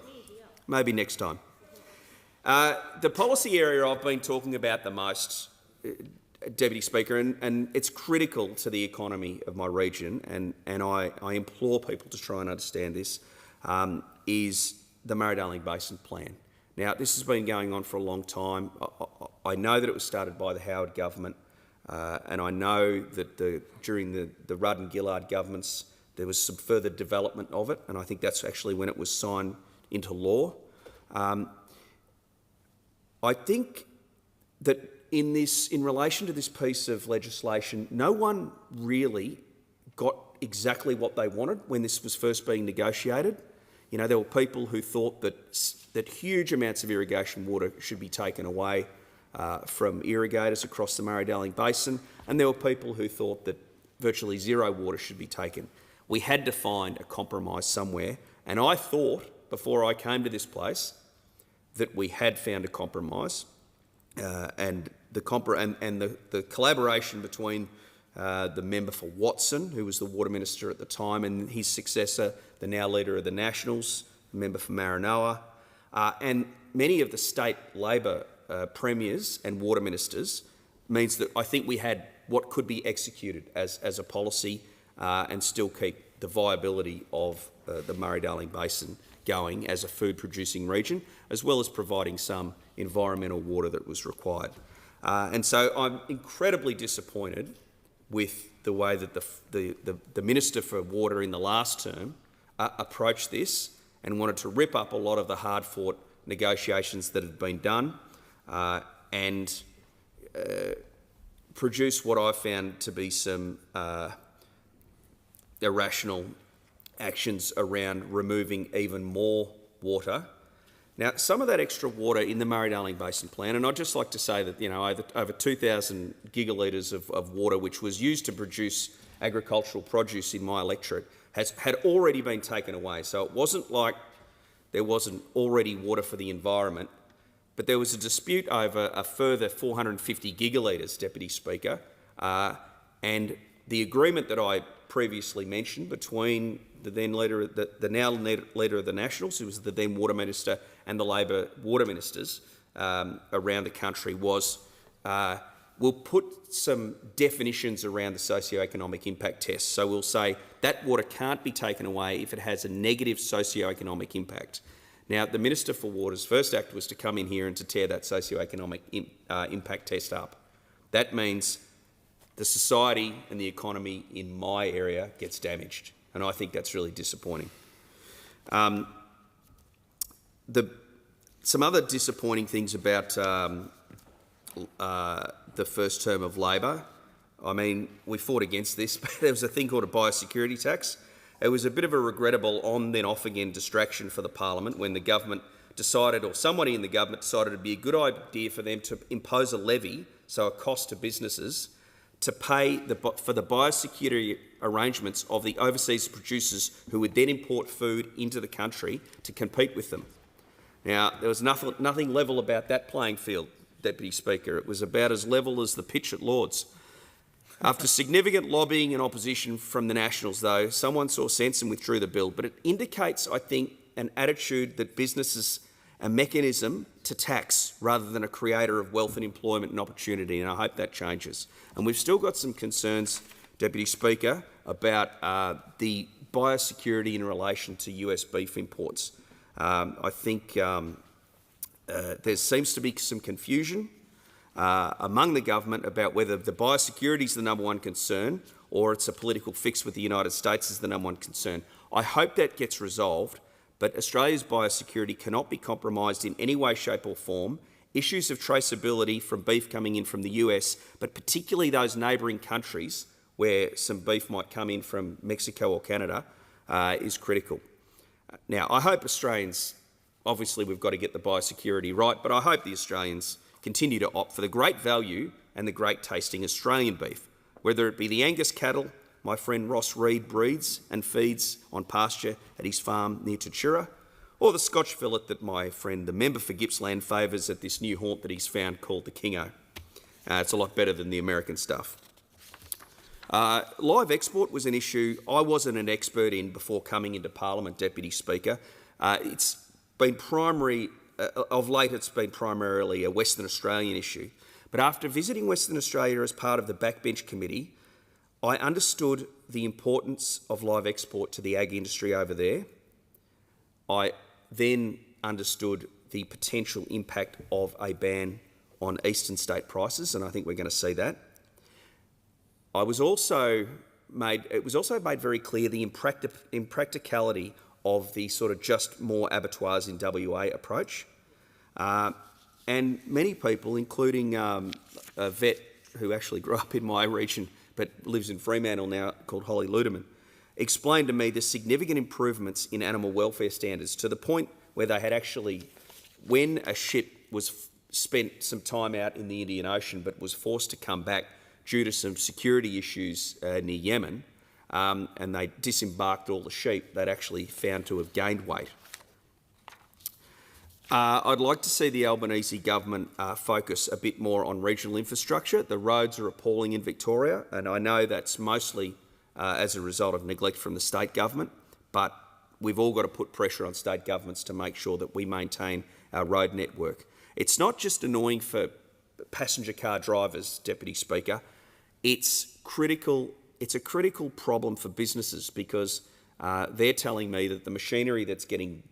Maybe next time. The policy area I've been talking about the most, Deputy Speaker, and it's critical to the economy of my region, and I implore people to try and understand this, is the Murray-Darling Basin Plan. Now, this has been going on for a long time. I know that it was started by the Howard government, and I know that during the Rudd and Gillard governments there was some further development of it, and I think that's actually when it was signed into law. I think that in relation to this piece of legislation, no one really got exactly what they wanted when this was first being negotiated. You know, there were people who thought that huge amounts of irrigation water should be taken away from irrigators across the Murray-Darling Basin, and there were people who thought that virtually zero water should be taken. We had to find a compromise somewhere, and I thought, before I came to this place, that we had found a compromise, and the collaboration between the member for Watson, who was the Water Minister at the time, and his successor, the now Leader of the Nationals, the member for Maranoa, and many of the state Labor premiers and water ministers, means that I think we had what could be executed as a policy and still keep the viability of the Murray-Darling Basin going as a food-producing region, as well as providing some environmental water that was required. And so I'm incredibly disappointed with the way that the Minister for Water in the last term approached this and wanted to rip up a lot of the hard-fought negotiations that have been done and produce what I found to be some irrational actions around removing even more water. Now, some of that extra water in the Murray-Darling Basin Plan, and I'd just like to say that, you know, over 2,000 gigalitres of water, which was used to produce agricultural produce in my electorate, had already been taken away. So it wasn't like there wasn't already water for the environment, but there was a dispute over a further 450 gigalitres, Deputy Speaker, and the agreement that I previously mentioned between the then leader, the now leader of the Nationals, who was the then Water Minister, and the Labor Water Ministers around the country was we'll put some definitions around the socio-economic impact test. So we'll say that water can't be taken away if it has a negative socio-economic impact. Now, the Minister for Water's first act was to come in here and to tear that socio-economic impact test up. That means the society and the economy in my area gets damaged, and I think that's really disappointing. Some other disappointing things about the first term of Labor. I mean, we fought against this, but there was a thing called a biosecurity tax. It was a bit of a regrettable on then off again distraction for the Parliament when the government decided, or somebody in the government decided it'd be a good idea for them to impose a levy, so a cost to businesses, to pay for the biosecurity arrangements of the overseas producers who would then import food into the country to compete with them. Now, there was nothing level about that playing field, Deputy Speaker. It was about as level as the pitch at Lord's. After significant lobbying and opposition from the Nationals, though, someone saw sense and withdrew the bill. But it indicates, I think, an attitude that business is a mechanism to tax rather than a creator of wealth and employment and opportunity, and I hope that changes. And we've still got some concerns, Deputy Speaker, about the biosecurity in relation to US beef imports. I think there seems to be some confusion among the government about whether the biosecurity is the number one concern or it's a political fix with the United States is the number one concern. I hope that gets resolved, but Australia's biosecurity cannot be compromised in any way, shape or form. Issues of traceability from beef coming in from the US, but particularly those neighbouring countries where some beef might come in from Mexico or Canada, is critical. Now, I hope Australians, obviously we've got to get the biosecurity right, but I hope the Australians continue to opt for the great value and the great tasting Australian beef, whether it be the Angus cattle my friend Ross Reed breeds and feeds on pasture at his farm near Tatura, or the Scotch fillet that my friend, the member for Gippsland, favours at this new haunt that he's found called the Kingo. It's a lot better than the American stuff. Live export was an issue I wasn't an expert in before coming into Parliament, Deputy Speaker. It's been of late it's been primarily a Western Australian issue. But after visiting Western Australia as part of the Backbench Committee, I understood the importance of live export to the ag industry over there. I then understood the potential impact of a ban on eastern state prices, and I think we're going to see that. It was also made very clear the impracticality of the sort of just more abattoirs in WA approach. And many people, including a vet who actually grew up in my region but lives in Fremantle now, called Holly Ludeman, explained to me the significant improvements in animal welfare standards to the point where they had actually, when a ship was spent some time out in the Indian Ocean but was forced to come back due to some security issues near Yemen, and they disembarked all the sheep, they'd actually found to have gained weight. I'd like to see the Albanese government focus a bit more on regional infrastructure. The roads are appalling in Victoria, and I know that's mostly as a result of neglect from the state government, but we've all got to put pressure on state governments to make sure that we maintain our road network. It's not just annoying for passenger car drivers, Deputy Speaker. It's a critical problem for businesses because they're telling me that the machinery that's getting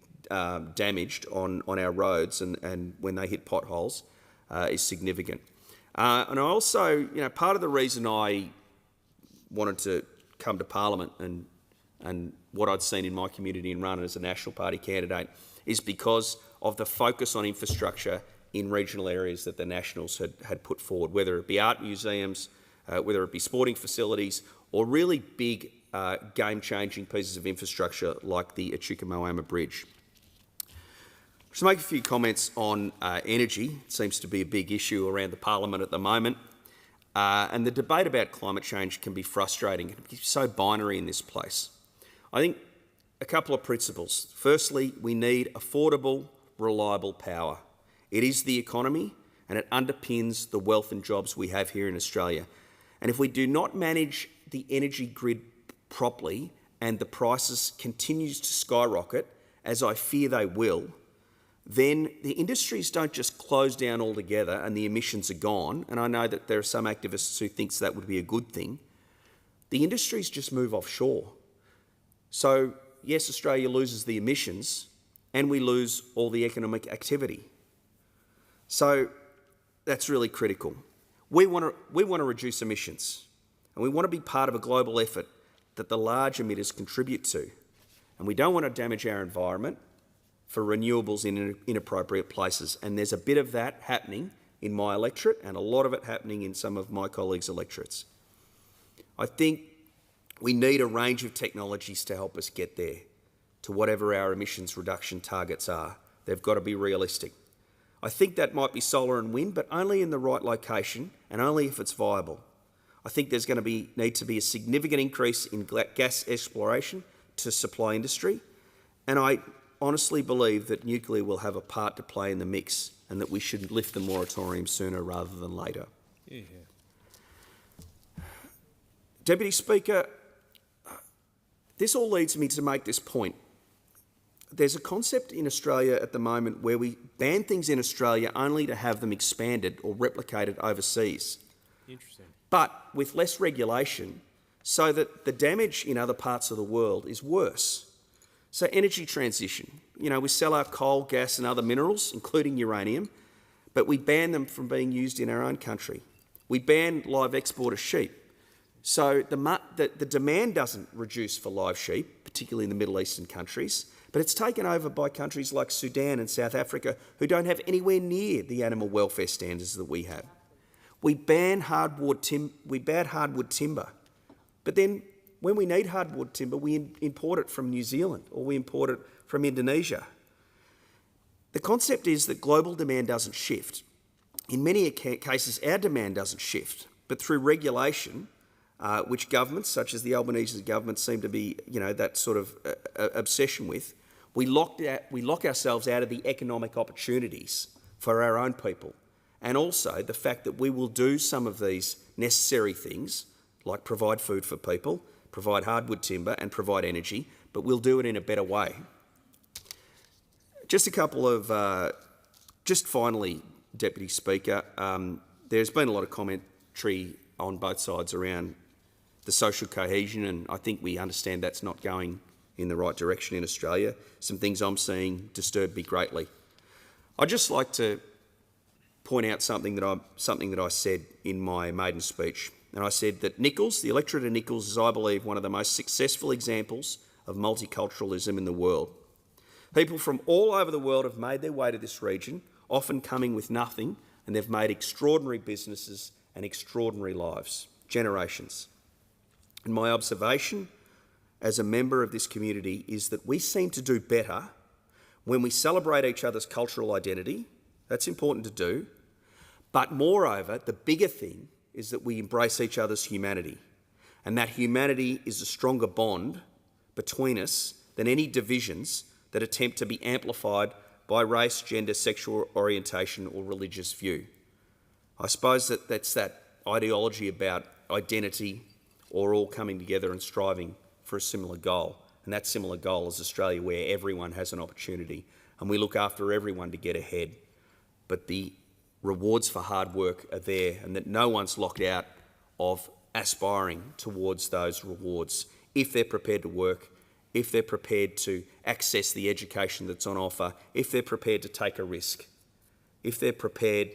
damaged on our roads and when they hit potholes is significant. And I also, part of the reason I wanted to come to Parliament and and what I'd seen in my community and run as a National Party candidate is because of the focus on infrastructure in regional areas that the Nationals had put forward, whether it be art museums, whether it be sporting facilities, or really big game-changing pieces of infrastructure like the Echuca-Moama Bridge. Just make a few comments on energy. It seems to be a big issue around the Parliament at the moment. And the debate about climate change can be frustrating. It can be so binary in this place. I think a couple of principles. Firstly, we need affordable, reliable power. It is the economy and it underpins the wealth and jobs we have here in Australia. And if we do not manage the energy grid properly and the prices continues to skyrocket, as I fear they will, then the industries don't just close down altogether and the emissions are gone, and I know that there are some activists who think that would be a good thing. The industries just move offshore. So, yes, Australia loses the emissions and we lose all the economic activity. So that's really critical. We want to reduce emissions, and we want to be part of a global effort that the large emitters contribute to. And we don't want to damage our environment for renewables in inappropriate places. And there's a bit of that happening in my electorate and a lot of it happening in some of my colleagues' electorates. I think we need a range of technologies to help us get there, to whatever our emissions reduction targets are. They've got to be realistic. I think that might be solar and wind, but only in the right location and only if it's viable. I think there's going to need to be a significant increase in gas exploration to supply industry, and I honestly believe that nuclear will have a part to play in the mix and that we should lift the moratorium sooner rather than later. Yeah. Deputy Speaker, this all leads me to make this point. There's a concept in Australia at the moment where we ban things in Australia only to have them expanded or replicated overseas. Interesting. But with less regulation, so that the damage in other parts of the world is worse. So energy transition, we sell our coal, gas and other minerals, including uranium, but we ban them from being used in our own country. We ban live export of sheep. So the demand doesn't reduce for live sheep, particularly in the Middle Eastern countries, but it's taken over by countries like Sudan and South Africa who don't have anywhere near the animal welfare standards that we have. We ban hardwood timber, but then when we need hardwood timber, we import it from New Zealand or we import it from Indonesia. The concept is that global demand doesn't shift. In many cases, our demand doesn't shift, but through regulation, which governments, such as the Albanese government, seem to be, that sort of obsession with, we lock ourselves out of the economic opportunities for our own people, and also the fact that we will do some of these necessary things, like provide food for people, provide hardwood timber and provide energy, but we'll do it in a better way. Just a couple of, just finally, Deputy Speaker, there's been a lot of commentary on both sides around the social cohesion, and I think we understand that's not going in the right direction in Australia. Some things I'm seeing disturb me greatly. I'd just like to point out something that I said in my maiden speech. And I said that Nichols, the electorate of Nichols, is, I believe, one of the most successful examples of multiculturalism in the world. People from all over the world have made their way to this region, often coming with nothing, and they've made extraordinary businesses and extraordinary lives, generations. And my observation as a member of this community is that we seem to do better when we celebrate each other's cultural identity. That's important to do. But moreover, the bigger thing is that we embrace each other's humanity. And that humanity is a stronger bond between us than any divisions that attempt to be amplified by race, gender, sexual orientation or religious view. I suppose that's that ideology about identity or all coming together and striving for a similar goal. And that similar goal is Australia, where everyone has an opportunity and we look after everyone to get ahead. But the rewards for hard work are there, and that no one's locked out of aspiring towards those rewards if they're prepared to work, if they're prepared to access the education that's on offer, if they're prepared to take a risk, if they're prepared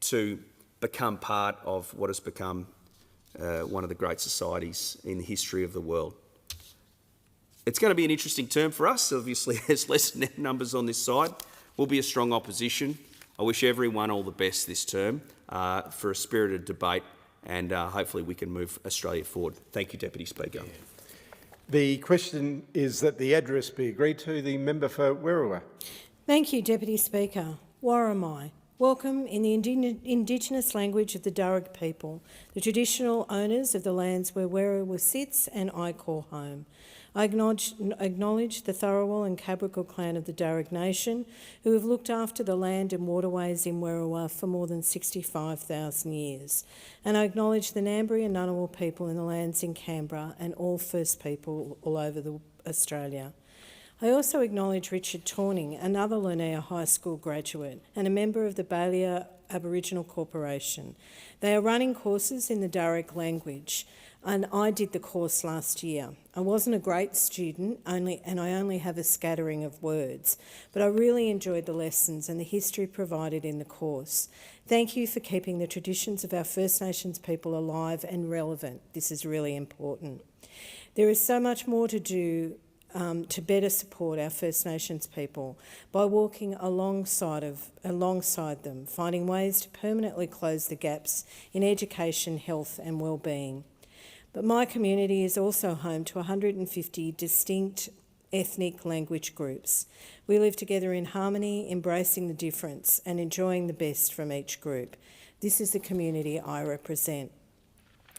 to become part of what has become one of the great societies in the history of the world. It's going to be an interesting term for us. Obviously, there's less numbers on this side. We'll be a strong opposition. I wish everyone all the best this term for a spirited debate, and hopefully we can move Australia forward. Thank you, Deputy Speaker. The question is that the address be agreed to. The member for Werriwa. Thank you, Deputy Speaker. Warramai. Welcome in the Indigenous language of the Darug people, the traditional owners of the lands where Werriwa sits and I call home. I acknowledge the Tharawal and Cabrigal clan of the Darug Nation, who have looked after the land and waterways in Werriwa for more than 65,000 years. And I acknowledge the Ngambri and Ngunnawal people in the lands in Canberra and all First people all over Australia. I also acknowledge Richard Tawning, another Lernea High School graduate and a member of the Baillia Aboriginal Corporation. They are running courses in the Darug language, and I did the course last year. I wasn't a great student, and I only have a scattering of words, but I really enjoyed the lessons and the history provided in the course. Thank you for keeping the traditions of our First Nations people alive and relevant. This is really important. There is so much more to do to better support our First Nations people by walking alongside them, finding ways to permanently close the gaps in education, health and well-being. But my community is also home to 150 distinct ethnic language groups. We live together in harmony, embracing the difference and enjoying the best from each group. This is the community I represent.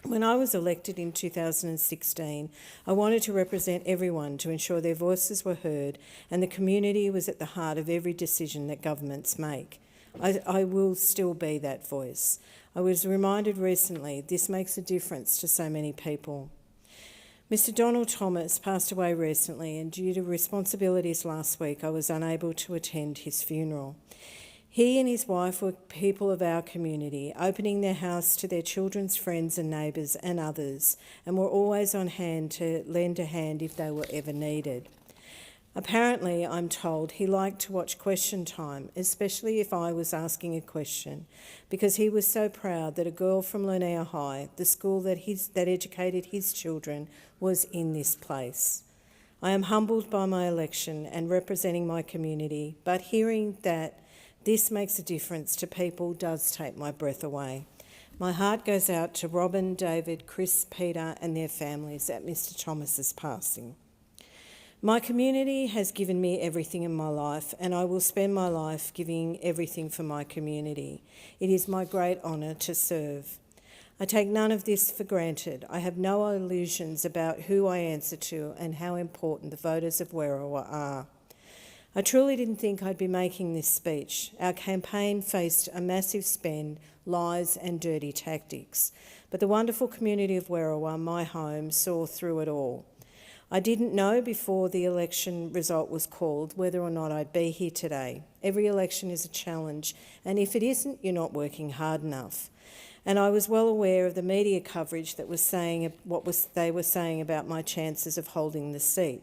When I was elected in 2016, I wanted to represent everyone to ensure their voices were heard and the community was at the heart of every decision that governments make. I will still be that voice. I was reminded recently this makes a difference to so many people. Mr Donald Thomas passed away recently, and due to responsibilities last week, I was unable to attend his funeral. He and his wife were people of our community, opening their house to their children's friends and neighbours and others, and were always on hand to lend a hand if they were ever needed. Apparently, I'm told, he liked to watch Question Time, especially if I was asking a question, because he was so proud that a girl from Lernea High, the school that educated his children, was in this place. I am humbled by my election and representing my community, but hearing that this makes a difference to people does take my breath away. My heart goes out to Robin, David, Chris, Peter and their families at Mr Thomas's passing. My community has given me everything in my life, and I will spend my life giving everything for my community. It is my great honour to serve. I take none of this for granted. I have no illusions about who I answer to and how important the voters of Werriwa are. I truly didn't think I'd be making this speech. Our campaign faced a massive spend, lies and dirty tactics. But the wonderful community of Werriwa, my home, saw through it all. I didn't know before the election result was called whether or not I'd be here today. Every election is a challenge, and if it isn't, you're not working hard enough. And I was well aware of the media coverage that was saying they were saying about my chances of holding the seat.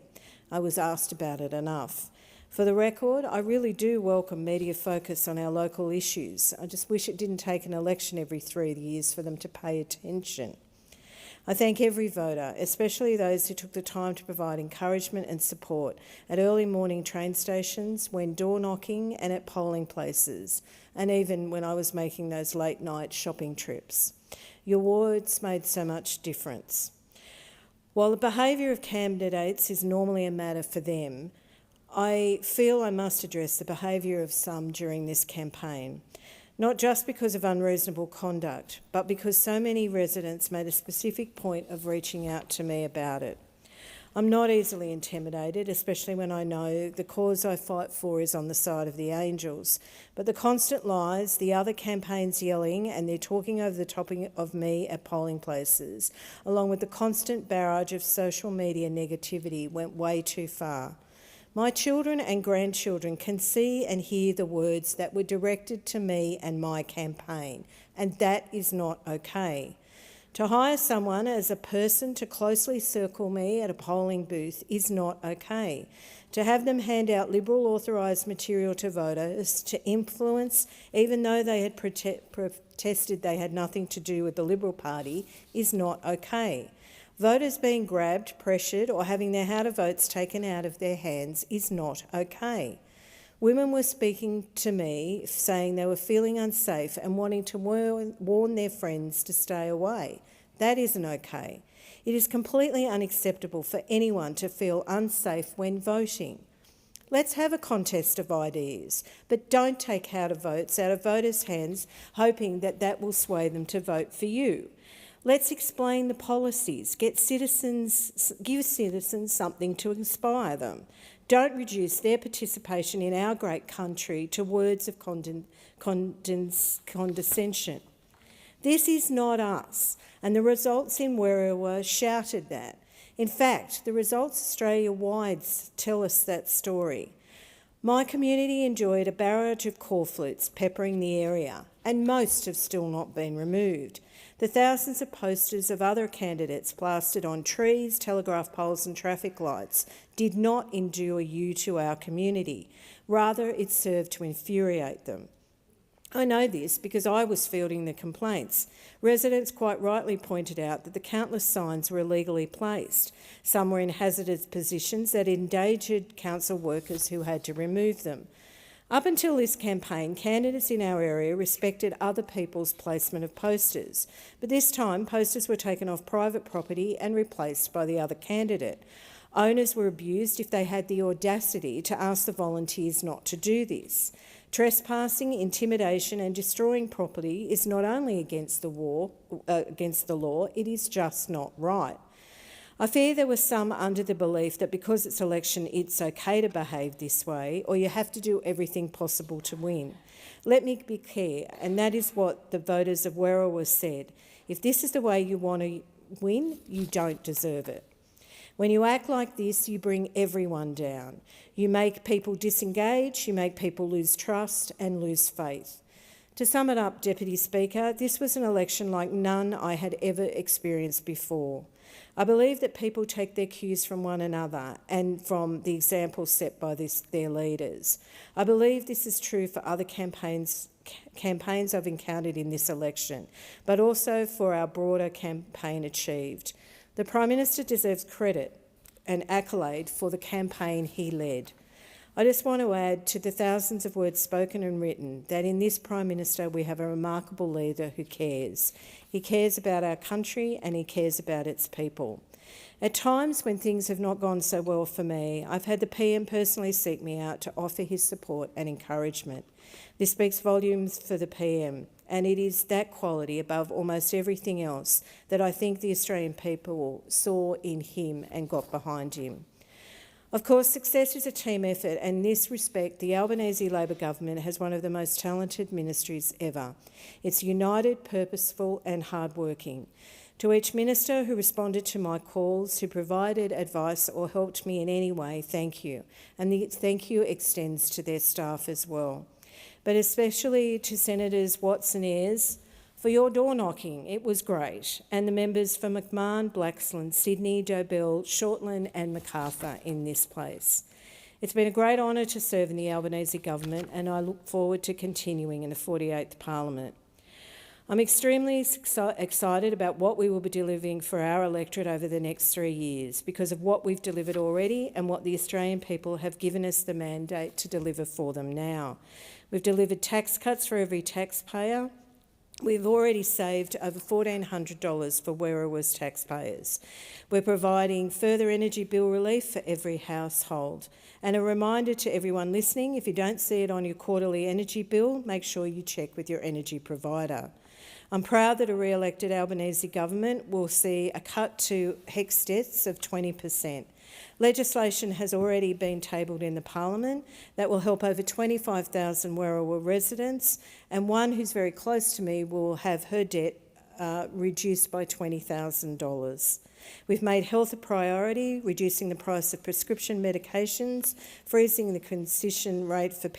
I was asked about it enough. For the record, I really do welcome media focus on our local issues. I just wish it didn't take an election every 3 years for them to pay attention. I thank every voter, especially those who took the time to provide encouragement and support at early morning train stations, when door knocking and at polling places, and even when I was making those late night shopping trips. Your words made so much difference. While the behaviour of candidates is normally a matter for them, I feel I must address the behaviour of some during this campaign, not just because of unreasonable conduct, but because so many residents made a specific point of reaching out to me about it. I'm not easily intimidated, especially when I know the cause I fight for is on the side of the angels, but the constant lies, the other campaigns yelling and they're talking over the top of me at polling places, along with the constant barrage of social media negativity, went way too far. My children and grandchildren can see and hear the words that were directed to me and my campaign, and that is not okay. To hire someone as a person to closely circle me at a polling booth is not okay. To have them hand out Liberal authorised material to voters to influence, even though they had protested they had nothing to do with the Liberal Party, is not okay. Voters being grabbed, pressured or having their how to votes taken out of their hands is not okay. Women were speaking to me saying they were feeling unsafe and wanting to warn their friends to stay away. That isn't okay. It is completely unacceptable for anyone to feel unsafe when voting. Let's have a contest of ideas, but don't take how to votes out of voters' hands hoping that that will sway them to vote for you. Let's explain the policies, give citizens something to inspire them. Don't reduce their participation in our great country to words of condescension. This is not us, and the results in Werriwa shouted that. In fact, the results Australia-wide tell us that story. My community enjoyed a barrage of corflutes peppering the area, and most have still not been removed. The thousands of posters of other candidates plastered on trees, telegraph poles and traffic lights did not endure you to our community. Rather, it served to infuriate them. I know this because I was fielding the complaints. Residents quite rightly pointed out that the countless signs were illegally placed. Some were in hazardous positions that endangered council workers who had to remove them. Up until this campaign, candidates in our area respected other people's placement of posters, but this time posters were taken off private property and replaced by the other candidate. Owners were abused if they had the audacity to ask the volunteers not to do this. Trespassing, intimidation and destroying property is not only against the law, it is just not right. I fear there were some under the belief that because it's election it's okay to behave this way or you have to do everything possible to win. Let me be clear, and that is what the voters of Werriwa said. If this is the way you want to win, you don't deserve it. When you act like this, you bring everyone down. You make people disengage, you make people lose trust and lose faith. To sum it up, Deputy Speaker, this was an election like none I had ever experienced before. I believe that people take their cues from one another and from the example set by their leaders. I believe this is true for other campaigns I've encountered in this election, but also for our broader campaign achieved. The Prime Minister deserves credit and accolade for the campaign he led. I just want to add to the thousands of words spoken and written that in this Prime Minister we have a remarkable leader who cares. He cares about our country and he cares about its people. At times when things have not gone so well for me, I've had the PM personally seek me out to offer his support and encouragement. This speaks volumes for the PM, and it is that quality above almost everything else that I think the Australian people saw in him and got behind him. Of course, success is a team effort, and in this respect, the Albanese Labor government has one of the most talented ministries ever. It's united, purposeful and hard-working. To each minister who responded to my calls, who provided advice or helped me in any way, thank you. And the thank you extends to their staff as well. But especially to Senators Watts and Ayres for your door knocking. It was great. And the members for McMahon, Blaxland, Sydney, Dobell, Shortland and Macarthur in this place. It's been a great honour to serve in the Albanese government and I look forward to continuing in the 48th Parliament. I'm extremely excited about what we will be delivering for our electorate over the next 3 years because of what we've delivered already and what the Australian people have given us the mandate to deliver for them now. We've delivered tax cuts for every taxpayer. We've already saved over $1,400 for Werriwa's taxpayers. We're providing further energy bill relief for every household. And a reminder to everyone listening, if you don't see it on your quarterly energy bill, make sure you check with your energy provider. I'm proud that a re-elected Albanese government will see a cut to HECS deaths of 20%. Legislation has already been tabled in the Parliament that will help over 25,000 Werriwa residents, and one who's very close to me will have her debt reduced by $20,000. We've made health a priority, reducing the price of prescription medications, freezing the concession rate for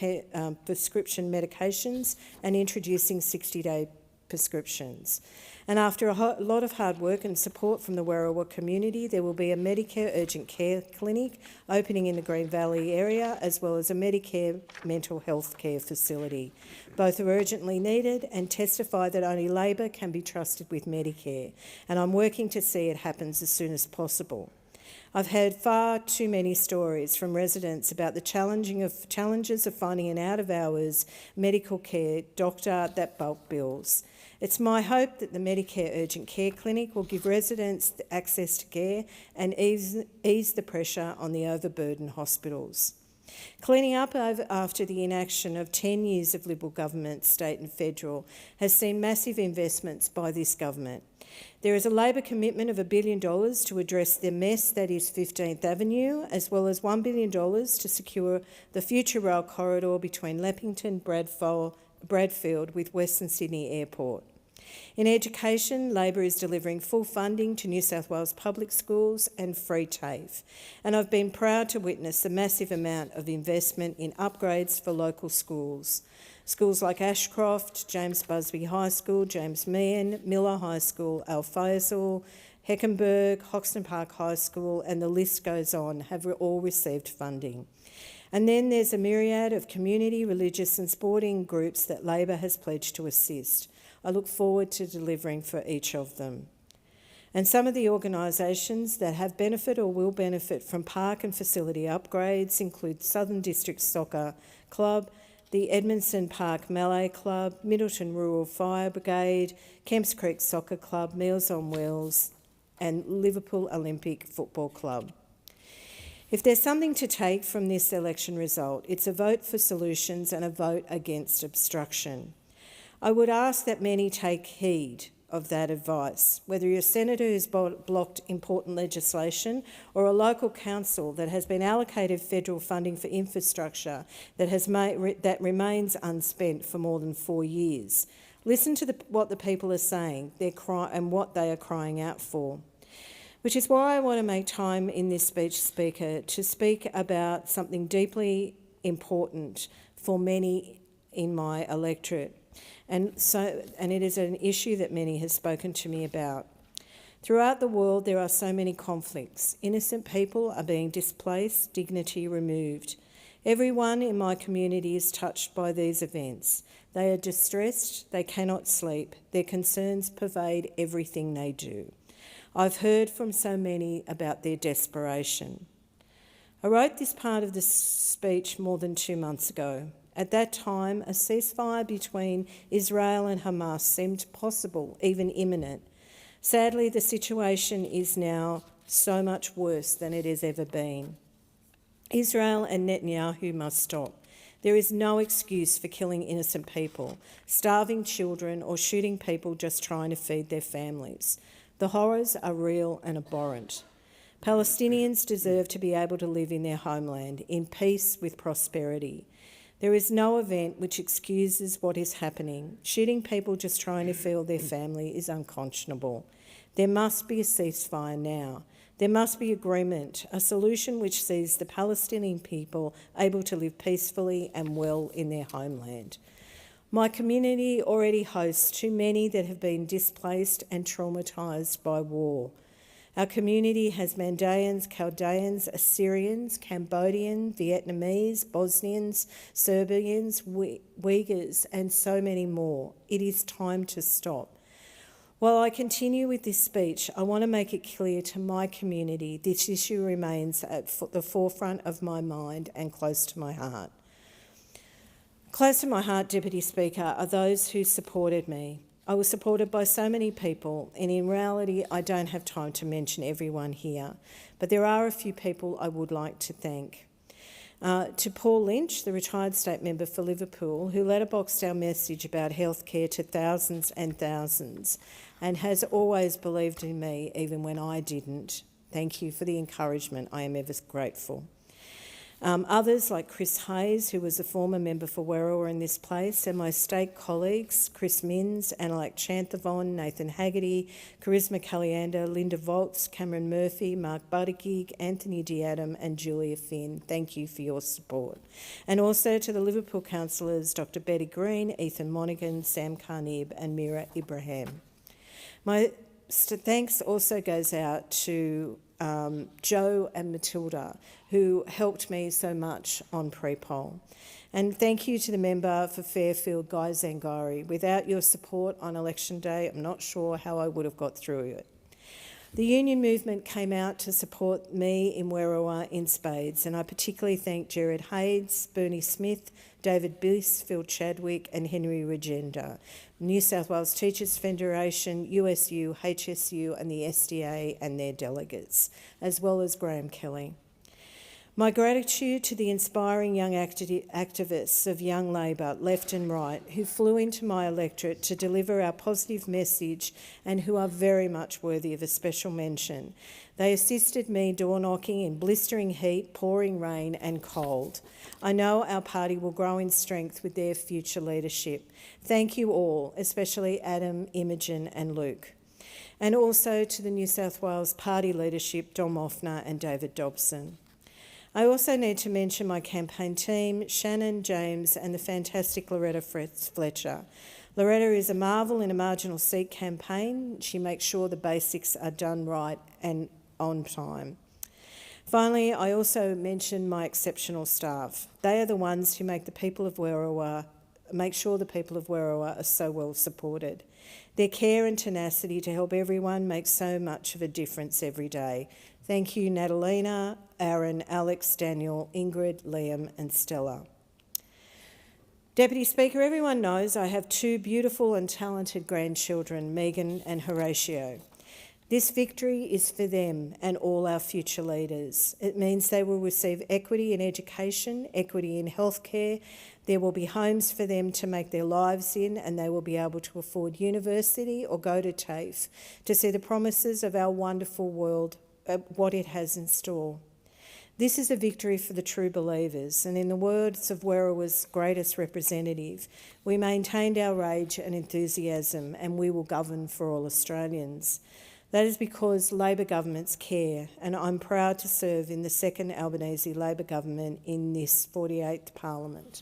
prescription medications and introducing 60-day prescriptions. And after a lot of hard work and support from the Werriwa community, there will be a Medicare urgent care clinic opening in the Green Valley area, as well as a Medicare mental health care facility. Both are urgently needed and testify that only Labor can be trusted with Medicare, and I'm working to see it happens as soon as possible. I've heard far too many stories from residents about the challenges of finding an out-of-hours medical care doctor that bulk bills. It's my hope that the Medicare Urgent Care Clinic will give residents access to care and ease the pressure on the overburdened hospitals. Cleaning up after the inaction of 10 years of Liberal government, state and federal, has seen massive investments by this government. There is a Labor commitment of $1 billion to address the mess that is 15th Avenue, as well as $1 billion to secure the future rail corridor between Leppington, Bradfield with Western Sydney Airport. In education, Labor is delivering full funding to New South Wales public schools and free TAFE, and I've been proud to witness the massive amount of investment in upgrades for local schools. Schools like Ashcroft, James Busby High School, James Meehan, Miller High School, Al Faisal, Heckenberg, Hoxton Park High School, and the list goes on, have all received funding. And then there's a myriad of community, religious and sporting groups that Labor has pledged to assist. I look forward to delivering for each of them. And some of the organisations that have benefited or will benefit from park and facility upgrades include Southern District Soccer Club, the Edmondson Park Mallet Club, Middleton Rural Fire Brigade, Kemps Creek Soccer Club, Meals on Wheels, and Liverpool Olympic Football Club. If there's something to take from this election result, it's a vote for solutions and a vote against obstruction. I would ask that many take heed of that advice, whether you're a senator who's blocked important legislation or a local council that has been allocated federal funding for infrastructure that remains unspent for more than 4 years. Listen to what the people are saying and what they are crying out for. Which is why I want to make time in this speech, Speaker, to speak about something deeply important for many in my electorate. And it is an issue that many have spoken to me about. Throughout the world, there are so many conflicts. Innocent people are being displaced, dignity removed. Everyone in my community is touched by these events. They are distressed, they cannot sleep. Their concerns pervade everything they do. I've heard from so many about their desperation. I wrote this part of the speech more than 2 months ago. At that time, a ceasefire between Israel and Hamas seemed possible, even imminent. Sadly, the situation is now so much worse than it has ever been. Israel and Netanyahu must stop. There is no excuse for killing innocent people, starving children, or shooting people just trying to feed their families. The horrors are real and abhorrent. Palestinians deserve to be able to live in their homeland in peace with prosperity. There is no event which excuses what is happening. Shooting people just trying to feed their family is unconscionable. There must be a ceasefire now. There must be agreement, a solution which sees the Palestinian people able to live peacefully and well in their homeland. My community already hosts too many that have been displaced and traumatised by war. Our community has Mandaeans, Chaldeans, Assyrians, Cambodian, Vietnamese, Bosnians, Serbians, Uyghurs, and so many more. It is time to stop. While I continue with this speech, I want to make it clear to my community this issue remains at the forefront of my mind and close to my heart. Close to my heart, Deputy Speaker, are those who supported me. I was supported by so many people, and in reality, I don't have time to mention everyone here, but there are a few people I would like to thank. To Paul Lynch, the retired state member for Liverpool, who letterboxed our message about healthcare to thousands and thousands, and has always believed in me even when I didn't. Thank you for the encouragement. I am ever grateful. Others, like Chris Hayes, who was a former member for Werriwa in this place, and my state colleagues, Chris Minns, Annalak Chanthavon, Nathan Haggerty, Charisma Caliander, Linda Volz, Cameron Murphy, Mark Buttigieg, Anthony Diadam and Julia Finn. Thank you for your support. And also to the Liverpool councillors, Dr Betty Green, Ethan Monaghan, Sam Carnib and Mira Ibrahim. My thanks also goes out to Joe and Matilda, who helped me so much on pre-poll. And thank you to the member for Fairfield, Guy Zangari. Without your support on election day, I'm not sure how I would have got through it. The union movement came out to support me in Werriwa in spades, and I particularly thank Gerard Hayes, Bernie Smith, David Biss, Phil Chadwick and Henry Regenda, New South Wales Teachers Federation, USU, HSU and the SDA and their delegates, as well as Graham Kelly. My gratitude to the inspiring young activists of Young Labor, left and right, who flew into my electorate to deliver our positive message and who are very much worthy of a special mention. They assisted me door knocking in blistering heat, pouring rain and cold. I know our party will grow in strength with their future leadership. Thank you all, especially Adam, Imogen and Luke. And also to the New South Wales Party leadership, Dom Offner and David Dobson. I also need to mention my campaign team, Shannon, James and the fantastic Loretta Fletcher. Loretta is a marvel in a marginal seat campaign. She makes sure the basics are done right and on time. Finally, I also mention my exceptional staff. They are the ones who make sure the people of Werriwa are so well supported. Their care and tenacity to help everyone makes so much of a difference every day. Thank you, Natalina, Aaron, Alex, Daniel, Ingrid, Liam and Stella. Deputy Speaker, everyone knows I have two beautiful and talented grandchildren, Megan and Horatio. This victory is for them and all our future leaders. It means they will receive equity in education, equity in healthcare. There will be homes for them to make their lives in, and they will be able to afford university or go to TAFE to see the promises of our wonderful world, what it has in store. This is a victory for the true believers, and in the words of Werriwa's greatest representative, we maintained our rage and enthusiasm and we will govern for all Australians. That is because Labor governments care, and I'm proud to serve in the second Albanese Labor government in this 48th Parliament.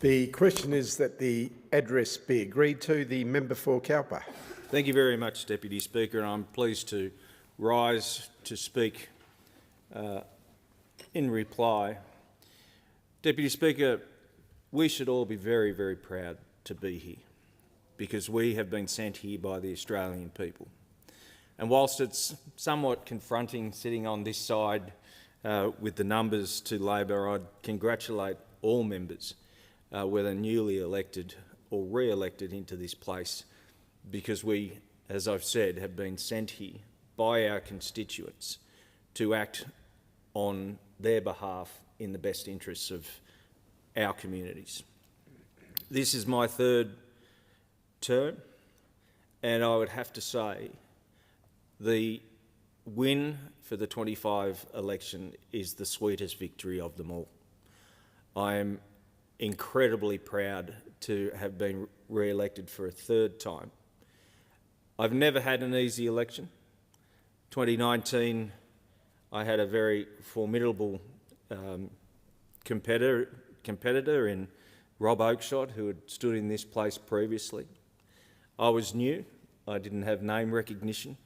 The question is that the address be agreed to. The member for Cowper. Thank you very much, Deputy Speaker, and I'm pleased to rise to speak in reply. Deputy Speaker, we should all be very, very proud to be here because we have been sent here by the Australian people. And whilst it's somewhat confronting sitting on this side with the numbers to Labor, I'd congratulate all members, whether newly elected or re-elected into this place, because we, as I've said, have been sent here by our constituents to act on their behalf in the best interests of our communities. This is my third term, and I would have to say the win for the 25 election is the sweetest victory of them all. I am incredibly proud to have been re-elected for a third time. I've never had an easy election. 2019, I had a very formidable competitor in Rob Oakeshott, who had stood in this place previously. I was new. I didn't have name recognition.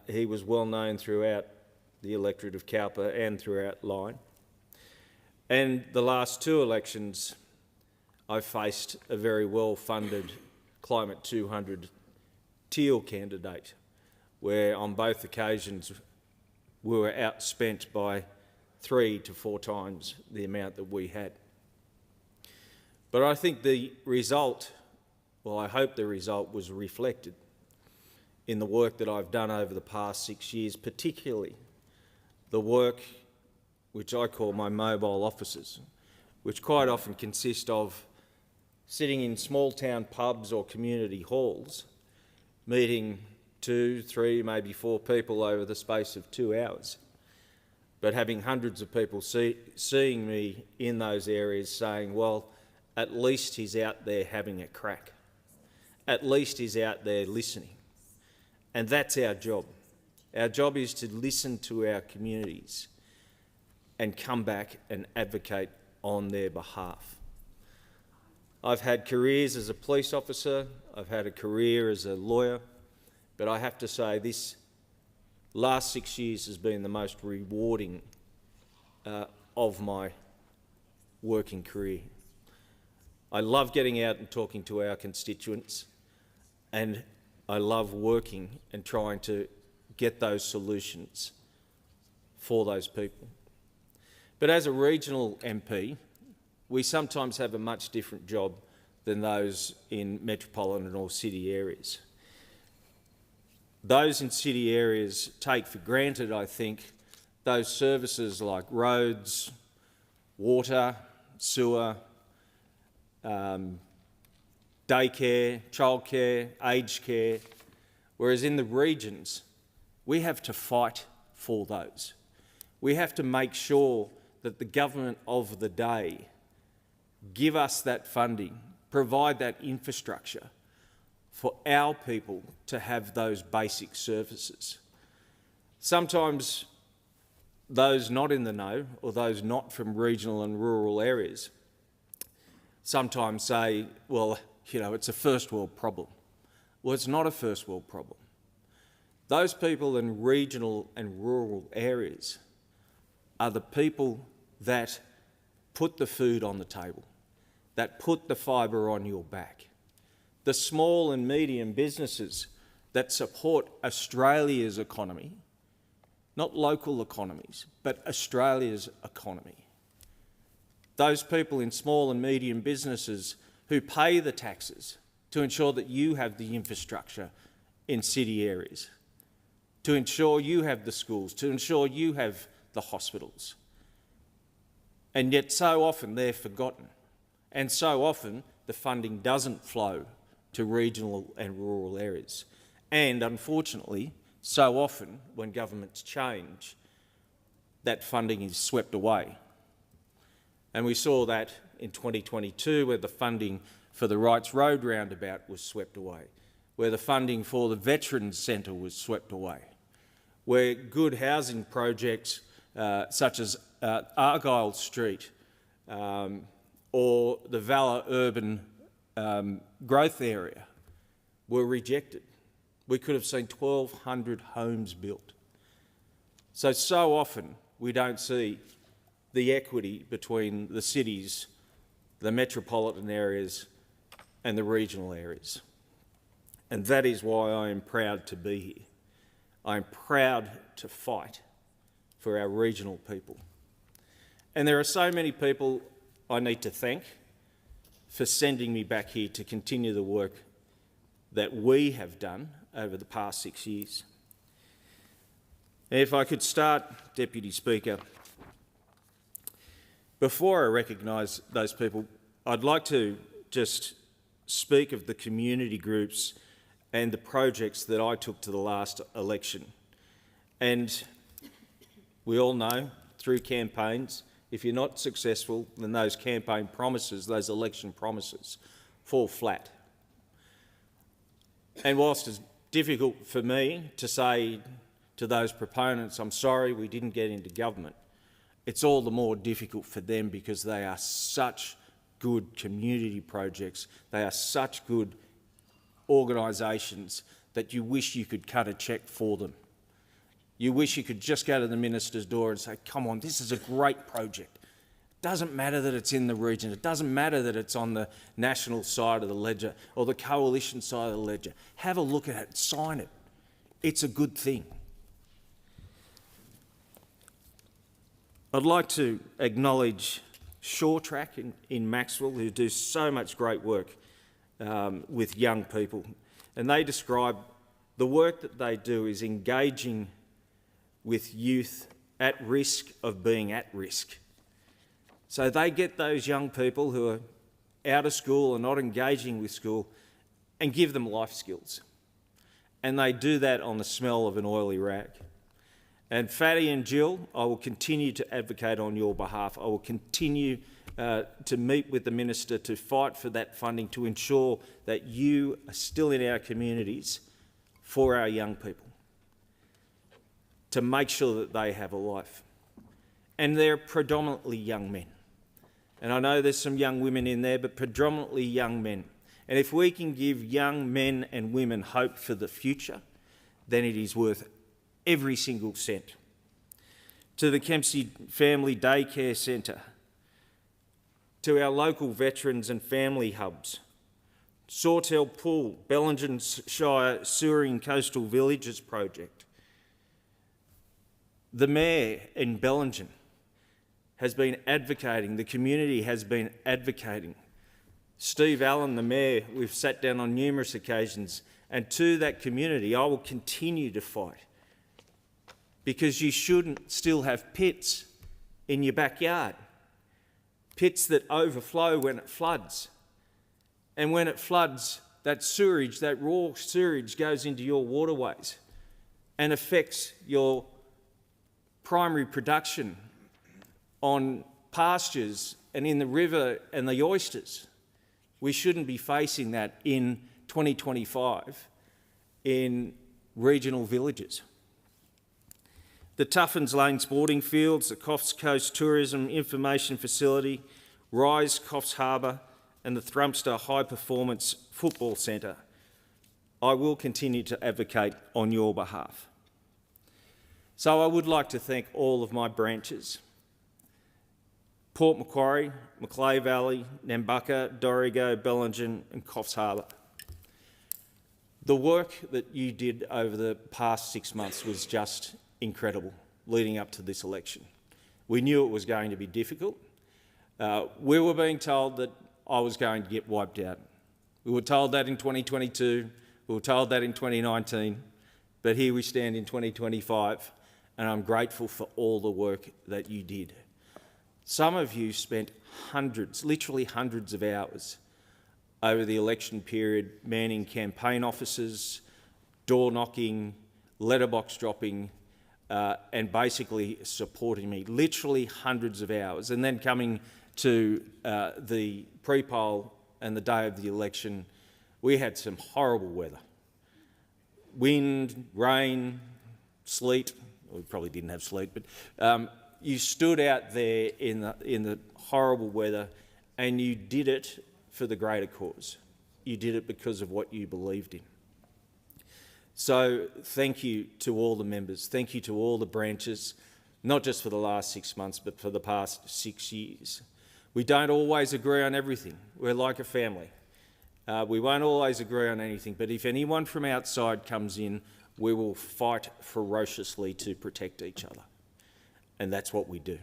He was well known throughout the electorate of Cowper and throughout Lyne. And the last two elections, I faced a very well-funded Climate 200 Teal candidate, where on both occasions we were outspent by 3 to 4 times the amount that we had. But I think the result, well, I hope the result was reflected in the work that I've done over the past 6 years, particularly the work which I call my mobile offices, which quite often consist of sitting in small town pubs or community halls, meeting 2, 3, maybe 4 people over the space of 2 hours. but having hundreds of people seeing me in those areas saying, well, at least he's out there having a crack. At least he's out there listening. And that's our job. Our job is to listen to our communities and come back and advocate on their behalf. I've had careers as a police officer, I've had a career as a lawyer, but I have to say this last 6 years has been the most rewarding of my working career. I love getting out and talking to our constituents, and I love working and trying to get those solutions for those people. But as a regional MP, we sometimes have a much different job than those in metropolitan or city areas. Those in city areas take for granted, I think, those services like roads, water, sewer, daycare, childcare, aged care, whereas in the regions, we have to fight for those. We have to make sure that the government of the day give us that funding, provide that infrastructure for our people to have those basic services. Sometimes those not in the know, or those not from regional and rural areas, sometimes say, well, you know, it's a first world problem. Well, it's not a first world problem. Those people in regional and rural areas are the people that put the food on the table, that put the fibre on your back. The small and medium businesses that support Australia's economy, not local economies, but Australia's economy. Those people in small and medium businesses who pay the taxes to ensure that you have the infrastructure in city areas, to ensure you have the schools, to ensure you have the hospitals. And yet so often they're forgotten. And so often the funding doesn't flow to regional and rural areas. And unfortunately, so often when governments change, that funding is swept away. And we saw that in 2022 where the funding for the Wrights Road roundabout was swept away, where the funding for the Veterans Centre was swept away, where good housing projects such as Argyle Street or the Valor Urban Growth Area were rejected. We could have seen 1,200 homes built. So often we don't see the equity between the cities, the metropolitan areas and the regional areas. And that is why I am proud to be here. I am proud to fight for our regional people. And there are so many people I need to thank for sending me back here to continue the work that we have done over the past 6 years. If I could start, Deputy Speaker, before I recognise those people, I'd like to just speak of the community groups and the projects that I took to the last election. And we all know through campaigns, if you're not successful, then those campaign promises, those election promises, fall flat. And whilst it's difficult for me to say to those proponents, I'm sorry we didn't get into government, it's all the more difficult for them because they are such good community projects, they are such good organisations that you wish you could cut a cheque for them. You wish you could just go to the minister's door and say, come on, this is a great project. It doesn't matter that it's in the region, it doesn't matter that it's on the national side of the ledger or the coalition side of the ledger. Have a look at it, sign it. It's a good thing. I'd like to acknowledge Shore Track in Maxwell, who do so much great work with young people. And they describe the work that they do is engaging with youth at risk of being at risk. So they get those young people who are out of school and not engaging with school and give them life skills. And they do that on the smell of an oily rag. And Fatty and Jill, I will continue to advocate on your behalf. I will continue to meet with the Minister to fight for that funding to ensure that you are still in our communities for our young people, to make sure that they have a life. And they're predominantly young men. And I know there's some young women in there, but predominantly young men. And if we can give young men and women hope for the future, then it is worth every single cent. To the Kempsey Family Daycare Centre, to our local veterans and family hubs, Sawtell Pool, Bellingen Shire Sewering Coastal Villages Project. The Mayor in Bellingen has been advocating, the community has been advocating. Steve Allen, the Mayor, we've sat down on numerous occasions, and to that community I will continue to fight, because you shouldn't still have pits in your backyard, pits that overflow when it floods. And when it floods, that sewage, that raw sewage goes into your waterways and affects your primary production on pastures and in the river and the oysters. We shouldn't be facing that in 2025 in regional villages. The Tuffins Lane Sporting Fields, the Coffs Coast Tourism Information Facility, Rise Coffs Harbour and the Thrumster High Performance Football Centre. I will continue to advocate on your behalf. So I would like to thank all of my branches, Port Macquarie, Macleay Valley, Nambucca, Dorrigo, Bellingen and Coffs Harbour. The work that you did over the past 6 months was just incredible leading up to this election. We knew it was going to be difficult. We were being told that I was going to get wiped out. We were told that in 2022, we were told that in 2019, but here we stand in 2025, and I'm grateful for all the work that you did. Some of you spent hundreds, literally hundreds of hours over the election period manning campaign offices, door knocking, letterbox dropping, and basically supporting me, literally hundreds of hours. And then coming to the pre-poll and the day of the election, we had some horrible weather. Wind, rain, sleet. Well, we probably didn't have sleet, but you stood out there in the horrible weather and you did it for the greater cause. You did it because of what you believed in. So thank you to all the members, thank you to all the branches, not just for the last 6 months, but for the past 6 years. We don't always agree on everything. We're like a family. We won't always agree on anything, but if anyone from outside comes in, we will fight ferociously to protect each other. And that's what we do.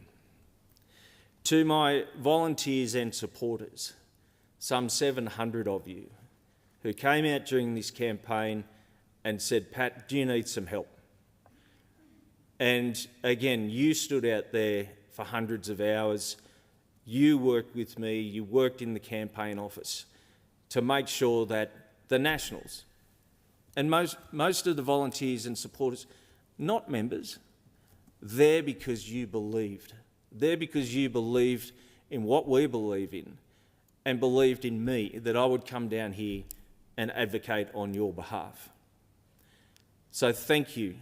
To my volunteers and supporters, some 700 of you, who came out during this campaign and said, Pat, do you need some help? And again, you stood out there for hundreds of hours. You worked with me, you worked in the campaign office to make sure that the Nationals, and most of the volunteers and supporters, not members, there because you believed. There because you believed in what we believe in and believed in me, that I would come down here and advocate on your behalf. So thank you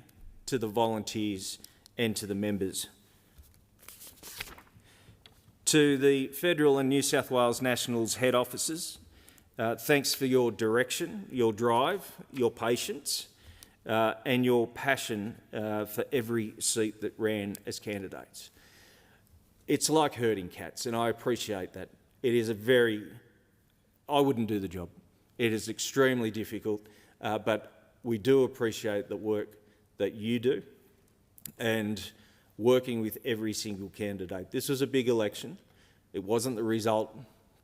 to the volunteers and to the members. To the Federal and New South Wales Nationals head offices, thanks for your direction, your drive, your patience, and your passion for every seat that ran as candidates. It's like herding cats, and I appreciate that. It is I wouldn't do the job. It is extremely difficult, but we do appreciate the work that you do and working with every single candidate. This was a big election. It wasn't the result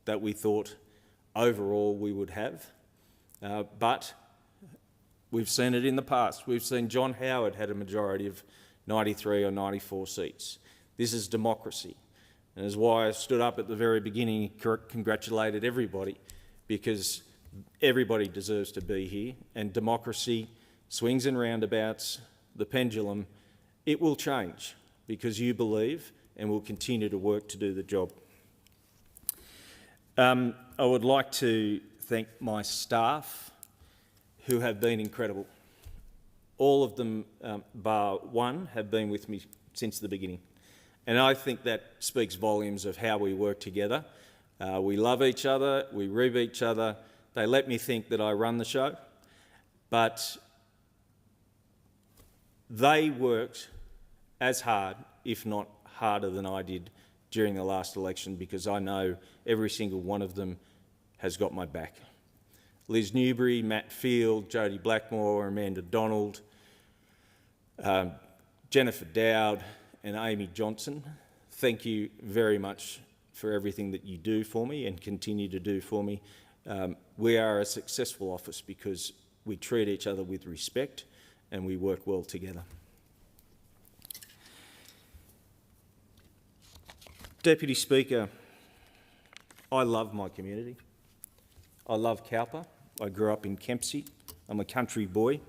that we thought overall we would have, but we've seen it in the past. We've seen John Howard had a majority of 93 or 94 seats. This is democracy, and that's why I stood up at the very beginning and congratulated everybody, because everybody deserves to be here, and democracy swings and roundabouts, the pendulum, It will change because you believe and will continue to work to do the job. I would like to thank my staff who have been incredible. All of them, bar one, have been with me since the beginning. And I think that speaks volumes of how we work together. We love each other, we rib each other. They let me think that I run the show, but they worked as hard, if not harder than I did during the last election, because I know every single one of them has got my back. Liz Newbury, Matt Field, Jodie Blackmore, Amanda Donald, Jennifer Dowd and Amy Johnson, thank you very much for everything that you do for me and continue to do for me. We are a successful office because we treat each other with respect and we work well together. Deputy Speaker, I love my community. I love Cowper. I grew up in Kempsey. I'm a country boy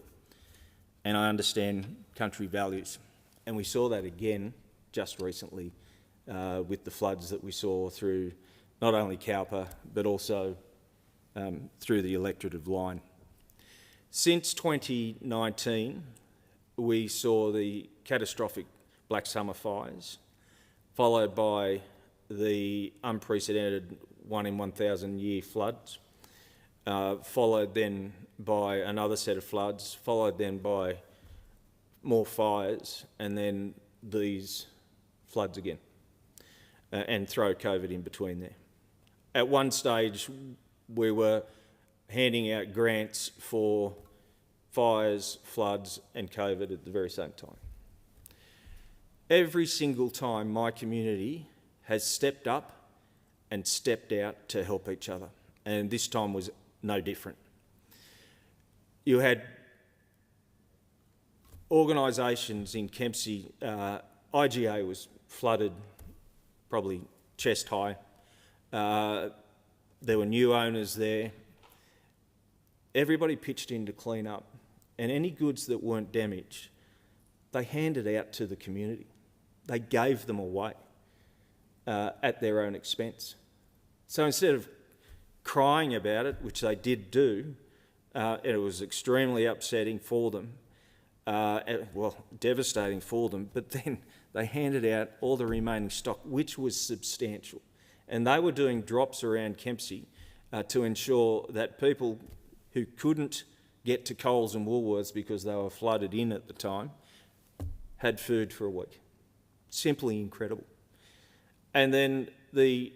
and I understand country values. And we saw that again just recently with the floods that we saw through not only Cowper but also through the electorate of Lyne. Since 2019, we saw the catastrophic Black Summer fires, followed by the unprecedented 1 in 1,000 year floods, followed then by another set of floods, followed then by more fires, and then these floods again, and throw COVID in between there. At one stage, we were handing out grants for fires, floods and COVID at the very same time. Every single time my community has stepped up and stepped out to help each other, and this time was no different. You had organisations in Kempsey, IGA was flooded probably chest high. There were new owners there. Everybody pitched in to clean up, and any goods that weren't damaged, they handed out to the community. They gave them away at their own expense. So instead of crying about it, which they did do, and it was extremely upsetting for them, well, devastating for them, but then they handed out all the remaining stock, which was substantial. And they were doing drops around Kempsey to ensure that people who couldn't get to Coles and Woolworths because they were flooded in at the time had food for a week. Simply incredible. And then the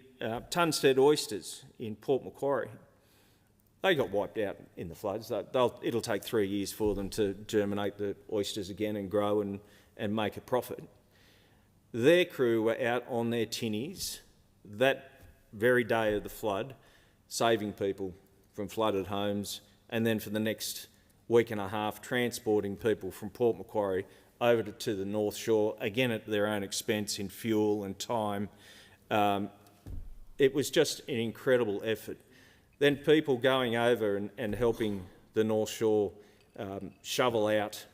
Tunstead oysters in Port Macquarie, they got wiped out in the floods. It'll take 3 years for them to germinate the oysters again and grow and make a profit. Their crew were out on their tinnies that very day of the flood, saving people from flooded homes, and then for the next week and a half transporting people from Port Macquarie over to the North Shore, again at their own expense in fuel and time. It was just an incredible effort. Then people going over and helping the North Shore shovel out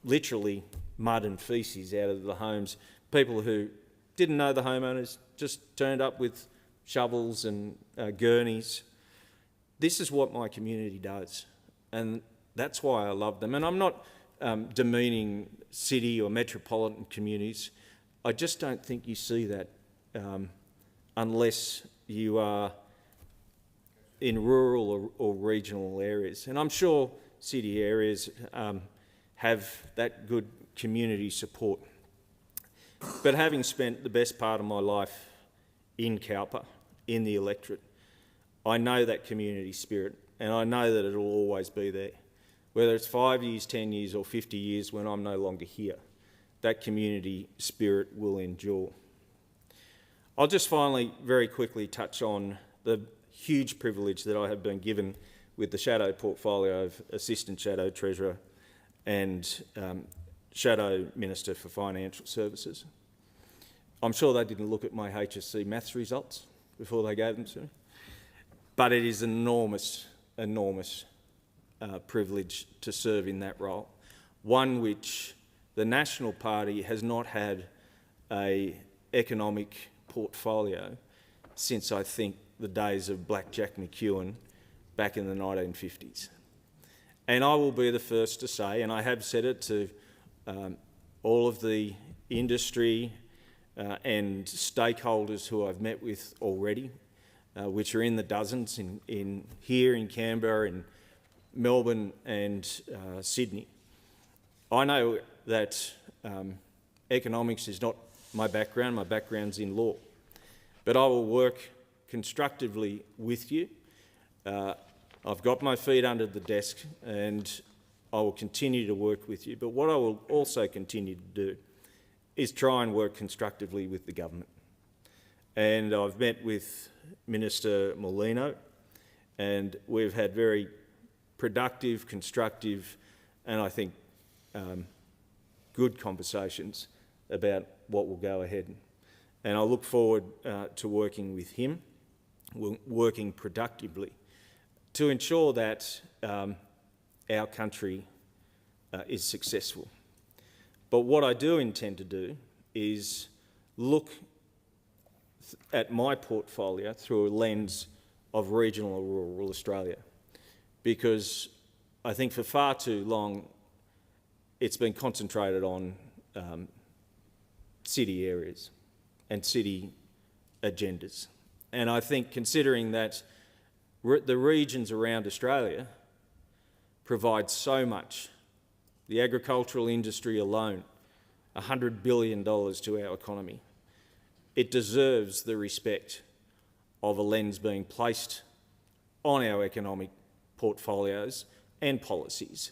literally mud and faeces out of the homes. People who didn't know the homeowners just turned up with shovels and gurneys. This is what my community does, and that's why I love them. And I'm not demeaning city or metropolitan communities. I just don't think you see that unless you are in rural or regional areas. And I'm sure city areas have that good community support. But having spent the best part of my life in Cowper, in the electorate, I know that community spirit, and I know that it'll always be there. Whether it's 5 years, 10 years or 50 years when I'm no longer here, that community spirit will endure. I'll just finally very quickly touch on the huge privilege that I have been given with the shadow portfolio of Assistant Shadow Treasurer and Shadow Minister for Financial Services. I'm sure they didn't look at my HSC maths results before they gave them to me, but it is an enormous, enormous privilege to serve in that role, one which the National Party has not had an economic portfolio since, I think, the days of Black Jack McEwen back in the 1950s. And I will be the first to say, and I have said it to all of the industry and stakeholders who I've met with already, which are in the dozens here in Canberra, in Melbourne and Sydney. I know that economics is not my background's in law, but I will work constructively with you. I've got my feet under the desk and I will continue to work with you, but what I will also continue to do is try and work constructively with the government. And I've met with Minister Molino and we've had very productive, constructive and I think good conversations about what will go ahead. And I look forward to working with him, working productively to ensure that our country is successful. But what I do intend to do is look at my portfolio through a lens of regional or rural Australia, because I think for far too long it's been concentrated on city areas and city agendas. And I think considering that the regions around Australia provide so much, the agricultural industry alone, $100 billion to our economy, it deserves the respect of a lens being placed on our economic portfolios and policies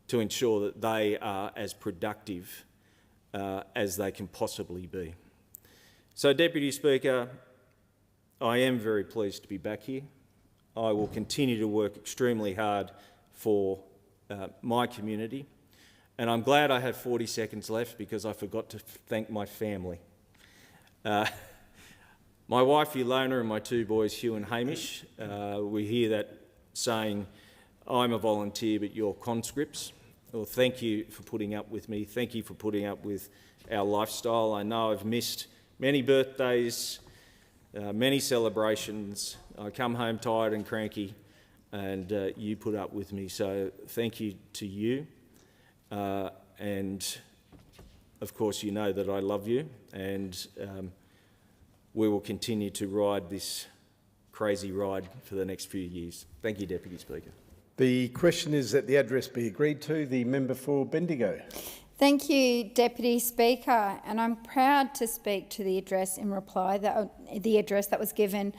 to ensure that they are as productive as they can possibly be. So, Deputy Speaker, I am very pleased to be back here. I will continue to work extremely hard for my community, and I'm glad I have 40 seconds left because I forgot to thank my family. My wife Ilona and my two boys Hugh and Hamish, we hear that saying, I'm a volunteer but you're conscripts. Well, thank you for putting up with me. Thank you for putting up with our lifestyle. I know I've missed many birthdays, many celebrations. I come home tired and cranky and you put up with me. So thank you to you. And of course you know that I love you and we will continue to ride this crazy ride for the next few years. Thank you, Deputy Speaker. The question is that the address be agreed to. The member for Bendigo. Thank you, Deputy Speaker, and I'm proud to speak to the address in reply, the address that was given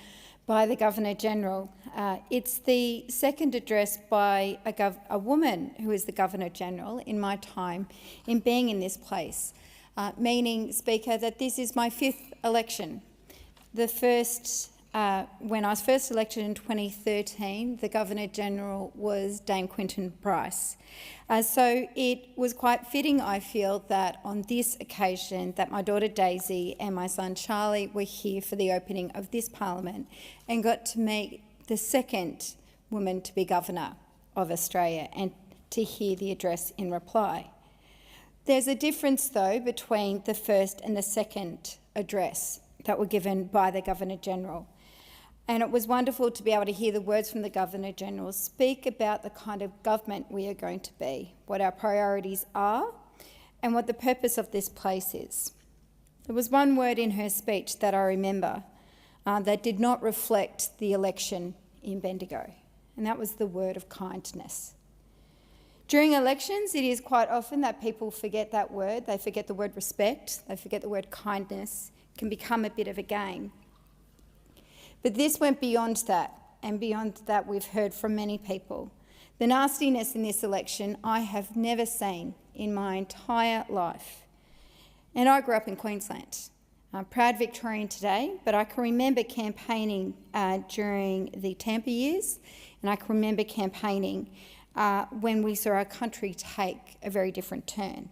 by the Governor-General. It's the second address by a woman who is the Governor-General in my time in being in this place, meaning, Speaker, that this is my fifth election. The first, when I was first elected in 2013, the Governor-General was Dame Quinton Bryce. So it was quite fitting, I feel, that on this occasion that my daughter Daisy and my son Charlie were here for the opening of this Parliament and got to meet the second woman to be Governor of Australia and to hear the address in reply. There's a difference, though, between the first and the second address that were given by the Governor-General. And it was wonderful to be able to hear the words from the Governor-General speak about the kind of government we are going to be, what our priorities are, and what the purpose of this place is. There was one word in her speech that I remember that did not reflect the election in Bendigo, and that was the word of kindness. During elections, it is quite often that people forget that word. They forget the word respect, they forget the word kindness. It can become a bit of a game. But this went beyond that, and beyond that we've heard from many people. The nastiness in this election I have never seen in my entire life. And I grew up in Queensland. I'm a proud Victorian today, but I can remember campaigning during the Tampa years, and I can remember campaigning when we saw our country take a very different turn.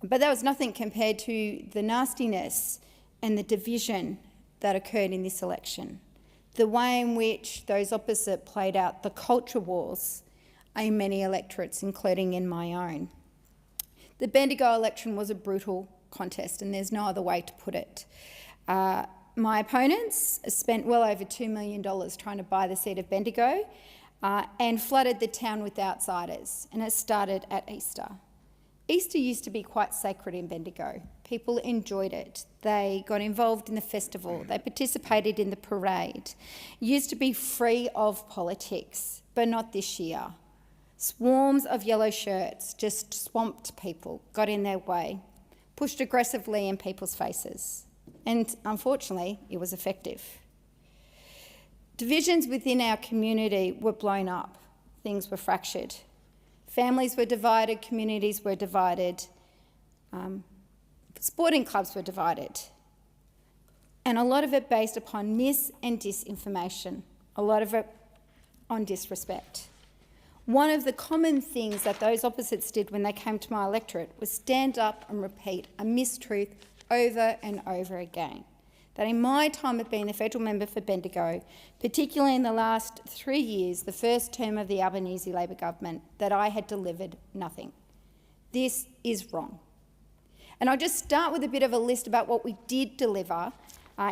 But that was nothing compared to the nastiness and the division that occurred in this election. The way in which those opposite played out the culture wars in many electorates, including in my own. The Bendigo election was a brutal contest, and there's no other way to put it. My opponents spent well over $2 million trying to buy the seat of Bendigo and flooded the town with outsiders, and it started at Easter. Easter used to be quite sacred in Bendigo. People enjoyed it. They got involved in the festival. They participated in the parade. It used to be free of politics, but not this year. Swarms of yellow shirts just swamped people, got in their way, pushed aggressively in people's faces. And unfortunately, it was effective. Divisions within our community were blown up. Things were fractured. Families were divided, communities were divided, sporting clubs were divided. And a lot of it based upon mis and disinformation, a lot of it on disrespect. One of the common things that those opposites did when they came to my electorate was stand up and repeat a mistruth over and over again. That in my time of being the federal member for Bendigo, particularly in the last 3 years, the first term of the Albanese Labor government, that I had delivered nothing. This is wrong. And I'll just start with a bit of a list about what we did deliver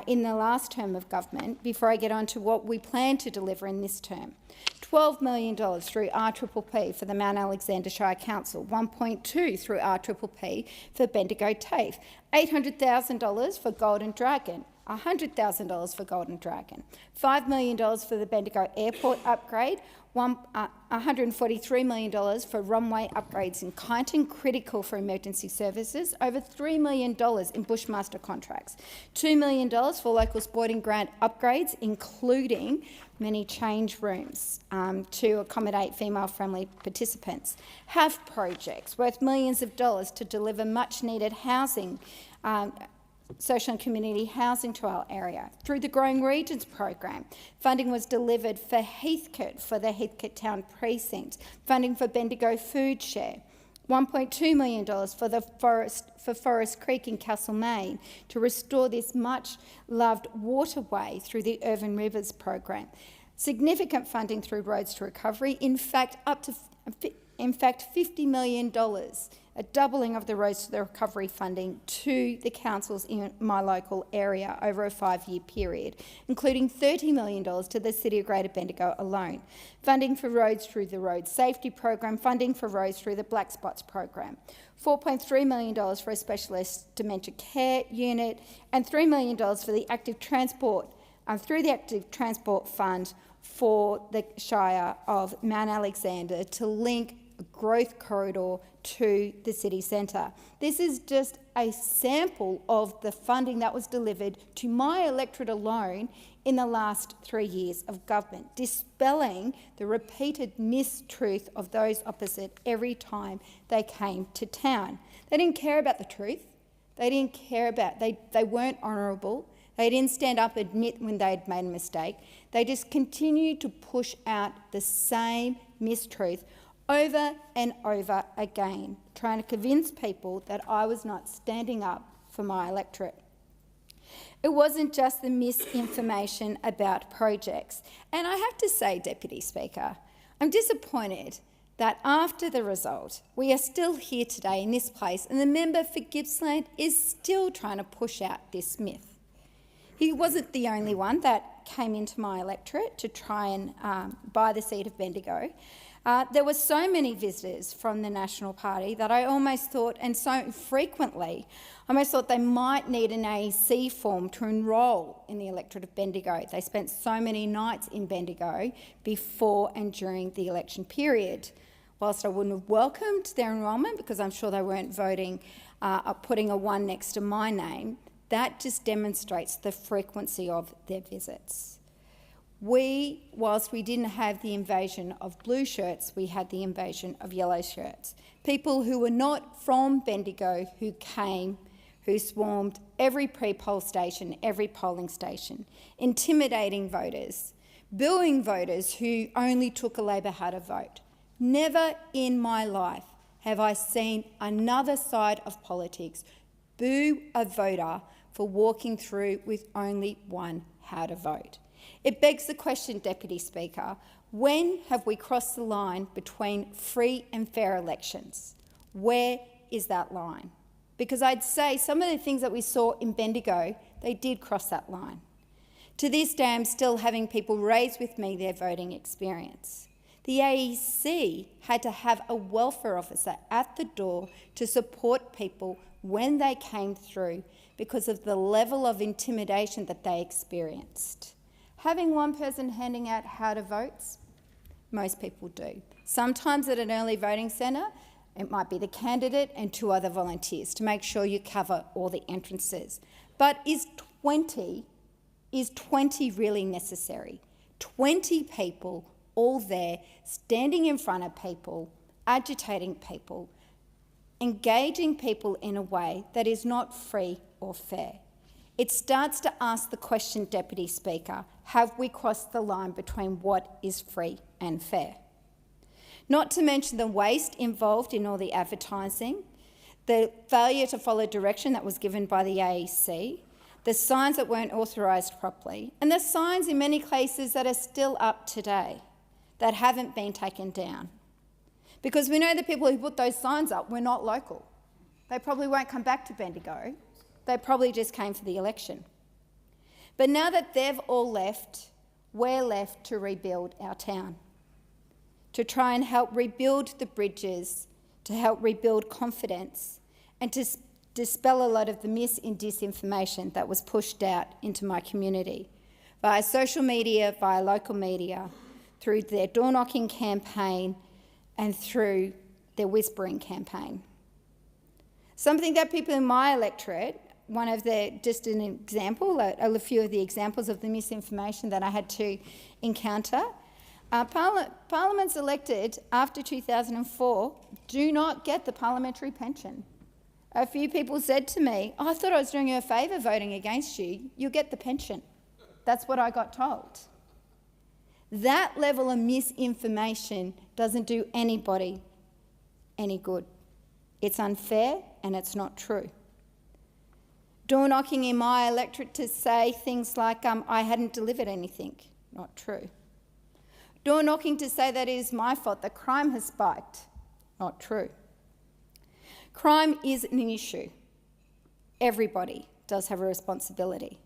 in the last term of government before I get on to what we plan to deliver in this term. $12 million through RPPP for the Mount Alexander Shire Council, $1.2 through RPPP for Bendigo TAFE, $800,000 for Golden Dragon, $100,000 for Golden Dragon, $5 million for the Bendigo Airport upgrade, $143 million for runway upgrades in Kyneton, critical for emergency services, over $3 million in Bushmaster contracts, $2 million for local sporting grant upgrades, including many change rooms to accommodate female-friendly participants, HAF projects worth millions of dollars to deliver much-needed housing, social and community housing to our area. Through the Growing Regions program, funding was delivered for Heathcote, for the Heathcote Town Precinct, funding for Bendigo Food Share, $1.2 million for Forest Creek in Castlemaine to restore this much-loved waterway through the Irvine Rivers program. Significant funding through Roads to Recovery, in fact, $50 million, a doubling of the Roads to the Recovery funding to the councils in my local area over a 5-year period, including $30 million to the City of Greater Bendigo alone. Funding for roads through the Road Safety Program, funding for roads through the Black Spots Program, $4.3 million for a specialist dementia care unit, and $3 million for the active transport, through the Active Transport Fund for the Shire of Mount Alexander to link a growth corridor to the city centre. This is just a sample of the funding that was delivered to my electorate alone in the last 3 years of government, dispelling the repeated mistruth of those opposite every time they came to town. They didn't care about the truth. They didn't care about, they weren't honourable. They didn't stand up and admit when they'd made a mistake. They just continued to push out the same mistruth over and over again, trying to convince people that I was not standing up for my electorate. It wasn't just the misinformation about projects. And I have to say, Deputy Speaker, I'm disappointed that after the result, we are still here today in this place and the member for Gippsland is still trying to push out this myth. He wasn't the only one that came into my electorate to try and buy the seat of Bendigo. There were so many visitors from the National Party that I almost thought, and so frequently, I almost thought they might need an AEC form to enrol in the electorate of Bendigo. They spent so many nights in Bendigo before and during the election period. Whilst I wouldn't have welcomed their enrolment, because I'm sure they weren't voting, putting a 1 next to my name, that just demonstrates the frequency of their visits. Whilst we didn't have the invasion of blue shirts, we had the invasion of yellow shirts. People who were not from Bendigo who came, who swarmed every pre-poll station, every polling station, intimidating voters, booing voters who only took a Labor how to vote. Never in my life have I seen another side of politics boo a voter for walking through with only one how to vote. It begs the question, Deputy Speaker, when have we crossed the line between free and fair elections? Where is that line? Because I'd say some of the things that we saw in Bendigo, they did cross that line. To this day, I'm still having people raise with me their voting experience. The AEC had to have a welfare officer at the door to support people when they came through because of the level of intimidation that they experienced. Having one person handing out how to vote, most people do. Sometimes at an early voting centre, it might be the candidate and 2 other volunteers to make sure you cover all the entrances. But is 20 really necessary? 20 people all there, standing in front of people, agitating people, engaging people in a way that is not free or fair. It starts to ask the question, Deputy Speaker, have we crossed the line between what is free and fair? Not to mention the waste involved in all the advertising, the failure to follow direction that was given by the AEC, the signs that weren't authorised properly, and the signs in many cases that are still up today that haven't been taken down. Because we know the people who put those signs up were not local. They probably won't come back to Bendigo. They probably just came for the election. But now that they've all left, we're left to rebuild our town, to try and help rebuild the bridges, to help rebuild confidence, and to dispel a lot of the mis and disinformation that was pushed out into my community via social media, via local media, through their door-knocking campaign and through their whispering campaign. Something that people in my electorate, just an example, a few of the examples of the misinformation that I had to encounter. Parliaments elected after 2004 do not get the parliamentary pension. A few people said to me, I thought I was doing you a favour voting against you. You'll get the pension. That's what I got told. That level of misinformation doesn't do anybody any good. It's unfair and it's not true. Door knocking in my electorate to say things like, I hadn't delivered anything. Not true. Door knocking to say that it is my fault that crime has spiked. Not true. Crime is an issue. Everybody does have a responsibility.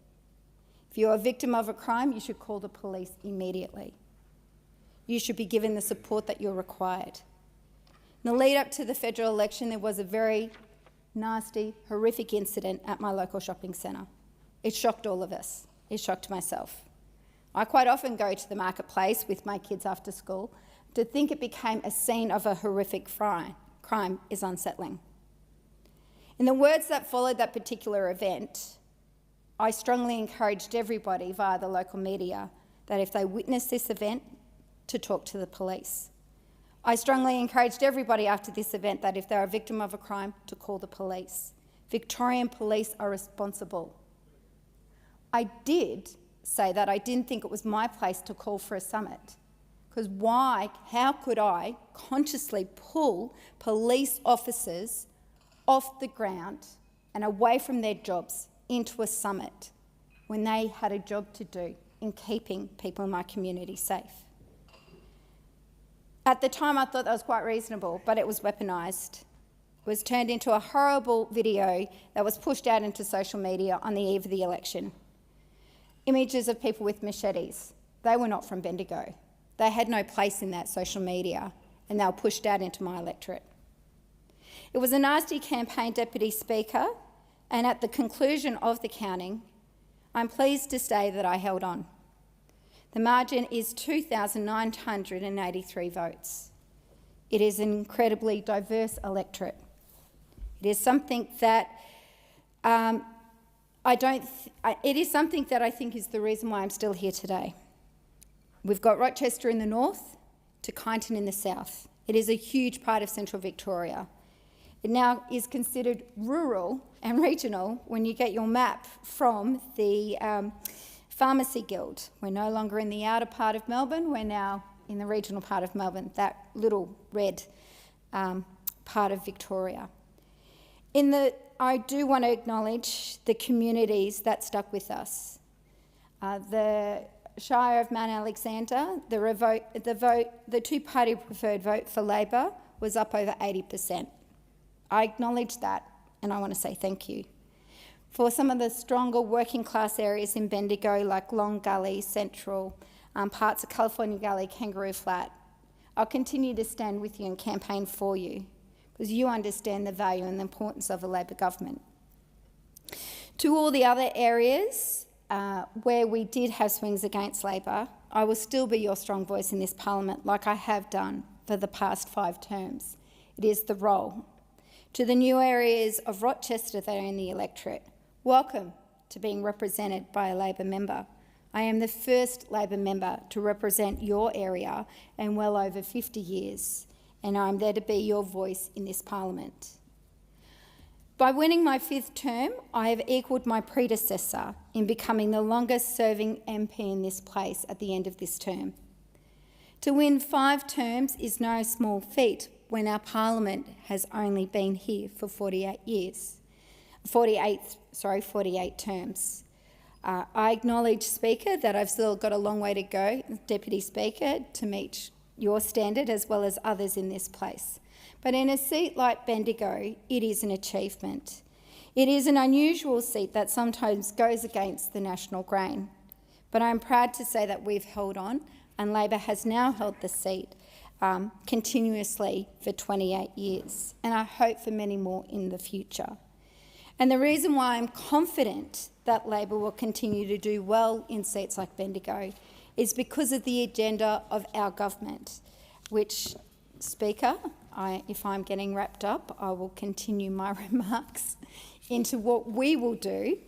If you're a victim of a crime, you should call the police immediately. You should be given the support that you're required. In the lead up to the federal election, there was a very nasty, horrific incident at my local shopping centre. It shocked all of us. It shocked myself. I quite often go to the marketplace with my kids after school. To think it became a scene of a horrific crime is unsettling. In the words that followed that particular event, I strongly encouraged everybody via the local media that if they witnessed this event, to talk to the police. I strongly encouraged everybody after this event that if they're a victim of a crime, to call the police. Victorian police are responsible. I did say that I didn't think it was my place to call for a summit, because how could I consciously pull police officers off the ground and away from their jobs into a summit when they had a job to do in keeping people in my community safe? At the time, I thought that was quite reasonable, but it was weaponised. It was turned into a horrible video that was pushed out into social media on the eve of the election. Images of people with machetes. They were not from Bendigo. They had no place in that social media, and they were pushed out into my electorate. It was a nasty campaign, Deputy Speaker, and at the conclusion of the counting, I'm pleased to say that I held on. The margin is 2,983 votes. It is an incredibly diverse electorate. It is something that I think is the reason why I'm still here today. We've got Rochester in the north to Kyneton in the south. It is a huge part of central Victoria. It now is considered rural and regional when you get your map from the Pharmacy Guild. We're no longer in the outer part of Melbourne, we're now in the regional part of Melbourne, that little red part of Victoria. I do want to acknowledge the communities that stuck with us. The Shire of Mount Alexander, the two-party preferred vote for Labor was up over 80%. I acknowledge that, and I want to say thank you. For some of the stronger working class areas in Bendigo, like Long Gully, Central, parts of California Gully, Kangaroo Flat, I'll continue to stand with you and campaign for you, because you understand the value and the importance of a Labor government. To all the other areas where we did have swings against Labor, I will still be your strong voice in this Parliament, like I have done for the past 5 terms. It is the role. To the new areas of Rochester that are in the electorate, welcome to being represented by a Labor member. I am the first Labor member to represent your area in well over 50 years, and I'm there to be your voice in this Parliament. By winning my 5th term, I have equalled my predecessor in becoming the longest-serving MP in this place at the end of this term. To win 5 terms is no small feat when our Parliament has only been here for 48 terms. I acknowledge, Speaker, that I've still got a long way to go, Deputy Speaker, to meet your standard as well as others in this place. But in a seat like Bendigo, it is an achievement. It is an unusual seat that sometimes goes against the national grain. But I'm proud to say that we've held on, and Labor has now held the seat continuously for 28 years, and I hope for many more in the future. And the reason why I'm confident that Labor will continue to do well in seats like Bendigo is because of the agenda of our government, which, Speaker, if I'm getting wrapped up, I will continue my remarks into what we will do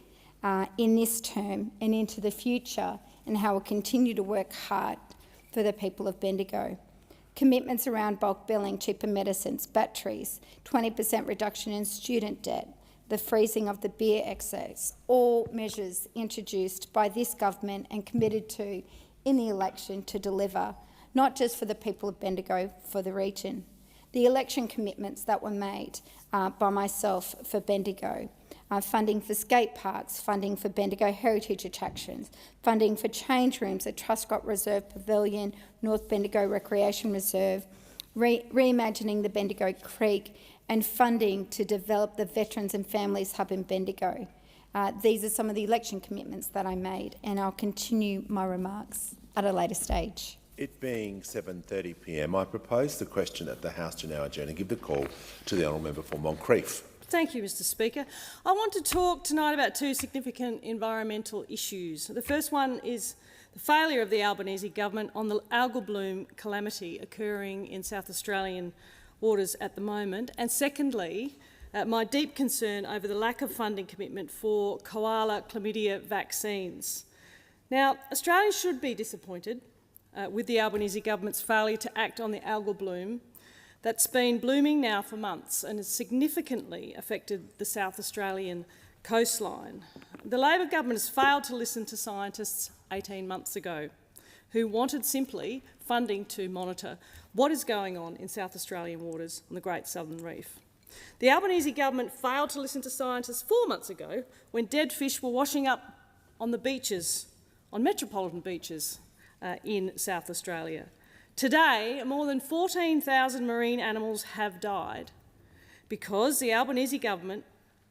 in this term and into the future, and how we'll continue to work hard for the people of Bendigo. Commitments around bulk billing, cheaper medicines, batteries, 20% reduction in student debt, the freezing of the beer excise, all measures introduced by this government and committed to in the election to deliver, not just for the people of Bendigo, for the region. The election commitments that were made by myself for Bendigo, funding for skate parks, funding for Bendigo heritage attractions, funding for change rooms at Truscott Reserve Pavilion, North Bendigo Recreation Reserve, reimagining the Bendigo Creek, and funding to develop the Veterans and Families Hub in Bendigo. These are some of the election commitments that I made, and I'll continue my remarks at a later stage. It being 7:30 p.m, I propose the question that the House to now adjourn and give the call to the honourable member for Moncrieff. Thank you, Mr Speaker. I want to talk tonight about 2 significant environmental issues. The first one is the failure of the Albanese government on the algal bloom calamity occurring in South Australian waters at the moment, and secondly, my deep concern over the lack of funding commitment for koala chlamydia vaccines. Now, Australians should be disappointed with the Albanese government's failure to act on the algal bloom that's been blooming now for months and has significantly affected the South Australian coastline. The Labor government has failed to listen to scientists 18 months ago who wanted simply funding to monitor what is going on in South Australian waters on the Great Southern Reef. The Albanese government failed to listen to scientists 4 months ago when dead fish were washing up on the beaches, on metropolitan beaches in South Australia. Today, more than 14,000 marine animals have died because the Albanese government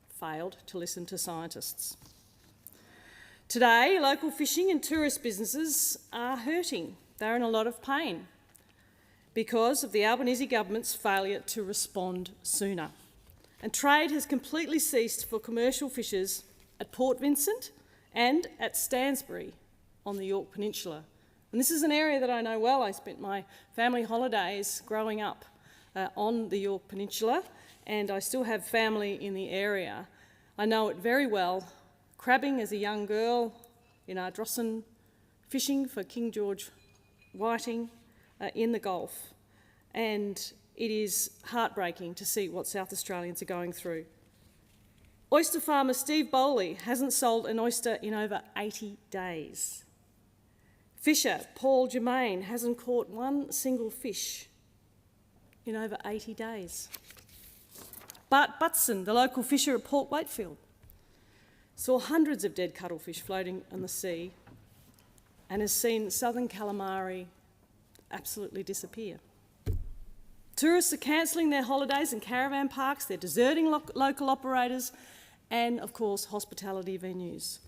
failed to listen to scientists. Today, local fishing and tourist businesses are hurting. They're in a lot of pain because of the Albanese government's failure to respond sooner. And trade has completely ceased for commercial fishers at Port Vincent and at Stansbury on the Yorke Peninsula. And this is an area that I know well. I spent my family holidays growing up on the Yorke Peninsula, and I still have family in the area. I know it very well. Crabbing as a young girl in Ardrossan, fishing for King George whiting in the Gulf. And it is heartbreaking to see what South Australians are going through. Oyster farmer Steve Bowley hasn't sold an oyster in over 80 days. Fisher Paul Germain hasn't caught one single fish in over 80 days. Bart Butson, the local fisher at Port Wakefield, saw hundreds of dead cuttlefish floating on the sea and has seen southern calamari absolutely disappear. Tourists are cancelling their holidays in caravan parks, they're deserting local operators and, of course, hospitality venues.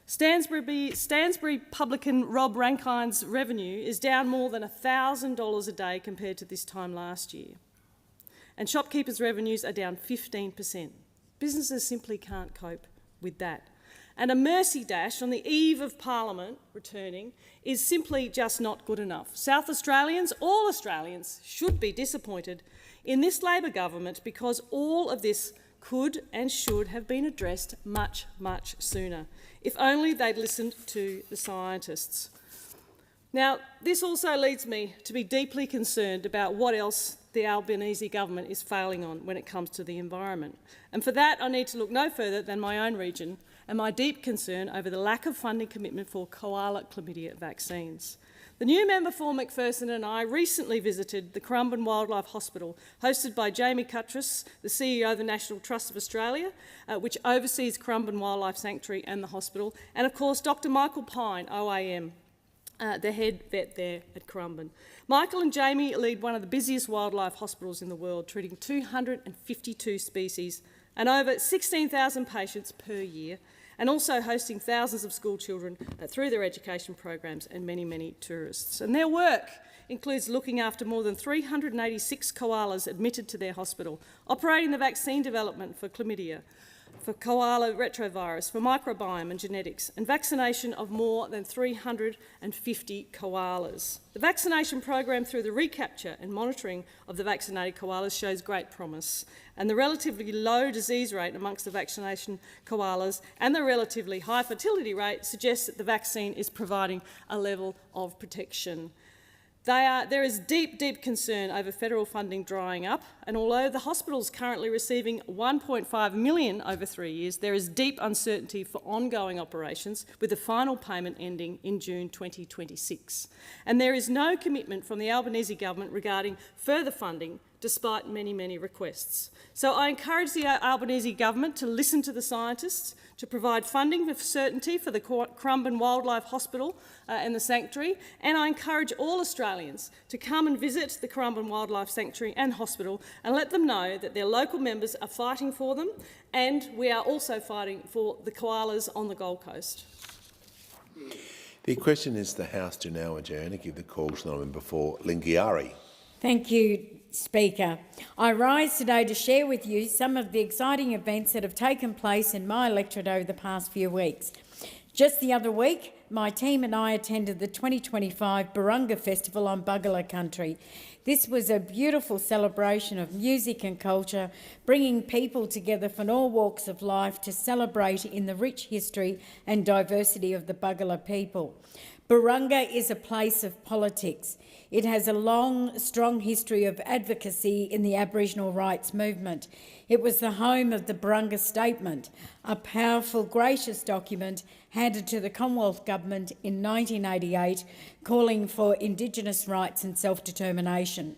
Stansbury publican Rob Rankine's revenue is down more than $1,000 a day compared to this time last year. And shopkeepers' revenues are down 15%. Businesses simply can't cope with that. And a mercy dash on the eve of Parliament returning is simply just not good enough. South Australians, all Australians, should be disappointed in this Labor government because all of this could and should have been addressed much, much sooner, if only they'd listened to the scientists. Now, this also leads me to be deeply concerned about what else the Albanese government is failing on when it comes to the environment. And for that, I need to look no further than my own region and my deep concern over the lack of funding commitment for koala chlamydia vaccines. The new member for McPherson and I recently visited the Currumbin Wildlife Hospital, hosted by Jamie Cuttras, the CEO of the National Trust of Australia, which oversees Currumbin Wildlife Sanctuary and the hospital, and of course Dr Michael Pine, OAM, the head vet there at Currumbin. Michael and Jamie lead one of the busiest wildlife hospitals in the world, treating 252 species and over 16,000 patients per year, and also hosting thousands of school children through their education programs and many, many tourists. And their work includes looking after more than 386 koalas admitted to their hospital, operating the vaccine development for chlamydia, for koala retrovirus, for microbiome and genetics, and vaccination of more than 350 koalas. The vaccination program through the recapture and monitoring of the vaccinated koalas shows great promise, and the relatively low disease rate amongst the vaccination koalas and the relatively high fertility rate suggests that the vaccine is providing a level of protection. There is deep, deep concern over federal funding drying up, and although the hospital is currently receiving $1.5 million over 3 years, there is deep uncertainty for ongoing operations, with the final payment ending in June 2026. And there is no commitment from the Albanese government regarding further funding, despite many, many requests. So I encourage the Albanese government to listen to the scientists, to provide funding for certainty for the Currumbin Wildlife Hospital and the Sanctuary, and I encourage all Australians to come and visit the Currumbin Wildlife Sanctuary and Hospital and let them know that their local members are fighting for them, and we are also fighting for the koalas on the Gold Coast. The question is the House to now adjourn and give the call to the member for Lingiari. Thank you, Speaker. I rise today to share with you some of the exciting events that have taken place in my electorate over the past few weeks. Just the other week, my team and I attended the 2025 Barunga Festival on Buggala country. This was a beautiful celebration of music and culture, bringing people together from all walks of life to celebrate in the rich history and diversity of the Buggala people. Barunga is a place of politics. It has a long, strong history of advocacy in the Aboriginal rights movement. It was the home of the Barunga Statement, a powerful, gracious document handed to the Commonwealth Government in 1988, calling for Indigenous rights and self-determination.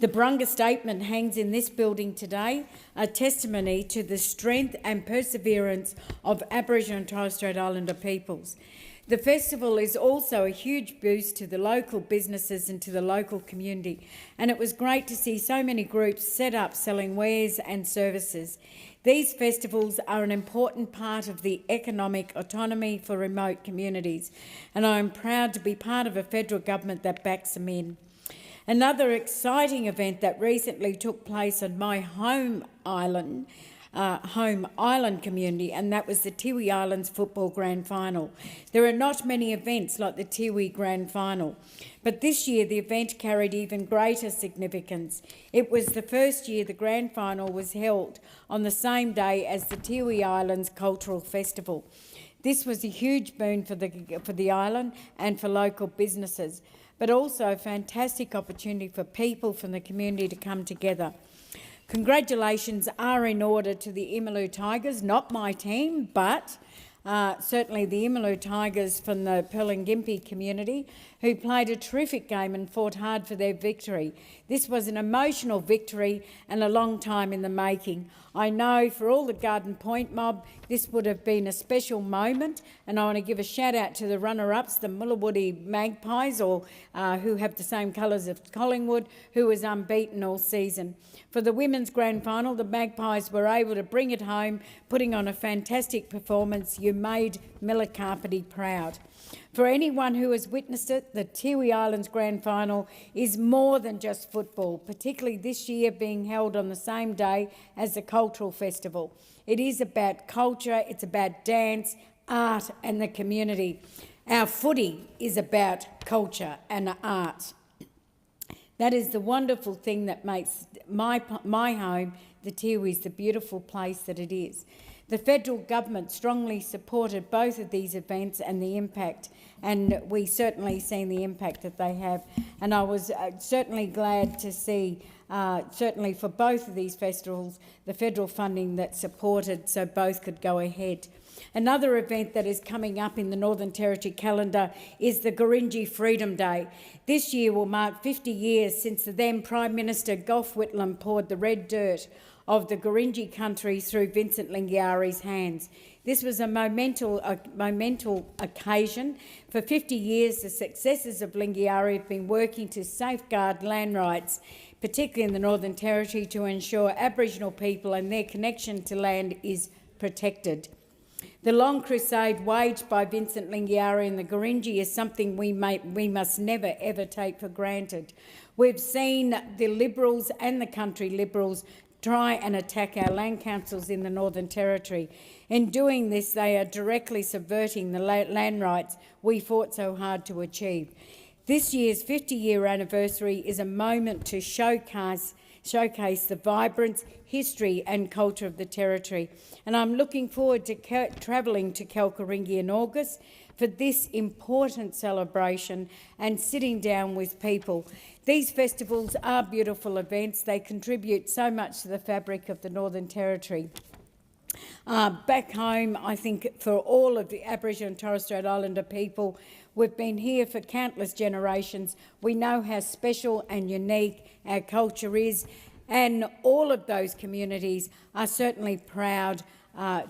The Barunga Statement hangs in this building today, a testimony to the strength and perseverance of Aboriginal and Torres Strait Islander peoples. The festival is also a huge boost to the local businesses and to the local community, and it was great to see so many groups set up selling wares and services. These festivals are an important part of the economic autonomy for remote communities, and I am proud to be part of a federal government that backs them in. Another exciting event that recently took place on my home island community, and that was the Tiwi Islands Football Grand Final. There are not many events like the Tiwi Grand Final, but this year the event carried even greater significance. It was the first year the Grand Final was held on the same day as the Tiwi Islands Cultural Festival. This was a huge boon for the island and for local businesses, but also a fantastic opportunity for people from the community to come together. Congratulations are in order to the Emilu Tigers, not my team, but certainly the Imalu Tigers from the Perlingimpi community, who played a terrific game and fought hard for their victory. This was an emotional victory and a long time in the making. I know for all the Garden Point mob, this would have been a special moment, and I want to give a shout out to the runner-ups, the Mullawoody Magpies, or who have the same colours as Collingwood, who was unbeaten all season. For the women's grand final, the Magpies were able to bring it home, putting on a fantastic performance. You made Millicarpity proud. For anyone who has witnessed it, the Tiwi Islands Grand Final is more than just football, particularly this year being held on the same day as the Cultural Festival. It is about culture, it's about dance, art and the community. Our footy is about culture and art. That is the wonderful thing that makes my home, the Tiwis, the beautiful place that it is. The federal government strongly supported both of these events and the impact, and we certainly seen the impact that they have. And I was certainly glad to see, certainly for both of these festivals, the federal funding that supported so both could go ahead. Another event that is coming up in the Northern Territory calendar is the Gurindji Freedom Day. This year will mark 50 years since the then Prime Minister Gough Whitlam poured the red dirt of the Gurindji country through Vincent Lingiari's hands. This was a monumental occasion. For 50 years, the successors of Lingiari have been working to safeguard land rights, particularly in the Northern Territory, to ensure Aboriginal people and their connection to land is protected. The long crusade waged by Vincent Lingiari and the Gurindji is something we must never ever take for granted. We've seen the Liberals and the country Liberals try and attack our land councils in the Northern Territory. In doing this, they are directly subverting the land rights we fought so hard to achieve. This year's 50-year anniversary is a moment to showcase the vibrance, history and culture of the Territory. And I'm looking forward to travelling to Kalkaringi in August for this important celebration and sitting down with people. These festivals are beautiful events. They contribute so much to the fabric of the Northern Territory. Back home, I think for all of the Aboriginal and Torres Strait Islander people, we've been here for countless generations. We know how special and unique our culture is, and all of those communities are certainly proud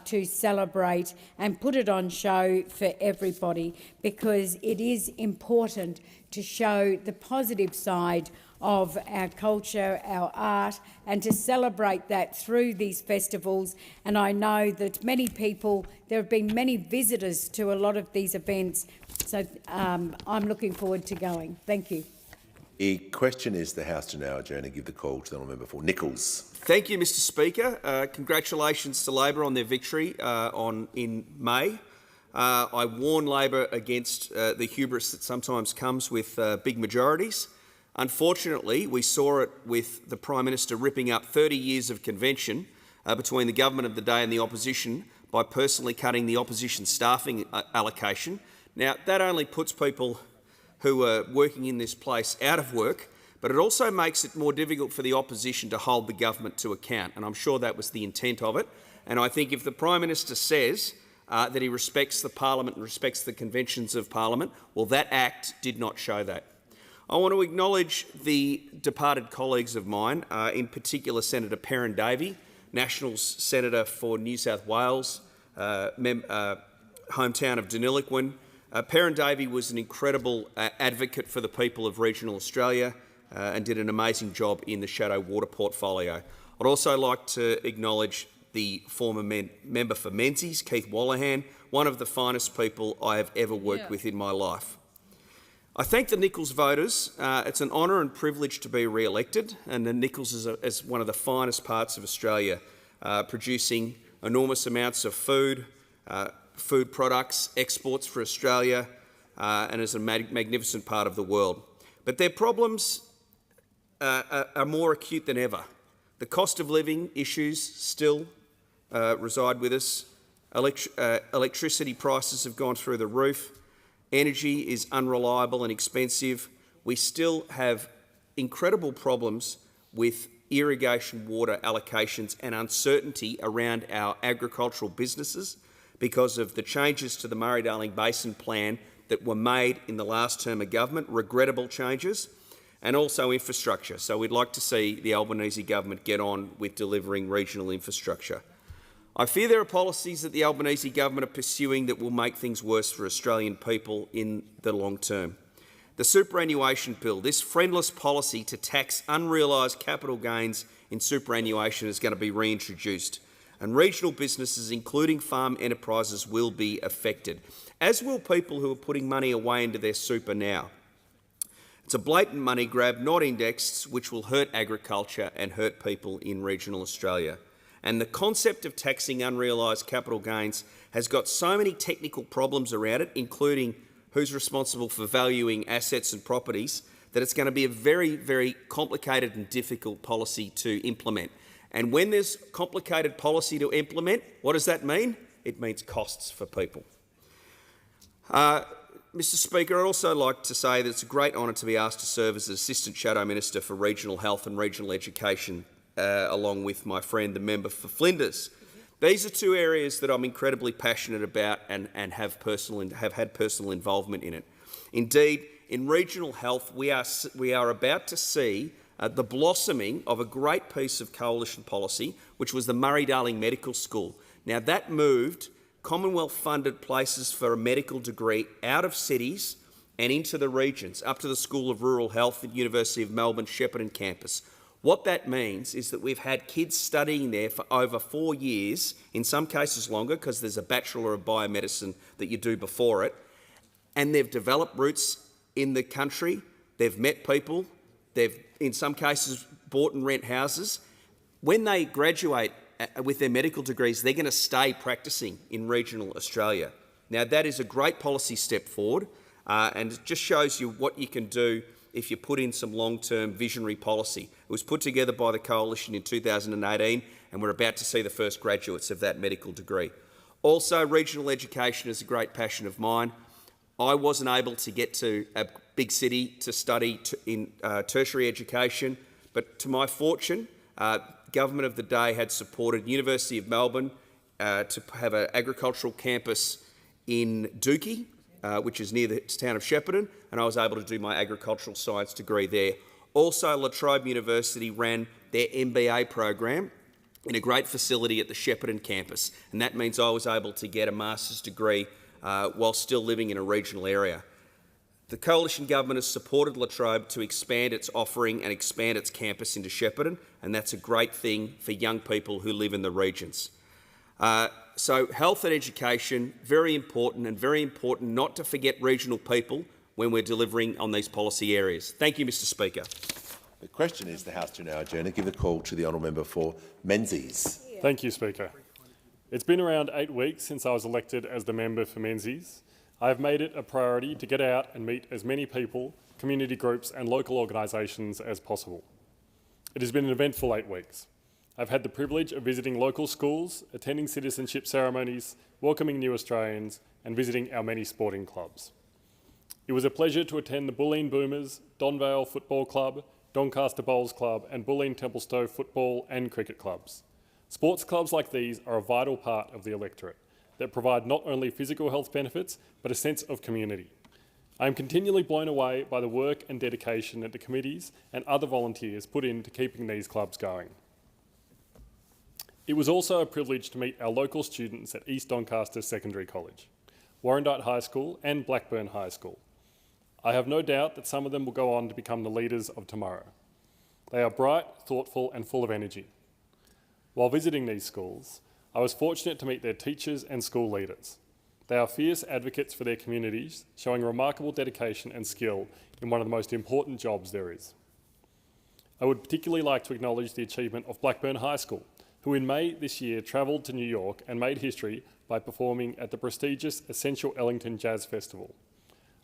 to celebrate and put it on show for everybody, because it is important to show the positive side of our culture, our art, and to celebrate that through these festivals. And I know that many people, there have been many visitors to a lot of these events, so I'm looking forward to going. Thank you. The question is the House to now adjourn and give the call to the honourable member for Nichols. Thank you, Mr Speaker. Congratulations to Labor on their victory in May. I warn Labor against the hubris that sometimes comes with big majorities. Unfortunately, we saw it with the Prime Minister ripping up 30 years of convention between the government of the day and the opposition by personally cutting the opposition staffing allocation. Now, that only puts people who are working in this place out of work, but it also makes it more difficult for the opposition to hold the government to account, and I'm sure that was the intent of it. And I think if the Prime Minister says that he respects the Parliament and respects the conventions of Parliament, well, that act did not show that. I want to acknowledge the departed colleagues of mine, in particular Senator Perrin Davey, Nationals Senator for New South Wales, hometown of Deniliquin. Perrin Davey was an incredible advocate for the people of regional Australia and did an amazing job in the Shadow Water portfolio. I'd also like to acknowledge the former member for Menzies, Keith Wallahan, one of the finest people I have ever worked with in my life. I thank the Nichols voters. It's an honour and privilege to be re-elected, and the Nichols is one of the finest parts of Australia, producing enormous amounts of food products, exports for Australia, and is a magnificent part of the world. But their problems are more acute than ever. The cost of living issues still reside with us. Electricity prices have gone through the roof. Energy is unreliable and expensive. We still have incredible problems with irrigation water allocations and uncertainty around our agricultural businesses, because of the changes to the Murray-Darling Basin Plan that were made in the last term of government, regrettable changes, and also infrastructure. So we'd like to see the Albanese government get on with delivering regional infrastructure. I fear there are policies that the Albanese government are pursuing that will make things worse for Australian people in the long term. The superannuation bill, this friendless policy to tax unrealised capital gains in superannuation, is going to be reintroduced, and regional businesses, including farm enterprises, will be affected, as will people who are putting money away into their super now. It's a blatant money grab, not indexed, which will hurt agriculture and hurt people in regional Australia. And the concept of taxing unrealised capital gains has got so many technical problems around it, including who's responsible for valuing assets and properties, that it's going to be a very, very complicated and difficult policy to implement. And when there's complicated policy to implement, what does that mean? It means costs for people. Mr Speaker, I'd also like to say that it's a great honour to be asked to serve as Assistant Shadow Minister for Regional Health and Regional Education, along with my friend, the member for Flinders. These are two areas that I'm incredibly passionate about and have had personal involvement in it. Indeed, in regional health, we are about to see the blossoming of a great piece of coalition policy, which was the Murray-Darling Medical School. Now, that moved Commonwealth-funded places for a medical degree out of cities and into the regions, up to the School of Rural Health at University of Melbourne Shepparton campus. What that means is that we've had kids studying there for over 4 years, in some cases longer, because there's a Bachelor of Biomedicine that you do before it, and they've developed roots in the country, they've met people, they've, in some cases, bought and rent houses. When they graduate with their medical degrees, they're going to stay practising in regional Australia. Now, that is a great policy step forward, and it just shows you what you can do if you put in some long-term visionary policy. It was put together by the Coalition in 2018, and we're about to see the first graduates of that medical degree. Also, regional education is a great passion of mine. I wasn't able to get to a big city to study in tertiary education, but to my fortune, government of the day had supported University of Melbourne to have an agricultural campus in Dookie, which is near the town of Shepparton, and I was able to do my agricultural science degree there. Also, La Trobe University ran their MBA program in a great facility at the Shepparton campus, and that means I was able to get a master's degree while still living in a regional area. The Coalition Government has supported La Trobe to expand its offering and expand its campus into Shepparton, and that's a great thing for young people who live in the regions. So health and education, very important, and very important not to forget regional people when we're delivering on these policy areas. Thank you, Mr Speaker. The question is the House to now adjourn and give the call to the honourable member for Menzies. Thank you, Speaker. It's been around 8 weeks since I was elected as the member for Menzies. I have made it a priority to get out and meet as many people, community groups and local organisations as possible. It has been an eventful 8 weeks. I've had the privilege of visiting local schools, attending citizenship ceremonies, welcoming new Australians and visiting our many sporting clubs. It was a pleasure to attend the Bulleen Boomers, Donvale Football Club, Doncaster Bowls Club and Bulleen Templestowe football and cricket clubs. Sports clubs like these are a vital part of the electorate that provide not only physical health benefits but a sense of community. I am continually blown away by the work and dedication that the committees and other volunteers put into keeping these clubs going. It was also a privilege to meet our local students at East Doncaster Secondary College, Warrandyte High School and Blackburn High School. I have no doubt that some of them will go on to become the leaders of tomorrow. They are bright, thoughtful and full of energy. While visiting these schools, I was fortunate to meet their teachers and school leaders. They are fierce advocates for their communities, showing remarkable dedication and skill in one of the most important jobs there is. I would particularly like to acknowledge the achievement of Blackburn High School, who in May this year travelled to New York and made history by performing at the prestigious Essential Ellington Jazz Festival.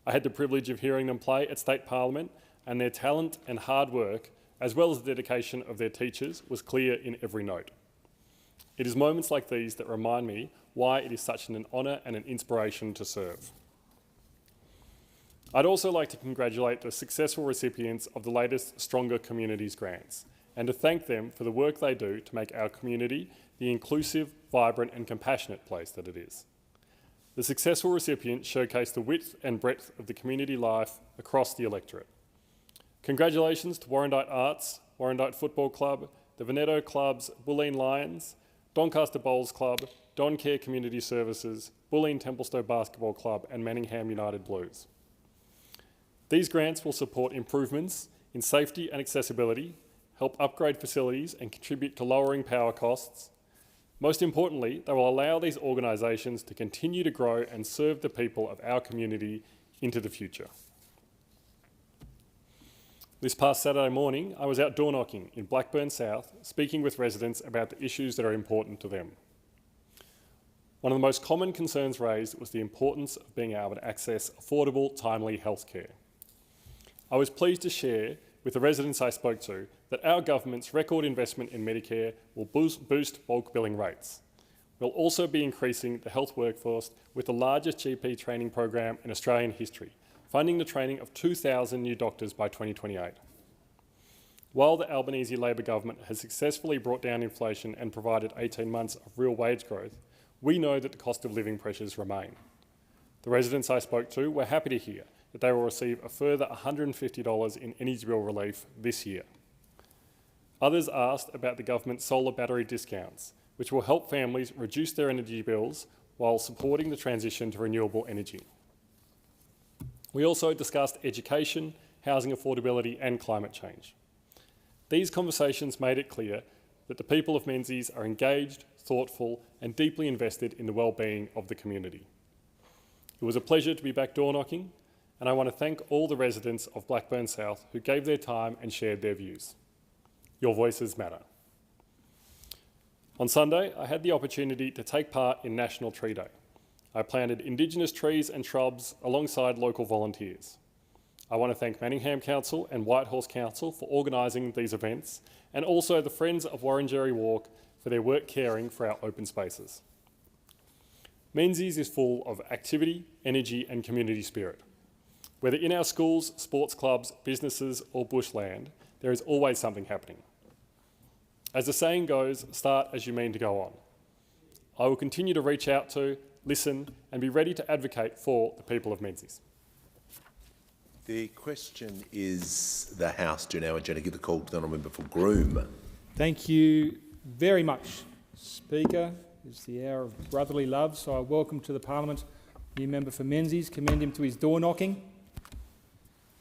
I had the privilege of hearing them play at State Parliament, and their talent and hard work, as well as the dedication of their teachers, was clear in every note. It is moments like these that remind me why it is such an honour and an inspiration to serve. I'd also like to congratulate the successful recipients of the latest Stronger Communities grants and to thank them for the work they do to make our community the inclusive, vibrant and compassionate place that it is. The successful recipient showcased the width and breadth of the community life across the electorate. Congratulations to Warrandyte Arts, Warrandyte Football Club, the Veneto Clubs, Bulleen Lions, Doncaster Bowls Club, Don Care Community Services, Bulleen Templestowe Basketball Club and Manningham United Blues. These grants will support improvements in safety and accessibility, help upgrade facilities and contribute to lowering power costs. Most importantly, they will allow these organisations to continue to grow and serve the people of our community into the future. This past Saturday morning, I was out door knocking in Blackburn South, speaking with residents about the issues that are important to them. One of the most common concerns raised was the importance of being able to access affordable, timely healthcare. I was pleased to share with the residents I spoke to that our government's record investment in Medicare will boost bulk billing rates. We'll also be increasing the health workforce with the largest GP training program in Australian history, funding the training of 2,000 new doctors by 2028. While the Albanese Labor government has successfully brought down inflation and provided 18 months of real wage growth, we know that the cost of living pressures remain. The residents I spoke to were happy to hear that they will receive a further $150 in energy bill relief this year. Others asked about the government's solar battery discounts, which will help families reduce their energy bills while supporting the transition to renewable energy. We also discussed education, housing affordability and climate change. These conversations made it clear that the people of Menzies are engaged, thoughtful and deeply invested in the well-being of the community. It was a pleasure to be back door knocking, and I want to thank all the residents of Blackburn South who gave their time and shared their views. Your voices matter. On Sunday, I had the opportunity to take part in National Tree Day. I planted Indigenous trees and shrubs alongside local volunteers. I want to thank Manningham Council and Whitehorse Council for organising these events, and also the Friends of Warrenjerry Walk for their work caring for our open spaces. Menzies is full of activity, energy and community spirit. Whether in our schools, sports clubs, businesses or bushland, there is always something happening. As the saying goes, start as you mean to go on. I will continue to reach out to, listen and be ready to advocate for the people of Menzies. The question is the House do now adjourn to give the call to the honourable member for Groom. Thank you very much, Speaker. It's the hour of brotherly love, so I welcome to the Parliament the new member for Menzies, commend him to his door knocking.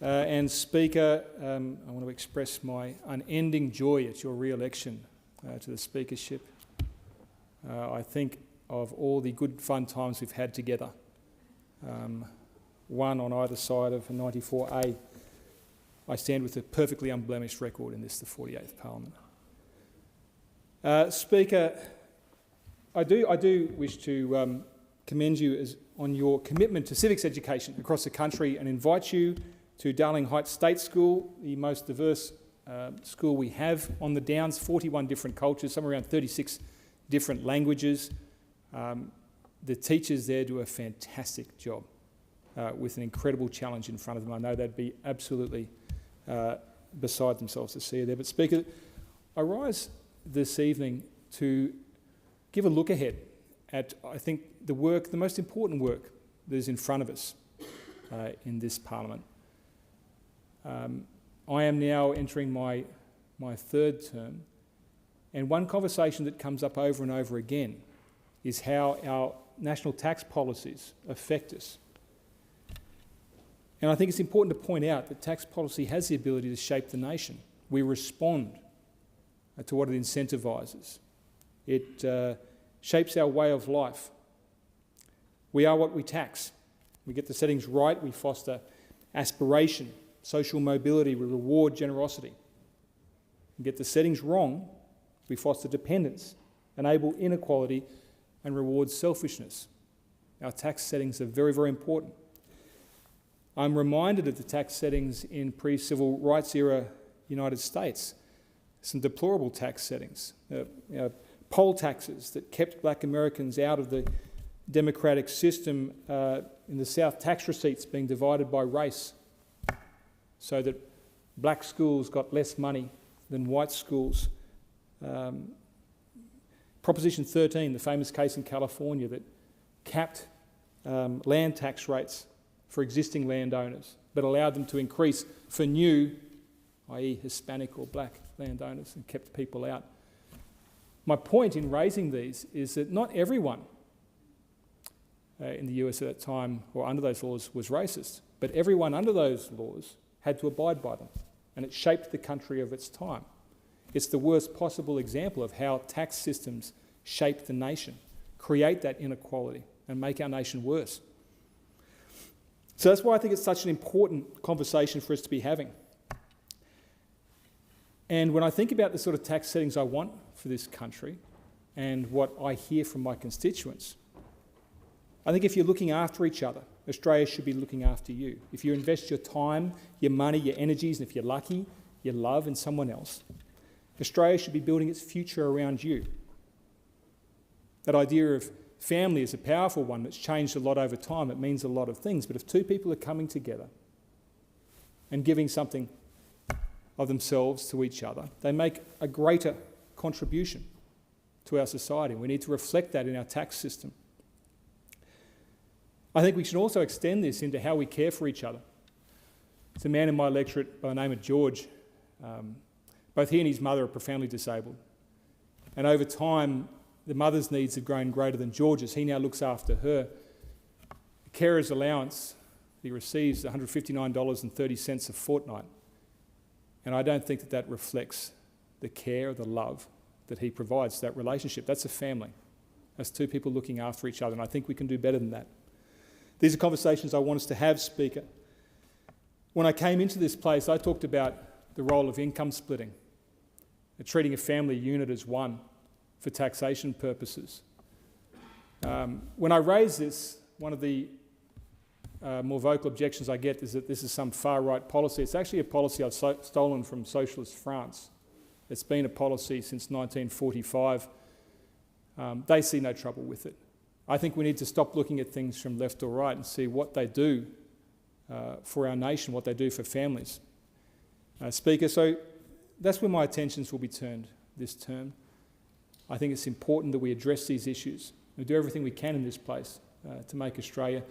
And Speaker, I want to express my unending joy at your re-election to the Speakership. I think of all the good fun times we've had together, one on either side of 94A. I stand with a perfectly unblemished record in this, the 48th Parliament. Speaker, I do wish to commend you on your commitment to civics education across the country and invite you to Darling Heights State School, the most diverse school we have on the Downs, 41 different cultures, somewhere around 36 different languages. The teachers there do a fantastic job with an incredible challenge in front of them. I know they'd be absolutely beside themselves to see you there. But Speaker, I rise this evening to give a look ahead at, I think, the most important work that is in front of us in this Parliament. I am now entering my third term, and one conversation that comes up over and over again is how our national tax policies affect us. And I think it's important to point out that tax policy has the ability to shape the nation. We respond to what it incentivises. It shapes our way of life. We are what we tax. We get the settings right, we foster aspiration, social mobility, we reward generosity. We get the settings wrong, we foster dependence, enable inequality and reward selfishness. Our tax settings are very, very important. I'm reminded of the tax settings in pre-civil rights era United States. Some deplorable tax settings. Poll taxes that kept black Americans out of the democratic system in the South, tax receipts being divided by race so that black schools got less money than white schools. Proposition 13, the famous case in California that capped land tax rates for existing landowners, but allowed them to increase for new, i.e. Hispanic or black landowners, and kept people out. My point in raising these is that not everyone in the US at that time, or under those laws, was racist, but everyone under those laws had to abide by them, and it shaped the country of its time. It's the worst possible example of how tax systems shape the nation, create that inequality, and make our nation worse. So that's why I think it's such an important conversation for us to be having. And when I think about the sort of tax settings I want for this country and what I hear from my constituents, I think if you're looking after each other, Australia should be looking after you. If you invest your time, your money, your energies, and if you're lucky, your love in someone else, Australia should be building its future around you. That idea of family is a powerful one that's changed a lot over time. It means a lot of things. But if two people are coming together and giving something of themselves to each other, they make a greater contribution to our society. We need to reflect that in our tax system. I think we should also extend this into how we care for each other. There's a man in my electorate by the name of George. Both he and his mother are profoundly disabled. And over time, the mother's needs have grown greater than George's. He now looks after her. The carer's allowance he receives $159.30 a fortnight. And I don't think that that reflects the care or the love that he provides to that relationship. That's a family. That's two people looking after each other, and I think we can do better than that. These are conversations I want us to have, Speaker. When I came into this place, I talked about the role of income splitting, treating a family unit as one for taxation purposes. When I raise this, one of the more vocal objections I get is that this is some far-right policy. It's actually a policy I've stolen from socialist France. It's been a policy since 1945. They see no trouble with it. I think we need to stop looking at things from left or right and see what they do for our nation, what they do for families. Speaker, so that's where my attentions will be turned this term. I think it's important that we address these issues. We do everything we can in this place to make Australia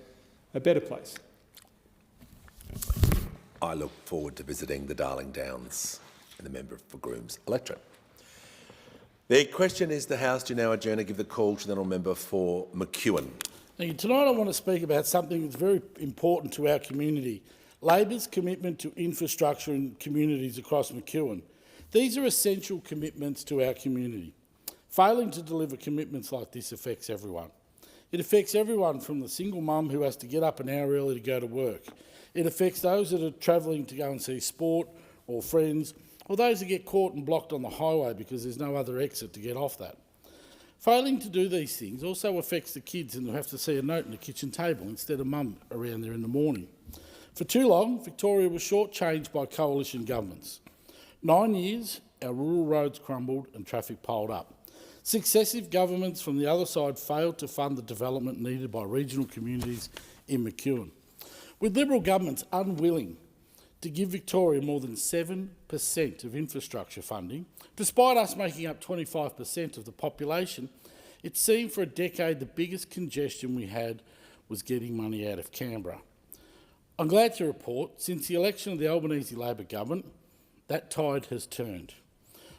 a better place. I look forward to visiting the Darling Downs and the member for Groom's electorate. The question is, the House do now adjourn to give the call to the honourable member for McEwen. Thank you. Tonight I want to speak about something that's very important to our community, Labor's commitment to infrastructure in communities across McEwen. These are essential commitments to our community. Failing to deliver commitments like this affects everyone. It affects everyone from the single mum who has to get up an hour early to go to work. It affects those that are travelling to go and see sport or friends, or those that get caught and blocked on the highway because there's no other exit to get off that. Failing to do these things also affects the kids and who have to see a note on the kitchen table instead of mum around there in the morning. For too long, Victoria was shortchanged by coalition governments. 9 years, our rural roads crumbled and traffic piled up. Successive governments from the other side failed to fund the development needed by regional communities in McEwen, with Liberal governments unwilling to give Victoria more than 7% of infrastructure funding. Despite us making up 25% of the population, it seemed for a decade the biggest congestion we had was getting money out of Canberra. I'm glad to report, since the election of the Albanese Labor government, that tide has turned.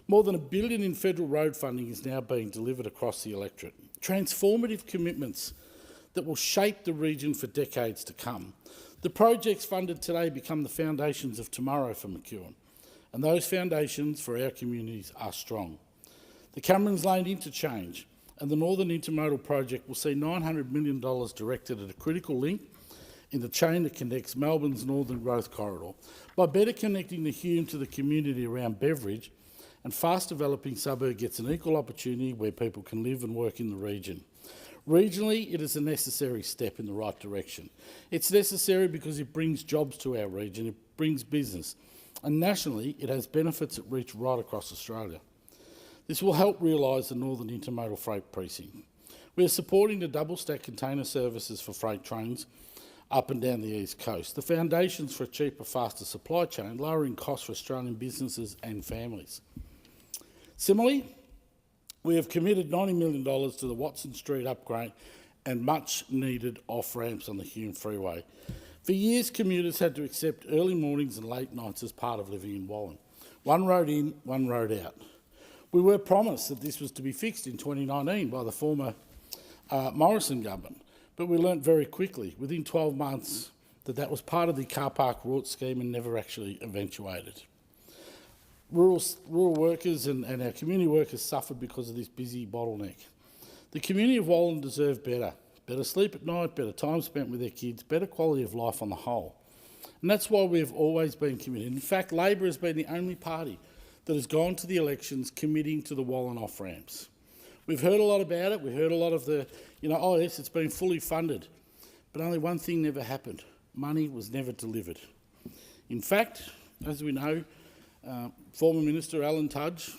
More than $1 billion in federal road funding is now being delivered across the electorate. Transformative commitments that will shape the region for decades to come. The projects funded today become the foundations of tomorrow for McEwen, and those foundations for our communities are strong. The Camerons Lane Interchange and the Northern Intermodal Project will see $900 million directed at a critical link in the chain that connects Melbourne's Northern Growth Corridor. By better connecting the Hume to the community around Beveridge, and fast-developing suburb gets an equal opportunity where people can live and work in the region. Regionally, it is a necessary step in the right direction. It's necessary because it brings jobs to our region, it brings business, and nationally it has benefits that reach right across Australia. This will help realise the Northern Intermodal Freight Precinct. We are supporting the double-stack container services for freight trains up and down the East Coast, the foundations for a cheaper, faster supply chain, lowering costs for Australian businesses and families. Similarly, we have committed $90 million to the Watson Street upgrade and much-needed off-ramps on the Hume Freeway. For years, commuters had to accept early mornings and late nights as part of living in Wallen. One road in, one road out. We were promised that this was to be fixed in 2019 by the former Morrison government, but we learnt very quickly, within 12 months, that was part of the car park rort scheme and never actually eventuated. Rural workers and our community workers suffered because of this busy bottleneck. The community of Wallen deserve better. Better sleep at night, better time spent with their kids, better quality of life on the whole. And that's why we've always been committed. In fact, Labor has been the only party that has gone to the elections committing to the Wallen off-ramps. We've heard a lot about it. We heard a lot of the, oh yes, it's been fully funded. But only one thing never happened. Money was never delivered. In fact, as we know, former Minister Alan Tudge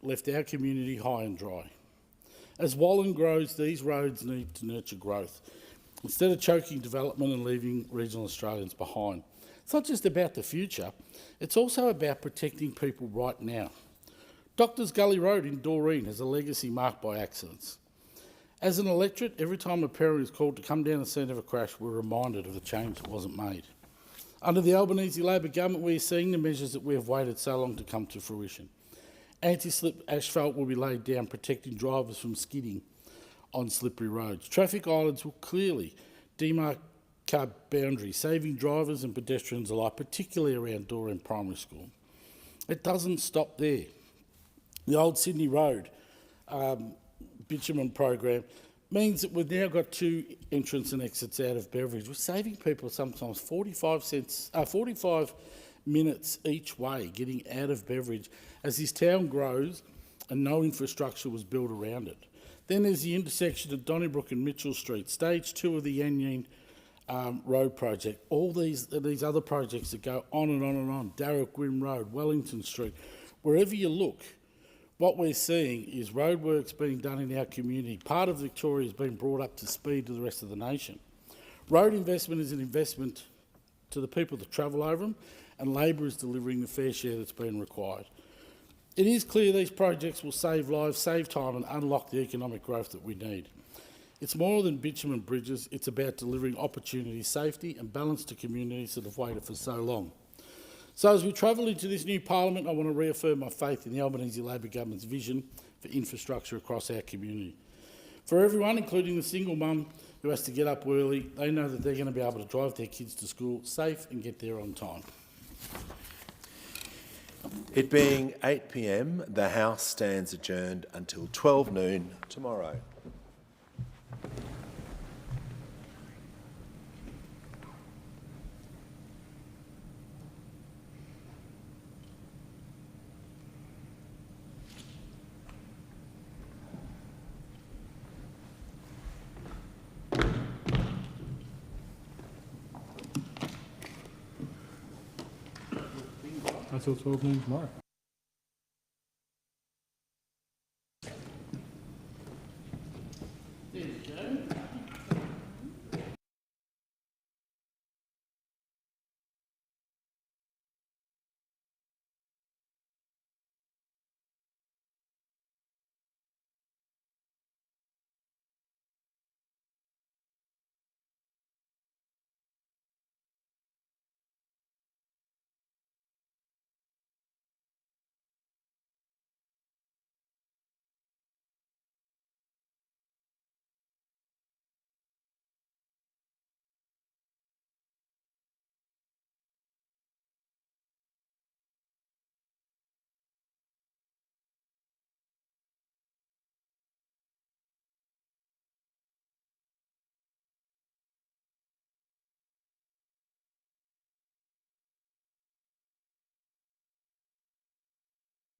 left our community high and dry. As Wallen grows, these roads need to nurture growth, instead of choking development and leaving regional Australians behind. It's not just about the future, it's also about protecting people right now. Doctors Gully Road in Doreen has a legacy marked by accidents. As an electorate, every time a parent is called to come down the scene of a crash, we're reminded of the change that wasn't made. Under the Albanese Labor government, we are seeing the measures that we have waited so long to come to fruition. Anti-slip asphalt will be laid down, protecting drivers from skidding on slippery roads. Traffic islands will clearly demarcate boundaries, saving drivers and pedestrians alike, particularly around Doreen Primary School. It doesn't stop there. The old Sydney Road bitumen program means that we've now got 2 entrance and exits out of Beveridge. We're saving people sometimes 45 minutes each way getting out of Beveridge as this town grows and no infrastructure was built around it. Then there's the intersection of Donnybrook and Mitchell Street, stage 2 of the Yan Yan Road project, all these other projects that go on and on and on, Darrell Gwyn Road, Wellington Street. Wherever you look, what we're seeing is roadworks being done in our community. Part of Victoria has been brought up to speed to the rest of the nation. Road investment is an investment to the people that travel over them, and Labor is delivering the fair share that's been required. It is clear these projects will save lives, save time and unlock the economic growth that we need. It's more than bitumen bridges, it's about delivering opportunity, safety and balance to communities that have waited for so long. So as we travel into this new parliament, I want to reaffirm my faith in the Albanese Labor government's vision for infrastructure across our community. For everyone, including the single mum who has to get up early, they know that they're going to be able to drive their kids to school safe and get there on time. It being 8 p.m, the House stands adjourned until 12 noon tomorrow. Until 12 noon tomorrow.